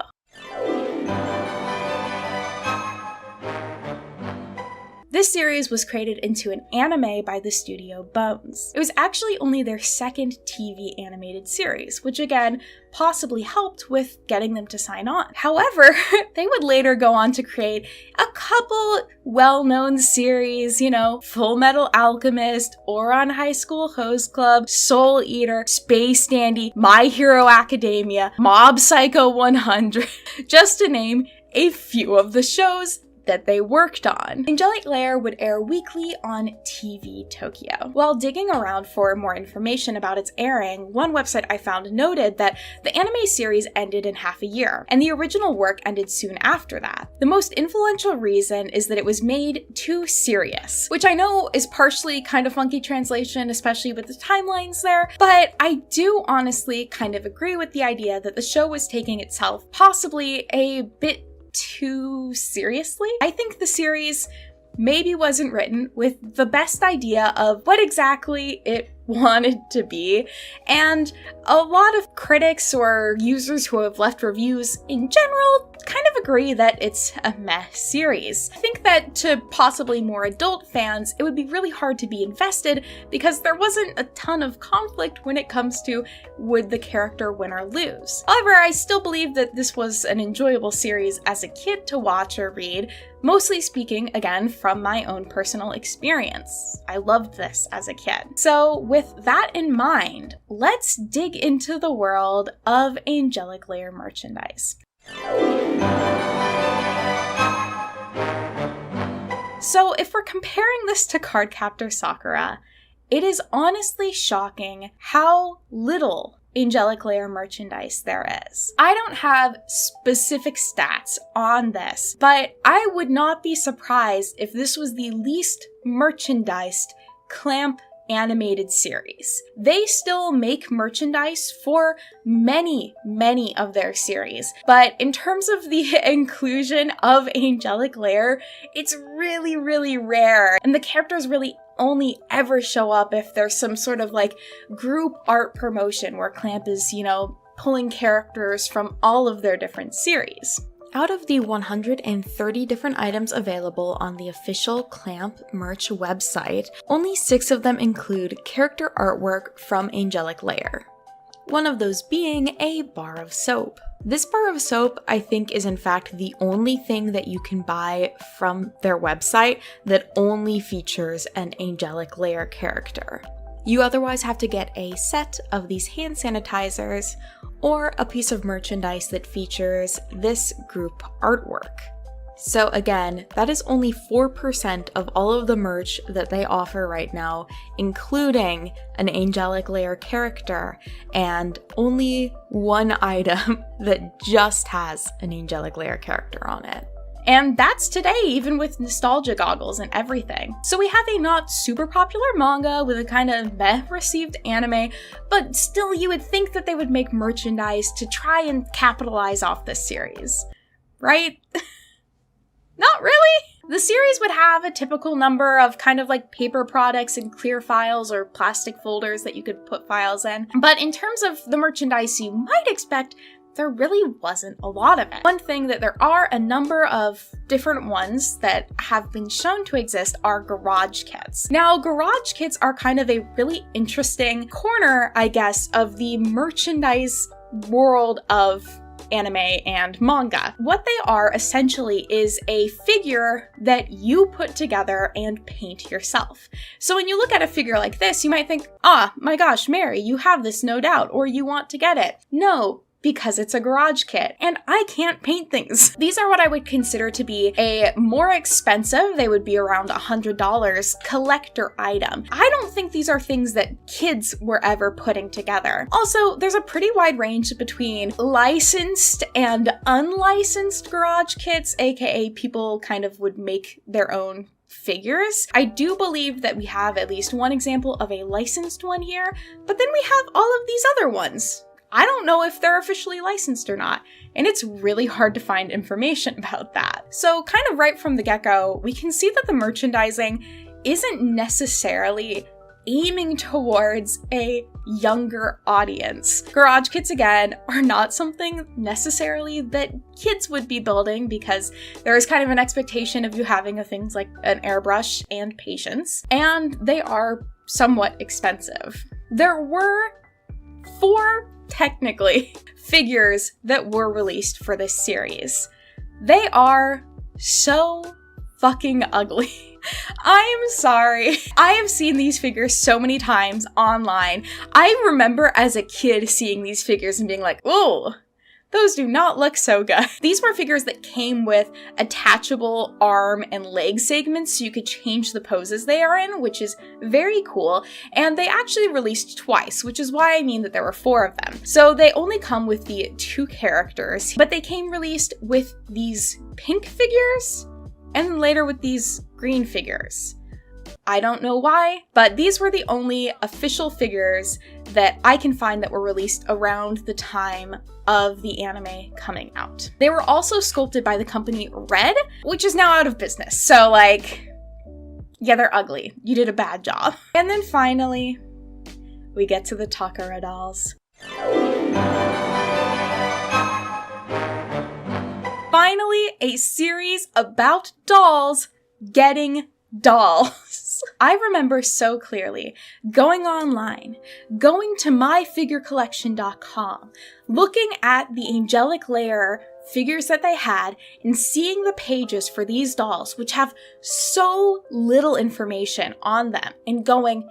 This series was created into an anime by the studio Bones. It was actually only their second TV animated series, which again, possibly helped with getting them to sign on. However, they would later go on to create a couple well-known series, Full Metal Alchemist, Ouran High School Host Club, Soul Eater, Space Dandy, My Hero Academia, Mob Psycho 100, just to name a few of the shows that they worked on. Angelic Lair would air weekly on TV Tokyo. While digging around for more information about its airing, one website I found noted that the anime series ended in half a year, and the original work ended soon after that. The most influential reason is that it was made too serious, which I know is partially kind of funky translation, especially with the timelines there, but I do honestly kind of agree with the idea that the show was taking itself possibly a bit too seriously. I think the series maybe wasn't written with the best idea of what exactly it wanted to be, and a lot of critics or users who have left reviews in general kind of agree that it's a meh series. I think that to possibly more adult fans, it would be really hard to be invested because there wasn't a ton of conflict when it comes to would the character win or lose. However, I still believe that this was an enjoyable series as a kid to watch or read, mostly speaking, again, from my own personal experience. I loved this as a kid. So with that in mind, let's dig into the world of Angelic Lair merchandise. So if we're comparing this to Cardcaptor Sakura, it is honestly shocking how little Angelic Lair merchandise there is. I don't have specific stats on this, but I would not be surprised if this was the least merchandised Clamp animated series. They still make merchandise for many of their series, but in terms of the inclusion of Angelic Lair, it's really rare, and the characters really only ever show up if there's some sort of group art promotion where Clamp is, pulling characters from all of their different series. Out of the 130 different items available on the official Clamp merch website, only 6 of them include character artwork from Angelic Lair. One of those being a bar of soap. This bar of soap, I think, is in fact the only thing that you can buy from their website that only features an Angelic Lair character. You otherwise have to get a set of these hand sanitizers or a piece of merchandise that features this group artwork. So again, that is only 4% of all of the merch that they offer right now, including an Angelic Lair character, and only one item that just has an Angelic Lair character on it. And that's today, even with nostalgia goggles and everything. So we have a not super popular manga with a kind of meh received anime, but still you would think that they would make merchandise to try and capitalize off this series, right? Not really. The series would have a typical number of kind of paper products and clear files or plastic folders that you could put files in. But in terms of the merchandise you might expect, there really wasn't a lot of it. One thing that there are a number of different ones that have been shown to exist are garage kits. Now, garage kits are kind of a really interesting corner, I guess, of the merchandise world of anime and manga. What they are essentially is a figure that you put together and paint yourself. So when you look at a figure like this, you might think, ah, my gosh, Mary, you have this no doubt, or you want to get it. No, because it's a garage kit, and I can't paint things. These are what I would consider to be a more expensive, they would be around $100, collector item. I don't think these are things that kids were ever putting together. Also, there's a pretty wide range between licensed and unlicensed garage kits, aka people kind of would make their own figures. I do believe that we have at least one example of a licensed one here, but then we have all of these other ones. I don't know if they're officially licensed or not, and it's really hard to find information about that. So kind of right from the get-go, we can see that the merchandising isn't necessarily aiming towards a younger audience. Garage kits, again, are not something necessarily that kids would be building because there is kind of an expectation of you having things like an airbrush and patience, and they are somewhat expensive. There were 4 technically figures that were released for this series. They are so fucking ugly. I'm sorry. I have seen these figures so many times online. I remember as a kid seeing these figures and being like, ooh, those do not look so good. These were figures that came with attachable arm and leg segments so you could change the poses they are in, which is very cool. And they actually released twice, which is why I mean that there were 4 of them. So they only come with the 2 characters, but they came released with these pink figures and later with these green figures. I don't know why, but these were the only official figures that I can find that were released around the time of the anime coming out. They were also sculpted by the company Red, which is now out of business. So like, yeah, they're ugly. You did a bad job. And then finally, we get to the Takara dolls. Finally, a series about dolls getting dolls. I remember so clearly going online, going to myfigurecollection.com, looking at the Angelic layer figures that they had and seeing the pages for these dolls, which have so little information on them, and going,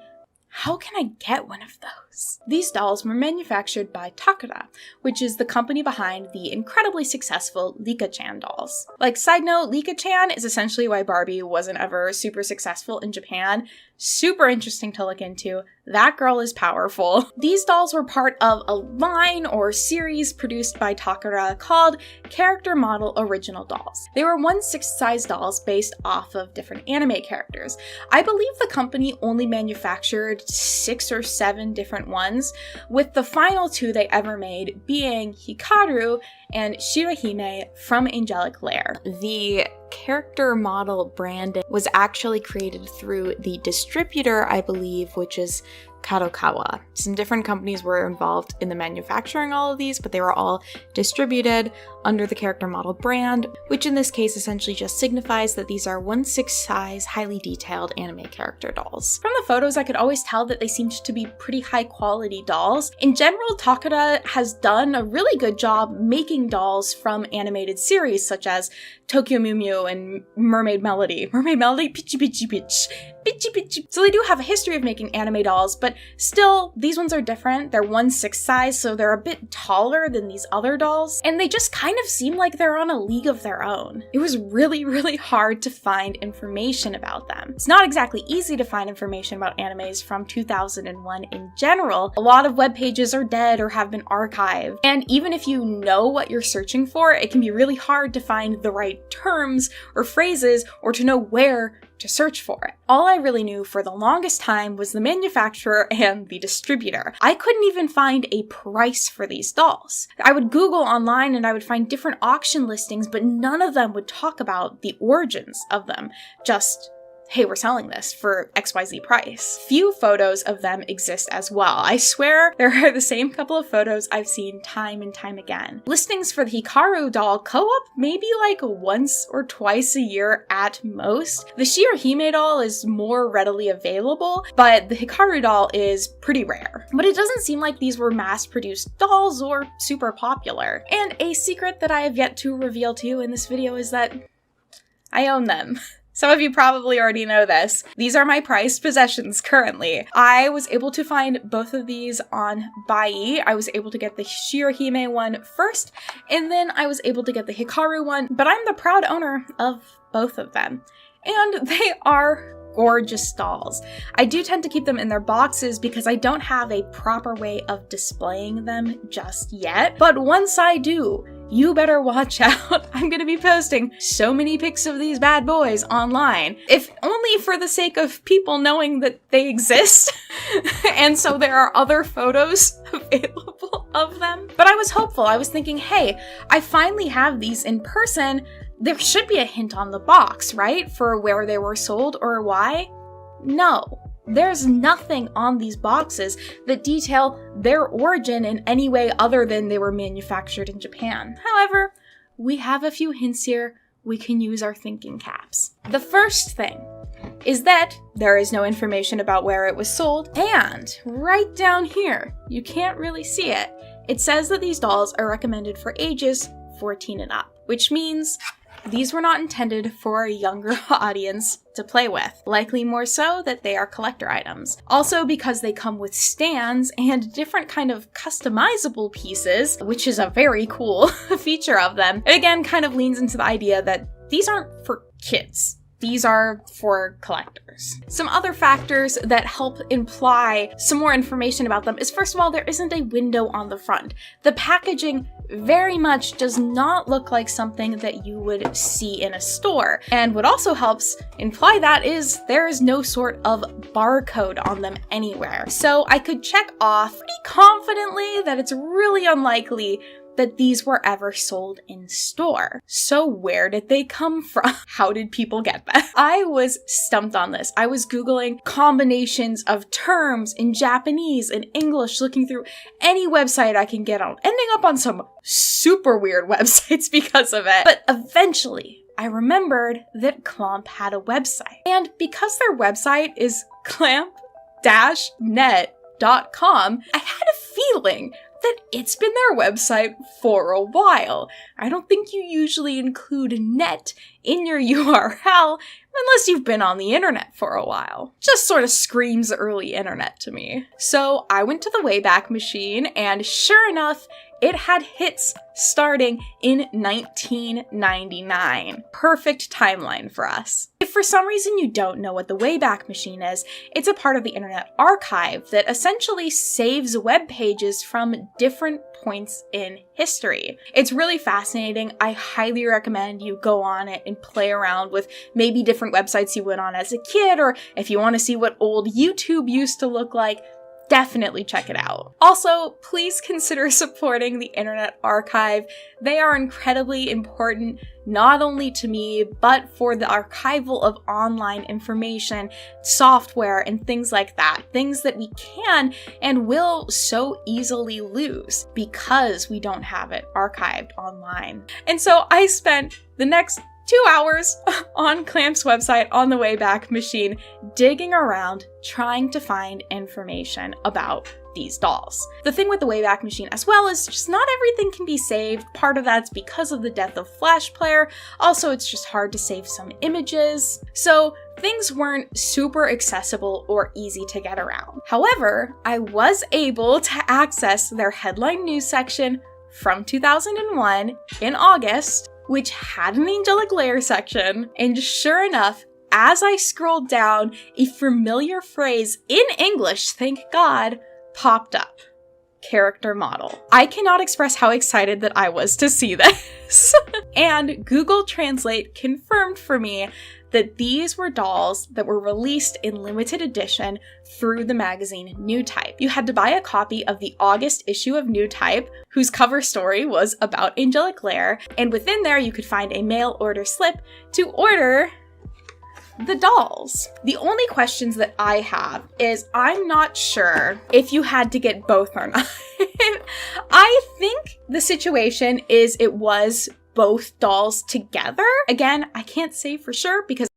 how can I get one of those? These dolls were manufactured by Takara, which is the company behind the incredibly successful Lika-chan dolls. Like, side note, Lika-chan is essentially why Barbie wasn't ever super successful in Japan. Super interesting to look into. That girl is powerful. These dolls were part of a line or series produced by Takara called Character Model Original Dolls. They were 1/6 size dolls based off of different anime characters. I believe the company only manufactured 6 or 7 different ones, with the final 2 they ever made being Hikaru and Shirahime from Angelic Lair. The character model brand was actually created through the distributor, I believe, which is Kadokawa. Some different companies were involved in the manufacturing all of these, but they were all distributed under the character model brand, which in this case essentially just signifies that these are 1/6 size, highly detailed anime character dolls. From the photos, I could always tell that they seemed to be pretty high quality dolls. In general, Takara has done a really good job making dolls from animated series such as Tokyo Mew Mew and Mermaid Melody. Mermaid Melody, pitchy pitchy pitch. Pitchy pitchy. So they do have a history of making anime dolls, but still, these ones are different. They're 1/6 size, so they're a bit taller than these other dolls, and they just kind of seem like they're on a league of their own. It was really, really hard to find information about them. It's not exactly easy to find information about animes from 2001 in general. A lot of web pages are dead or have been archived, and even if you know what you're searching for, it can be really hard to find the right terms or phrases or to know where to search for it. All I really knew for the longest time was the manufacturer and the distributor. I couldn't even find a price for these dolls. I would Google online and I would find different auction listings, but none of them would talk about the origins of them. Just, hey, we're selling this for XYZ price. Few photos of them exist as well. I swear there are the same couple of photos I've seen time and time again. Listings for the Hikaru doll co-op maybe like once or twice a year at most. The Shirahime doll is more readily available, but the Hikaru doll is pretty rare. But it doesn't seem like these were mass-produced dolls or super popular. And a secret that I have yet to reveal to you in this video is that I own them. Some of you probably already know this. These are my prized possessions currently. I was able to find both of these on BARBIE. I was able to get the Shirahime one first, and then I was able to get the Hikaru one, but I'm the proud owner of both of them. And they are gorgeous dolls. I do tend to keep them in their boxes because I don't have a proper way of displaying them just yet, but once I do, you better watch out. I'm gonna be posting so many pics of these bad boys online, if only for the sake of people knowing that they exist. And so there are other photos available of them. But I was hopeful. I was thinking, hey, I finally have these in person. There should be a hint on the box, right? For where they were sold or why? No. There's nothing on these boxes that detail their origin in any way other than they were manufactured in Japan. However, we have a few hints here. We can use our thinking caps. The first thing is that there is no information about where it was sold, and right down here, you can't really see it, it says that these dolls are recommended for ages 14 and up, which means these were not intended for a younger audience to play with, likely more so that they are collector items. Also because they come with stands and different kind of customizable pieces, which is a very cool feature of them. It again kind of leans into the idea that these aren't for kids. These are for collectors. Some other factors that help imply some more information about them is, first of all, there isn't a window on the front. The packaging very much does not look like something that you would see in a store. And what also helps imply that is there is no sort of barcode on them anywhere. So I could check off pretty confidently that it's really unlikely that these were ever sold in store. So where did they come from? How did people get them? I was stumped on this. I was Googling combinations of terms in Japanese and English, looking through any website I can get on, ending up on some super weird websites because of it. But eventually, I remembered that Clamp had a website. And because their website is clamp-net.com, I had a feeling that it's been their website for a while. I don't think you usually include net in your URL unless you've been on the internet for a while. Just sort of screams early internet to me. So I went to the Wayback Machine, and sure enough, it had hits starting in 1999. Perfect timeline for us. If for some reason you don't know what the Wayback Machine is, it's a part of the Internet Archive that essentially saves web pages from different points in history. It's really fascinating. I highly recommend you go on it and play around with maybe different websites you went on as a kid, or if you want to see what old YouTube used to look like, definitely check it out. Also, please consider supporting the Internet Archive. They are incredibly important, not only to me, but for the archival of online information, software, and things like that. Things that we can and will so easily lose because we don't have it archived online. And so I spent the next 2 hours on Clamp's website on the Wayback Machine, digging around, trying to find information about these dolls. The thing with the Wayback Machine as well is just not everything can be saved. Part of that's because of the death of Flash Player. Also, it's just hard to save some images. So things weren't super accessible or easy to get around. However, I was able to access their headline news section from 2001 in August, which had an Angelic Lair section, and sure enough, as I scrolled down, a familiar phrase in English, thank God, popped up. Character model. I cannot express how excited that I was to see this. And Google Translate confirmed for me that these were dolls that were released in limited edition through the magazine New Type. You had to buy a copy of the August issue of New Type, whose cover story was about Angelic Lair, and within there you could find a mail order slip to order the dolls. The only questions that I have is I'm not sure if you had to get both or not. I think the situation is it was both dolls together. Again, I can't say for sure because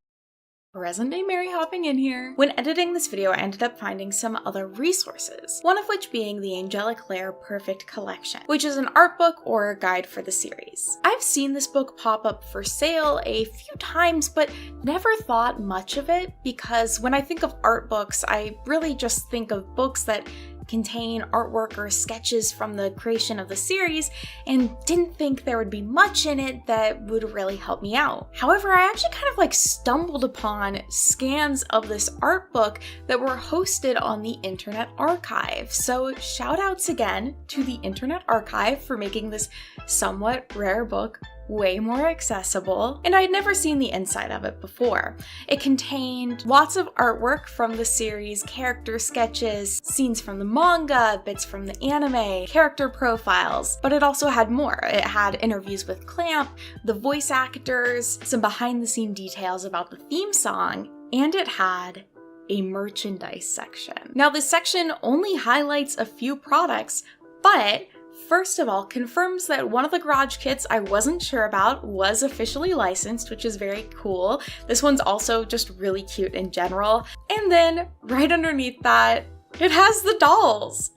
present-day Mary hopping in here. When editing this video, I ended up finding some other resources, one of which being the Angelic Lair Perfect Collection, which is an art book or a guide for the series. I've seen this book pop up for sale a few times, but never thought much of it because when I think of art books, I really just think of books that contain artwork or sketches from the creation of the series and didn't think there would be much in it that would really help me out. However, I actually kind of stumbled upon scans of this art book that were hosted on the Internet Archive. So shout outs again to the Internet Archive for making this somewhat rare book way more accessible, and I had never seen the inside of it before. It contained lots of artwork from the series, character sketches, scenes from the manga, bits from the anime, character profiles, but it also had more. It had interviews with Clamp, the voice actors, some behind-the-scene details about the theme song, and it had a merchandise section. Now, this section only highlights a few products, but first of all, confirms that one of the garage kits I wasn't sure about was officially licensed, which is very cool. This one's also just really cute in general. And then right underneath that, it has the dolls,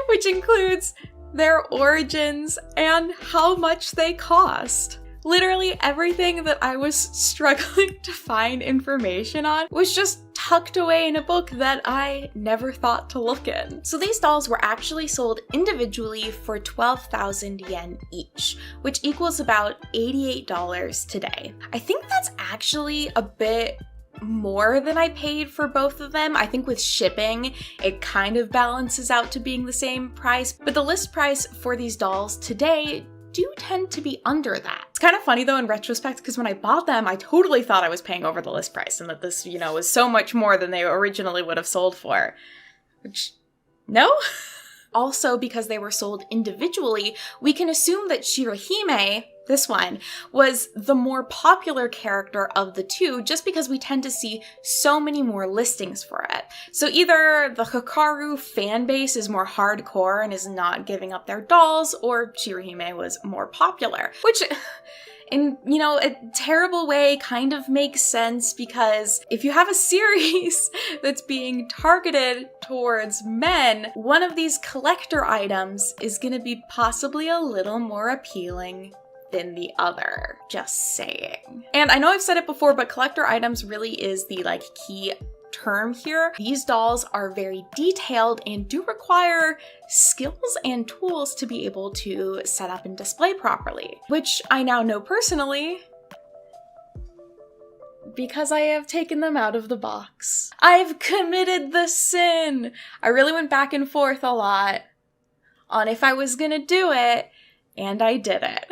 which includes their origins and how much they cost. Literally everything that I was struggling to find information on was just tucked away in a book that I never thought to look in. So these dolls were actually sold individually for 12,000 yen each, which equals about $88 today. I think that's actually a bit more than I paid for both of them. I think with shipping, it kind of balances out to being the same price, but the list price for these dolls today do tend to be under that. It's kind of funny though in retrospect because when I bought them, I totally thought I was paying over the list price and that this, was so much more than they originally would have sold for. Which, no? Also, because they were sold individually, we can assume that Shirahime, this one, was the more popular character of the two just because we tend to see so many more listings for it. So either the Hikaru fan base is more hardcore and is not giving up their dolls, or Shirahime was more popular, which in, a terrible way kind of makes sense because if you have a series that's being targeted towards men, one of these collector items is going to be possibly a little more appealing than the other. Just saying. And I know I've said it before, but collector items really is the key term here. These dolls are very detailed and do require skills and tools to be able to set up and display properly, which I now know personally because I have taken them out of the box. I've committed the sin. I really went back and forth a lot on if I was gonna do it, and I did it.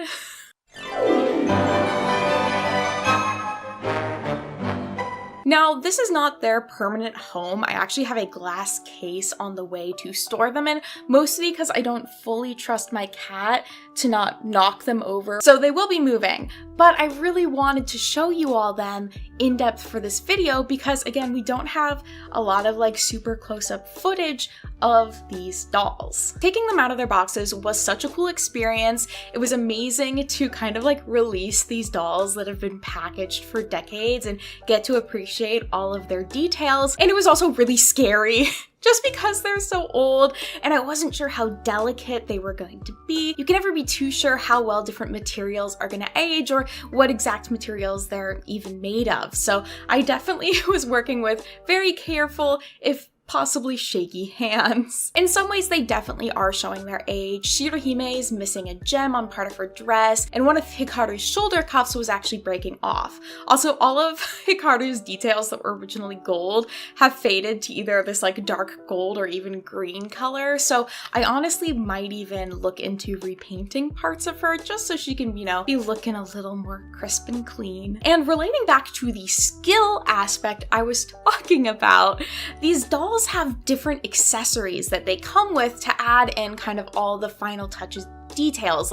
Now, this is not their permanent home. I actually have a glass case on the way to store them in, mostly because I don't fully trust my cat to not knock them over. So they will be moving, but I really wanted to show you all them in depth for this video because, again, we don't have a lot of super close-up footage of these dolls. Taking them out of their boxes was such a cool experience. It was amazing to kind of release these dolls that have been packaged for decades and get to appreciate all of their details. And it was also really scary just because they're so old and I wasn't sure how delicate they were going to be. You can never be too sure how well different materials are going to age or what exact materials they're even made of. So I definitely was working with very careful, if possibly shaky hands. In some ways, they definitely are showing their age. Shirahime is missing a gem on part of her dress, and one of Hikaru's shoulder cuffs was actually breaking off. Also, all of Hikaru's details that were originally gold have faded to either this dark gold or even green color, so I honestly might even look into repainting parts of her just so she can, be looking a little more crisp and clean. And relating back to the skill aspect I was talking about, these dolls have different accessories that they come with to add in kind of all the final touches details.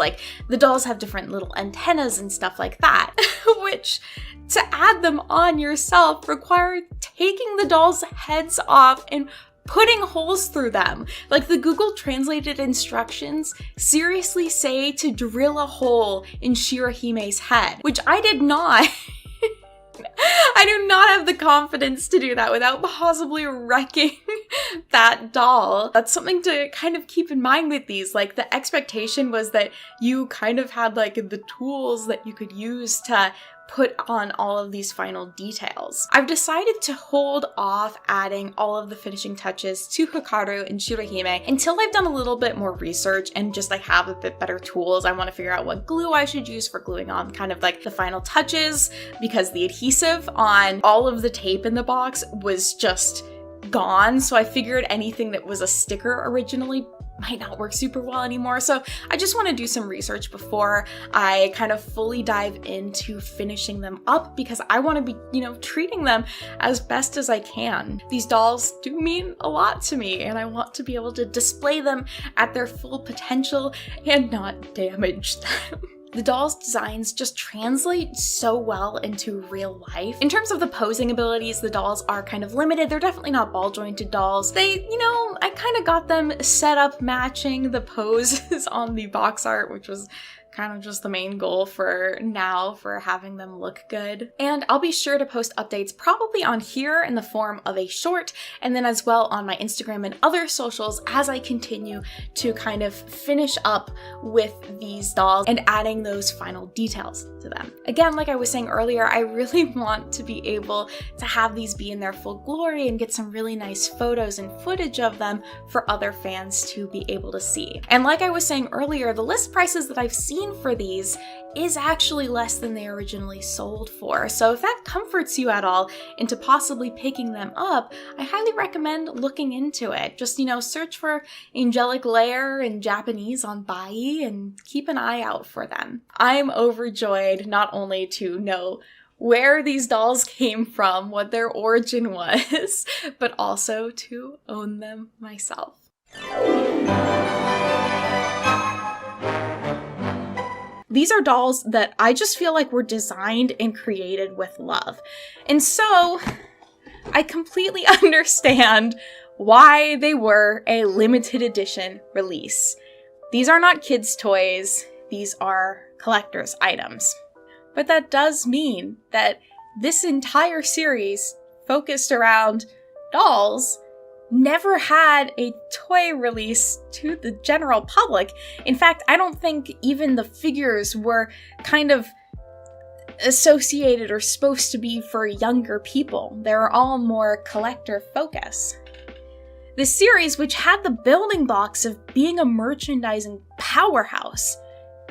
The dolls have different little antennas and stuff like that, which to add them on yourself required taking the dolls' heads off and putting holes through them. Like, the Google translated instructions seriously say to drill a hole in Shirahime's head, which I did not. I do not have the confidence to do that without possibly wrecking that doll. That's something to kind of keep in mind with these. Like, the expectation was that you kind of had like the tools that you could use to put on all of these final details. I've decided to hold off adding all of the finishing touches to Hikaru and Shirahime until I've done a little bit more research and just like have a bit better tools. I want to figure out what glue I should use for gluing on kind of like the final touches, because the adhesive on all of the tape in the box was just gone. So I figured anything that was a sticker originally might not work super well anymore. So I just want to do some research before I kind of fully dive into finishing them up, because I want to be, you know, treating them as best as I can. These dolls do mean a lot to me, and I want to be able to display them at their full potential and not damage them. The dolls' designs just translate so well into real life. In terms of the posing abilities, the dolls are kind of limited. They're definitely not ball-jointed dolls. They, you know, I kind of got them set up matching the poses on the box art, which was kind of just the main goal for now, for having them look good. And I'll be sure to post updates probably on here in the form of a short, and then as well on my Instagram and other socials as I continue to kind of finish up with these dolls and adding those final details to them. Again, like I was saying earlier, I really want to be able to have these be in their full glory and get some really nice photos and footage of them for other fans to be able to see. And like I was saying earlier, the list prices that I've seen for these is actually less than they originally sold for. So if that comforts you at all into possibly picking them up, I highly recommend looking into it. Just, you know, search for Angelic Lair in Japanese on BARBIE and keep an eye out for them. I'm overjoyed not only to know where these dolls came from, what their origin was, but also to own them myself. These are dolls that I just feel like were designed and created with love. And so I completely understand why they were a limited edition release. These are not kids' toys, these are collector's items. But that does mean that this entire series focused around dolls never had a toy release to the general public. In fact, I don't think even the figures were kind of associated or supposed to be for younger people. They were all more collector focus. The series, which had the building blocks of being a merchandising powerhouse,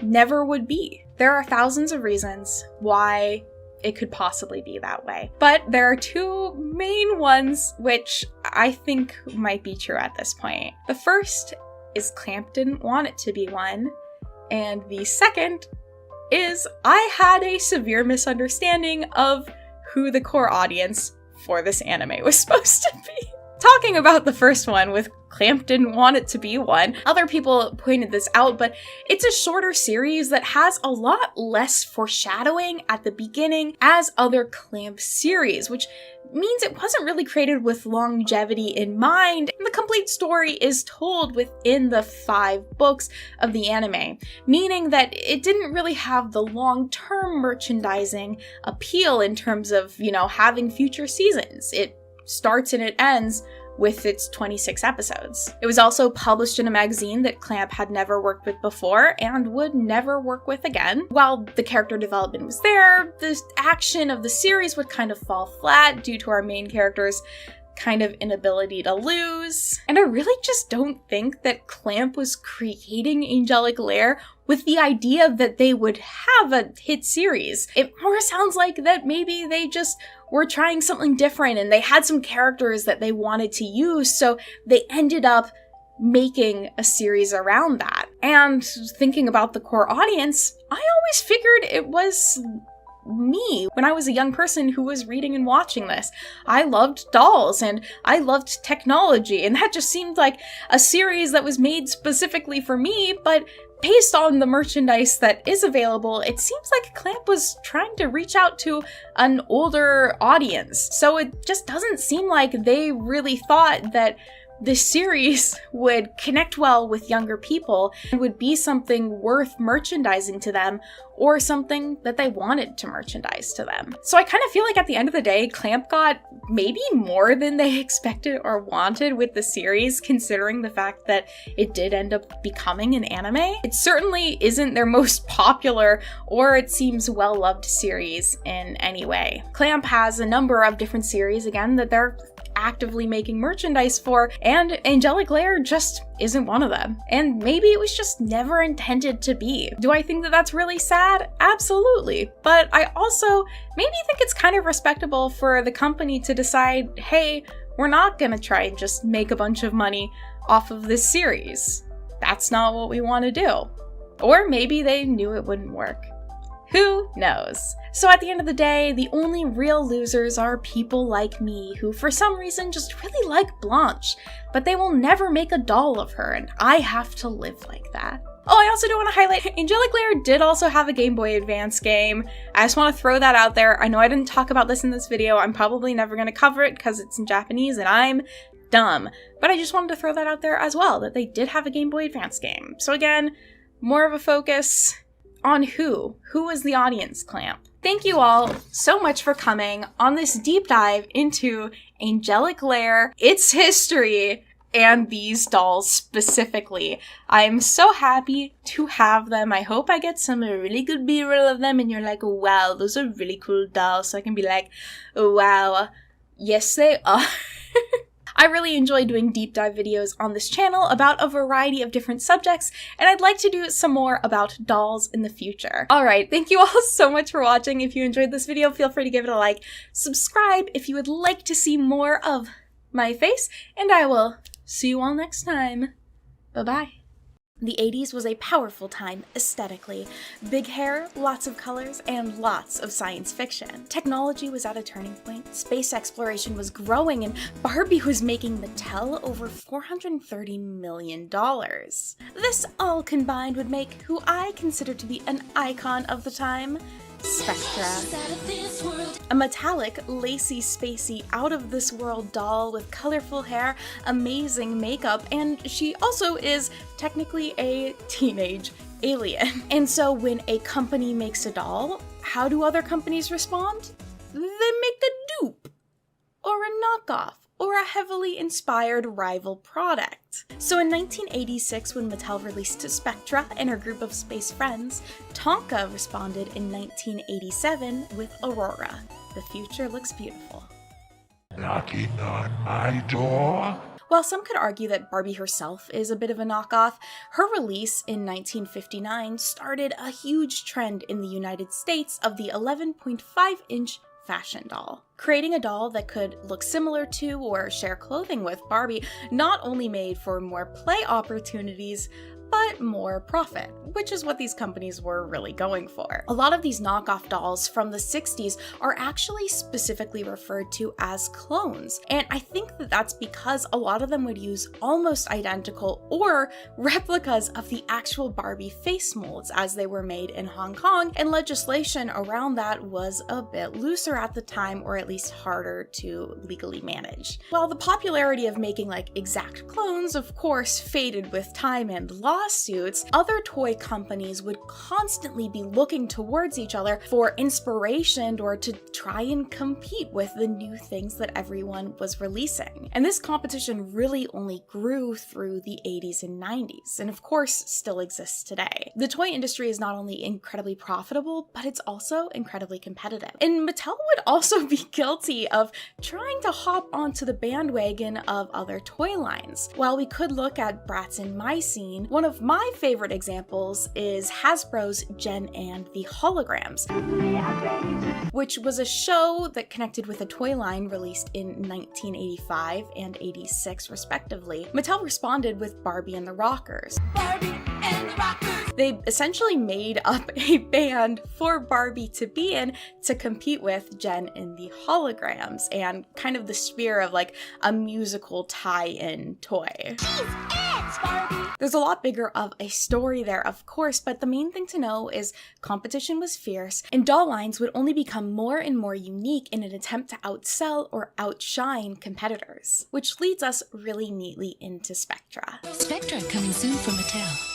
never would be. There are thousands of reasons why it could possibly be that way. But there are two main ones which I think might be true at this point. The first is Clamp didn't want it to be one, and the second is I had a severe misunderstanding of who the core audience for this anime was supposed to be. Talking about the first one with Clamp didn't want it to be one. Other people pointed this out, but it's a shorter series that has a lot less foreshadowing at the beginning as other Clamp series, which means it wasn't really created with longevity in mind, and the complete story is told within the 5 books of the anime, meaning that it didn't really have the long-term merchandising appeal in terms of, you know, having future seasons. It starts and it ends with its 26 episodes. It was also published in a magazine that Clamp had never worked with before and would never work with again. While the character development was there, the action of the series would kind of fall flat due to our main character's kind of inability to lose. And I really just don't think that Clamp was creating Angelic Lair with the idea that they would have a hit series. It more sounds like that maybe they just were trying something different and they had some characters that they wanted to use, so they ended up making a series around that. And thinking about the core audience, I always figured it was me when I was a young person who was reading and watching this. I loved dolls and I loved technology, and that just seemed like a series that was made specifically for me, but based on the merchandise that is available, it seems like Clamp was trying to reach out to an older audience. So it just doesn't seem like they really thought that this series would connect well with younger people and would be something worth merchandising to them or something that they wanted to merchandise to them. So I kind of feel like at the end of the day, Clamp got maybe more than they expected or wanted with the series, considering the fact that it did end up becoming an anime. It certainly isn't their most popular or it seems well-loved series in any way. Clamp has a number of different series, again, that they're actively making merchandise for, and Angelic Lair just isn't one of them. And maybe it was just never intended to be. Do I think that that's really sad? Absolutely. But I also maybe think it's kind of respectable for the company to decide, hey, we're not gonna try and just make a bunch of money off of this series. That's not what we want to do. Or maybe they knew it wouldn't work. Who knows? So at the end of the day, the only real losers are people like me who for some reason just really like Blanche, but they will never make a doll of her, and I have to live like that. Oh, I also do want to highlight, Angelic Lair did also have a Game Boy Advance game. I just want to throw that out there. I know I didn't talk about this in this video. I'm probably never going to cover it because it's in Japanese and I'm dumb. But I just wanted to throw that out there as well, that they did have a Game Boy Advance game. So again, more of a focus on who is the audience, Clamp. Thank you all so much for coming on this deep dive into Angelic Lair, its history, and these dolls specifically. I'm so happy to have them. I hope I get some really good B-roll of them and you're like, wow, those are really cool dolls. So I can be like, wow, yes they are. I really enjoy doing deep dive videos on this channel about a variety of different subjects, and I'd like to do some more about dolls in the future. Alright, thank you all so much for watching. If you enjoyed this video, feel free to give it a like, subscribe if you would like to see more of my face, and I will see you all next time. Bye-bye. The 80s was a powerful time aesthetically. Big hair, lots of colors, and lots of science fiction. Technology was at a turning point, space exploration was growing, and Barbie was making Mattel over $430 million. This all combined would make who I consider to be an icon of the time, Spectra. A metallic, lacy, spacey, out-of-this-world doll with colorful hair, amazing makeup, and she also is technically a teenage alien. And so when a company makes a doll, how do other companies respond? They make a dupe, or a knockoff, or a heavily inspired rival product. So in 1986, when Mattel released Spectra and her group of space friends, Tonka responded in 1987 with Aurora. The future looks beautiful. Knocking on my door? While some could argue that Barbie herself is a bit of a knockoff, her release in 1959 started a huge trend in the United States of the 11.5-inch fashion doll. Creating a doll that could look similar to or share clothing with Barbie not only made for more play opportunities, but more profit, which is what these companies were really going for. A lot of these knockoff dolls from the 60s are actually specifically referred to as clones, and I think that that's because a lot of them would use almost identical or replicas of the actual Barbie face molds as they were made in Hong Kong, and legislation around that was a bit looser at the time, or at least harder to legally manage. While the popularity of making like exact clones of course faded with time and lawsuits, other toy companies would constantly be looking towards each other for inspiration or to try and compete with the new things that everyone was releasing. And this competition really only grew through the 80s and 90s, and of course still exists today. The toy industry is not only incredibly profitable, but it's also incredibly competitive. And Mattel would also be guilty of trying to hop onto the bandwagon of other toy lines. While we could look at Bratz and My Scene, one of my favorite examples is Hasbro's Gen and the Holograms, which was a show that connected with a toy line released in 1985 and 86 respectively. Mattel responded with Barbie and the Rockers. Barbie and the Rockers! They essentially made up a band for Barbie to be in to compete with Gen and the Holograms, and kind of the sphere of like a musical tie-in toy. She's it! GenerationNEXT Barbie. There's a lot bigger of a story there, of course, but the main thing to know is competition was fierce, and doll lines would only become more and more unique in an attempt to outsell or outshine competitors. Which leads us really neatly into Spectra. Spectra coming soon from Mattel.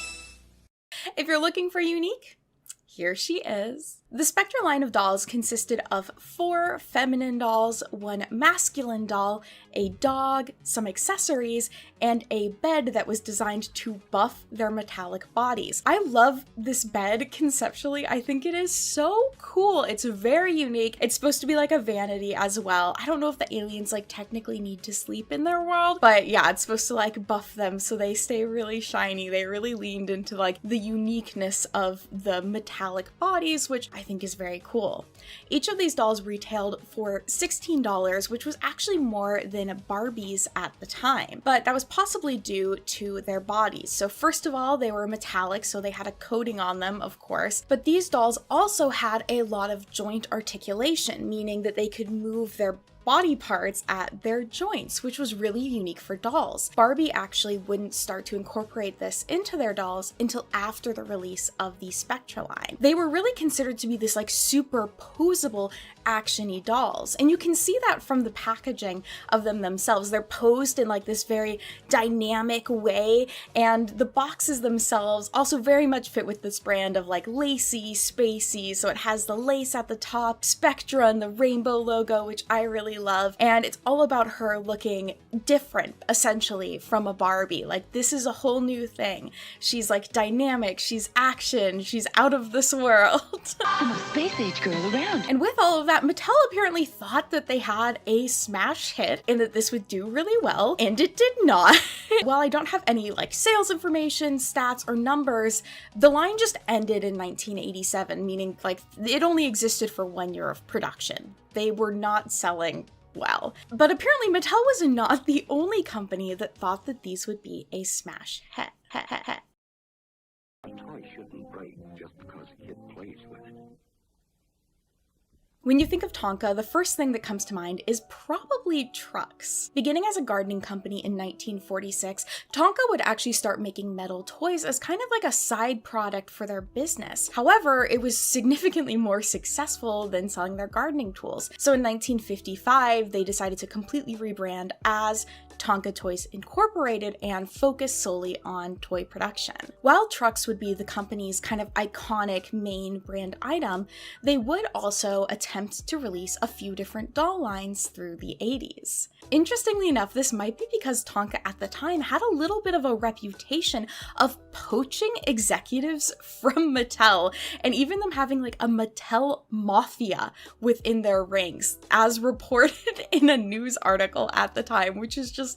If you're looking for unique, here she is. The Spectra line of dolls consisted of 4 feminine dolls, 1 masculine doll, a dog, some accessories, and a bed that was designed to buff their metallic bodies. I love this bed conceptually. I think it is so cool. It's very unique. It's supposed to be like a vanity as well. I don't know if the aliens like technically need to sleep in their world, but yeah, it's supposed to like buff them so they stay really shiny. They really leaned into like the uniqueness of the metallic bodies, which I think is very cool. Each of these dolls retailed for $16, which was actually more than Barbies at the time, but that was possibly due to their bodies. So first of all, they were metallic, so they had a coating on them, of course, but these dolls also had a lot of joint articulation, meaning that they could move their body parts at their joints, which was really unique for dolls. Barbie actually wouldn't start to incorporate this into their dolls until after the release of the Spectra line. They were really considered to be this like super posable action-y dolls, and you can see that from the packaging of them themselves. They're posed in like this very dynamic way, and the boxes themselves also very much fit with this brand of like lacy, spacey, so it has the lace at the top, Spectra and the rainbow logo, which I really love, and it's all about her looking different essentially from a Barbie. Like, this is a whole new thing. She's like dynamic, she's action, she's out of this world. The most space age girl around. And with all of that, Mattel apparently thought that they had a smash hit and that this would do really well, and it did not. While I don't have any like sales information, stats, or numbers, the line just ended in 1987, meaning like it only existed for 1 year of production. They were not selling well. But apparently Mattel was not the only company that thought that these would be a smash hit. A toy shouldn't break just because a kid plays with it. When you think of Tonka, the first thing that comes to mind is probably trucks. Beginning as a gardening company in 1946, Tonka would actually start making metal toys as kind of like a side product for their business. However, it was significantly more successful than selling their gardening tools. So in 1955, they decided to completely rebrand as Tonka Toys Incorporated and focus solely on toy production. While trucks would be the company's kind of iconic main brand item, they would also attempt to release a few different doll lines through the 80s. Interestingly enough, this might be because Tonka at the time had a little bit of a reputation of poaching executives from Mattel, and even them having like a Mattel mafia within their ranks, as reported in a news article at the time, which is just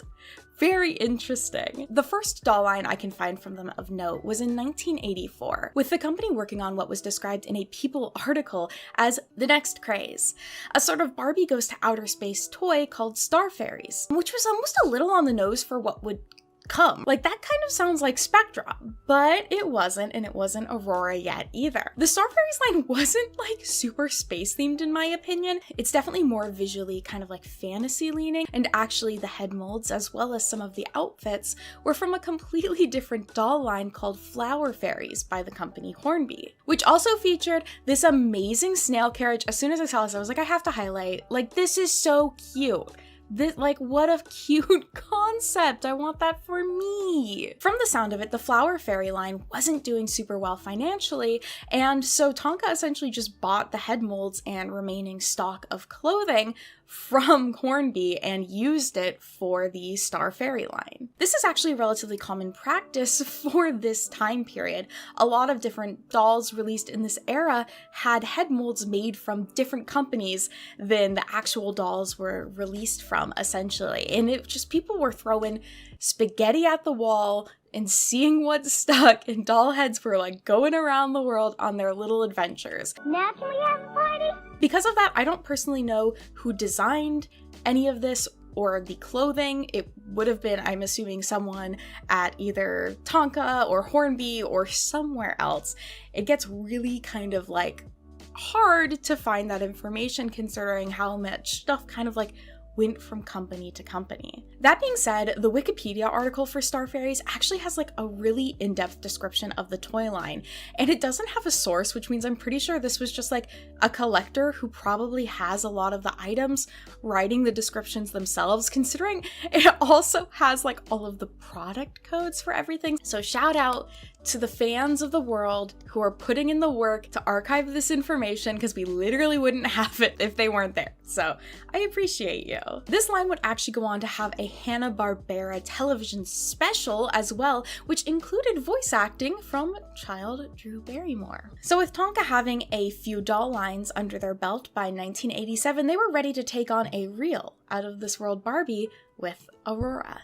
very interesting. The first doll line I can find from them of note was in 1984, with the company working on what was described in a People article as the next craze, a sort of Barbie goes to outer space toy called Star Fairies, which was almost a little on the nose for what would come. Like, that kind of sounds like Spectra, but it wasn't, and it wasn't Aurora yet either. The Star Fairies line wasn't like super space themed in my opinion. It's definitely more visually kind of like fantasy leaning, and actually the head molds as well as some of the outfits were from a completely different doll line called Flower Fairies by the company Hornby, which also featured this amazing snail carriage. As soon as I saw this, I was like, I have to highlight, like, this is so cute. This, like, what a cute concept. I want that for me. From the sound of it, the Flower Fairy line wasn't doing super well financially, and so Tonka essentially just bought the head molds and remaining stock of clothing from Hornby and used it for the Star Fairy line. This is actually a relatively common practice for this time period. A lot of different dolls released in this era had head molds made from different companies than the actual dolls were released from, essentially. And it just, people were throwing spaghetti at the wall and seeing what stuck, and doll heads were like going around the world on their little adventures. Now can we have a party? Because of that, I don't personally know who designed any of this or the clothing. It would have been, I'm assuming, someone at either Tonka or Hornby or somewhere else. It gets really kind of like hard to find that information considering how much stuff kind of like went from company to company. That being said, the Wikipedia article for Star Fairies actually has like a really in-depth description of the toy line, and it doesn't have a source, which means I'm pretty sure this was just like a collector who probably has a lot of the items writing the descriptions themselves, considering it also has like all of the product codes for everything. So shout out to the fans of the world who are putting in the work to archive this information, because we literally wouldn't have it if they weren't there. So I appreciate you. This line would actually go on to have a Hanna-Barbera television special as well, which included voice acting from child Drew Barrymore. So with Tonka having a few doll lines under their belt by 1987, they were ready to take on a real out-of-this-world Barbie with Aurora.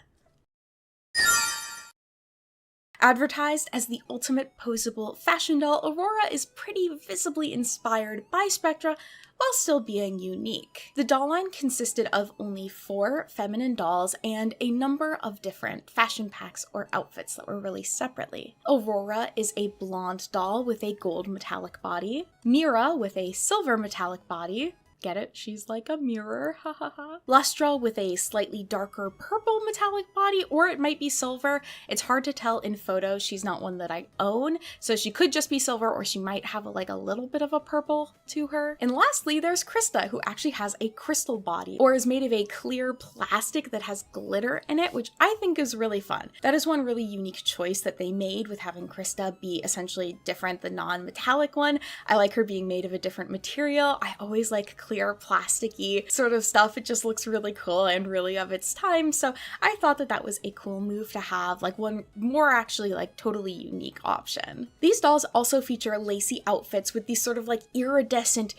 Advertised as the ultimate posable fashion doll, Aurora is pretty visibly inspired by Spectra while still being unique. The doll line consisted of only 4 feminine dolls and a number of different fashion packs or outfits that were released separately. Aurora is a blonde doll with a gold metallic body, Mira with a silver metallic body, get it? She's like a mirror, ha ha ha. Lustra with a slightly darker purple metallic body, or it might be silver. It's hard to tell in photos. She's not one that I own, so she could just be silver, or she might have like a little bit of a purple to her. And lastly, there's Krista, who actually has a crystal body, or is made of a clear plastic that has glitter in it, which I think is really fun. That is one really unique choice that they made with having Krista be essentially different, the non-metallic one. I like her being made of a different material. I always like clear plasticky sort of stuff. It just looks really cool and really of its time, so I thought that that was a cool move to have like one more actually like totally unique option. These dolls also feature lacy outfits with these sort of like iridescent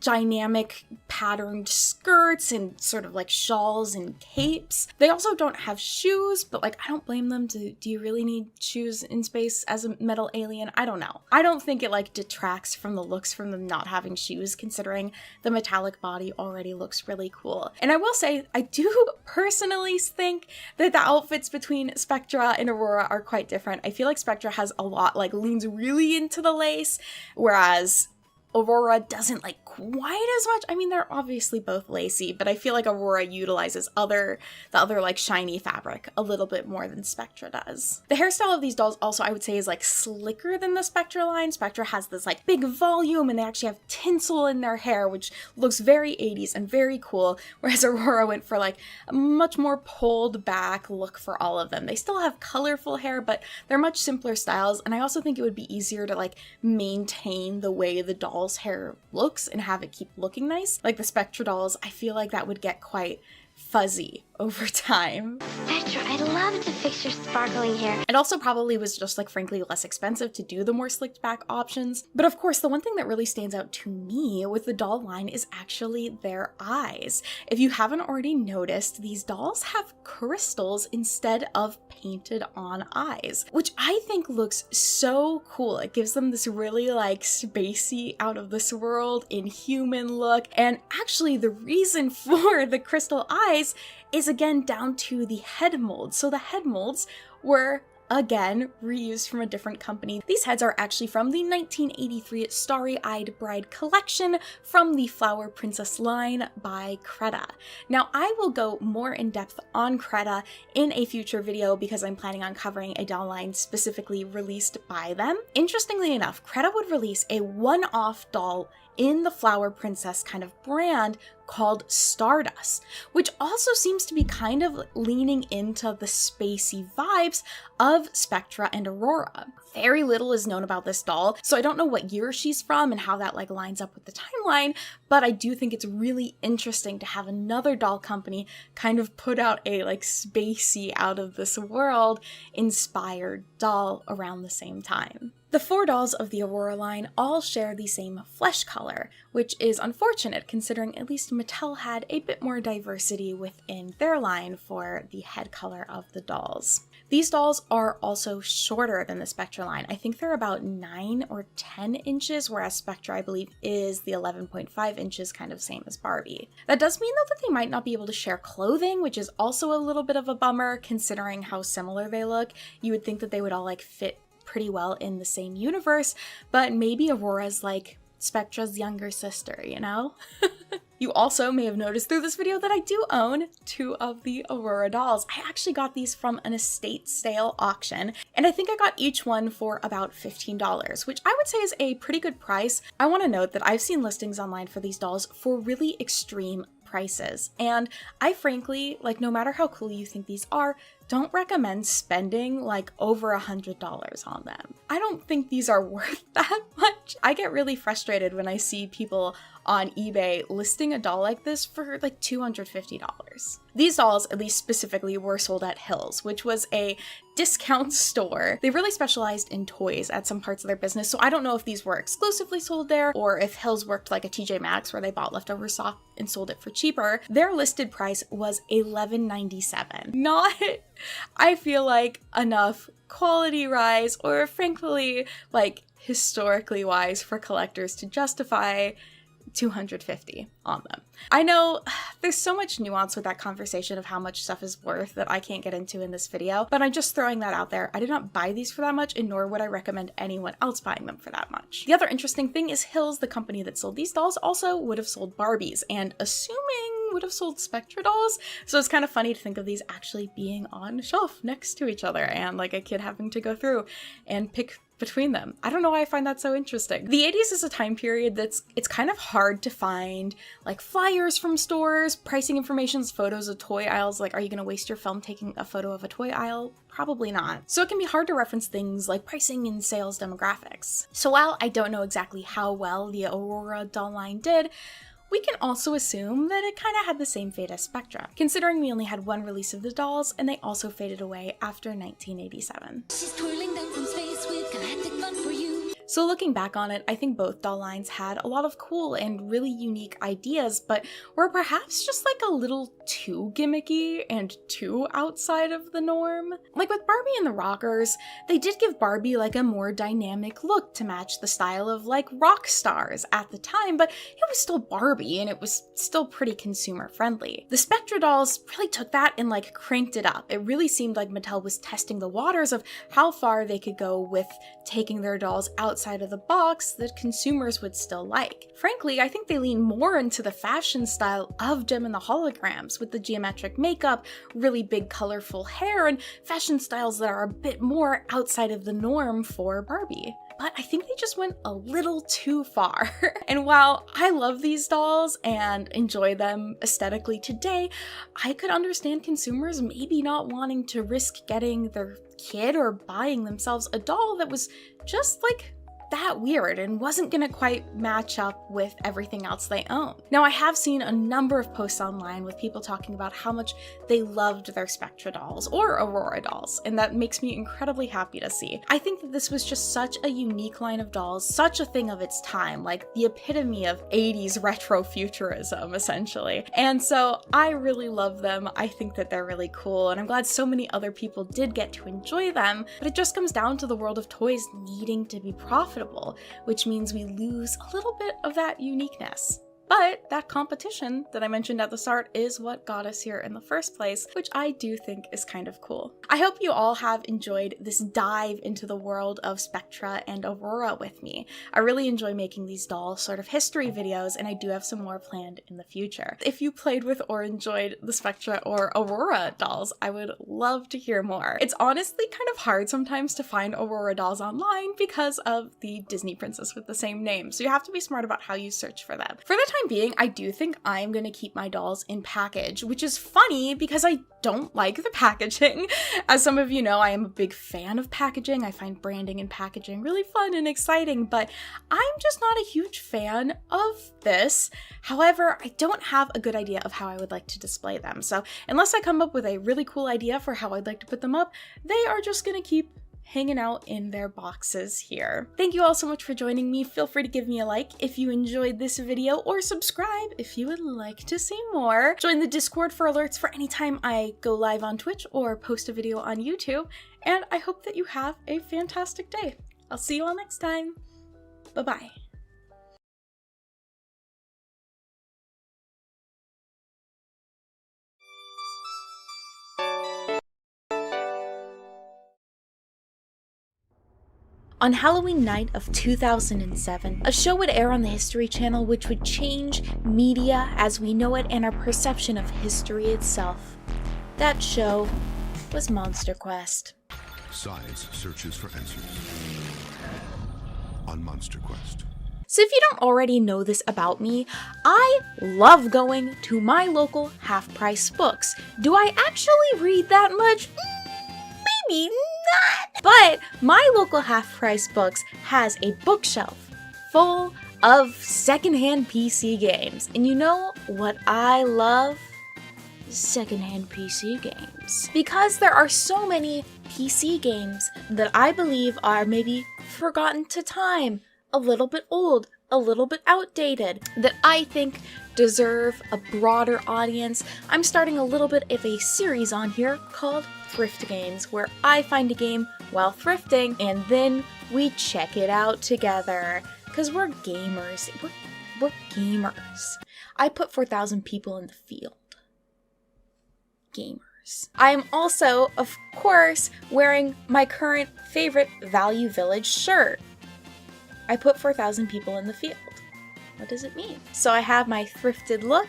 dynamic patterned skirts and sort of like shawls and capes. They also don't have shoes, but like I don't blame them. Do you really need shoes in space as a metal alien? I don't know. I don't think it like detracts from the looks from them not having shoes, considering the metallic body already looks really cool. And I will say, I do personally think that the outfits between Spectra and Aurora are quite different. I feel like Spectra has a lot, like leans really into the lace, whereas Aurora doesn't like quite as much. I mean, they're obviously both lacy, but I feel like Aurora utilizes the other like shiny fabric a little bit more than Spectra does. The hairstyle of these dolls also, I would say, is like slicker than the Spectra line. Spectra has this like big volume, and they actually have tinsel in their hair, which looks very 80s and very cool, whereas Aurora went for like a much more pulled back look for all of them. They still have colorful hair, but they're much simpler styles, and I also think it would be easier to like maintain the way the doll's hair looks and have it keep looking nice. Like the Spectra dolls, I feel like that would get quite fuzzy over time. Spectra, I'd love to fix your sparkling hair. It also probably was just like frankly less expensive to do the more slicked back options. But of course, the one thing that really stands out to me with the doll line is actually their eyes. If you haven't already noticed, these dolls have crystals instead of painted on eyes, which I think looks so cool. It gives them this really like spacey, out of this world, inhuman look. And actually the reason for the crystal eyes is again down to the head molds. So the head molds were again reused from a different company. These heads are actually from the 1983 Starry-Eyed Bride collection from the Flower Princess line by Creata. Now I will go more in depth on Creata in a future video because I'm planning on covering a doll line specifically released by them. Interestingly enough, Creata would release a one-off doll in the Flower Princess kind of brand called Stardust, which also seems to be kind of leaning into the spacey vibes of Spectra and Aurora. Very little is known about this doll, so I don't know what year she's from and how that like lines up with the timeline, but I do think it's really interesting to have another doll company kind of put out a like spacey, out of this world inspired doll around the same time. The 4 dolls of the Aurora line all share the same flesh color, which is unfortunate considering at least Mattel had a bit more diversity within their line for the head color of the dolls. These dolls are also shorter than the Spectra line. I think they're about 9 or 10 inches, whereas Spectra, I believe, is the 11.5 inches, kind of same as Barbie. That does mean though that they might not be able to share clothing, which is also a little bit of a bummer considering how similar they look. You would think that they would all like fit pretty well in the same universe, but maybe Aurora's like Spectra's younger sister, you know? You also may have noticed through this video that I do own 2 of the Aurora dolls. I actually got these from an estate sale auction, and I think I got each one for about $15, which I would say is a pretty good price. I want to note that I've seen listings online for these dolls for really extreme prices, and I frankly, like, no matter how cool you think these are, don't recommend spending like over $100 on them. I don't think these are worth that much. I get really frustrated when I see people on eBay listing a doll like this for like $250. These dolls, at least specifically, were sold at Hills, which was a discount store. They really specialized in toys at some parts of their business, so I don't know if these were exclusively sold there or if Hills worked like a TJ Maxx where they bought leftover stock and sold it for cheaper. Their listed price was $11.97. Not, I feel like, enough quality rise or frankly like historically wise for collectors to justify $250 on them. I know there's so much nuance with that conversation of how much stuff is worth that I can't get into in this video, but I'm just throwing that out there. I did not buy these for that much, and nor would I recommend anyone else buying them for that much. The other interesting thing is Hills, the company that sold these dolls, also would have sold Barbies, and assuming would have sold Spectra dolls, so it's kind of funny to think of these actually being on a shelf next to each other and like a kid having to go through and pick between them. I don't know why I find that so interesting. The 80s is a time period it's kind of hard to find like flyers from stores, pricing informations, photos of toy aisles. Like, are you gonna waste your film taking a photo of a toy aisle? Probably not. So it can be hard to reference things like pricing and sales demographics. So while I don't know exactly how well the Aurora doll line did, we can also assume that it kind of had the same fate as Spectra, considering we only had one release of the dolls and they also faded away after 1987. She's twirling down from space with galactic fun for you. So looking back on it, I think both doll lines had a lot of cool and really unique ideas, but were perhaps just like a little too gimmicky and too outside of the norm. Like with Barbie and the Rockers, they did give Barbie like a more dynamic look to match the style of like rock stars at the time, but it was still Barbie and it was still pretty consumer friendly. The Spectra dolls really took that and like cranked it up. It really seemed like Mattel was testing the waters of how far they could go with taking their dolls outside of the box that consumers would still like. Frankly, I think they lean more into the fashion style of Jem and the Holograms, with the geometric makeup, really big colorful hair, and fashion styles that are a bit more outside of the norm for Barbie. But I think they just went a little too far. And while I love these dolls and enjoy them aesthetically today, I could understand consumers maybe not wanting to risk getting their kid or buying themselves a doll that was just like that weird and wasn't gonna quite match up with everything else they own. Now, I have seen a number of posts online with people talking about how much they loved their Spectra dolls or Aurora dolls, and that makes me incredibly happy to see. I think that this was just such a unique line of dolls, such a thing of its time, like the epitome of 80s retro futurism, essentially. And so I really love them. I think that they're really cool, and I'm glad so many other people did get to enjoy them, but it just comes down to the world of toys needing to be profitable, which means we lose a little bit of that uniqueness. But that competition that I mentioned at the start is what got us here in the first place, which I do think is kind of cool. I hope you all have enjoyed this dive into the world of Spectra and Aurora with me. I really enjoy making these doll sort of history videos, and I do have some more planned in the future. If you played with or enjoyed the Spectra or Aurora dolls, I would love to hear more. It's honestly kind of hard sometimes to find Aurora dolls online because of the Disney princess with the same name, so you have to be smart about how you search for them. For the time being, I do think I'm gonna keep my dolls in package, which is funny because I don't like the packaging. As some of you know, I am a big fan of packaging. I find branding and packaging really fun and exciting, but I'm just not a huge fan of this. However, I don't have a good idea of how I would like to display them. So unless I come up with a really cool idea for how I'd like to put them up, they are just gonna keep hanging out in their boxes here. Thank you all so much for joining me. Feel free to give me a like if you enjoyed this video, or subscribe if you would like to see more. Join the Discord for alerts for anytime I go live on Twitch or post a video on YouTube, and I hope that you have a fantastic day. I'll see you all next time. Bye-bye. On Halloween night of 2007, a show would air on the History Channel which would change media as we know it and our perception of history itself. That show was MonsterQuest. Science searches for answers on MonsterQuest. So if you don't already know this about me, I love going to my local half-price books. Do I actually read that much? Maybe not. But my local half-price books has a bookshelf full of secondhand PC games. And you know what I love? Secondhand PC games. Because there are so many PC games that I believe are maybe forgotten to time, a little bit old, a little bit outdated, that I think deserve a broader audience. I'm starting a little bit of a series on here called Thrift Games, where I find a game while thrifting and then we check it out together. Because we're gamers. We're gamers. I put 4,000 people in the field. Gamers. I am also, of course, wearing my current favorite Value Village shirt. I put 4,000 people in the field. What does it mean? So I have my thrifted look,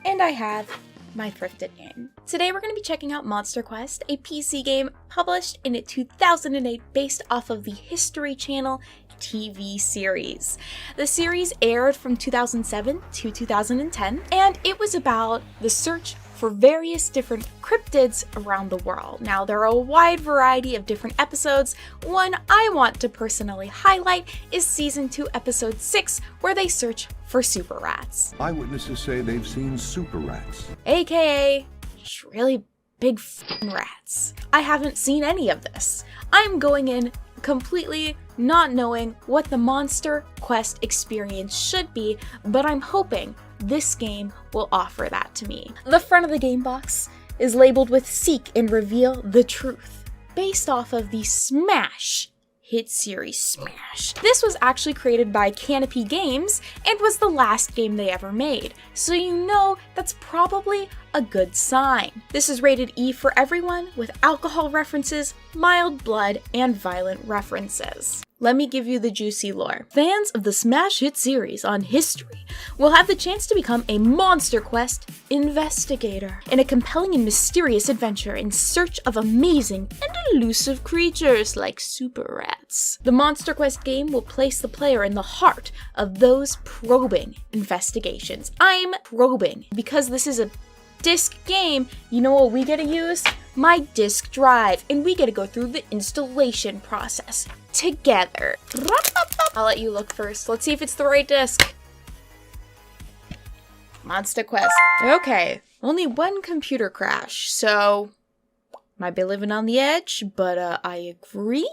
and I have my thrifted game. Today we're going to be checking out MonsterQuest, a PC game published in 2008 based off of the History Channel TV series. The series aired from 2007 to 2010, and it was about the search for various different cryptids around the world. Now, there are a wide variety of different episodes. One I want to personally highlight is Season 2, Episode 6, where they search for super rats. Eyewitnesses say they've seen super rats. AKA, just really big f***ing rats. I haven't seen any of this. I'm going in completely not knowing what the MonsterQuest experience should be, but I'm hoping this game will offer that to me. The front of the game box is labeled with "Seek and Reveal the Truth," based off of the Smash hit series Smash. This was actually created by Canopy Games and was the last game they ever made, so you know that's probably a good sign. This is rated E for everyone, with alcohol references, mild blood, and violent references. Let me give you the juicy lore. Fans of the smash hit series on history will have the chance to become a MonsterQuest investigator in a compelling and mysterious adventure in search of amazing and elusive creatures like super rats. The MonsterQuest game will place the player in the heart of those probing investigations. I'm probing because this is a disc game. You know what we gotta use? My disc drive, and we gotta go through the installation process together. I'll let you look first. Let's see if it's the right disc. MonsterQuest. Okay, only one computer crash, so might be living on the edge, but I agree.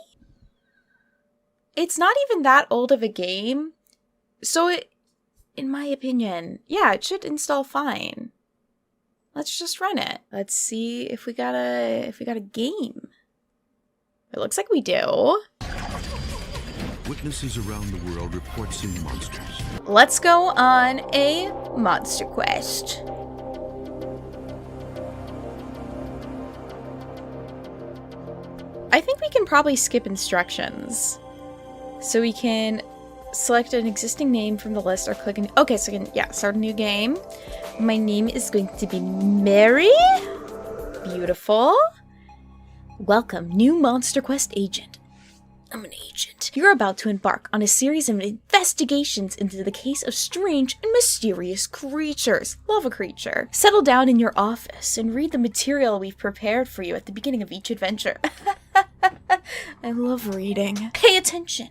It's not even that old of a game, so it, in my opinion, yeah, it should install fine. Let's just run it. Let's see if we got a game. It looks like we do. Witnesses around the world report seeing monsters. Let's go on a MonsterQuest. I think we can probably skip instructions. So we can select an existing name from the list or click an... Okay, so we can, start a new game. My name is going to be Mary. Beautiful. Welcome, new MonsterQuest agent. I'm an agent. You're about to embark on a series of investigations into the case of strange and mysterious creatures. Love a creature. Settle down in your office and read the material we've prepared for you at the beginning of each adventure. I love reading. Pay attention.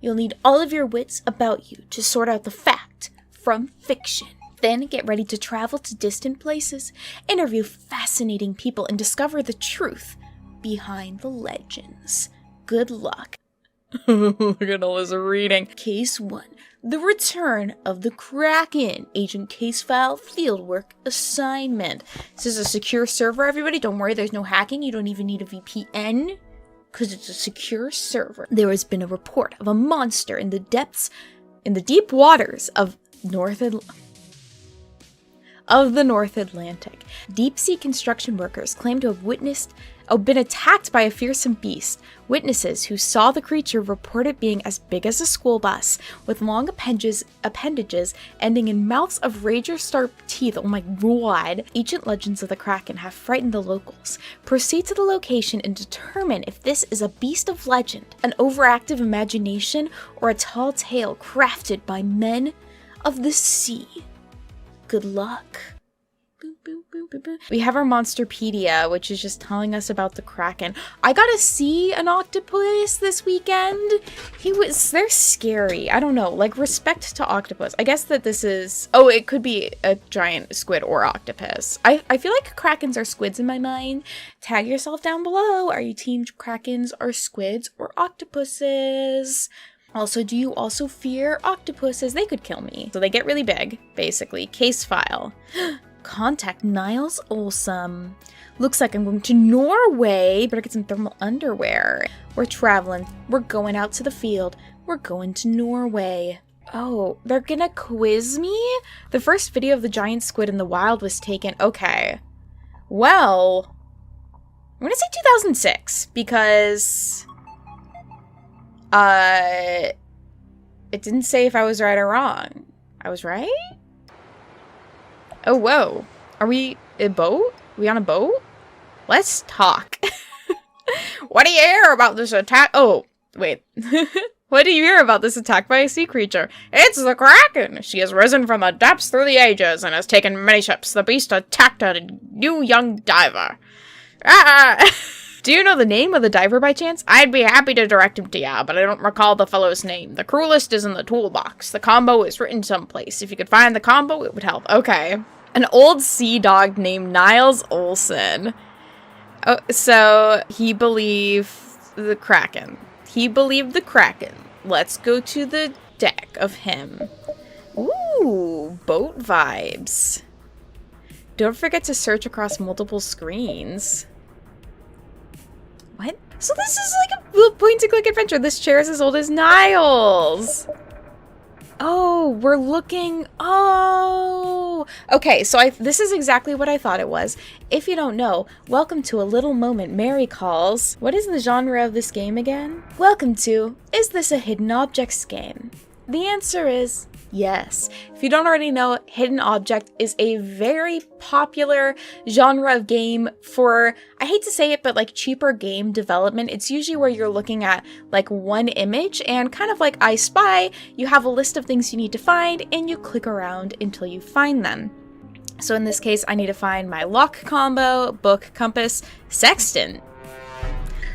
You'll need all of your wits about you to sort out the fact from fiction. Then get ready to travel to distant places, interview fascinating people, and discover the truth behind the legends. Good luck. Look at all this reading. Case 1. The Return of the Kraken. Agent Case File Fieldwork Assignment. This is a secure server, everybody. Don't worry, there's no hacking. You don't even need a VPN, because it's a secure server. There has been a report of a monster in the deep waters of of the North Atlantic. Deep-sea construction workers claim to have been attacked by a fearsome beast. Witnesses who saw the creature report it being as big as a school bus, with long appendages ending in mouths of razor-sharp teeth. Oh my god. Ancient legends of the Kraken have frightened the locals. Proceed to the location and determine if this is a beast of legend, an overactive imagination, or a tall tale crafted by men of the sea. Good luck. We have our Monsterpedia, which is just telling us about the Kraken. I got to see an octopus this weekend. They're scary. I don't know, like, respect to octopus. I guess that this is, it could be a giant squid or octopus. I feel like Krakens are squids in my mind. Tag yourself down below. Are you team Krakens or squids or octopuses? Also, do you also fear octopuses? They could kill me. So they get really big, basically. Case file. Contact Niles Olsson. Looks like I'm going to Norway. Better get some thermal underwear. We're traveling. We're going out to the field. We're going to Norway. Oh, they're gonna quiz me? The first video of the giant squid in the wild was taken. Okay. Well, I'm gonna say 2006 because it didn't say if I was right or wrong. I was right? Oh, whoa. Are we a boat? Are we on a boat? Let's talk. What do you hear about this attack? Oh, wait. What do you hear about this attack by a sea creature? It's the Kraken! She has risen from the depths through the ages and has taken many ships. The beast attacked a new young diver. Ah! Do you know the name of the diver by chance? I'd be happy to direct him to ya, but I don't recall the fellow's name. The crew list is in the toolbox. The combo is written someplace. If you could find the combo, it would help. Okay. An old sea dog named Niles Olsson. Oh, so he believed the Kraken. He believed the Kraken. Let's go to the deck of him. Ooh, boat vibes. Don't forget to search across multiple screens. What? So this is like a point-and-click adventure. This chair is as old as Niles. Oh, we're looking. Oh, okay. So this is exactly what I thought it was. If you don't know, welcome to a little moment Mary calls. What is the genre of this game again? Welcome to, is this a hidden objects game? The answer is yes. If you don't already know, hidden object is a very popular genre of game for, I hate to say it, but like cheaper game development. It's usually where you're looking at like one image and kind of like I Spy, you have a list of things you need to find and you click around until you find them. So in this case, I need to find my lock combo, book, compass, sextant,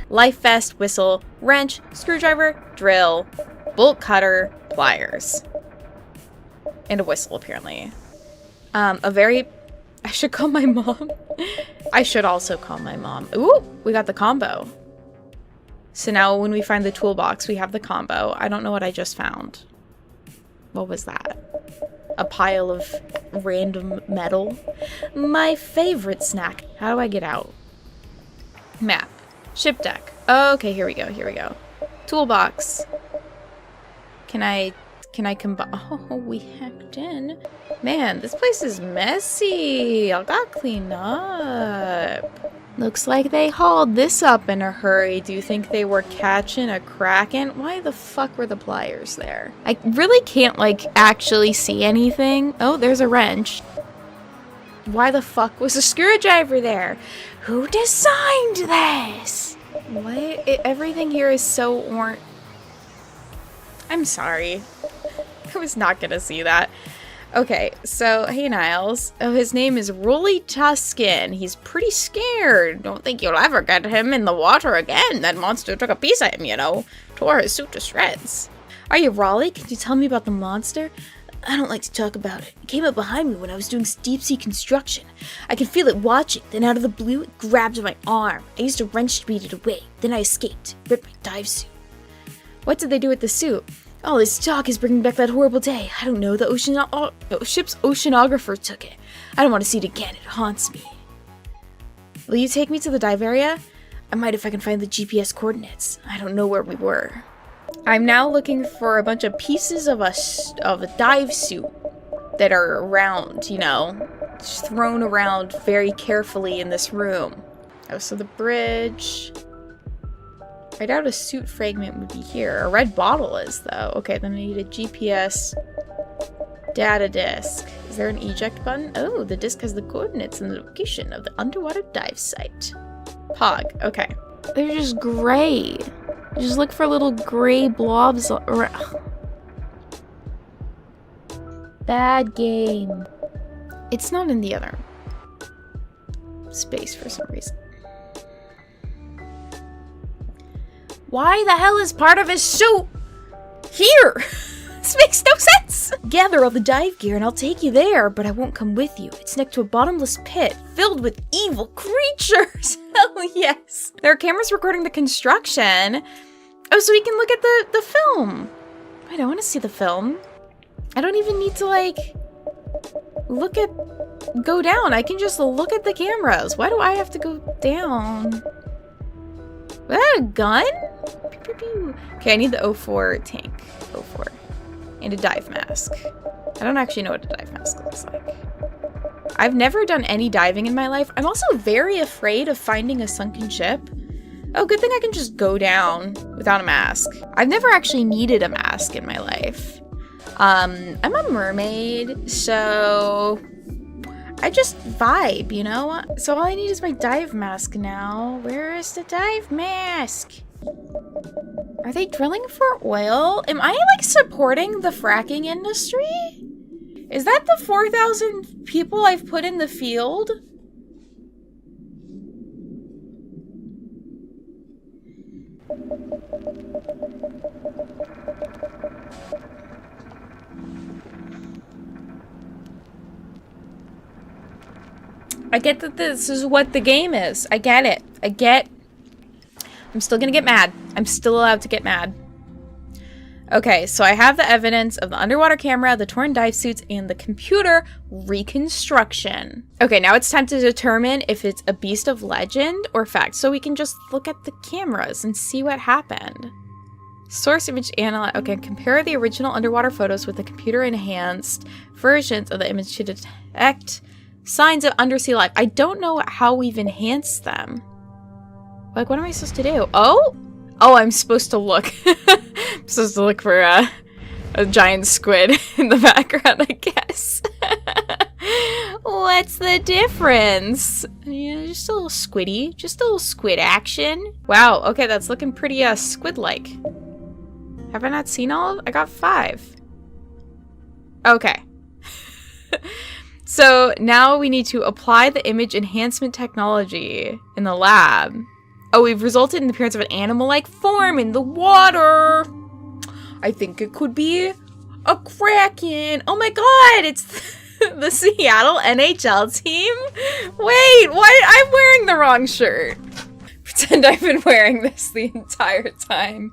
life vest, whistle, wrench, screwdriver, drill, bolt cutter, pliers. And a whistle, apparently. I should call my mom. I should also call my mom. Ooh, we got the combo. So now when we find the toolbox, we have the combo. I don't know what I just found. What was that? A pile of random metal. My favorite snack. How do I get out? Map. Ship deck. Okay, here we go, here we go. Toolbox. Can I combine? Oh, we hacked in. Man, this place is messy. I gotta clean up. Looks like they hauled this up in a hurry. Do you think they were catching a Kraken? Why the fuck were the pliers there? I really can't, like, actually see anything. Oh, there's a wrench. Why the fuck was a screwdriver there? Who designed this? What? Everything here is so orange. I'm sorry. I was not gonna see that. Okay, so, hey Niles. Oh, his name is Rolly Tuscan. He's pretty scared. Don't think you'll ever get him in the water again. That monster took a piece of him, you know. Tore his suit to shreds. Are you Rolly? Can you tell me about the monster? I don't like to talk about it. It came up behind me when I was doing deep sea construction. I could feel it watching, then out of the blue, it grabbed my arm. I used a wrench to beat it away. Then I escaped, ripped my dive suit. What did they do with the suit? All this talk is bringing back that horrible day. I don't know, the ship's oceanographer took it. I don't want to see it again, it haunts me. Will you take me to the dive area? I might if I can find the GPS coordinates. I don't know where we were. I'm now looking for a bunch of pieces of a dive suit that are around, you know. just thrown around very carefully in this room. Oh, so the bridge. I doubt a suit fragment would be here. A red bottle is, though. Okay, then I need a GPS data disc. Is there an eject button? Oh, the disc has the coordinates and the location of the underwater dive site. Pog. Okay. They're just gray. Just look for little gray blobs around. Bad game. It's not in the other space for some reason. Why the hell is part of his suit here? This makes no sense! Gather all the dive gear and I'll take you there, but I won't come with you. It's next to a bottomless pit filled with evil creatures. Hell yes. There are cameras recording the construction. Oh, so we can look at the film. Wait, I want to see the film. I don't even need to, like, go down. I can just look at the cameras. Why do I have to go down? Was that a gun? Pew, pew, pew. Okay, I need the 04 tank. 04. And a dive mask. I don't actually know what a dive mask looks like. I've never done any diving in my life. I'm also very afraid of finding a sunken ship. Oh, good thing I can just go down without a mask. I've never actually needed a mask in my life. I'm a mermaid, so I just vibe, you know? So all I need is my dive mask now. Where is the dive mask? Are they drilling for oil? Am I, like, supporting the fracking industry? Is that the 4,000 people I've put in the field? I get that this is what the game is. I get it. I'm still gonna get mad. I'm still allowed to get mad. Okay, so I have the evidence of the underwater camera, the torn dive suits, and the computer reconstruction. Okay, now it's time to determine if it's a beast of legend or fact. So we can just look at the cameras and see what happened. Source image analyze. Okay, compare the original underwater photos with the computer-enhanced versions of the image to detect signs of undersea life. I don't know how we've enhanced them. Like, what am I supposed to do? Oh, I'm supposed to look. I'm supposed to look for a giant squid in the background, I guess. What's the difference? Yeah, just a little squiddy. Just a little squid action. Wow, okay, that's looking pretty squid-like. Have I not seen all of them? I got 5. Okay. So now we need to apply the image enhancement technology in the lab. Oh, we've resulted in the appearance of an animal-like form in the water. I think it could be a kraken. Oh my god, it's the Seattle NHL team? Wait, why? I'm wearing the wrong shirt. Pretend I've been wearing this the entire time.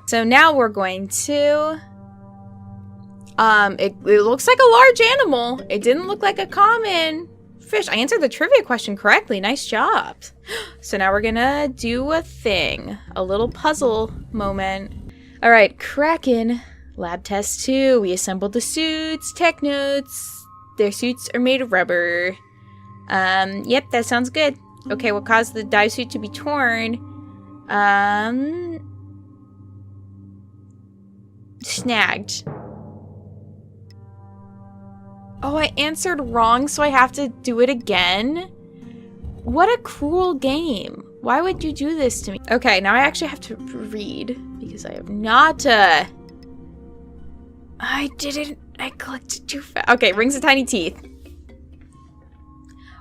So now we're going to... It looks like a large animal. It didn't look like a common fish. I answered the trivia question correctly. Nice job. So now we're gonna do a thing. A little puzzle moment. All right, Kraken. Lab test 2. We assembled the suits. Tech notes. Their suits are made of rubber. Yep, that sounds good. Okay, what caused the dive suit to be torn? Snagged. Oh, I answered wrong, so I have to do it again? What a cruel game. Why would you do this to me? Okay, now I actually have to read, because I have not, I clicked too fast. Okay, rings of tiny teeth.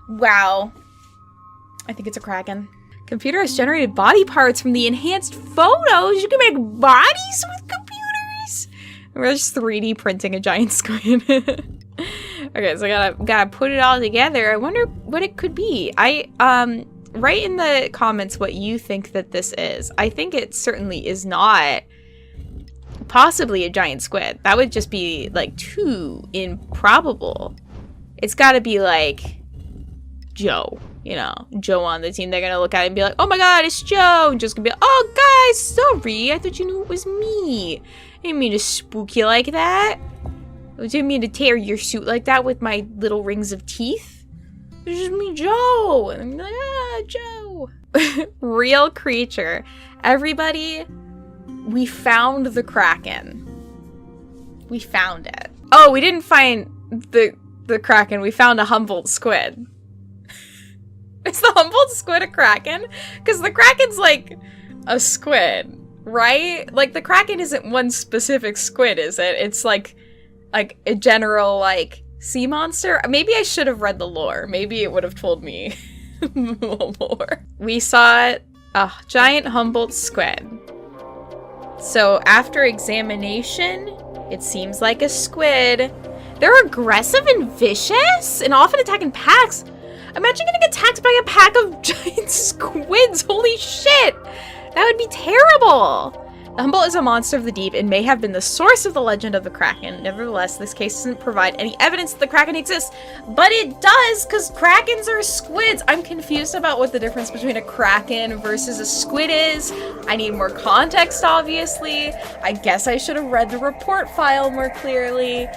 Wow. I think it's a kraken. Computer has generated body parts from the enhanced photos. You can make bodies with computers. We're just 3D printing a giant squid. Okay, so I gotta put it all together. I wonder what it could be. Write in the comments what you think that this is. I think it certainly is not possibly a giant squid. That would just be, like, too improbable. It's gotta be, like, Joe. You know, Joe on the team. They're gonna look at it and be like, oh my god, it's Joe! And just gonna be like, oh, guys, sorry. I thought you knew it was me. I didn't mean to spook you like that. Would you mean to tear your suit like that with my little rings of teeth? It's just me, Joe. And I'm like, ah, Joe. Real creature. Everybody, we found the Kraken. We found it. Oh, we didn't find the Kraken. We found a Humboldt squid. Is the Humboldt squid a Kraken? Because the Kraken's like a squid, right? Like, the Kraken isn't one specific squid, is it? It's like a general, like, sea monster. Maybe I should have read the lore. Maybe it would have told me more. We saw a giant Humboldt squid. So after examination, it seems like a squid. They're aggressive and vicious and often attack in packs. Imagine getting attacked by a pack of giant squids. Holy shit. That would be terrible. The Humboldt is a monster of the deep and may have been the source of the legend of the Kraken. Nevertheless, this case doesn't provide any evidence that the Kraken exists. But it does, because Krakens are squids. I'm confused about what the difference between a Kraken versus a squid is. I need more context, obviously. I guess I should have read the report file more clearly.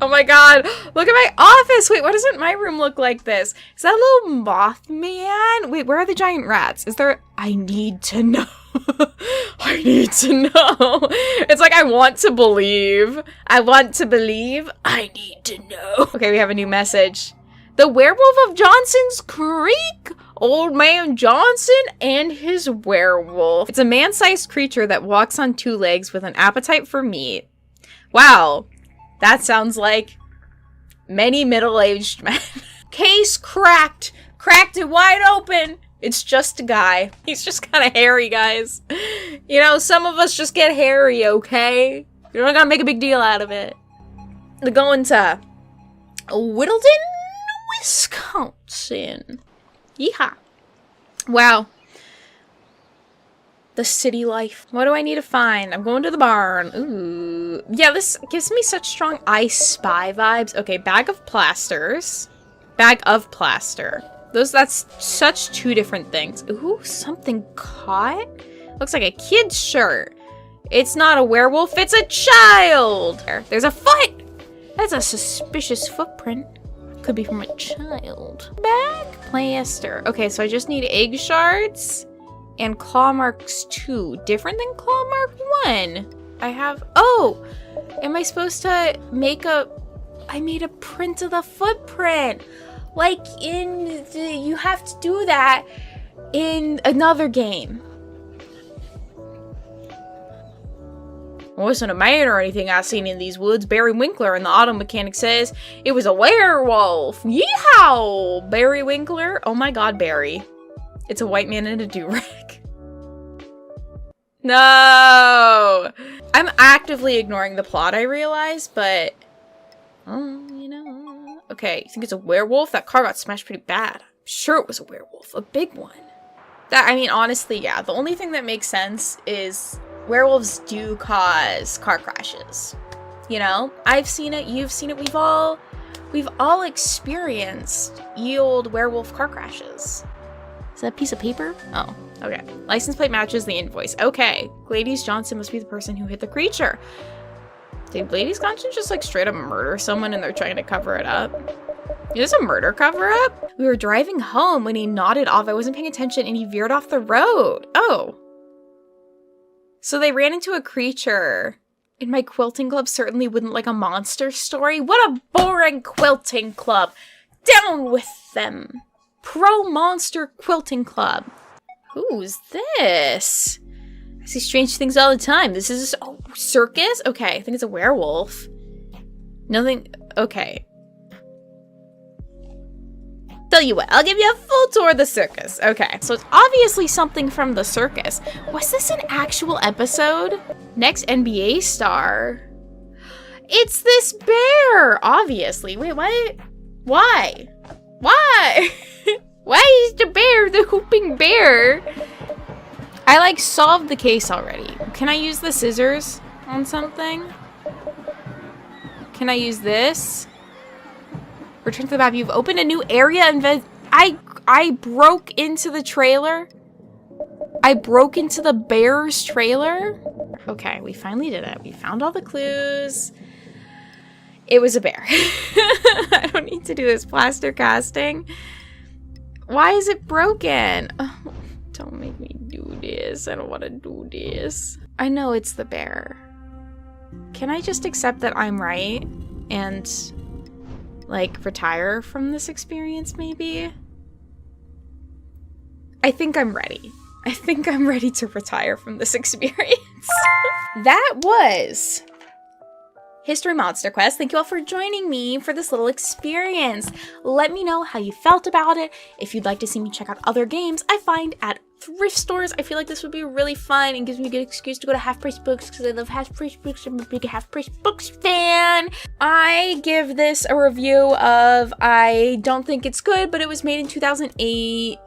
Oh my god, look at my office! Wait, why doesn't my room look like this? Is that a little Mothman? Wait, where are the giant rats? Is there... I need to know. I need to know. It's like, I want to believe. I want to believe. I need to know. Okay, we have a new message. The werewolf of Johnson's Creek? Old Man Johnson and his werewolf. It's a man-sized creature that walks on two legs with an appetite for meat. Wow. That sounds like many middle-aged men. Case cracked. Cracked it wide open. It's just a guy. He's just kind of hairy, guys. You know, some of us just get hairy, okay? You're not gonna make a big deal out of it. They're going to Whittleton, Wisconsin. Yeehaw. Wow. The city life. What do I need to find? I'm going to the barn. Ooh. Yeah, this gives me such strong I Spy vibes. Okay, bag of plasters. Bag of plaster. That's such two different things. Ooh, something caught? Looks like a kid's shirt. It's not a werewolf, it's a child! There's a foot! That's a suspicious footprint. Could be from a child. Bag? Plaster. Okay, so I just need egg shards. And claw marks 2. Different than claw mark 1. I have... Oh! Am I supposed to make a... I made a print of the footprint. Like in... You have to do that in another game. It wasn't a man or anything I seen in these woods. Barry Winkler and the auto mechanic says it was a werewolf. Yeehaw! Barry Winkler. Oh my god, Barry. It's a white man in a do-rag. No! I'm actively ignoring the plot, I realize, but... Oh, you know... Okay, you think it's a werewolf? That car got smashed pretty bad. I'm sure it was a werewolf. A big one. That, I mean, honestly, yeah. The only thing that makes sense is werewolves do cause car crashes. You know? I've seen it, you've seen it, we've all experienced ye old werewolf car crashes. Is that a piece of paper? Oh, okay. License plate matches the invoice. Okay. Gladys Johnson must be the person who hit the creature. Did Gladys Johnson just like straight up murder someone and they're trying to cover it up? Is this a murder cover-up? We were driving home when he nodded off. I wasn't paying attention and he veered off the road. Oh. So they ran into a creature. In my quilting club certainly wouldn't like a monster story. What a boring quilting club. Down with them. Pro-monster quilting club. Who's this? I see strange things all the time. This is a circus? Okay, I think it's a werewolf. Nothing. Okay. Tell you what, I'll give you a full tour of the circus. Okay, so it's obviously something from the circus. Was this an actual episode? Next NBA star. It's this bear, obviously. Wait, what? Why? Why? Why is the bear the whooping bear? I like solved the case already. Can I use the scissors on something? Can I use this? Return to the map. You've opened a new area and I broke into the trailer. I broke into the bear's trailer. Okay, we finally did it. We found all the clues. It was a bear. I don't need to do this plaster casting. Why is it broken? Oh, don't make me do this. I don't want to do this. I know it's the bear. Can I just accept that I'm right and, like, retire from this experience, maybe? I think I'm ready. I think I'm ready to retire from this experience. That was History MonsterQuest. Thank you all for joining me for this little experience. Let me know how you felt about it. If you'd like to see me check out other games I find at thrift stores, I feel like this would be really fun and gives me a good excuse to go to Half Price Books because I love Half Price Books. I'm a big Half Price Books fan. I give this a review of, I don't think it's good, but it was made in 2008.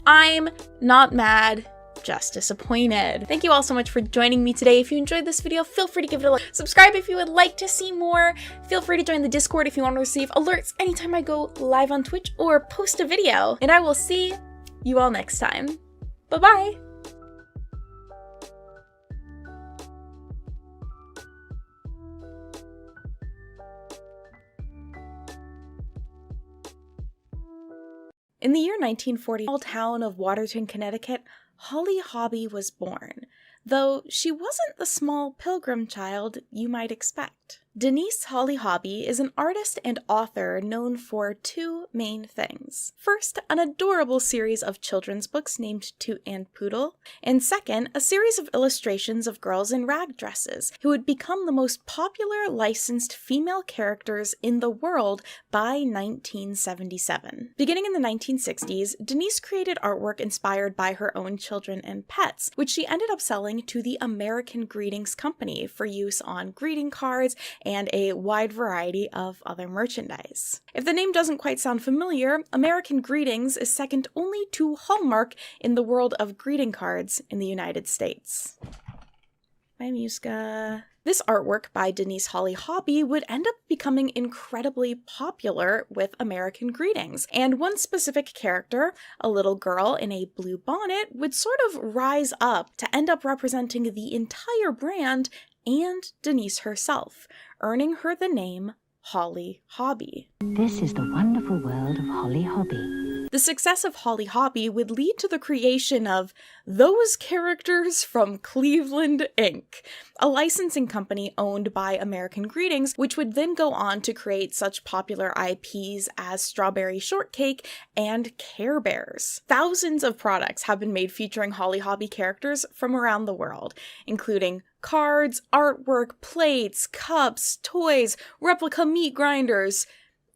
I'm not mad, just disappointed. Thank you all so much for joining me today. If you enjoyed this video, feel free to give it a like. Subscribe if you would like to see more. Feel free to join the Discord if you want to receive alerts anytime I go live on Twitch or post a video. And I will see you all next time. Bye-bye. In the year 1940, in the small town of Waterton, Connecticut, Holly Hobbie was born, though she wasn't the small pilgrim child you might expect. Denise Holly Hobbie is an artist and author known for two main things. First, an adorable series of children's books named Toot and Poodle, and second, a series of illustrations of girls in rag dresses who would become the most popular licensed female characters in the world by 1977. Beginning in the 1960s, Denise created artwork inspired by her own children and pets, which she ended up selling to the American Greetings Company for use on greeting cards and a wide variety of other merchandise. If the name doesn't quite sound familiar, American Greetings is second only to Hallmark in the world of greeting cards in the United States. Bye, Muska. This artwork by Denise Holly Hobbie would end up becoming incredibly popular with American Greetings, and one specific character, a little girl in a blue bonnet, would sort of rise up to end up representing the entire brand and Denise herself, earning her the name Holly Hobbie. This is the wonderful world of Holly Hobbie. The success of Holly Hobbie would lead to the creation of Those Characters from Cleveland, Inc., a licensing company owned by American Greetings, which would then go on to create such popular IPs as Strawberry Shortcake and Care Bears. Thousands of products have been made featuring Holly Hobbie characters from around the world, including cards, artwork, plates, cups, toys, replica meat grinders,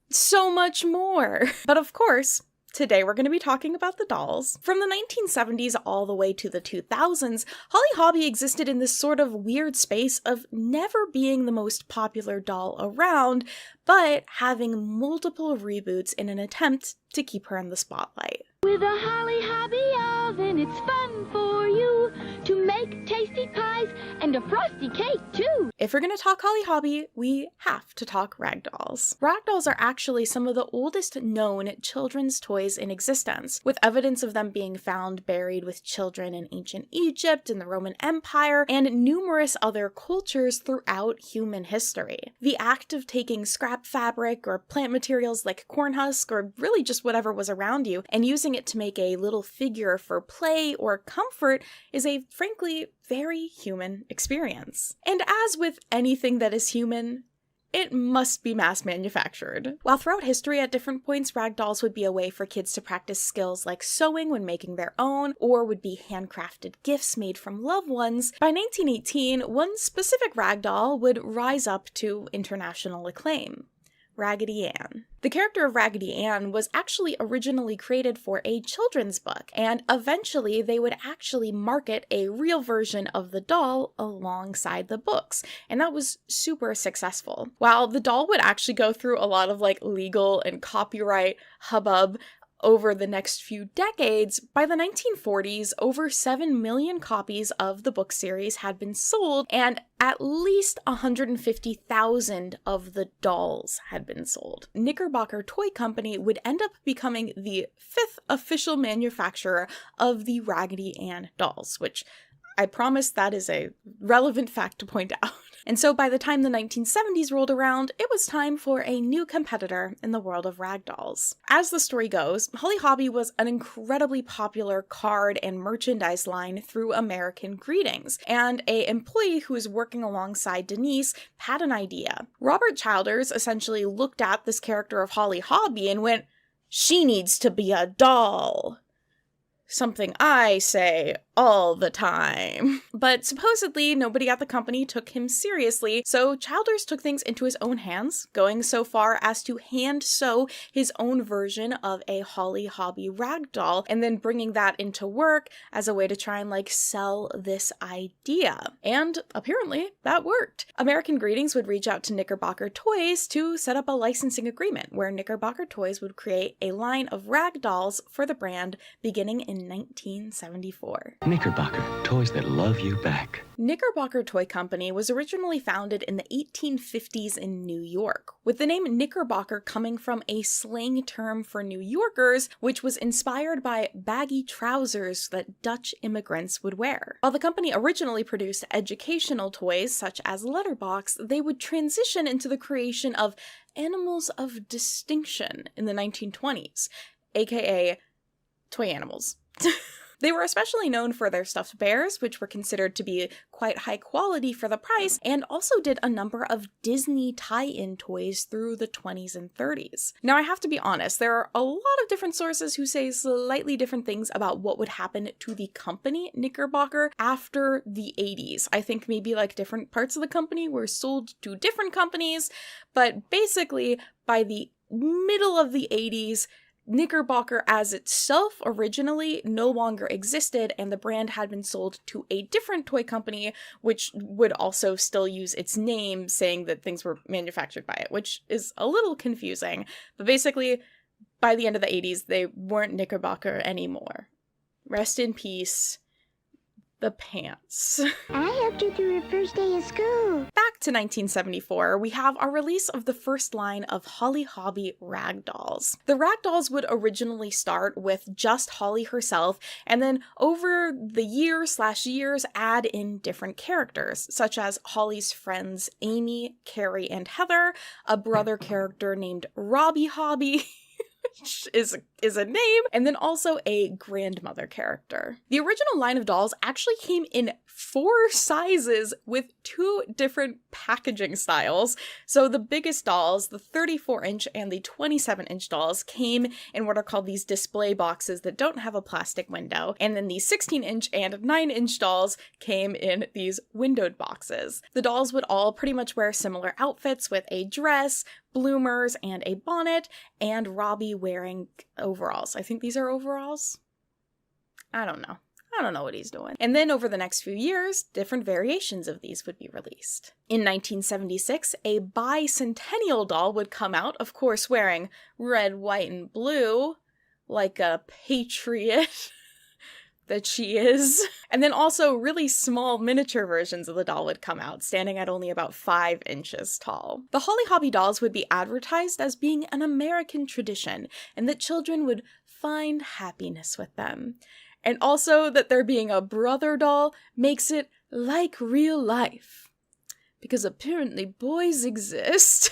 so much more. But of course, today we're going to be talking about the dolls. From the 1970s all the way to the 2000s, Holly Hobbie existed in this sort of weird space of never being the most popular doll around, but having multiple reboots in an attempt to keep her in the spotlight. With a Holly Hobbie oven, it's fun for you to make tasty pies and a frosty cake too. If we're going to talk Holly Hobbie, we have to talk ragdolls. Ragdolls are actually some of the oldest known children's toys in existence, with evidence of them being found buried with children in ancient Egypt and the Roman Empire and numerous other cultures throughout human history. The act of taking scrap fabric or plant materials like corn husk or really just whatever was around you and using it to make a little figure for play or comfort is a frankly very human experience. And as with anything that is human, it must be mass manufactured. While throughout history at different points ragdolls would be a way for kids to practice skills like sewing when making their own, or would be handcrafted gifts made from loved ones, by 1918 one specific ragdoll would rise up to international acclaim: Raggedy Ann. The character of Raggedy Ann was actually originally created for a children's book, and eventually they would actually market a real version of the doll alongside the books, and that was super successful. While the doll would actually go through a lot of legal and copyright hubbub over the next few decades, by the 1940s, over 7 million copies of the book series had been sold, and at least 150,000 of the dolls had been sold. Knickerbocker Toy Company would end up becoming the 5th official manufacturer of the Raggedy Ann dolls, which I promise that is a relevant fact to point out. And so by the time the 1970s rolled around, it was time for a new competitor in the world of ragdolls. As the story goes, Holly Hobbie was an incredibly popular card and merchandise line through American Greetings, and an employee who was working alongside Denise had an idea. Robert Childers essentially looked at this character of Holly Hobbie and went, "She needs to be a doll." Something I say all the time. But supposedly nobody at the company took him seriously, so Childers took things into his own hands, going so far as to hand sew his own version of a Holly Hobbie ragdoll, and then bringing that into work as a way to try and sell this idea. And apparently that worked. American Greetings would reach out to Knickerbocker Toys to set up a licensing agreement where Knickerbocker Toys would create a line of ragdolls for the brand beginning in 1974. Knickerbocker, toys that love you back. Knickerbocker Toy Company was originally founded in the 1850s in New York, with the name Knickerbocker coming from a slang term for New Yorkers, which was inspired by baggy trousers that Dutch immigrants would wear. While the company originally produced educational toys such as Letterbox, they would transition into the creation of animals of distinction in the 1920s, aka toy animals. They were especially known for their stuffed bears, which were considered to be quite high quality for the price, and also did a number of Disney tie-in toys through the 20s and 30s. Now, I have to be honest, there are a lot of different sources who say slightly different things about what would happen to the company Knickerbocker after the 80s. I think maybe different parts of the company were sold to different companies, but basically by the middle of the 80s, Knickerbocker as itself originally no longer existed, and the brand had been sold to a different toy company, which would also still use its name, saying that things were manufactured by it, which is a little confusing. But basically, by the end of the 80s, they weren't Knickerbocker anymore. Rest in peace, the pants. I helped you through your first day of school. Back to 1974, we have our release of the first line of Holly Hobbie ragdolls. The ragdolls would originally start with just Holly herself, and then over the years add in different characters, such as Holly's friends Amy, Carrie, and Heather, a brother character named Robbie Hobbie, which is a name, and then also a grandmother character. The original line of dolls actually came in 4 sizes with 2 different packaging styles. So the biggest dolls, the 34-inch and the 27-inch dolls, came in what are called these display boxes that don't have a plastic window, and then the 16-inch and 9-inch dolls came in these windowed boxes. The dolls would all pretty much wear similar outfits with a dress, bloomers, and a bonnet, and Robbie wearing overalls. I think these are overalls? I don't know what he's doing. And then over the next few years, different variations of these would be released. In 1976, a bicentennial doll would come out, of course wearing red, white, and blue, like a patriot that she is. And then also really small miniature versions of the doll would come out, standing at only about 5 inches tall. The Holly Hobbie dolls would be advertised as being an American tradition, and that children would find happiness with them. And also that there being a brother doll makes it like real life. Because apparently boys exist.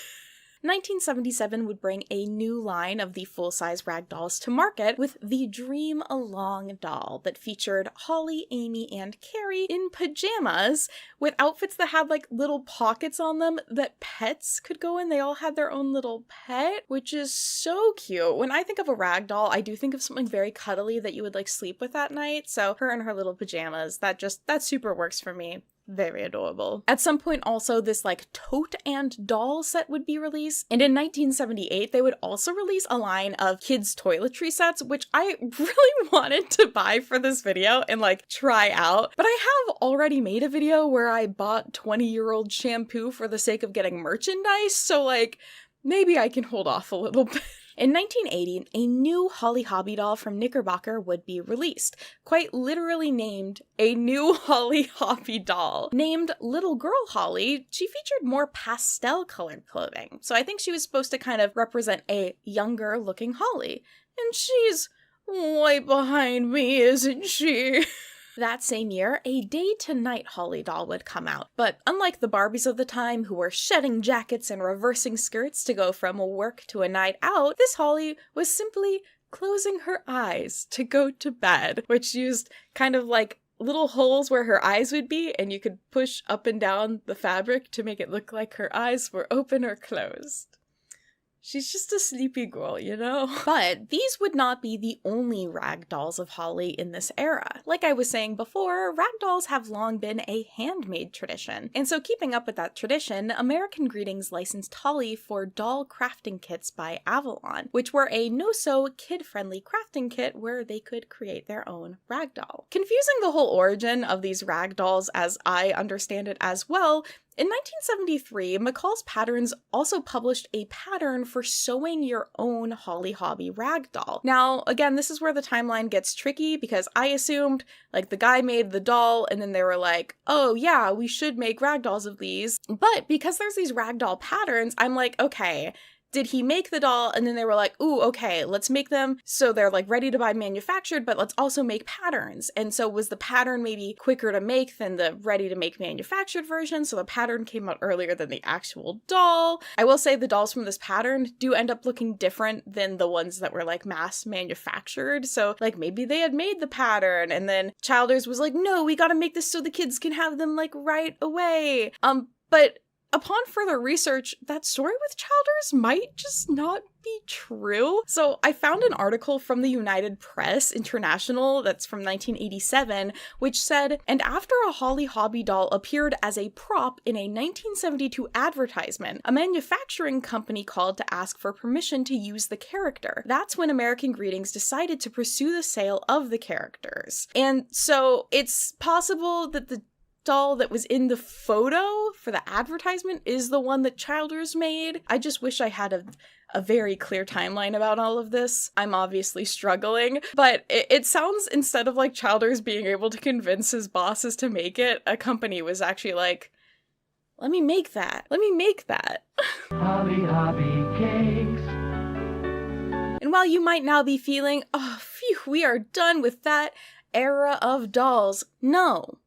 1977 would bring a new line of the full-size ragdolls to market with the Dream Along doll that featured Holly, Amy, and Carrie in pajamas with outfits that had little pockets on them that pets could go in. They all had their own little pet, which is so cute. When I think of a rag doll, I do think of something very cuddly that you would sleep with at night. So her in her little pajamas, that super works for me. Very adorable. At some point also this tote and doll set would be released, and in 1978 they would also release a line of kids toiletry sets, which I really wanted to buy for this video and try out, but I have already made a video where I bought 20-year-old shampoo for the sake of getting merchandise, so maybe I can hold off a little bit. In 1980, a new Holly Hobbie doll from Knickerbocker would be released, quite literally named a new Holly Hobbie doll. Named Little Girl Holly, she featured more pastel-colored clothing, so I think she was supposed to kind of represent a younger-looking Holly. And she's right behind me, isn't she? That same year, a day-to-night Holly doll would come out, but unlike the Barbies of the time who were shedding jackets and reversing skirts to go from a work to a night out, this Holly was simply closing her eyes to go to bed, which used kind of like little holes where her eyes would be, and you could push up and down the fabric to make it look like her eyes were open or closed. She's just a sleepy girl, you know? But these would not be the only rag dolls of Holly in this era. Like I was saying before, rag dolls have long been a handmade tradition. And so keeping up with that tradition, American Greetings licensed Holly for doll crafting kits by Avalon, which were a no-sew, kid-friendly crafting kit where they could create their own rag doll. Confusing the whole origin of these rag dolls as I understand it as well, in 1973, McCall's Patterns also published a pattern for sewing your own Holly Hobbie rag doll. Now, again, this is where the timeline gets tricky because I assumed, like, the guy made the doll and then they were like, oh yeah, we should make rag dolls of these. But because there's these rag doll patterns, I'm like, okay, did he make the doll and then they were like, ooh, okay, let's make them so they're like ready to buy manufactured, but let's also make patterns. And so was the pattern maybe quicker to make than the ready to make manufactured version? So the pattern came out earlier than the actual doll. I will say the dolls from this pattern do end up looking different than the ones that were like mass manufactured. So like maybe they had made the pattern and then Childers was like, no, we gotta make this so the kids can have them like right away. But upon further research, that story with Childers might just not be true. So I found an article from the United Press International that's from 1987, which said, and after a Holly Hobbie doll appeared as a prop in a 1972 advertisement, a manufacturing company called to ask for permission to use the character. That's when American Greetings decided to pursue the sale of the characters. And so it's possible that the doll that was in the photo for the advertisement is the one that Childers made. I just wish I had a very clear timeline about all of this. I'm obviously struggling, but it sounds, instead of like Childers being able to convince his bosses to make it, a company was actually like, let me make that. Let me make that. Hobbie cakes. And while you might now be feeling, oh, phew, we are done with that era of dolls, no.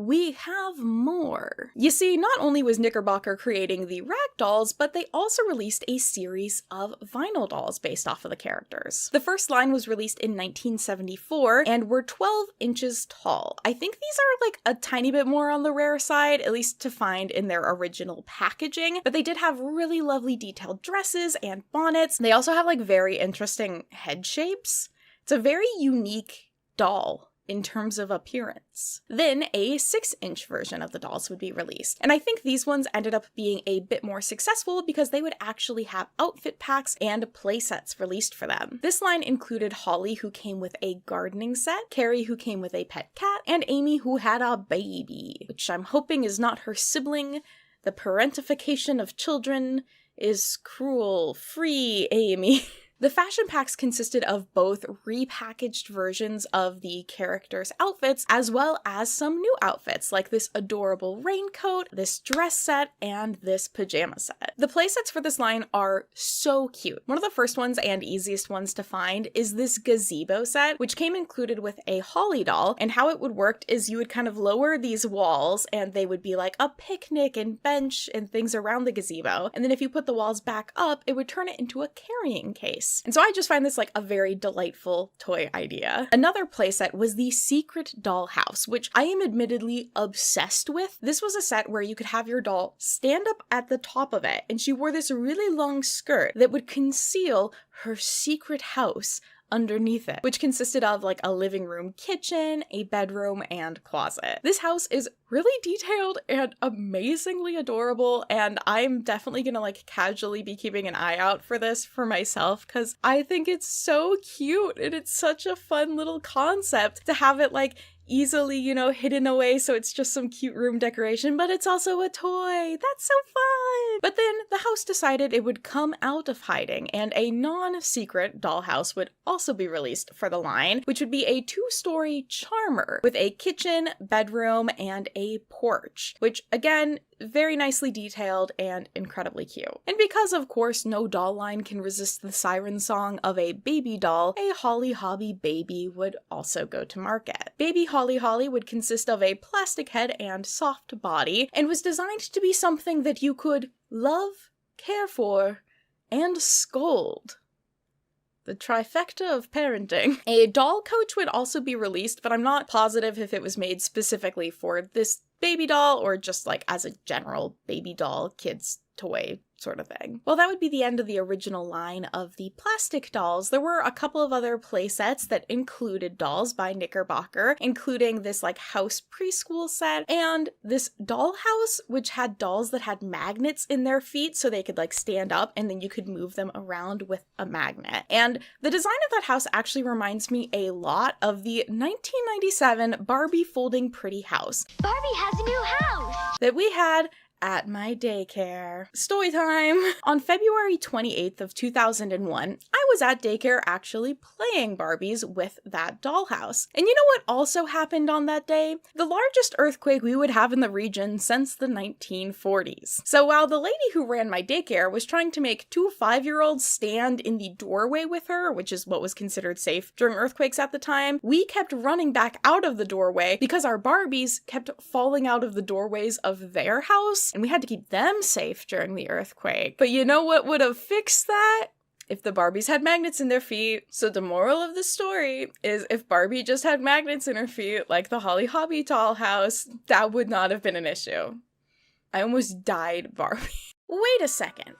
We have more. You see, not only was Knickerbocker creating the rag dolls, but they also released a series of vinyl dolls based off of the characters. The first line was released in 1974 and were 12 inches tall. I think these are like a tiny bit more on the rare side, at least to find in their original packaging, but they did have really lovely detailed dresses and bonnets. They also have like very interesting head shapes. It's a very unique doll in terms of appearance. Then a 6-inch version of the dolls would be released. And I think these ones ended up being a bit more successful because they would actually have outfit packs and playsets released for them. This line included Holly, who came with a gardening set, Carrie, who came with a pet cat, and Amy, who had a baby, which I'm hoping is not her sibling. The parentification of children is cruel. Free Amy. The fashion packs consisted of both repackaged versions of the characters' outfits, as well as some new outfits, like this adorable raincoat, this dress set, and this pajama set. The playsets for this line are so cute. One of the first ones and easiest ones to find is this gazebo set, which came included with a Holly doll, and how it would work is you would kind of lower these walls, and they would be like a picnic and bench and things around the gazebo, and then if you put the walls back up, it would turn it into a carrying case. And so I just find this like a very delightful toy idea. Another playset was the Secret Dollhouse, which I am admittedly obsessed with. This was a set where you could have your doll stand up at the top of it, and she wore this really long skirt that would conceal her secret house underneath it, which consisted of like a living room kitchen, a bedroom, and closet. This house is really detailed and amazingly adorable, and I'm definitely gonna like casually be keeping an eye out for this for myself because I think it's so cute and it's such a fun little concept to have it like easily, you know, hidden away so it's just some cute room decoration, but it's also a toy. That's so fun! But then the house decided it would come out of hiding, and a non-secret dollhouse would also be released for the line, which would be a 2-story charmer with a kitchen, bedroom, and a porch, which again, very nicely detailed and incredibly cute. And because of course no doll line can resist the siren song of a baby doll, a Holly Hobbie baby would also go to market. Baby Holly Holly would consist of a plastic head and soft body, and was designed to be something that you could love, care for, and scold. The trifecta of parenting. A doll coach would also be released, but I'm not positive if it was made specifically for this baby doll or just like as a general baby doll kids toy sort of thing. Well, that would be the end of the original line of the plastic dolls. There were a couple of other play sets that included dolls by Knickerbocker, including this like house preschool set and this dollhouse, which had dolls that had magnets in their feet so they could like stand up and then you could move them around with a magnet. And the design of that house actually reminds me a lot of the 1997 Barbie folding pretty house. Barbie has a new house! That we had at my daycare. Story time! On February 28th of 2001, I was at daycare actually playing Barbies with that dollhouse. And you know what also happened on that day? The largest earthquake we would have in the region since the 1940s. So while the lady who ran my daycare was trying to make 2 5-year-olds stand in the doorway with her, which is what was considered safe during earthquakes at the time, we kept running back out of the doorway because our Barbies kept falling out of the doorways of their house, and we had to keep them safe during the earthquake. But you know what would have fixed that? If the Barbies had magnets in their feet. So the moral of the story is if Barbie just had magnets in her feet, like the Holly Hobbie dollhouse, that would not have been an issue. I almost died, Barbie. Wait a second.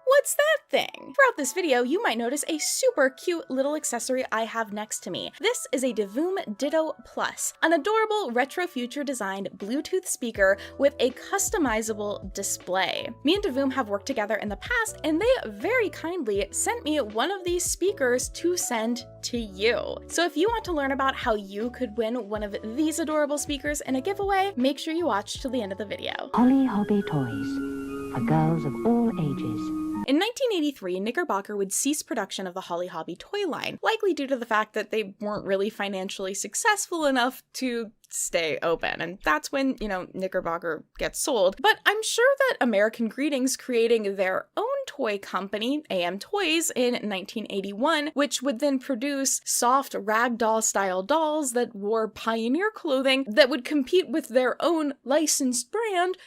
What's that thing? Throughout this video, you might notice a super cute little accessory I have next to me. This is a Devoom Ditto Plus, an adorable retro future designed Bluetooth speaker with a customizable display. Me and Devoom have worked together in the past, and they very kindly sent me one of these speakers to send to you. So if you want to learn about how you could win one of these adorable speakers in a giveaway, make sure you watch till the end of the video. Holly Hobbie toys for girls of all ages. In 1983, Knickerbocker would cease production of the Holly Hobbie toy line, likely due to the fact that they weren't really financially successful enough to stay open. And that's when, you know, Knickerbocker gets sold. But I'm sure that American Greetings creating their own toy company, AM Toys, in 1981, which would then produce soft ragdoll style dolls that wore pioneer clothing that would compete with their own licensed brand,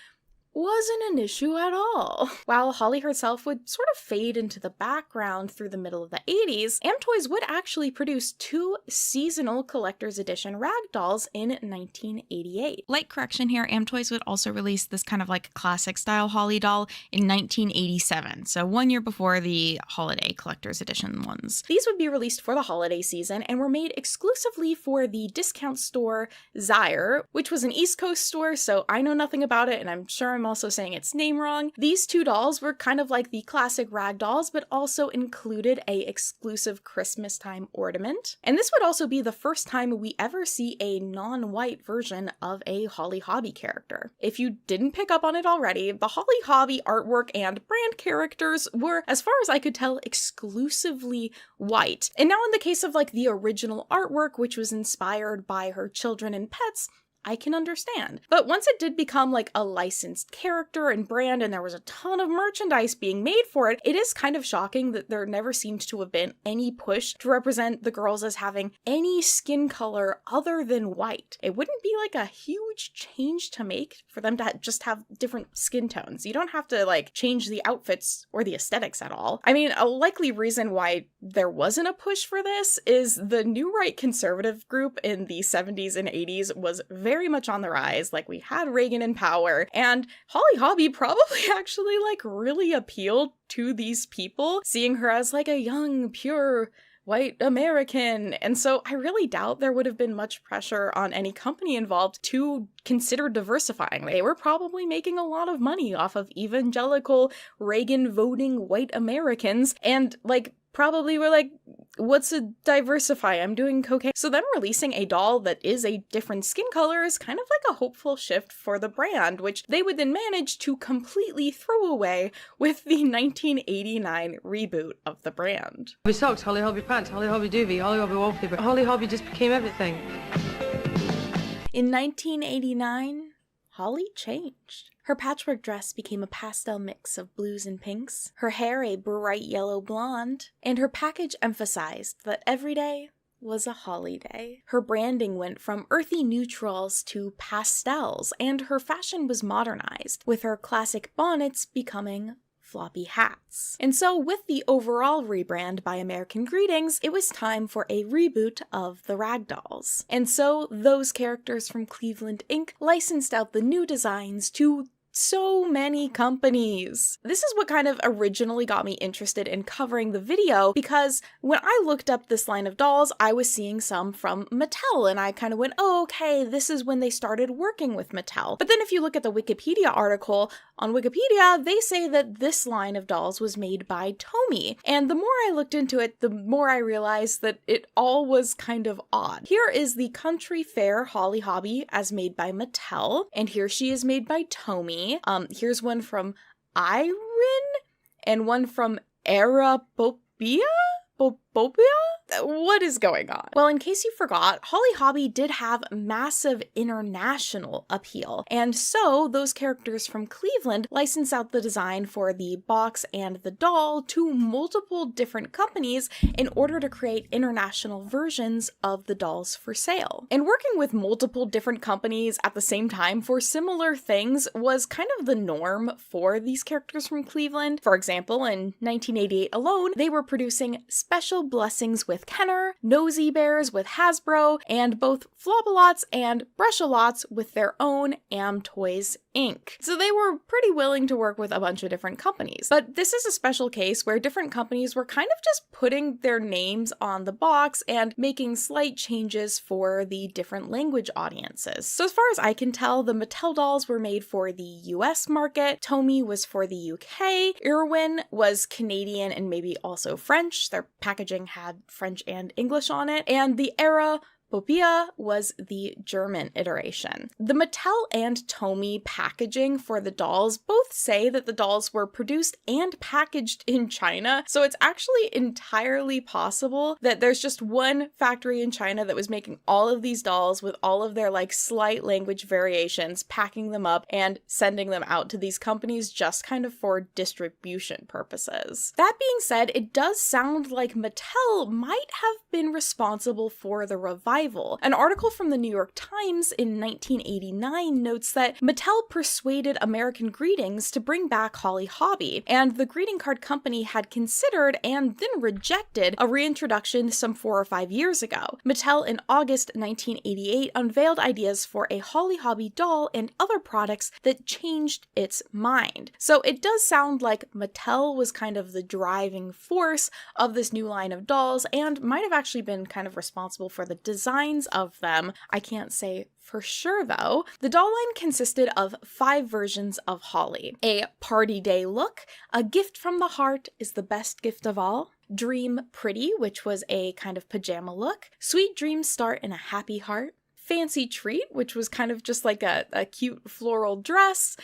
wasn't an issue at all. While Holly herself would sort of fade into the background through the middle of the 80s, AM Toys would actually produce 2 seasonal collector's edition ragdolls in 1988. Light correction here, AM Toys would also release this kind of like classic style Holly doll in 1987, so 1 year before the holiday collector's edition ones. These would be released for the holiday season and were made exclusively for the discount store Zire, which was an East Coast store, so I know nothing about it, and I'm sure I'm also saying its name wrong. These 2 dolls were kind of like the classic rag dolls, but also included a exclusive Christmas time ornament. And this would also be the first time we ever see a non-white version of a Holly Hobbie character. If you didn't pick up on it already, the Holly Hobbie artwork and brand characters were, as far as I could tell, exclusively white. And now in the case of like the original artwork, which was inspired by her children and pets, I can understand. But once it did become like a licensed character and brand and there was a ton of merchandise being made for it, it is kind of shocking that there never seemed to have been any push to represent the girls as having any skin color other than white. It wouldn't be like a huge change to make for them to just have different skin tones. You don't have to like change the outfits or the aesthetics at all. I mean, a likely reason why there wasn't a push for this is the new right conservative group in the 70s and 80s was very much on the rise. Like, we had Reagan in power, and Holly Hobbie probably actually like really appealed to these people, seeing her as like a young, pure white American. And so I really doubt there would have been much pressure on any company involved to consider diversifying. They were probably making a lot of money off of evangelical Reagan voting white Americans, and like probably were like, what's a diversify? I'm doing cocaine. So them releasing a doll that is a different skin color is kind of like a hopeful shift for the brand, which they would then manage to completely throw away with the 1989 reboot of the brand. Hobbie socks, Holly Hobbie pants, Holly Hobbie doobie, Holly Hobbie wallpaper. Holly Hobbie just became everything. In 1989, Holly changed. Her patchwork dress became a pastel mix of blues and pinks, her hair a bright yellow blonde, and her package emphasized that every day was a holiday. Her branding went from earthy neutrals to pastels, and her fashion was modernized, with her classic bonnets becoming floppy hats. And so with the overall rebrand by American Greetings, it was time for a reboot of the Ragdolls. And so those characters from Cleveland Inc. licensed out the new designs to so many companies. This is what kind of originally got me interested in covering the video, because when I looked up this line of dolls, I was seeing some from Mattel, and I kind of went, oh, okay, this is when they started working with Mattel. But then if you look at the Wikipedia article, on Wikipedia, they say that this line of dolls was made by Tomy. And the more I looked into it, the more I realized that it all was kind of odd. Here is the Country Fair Holly Hobbie as made by Mattel, and here she is made by Tomy. Here's one from Irene and one from Arabopia? What is going on? Well, in case you forgot, Holly Hobbie did have massive international appeal, and so those characters from Cleveland licensed out the design for the box and the doll to multiple different companies in order to create international versions of the dolls for sale. And working with multiple different companies at the same time for similar things was kind of the norm for these characters from Cleveland. For example, in 1988 alone, they were producing Special Blessings with Kenner, Nosy Bears with Hasbro, and both Flop-A-Lots and Brush-A-Lots with their own Am Toys Inc. So they were pretty willing to work with a bunch of different companies. But this is a special case where different companies were kind of just putting their names on the box and making slight changes for the different language audiences. So as far as I can tell, the Mattel dolls were made for the US market, Tomy was for the UK, Irwin was Canadian and maybe also French. Their packaging had French and English on it, and the Popia was the German iteration. The Mattel and Tomy packaging for the dolls both say that the dolls were produced and packaged in China, so it's actually entirely possible that there's just one factory in China that was making all of these dolls with all of their like slight language variations, packing them up and sending them out to these companies just kind of for distribution purposes. That being said, it does sound like Mattel might have been responsible for the revival. An article from the New York Times in 1989 notes that Mattel persuaded American Greetings to bring back Holly Hobbie, and the greeting card company had considered and then rejected a reintroduction some 4 or 5 years ago. Mattel in August 1988 unveiled ideas for a Holly Hobbie doll and other products that changed its mind. So it does sound like Mattel was kind of the driving force of this new line of dolls and might have actually been kind of responsible for the designs of them. I can't say for sure though. The doll line consisted of 5 versions of Holly. A party day look, a gift from the heart is the best gift of all, Dream Pretty, which was a kind of pajama look, Sweet Dreams Start in a Happy Heart, Fancy Treat, which was kind of just like a cute floral dress,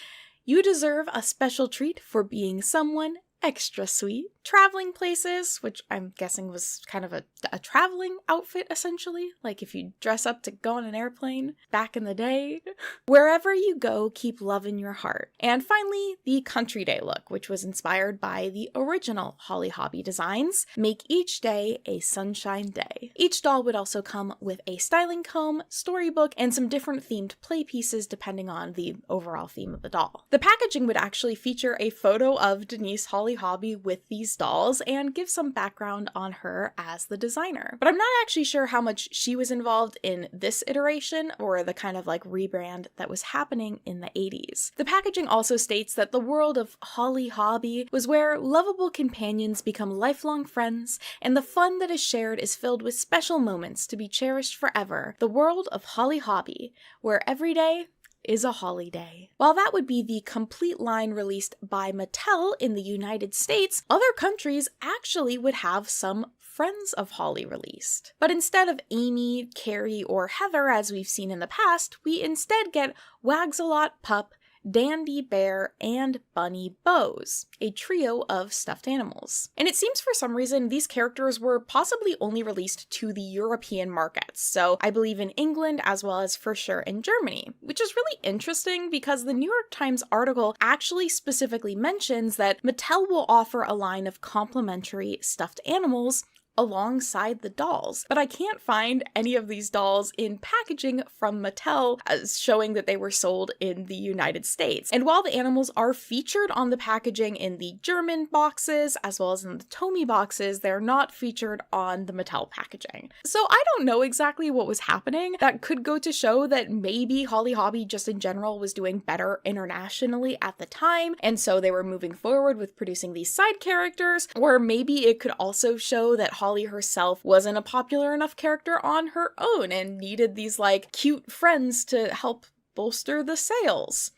You Deserve a Special Treat for Being Someone Extra Sweet, Traveling Places, which I'm guessing was kind of a traveling outfit essentially, like if you dress up to go on an airplane back in the day. Wherever You Go, Keep Love in Your Heart. And finally, the Country Day look, which was inspired by the original Holly Hobbie designs, Make Each Day a Sunshine Day. Each doll would also come with a styling comb, storybook, and some different themed play pieces depending on the overall theme of the doll. The packaging would actually feature a photo of Denise Holly Hobbie with these dolls and give some background on her as the designer. But I'm not actually sure how much she was involved in this iteration or the kind of like rebrand that was happening in the 80s. The packaging also states that the world of Holly Hobbie was where lovable companions become lifelong friends and the fun that is shared is filled with special moments to be cherished forever. The world of Holly Hobbie, where every day is a holiday. While that would be the complete line released by Mattel in the United States, other countries actually would have some Friends of Holly released. But instead of Amy, Carrie, or Heather as we've seen in the past, we instead get Wags-A-Lot Pup, Dandy Bear, and Bunny Bows, a trio of stuffed animals. And it seems for some reason these characters were possibly only released to the European markets, so I believe in England as well as for sure in Germany, which is really interesting because the New York Times article actually specifically mentions that Mattel will offer a line of complimentary stuffed animals alongside the dolls, but I can't find any of these dolls in packaging from Mattel as showing that they were sold in the United States. And while the animals are featured on the packaging in the German boxes as well as in the Tomy boxes, they're not featured on the Mattel packaging. So I don't know exactly what was happening. That could go to show that maybe Holly Hobbie just in general was doing better internationally at the time, and so they were moving forward with producing these side characters, or maybe it could also show that Holly herself wasn't a popular enough character on her own and needed these like cute friends to help bolster the sales.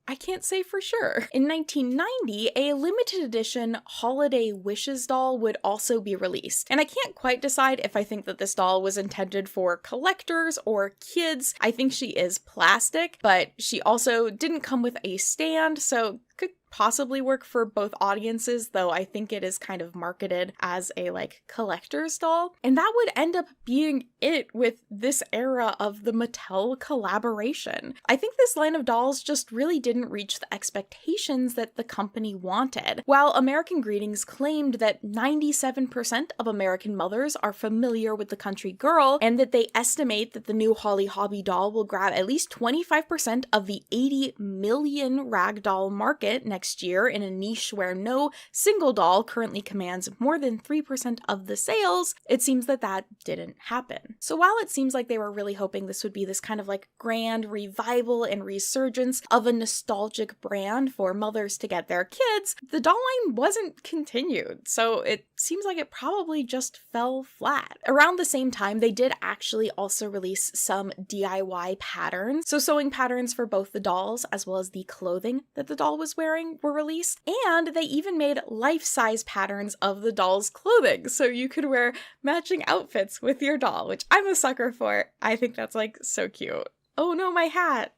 I can't say for sure. In 1990, a limited edition Holiday Wishes doll would also be released. And I can't quite decide if I think that this doll was intended for collectors or kids. I think she is plastic, but she also didn't come with a stand, so could possibly work for both audiences, though I think it is kind of marketed as a like collector's doll. And that would end up being it with this era of the Mattel collaboration. I think this line of dolls just really didn't reach the expectations that the company wanted. While American Greetings claimed that 97% of American mothers are familiar with the country girl, and that they estimate that the new Holly Hobbie doll will grab at least 25% of the 80 million ragdoll market next year in a niche where no single doll currently commands more than 3% of the sales, it seems that that didn't happen. So while it seems like they were really hoping this would be this kind of like grand revival and resurgence of a nostalgic brand for mothers to get their kids, the doll line wasn't continued, so it seems like it probably just fell flat. Around the same time, they did actually also release some DIY patterns, so sewing patterns for both the dolls as well as the clothing that the doll was wearing were released, and they even made life-size patterns of the doll's clothing, so you could wear matching outfits with your doll, which I'm a sucker for. I think that's like so cute. Oh no, my hat!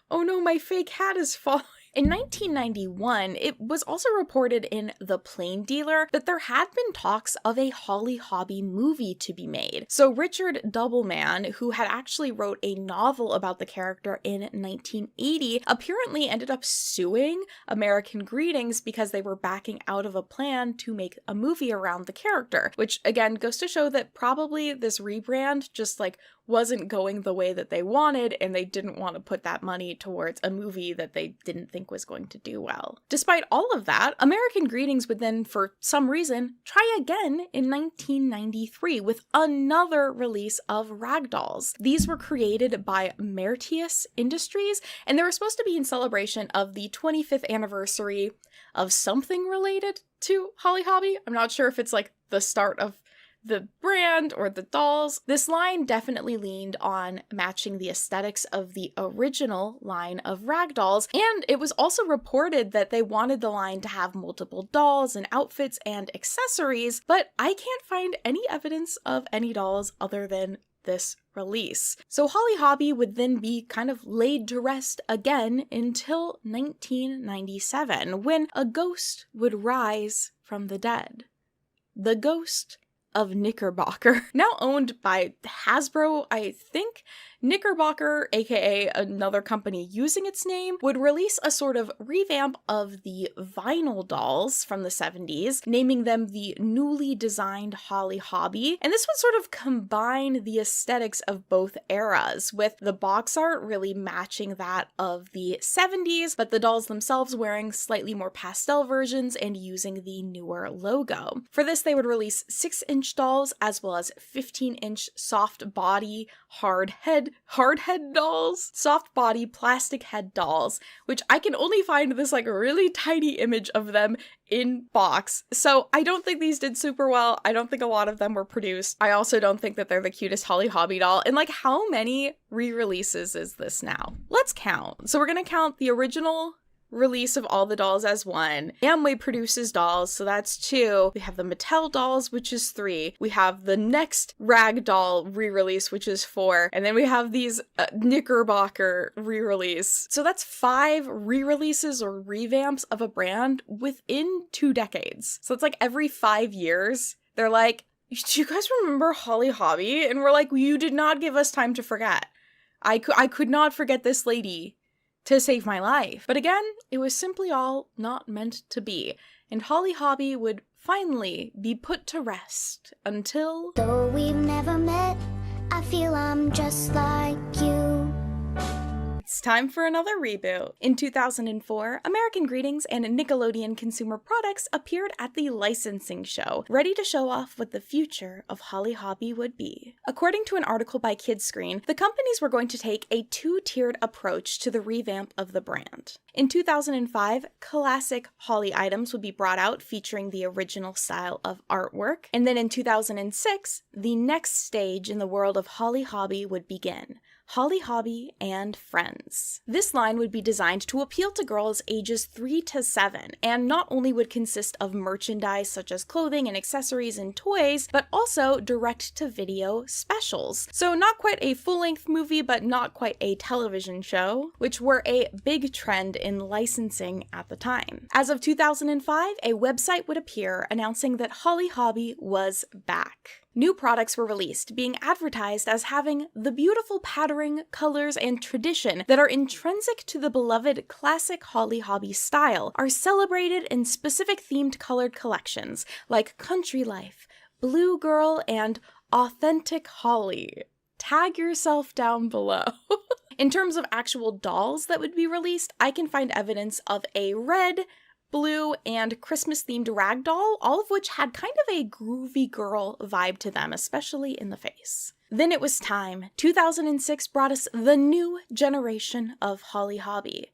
Oh no, my fake hat is falling! In 1991, it was also reported in The Plain Dealer that there had been talks of a Holly Hobbie movie to be made. So Richard Doubleman, who had actually wrote a novel about the character in 1980, apparently ended up suing American Greetings because they were backing out of a plan to make a movie around the character, which again goes to show that probably this rebrand just like wasn't going the way that they wanted, and they didn't want to put that money towards a movie that they didn't think was going to do well. Despite all of that, American Greetings would then, for some reason, try again in 1993 with another release of ragdolls. These were created by Mertius Industries, and they were supposed to be in celebration of the 25th anniversary of something related to Holly Hobbie. I'm not sure if it's like the start of the brand or the dolls. This line definitely leaned on matching the aesthetics of the original line of ragdolls, and it was also reported that they wanted the line to have multiple dolls and outfits and accessories, but I can't find any evidence of any dolls other than this release. So Holly Hobbie would then be kind of laid to rest again until 1997, when a ghost would rise from the dead. The ghost of Knickerbocker. Now owned by Hasbro, I think, Knickerbocker, aka another company using its name, would release a sort of revamp of the vinyl dolls from the 70s, naming them the newly designed Holly Hobbie. And this would sort of combine the aesthetics of both eras, with the box art really matching that of the 70s, but the dolls themselves wearing slightly more pastel versions and using the newer logo. For this, they would release 6-inch dolls as well as 15-inch soft body, hard head dolls, soft body, plastic head dolls, which I can only find this like really tiny image of them in box. So I don't think these did super well. I don't think a lot of them were produced. I also don't think that they're the cutest Holly Hobbie doll. And like, how many re-releases is this now? Let's count. So we're gonna count the original release of all the dolls as one. Amway produces dolls, so that's 2. We have the Mattel dolls, which is 3. We have the next Rag doll re-release, which is 4. And then we have these Knickerbocker re-release. So that's 5 re-releases or revamps of a brand within 2 decades. So it's like every 5 years, they're like, do you guys remember Holly Hobbie? And we're like, you did not give us time to forget. I could not forget this lady to save my life. But again, it was simply all not meant to be. And Holly Hobbie would finally be put to rest until... Though we've never met, I feel I'm just like you. It's time for another reboot. In 2004, American Greetings and Nickelodeon Consumer Products appeared at the licensing show, ready to show off what the future of Holly Hobbie would be. According to an article by Kidscreen, the companies were going to take a 2-tiered approach to the revamp of the brand. In 2005, classic Holly items would be brought out featuring the original style of artwork, and then in 2006, the next stage in the world of Holly Hobbie would begin. Holly Hobbie and Friends. This line would be designed to appeal to girls ages 3 to 7, and not only would consist of merchandise such as clothing and accessories and toys, but also direct-to-video specials. So not quite a full-length movie, but not quite a television show, which were a big trend in licensing at the time. As of 2005, a website would appear announcing that Holly Hobbie was back. New products were released, being advertised as having the beautiful patterning, colors, and tradition that are intrinsic to the beloved classic Holly Hobbie style are celebrated in specific themed colored collections like Country Life, Blue Girl, and Authentic Holly. Tag yourself down below. In terms of actual dolls that would be released, I can find evidence of a red, blue, and Christmas-themed rag doll, all of which had kind of a groovy girl vibe to them, especially in the face. Then it was time. 2006 brought us the new generation of Holly Hobbie.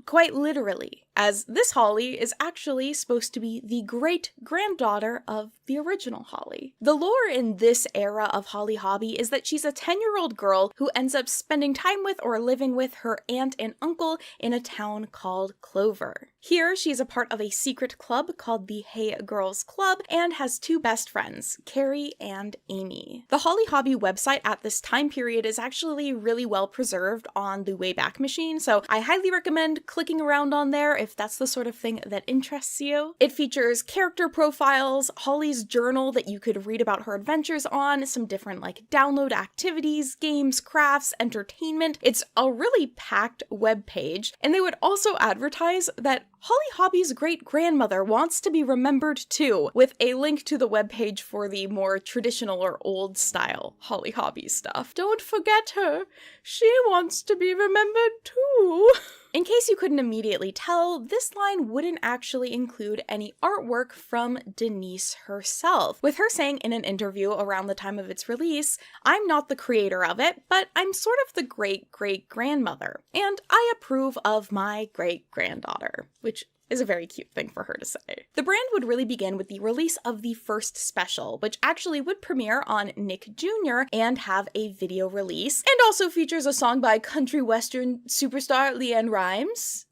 Quite literally, as this Holly is actually supposed to be the great-granddaughter of the original Holly. The lore in this era of Holly Hobbie is that she's a 10-year-old girl who ends up spending time with or living with her aunt and uncle in a town called Clover. Here, she's a part of a secret club called the Hey Girls Club and has 2 best friends, Carrie and Amy. The Holly Hobbie website at this time period is actually really well preserved on the Wayback Machine, so I highly recommend clicking around on there if that's the sort of thing that interests you. It features character profiles, Holly's journal that you could read about her adventures on, some different download activities, games, crafts, entertainment. It's a really packed web page, and they would also advertise that Holly Hobbie's great-grandmother wants to be remembered too, with a link to the webpage for the more traditional or old-style Holly Hobbie stuff. Don't forget her. She wants to be remembered too. In case you couldn't immediately tell, this line wouldn't actually include any artwork from Denise herself, with her saying in an interview around the time of its release, "I'm not the creator of it, but I'm sort of the great-great-grandmother, and I approve of my great-granddaughter," which is a very cute thing for her to say. The brand would really begin with the release of the first special, which actually would premiere on Nick Jr. and have a video release, and also features a song by country western superstar Leanne Rimes.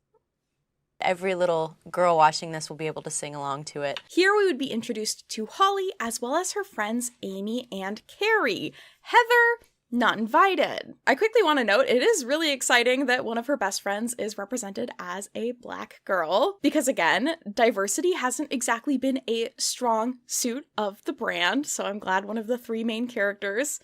Every little girl watching this will be able to sing along to it. Here we would be introduced to Holly, as well as her friends Amy and Carrie. Heather, not invited. I quickly want to note, it is really exciting that one of her best friends is represented as a black girl, because again, diversity hasn't exactly been a strong suit of the brand, so I'm glad one of the 3 main characters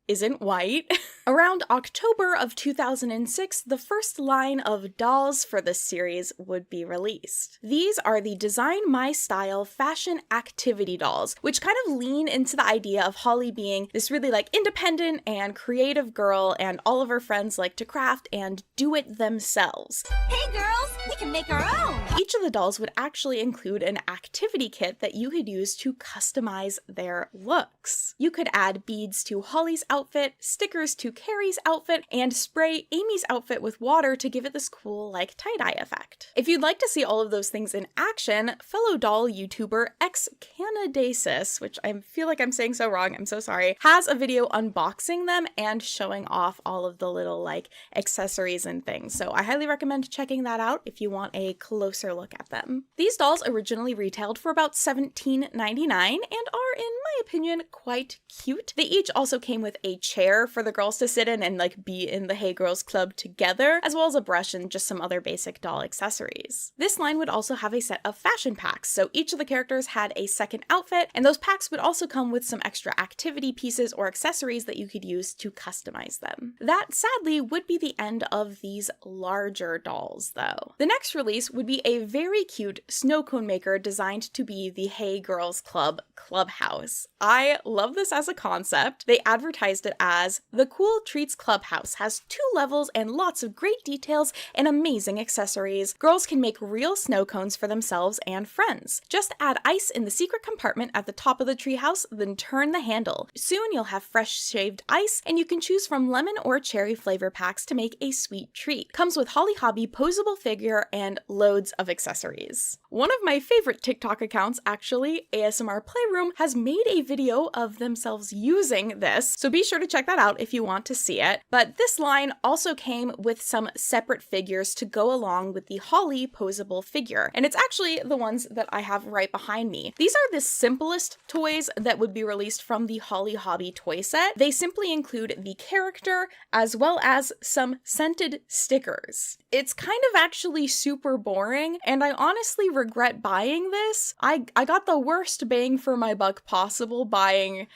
isn't white. Around October of 2006, the first line of dolls for this series would be released. These are the Design My Style fashion activity dolls, which kind of lean into the idea of Holly being this really independent and creative girl, and all of her friends like to craft and do it themselves. Hey girls, we can make our own! Each of the dolls would actually include an activity kit that you could use to customize their looks. You could add beads to Holly's outfit, stickers to Carrie's outfit, and spray Amy's outfit with water to give it this cool, like, tie-dye effect. If you'd like to see all of those things in action, fellow doll YouTuber xCanadasis, which I feel like I'm saying so wrong, I'm so sorry, has a video unboxing them and showing off all of the little, like, accessories and things. So I highly recommend checking that out if you want a closer look at them. These dolls originally retailed for about $17.99 and are, in my opinion, quite cute. They each also came with a chair for the girls to sit in and, like, be in the Hey Girls Club together, as well as a brush and just some other basic doll accessories. This line would also have a set of fashion packs, so each of the characters had a second outfit, and those packs would also come with some extra activity pieces or accessories that you could use to customize them. That, sadly, would be the end of these larger dolls, though. The next release would be a very cute snow cone maker designed to be the Hey Girls Club clubhouse. I love this as a concept. They advertised it as the Cool Treats Clubhouse has 2 levels and lots of great details and amazing accessories. Girls can make real snow cones for themselves and friends. Just add ice in the secret compartment at the top of the treehouse, then turn the handle. Soon you'll have fresh shaved ice, and you can choose from lemon or cherry flavor packs to make a sweet treat. Comes with Holly Hobbie posable figure and loads of accessories. One of my favorite TikTok accounts, actually, ASMR Playroom, has made a video of themselves using this, so be sure to check that out if you want to see it. But this line also came with some separate figures to go along with the Holly posable figure, and it's actually the ones that I have right behind me. These are the simplest toys that would be released from the Holly Hobbie toy set. They simply include the character as well as some scented stickers. It's kind of actually super boring, and I honestly regret buying this. I got the worst bang for my buck possible buying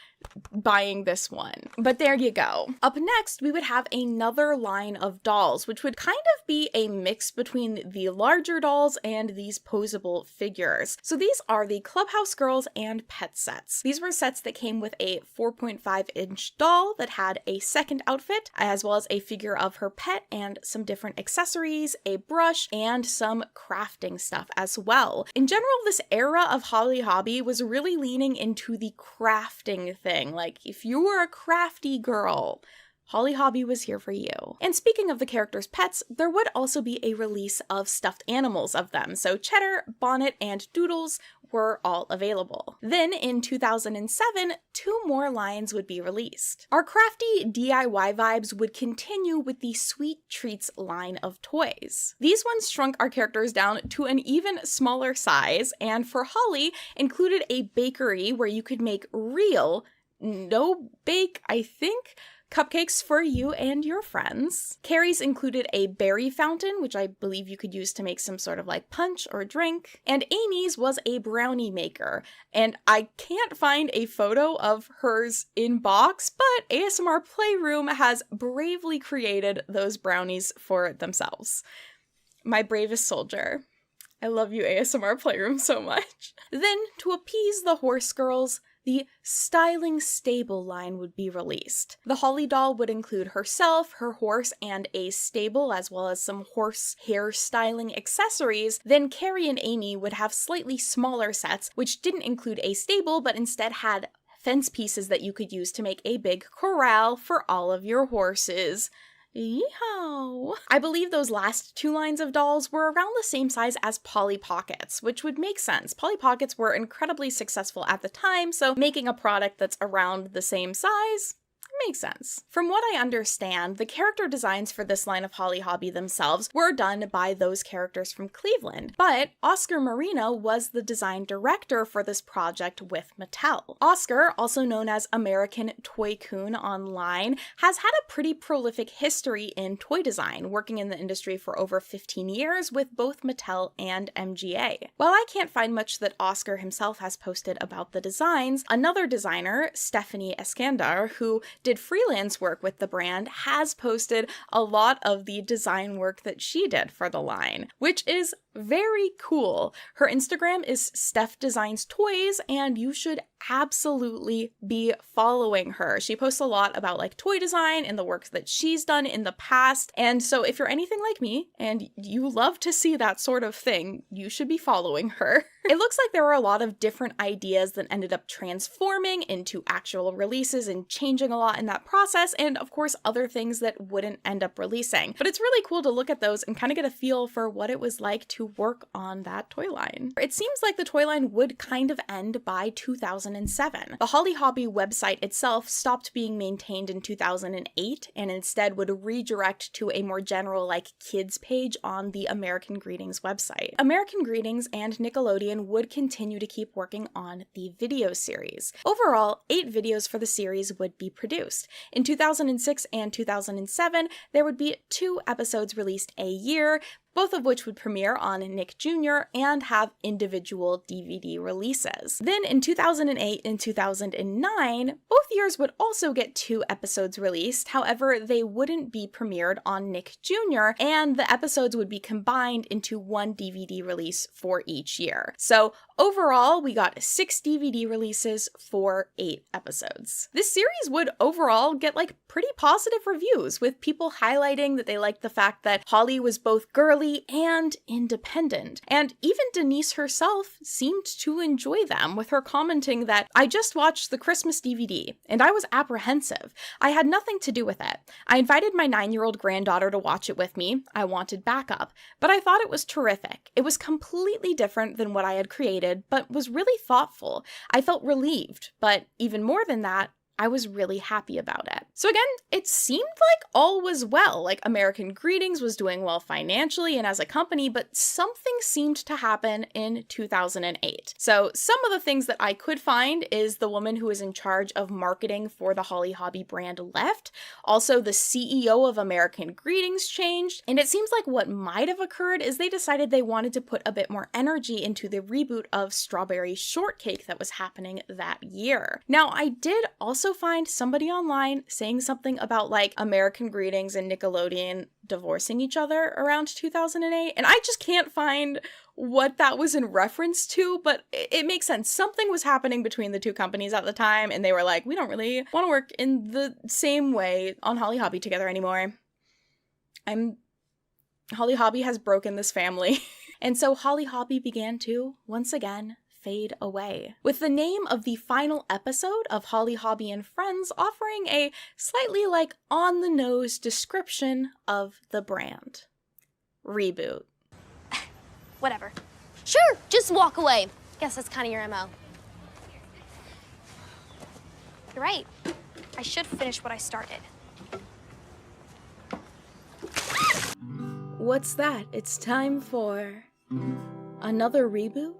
this one. But there you go. Up next, we would have another line of dolls, which would kind of be a mix between the larger dolls and these posable figures. So these are the Clubhouse Girls and Pet sets. These were sets that came with a 4.5-inch doll that had a second outfit, as well as a figure of her pet and some different accessories, a brush, and some crafting stuff as well. In general, this era of Holly Hobbie was really leaning into the crafting thing. Like, if you were a crafty girl, Holly Hobbie was here for you. And speaking of the characters' pets, there would also be a release of stuffed animals of them, so Cheddar, Bonnet, and Doodles were all available. Then in 2007, 2 more lines would be released. Our crafty DIY vibes would continue with the Sweet Treats line of toys. These ones shrunk our characters down to an even smaller size, and for Holly, included a bakery where you could make real, no-bake, I think, cupcakes for you and your friends. Carrie's included a berry fountain, which I believe you could use to make some sort of like punch or drink. And Amy's was a brownie maker. And I can't find a photo of hers in box, but ASMR Playroom has bravely created those brownies for themselves. My bravest soldier. I love you, ASMR Playroom, so much. Then, to appease the horse girls, the Styling Stable line would be released. The Holly doll would include herself, her horse, and a stable, as well as some horse hair styling accessories. Then Carrie and Amy would have slightly smaller sets, which didn't include a stable, but instead had fence pieces that you could use to make a big corral for all of your horses. Yeehaw! I believe those last 2 lines of dolls were around the same size as Polly Pockets, which would make sense. Polly Pockets were incredibly successful at the time, so making a product that's around the same size makes sense. From what I understand, the character designs for this line of Holly Hobbie themselves were done by those characters from Cleveland, but Oscar Marino was the design director for this project with Mattel. Oscar, also known as American Toy Coon online, has had a pretty prolific history in toy design, working in the industry for over 15 years with both Mattel and MGA. While I can't find much that Oscar himself has posted about the designs, another designer, Stephanie Eskandar, who did freelance work with the brand, has posted a lot of the design work that she did for the line, which is very cool. Her Instagram is Steph Designs Toys, and you should absolutely be following her. She posts a lot about like toy design and the work that she's done in the past. And so if you're anything like me and you love to see that sort of thing, you should be following her. It looks like there were a lot of different ideas that ended up transforming into actual releases and changing a lot in that process, and of course other things that wouldn't end up releasing. But it's really cool to look at those and kind of get a feel for what it was like to work on that toy line. It seems like the toy line would kind of end by 2007. The Holly Hobbie website itself stopped being maintained in 2008 and instead would redirect to a more general like kids page on the American Greetings website. American Greetings and Nickelodeon would continue to keep working on the video series. Overall, 8 videos for the series would be produced. In 2006 and 2007, there would be 2 episodes released a year, both of which would premiere on Nick Jr. and have individual DVD releases. Then in 2008 and 2009, both years would also get 2 episodes released, however, they wouldn't be premiered on Nick Jr., and the episodes would be combined into 1 DVD release for each year. So overall, we got 6 DVD releases for 8 episodes. This series would overall get like pretty positive reviews, with people highlighting that they liked the fact that Holly was both girly and independent. And even Denise herself seemed to enjoy them, with her commenting that, "I just watched the Christmas DVD, and I was apprehensive. I had nothing to do with it. I invited my 9-year-old granddaughter to watch it with me. I wanted backup. But I thought it was terrific. It was completely different than what I had created, but was really thoughtful. I felt relieved, but even more than that, I was really happy about it." So again, it seemed like all was well, like American Greetings was doing well financially and as a company, but something seemed to happen in 2008. So some of the things that I could find is the woman who was in charge of marketing for the Holly Hobbie brand left. Also, the CEO of American Greetings changed, and it seems like what might have occurred is they decided they wanted to put a bit more energy into the reboot of Strawberry Shortcake that was happening that year. Now, I did also find somebody online saying something about like American Greetings and Nickelodeon divorcing each other around 2008, and I just can't find what that was in reference to, but it makes sense. Something was happening between the 2 companies at the time, and they were like, we don't really want to work in the same way on Holly Hobbie together anymore. Holly Hobbie has broken this family. And so Holly Hobbie began to, once again, fade away, with the name of the final episode of Holly Hobbie and Friends offering a slightly like on-the-nose description of the brand. Reboot. Whatever. Sure, just walk away. Guess that's kind of your MO. You're right. I should finish what I started. What's that? It's time for another reboot?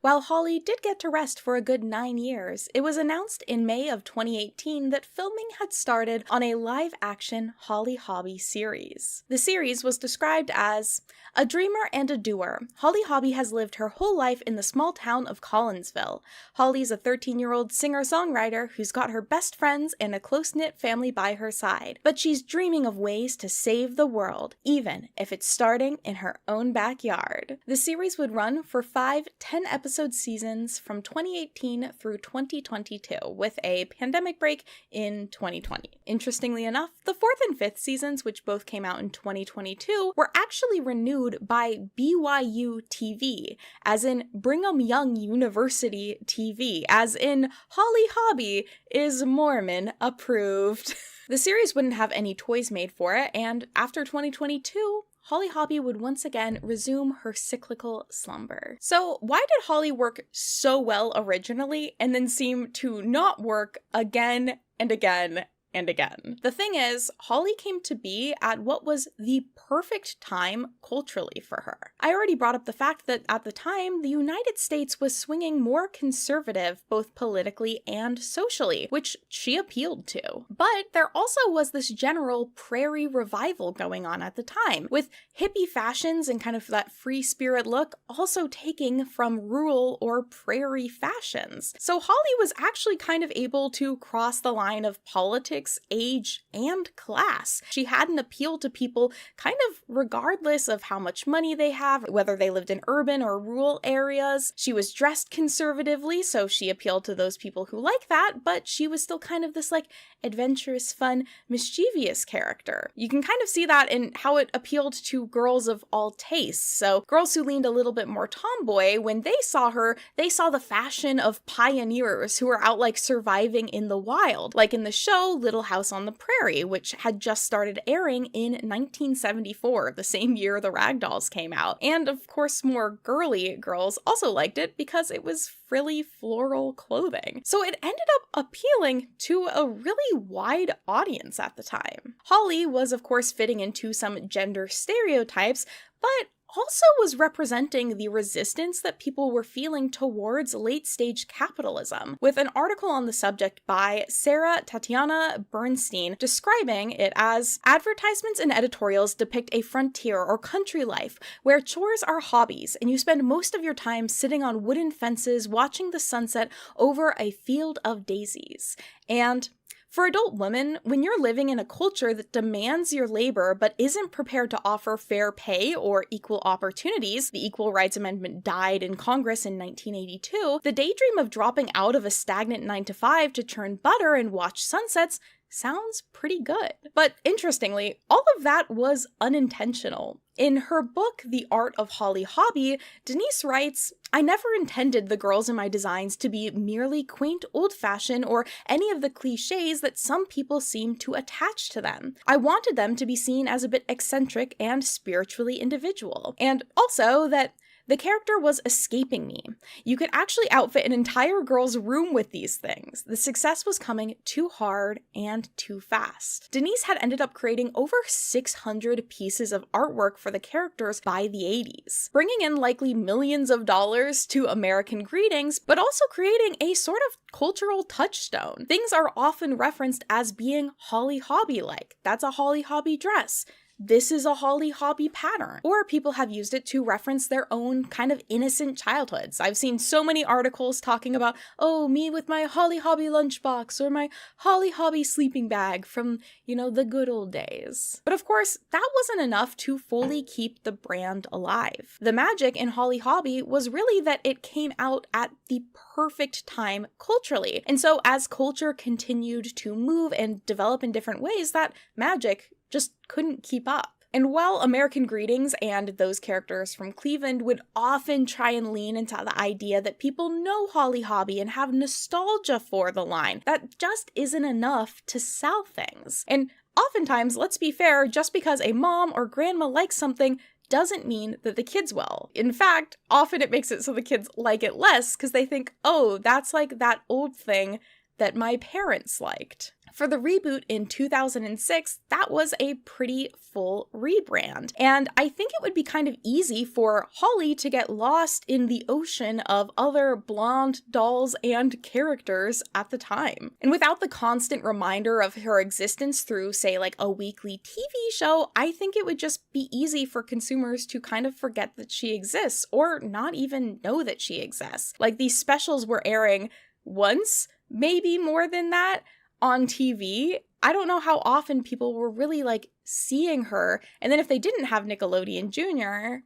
While Holly did get to rest for a good 9 years, it was announced in May of 2018 that filming had started on a live-action Holly Hobbie series. The series was described as a dreamer and a doer. Holly Hobbie has lived her whole life in the small town of Collinsville. Holly's a 13-year-old singer-songwriter who's got her best friends and a close-knit family by her side. But she's dreaming of ways to save the world, even if it's starting in her own backyard. The series would run for 5 10-episode seasons from 2018 through 2022, with a pandemic break in 2020. Interestingly enough, the 4th and 5th seasons, which both came out in 2022, were actually renewed by BYU TV, as in Brigham Young University TV, as in Holly Hobbie is Mormon approved. The series wouldn't have any toys made for it, and after 2022, Holly Hobbie would once again resume her cyclical slumber. So why did Holly work so well originally and then seem to not work again and again and again? The thing is, Holly came to be at what was the perfect time culturally for her. I already brought up the fact that at the time, the United States was swinging more conservative both politically and socially, which she appealed to. But there also was this general prairie revival going on at the time, with hippie fashions and kind of that free spirit look also taking from rural or prairie fashions. So Holly was actually kind of able to cross the line of politics aesthetics, age, and class. She had an appeal to people kind of regardless of how much money they have, whether they lived in urban or rural areas. She was dressed conservatively, so she appealed to those people who like that, but she was still kind of this like adventurous, fun, mischievous character. You can kind of see that in how it appealed to girls of all tastes. So girls who leaned a little bit more tomboy, when they saw her, they saw the fashion of pioneers who were out like surviving in the wild, like in the show Little House on the Prairie, which had just started airing in 1974, the same year the Ragdolls came out. And of course, more girly girls also liked it because it was frilly floral clothing. So it ended up appealing to a really wide audience at the time. Holly was of course fitting into some gender stereotypes, but also was representing the resistance that people were feeling towards late-stage capitalism, with an article on the subject by Sarah Tatiana Bernstein describing it as, advertisements and editorials depict a frontier or country life where chores are hobbies and you spend most of your time sitting on wooden fences watching the sunset over a field of daisies. And for adult women, when you're living in a culture that demands your labor but isn't prepared to offer fair pay or equal opportunities — the Equal Rights Amendment died in Congress in 1982 — the daydream of dropping out of a stagnant 9-to-5 to churn butter and watch sunsets sounds pretty good. But interestingly, all of that was unintentional. In her book, The Art of Holly Hobbie, Denise writes, "I never intended the girls in my designs to be merely quaint, old-fashioned, or any of the cliches that some people seem to attach to them. I wanted them to be seen as a bit eccentric and spiritually individual. And also that the character was escaping me. You could actually outfit an entire girl's room with these things. The success was coming too hard and too fast." Denise had ended up creating over 600 pieces of artwork for the characters by the 80s, bringing in likely millions of dollars to American greetings, but also creating a sort of cultural touchstone. Things are often referenced as being Holly Hobbie-like. That's a Holly Hobbie dress. This is a Holly Hobbie pattern. Or people have used it to reference their own kind of innocent childhoods. I've seen so many articles talking about, oh, me with my Holly Hobbie lunchbox or my Holly Hobbie sleeping bag from, the good old days. But of course, that wasn't enough to fully keep the brand alive. The magic in Holly Hobbie was really that it came out at the perfect time culturally. And so as culture continued to move and develop in different ways, that magic just couldn't keep up. And while American Greetings and those characters from Cleveland would often try and lean into the idea that people know Holly Hobbie and have nostalgia for the line, that just isn't enough to sell things. And oftentimes, let's be fair, just because a mom or grandma likes something doesn't mean that the kids will. In fact, often it makes it so the kids like it less because they think, oh, that's like that old thing that my parents liked. For the reboot in 2006, that was a pretty full rebrand. And I think it would be kind of easy for Holly to get lost in the ocean of other blonde dolls and characters at the time. And without the constant reminder of her existence through, say, like a weekly TV show, I think it would just be easy for consumers to kind of forget that she exists or not even know that she exists. Like these specials were airing once, maybe more than that, on TV. I don't know how often people were really like seeing her. And then if they didn't have Nickelodeon Jr.,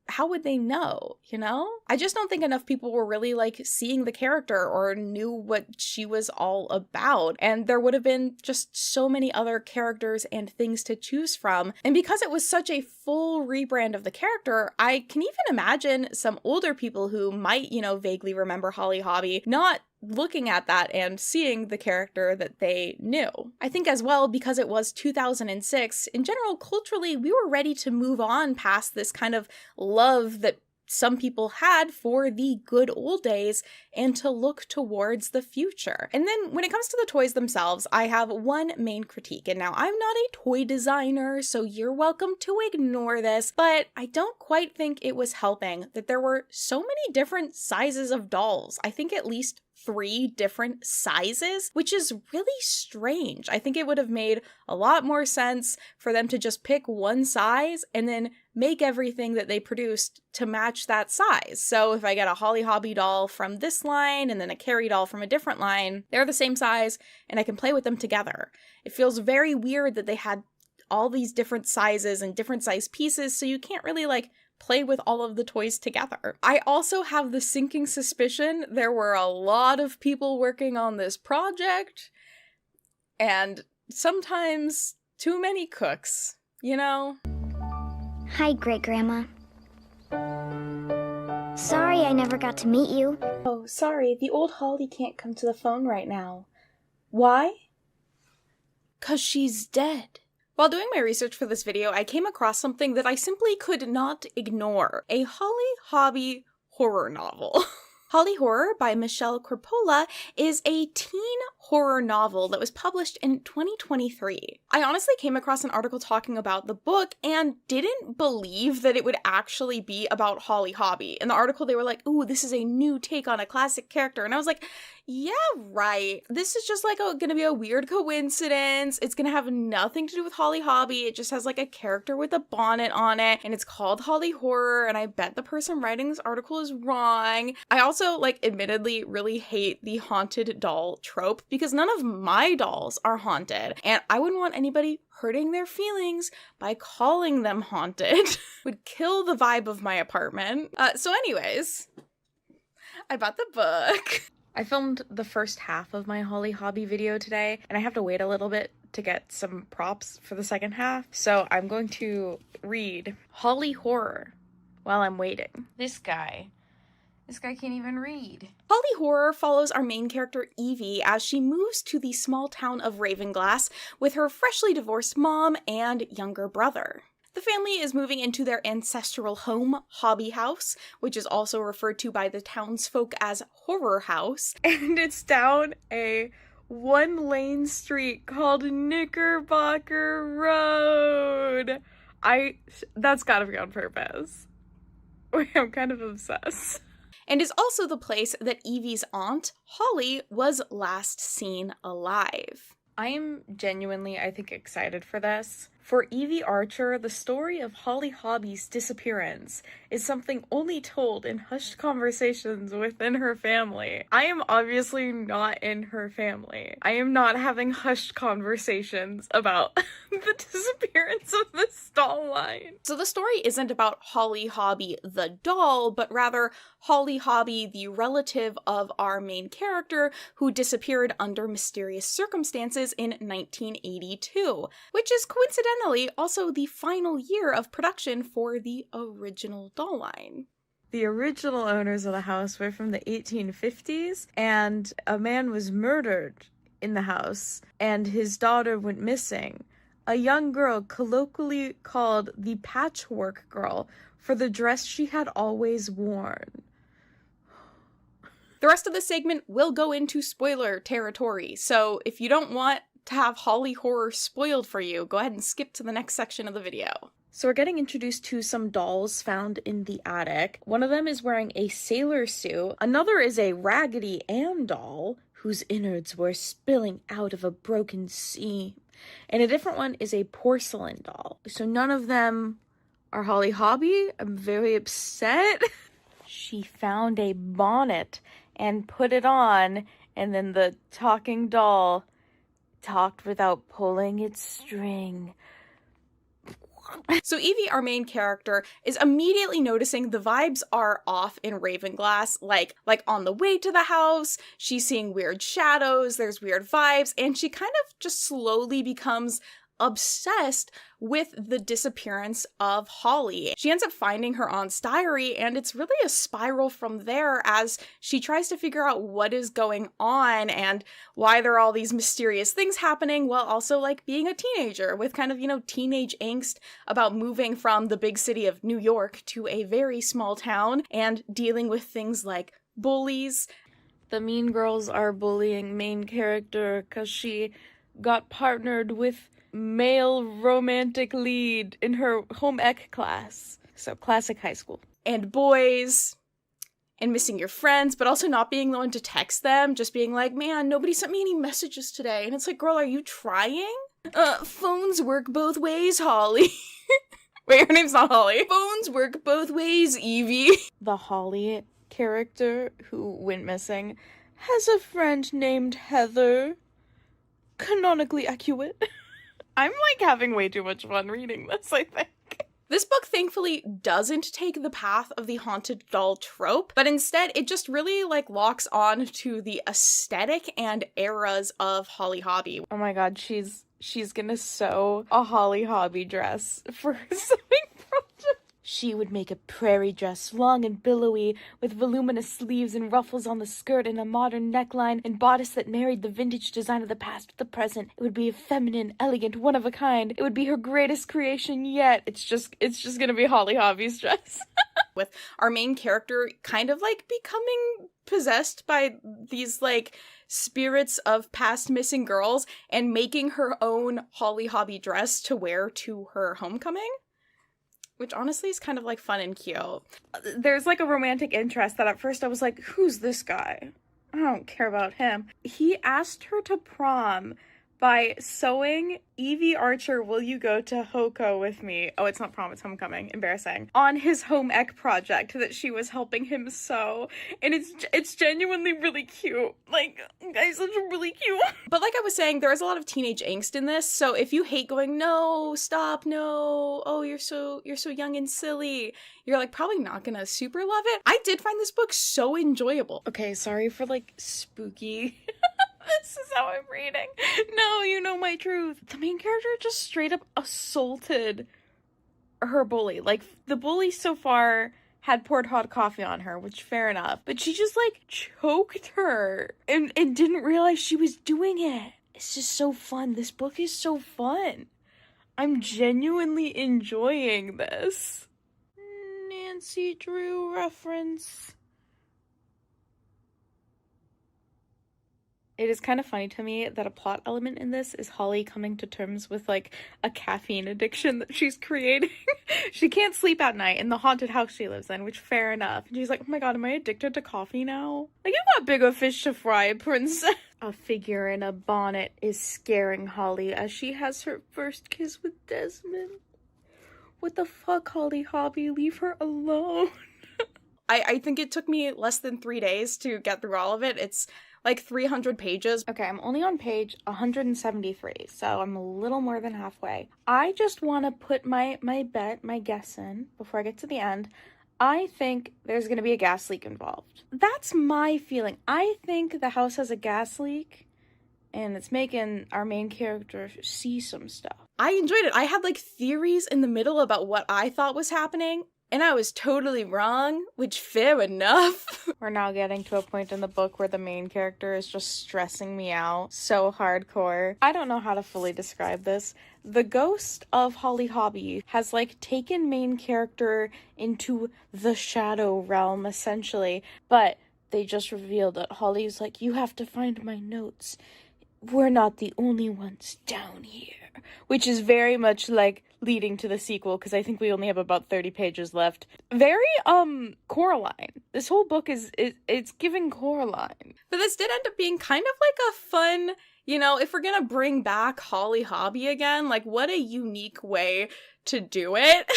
how would they know, I just don't think enough people were really like seeing the character or knew what she was all about. And there would have been just so many other characters and things to choose from. And because it was such a full rebrand of the character, I can even imagine some older people who might, vaguely remember Holly Hobbie not looking at that and seeing the character that they knew. I think as well, because it was 2006, in general, culturally, we were ready to move on past this kind of love that some people had for the good old days and to look towards the future. And then when it comes to the toys themselves, I have one main critique. And now I'm not a toy designer, so you're welcome to ignore this, but I don't quite think it was helping that there were so many different sizes of dolls. I think at least 3 different sizes, which is really strange. I think it would have made a lot more sense for them to just pick one size and then make everything that they produced to match that size. So if I get a Holly Hobbie doll from this line and then a Carrie doll from a different line, they're the same size and I can play with them together. It feels very weird that they had all these different sizes and different size pieces, so you can't really like play with all of the toys together. I also have the sinking suspicion there were a lot of people working on this project, and sometimes too many cooks, you know? Hi, Great-Grandma. Sorry I never got to meet you. Oh, sorry, the old Holly can't come to the phone right now. Why? 'Cause she's dead. While doing my research for this video, I came across something that I simply could not ignore. A Holly Hobbie horror novel. Holly Horror by Michelle Crapola is a teen horror novel that was published in 2023. I honestly came across an article talking about the book and didn't believe that it would actually be about Holly Hobbie. In the article, they were like, ooh, this is a new take on a classic character. And I was like, yeah, right. This is just like gonna be a weird coincidence. It's gonna have nothing to do with Holly Hobbie. It just has like a character with a bonnet on it, and it's called Holly Horror, and I bet the person writing this article is wrong. I also, like, admittedly really hate the haunted doll trope because none of my dolls are haunted, and I wouldn't want anybody hurting their feelings by calling them haunted. Would kill the vibe of my apartment. So anyways, I bought the book. I filmed the first half of my Holly Hobbie video today, and I have to wait a little bit to get some props for the second half, so I'm going to read Holly Horror while I'm waiting. This guy can't even read. Holly Horror follows our main character Evie as she moves to the small town of Ravenglass with her freshly divorced mom and younger brother. The family is moving into their ancestral home, Hobbie House, which is also referred to by the townsfolk as Horror House, and it's down a one-lane street called Knickerbocker Road. That's gotta be on purpose. I'm kind of obsessed. And is also the place that Evie's aunt, Holly, was last seen alive. I am genuinely, I think, excited for this. For Evie Archer, the story of Holly Hobbie's disappearance is something only told in hushed conversations within her family. I am obviously not in her family. I am not having hushed conversations about the disappearance of this doll line. So the story isn't about Holly Hobbie the doll, but rather Holly Hobbie, the relative of our main character, who disappeared under mysterious circumstances in 1982, which is coincidentally also the final year of production for the original doll line. The original owners of the house were from the 1850s, and a man was murdered in the house, and his daughter went missing. A young girl colloquially called the Patchwork Girl for the dress she had always worn. The rest of the segment will go into spoiler territory, so if you don't want to have Holly Horror spoiled for you, go ahead and skip to the next section of the video. So we're getting introduced to some dolls found in the attic. One of them is wearing a sailor suit. Another is a Raggedy Ann doll whose innards were spilling out of a broken seam. And a different one is a porcelain doll. So none of them are Holly Hobbie. I'm very upset. She found a bonnet and put it on, and then the talking doll talked without pulling its string. So Evie, our main character, is immediately noticing the vibes are off in Ravenglass, like on the way to the house, she's seeing weird shadows, there's weird vibes, and she kind of just slowly becomes obsessed with the disappearance of Holly. She ends up finding her aunt's diary, and it's really a spiral from there as she tries to figure out what is going on and why there are all these mysterious things happening, while also like being a teenager with kind of, you know, teenage angst about moving from the big city of New York to a very small town and dealing with things like bullies. The mean girls are bullying main character because she got partnered with male romantic lead in her home ec class. So classic high school. And boys, and missing your friends, but also not being the one to text them, just being like, man, nobody sent me any messages today. And it's like, girl, are you trying? Phones work both ways, Holly. Wait, her name's not Holly. Phones work both ways, Evie. The Holly character who went missing has a friend named Heather. Canonically accurate. I'm like having way too much fun reading this, I think. This book thankfully doesn't take the path of the haunted doll trope, but instead it just really like locks on to the aesthetic and eras of Holly Hobbie. Oh my god, she's gonna sew a Holly Hobbie dress for her sewing project. She would make a prairie dress, long and billowy, with voluminous sleeves and ruffles on the skirt and a modern neckline and bodice that married the vintage design of the past with the present. It would be a feminine, elegant, one of a kind. It would be her greatest creation yet. It's just gonna be Holly Hobbie's dress. With our main character kind of like becoming possessed by these like spirits of past missing girls and making her own Holly Hobbie dress to wear to her homecoming. Which honestly is kind of like fun and cute. There's like a romantic interest that at first I was like, who's this guy? I don't care about him. He asked her to prom by sewing Evie Archer, will you go to Hoko with me? Oh, it's not prom, it's homecoming. Embarrassing. On his home ec project that she was helping him sew. And it's genuinely really cute. Like, guys, it's really cute. But like I was saying, there is a lot of teenage angst in this. So if you hate going, no, stop, no, oh, you're so young and silly, you're like probably not gonna super love it. I did find this book so enjoyable. Okay, sorry for like spooky. This is how I'm reading. No, you know my truth. The main character just straight up assaulted her bully. Like, the bully so far had poured hot coffee on her, which fair enough. But she just, like, choked her and didn't realize she was doing it. It's just so fun. This book is so fun. I'm genuinely enjoying this. Nancy Drew reference. It is kind of funny to me that a plot element in this is Holly coming to terms with, like, a caffeine addiction that she's creating. She can't sleep at night in the haunted house she lives in, which fair enough. And she's like, oh my god, am I addicted to coffee now? Like, you got bigger fish to fry, princess. A figure in a bonnet is scaring Holly as she has her first kiss with Desmond. What the fuck, Holly Hobbie? Leave her alone. I think it took me less than 3 days to get through all of it. It's like 300 pages. Okay, I'm only on page 173, so I'm a little more than halfway. I just want to put my guess in before I get to the end. I think there's going to be a gas leak involved. That's my feeling. I think the house has a gas leak, and it's making our main character see some stuff. I enjoyed it. I had like theories in the middle about what I thought was happening, and I was totally wrong, which fair enough. We're now getting to a point in the book where the main character is just stressing me out so hardcore. I don't know how to fully describe this. The ghost of Holly Hobbie has like taken main character into the shadow realm essentially, but they just revealed that Holly's like, you have to find my notes. We're not the only ones down here, which is very much like leading to the sequel, because I think we only have about 30 pages left. Very, Coraline. This whole book it's giving Coraline. But this did end up being kind of like a fun, you know, if we're gonna bring back Holly Hobbie again, like what a unique way to do it.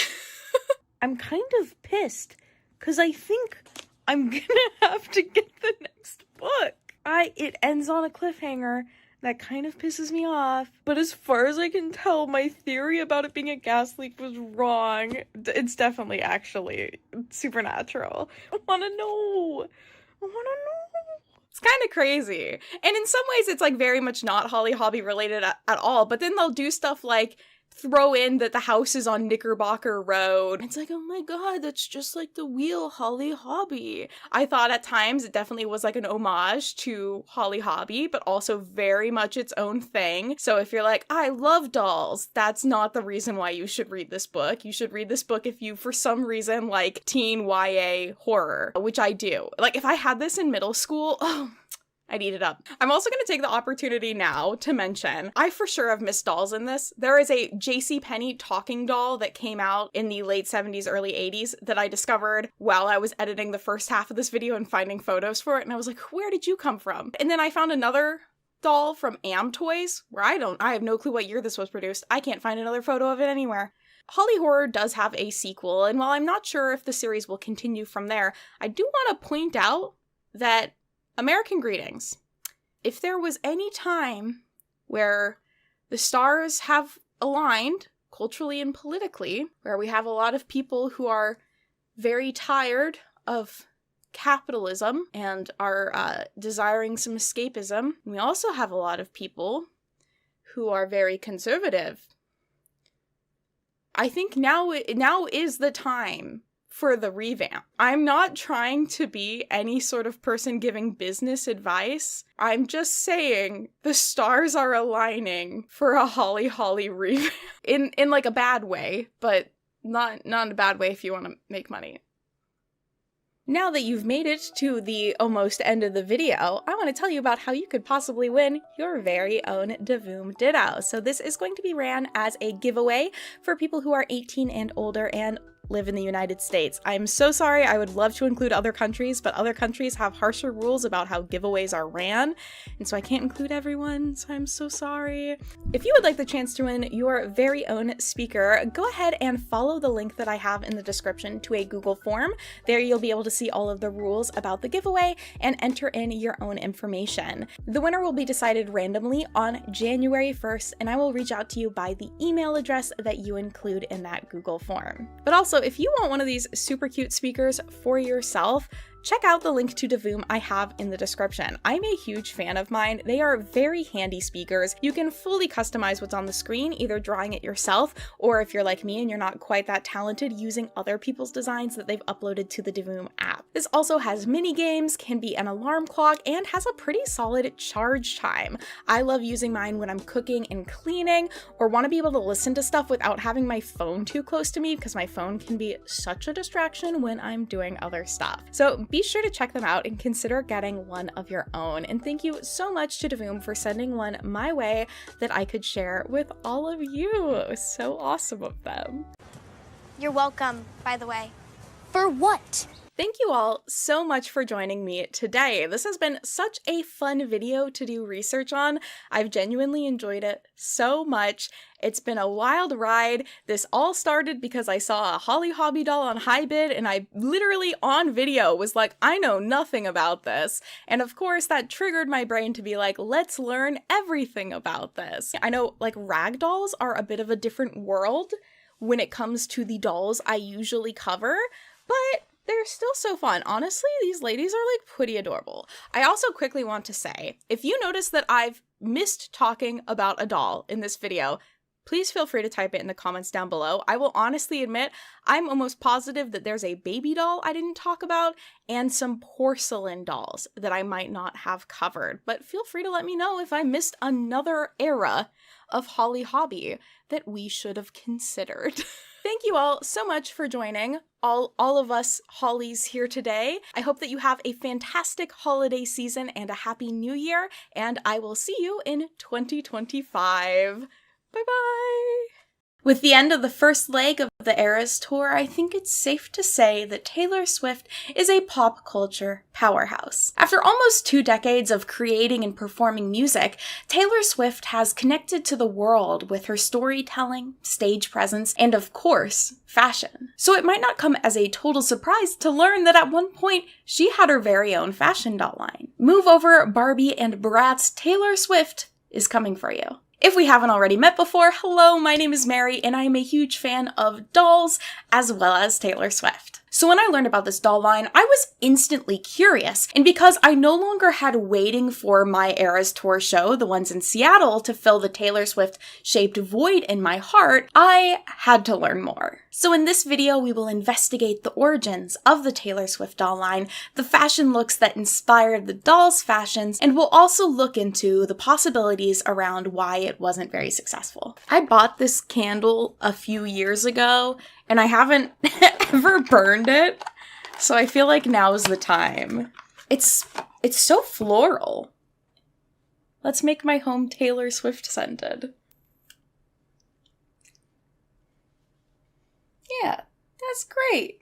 I'm kind of pissed, because I think I'm gonna have to get the next book. It ends on a cliffhanger. That kind of pisses me off. But as far as I can tell, my theory about it being a gas leak was wrong. It's definitely actually supernatural. I wanna know. It's kind of crazy. And in some ways, it's like very much not Holly Hobbie related at all. But then they'll do stuff like throw in that the house is on Knickerbocker Road. It's like, oh my god, that's just like the real Holly Hobbie. I thought at times it definitely was like an homage to Holly Hobbie, but also very much its own thing. So if you're like, I love dolls, that's not the reason why you should read this book. You should read this book if you, for some reason, like teen YA horror, which I do. Like, if I had this in middle school, oh, I'd eat it up. I'm also going to take the opportunity now to mention, I for sure have missed dolls in this. There is a JCPenney talking doll that came out in the late 70s, early 80s that I discovered while I was editing the first half of this video and finding photos for it. And I was like, where did you come from? And then I found another doll from Am Toys, where I have no clue what year this was produced. I can't find another photo of it anywhere. Holly Horror does have a sequel, and while I'm not sure if the series will continue from there, I do want to point out that American Greetings, if there was any time where the stars have aligned culturally and politically, where we have a lot of people who are very tired of capitalism and are desiring some escapism, we also have a lot of people who are very conservative. I think now is the time for the revamp. I'm not trying to be any sort of person giving business advice. I'm just saying the stars are aligning for a Holly revamp. In like a bad way, but not in a bad way if you want to make money. Now that you've made it to the almost end of the video, I want to tell you about how you could possibly win your very own Davoom Ditto. So this is going to be ran as a giveaway for people who are 18 and older and live in the United States. I'm so sorry, I would love to include other countries, but other countries have harsher rules about how giveaways are ran, and so I can't include everyone, so I'm so sorry. If you would like the chance to win your very own speaker, go ahead and follow the link that I have in the description to a Google form. There you'll be able to see all of the rules about the giveaway and enter in your own information. The winner will be decided randomly on January 1st, and I will reach out to you by the email address that you include in that Google form. But also, if you want one of these super cute speakers for yourself, check out the link to Davoom I have in the description. I'm a huge fan of mine. They are very handy speakers. You can fully customize what's on the screen, either drawing it yourself, or if you're like me and you're not quite that talented, using other people's designs that they've uploaded to the Davoom app. This also has mini games, can be an alarm clock, and has a pretty solid charge time. I love using mine when I'm cooking and cleaning, or want to be able to listen to stuff without having my phone too close to me, because my phone can be such a distraction when I'm doing other stuff. So be sure to check them out and consider getting one of your own. And thank you so much to Davoom for sending one my way that I could share with all of you. It was so awesome of them. You're welcome, by the way. For what? Thank you all so much for joining me today. This has been such a fun video to do research on. I've genuinely enjoyed it so much. It's been a wild ride. This all started because I saw a Holly Hobbie doll on HiBid, and I literally on video was like, I know nothing about this. And of course that triggered my brain to be like, let's learn everything about this. I know like rag dolls are a bit of a different world when it comes to the dolls I usually cover, but they're still so fun. Honestly, these ladies are like pretty adorable. I also quickly want to say, if you notice that I've missed talking about a doll in this video, please feel free to type it in the comments down below. I will honestly admit, I'm almost positive that there's a baby doll I didn't talk about and some porcelain dolls that I might not have covered. But feel free to let me know if I missed another era of Holly Hobbie that we should have considered. Thank you all so much for joining, all of us Hollies here today. I hope that you have a fantastic holiday season and a happy new year, and I will see you in 2025. Bye-bye! With the end of the first leg of the Eras Tour, I think it's safe to say that Taylor Swift is a pop culture powerhouse. After almost 2 decades of creating and performing music, Taylor Swift has connected to the world with her storytelling, stage presence, and of course, fashion. So it might not come as a total surprise to learn that at one point, she had her very own fashion doll line. Move over, Barbie and Bratz, Taylor Swift is coming for you. If we haven't already met before, hello, my name is Mary, and I am a huge fan of dolls as well as Taylor Swift. So when I learned about this doll line, I was instantly curious, and because I no longer had waiting for my Eras Tour show, the ones in Seattle, to fill the Taylor Swift-shaped void in my heart, I had to learn more. So in this video, we will investigate the origins of the Taylor Swift doll line, the fashion looks that inspired the doll's fashions, and we'll also look into the possibilities around why it wasn't very successful. I bought this candle a few years ago, and I haven't ever burned it, so I feel like now's the time. It's so floral. Let's make my home Taylor Swift scented. Yeah, that's great.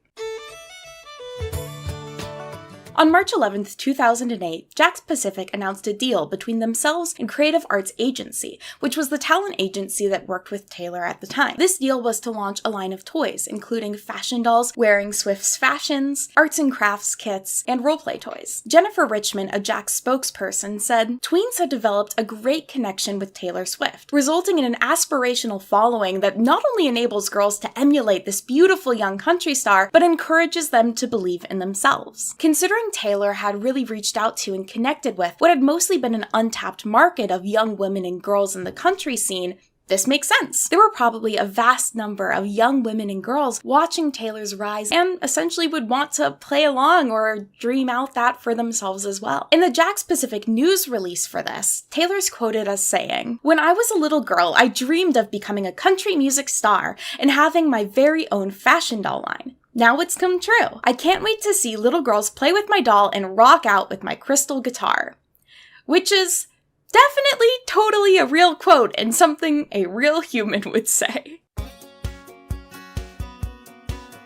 On March 11th, 2008, Jakks Pacific announced a deal between themselves and Creative Arts Agency, which was the talent agency that worked with Taylor at the time. This deal was to launch a line of toys, including fashion dolls wearing Swift's fashions, arts and crafts kits, and roleplay toys. Jennifer Richmond, a Jakks spokesperson, said, "Tweens had developed a great connection with Taylor Swift, resulting in an aspirational following that not only enables girls to emulate this beautiful young country star, but encourages them to believe in themselves." Considering Taylor had really reached out to and connected with what had mostly been an untapped market of young women and girls in the country scene, this makes sense. There were probably a vast number of young women and girls watching Taylor's rise and essentially would want to play along or dream out that for themselves as well. In the Jakks Pacific news release for this, Taylor's quoted as saying, "When I was a little girl, I dreamed of becoming a country music star and having my very own fashion doll line. Now it's come true. I can't wait to see little girls play with my doll and rock out with my crystal guitar." Which is definitely totally a real quote and something a real human would say.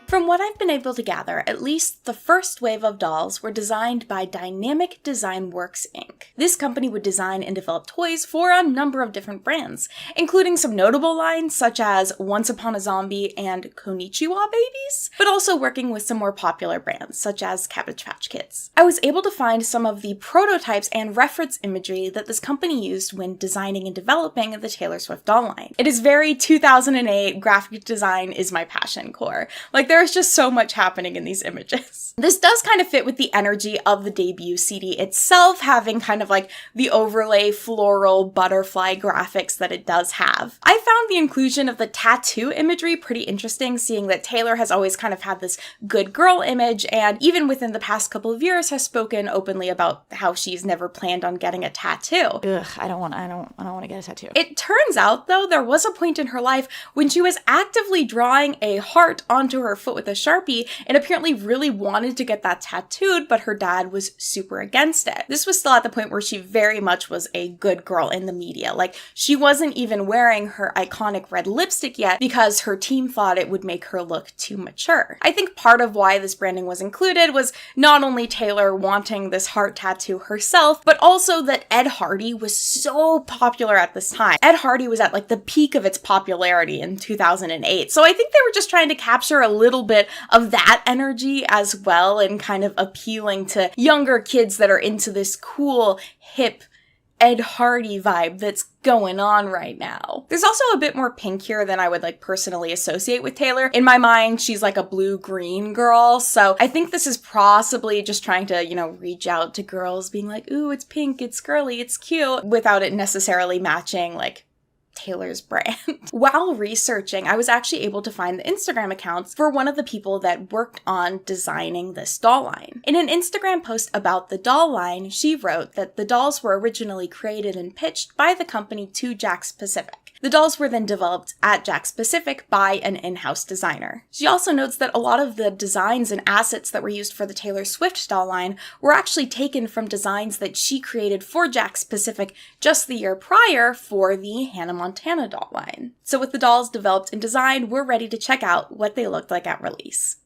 From what I've been able to gather, at least the first wave of dolls were designed by Dynamic Design Works, Inc. This company would design and develop toys for a number of different brands, including some notable lines such as Once Upon a Zombie and Konnichiwa Babies, but also working with some more popular brands such as Cabbage Patch Kids. I was able to find some of the prototypes and reference imagery that this company used when designing and developing the Taylor Swift doll line. It is very 2008, graphic design is my passion core. Like, there's just so much happening in these images. This does kind of fit with the energy of the debut CD itself, having kind of like the overlay floral butterfly graphics that it does have. I found the inclusion of the tattoo imagery pretty interesting, seeing that Taylor has always kind of had this good girl image, and even within the past couple of years has spoken openly about how she's never planned on getting a tattoo. Ugh, I don't want to get a tattoo. It turns out, though, there was a point in her life when she was actively drawing a heart onto her foot with a Sharpie and apparently really wanted to get that tattooed, but her dad was super against it. This was still at the point where she very much was a good girl in the media. Like, she wasn't even wearing her iconic red lipstick yet because her team thought it would make her look too mature. I think part of why this branding was included was not only Taylor wanting this heart tattoo herself, but also that Ed Hardy was so popular at this time. Ed Hardy was at like the peak of its popularity in 2008. So I think they were just trying to capture a little bit of that energy as well, and kind of appealing to younger kids that are into this cool, hip Ed Hardy vibe that's going on right now. There's also a bit more pink here than I would like personally associate with Taylor. In my mind, she's like a blue-green girl, so I think this is possibly just trying to, you know, reach out to girls being like, ooh, it's pink, it's girly, it's cute, without it necessarily matching like Taylor's brand. While researching, I was actually able to find the Instagram accounts for one of the people that worked on designing this doll line. In an Instagram post about the doll line, she wrote that the dolls were originally created and pitched by the company to Jakks Pacific. The dolls were then developed at Jakks Pacific by an in-house designer. She also notes that a lot of the designs and assets that were used for the Taylor Swift doll line were actually taken from designs that she created for Jakks Pacific just the year prior for the Hannah Montana doll line. So with the dolls developed and designed, we're ready to check out what they looked like at release.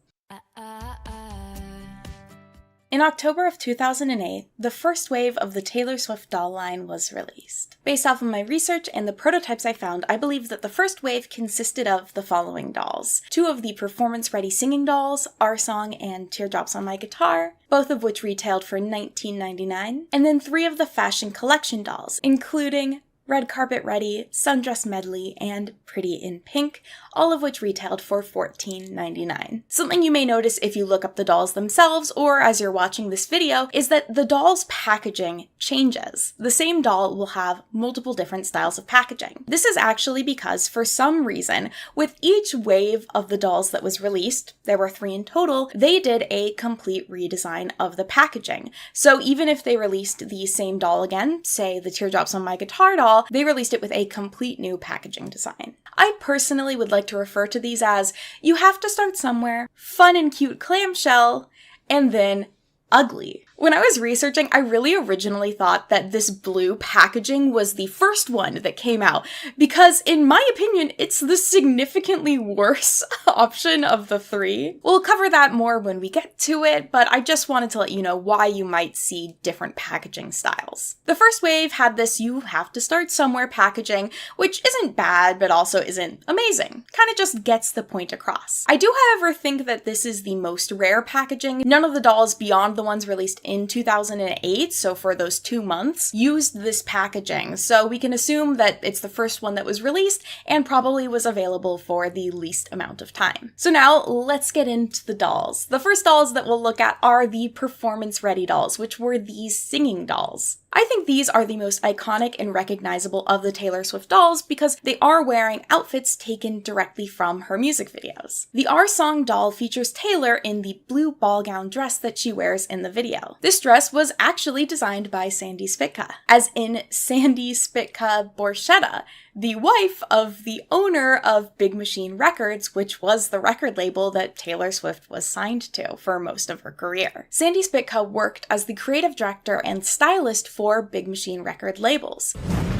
In October of 2008, the first wave of the Taylor Swift doll line was released. Based off of my research and the prototypes I found, I believe that the first wave consisted of the following dolls. 2 of the performance-ready singing dolls, Our Song and Teardrops on My Guitar, both of which retailed for $19.99, and then 3 of the fashion collection dolls, including Red Carpet Ready, Sundress Medley, and Pretty in Pink, all of which retailed for $14.99. Something you may notice if you look up the dolls themselves or as you're watching this video is that the doll's packaging changes. The same doll will have multiple different styles of packaging. This is actually because, for some reason, with each wave of the dolls that was released, there were 3 in total, they did a complete redesign of the packaging. So even if they released the same doll again, say the Teardrops on My Guitar doll, they released it with a complete new packaging design. I personally would like to refer to these as, you have to start somewhere, fun and cute clamshell, and then ugly. When I was researching, I really originally thought that this blue packaging was the first one that came out, because in my opinion, it's the significantly worse option of the three. We'll cover that more when we get to it, but I just wanted to let you know why you might see different packaging styles. The first wave had this "you have to start somewhere" packaging, which isn't bad, but also isn't amazing. Kind of just gets the point across. I do, however, think that this is the most rare packaging. None of the dolls beyond the ones released in 2008, so for those 2 months, used this packaging, so we can assume that it's the first one that was released and probably was available for the least amount of time. So now let's get into the dolls. The first dolls that we'll look at are the performance-ready dolls, which were these singing dolls. I think these are the most iconic and recognizable of the Taylor Swift dolls because they are wearing outfits taken directly from her music videos. The Our Song doll features Taylor in the blue ball gown dress that she wears in the video. This dress was actually designed by Sandy Spitka, as in Sandy Spitka Borchetta, the wife of the owner of Big Machine Records, which was the record label that Taylor Swift was signed to for most of her career. Sandy Spitka worked as the creative director and stylist for Big Machine record labels.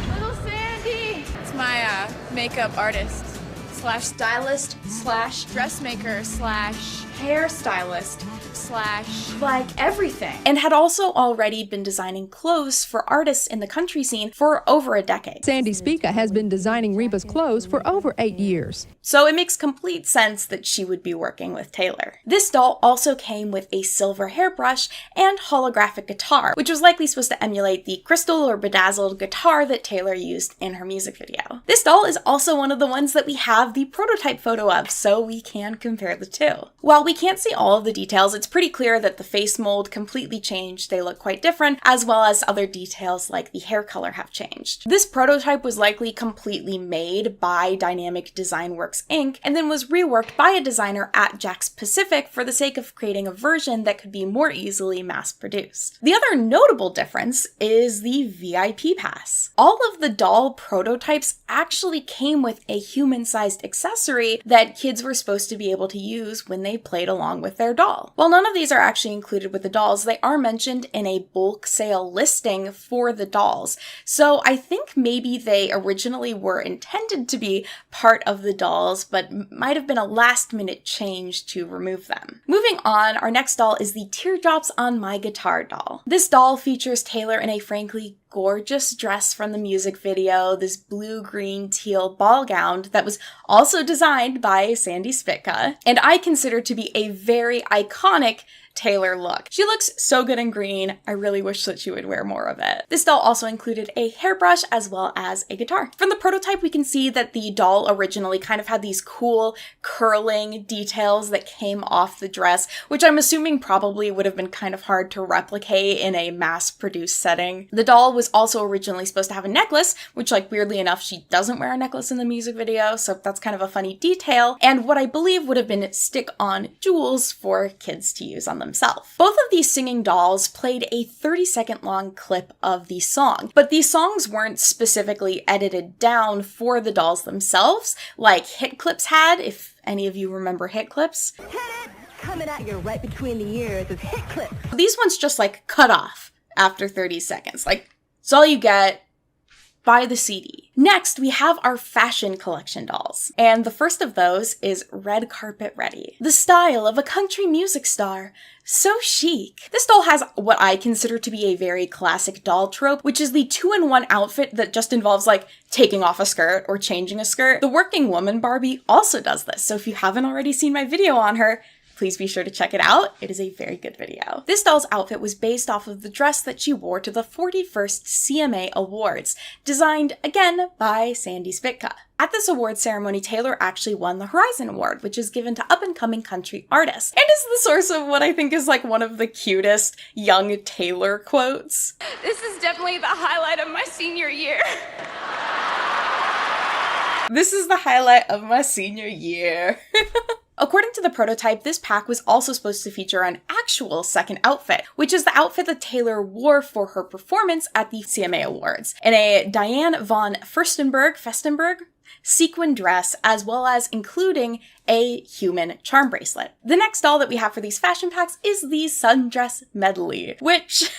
Little Sandy! It's my makeup artist / stylist / dressmaker / hairstylist / like everything. And had also already been designing clothes for artists in the country scene for over a decade. Sandy Spitka has been designing Reba's clothes for over 8 years. So it makes complete sense that she would be working with Taylor. This doll also came with a silver hairbrush and holographic guitar, which was likely supposed to emulate the crystal or bedazzled guitar that Taylor used in her music video. This doll is also one of the ones that we have the prototype photo of, so we can compare the two. While we can't see all of the details, it's pretty clear that the face mold completely changed. They look quite different, as well as other details like the hair color have changed. This prototype was likely completely made by Dynamic Design Works Inc. and then was reworked by a designer at Jakks Pacific for the sake of creating a version that could be more easily mass-produced. The other notable difference is the VIP pass. All of the doll prototypes actually came with a human-sized accessory that kids were supposed to be able to use when they played along with their doll. While none of these are actually included with the dolls, they are mentioned in a bulk sale listing for the dolls. So I think maybe they originally were intended to be part of the dolls, but might have been a last-minute change to remove them. Moving on, our next doll is the Teardrops on My Guitar doll. This doll features Taylor in a frankly gorgeous dress from the music video, this blue, green, teal ball gown that was also designed by Sandy Spitka, and I consider to be a very iconic Taylor look. She looks so good in green. I really wish that she would wear more of it. This doll also included a hairbrush as well as a guitar. From the prototype, we can see that the doll originally kind of had these cool curling details that came off the dress, which I'm assuming probably would have been kind of hard to replicate in a mass-produced setting. The doll was also originally supposed to have a necklace, which, like, weirdly enough, she doesn't wear a necklace in the music video, so that's kind of a funny detail, and what I believe would have been stick-on jewels for kids to use on themselves. Both of these singing dolls played a 30-second long clip of the song, but these songs weren't specifically edited down for the dolls themselves, like hit clips had, if any of you remember hit clips. Hit it! Coming at you right between the ears is hit clips. These ones just like cut off after 30 seconds. Like, it's all you get. Buy the CD. Next, we have our fashion collection dolls. And the first of those is Red Carpet Ready. The style of a country music star. So chic. This doll has what I consider to be a very classic doll trope, which is the 2-in-1 outfit that just involves like taking off a skirt or changing a skirt. The working woman Barbie also does this, so if you haven't already seen my video on her, please be sure to check it out. It is a very good video. This doll's outfit was based off of the dress that she wore to the 41st CMA Awards, designed again by Sandy Spitka. At this award ceremony, Taylor actually won the Horizon Award, which is given to up-and-coming country artists, and is the source of what I think is like one of the cutest young Taylor quotes. This is definitely the highlight of my senior year. This is the highlight of my senior year. According to the prototype, this pack was also supposed to feature an actual second outfit, which is the outfit that Taylor wore for her performance at the CMA Awards, in a Diane von Furstenberg sequin dress, as well as including a human charm bracelet. The next doll that we have for these fashion packs is the sundress medley, which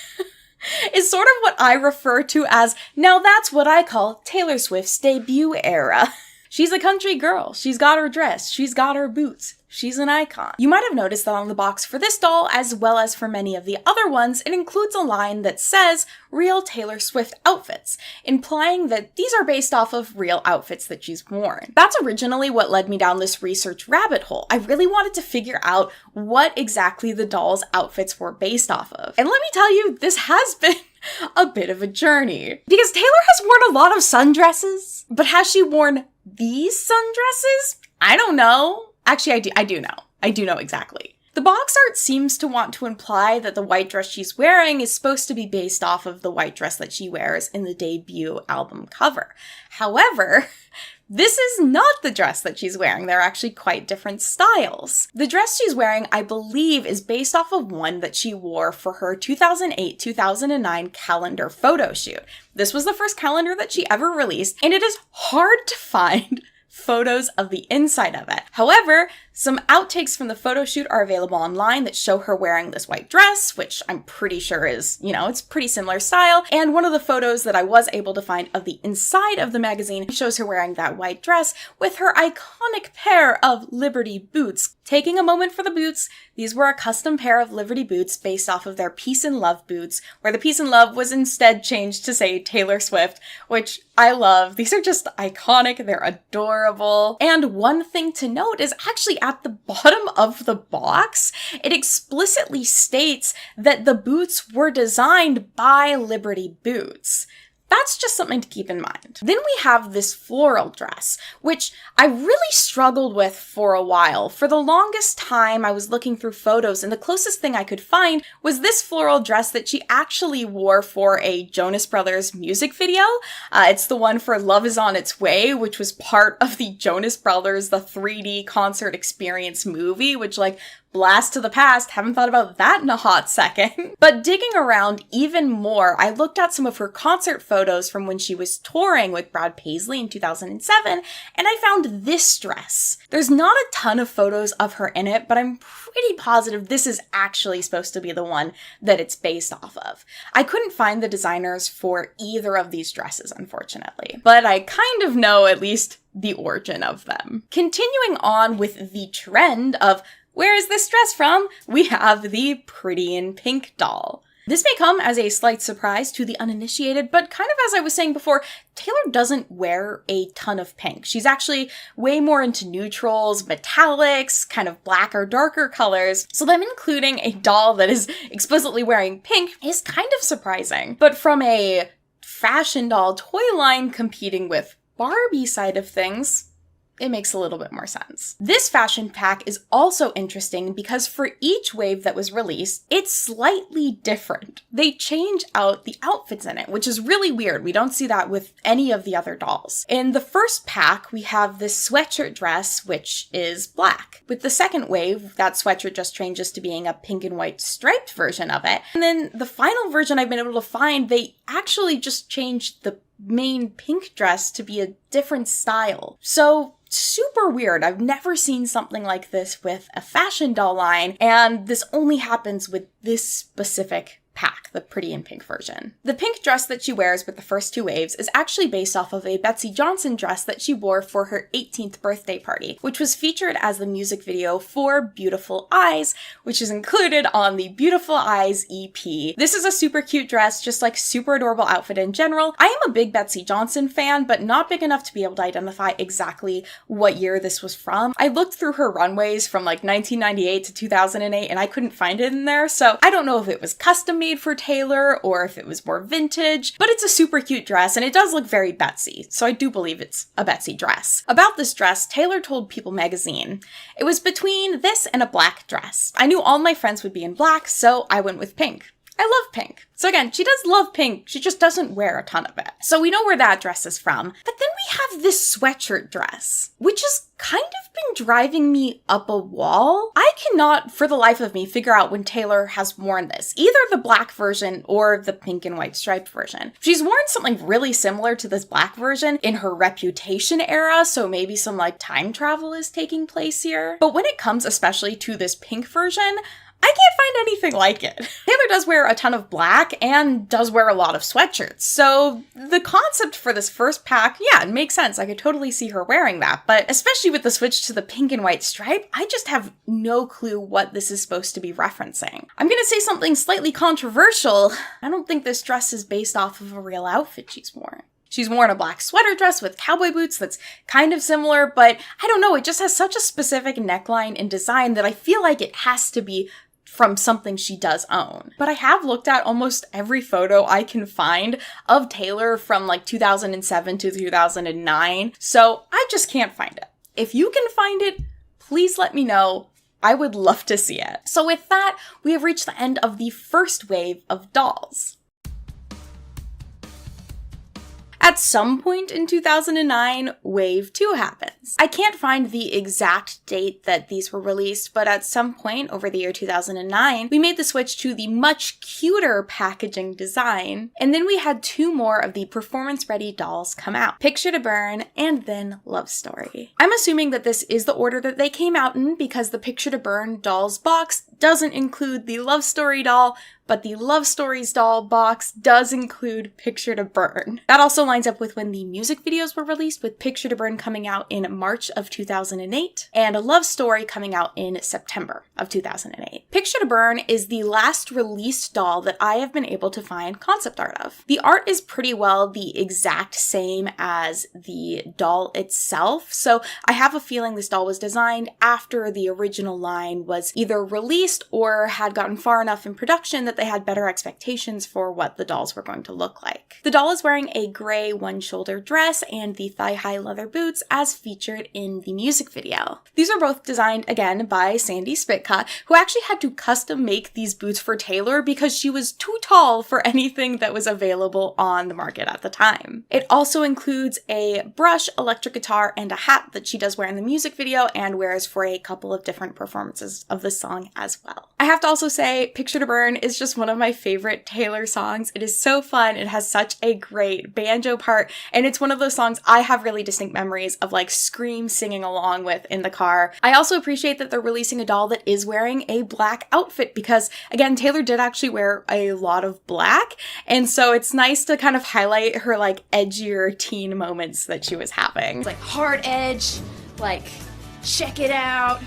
is sort of what I refer to as, now that's what I call Taylor Swift's debut era. She's a country girl, she's got her dress, she's got her boots, she's an icon. You might have noticed that on the box for this doll, as well as for many of the other ones, it includes a line that says real Taylor Swift outfits, implying that these are based off of real outfits that she's worn. That's originally what led me down this research rabbit hole. I really wanted to figure out what exactly the doll's outfits were based off of. And let me tell you, this has been a bit of a journey. Because Taylor has worn a lot of sundresses, but has she worn these sundresses? I don't know. Actually, I do know. I do know exactly. The box art seems to want to imply that the white dress she's wearing is supposed to be based off of the white dress that she wears in the debut album cover. However, this is not the dress that she's wearing. They're actually quite different styles. The dress she's wearing, I believe, is based off of one that she wore for her 2008-2009 calendar photo shoot. This was the first calendar that she ever released, and it is hard to find photos of the inside of it. However, some outtakes from the photo shoot are available online that show her wearing this white dress, which I'm pretty sure is, it's pretty similar style. And one of the photos that I was able to find of the inside of the magazine shows her wearing that white dress with her iconic pair of Liberty boots. Taking a moment for the boots, these were a custom pair of Liberty boots based off of their Peace and Love boots, where the Peace and Love was instead changed to say Taylor Swift, which I love. These are just iconic, they're adorable. And one thing to note is actually at the bottom of the box, it explicitly states that the boots were designed by Liberty Boots. That's just something to keep in mind. Then we have this floral dress, which I really struggled with for a while. For the longest time, I was looking through photos, and the closest thing I could find was this floral dress that she actually wore for a Jonas Brothers music video. It's the one for Love Is On Its Way, which was part of the Jonas Brothers, the 3D concert experience movie, which, blast to the past, haven't thought about that in a hot second. But digging around even more, I looked at some of her concert photos from when she was touring with Brad Paisley in 2007, and I found this dress. There's not a ton of photos of her in it, but I'm pretty positive this is actually supposed to be the one that it's based off of. I couldn't find the designers for either of these dresses, unfortunately, but I kind of know at least the origin of them. Continuing on with the trend of where is this dress from? We have the Pretty in Pink doll. This may come as a slight surprise to the uninitiated, but kind of as I was saying before, Taylor doesn't wear a ton of pink. She's actually way more into neutrals, metallics, kind of black or darker colors, so them including a doll that is explicitly wearing pink is kind of surprising. But from a fashion doll toy line competing with Barbie side of things, it makes a little bit more sense. This fashion pack is also interesting because for each wave that was released, it's slightly different. They change out the outfits in it, which is really weird. We don't see that with any of the other dolls. In the first pack, we have this sweatshirt dress, which is black. With the second wave, that sweatshirt just changes to being a pink and white striped version of it. And then the final version I've been able to find, they actually just changed the main pink dress to be a different style. So super weird. I've never seen something like this with a fashion doll line, and this only happens with this specific pack, the Pretty in Pink version. The pink dress that she wears with the first two waves is actually based off of a Betsey Johnson dress that she wore for her 18th birthday party, which was featured as the music video for Beautiful Eyes, which is included on the Beautiful Eyes EP. This is a super cute dress, just super adorable outfit in general. I am a big Betsey Johnson fan, but not big enough to be able to identify exactly what year this was from. I looked through her runways from 1998 to 2008, and I couldn't find it in there, so I don't know if it was custom made for Taylor or if it was more vintage, but it's a super cute dress and it does look very Betsy, so I do believe it's a Betsy dress. About this dress, Taylor told People magazine, "It was between this and a black dress. I knew all my friends would be in black, so I went with pink. I love pink. So again, she does love pink, she just doesn't wear a ton of it. So we know where that dress is from. But then we have this sweatshirt dress, which has kind of been driving me up a wall. I cannot, for the life of me, figure out when Taylor has worn this, either the black version or the pink and white striped version. She's worn something really similar to this black version in her Reputation era, so maybe some like time travel is taking place here. But when it comes especially to this pink version, I can't find anything like it. Taylor does wear a ton of black and does wear a lot of sweatshirts. So the concept for this first pack, yeah, it makes sense. I could totally see her wearing that. But especially with the switch to the pink and white stripe, I just have no clue what this is supposed to be referencing. I'm gonna say something slightly controversial. I don't think this dress is based off of a real outfit she's worn. She's worn a black sweater dress with cowboy boots that's kind of similar, but I don't know, it just has such a specific neckline and design that I feel like it has to be from something she does own. But I have looked at almost every photo I can find of Taylor from like 2007 to 2009, so I just can't find it. If you can find it, please let me know. I would love to see it. So with that, we have reached the end of the first wave of dolls. At some point in 2009, Wave 2 happens. I can't find the exact date that these were released, but at some point over the year 2009, we made the switch to the much cuter packaging design, and then we had 2 more of the performance-ready dolls come out, Picture to Burn and then Love Story. I'm assuming that this is the order that they came out in because the Picture to Burn dolls box doesn't include the Love Story doll, but the Love Stories doll box does include Picture to Burn. That also lines up with when the music videos were released, with Picture to Burn coming out in March of 2008 and a Love Story coming out in September of 2008. Picture to Burn is the last released doll that I have been able to find concept art of. The art is pretty well the exact same as the doll itself, so I have a feeling this doll was designed after the original line was either released or had gotten far enough in production that they had better expectations for what the dolls were going to look like. The doll is wearing a gray one-shoulder dress and the thigh-high leather boots as featured in the music video. These are both designed again by Sandy Spitka, who actually had to custom make these boots for Taylor because she was too tall for anything that was available on the market at the time. It also includes a brush, electric guitar, and a hat that she does wear in the music video and wears for a couple of different performances of the song as well. I have to also say, Picture to Burn is just one of my favorite Taylor songs. It is so fun. It has such a great banjo part, and it's one of those songs I have really distinct memories of like scream singing along with in the car. I also appreciate that they're releasing a doll that is wearing a black outfit because, again, Taylor did actually wear a lot of black, and so it's nice to kind of highlight her like edgier teen moments that she was having. Like hard edge, like check it out,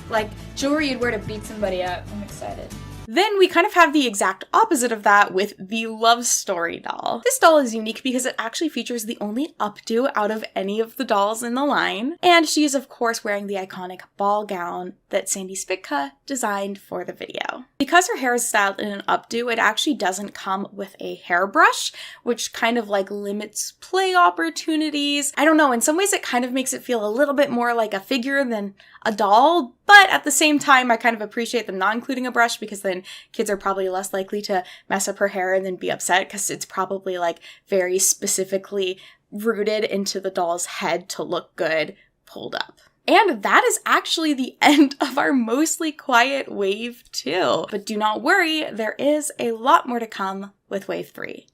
like jewelry you'd wear to beat somebody up. I'm excited. Then we kind of have the exact opposite of that with the Love Story doll. This doll is unique because it actually features the only updo out of any of the dolls in the line, and she is of course wearing the iconic ball gown that Sandy Spitka designed for the video. Because her hair is styled in an updo, it actually doesn't come with a hairbrush, which kind of like limits play opportunities. I don't know, in some ways it kind of makes it feel a little bit more like a figure than a doll, but at the same time I kind of appreciate them not including a brush because then kids are probably less likely to mess up her hair and then be upset because it's probably like very specifically rooted into the doll's head to look good pulled up. And that is actually the end of our mostly quiet Wave 2. But do not worry, there is a lot more to come with Wave 3.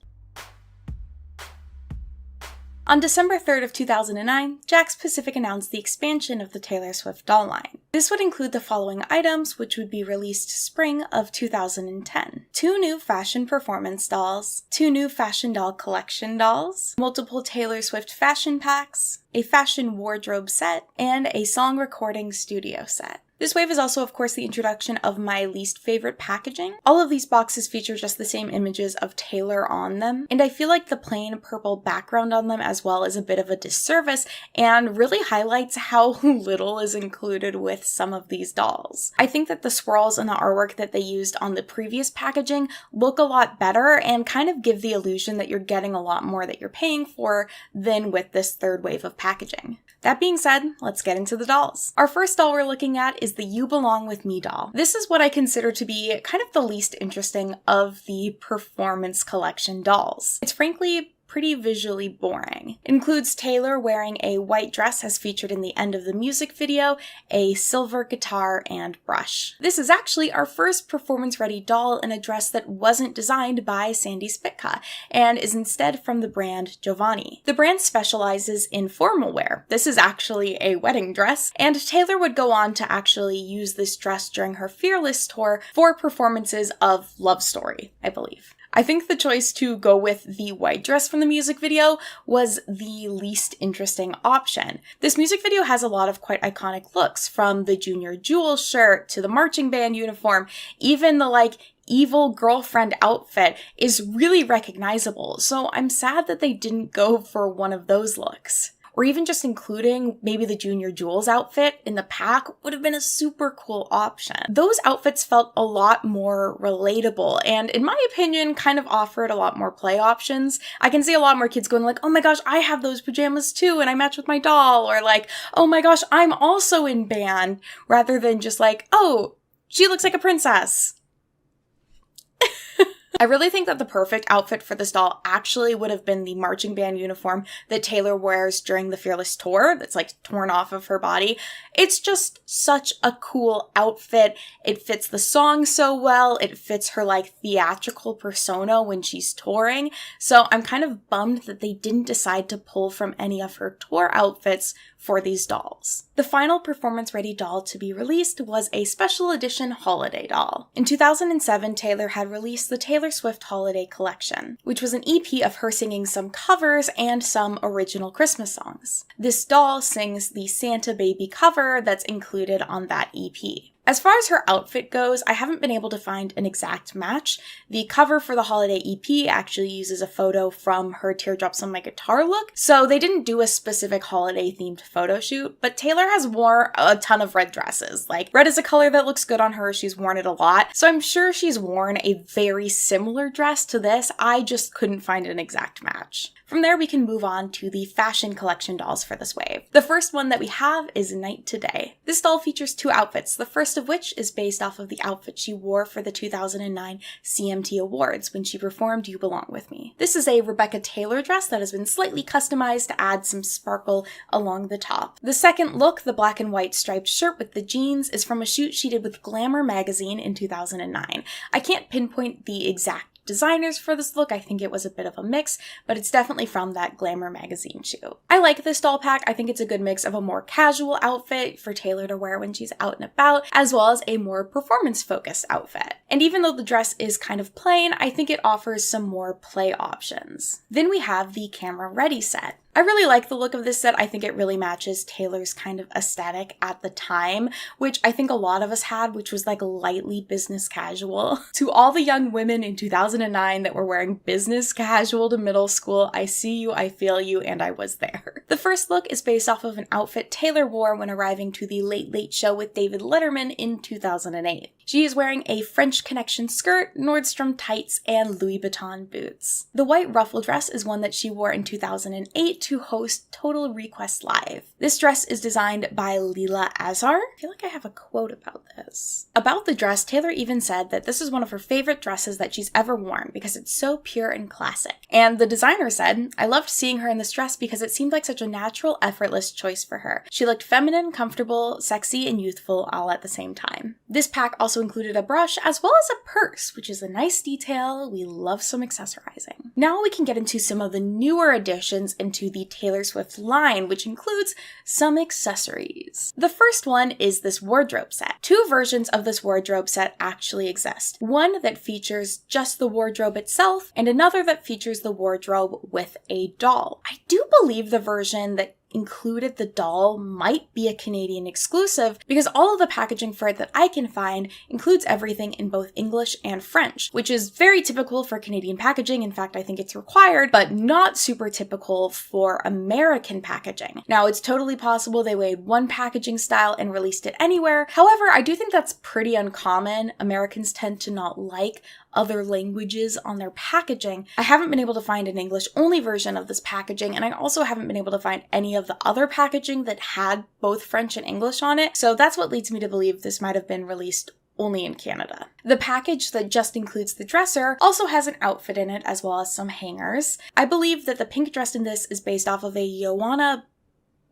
On December 3rd of 2009, Jakks Pacific announced the expansion of the Taylor Swift doll line. This would include the following items, which would be released spring of 2010. 2 new fashion performance dolls, 2 new fashion doll collection dolls, multiple Taylor Swift fashion packs, a fashion wardrobe set, and a song recording studio set. This wave is also, of course, the introduction of my least favorite packaging. All of these boxes feature just the same images of Taylor on them, and I feel like the plain purple background on them as well is a bit of a disservice and really highlights how little is included with some of these dolls. I think that the swirls and the artwork that they used on the previous packaging look a lot better and kind of give the illusion that you're getting a lot more that you're paying for than with this third wave of packaging. That being said, let's get into the dolls. Our first doll we're looking at is the You Belong With Me doll. This is what I consider to be kind of the least interesting of the Performance Collection dolls. It's frankly pretty visually boring. It includes Taylor wearing a white dress as featured in the end of the music video, a silver guitar, and brush. This is actually our first performance-ready doll in a dress that wasn't designed by Sandy Spitka and is instead from the brand Giovanni. The brand specializes in formal wear. This is actually a wedding dress, and Taylor would go on to actually use this dress during her Fearless tour for performances of Love Story, I believe. I think the choice to go with the white dress from the music video was the least interesting option. This music video has a lot of quite iconic looks, from the Junior Jewel shirt to the marching band uniform. Even the evil girlfriend outfit is really recognizable, so I'm sad that they didn't go for one of those looks. Or even just including maybe the Junior Jewels outfit in the pack would have been a super cool option. Those outfits felt a lot more relatable and, in my opinion, kind of offered a lot more play options. I can see a lot more kids going like, oh my gosh, I have those pajamas too and I match with my doll, or like, oh my gosh, I'm also in band, rather than just like, oh, she looks like a princess. I really think that the perfect outfit for this doll actually would have been the marching band uniform that Taylor wears during the Fearless tour that's torn off of her body. It's just such a cool outfit. It fits the song so well. It fits her theatrical persona when she's touring. So I'm kind of bummed that they didn't decide to pull from any of her tour outfits for these dolls. The final performance-ready doll to be released was a special edition holiday doll. In 2007, Taylor had released the Taylor Swift Holiday Collection, which was an EP of her singing some covers and some original Christmas songs. This doll sings the Santa Baby cover that's included on that EP. As far as her outfit goes, I haven't been able to find an exact match. The cover for the holiday EP actually uses a photo from her Teardrops on My Guitar look, so they didn't do a specific holiday-themed photo shoot, but Taylor has worn a ton of red dresses. Red is a color that looks good on her, she's worn it a lot, so I'm sure she's worn a very similar dress to this, I just couldn't find an exact match. From there, we can move on to the fashion collection dolls for this wave. The first one that we have is Night to Day. This doll features two outfits, the first of which is based off of the outfit she wore for the 2009 CMT Awards when she performed You Belong With Me. This is a Rebecca Taylor dress that has been slightly customized to add some sparkle along the top. The second look, the black and white striped shirt with the jeans, is from a shoot she did with Glamour magazine in 2009. I can't pinpoint the exact designers for this look. I think it was a bit of a mix, but it's definitely from that Glamour magazine shoot. I like this doll pack. I think it's a good mix of a more casual outfit for Taylor to wear when she's out and about, as well as a more performance-focused outfit. And even though the dress is kind of plain, I think it offers some more play options. Then we have the Camera Ready set. I really like the look of this set. I think it really matches Taylor's kind of aesthetic at the time, which I think a lot of us had, which was lightly business casual. To all the young women in 2009 that were wearing business casual to middle school, I see you, I feel you, and I was there. The first look is based off of an outfit Taylor wore when arriving to the Late Late Show with David Letterman in 2008. She is wearing a French Connection skirt, Nordstrom tights, and Louis Vuitton boots. The white ruffle dress is one that she wore in 2008 to host Total Request Live. This dress is designed by Leela Azar. I feel like I have a quote about this. About the dress, Taylor even said that this is one of her favorite dresses that she's ever worn because it's so pure and classic. And the designer said, "I loved seeing her in this dress because it seemed like such a natural, effortless choice for her. She looked feminine, comfortable, sexy, and youthful all at the same time." This pack also included a brush as well as a purse, which is a nice detail. We love some accessorizing. Now we can get into some of the newer additions into the Taylor Swift line, which includes some accessories. The first one is this wardrobe set. Two versions of this wardrobe set actually exist. One that features just the wardrobe itself, and another that features the wardrobe with a doll. I do believe the version that included the doll might be a Canadian exclusive because all of the packaging for it that I can find includes everything in both English and French, which is very typical for Canadian packaging. In fact, I think it's required, but not super typical for American packaging. Now, it's totally possible they made one packaging style and released it anywhere. However, I do think that's pretty uncommon. Americans tend to not like other languages on their packaging. I haven't been able to find an English-only version of this packaging, and I also haven't been able to find any of the other packaging that had both French and English on it, so that's what leads me to believe this might have been released only in Canada. The package that just includes the dresser also has an outfit in it as well as some hangers. I believe that the pink dress in this is based off of a Joanna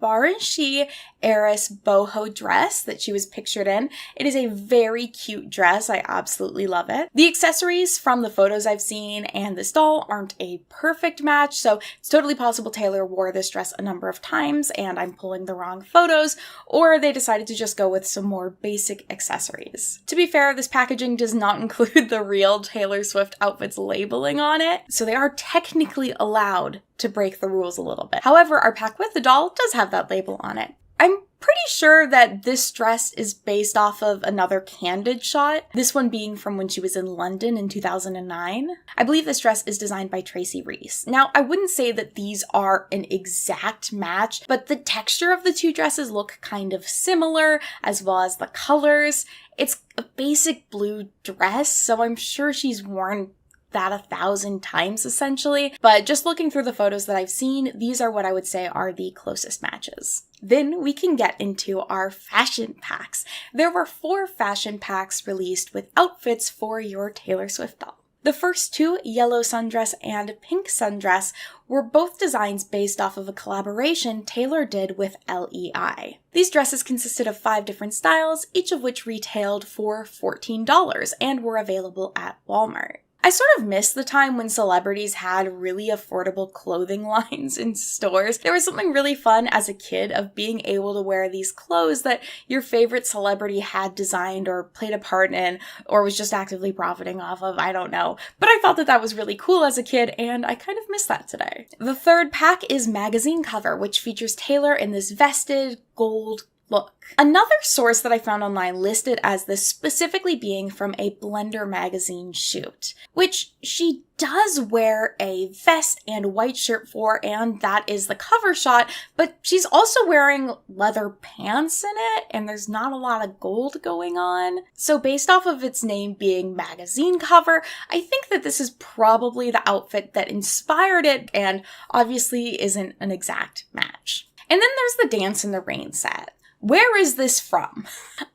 Barenshi heiress boho dress that she was pictured in. It is a very cute dress. I absolutely love it. The accessories from the photos I've seen and this doll aren't a perfect match, so it's totally possible Taylor wore this dress a number of times and I'm pulling the wrong photos, or they decided to just go with some more basic accessories. To be fair, this packaging does not include the real Taylor Swift outfits labeling on it, so they are technically allowed to break the rules a little bit. However, our pack with the doll does have that label on it. I'm pretty sure that this dress is based off of another candid shot, this one being from when she was in London in 2009. I believe this dress is designed by Tracy Reese. Now, I wouldn't say that these are an exact match, but the texture of the two dresses look kind of similar, as well as the colors. It's a basic blue dress, so I'm sure she's worn that 1,000 times essentially, but just looking through the photos that I've seen, these are what I would say are the closest matches. Then we can get into our fashion packs. There were 4 fashion packs released with outfits for your Taylor Swift doll. The first 2, yellow sundress and pink sundress, were both designs based off of a collaboration Taylor did with LEI. These dresses consisted of 5 different styles, each of which retailed for $14 and were available at Walmart. I sort of miss the time when celebrities had really affordable clothing lines in stores. There was something really fun as a kid of being able to wear these clothes that your favorite celebrity had designed or played a part in or was just actively profiting off of, I don't know. But I thought that that was really cool as a kid and I kind of miss that today. The third pack is magazine cover, which features Taylor in this vested gold look. Another source that I found online listed as this specifically being from a Blender magazine shoot, which she does wear a vest and white shirt for, and that is the cover shot, but she's also wearing leather pants in it, and there's not a lot of gold going on. So based off of its name being magazine cover, I think that this is probably the outfit that inspired it, and obviously isn't an exact match. And then there's the Dance in the Rain set. Where is this from?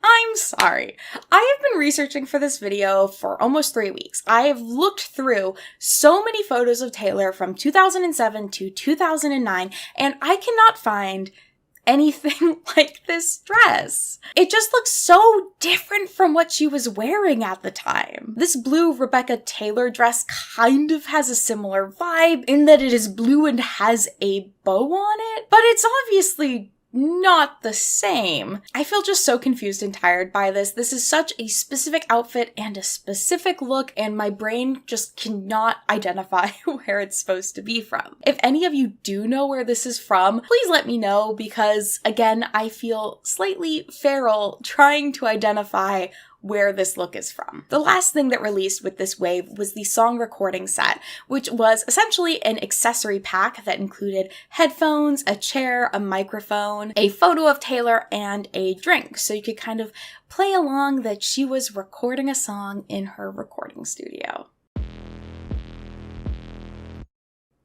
I'm sorry. I have been researching for this video for almost 3 weeks. I have looked through so many photos of Taylor from 2007 to 2009, and I cannot find anything like this dress. It just looks so different from what she was wearing at the time. This blue Rebecca Taylor dress kind of has a similar vibe in that it is blue and has a bow on it, but it's obviously not the same. I feel just so confused and tired by this. This is such a specific outfit and a specific look, and my brain just cannot identify where it's supposed to be from. If any of you do know where this is from, please let me know because, again, I feel slightly feral trying to identify where this look is from. The last thing that released with this wave was the song recording set, which was essentially an accessory pack that included headphones, a chair, a microphone, a photo of Taylor, and a drink. So you could kind of play along that she was recording a song in her recording studio.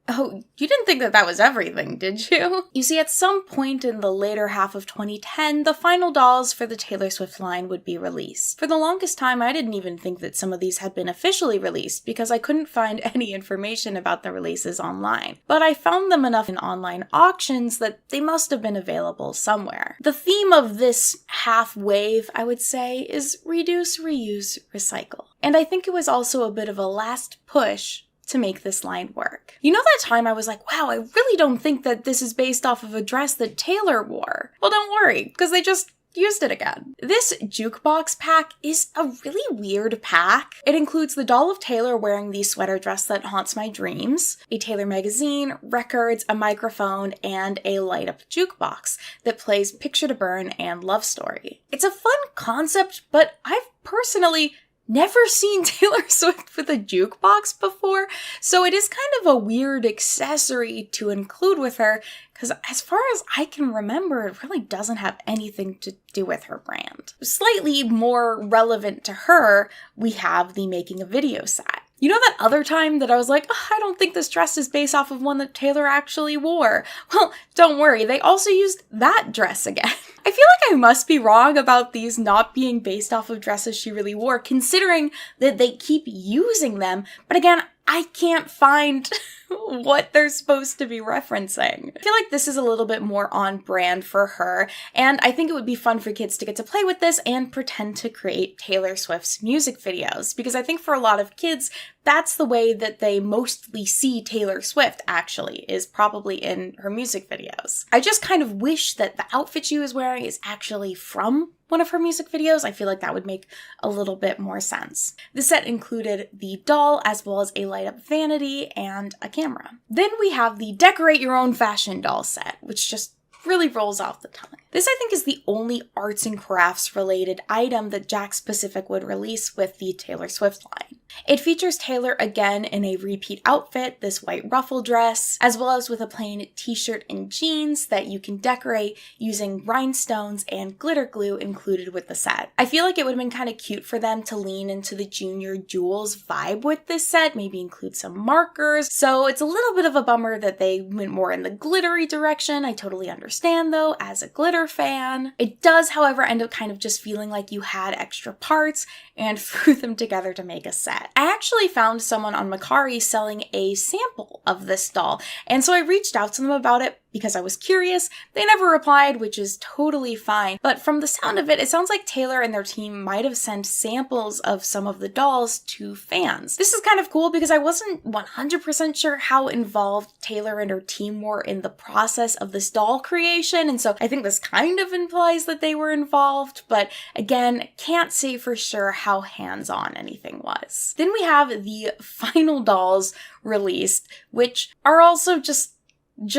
Oh, you didn't think that that was everything, did you? You see, at some point in the later half of 2010, the final dolls for the Taylor Swift line would be released. For the longest time, I didn't even think that some of these had been officially released because I couldn't find any information about the releases online. But I found them enough in online auctions that they must have been available somewhere. The theme of this half wave, I would say, is reduce, reuse, recycle. And I think it was also a bit of a last push to make this line work. You know that time I was like, wow, I really don't think that this is based off of a dress that Taylor wore? Well, don't worry, because they just used it again. This jukebox pack is a really weird pack. It includes the doll of Taylor wearing the sweater dress that haunts my dreams, a Taylor magazine, records, a microphone, and a light-up jukebox that plays Picture to Burn and Love Story. It's a fun concept, but I've personally never seen Taylor Swift with a jukebox before, so it is kind of a weird accessory to include with her, because as far as I can remember, it really doesn't have anything to do with her brand. Slightly more relevant to her, we have the making a video set. You know that other time that I was like, oh, I don't think this dress is based off of one that Taylor actually wore? Well, don't worry, they also used that dress again. I feel like I must be wrong about these not being based off of dresses she really wore, considering that they keep using them, but again, I can't find what they're supposed to be referencing. I feel like this is a little bit more on brand for her, and I think it would be fun for kids to get to play with this and pretend to create Taylor Swift's music videos, because I think for a lot of kids, that's the way that they mostly see Taylor Swift, actually, is probably in her music videos. I just kind of wish that the outfit she was wearing is actually from one of her music videos. I feel like that would make a little bit more sense. The set included the doll as well as a light-up vanity and a camera. Then we have the decorate your own fashion doll set, which just really rolls off the tongue. This, I think, is the only arts and crafts related item that Jakks Pacific would release with the Taylor Swift line. It features Taylor again in a repeat outfit, this white ruffle dress, as well as with a plain t-shirt and jeans that you can decorate using rhinestones and glitter glue included with the set. I feel like it would have been kind of cute for them to lean into the Junior Jewels vibe with this set, maybe include some markers. So it's a little bit of a bummer that they went more in the glittery direction. I totally understand though, as a glitter fan. It does, however, end up kind of just feeling like you had extra parts and threw them together to make a set. I actually found someone on Mercari selling a sample of this doll, and so I reached out to them about it because I was curious. They never replied, which is totally fine, but from the sound of it, it sounds like Taylor and their team might have sent samples of some of the dolls to fans. This is kind of cool because I wasn't 100% sure how involved Taylor and her team were in the process of this doll creation, and so I think this kind of implies that they were involved, but again, can't say for sure how hands-on anything was. Then we have the final dolls released, which are also just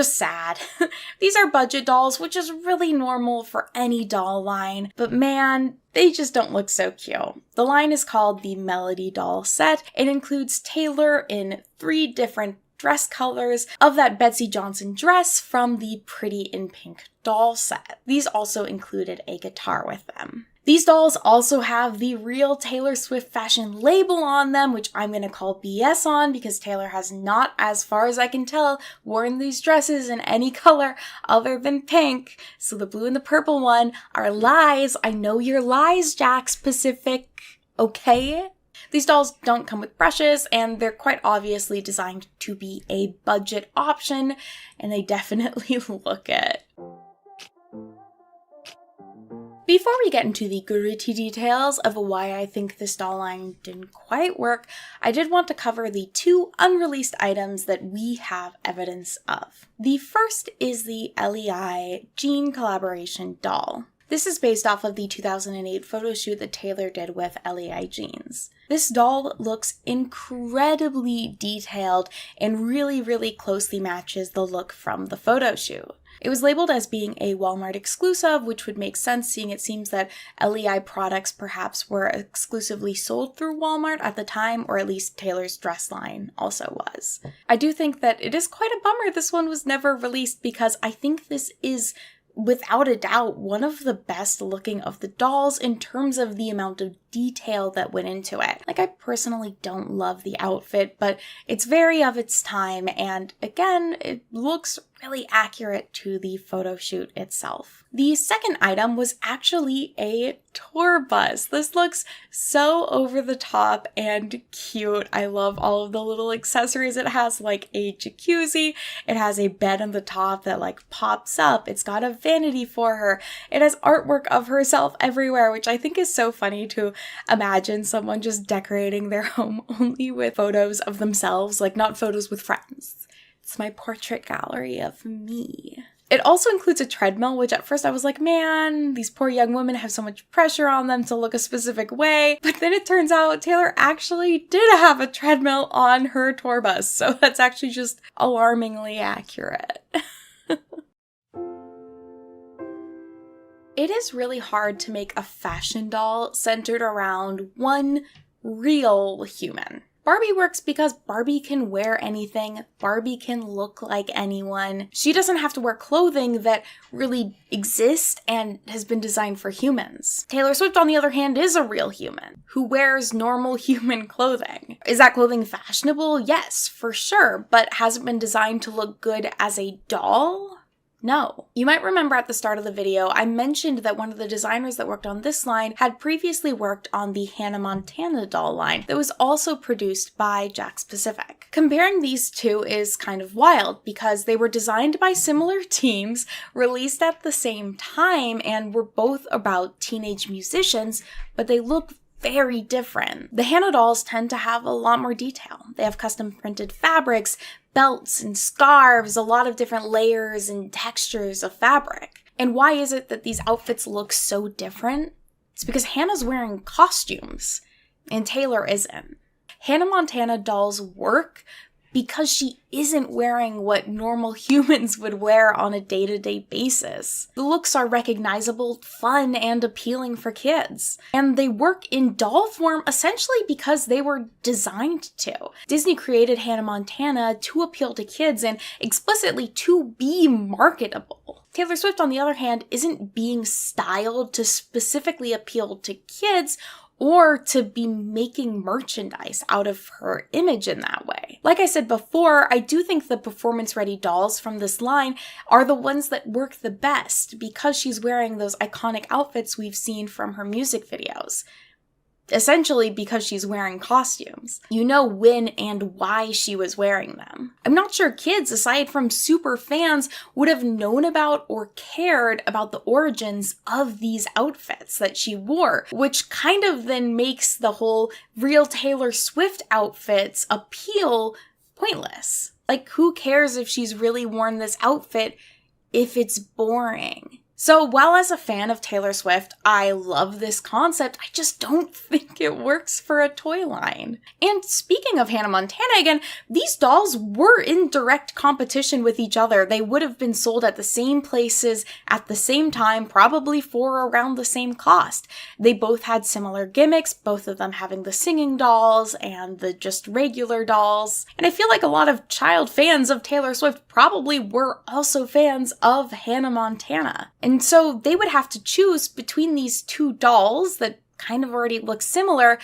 sad. These are budget dolls, which is really normal for any doll line, but man, they just don't look so cute. The line is called the Melody Doll Set. It includes Taylor in 3 different dress colors of that Betsy Johnson dress from the Pretty in Pink doll set. These also included a guitar with them. These dolls also have the real Taylor Swift fashion label on them, which I'm going to call BS on because Taylor has not, as far as I can tell, worn these dresses in any color other than pink. So the blue and the purple one are lies. I know you're lies, Jakks Pacific. Okay? These dolls don't come with brushes, and they're quite obviously designed to be a budget option, and they definitely look it. Before we get into the gritty details of why I think this doll line didn't quite work, I did want to cover the 2 unreleased items that we have evidence of. The first is the LEI Jean collaboration doll. This is based off of the 2008 photo shoot that Taylor did with LEI jeans. This doll looks incredibly detailed and really, really closely matches the look from the photo shoot. It was labeled as being a Walmart exclusive, which would make sense seeing it seems that LEI products perhaps were exclusively sold through Walmart at the time, or at least Taylor's dress line also was. I do think that it is quite a bummer this one was never released because I think this is without a doubt one of the best looking of the dolls in terms of the amount of detail that went into it. Like, I personally don't love the outfit, but it's very of its time, and again, it looks really accurate to the photo shoot itself. The second item was actually a tour bus. This looks so over the top and cute. I love all of the little accessories. It has like a jacuzzi. It has a bed on the top that like pops up. It's got a vanity for her. It has artwork of herself everywhere, which I think is so funny to imagine someone just decorating their home only with photos of themselves, like not photos with friends. It's my portrait gallery of me. It also includes a treadmill, which at first I was like, man, these poor young women have so much pressure on them to look a specific way. But then it turns out Taylor actually did have a treadmill on her tour bus. So that's actually just alarmingly accurate. It is really hard to make a fashion doll centered around one real human. Barbie works because Barbie can wear anything, Barbie can look like anyone. She doesn't have to wear clothing that really exists and has been designed for humans. Taylor Swift, on the other hand, is a real human who wears normal human clothing. Is that clothing fashionable? Yes, for sure, but has it been designed to look good as a doll? No. You might remember at the start of the video, I mentioned that one of the designers that worked on this line had previously worked on the Hannah Montana doll line that was also produced by Jakks Pacific. Comparing these two is kind of wild because they were designed by similar teams, released at the same time, and were both about teenage musicians, but they look very different. The Hannah dolls tend to have a lot more detail. They have custom printed fabrics, belts and scarves, a lot of different layers and textures of fabric. And why is it that these outfits look so different? It's because Hannah's wearing costumes and Taylor isn't. Hannah Montana dolls work because she isn't wearing what normal humans would wear on a day-to-day basis. The looks are recognizable, fun, and appealing for kids. And they work in doll form essentially because they were designed to. Disney created Hannah Montana to appeal to kids and explicitly to be marketable. Taylor Swift, on the other hand, isn't being styled to specifically appeal to kids or to be making merchandise out of her image in that way. Like I said before, I do think the performance-ready dolls from this line are the ones that work the best because she's wearing those iconic outfits we've seen from her music videos. Essentially because she's wearing costumes. You know when and why she was wearing them. I'm not sure kids, aside from super fans, would have known about or cared about the origins of these outfits that she wore, which kind of then makes the whole real Taylor Swift outfits appeal pointless. Like, who cares if she's really worn this outfit if it's boring? So while as a fan of Taylor Swift, I love this concept, I just don't think it works for a toy line. And speaking of Hannah Montana again, these dolls were in direct competition with each other. They would have been sold at the same places at the same time, probably for around the same cost. They both had similar gimmicks, both of them having the singing dolls and the just regular dolls. And I feel like a lot of child fans of Taylor Swift probably were also fans of Hannah Montana. And so they would have to choose between these two dolls that kind of already look similar,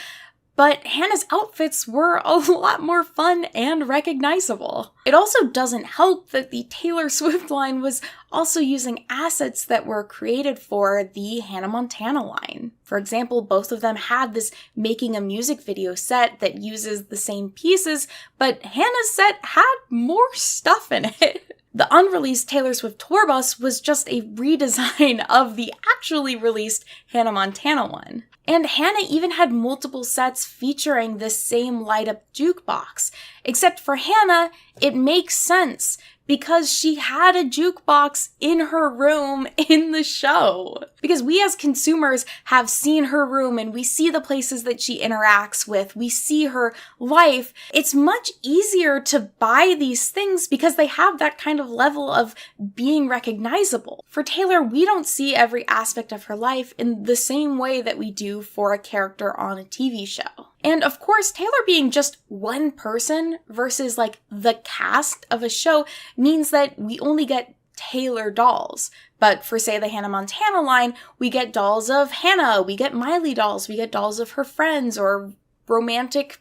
but Hannah's outfits were a lot more fun and recognizable. It also doesn't help that the Taylor Swift line was also using assets that were created for the Hannah Montana line. For example, both of them had this making a music video set that uses the same pieces, but Hannah's set had more stuff in it. The unreleased Taylor Swift tour bus was just a redesign of the actually released Hannah Montana one. And Hannah even had multiple sets featuring this same light-up jukebox. Except for Hannah, it makes sense because she had a jukebox in her room in the show. Because we as consumers have seen her room and we see the places that she interacts with, we see her life. It's much easier to buy these things because they have that kind of level of being recognizable. For Taylor, we don't see every aspect of her life in the same way that we do for a character on a TV show. And of course, Taylor being just one person versus like the cast of a show means that we only get Taylor dolls. But for, say, the Hannah Montana line, we get dolls of Hannah, we get Miley dolls, we get dolls of her friends or romantic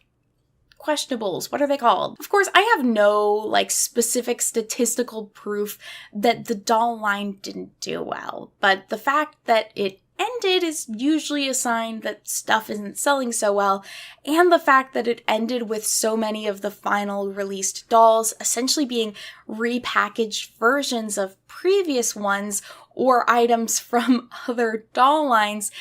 questionables. What are they called? Of course, I have no like specific statistical proof that the doll line didn't do well, but the fact that it ended is usually a sign that stuff isn't selling so well, and the fact that it ended with so many of the final released dolls essentially being repackaged versions of previous ones or items from other doll lines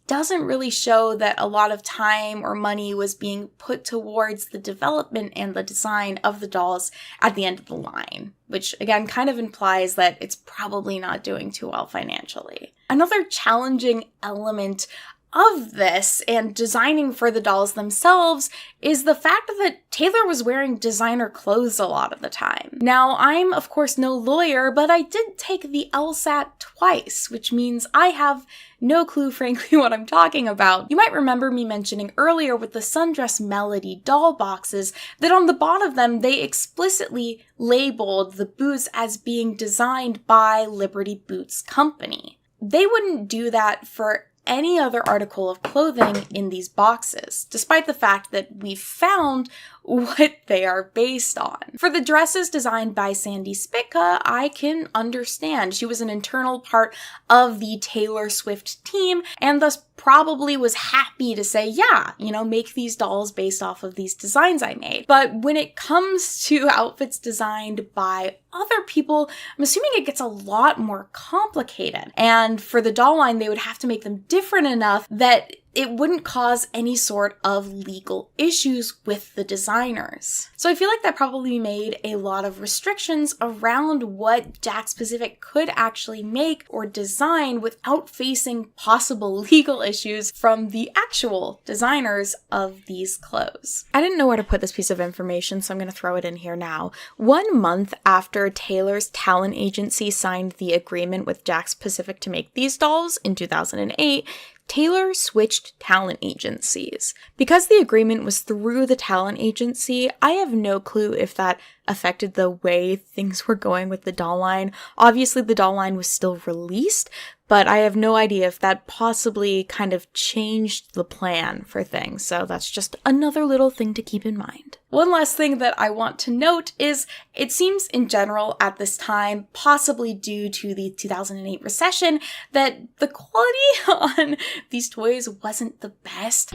doesn't really show that a lot of time or money was being put towards the development and the design of the dolls at the end of the line, which again kind of implies that it's probably not doing too well financially. Another challenging element of this and designing for the dolls themselves is the fact that Taylor was wearing designer clothes a lot of the time. Now, I'm of course no lawyer, but I did take the LSAT twice, which means I have no clue, frankly, what I'm talking about. You might remember me mentioning earlier with the Sundress Melody doll boxes that on the bottom of them, they explicitly labeled the boots as being designed by Liberty Boots Company. They wouldn't do that for any other article of clothing in these boxes, despite the fact that we found what they are based on. For the dresses designed by Sandy Spitka, I can understand. She was an internal part of the Taylor Swift team and thus probably was happy to say, yeah, you know, make these dolls based off of these designs I made. But when it comes to outfits designed by other people, I'm assuming it gets a lot more complicated. And for the doll line, they would have to make them different enough that it wouldn't cause any sort of legal issues with the designers. So I feel like that probably made a lot of restrictions around what Jakks Pacific could actually make or design without facing possible legal issues from the actual designers of these clothes. I didn't know where to put this piece of information, so I'm going to throw it in here now. 1 month after Taylor's talent agency signed the agreement with Jakks Pacific to make these dolls in 2008, Taylor switched talent agencies. Because the agreement was through the talent agency, I have no clue if that affected the way things were going with the doll line. Obviously, the doll line was still released, but I have no idea if that possibly kind of changed the plan for things. So that's just another little thing to keep in mind. One last thing that I want to note is it seems in general at this time, possibly due to the 2008 recession, that the quality on these toys wasn't the best.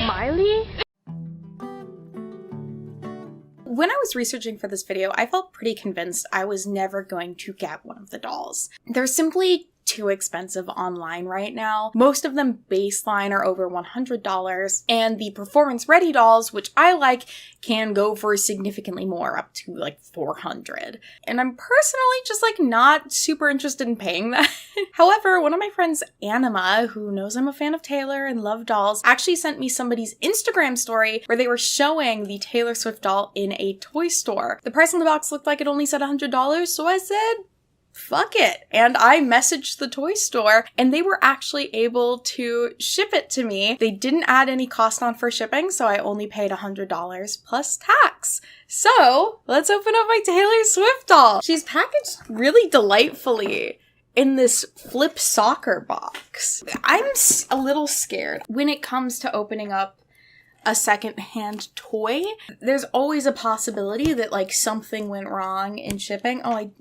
Miley? When I was researching for this video, I felt pretty convinced I was never going to get one of the dolls. They're simply too expensive online right now. Most of them baseline are over $100, and the performance ready dolls, which I like, can go for significantly more, up to like $400. And I'm personally just like not super interested in paying that. However, one of my friends, Anima, who knows I'm a fan of Taylor and love dolls, actually sent me somebody's Instagram story where they were showing the Taylor Swift doll in a toy store. The price on the box looked like it only said $100, so I said, fuck it. And I messaged the toy store and they were actually able to ship it to me. They didn't add any cost on for shipping, so I only paid $100 plus tax. So let's open up my Taylor Swift doll. She's packaged really delightfully in this flip soccer box. I'm a little scared when it comes to opening up a second-hand toy. There's always a possibility that like something went wrong in shipping. Oh,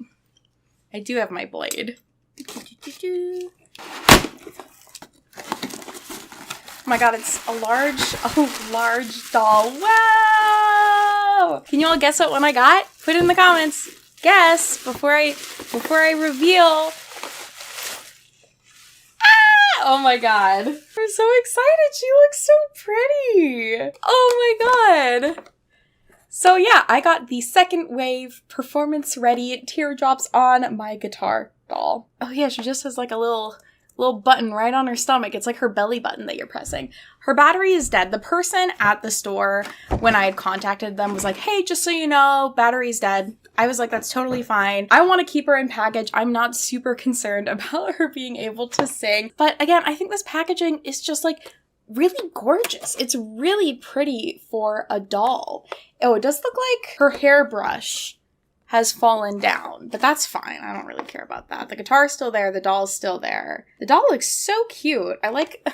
I do have my blade. Oh my god, it's a large doll. Wow! Can you all guess what one I got? Put it in the comments. Guess before I reveal. Ah! Oh my god. I'm so excited. She looks so pretty. Oh my god. So yeah, I got the second wave performance ready teardrops on my guitar doll. Oh yeah, she just has like a little button right on her stomach. It's like her belly button that you're pressing. Her battery is dead. The person at the store, when I had contacted them, was like, hey, just so you know, battery's dead. I was like, that's totally fine. I want to keep her in package. I'm not super concerned about her being able to sing. But again, I think this packaging is just like really gorgeous. It's really pretty for a doll. Oh, it does look like her hairbrush has fallen down, but that's fine. I don't really care about that. The guitar's still there. The doll's still there. The doll looks so cute. I like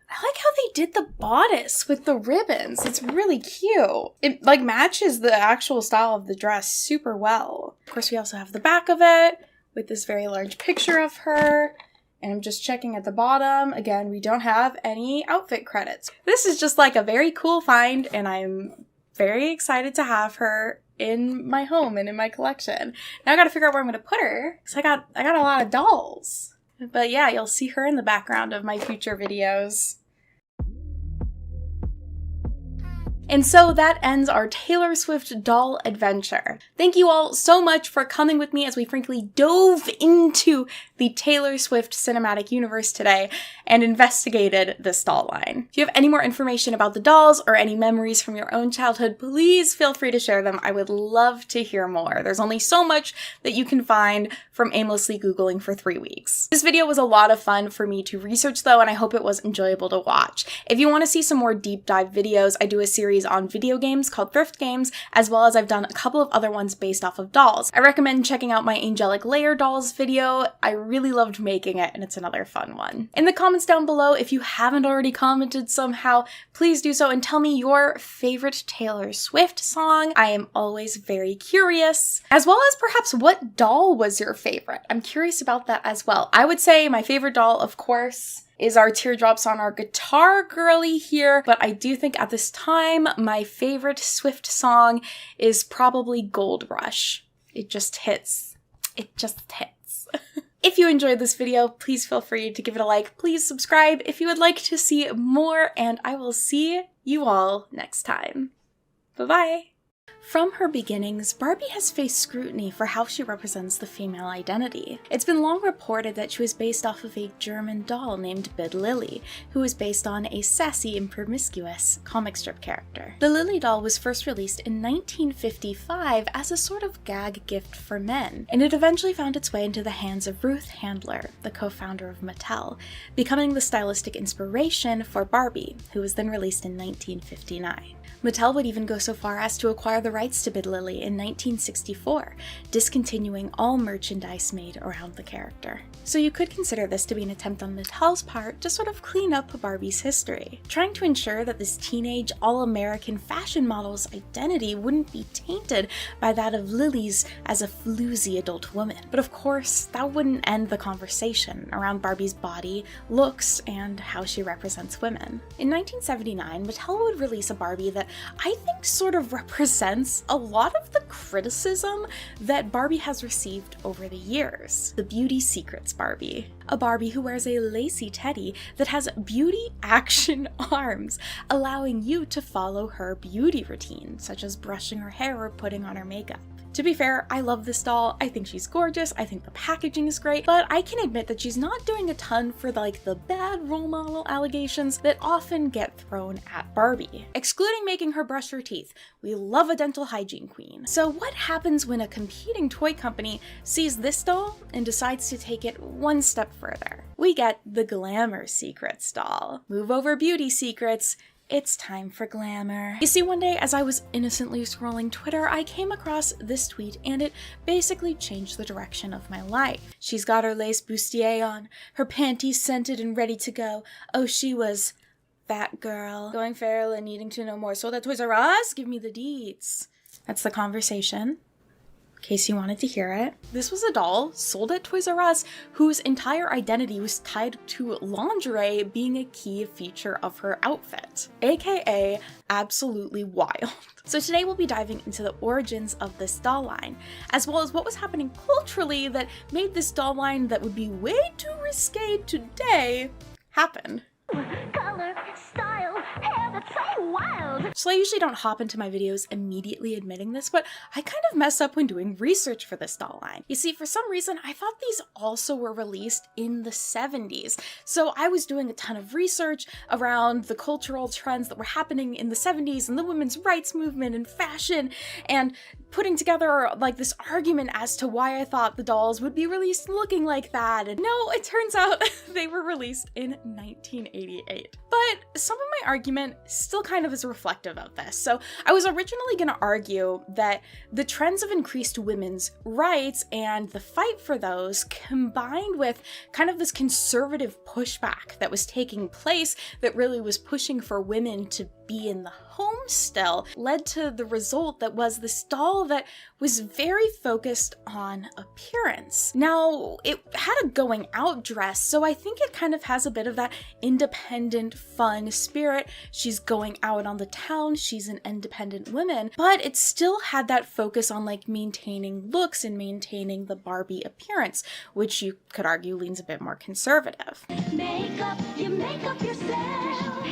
how they did the bodice with the ribbons. It's really cute. It like matches the actual style of the dress super well. Of course, we also have the back of it with this very large picture of her. And I'm just checking at the bottom. Again, we don't have any outfit credits. This is just like a very cool find, and I'm very excited to have her. in my home and in my collection. Now I gotta figure out where I'm gonna put her, because I got a lot of dolls. But yeah, you'll see her in the background of my future videos. And so that ends our Taylor Swift doll adventure. Thank you all so much for coming with me as we frankly dove into the Taylor Swift cinematic universe today and investigated this doll line. If you have any more information about the dolls or any memories from your own childhood, please feel free to share them. I would love to hear more. There's only so much that you can find from aimlessly Googling for 3 weeks. This video was a lot of fun for me to research though, and I hope it was enjoyable to watch. If you want to see some more deep dive videos, I do a series on video games called Thrift Games, as well as I've done a couple of other ones based off of dolls. I recommend checking out my Angelic Layer dolls video. I really loved making it, and it's another fun one. In the comments down below, if you haven't already commented somehow, please do so and tell me your favorite Taylor Swift song. I am always very curious, as well as perhaps what doll was your favorite. I'm curious about that as well. I would say my favorite doll, of course, is our teardrops on our guitar girly here, but I do think at this time my favorite Swift song is probably Gold Rush. It just hits. It just hits. If you enjoyed this video, please feel free to give it a like. Please subscribe if you would like to see more, and I will see you all next time. Bye-bye! From her beginnings, Barbie has faced scrutiny for how she represents the female identity. It's been long reported that she was based off of a German doll named Bid Lily, who was based on a sassy and promiscuous comic strip character. The Lily doll was first released in 1955 as a sort of gag gift for men, and it eventually found its way into the hands of Ruth Handler, the co-founder of Mattel, becoming the stylistic inspiration for Barbie, who was then released in 1959. Mattel would even go so far as to acquire the rights to Bid Lily in 1964, discontinuing all merchandise made around the character. So you could consider this to be an attempt on Mattel's part to sort of clean up Barbie's history, trying to ensure that this teenage, all-American fashion model's identity wouldn't be tainted by that of Lily's as a floozy adult woman. But of course, that wouldn't end the conversation around Barbie's body, looks, and how she represents women. In 1979, Mattel would release a Barbie that I think sort of represents a lot of the criticism that Barbie has received over the years. The Beauty Secrets Barbie. A Barbie who wears a lacy teddy that has beauty action arms, allowing you to follow her beauty routine, such as brushing her hair or putting on her makeup. To be fair, I love this doll. I think she's gorgeous. I think the packaging is great, but I can admit that she's not doing a ton for like the bad role model allegations that often get thrown at Barbie. Excluding making her brush her teeth, we love a dental hygiene queen. So what happens when a competing toy company sees this doll and decides to take it one step further? We get the Glamour Secrets doll. Move over beauty secrets. It's time for glamour. You see, one day as I was innocently scrolling Twitter, I came across this tweet and it basically changed the direction of my life. She's got her lace bustier on, her panties scented and ready to go. Oh, she was that girl. Going feral and needing to know more. Sold at Toys R Us? Give me the deets. That's the conversation. In case you wanted to hear it. This was a doll sold at Toys R Us whose entire identity was tied to lingerie being a key feature of her outfit, aka absolutely wild. So today we'll be diving into the origins of this doll line, as well as what was happening culturally that made this doll line that would be way too risque today happen. Color, style, hair that's so wild. So I usually don't hop into my videos immediately admitting this, but I kind of mess up when doing research for this doll line. You see, for some reason, I thought these also were released in the 70s. So I was doing a ton of research around the cultural trends that were happening in the 70s and the women's rights movement and fashion, and putting together like this argument as to why I thought the dolls would be released looking like that. And no, it turns out they were released in 1988. But some of my argument still kind of is reflective of this. So I was originally going to argue that the trends of increased women's rights and the fight for those, combined with kind of this conservative pushback that was taking place that really was pushing for women to be in the home still led to the result that was this doll that was very focused on appearance. Now, it had a going out dress, so I think it kind of has a bit of that independent, fun spirit. She's going out on the town, she's an independent woman, but it still had that focus on like maintaining looks and maintaining the Barbie appearance, which you could argue leans a bit more conservative. Make up yourself.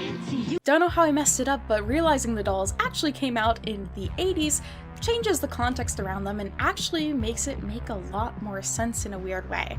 Don't know how I messed it up, but realizing the dolls actually came out in the 80s changes the context around them and actually makes it make a lot more sense in a weird way.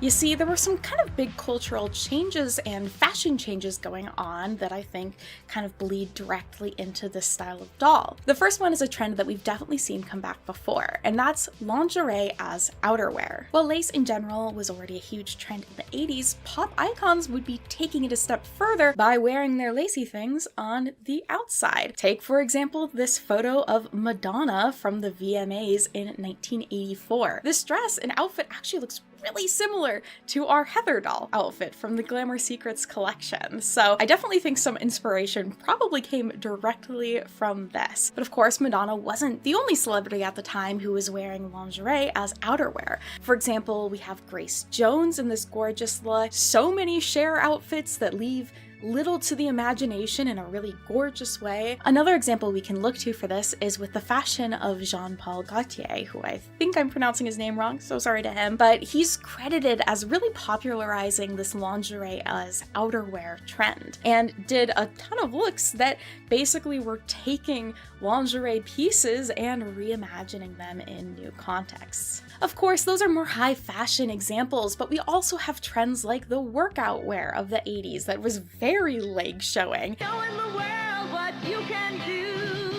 You see, there were some kind of big cultural changes and fashion changes going on that I think kind of bleed directly into this style of doll. The first one is a trend that we've definitely seen come back before, and that's lingerie as outerwear. While lace in general was already a huge trend in the 80s, pop icons would be taking it a step further by wearing their lacy things on the outside. Take, for example, this photo of Madonna from the VMAs in 1984. This dress and outfit actually looks really similar to our Heather doll outfit from the Glamour Secrets collection. So I definitely think some inspiration probably came directly from this. But of course, Madonna wasn't the only celebrity at the time who was wearing lingerie as outerwear. For example, we have Grace Jones in this gorgeous look. So many Cher outfits that leave little to the imagination in a really gorgeous way. Another example we can look to for this is with the fashion of Jean-Paul Gaultier, who I think I'm pronouncing his name wrong, so sorry to him, but he's credited as really popularizing this lingerie as outerwear trend, and did a ton of looks that basically were taking lingerie pieces and reimagining them in new contexts. Of course, those are more high fashion examples, but we also have trends like the workout wear of the 80s that was very leg showing.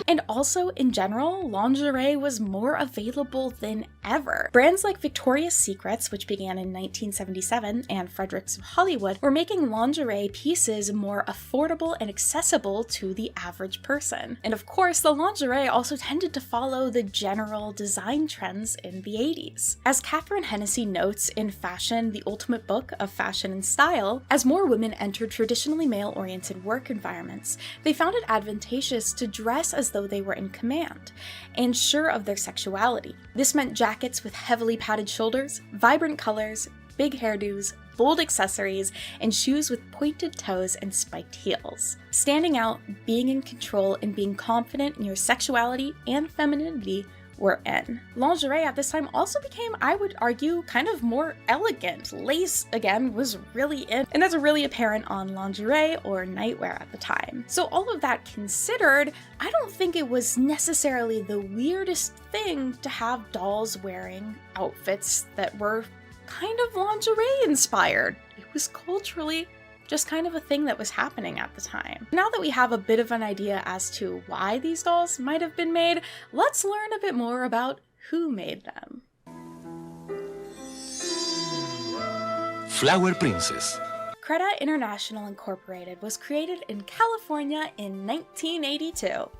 And also, in general, lingerie was more available than ever. Brands like Victoria's Secrets, which began in 1977, and Fredericks of Hollywood, were making lingerie pieces more affordable and accessible to the average person. And of course, the lingerie also tended to follow the general design trends in the 80s. As Catherine Hennessy notes in Fashion, the Ultimate Book of Fashion and Style, as more women entered traditionally male-oriented work environments, they found it advantageous to dress as though they were in command and sure of their sexuality. This meant jackets with heavily padded shoulders, vibrant colors, big hairdos, bold accessories, and shoes with pointed toes and spiked heels. Standing out, being in control, and being confident in your sexuality and femininity were in. Lingerie at this time also became, I would argue, kind of more elegant. Lace, again, was really in, and that's really apparent on lingerie or nightwear at the time. So all of that considered, I don't think it was necessarily the weirdest thing to have dolls wearing outfits that were kind of lingerie inspired. It was culturally just kind of a thing that was happening at the time. Now that we have a bit of an idea as to why these dolls might have been made, let's learn a bit more about who made them. Flower Princess. Creata International Incorporated was created in California in 1982.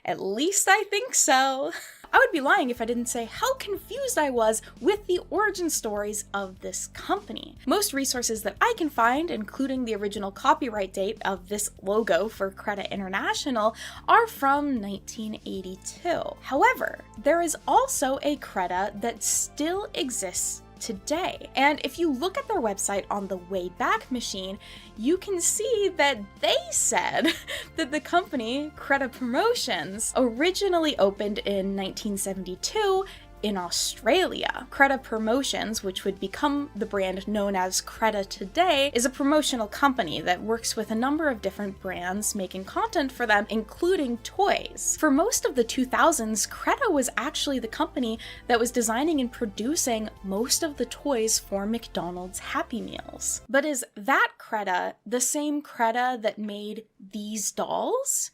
At least I think so. I would be lying if I didn't say how confused I was with the origin stories of this company. Most resources that I can find, including the original copyright date of this logo for Creata International, are from 1982. However, there is also a Creata that still exists today. And if you look at their website on the Wayback Machine, you can see that they said that the company, Creata Promotions, originally opened in 1972 in Australia. Creata Promotions, which would become the brand known as Creata today, is a promotional company that works with a number of different brands making content for them, including toys. For most of the 2000s, Creata was actually the company that was designing and producing most of the toys for McDonald's Happy Meals. But is that Creata the same Creata that made these dolls?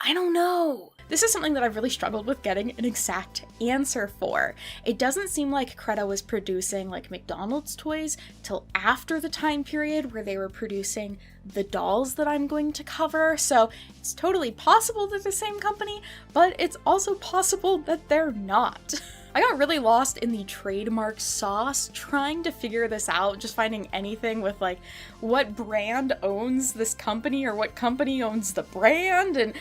I don't know. This is something that I've really struggled with getting an exact answer for. It doesn't seem like Creata was producing like McDonald's toys till after the time period where they were producing the dolls that I'm going to cover, so it's totally possible they're the same company, but it's also possible that they're not. I got really lost in the trademark sauce trying to figure this out, just finding anything with like what brand owns this company or what company owns the brand, and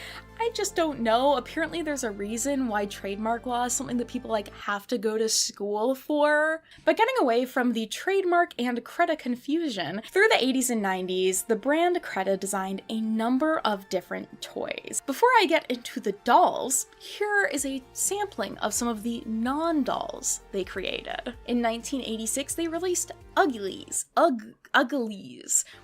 I just don't know. Apparently there's a reason why trademark law is something that people like have to go to school for. But getting away from the trademark and Creata confusion, through the 80s and 90s, the brand Creata designed a number of different toys. Before I get into the dolls, here is a sampling of some of the non-dolls they created. In 1986, they released Uglies,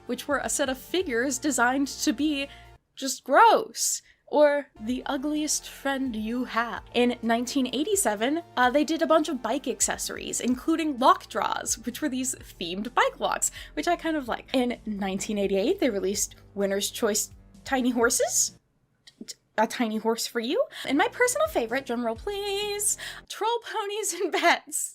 which were a set of figures designed to be just gross, or the ugliest friend you have. In 1987, they did a bunch of bike accessories, including lock draws, which were these themed bike locks, which I kind of like. In 1988, they released Winner's Choice Tiny Horses, a tiny horse for you, and my personal favorite, drumroll please, troll ponies and pets.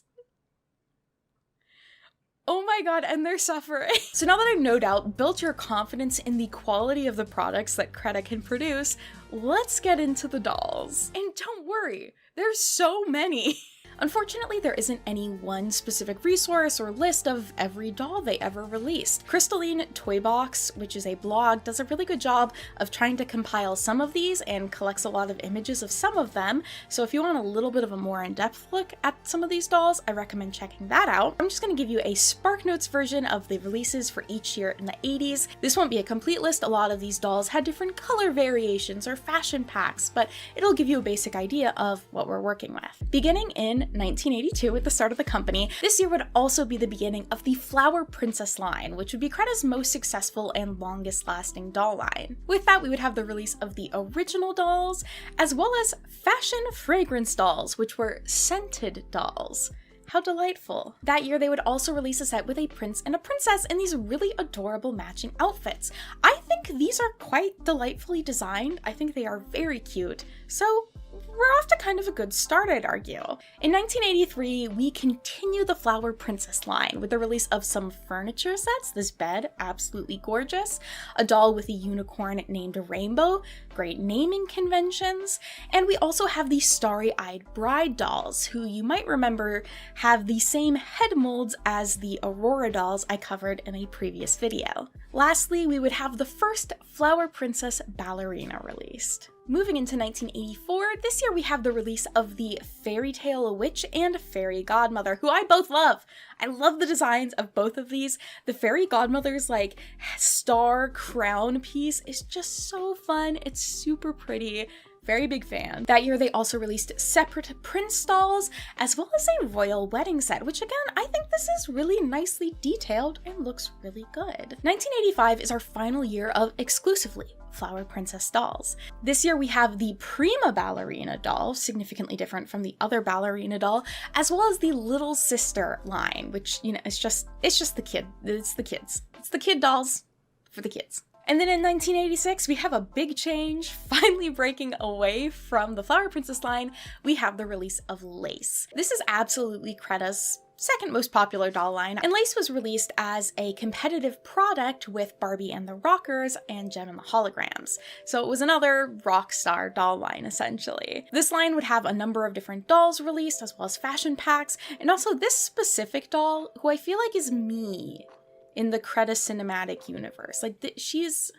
Oh my god, and they're suffering. So now that I've no doubt built your confidence in the quality of the products that Creata can produce, let's get into the dolls. And don't worry, there's so many. Unfortunately, there isn't any one specific resource or list of every doll they ever released. Crystalline Toy Box, which is a blog, does a really good job of trying to compile some of these and collects a lot of images of some of them. So if you want a little bit of a more in-depth look at some of these dolls, I recommend checking that out. I'm just going to give you a SparkNotes version of the releases for each year in the 80s. This won't be a complete list. A lot of these dolls had different color variations or fashion packs, but it'll give you a basic idea of what we're working with. Beginning in 1982 at the start of the company, this year would also be the beginning of the Flower Princess line, which would be Creata's most successful and longest lasting doll line. With that, we would have the release of the original dolls, as well as fashion fragrance dolls, which were scented dolls. How delightful. That year, they would also release a set with a prince and a princess in these really adorable matching outfits. I think these are quite delightfully designed. I think they are very cute. So we're off to kind of a good start, I'd argue. In 1983, we continue the Flower Princess line with the release of some furniture sets. This bed, absolutely gorgeous. A doll with a unicorn named Rainbow, great naming conventions. And we also have the starry-eyed bride dolls, who you might remember have the same head molds as the Aurora dolls I covered in a previous video. Lastly, we would have the first Flower Princess ballerina released. Moving into 1984, this year we have the release of the Fairy Tale Witch and Fairy Godmother, who I both love. I love the designs of both of these. The Fairy Godmother's like star crown piece is just so fun. It's super pretty. Very big fan. That year they also released separate prince dolls, as well as a royal wedding set, which again, I think this is really nicely detailed and looks really good. 1985 is our final year of exclusively Flower Princess dolls. This year we have the Prima Ballerina doll, significantly different from the other ballerina doll, as well as the Little Sister line, which, you know, it's just the kid. It's the kids. It's the kid dolls for the kids. And then in 1986, we have a big change, finally breaking away from the Flower Princess line. We have the release of Lace. This is absolutely Creata's second most popular doll line, and Lace was released as a competitive product with Barbie and the Rockers and Jem and the Holograms. So it was another rock star doll line, essentially. This line would have a number of different dolls released, as well as fashion packs, and also this specific doll, who I feel like is me in the Creata cinematic universe. Like, she's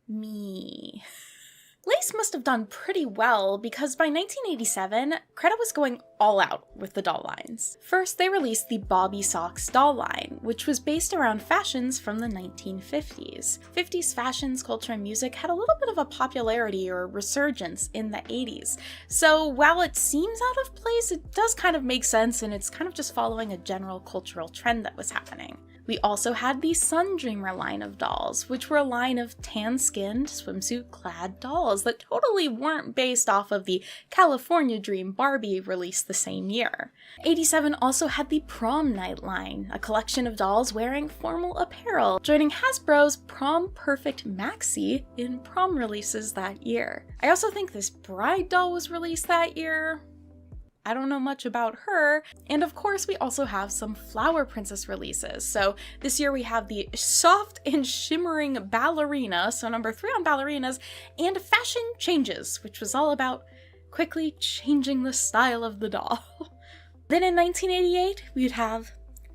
me. Lace must have done pretty well, because by 1987, Creata was going all out with the doll lines. First, they released the Bobby Socks doll line, which was based around fashions from the 1950s. 50s fashions, culture, and music had a little bit of a popularity or resurgence in the 80s. So while it seems out of place, it does kind of make sense, and it's kind of just following a general cultural trend that was happening. We also had the Sun Dreamer line of dolls, which were a line of tan-skinned, swimsuit-clad dolls that totally weren't based off of the California Dream Barbie released the same year. 87 also had the Prom Night line, a collection of dolls wearing formal apparel, joining Hasbro's Prom Perfect Maxi in prom releases that year. I also think this Bride doll was released that year. I don't know much about her. And of course, we also have some Flower Princess releases. So this year we have the Soft and Shimmering Ballerina, so number 3 on ballerinas, and Fashion Changes, which was all about quickly changing the style of the doll. Then in 1988, we'd have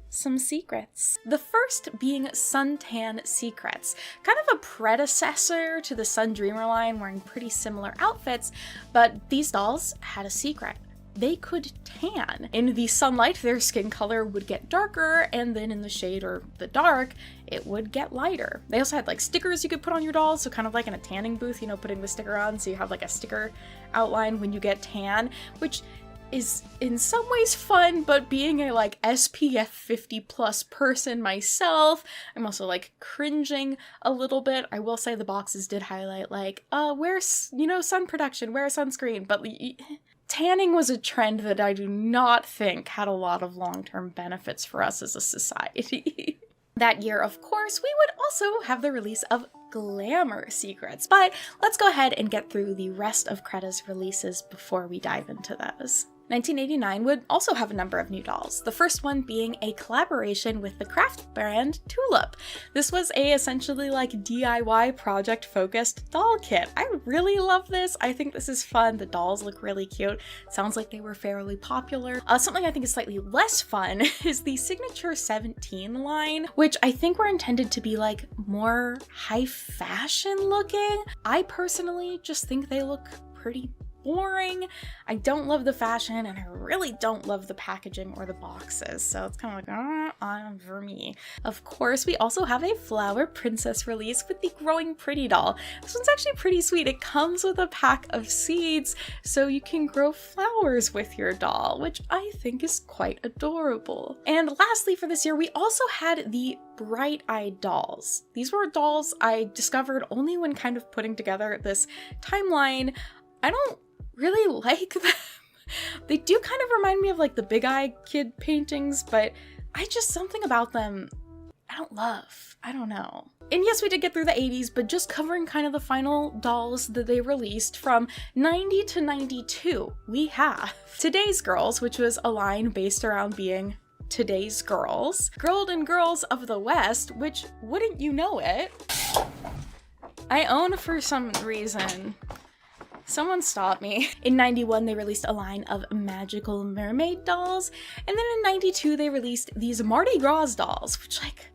some secrets. The first being Suntan Secrets, kind of a predecessor to the Sun Dreamer line, wearing pretty similar outfits, but these dolls had a secret. They could tan. In the sunlight, their skin color would get darker, and then in the shade or the dark, it would get lighter. They also had like stickers you could put on your dolls, so kind of like in a tanning booth, you know, putting the sticker on so you have like a sticker outline when you get tan, which is in some ways fun, but being a like SPF 50 plus person myself, I'm also like cringing a little bit. I will say the boxes did highlight like, wear, you know, sun protection, wear sunscreen, but tanning was a trend that I do not think had a lot of long-term benefits for us as a society. That year, of course, we would also have the release of Glamour Secrets, but let's go ahead and get through the rest of Creata's releases before we dive into those. 1989 would also have a number of new dolls, the first one being a collaboration with the craft brand Pullip. This was a essentially like DIY project-focused doll kit. I really love this. I think this is fun. The dolls look really cute. Sounds like they were fairly popular. Something I think is slightly less fun is the Signature 17 line, which I think were intended to be like more high fashion looking. I personally just think they look pretty boring. I don't love the fashion, and I really don't love the packaging or the boxes, so it's kind of like, for me. Of course, we also have a Flower Princess release with the Growing Pretty doll. This one's actually pretty sweet. It comes with a pack of seeds, so you can grow flowers with your doll, which I think is quite adorable. And lastly for this year, we also had the Bright Eyed dolls. These were dolls I discovered only when kind of putting together this timeline. I don't really like them. They do kind of remind me of like the Big Eye Kid paintings, but something about them I don't love. I don't know. And yes, we did get through the 80s, but just covering kind of the final dolls that they released from 90 to 92, we have Today's Girls, which was a line based around being Today's Girls, Golden Girls of the West, which, wouldn't you know it, I own for some reason. Someone stop me. In 91, they released a line of magical mermaid dolls, and then in 92, they released these Mardi Gras dolls, which, like,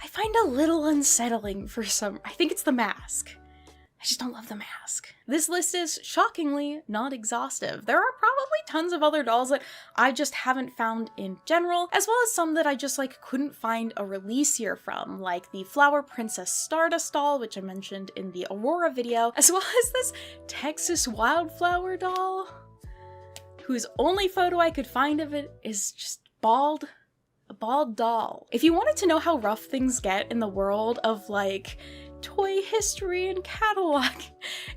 I find a little unsettling for some. I think it's the mask. I just don't love the mask. This list is shockingly not exhaustive. There are probably tons of other dolls that I just haven't found in general, as well as some that I just like couldn't find a release year from, like the Flower Princess Stardust doll, which I mentioned in the Aurora video, as well as this Texas Wildflower doll, whose only photo I could find of it is just bald. A bald doll. If you wanted to know how rough things get in the world of like toy history and catalog,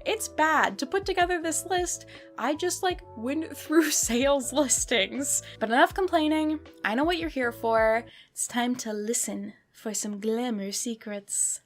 it's bad. To put together this list, I just like went through sales listings. But enough complaining. I know what you're here for. It's time to listen for some glamour secrets.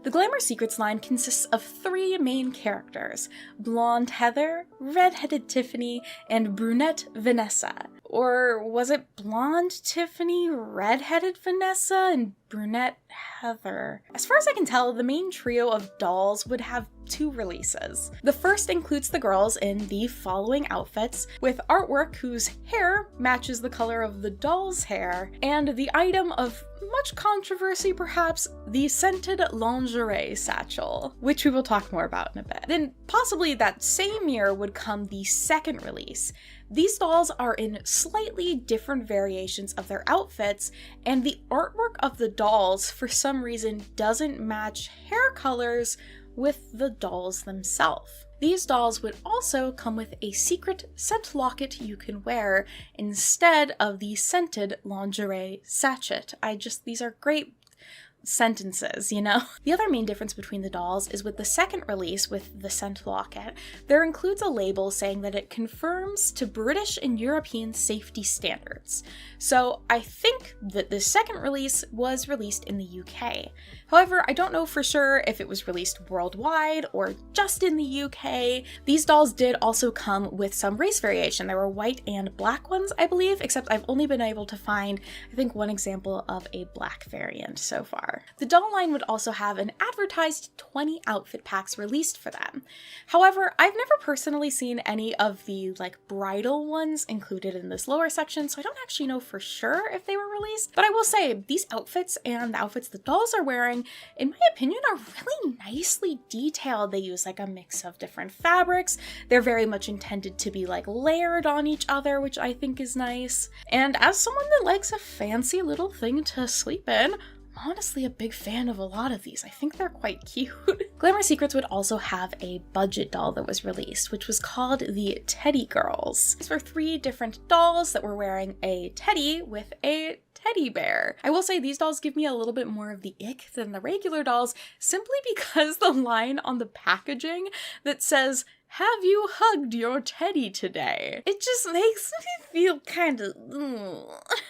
The Glamour Secrets line consists of 3 main characters: Blonde Heather, Redheaded Tiffany, and Brunette Vanessa. Or was it Blonde Tiffany, Redheaded Vanessa, and Brunette Heather? As far as I can tell, the main trio of dolls would have 2 releases. The first includes the girls in the following outfits, with artwork whose hair matches the color of the doll's hair, and the item of much controversy perhaps, the scented lingerie satchel, which we will talk more about in a bit. Then possibly that same year would come the second release. These dolls are in slightly different variations of their outfits, and the artwork of the dolls for some reason doesn't match hair colors with the dolls themselves. These dolls would also come with a secret scent locket you can wear instead of the scented lingerie sachet. These are great sentences, you know? The other main difference between the dolls is with the second release with the scent locket, there includes a label saying that it conforms to British and European safety standards. So I think that the second release was released in the UK. However, I don't know for sure if it was released worldwide or just in the UK. These dolls did also come with some race variation. There were white and black ones, I believe, except I've only been able to find, I think, one example of a black variant so far. The doll line would also have an advertised 20 outfit packs released for them. However, I've never personally seen any of the bridal ones included in this lower section, so I don't actually know for sure if they were released, but I will say these outfits and the outfits the dolls are wearing, in my opinion, are really nicely detailed. They use a mix of different fabrics. They're very much intended to be layered on each other, which I think is nice. And as someone that likes a fancy little thing to sleep in, honestly a big fan of a lot of these. I think they're quite cute. Glamour Secrets would also have a budget doll that was released, which was called the Teddy Girls. These were 3 different dolls that were wearing a teddy with a teddy bear. I will say these dolls give me a little bit more of the ick than the regular dolls, simply because the line on the packaging that says, "Have you hugged your teddy today?" It just makes me feel kind of,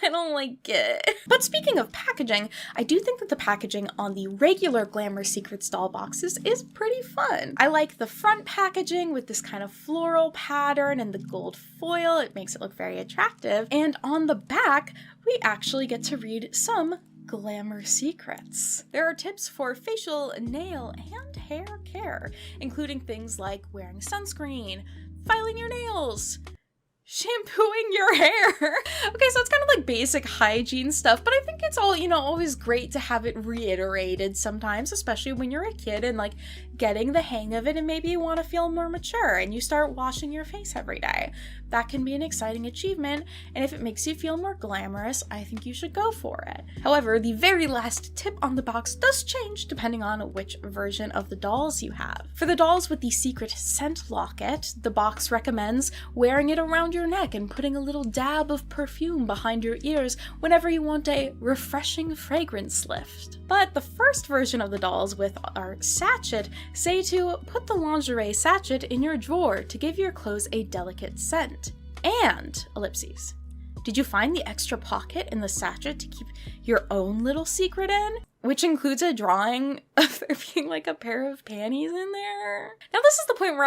I don't like it. But speaking of packaging, I do think that the packaging on the regular Glamour Secrets doll boxes is pretty fun. I like the front packaging with this kind of floral pattern and the gold foil. It makes it look very attractive. And on the back, we actually get to read some Glamour Secrets. There are tips for facial, nail, and hair care, including things like wearing sunscreen, filing your nails, shampooing your hair. Okay, so it's kind of basic hygiene stuff, but I think it's all, always great to have it reiterated sometimes, especially when you're a kid and getting the hang of it and maybe you want to feel more mature and you start washing your face every day. That can be an exciting achievement, and if it makes you feel more glamorous, I think you should go for it. However, the very last tip on the box does change depending on which version of the dolls you have. For the dolls with the secret scent locket, the box recommends wearing it around your neck and putting a little dab of perfume behind your ears whenever you want a refreshing fragrance lift. But the first version of the dolls with our sachet say to put the lingerie sachet in your drawer to give your clothes a delicate scent. And, ellipses, did you find the extra pocket in the sachet to keep your own little secret in? Which includes a drawing of there being a pair of panties in there. Now this is the point where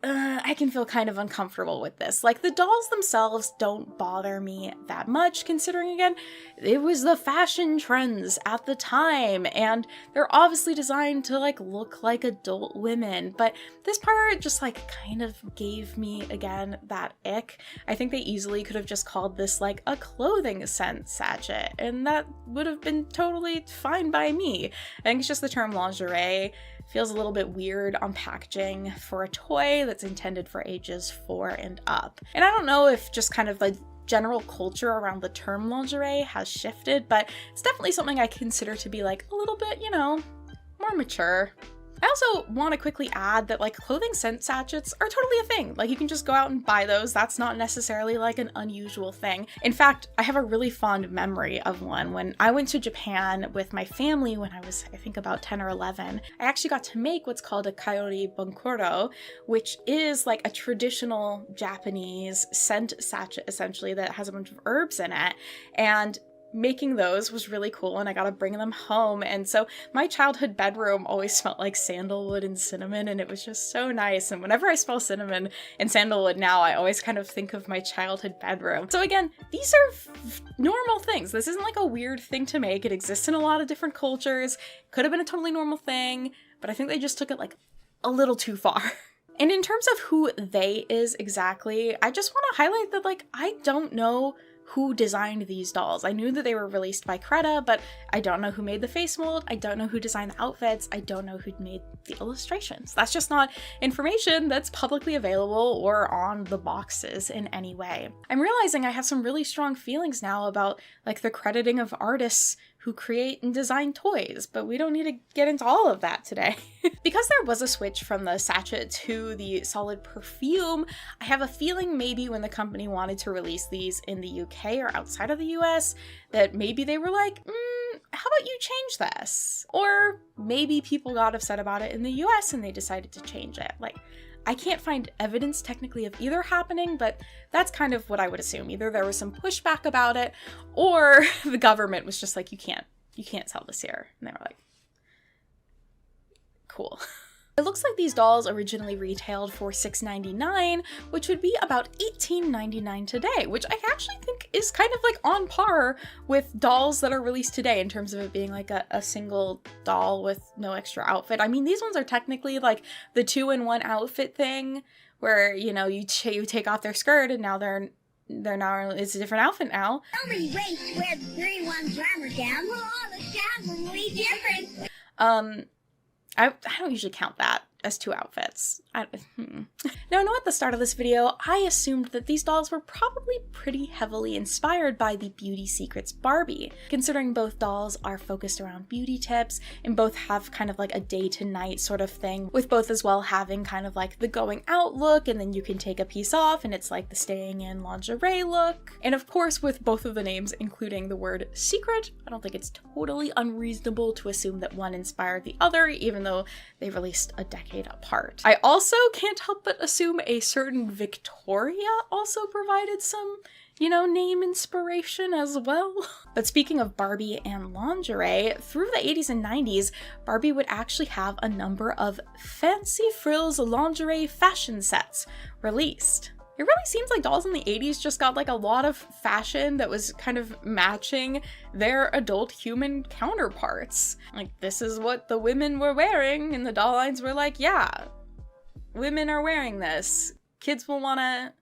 I can feel kind of uncomfortable with this. The dolls themselves don't bother me that much, considering, again, it was the fashion trends at the time, and they're obviously designed to, look like adult women, but this part just, kind of gave me, again, that ick. I think they easily could have just called this, a clothing scent sachet, and that would have been totally fine by me. I think it's just the term lingerie feels a little bit weird on packaging for a toy that's intended for ages 4 and up. And I don't know if just kind of the general culture around the term lingerie has shifted, but it's definitely something I consider to be a little bit, more mature. I also want to quickly add that clothing scent sachets are totally a thing. You can just go out and buy those. That's not necessarily an unusual thing. In fact, I have a really fond memory of one. When I went to Japan with my family when I was, I think, about 10 or 11, I actually got to make what's called a kaori bonkoro, which is a traditional Japanese scent sachet, essentially, that has a bunch of herbs in it. And making those was really cool, and I got to bring them home. And so my childhood bedroom always smelled like sandalwood and cinnamon, and it was just so nice. And whenever I smell cinnamon and sandalwood now, I always kind of think of my childhood bedroom. So again, these are normal things. This isn't a weird thing to make. It exists in a lot of different cultures. Could have been a totally normal thing, but I think they just took it a little too far. And in terms of who they is exactly, I just want to highlight that I don't know who designed these dolls. I knew that they were released by Creata, but I don't know who made the face mold. I don't know who designed the outfits. I don't know who made the illustrations. That's just not information that's publicly available or on the boxes in any way. I'm realizing I have some really strong feelings now about the crediting of artists who create and design toys, but we don't need to get into all of that today. Because there was a switch from the sachet to the solid perfume, I have a feeling maybe when the company wanted to release these in the UK or outside of the US, that maybe they were how about you change this? Or maybe people got upset about it in the US and they decided to change it. I can't find evidence technically of either happening, but that's kind of what I would assume. Either there was some pushback about it, or the government was just you can't sell this here. And they were cool. It looks like these dolls originally retailed for $6.99, which would be about $18.99 today, which I actually think is kind of like on par with dolls that are released today in terms of it being like a single doll with no extra outfit. I mean, these ones are technically like the 2-in-1 outfit thing where, you know, you take off their skirt and now they're now, it's a different outfit now. Only race wear the 3-1 glamour gown. We're all astoundingly different. I don't usually count that as 2 outfits. Now, I know at the start of this video, I assumed that these dolls were probably pretty heavily inspired by the Beauty Secrets Barbie, considering both dolls are focused around beauty tips and both have kind of like a day to night sort of thing, with both as well having kind of like the going out look and then you can take a piece off and it's like the staying in lingerie look. And of course, with both of the names including the word secret, I don't think it's totally unreasonable to assume that one inspired the other, even though they released a decade apart. I also can't help but assume a certain Victoria also provided some, you know, name inspiration as well. But speaking of Barbie and lingerie, through the 80s and 90s, Barbie would actually have a number of fancy frills lingerie fashion sets released. It really seems like dolls in the 80s just got like a lot of fashion that was kind of matching their adult human counterparts. Like, this is what the women were wearing, and the doll lines were like, yeah, women are wearing this. Kids will want to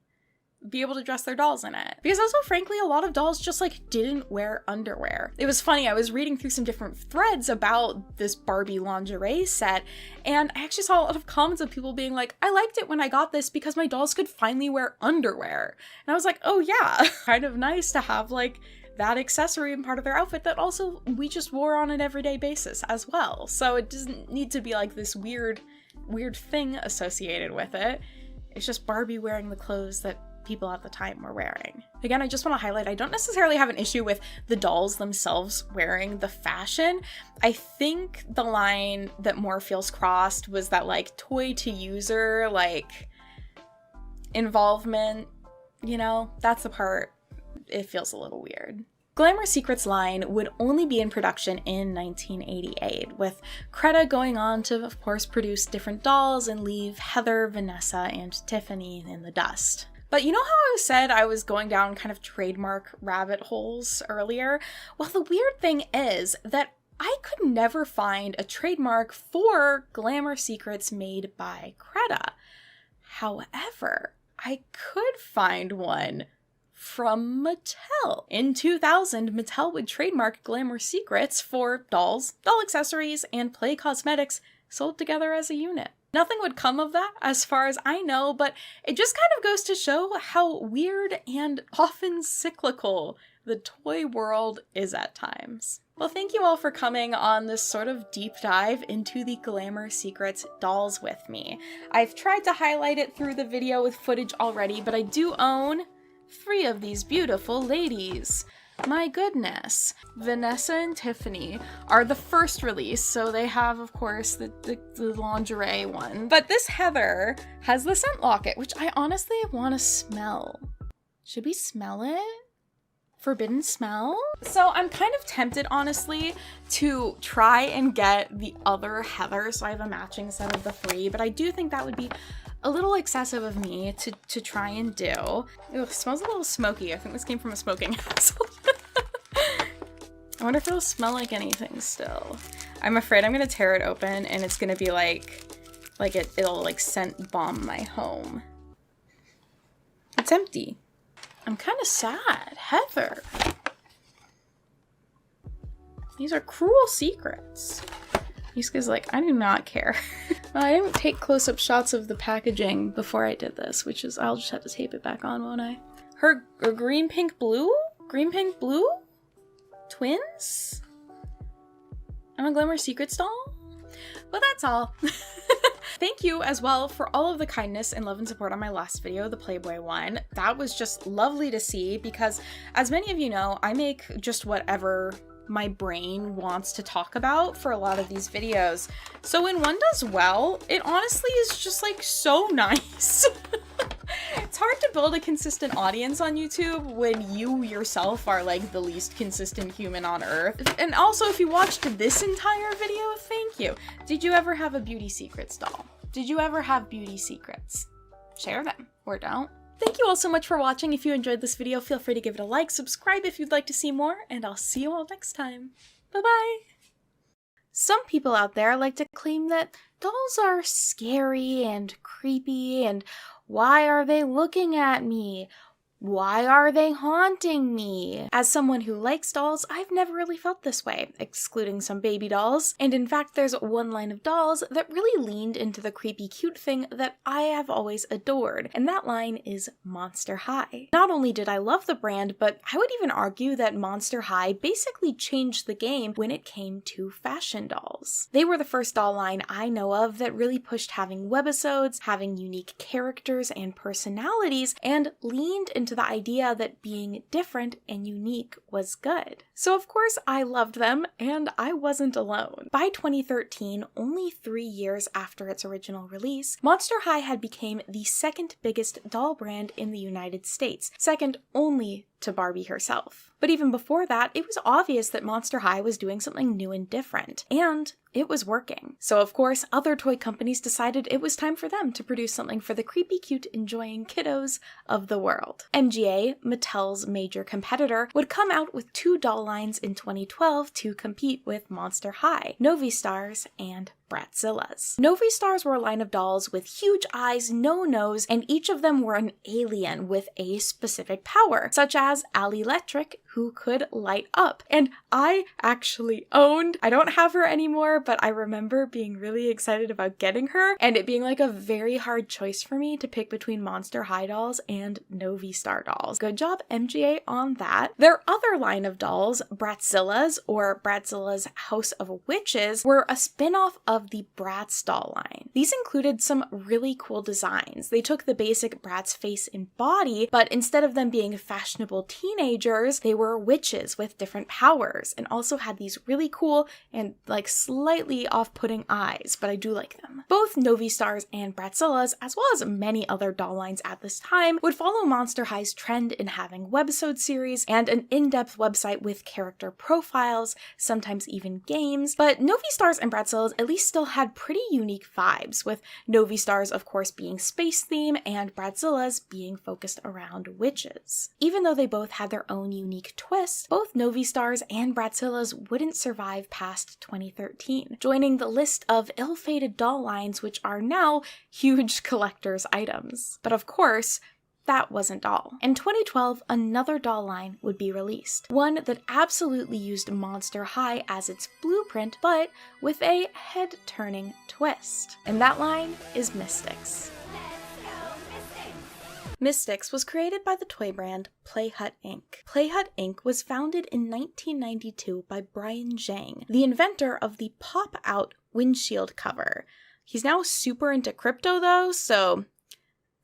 be able to dress their dolls in it. Because also, frankly, a lot of dolls just like didn't wear underwear. It was funny, I was reading through some different threads about this Barbie lingerie set, and I actually saw a lot of comments of people being like, I liked it when I got this because my dolls could finally wear underwear. And I was like, oh yeah, kind of nice to have like that accessory and part of their outfit that also we just wore on an everyday basis as well. So it doesn't need to be like this weird thing associated with it. It's just Barbie wearing the clothes that people at the time were wearing. Again, I just want to highlight, I don't necessarily have an issue with the dolls themselves wearing the fashion. I think the line that more feels crossed was that like toy to user, like involvement, you know, that's the part it feels a little weird. Glamour Secrets line would only be in production in 1988, with Creata going on to, of course, produce different dolls and leave Heather, Vanessa, and Tiffany in the dust. But you know how I said I was going down kind of trademark rabbit holes earlier? Well, the weird thing is that I could never find a trademark for Glamour Secrets made by Creata. However, I could find one from Mattel. In 2000, Mattel would trademark Glamour Secrets for dolls, doll accessories, and play cosmetics sold together as a unit. Nothing would come of that as far as I know, but it just kind of goes to show how weird and often cyclical the toy world is at times. Well, thank you all for coming on this sort of deep dive into the Glamour Secrets dolls with me. I've tried to highlight it through the video with footage already, but I do own 3 of these beautiful ladies. My goodness. Vanessa and Tiffany are the first release, so they have, of course, the lingerie one. But this Heather has the scent locket, which I honestly want to smell. Should we smell it? Forbidden smell? So I'm kind of tempted, honestly, to try and get the other Heather, so I have a matching set of the 3, but I do think that would be a little excessive of me to try and do. Ew, it smells a little smoky. I think this came from a smoking household. I wonder if it'll smell like anything still. I'm afraid I'm gonna tear it open and it's gonna be it'll like scent bomb my home. It's empty. I'm kind of sad. Heather. These are cruel secrets. Yusuke's like, I do not care. Well, I didn't take close-up shots of the packaging before I did this, which is, I'll just have to tape it back on, won't I? Her green, pink, blue? Green, pink, blue? Twins? I'm a Glamour Secrets doll? Well, that's all. Thank you as well for all of the kindness and love and support on my last video, the Playboy one. That was just lovely to see because, as many of you know, I make just whatever my brain wants to talk about for a lot of these videos. So when one does well, it honestly is just like so nice. It's hard to to build a consistent audience on YouTube when you yourself are like the least consistent human on earth. And also, if you watched this entire video, thank you. Did you ever have a beauty secrets doll? Did you ever have beauty secrets? Share them, or don't. Thank you all so much for watching. If you enjoyed this video, feel free to give it a like, subscribe if you'd like to see more, and I'll see you all next time. Bye-bye! Some people out there like to claim that dolls are scary and creepy, and why are they looking at me? Why are they haunting me? As someone who likes dolls, I've never really felt this way, excluding some baby dolls. And in fact, there's one line of dolls that really leaned into the creepy cute thing that I have always adored, and that line is Monster High. Not only did I love the brand, but I would even argue that Monster High basically changed the game when it came to fashion dolls. They were the first doll line I know of that really pushed having webisodes, having unique characters and personalities, and leaned into the idea that being different and unique was good. So of course I loved them, and I wasn't alone. By 2013, only 3 years after its original release, Monster High had become the second biggest doll brand in the United States, second only to Barbie herself. But even before that, it was obvious that Monster High was doing something new and different, and it was working. So of course, other toy companies decided it was time for them to produce something for the creepy, cute, enjoying kiddos of the world. MGA, Mattel's major competitor, would come out with 2 doll lines in 2012 to compete with Monster High, Novi Stars and Bratzillas. Novi Stars were a line of dolls with huge eyes, no nose, and each of them were an alien with a specific power, such as Electric, who could light up. And I actually owned, I don't have her anymore, but I remember being really excited about getting her, and it being like a very hard choice for me to pick between Monster High dolls and Novi Star dolls. Good job, MGA, on that. Their other line of dolls, Bratzillas, or Bratzilla's House of Witches, were a spin-off of the Bratz doll line. These included some really cool designs. They took the basic Bratz face and body, but instead of them being fashionable teenagers, they were witches with different powers, and also had these really cool and like slightly off-putting eyes, but I do like them. Both Novi Stars and Bratzillas, as well as many other doll lines at this time, would follow Monster High's trend in having webisode series and an in-depth website with character profiles, sometimes even games, but Novi Stars and Bratzillas at least still had pretty unique vibes, with Novi Stars of course being space theme and Bratzillas being focused around witches. Even though they both had their own unique twists, both Novi Stars and Bratzillas wouldn't survive past 2013, joining the list of ill-fated doll lines which are now huge collector's items. But of course, that wasn't all. In 2012, another doll line would be released, one that absolutely used Monster High as its blueprint, but with a head-turning twist. And that line is Mystixx. Mystixx was created by the toy brand Playhut Inc. Playhut Inc. was founded in 1992 by Brian Zhang, the inventor of the pop-out windshield cover. He's now super into crypto though, so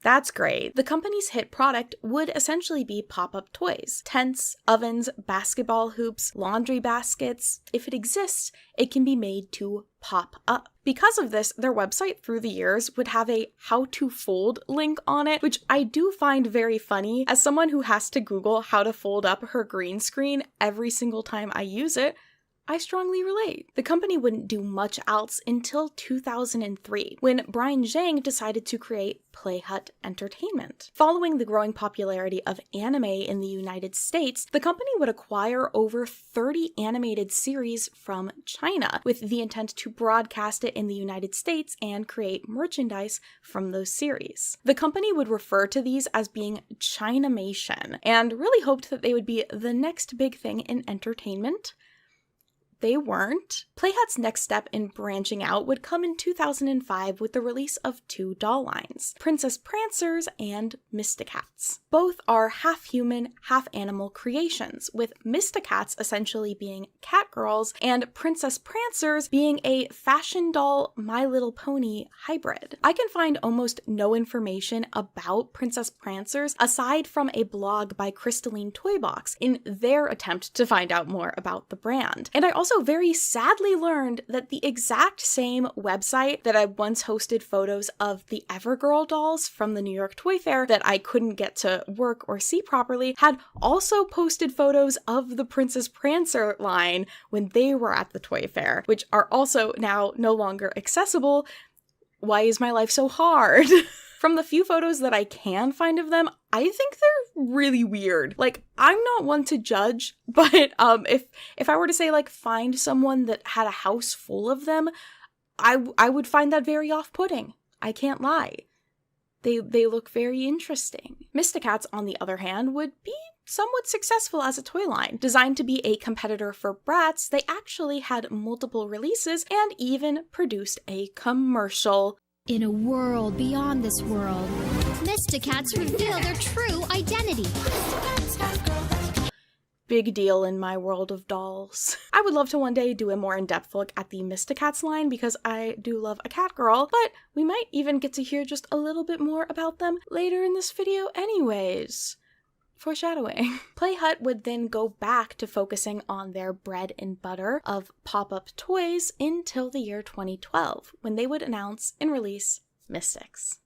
that's great. The company's hit product would essentially be pop-up toys. Tents, ovens, basketball hoops, laundry baskets. If it exists, it can be made to pop up. Because of this, their website through the years would have a how to fold link on it, which I do find very funny. As someone who has to Google how to fold up her green screen every single time I use it, I strongly relate. The company wouldn't do much else until 2003, when Brian Zhang decided to create Playhut Entertainment. Following the growing popularity of anime in the United States, the company would acquire over 30 animated series from China, with the intent to broadcast it in the United States and create merchandise from those series. The company would refer to these as being Chinamation, and really hoped that they would be the next big thing in entertainment. They weren't. Playhut's next step in branching out would come in 2005 with the release of 2 doll lines, Princess Prancers and Mystixx. both are half-human, half-animal creations, with Mystixx essentially being cat girls and Princess Prancers being a fashion doll My Little Pony hybrid. I can find almost no information about Princess Prancers aside from a blog by Crystalline Toybox in their attempt to find out more about the brand. And I also very sadly learned that the exact same website that I once hosted photos of the everGirl dolls from the New York Toy Fair that I couldn't get to work or see properly had also posted photos of the Princess Prancer line when they were at the Toy Fair, which are also now no longer accessible. Why is my life so hard? From the few photos that I can find of them, I think they're really weird. Like, I'm not one to judge, but if I were to say, like, find someone that had a house full of them, I would find that very off-putting. I can't lie. They look very interesting. Mystixx, on the other hand, would be somewhat successful as a toy line. Designed to be a competitor for Bratz, they actually had multiple releases and even produced a commercial. In a world beyond this world, Mystixx reveal their true identity. Big deal in my world of dolls. I would love to one day do a more in-depth look at the Mystixx line because I do love a cat girl, but we might even get to hear just a little bit more about them later in this video anyways. Foreshadowing. Playhut would then go back to focusing on their bread and butter of pop-up toys until the year 2012, when they would announce and release Mystixx.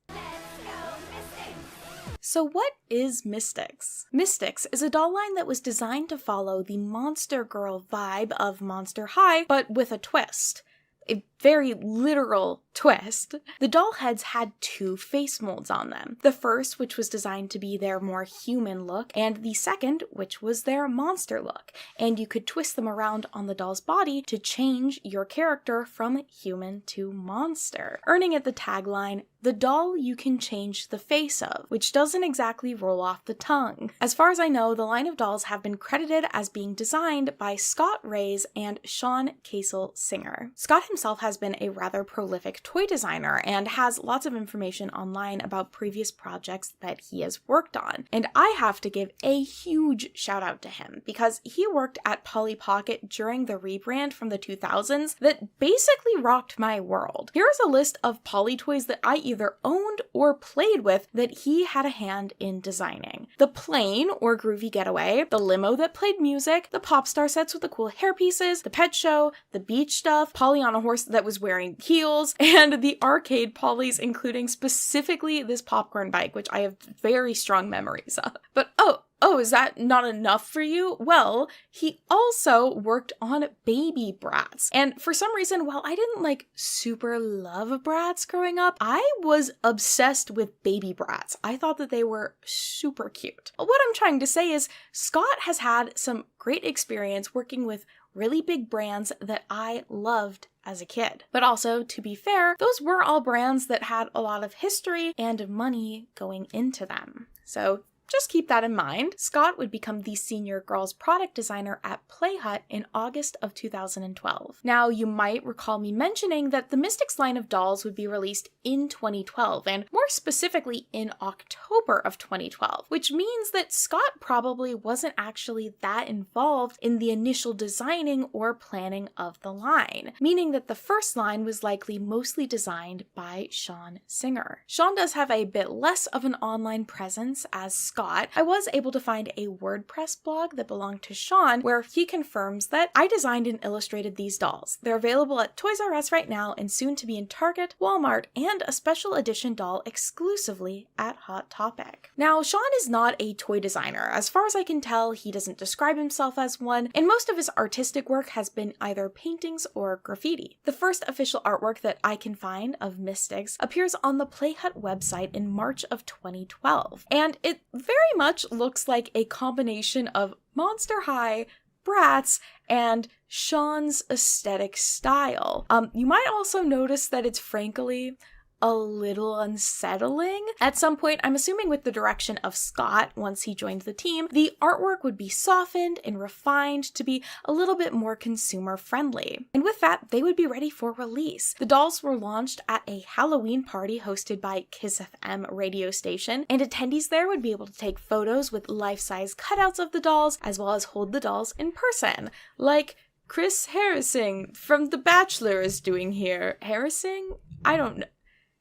So what is Mystixx? Mystixx is a doll line that was designed to follow the Monster Girl vibe of Monster High, but with a twist. A very literal twist. The doll heads had two face molds on them. The first, which was designed to be their more human look, and the second, which was their monster look. And you could twist them around on the doll's body to change your character from human to monster, earning it the tagline, "The doll you can change the face of," which doesn't exactly roll off the tongue. As far as I know, the line of dolls have been credited as being designed by Scott Rays and Sean Casel-Singer. Scott himself has been a rather prolific toy designer and has lots of information online about previous projects that he has worked on. And I have to give a huge shout out to him because he worked at Polly Pocket during the rebrand from the 2000s that basically rocked my world. Here is a list of Polly toys that I either owned or played with that he had a hand in designing. The plane or groovy getaway, the limo that played music, the pop star sets with the cool hairpieces, the pet show, the beach stuff, Polly on a horse that was wearing heels, and the arcade Pollys, including specifically this popcorn bike, which I have very strong memories of. But oh, is that not enough for you? Well, he also worked on baby Bratz. And for some reason, while I didn't super love Bratz growing up, I was obsessed with baby Bratz. I thought that they were super cute. What I'm trying to say is Scott has had some great experience working with really big brands that I loved as a kid. But also, to be fair, those were all brands that had a lot of history and money going into them. So just keep that in mind. Scott would become the senior girls product designer at Playhut in August of 2012. Now, you might recall me mentioning that the Mystixx line of dolls would be released in 2012, and more specifically in October of 2012, which means that Scott probably wasn't actually that involved in the initial designing or planning of the line, meaning that the first line was likely mostly designed by Sean Singer. Sean does have a bit less of an online presence as Scott. I was able to find a WordPress blog that belonged to Sean where he confirms that I designed and illustrated these dolls. They're available at Toys R Us right now and soon to be in Target, Walmart, and a special edition doll exclusively at Hot Topic. Now, Sean is not a toy designer. As far as I can tell, he doesn't describe himself as one, and most of his artistic work has been either paintings or graffiti. The first official artwork that I can find of Mystixx appears on the Playhut website in March of 2012, and it very much looks like a combination of Monster High, Bratz, and Sean's aesthetic style. You might also notice that it's frankly a little unsettling. At some point, I'm assuming with the direction of Scott once he joined the team, the artwork would be softened and refined to be a little bit more consumer friendly. And with that, they would be ready for release. The dolls were launched at a Halloween party hosted by Kiss FM radio station, and attendees there would be able to take photos with life-size cutouts of the dolls, as well as hold the dolls in person, like Chris Harrising from The Bachelor is doing here. Harrising? I don't know.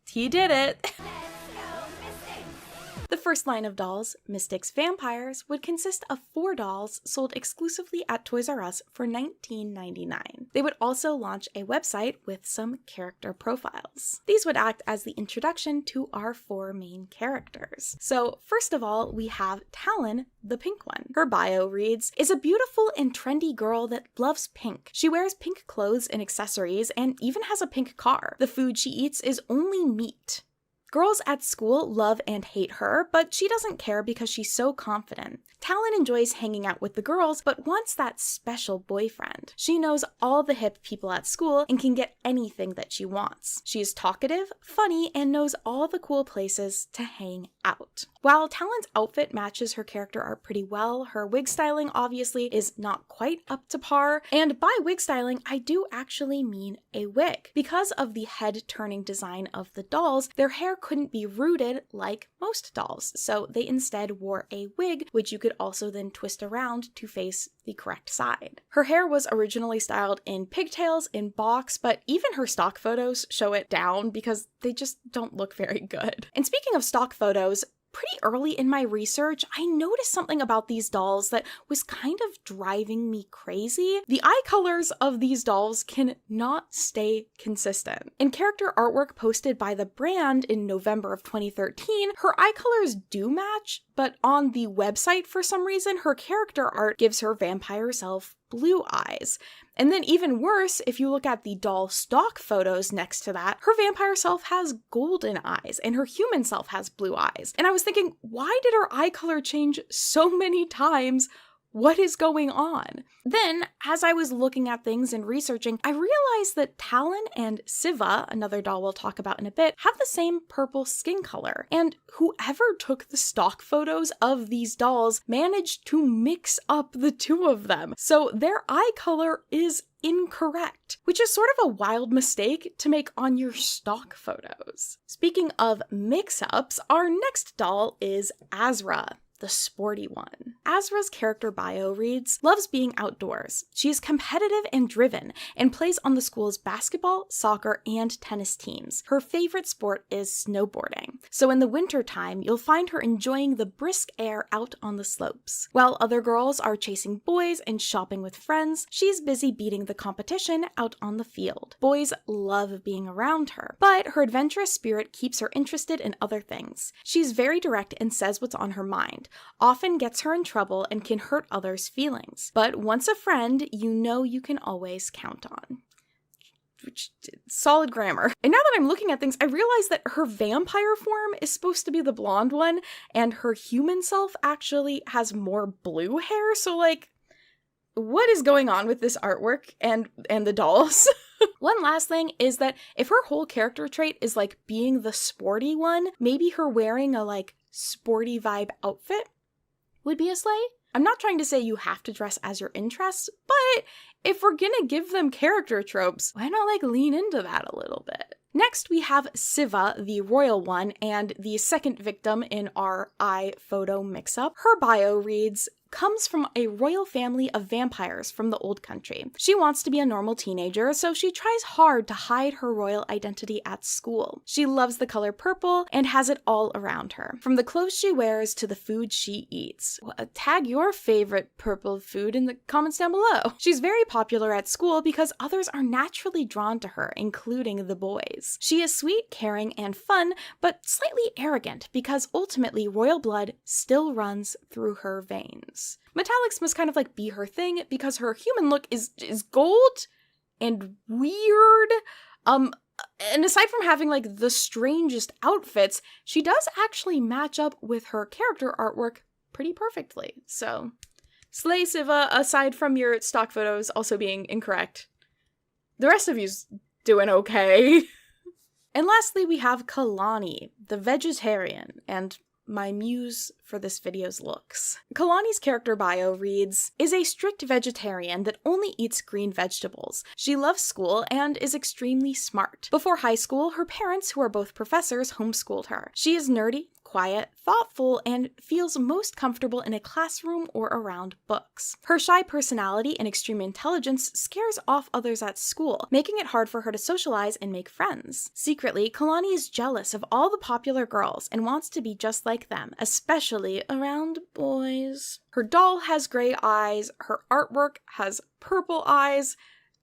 He did it. The first line of dolls, Mystixx Vampires, would consist of 4 dolls sold exclusively at Toys R Us for $19.99. They would also launch a website with some character profiles. These would act as the introduction to our 4 main characters. So first of all, we have Talon, the pink one. Her bio reads, is a beautiful and trendy girl that loves pink. She wears pink clothes and accessories and even has a pink car. The food she eats is only meat. Girls at school love and hate her, but she doesn't care because she's so confident. Talon enjoys hanging out with the girls, but wants that special boyfriend. She knows all the hip people at school and can get anything that she wants. She is talkative, funny, and knows all the cool places to hang out. While Talon's outfit matches her character art pretty well, her wig styling obviously is not quite up to par. And by wig styling, I do actually mean a wig. Because of the head-turning design of the dolls, their hair couldn't be rooted like most dolls, so they instead wore a wig, which you could also then twist around to face the correct side. Her hair was originally styled in pigtails in box, but even her stock photos show it down because they just don't look very good. And speaking of stock photos, pretty early in my research, I noticed something about these dolls that was kind of driving me crazy. The eye colors of these dolls can not stay consistent. In character artwork posted by the brand in November of 2013, her eye colors do match, but on the website for some reason, her character art gives her vampire self blue eyes. And then even worse, if you look at the doll stock photos next to that, her vampire self has golden eyes and her human self has blue eyes. And I was thinking, why did her eye color change so many times? What is going on? Then, as I was looking at things and researching, I realized that Talon and Siva, another doll we'll talk about in a bit, have the same purple skin color. And whoever took the stock photos of these dolls managed to mix up the two of them. So their eye color is incorrect, which is sort of a wild mistake to make on your stock photos. Speaking of mix-ups, our next doll is Azra, the sporty one. Azra's character bio reads, loves being outdoors. She is competitive and driven and plays on the school's basketball, soccer, and tennis teams. Her favorite sport is snowboarding. So in the winter time, you'll find her enjoying the brisk air out on the slopes. While other girls are chasing boys and shopping with friends, she's busy beating the competition out on the field. Boys love being around her, but her adventurous spirit keeps her interested in other things. She's very direct and says what's on her mind, often gets her in trouble and can hurt others' feelings. But once a friend, you know you can always count on. Solid grammar. And now that I'm looking at things, I realize that her vampire form is supposed to be the blonde one, and her human self actually has more blue hair, so like, what is going on with this artwork and the dolls? One last thing is that if her whole character trait is like being the sporty one, maybe her wearing a like sporty vibe outfit would be a slay. I'm not trying to say you have to dress as your interests, but if we're gonna give them character tropes, why not like lean into that a little bit? Next, we have Siva, the royal one, and the second victim in our eye photo mix-up. Her bio reads, comes from a royal family of vampires from the old country. She wants to be a normal teenager, so she tries hard to hide her royal identity at school. She loves the color purple and has it all around her, from the clothes she wears to the food she eats. Tag your favorite purple food in the comments down below. She's very popular at school because others are naturally drawn to her, including the boys. She is sweet, caring, and fun, but slightly arrogant because ultimately royal blood still runs through her veins. Metallics must kind of like be her thing because her human look is gold and weird. And aside from having like the strangest outfits, she does actually match up with her character artwork pretty perfectly. So, slay Siva, aside from your stock photos also being incorrect. The rest of you's doing okay. And lastly, we have Kalani, the vegetarian, and my muse for this video's looks. Kalani's character bio reads, is a strict vegetarian that only eats green vegetables. She loves school and is extremely smart. Before high school, her parents, who are both professors, homeschooled her. She is nerdy, quiet, thoughtful, and feels most comfortable in a classroom or around books. Her shy personality and extreme intelligence scares off others at school, making it hard for her to socialize and make friends. Secretly, Kalani is jealous of all the popular girls and wants to be just like them, especially around boys. Her doll has gray eyes, her artwork has purple eyes.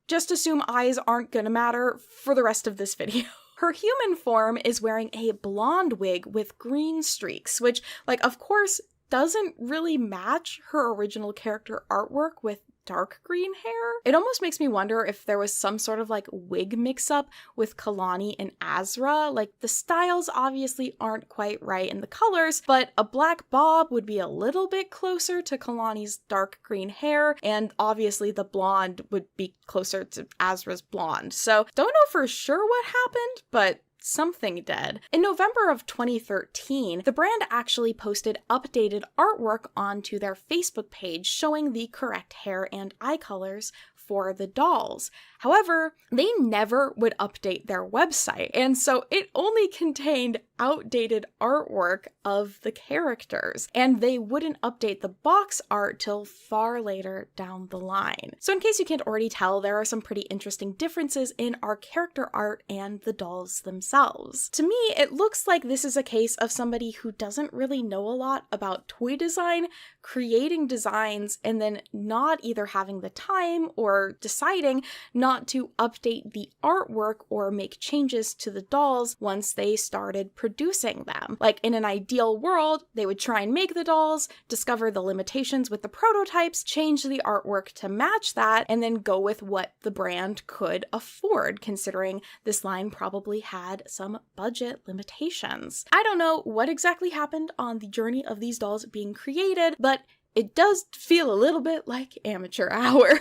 Just assume eyes aren't gonna matter for the rest of this video. Her human form is wearing a blonde wig with green streaks, which, of course, doesn't really match her original character artwork with dark green hair. It almost makes me wonder if there was some sort of wig mix-up with Kalani and Azra. The styles obviously aren't quite right in the colors, but a black bob would be a little bit closer to Kalani's dark green hair, and obviously the blonde would be closer to Azra's blonde. So don't know for sure what happened, but something did. In November of 2013, the brand actually posted updated artwork onto their Facebook page showing the correct hair and eye colors for the dolls. However, they never would update their website, and so it only contained outdated artwork of the characters, and they wouldn't update the box art till far later down the line. So in case you can't already tell, there are some pretty interesting differences in our character art and the dolls themselves. To me, it looks like this is a case of somebody who doesn't really know a lot about toy design, creating designs, and then not either having the time or deciding not to update the artwork or make changes to the dolls once they started producing them. In an ideal world, they would try and make the dolls, discover the limitations with the prototypes, change the artwork to match that, and then go with what the brand could afford, considering this line probably had some budget limitations. I don't know what exactly happened on the journey of these dolls being created, but it does feel a little bit like amateur hour.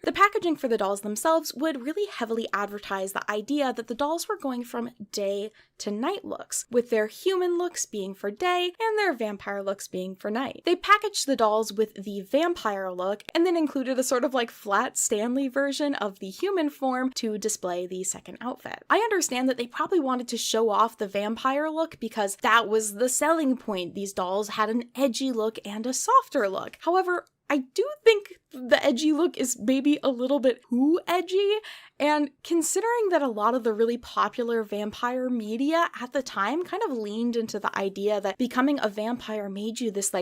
The packaging for the dolls themselves would really heavily advertise the idea that the dolls were going from day to night looks, with their human looks being for day and their vampire looks being for night. They packaged the dolls with the vampire look and then included a sort of flat Stanley version of the human form to display the second outfit. I understand that they probably wanted to show off the vampire look because that was the selling point. These dolls had an edgy look and a softer look. However, I do think the edgy look is maybe a little bit too edgy, and considering that a lot of the really popular vampire media at the time kind of leaned into the idea that becoming a vampire made you this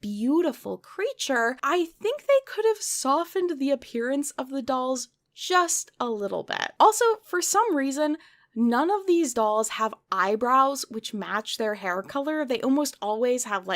beautiful creature, I think they could have softened the appearance of the dolls just a little bit. Also, for some reason, none of these dolls have eyebrows which match their hair color. They almost always have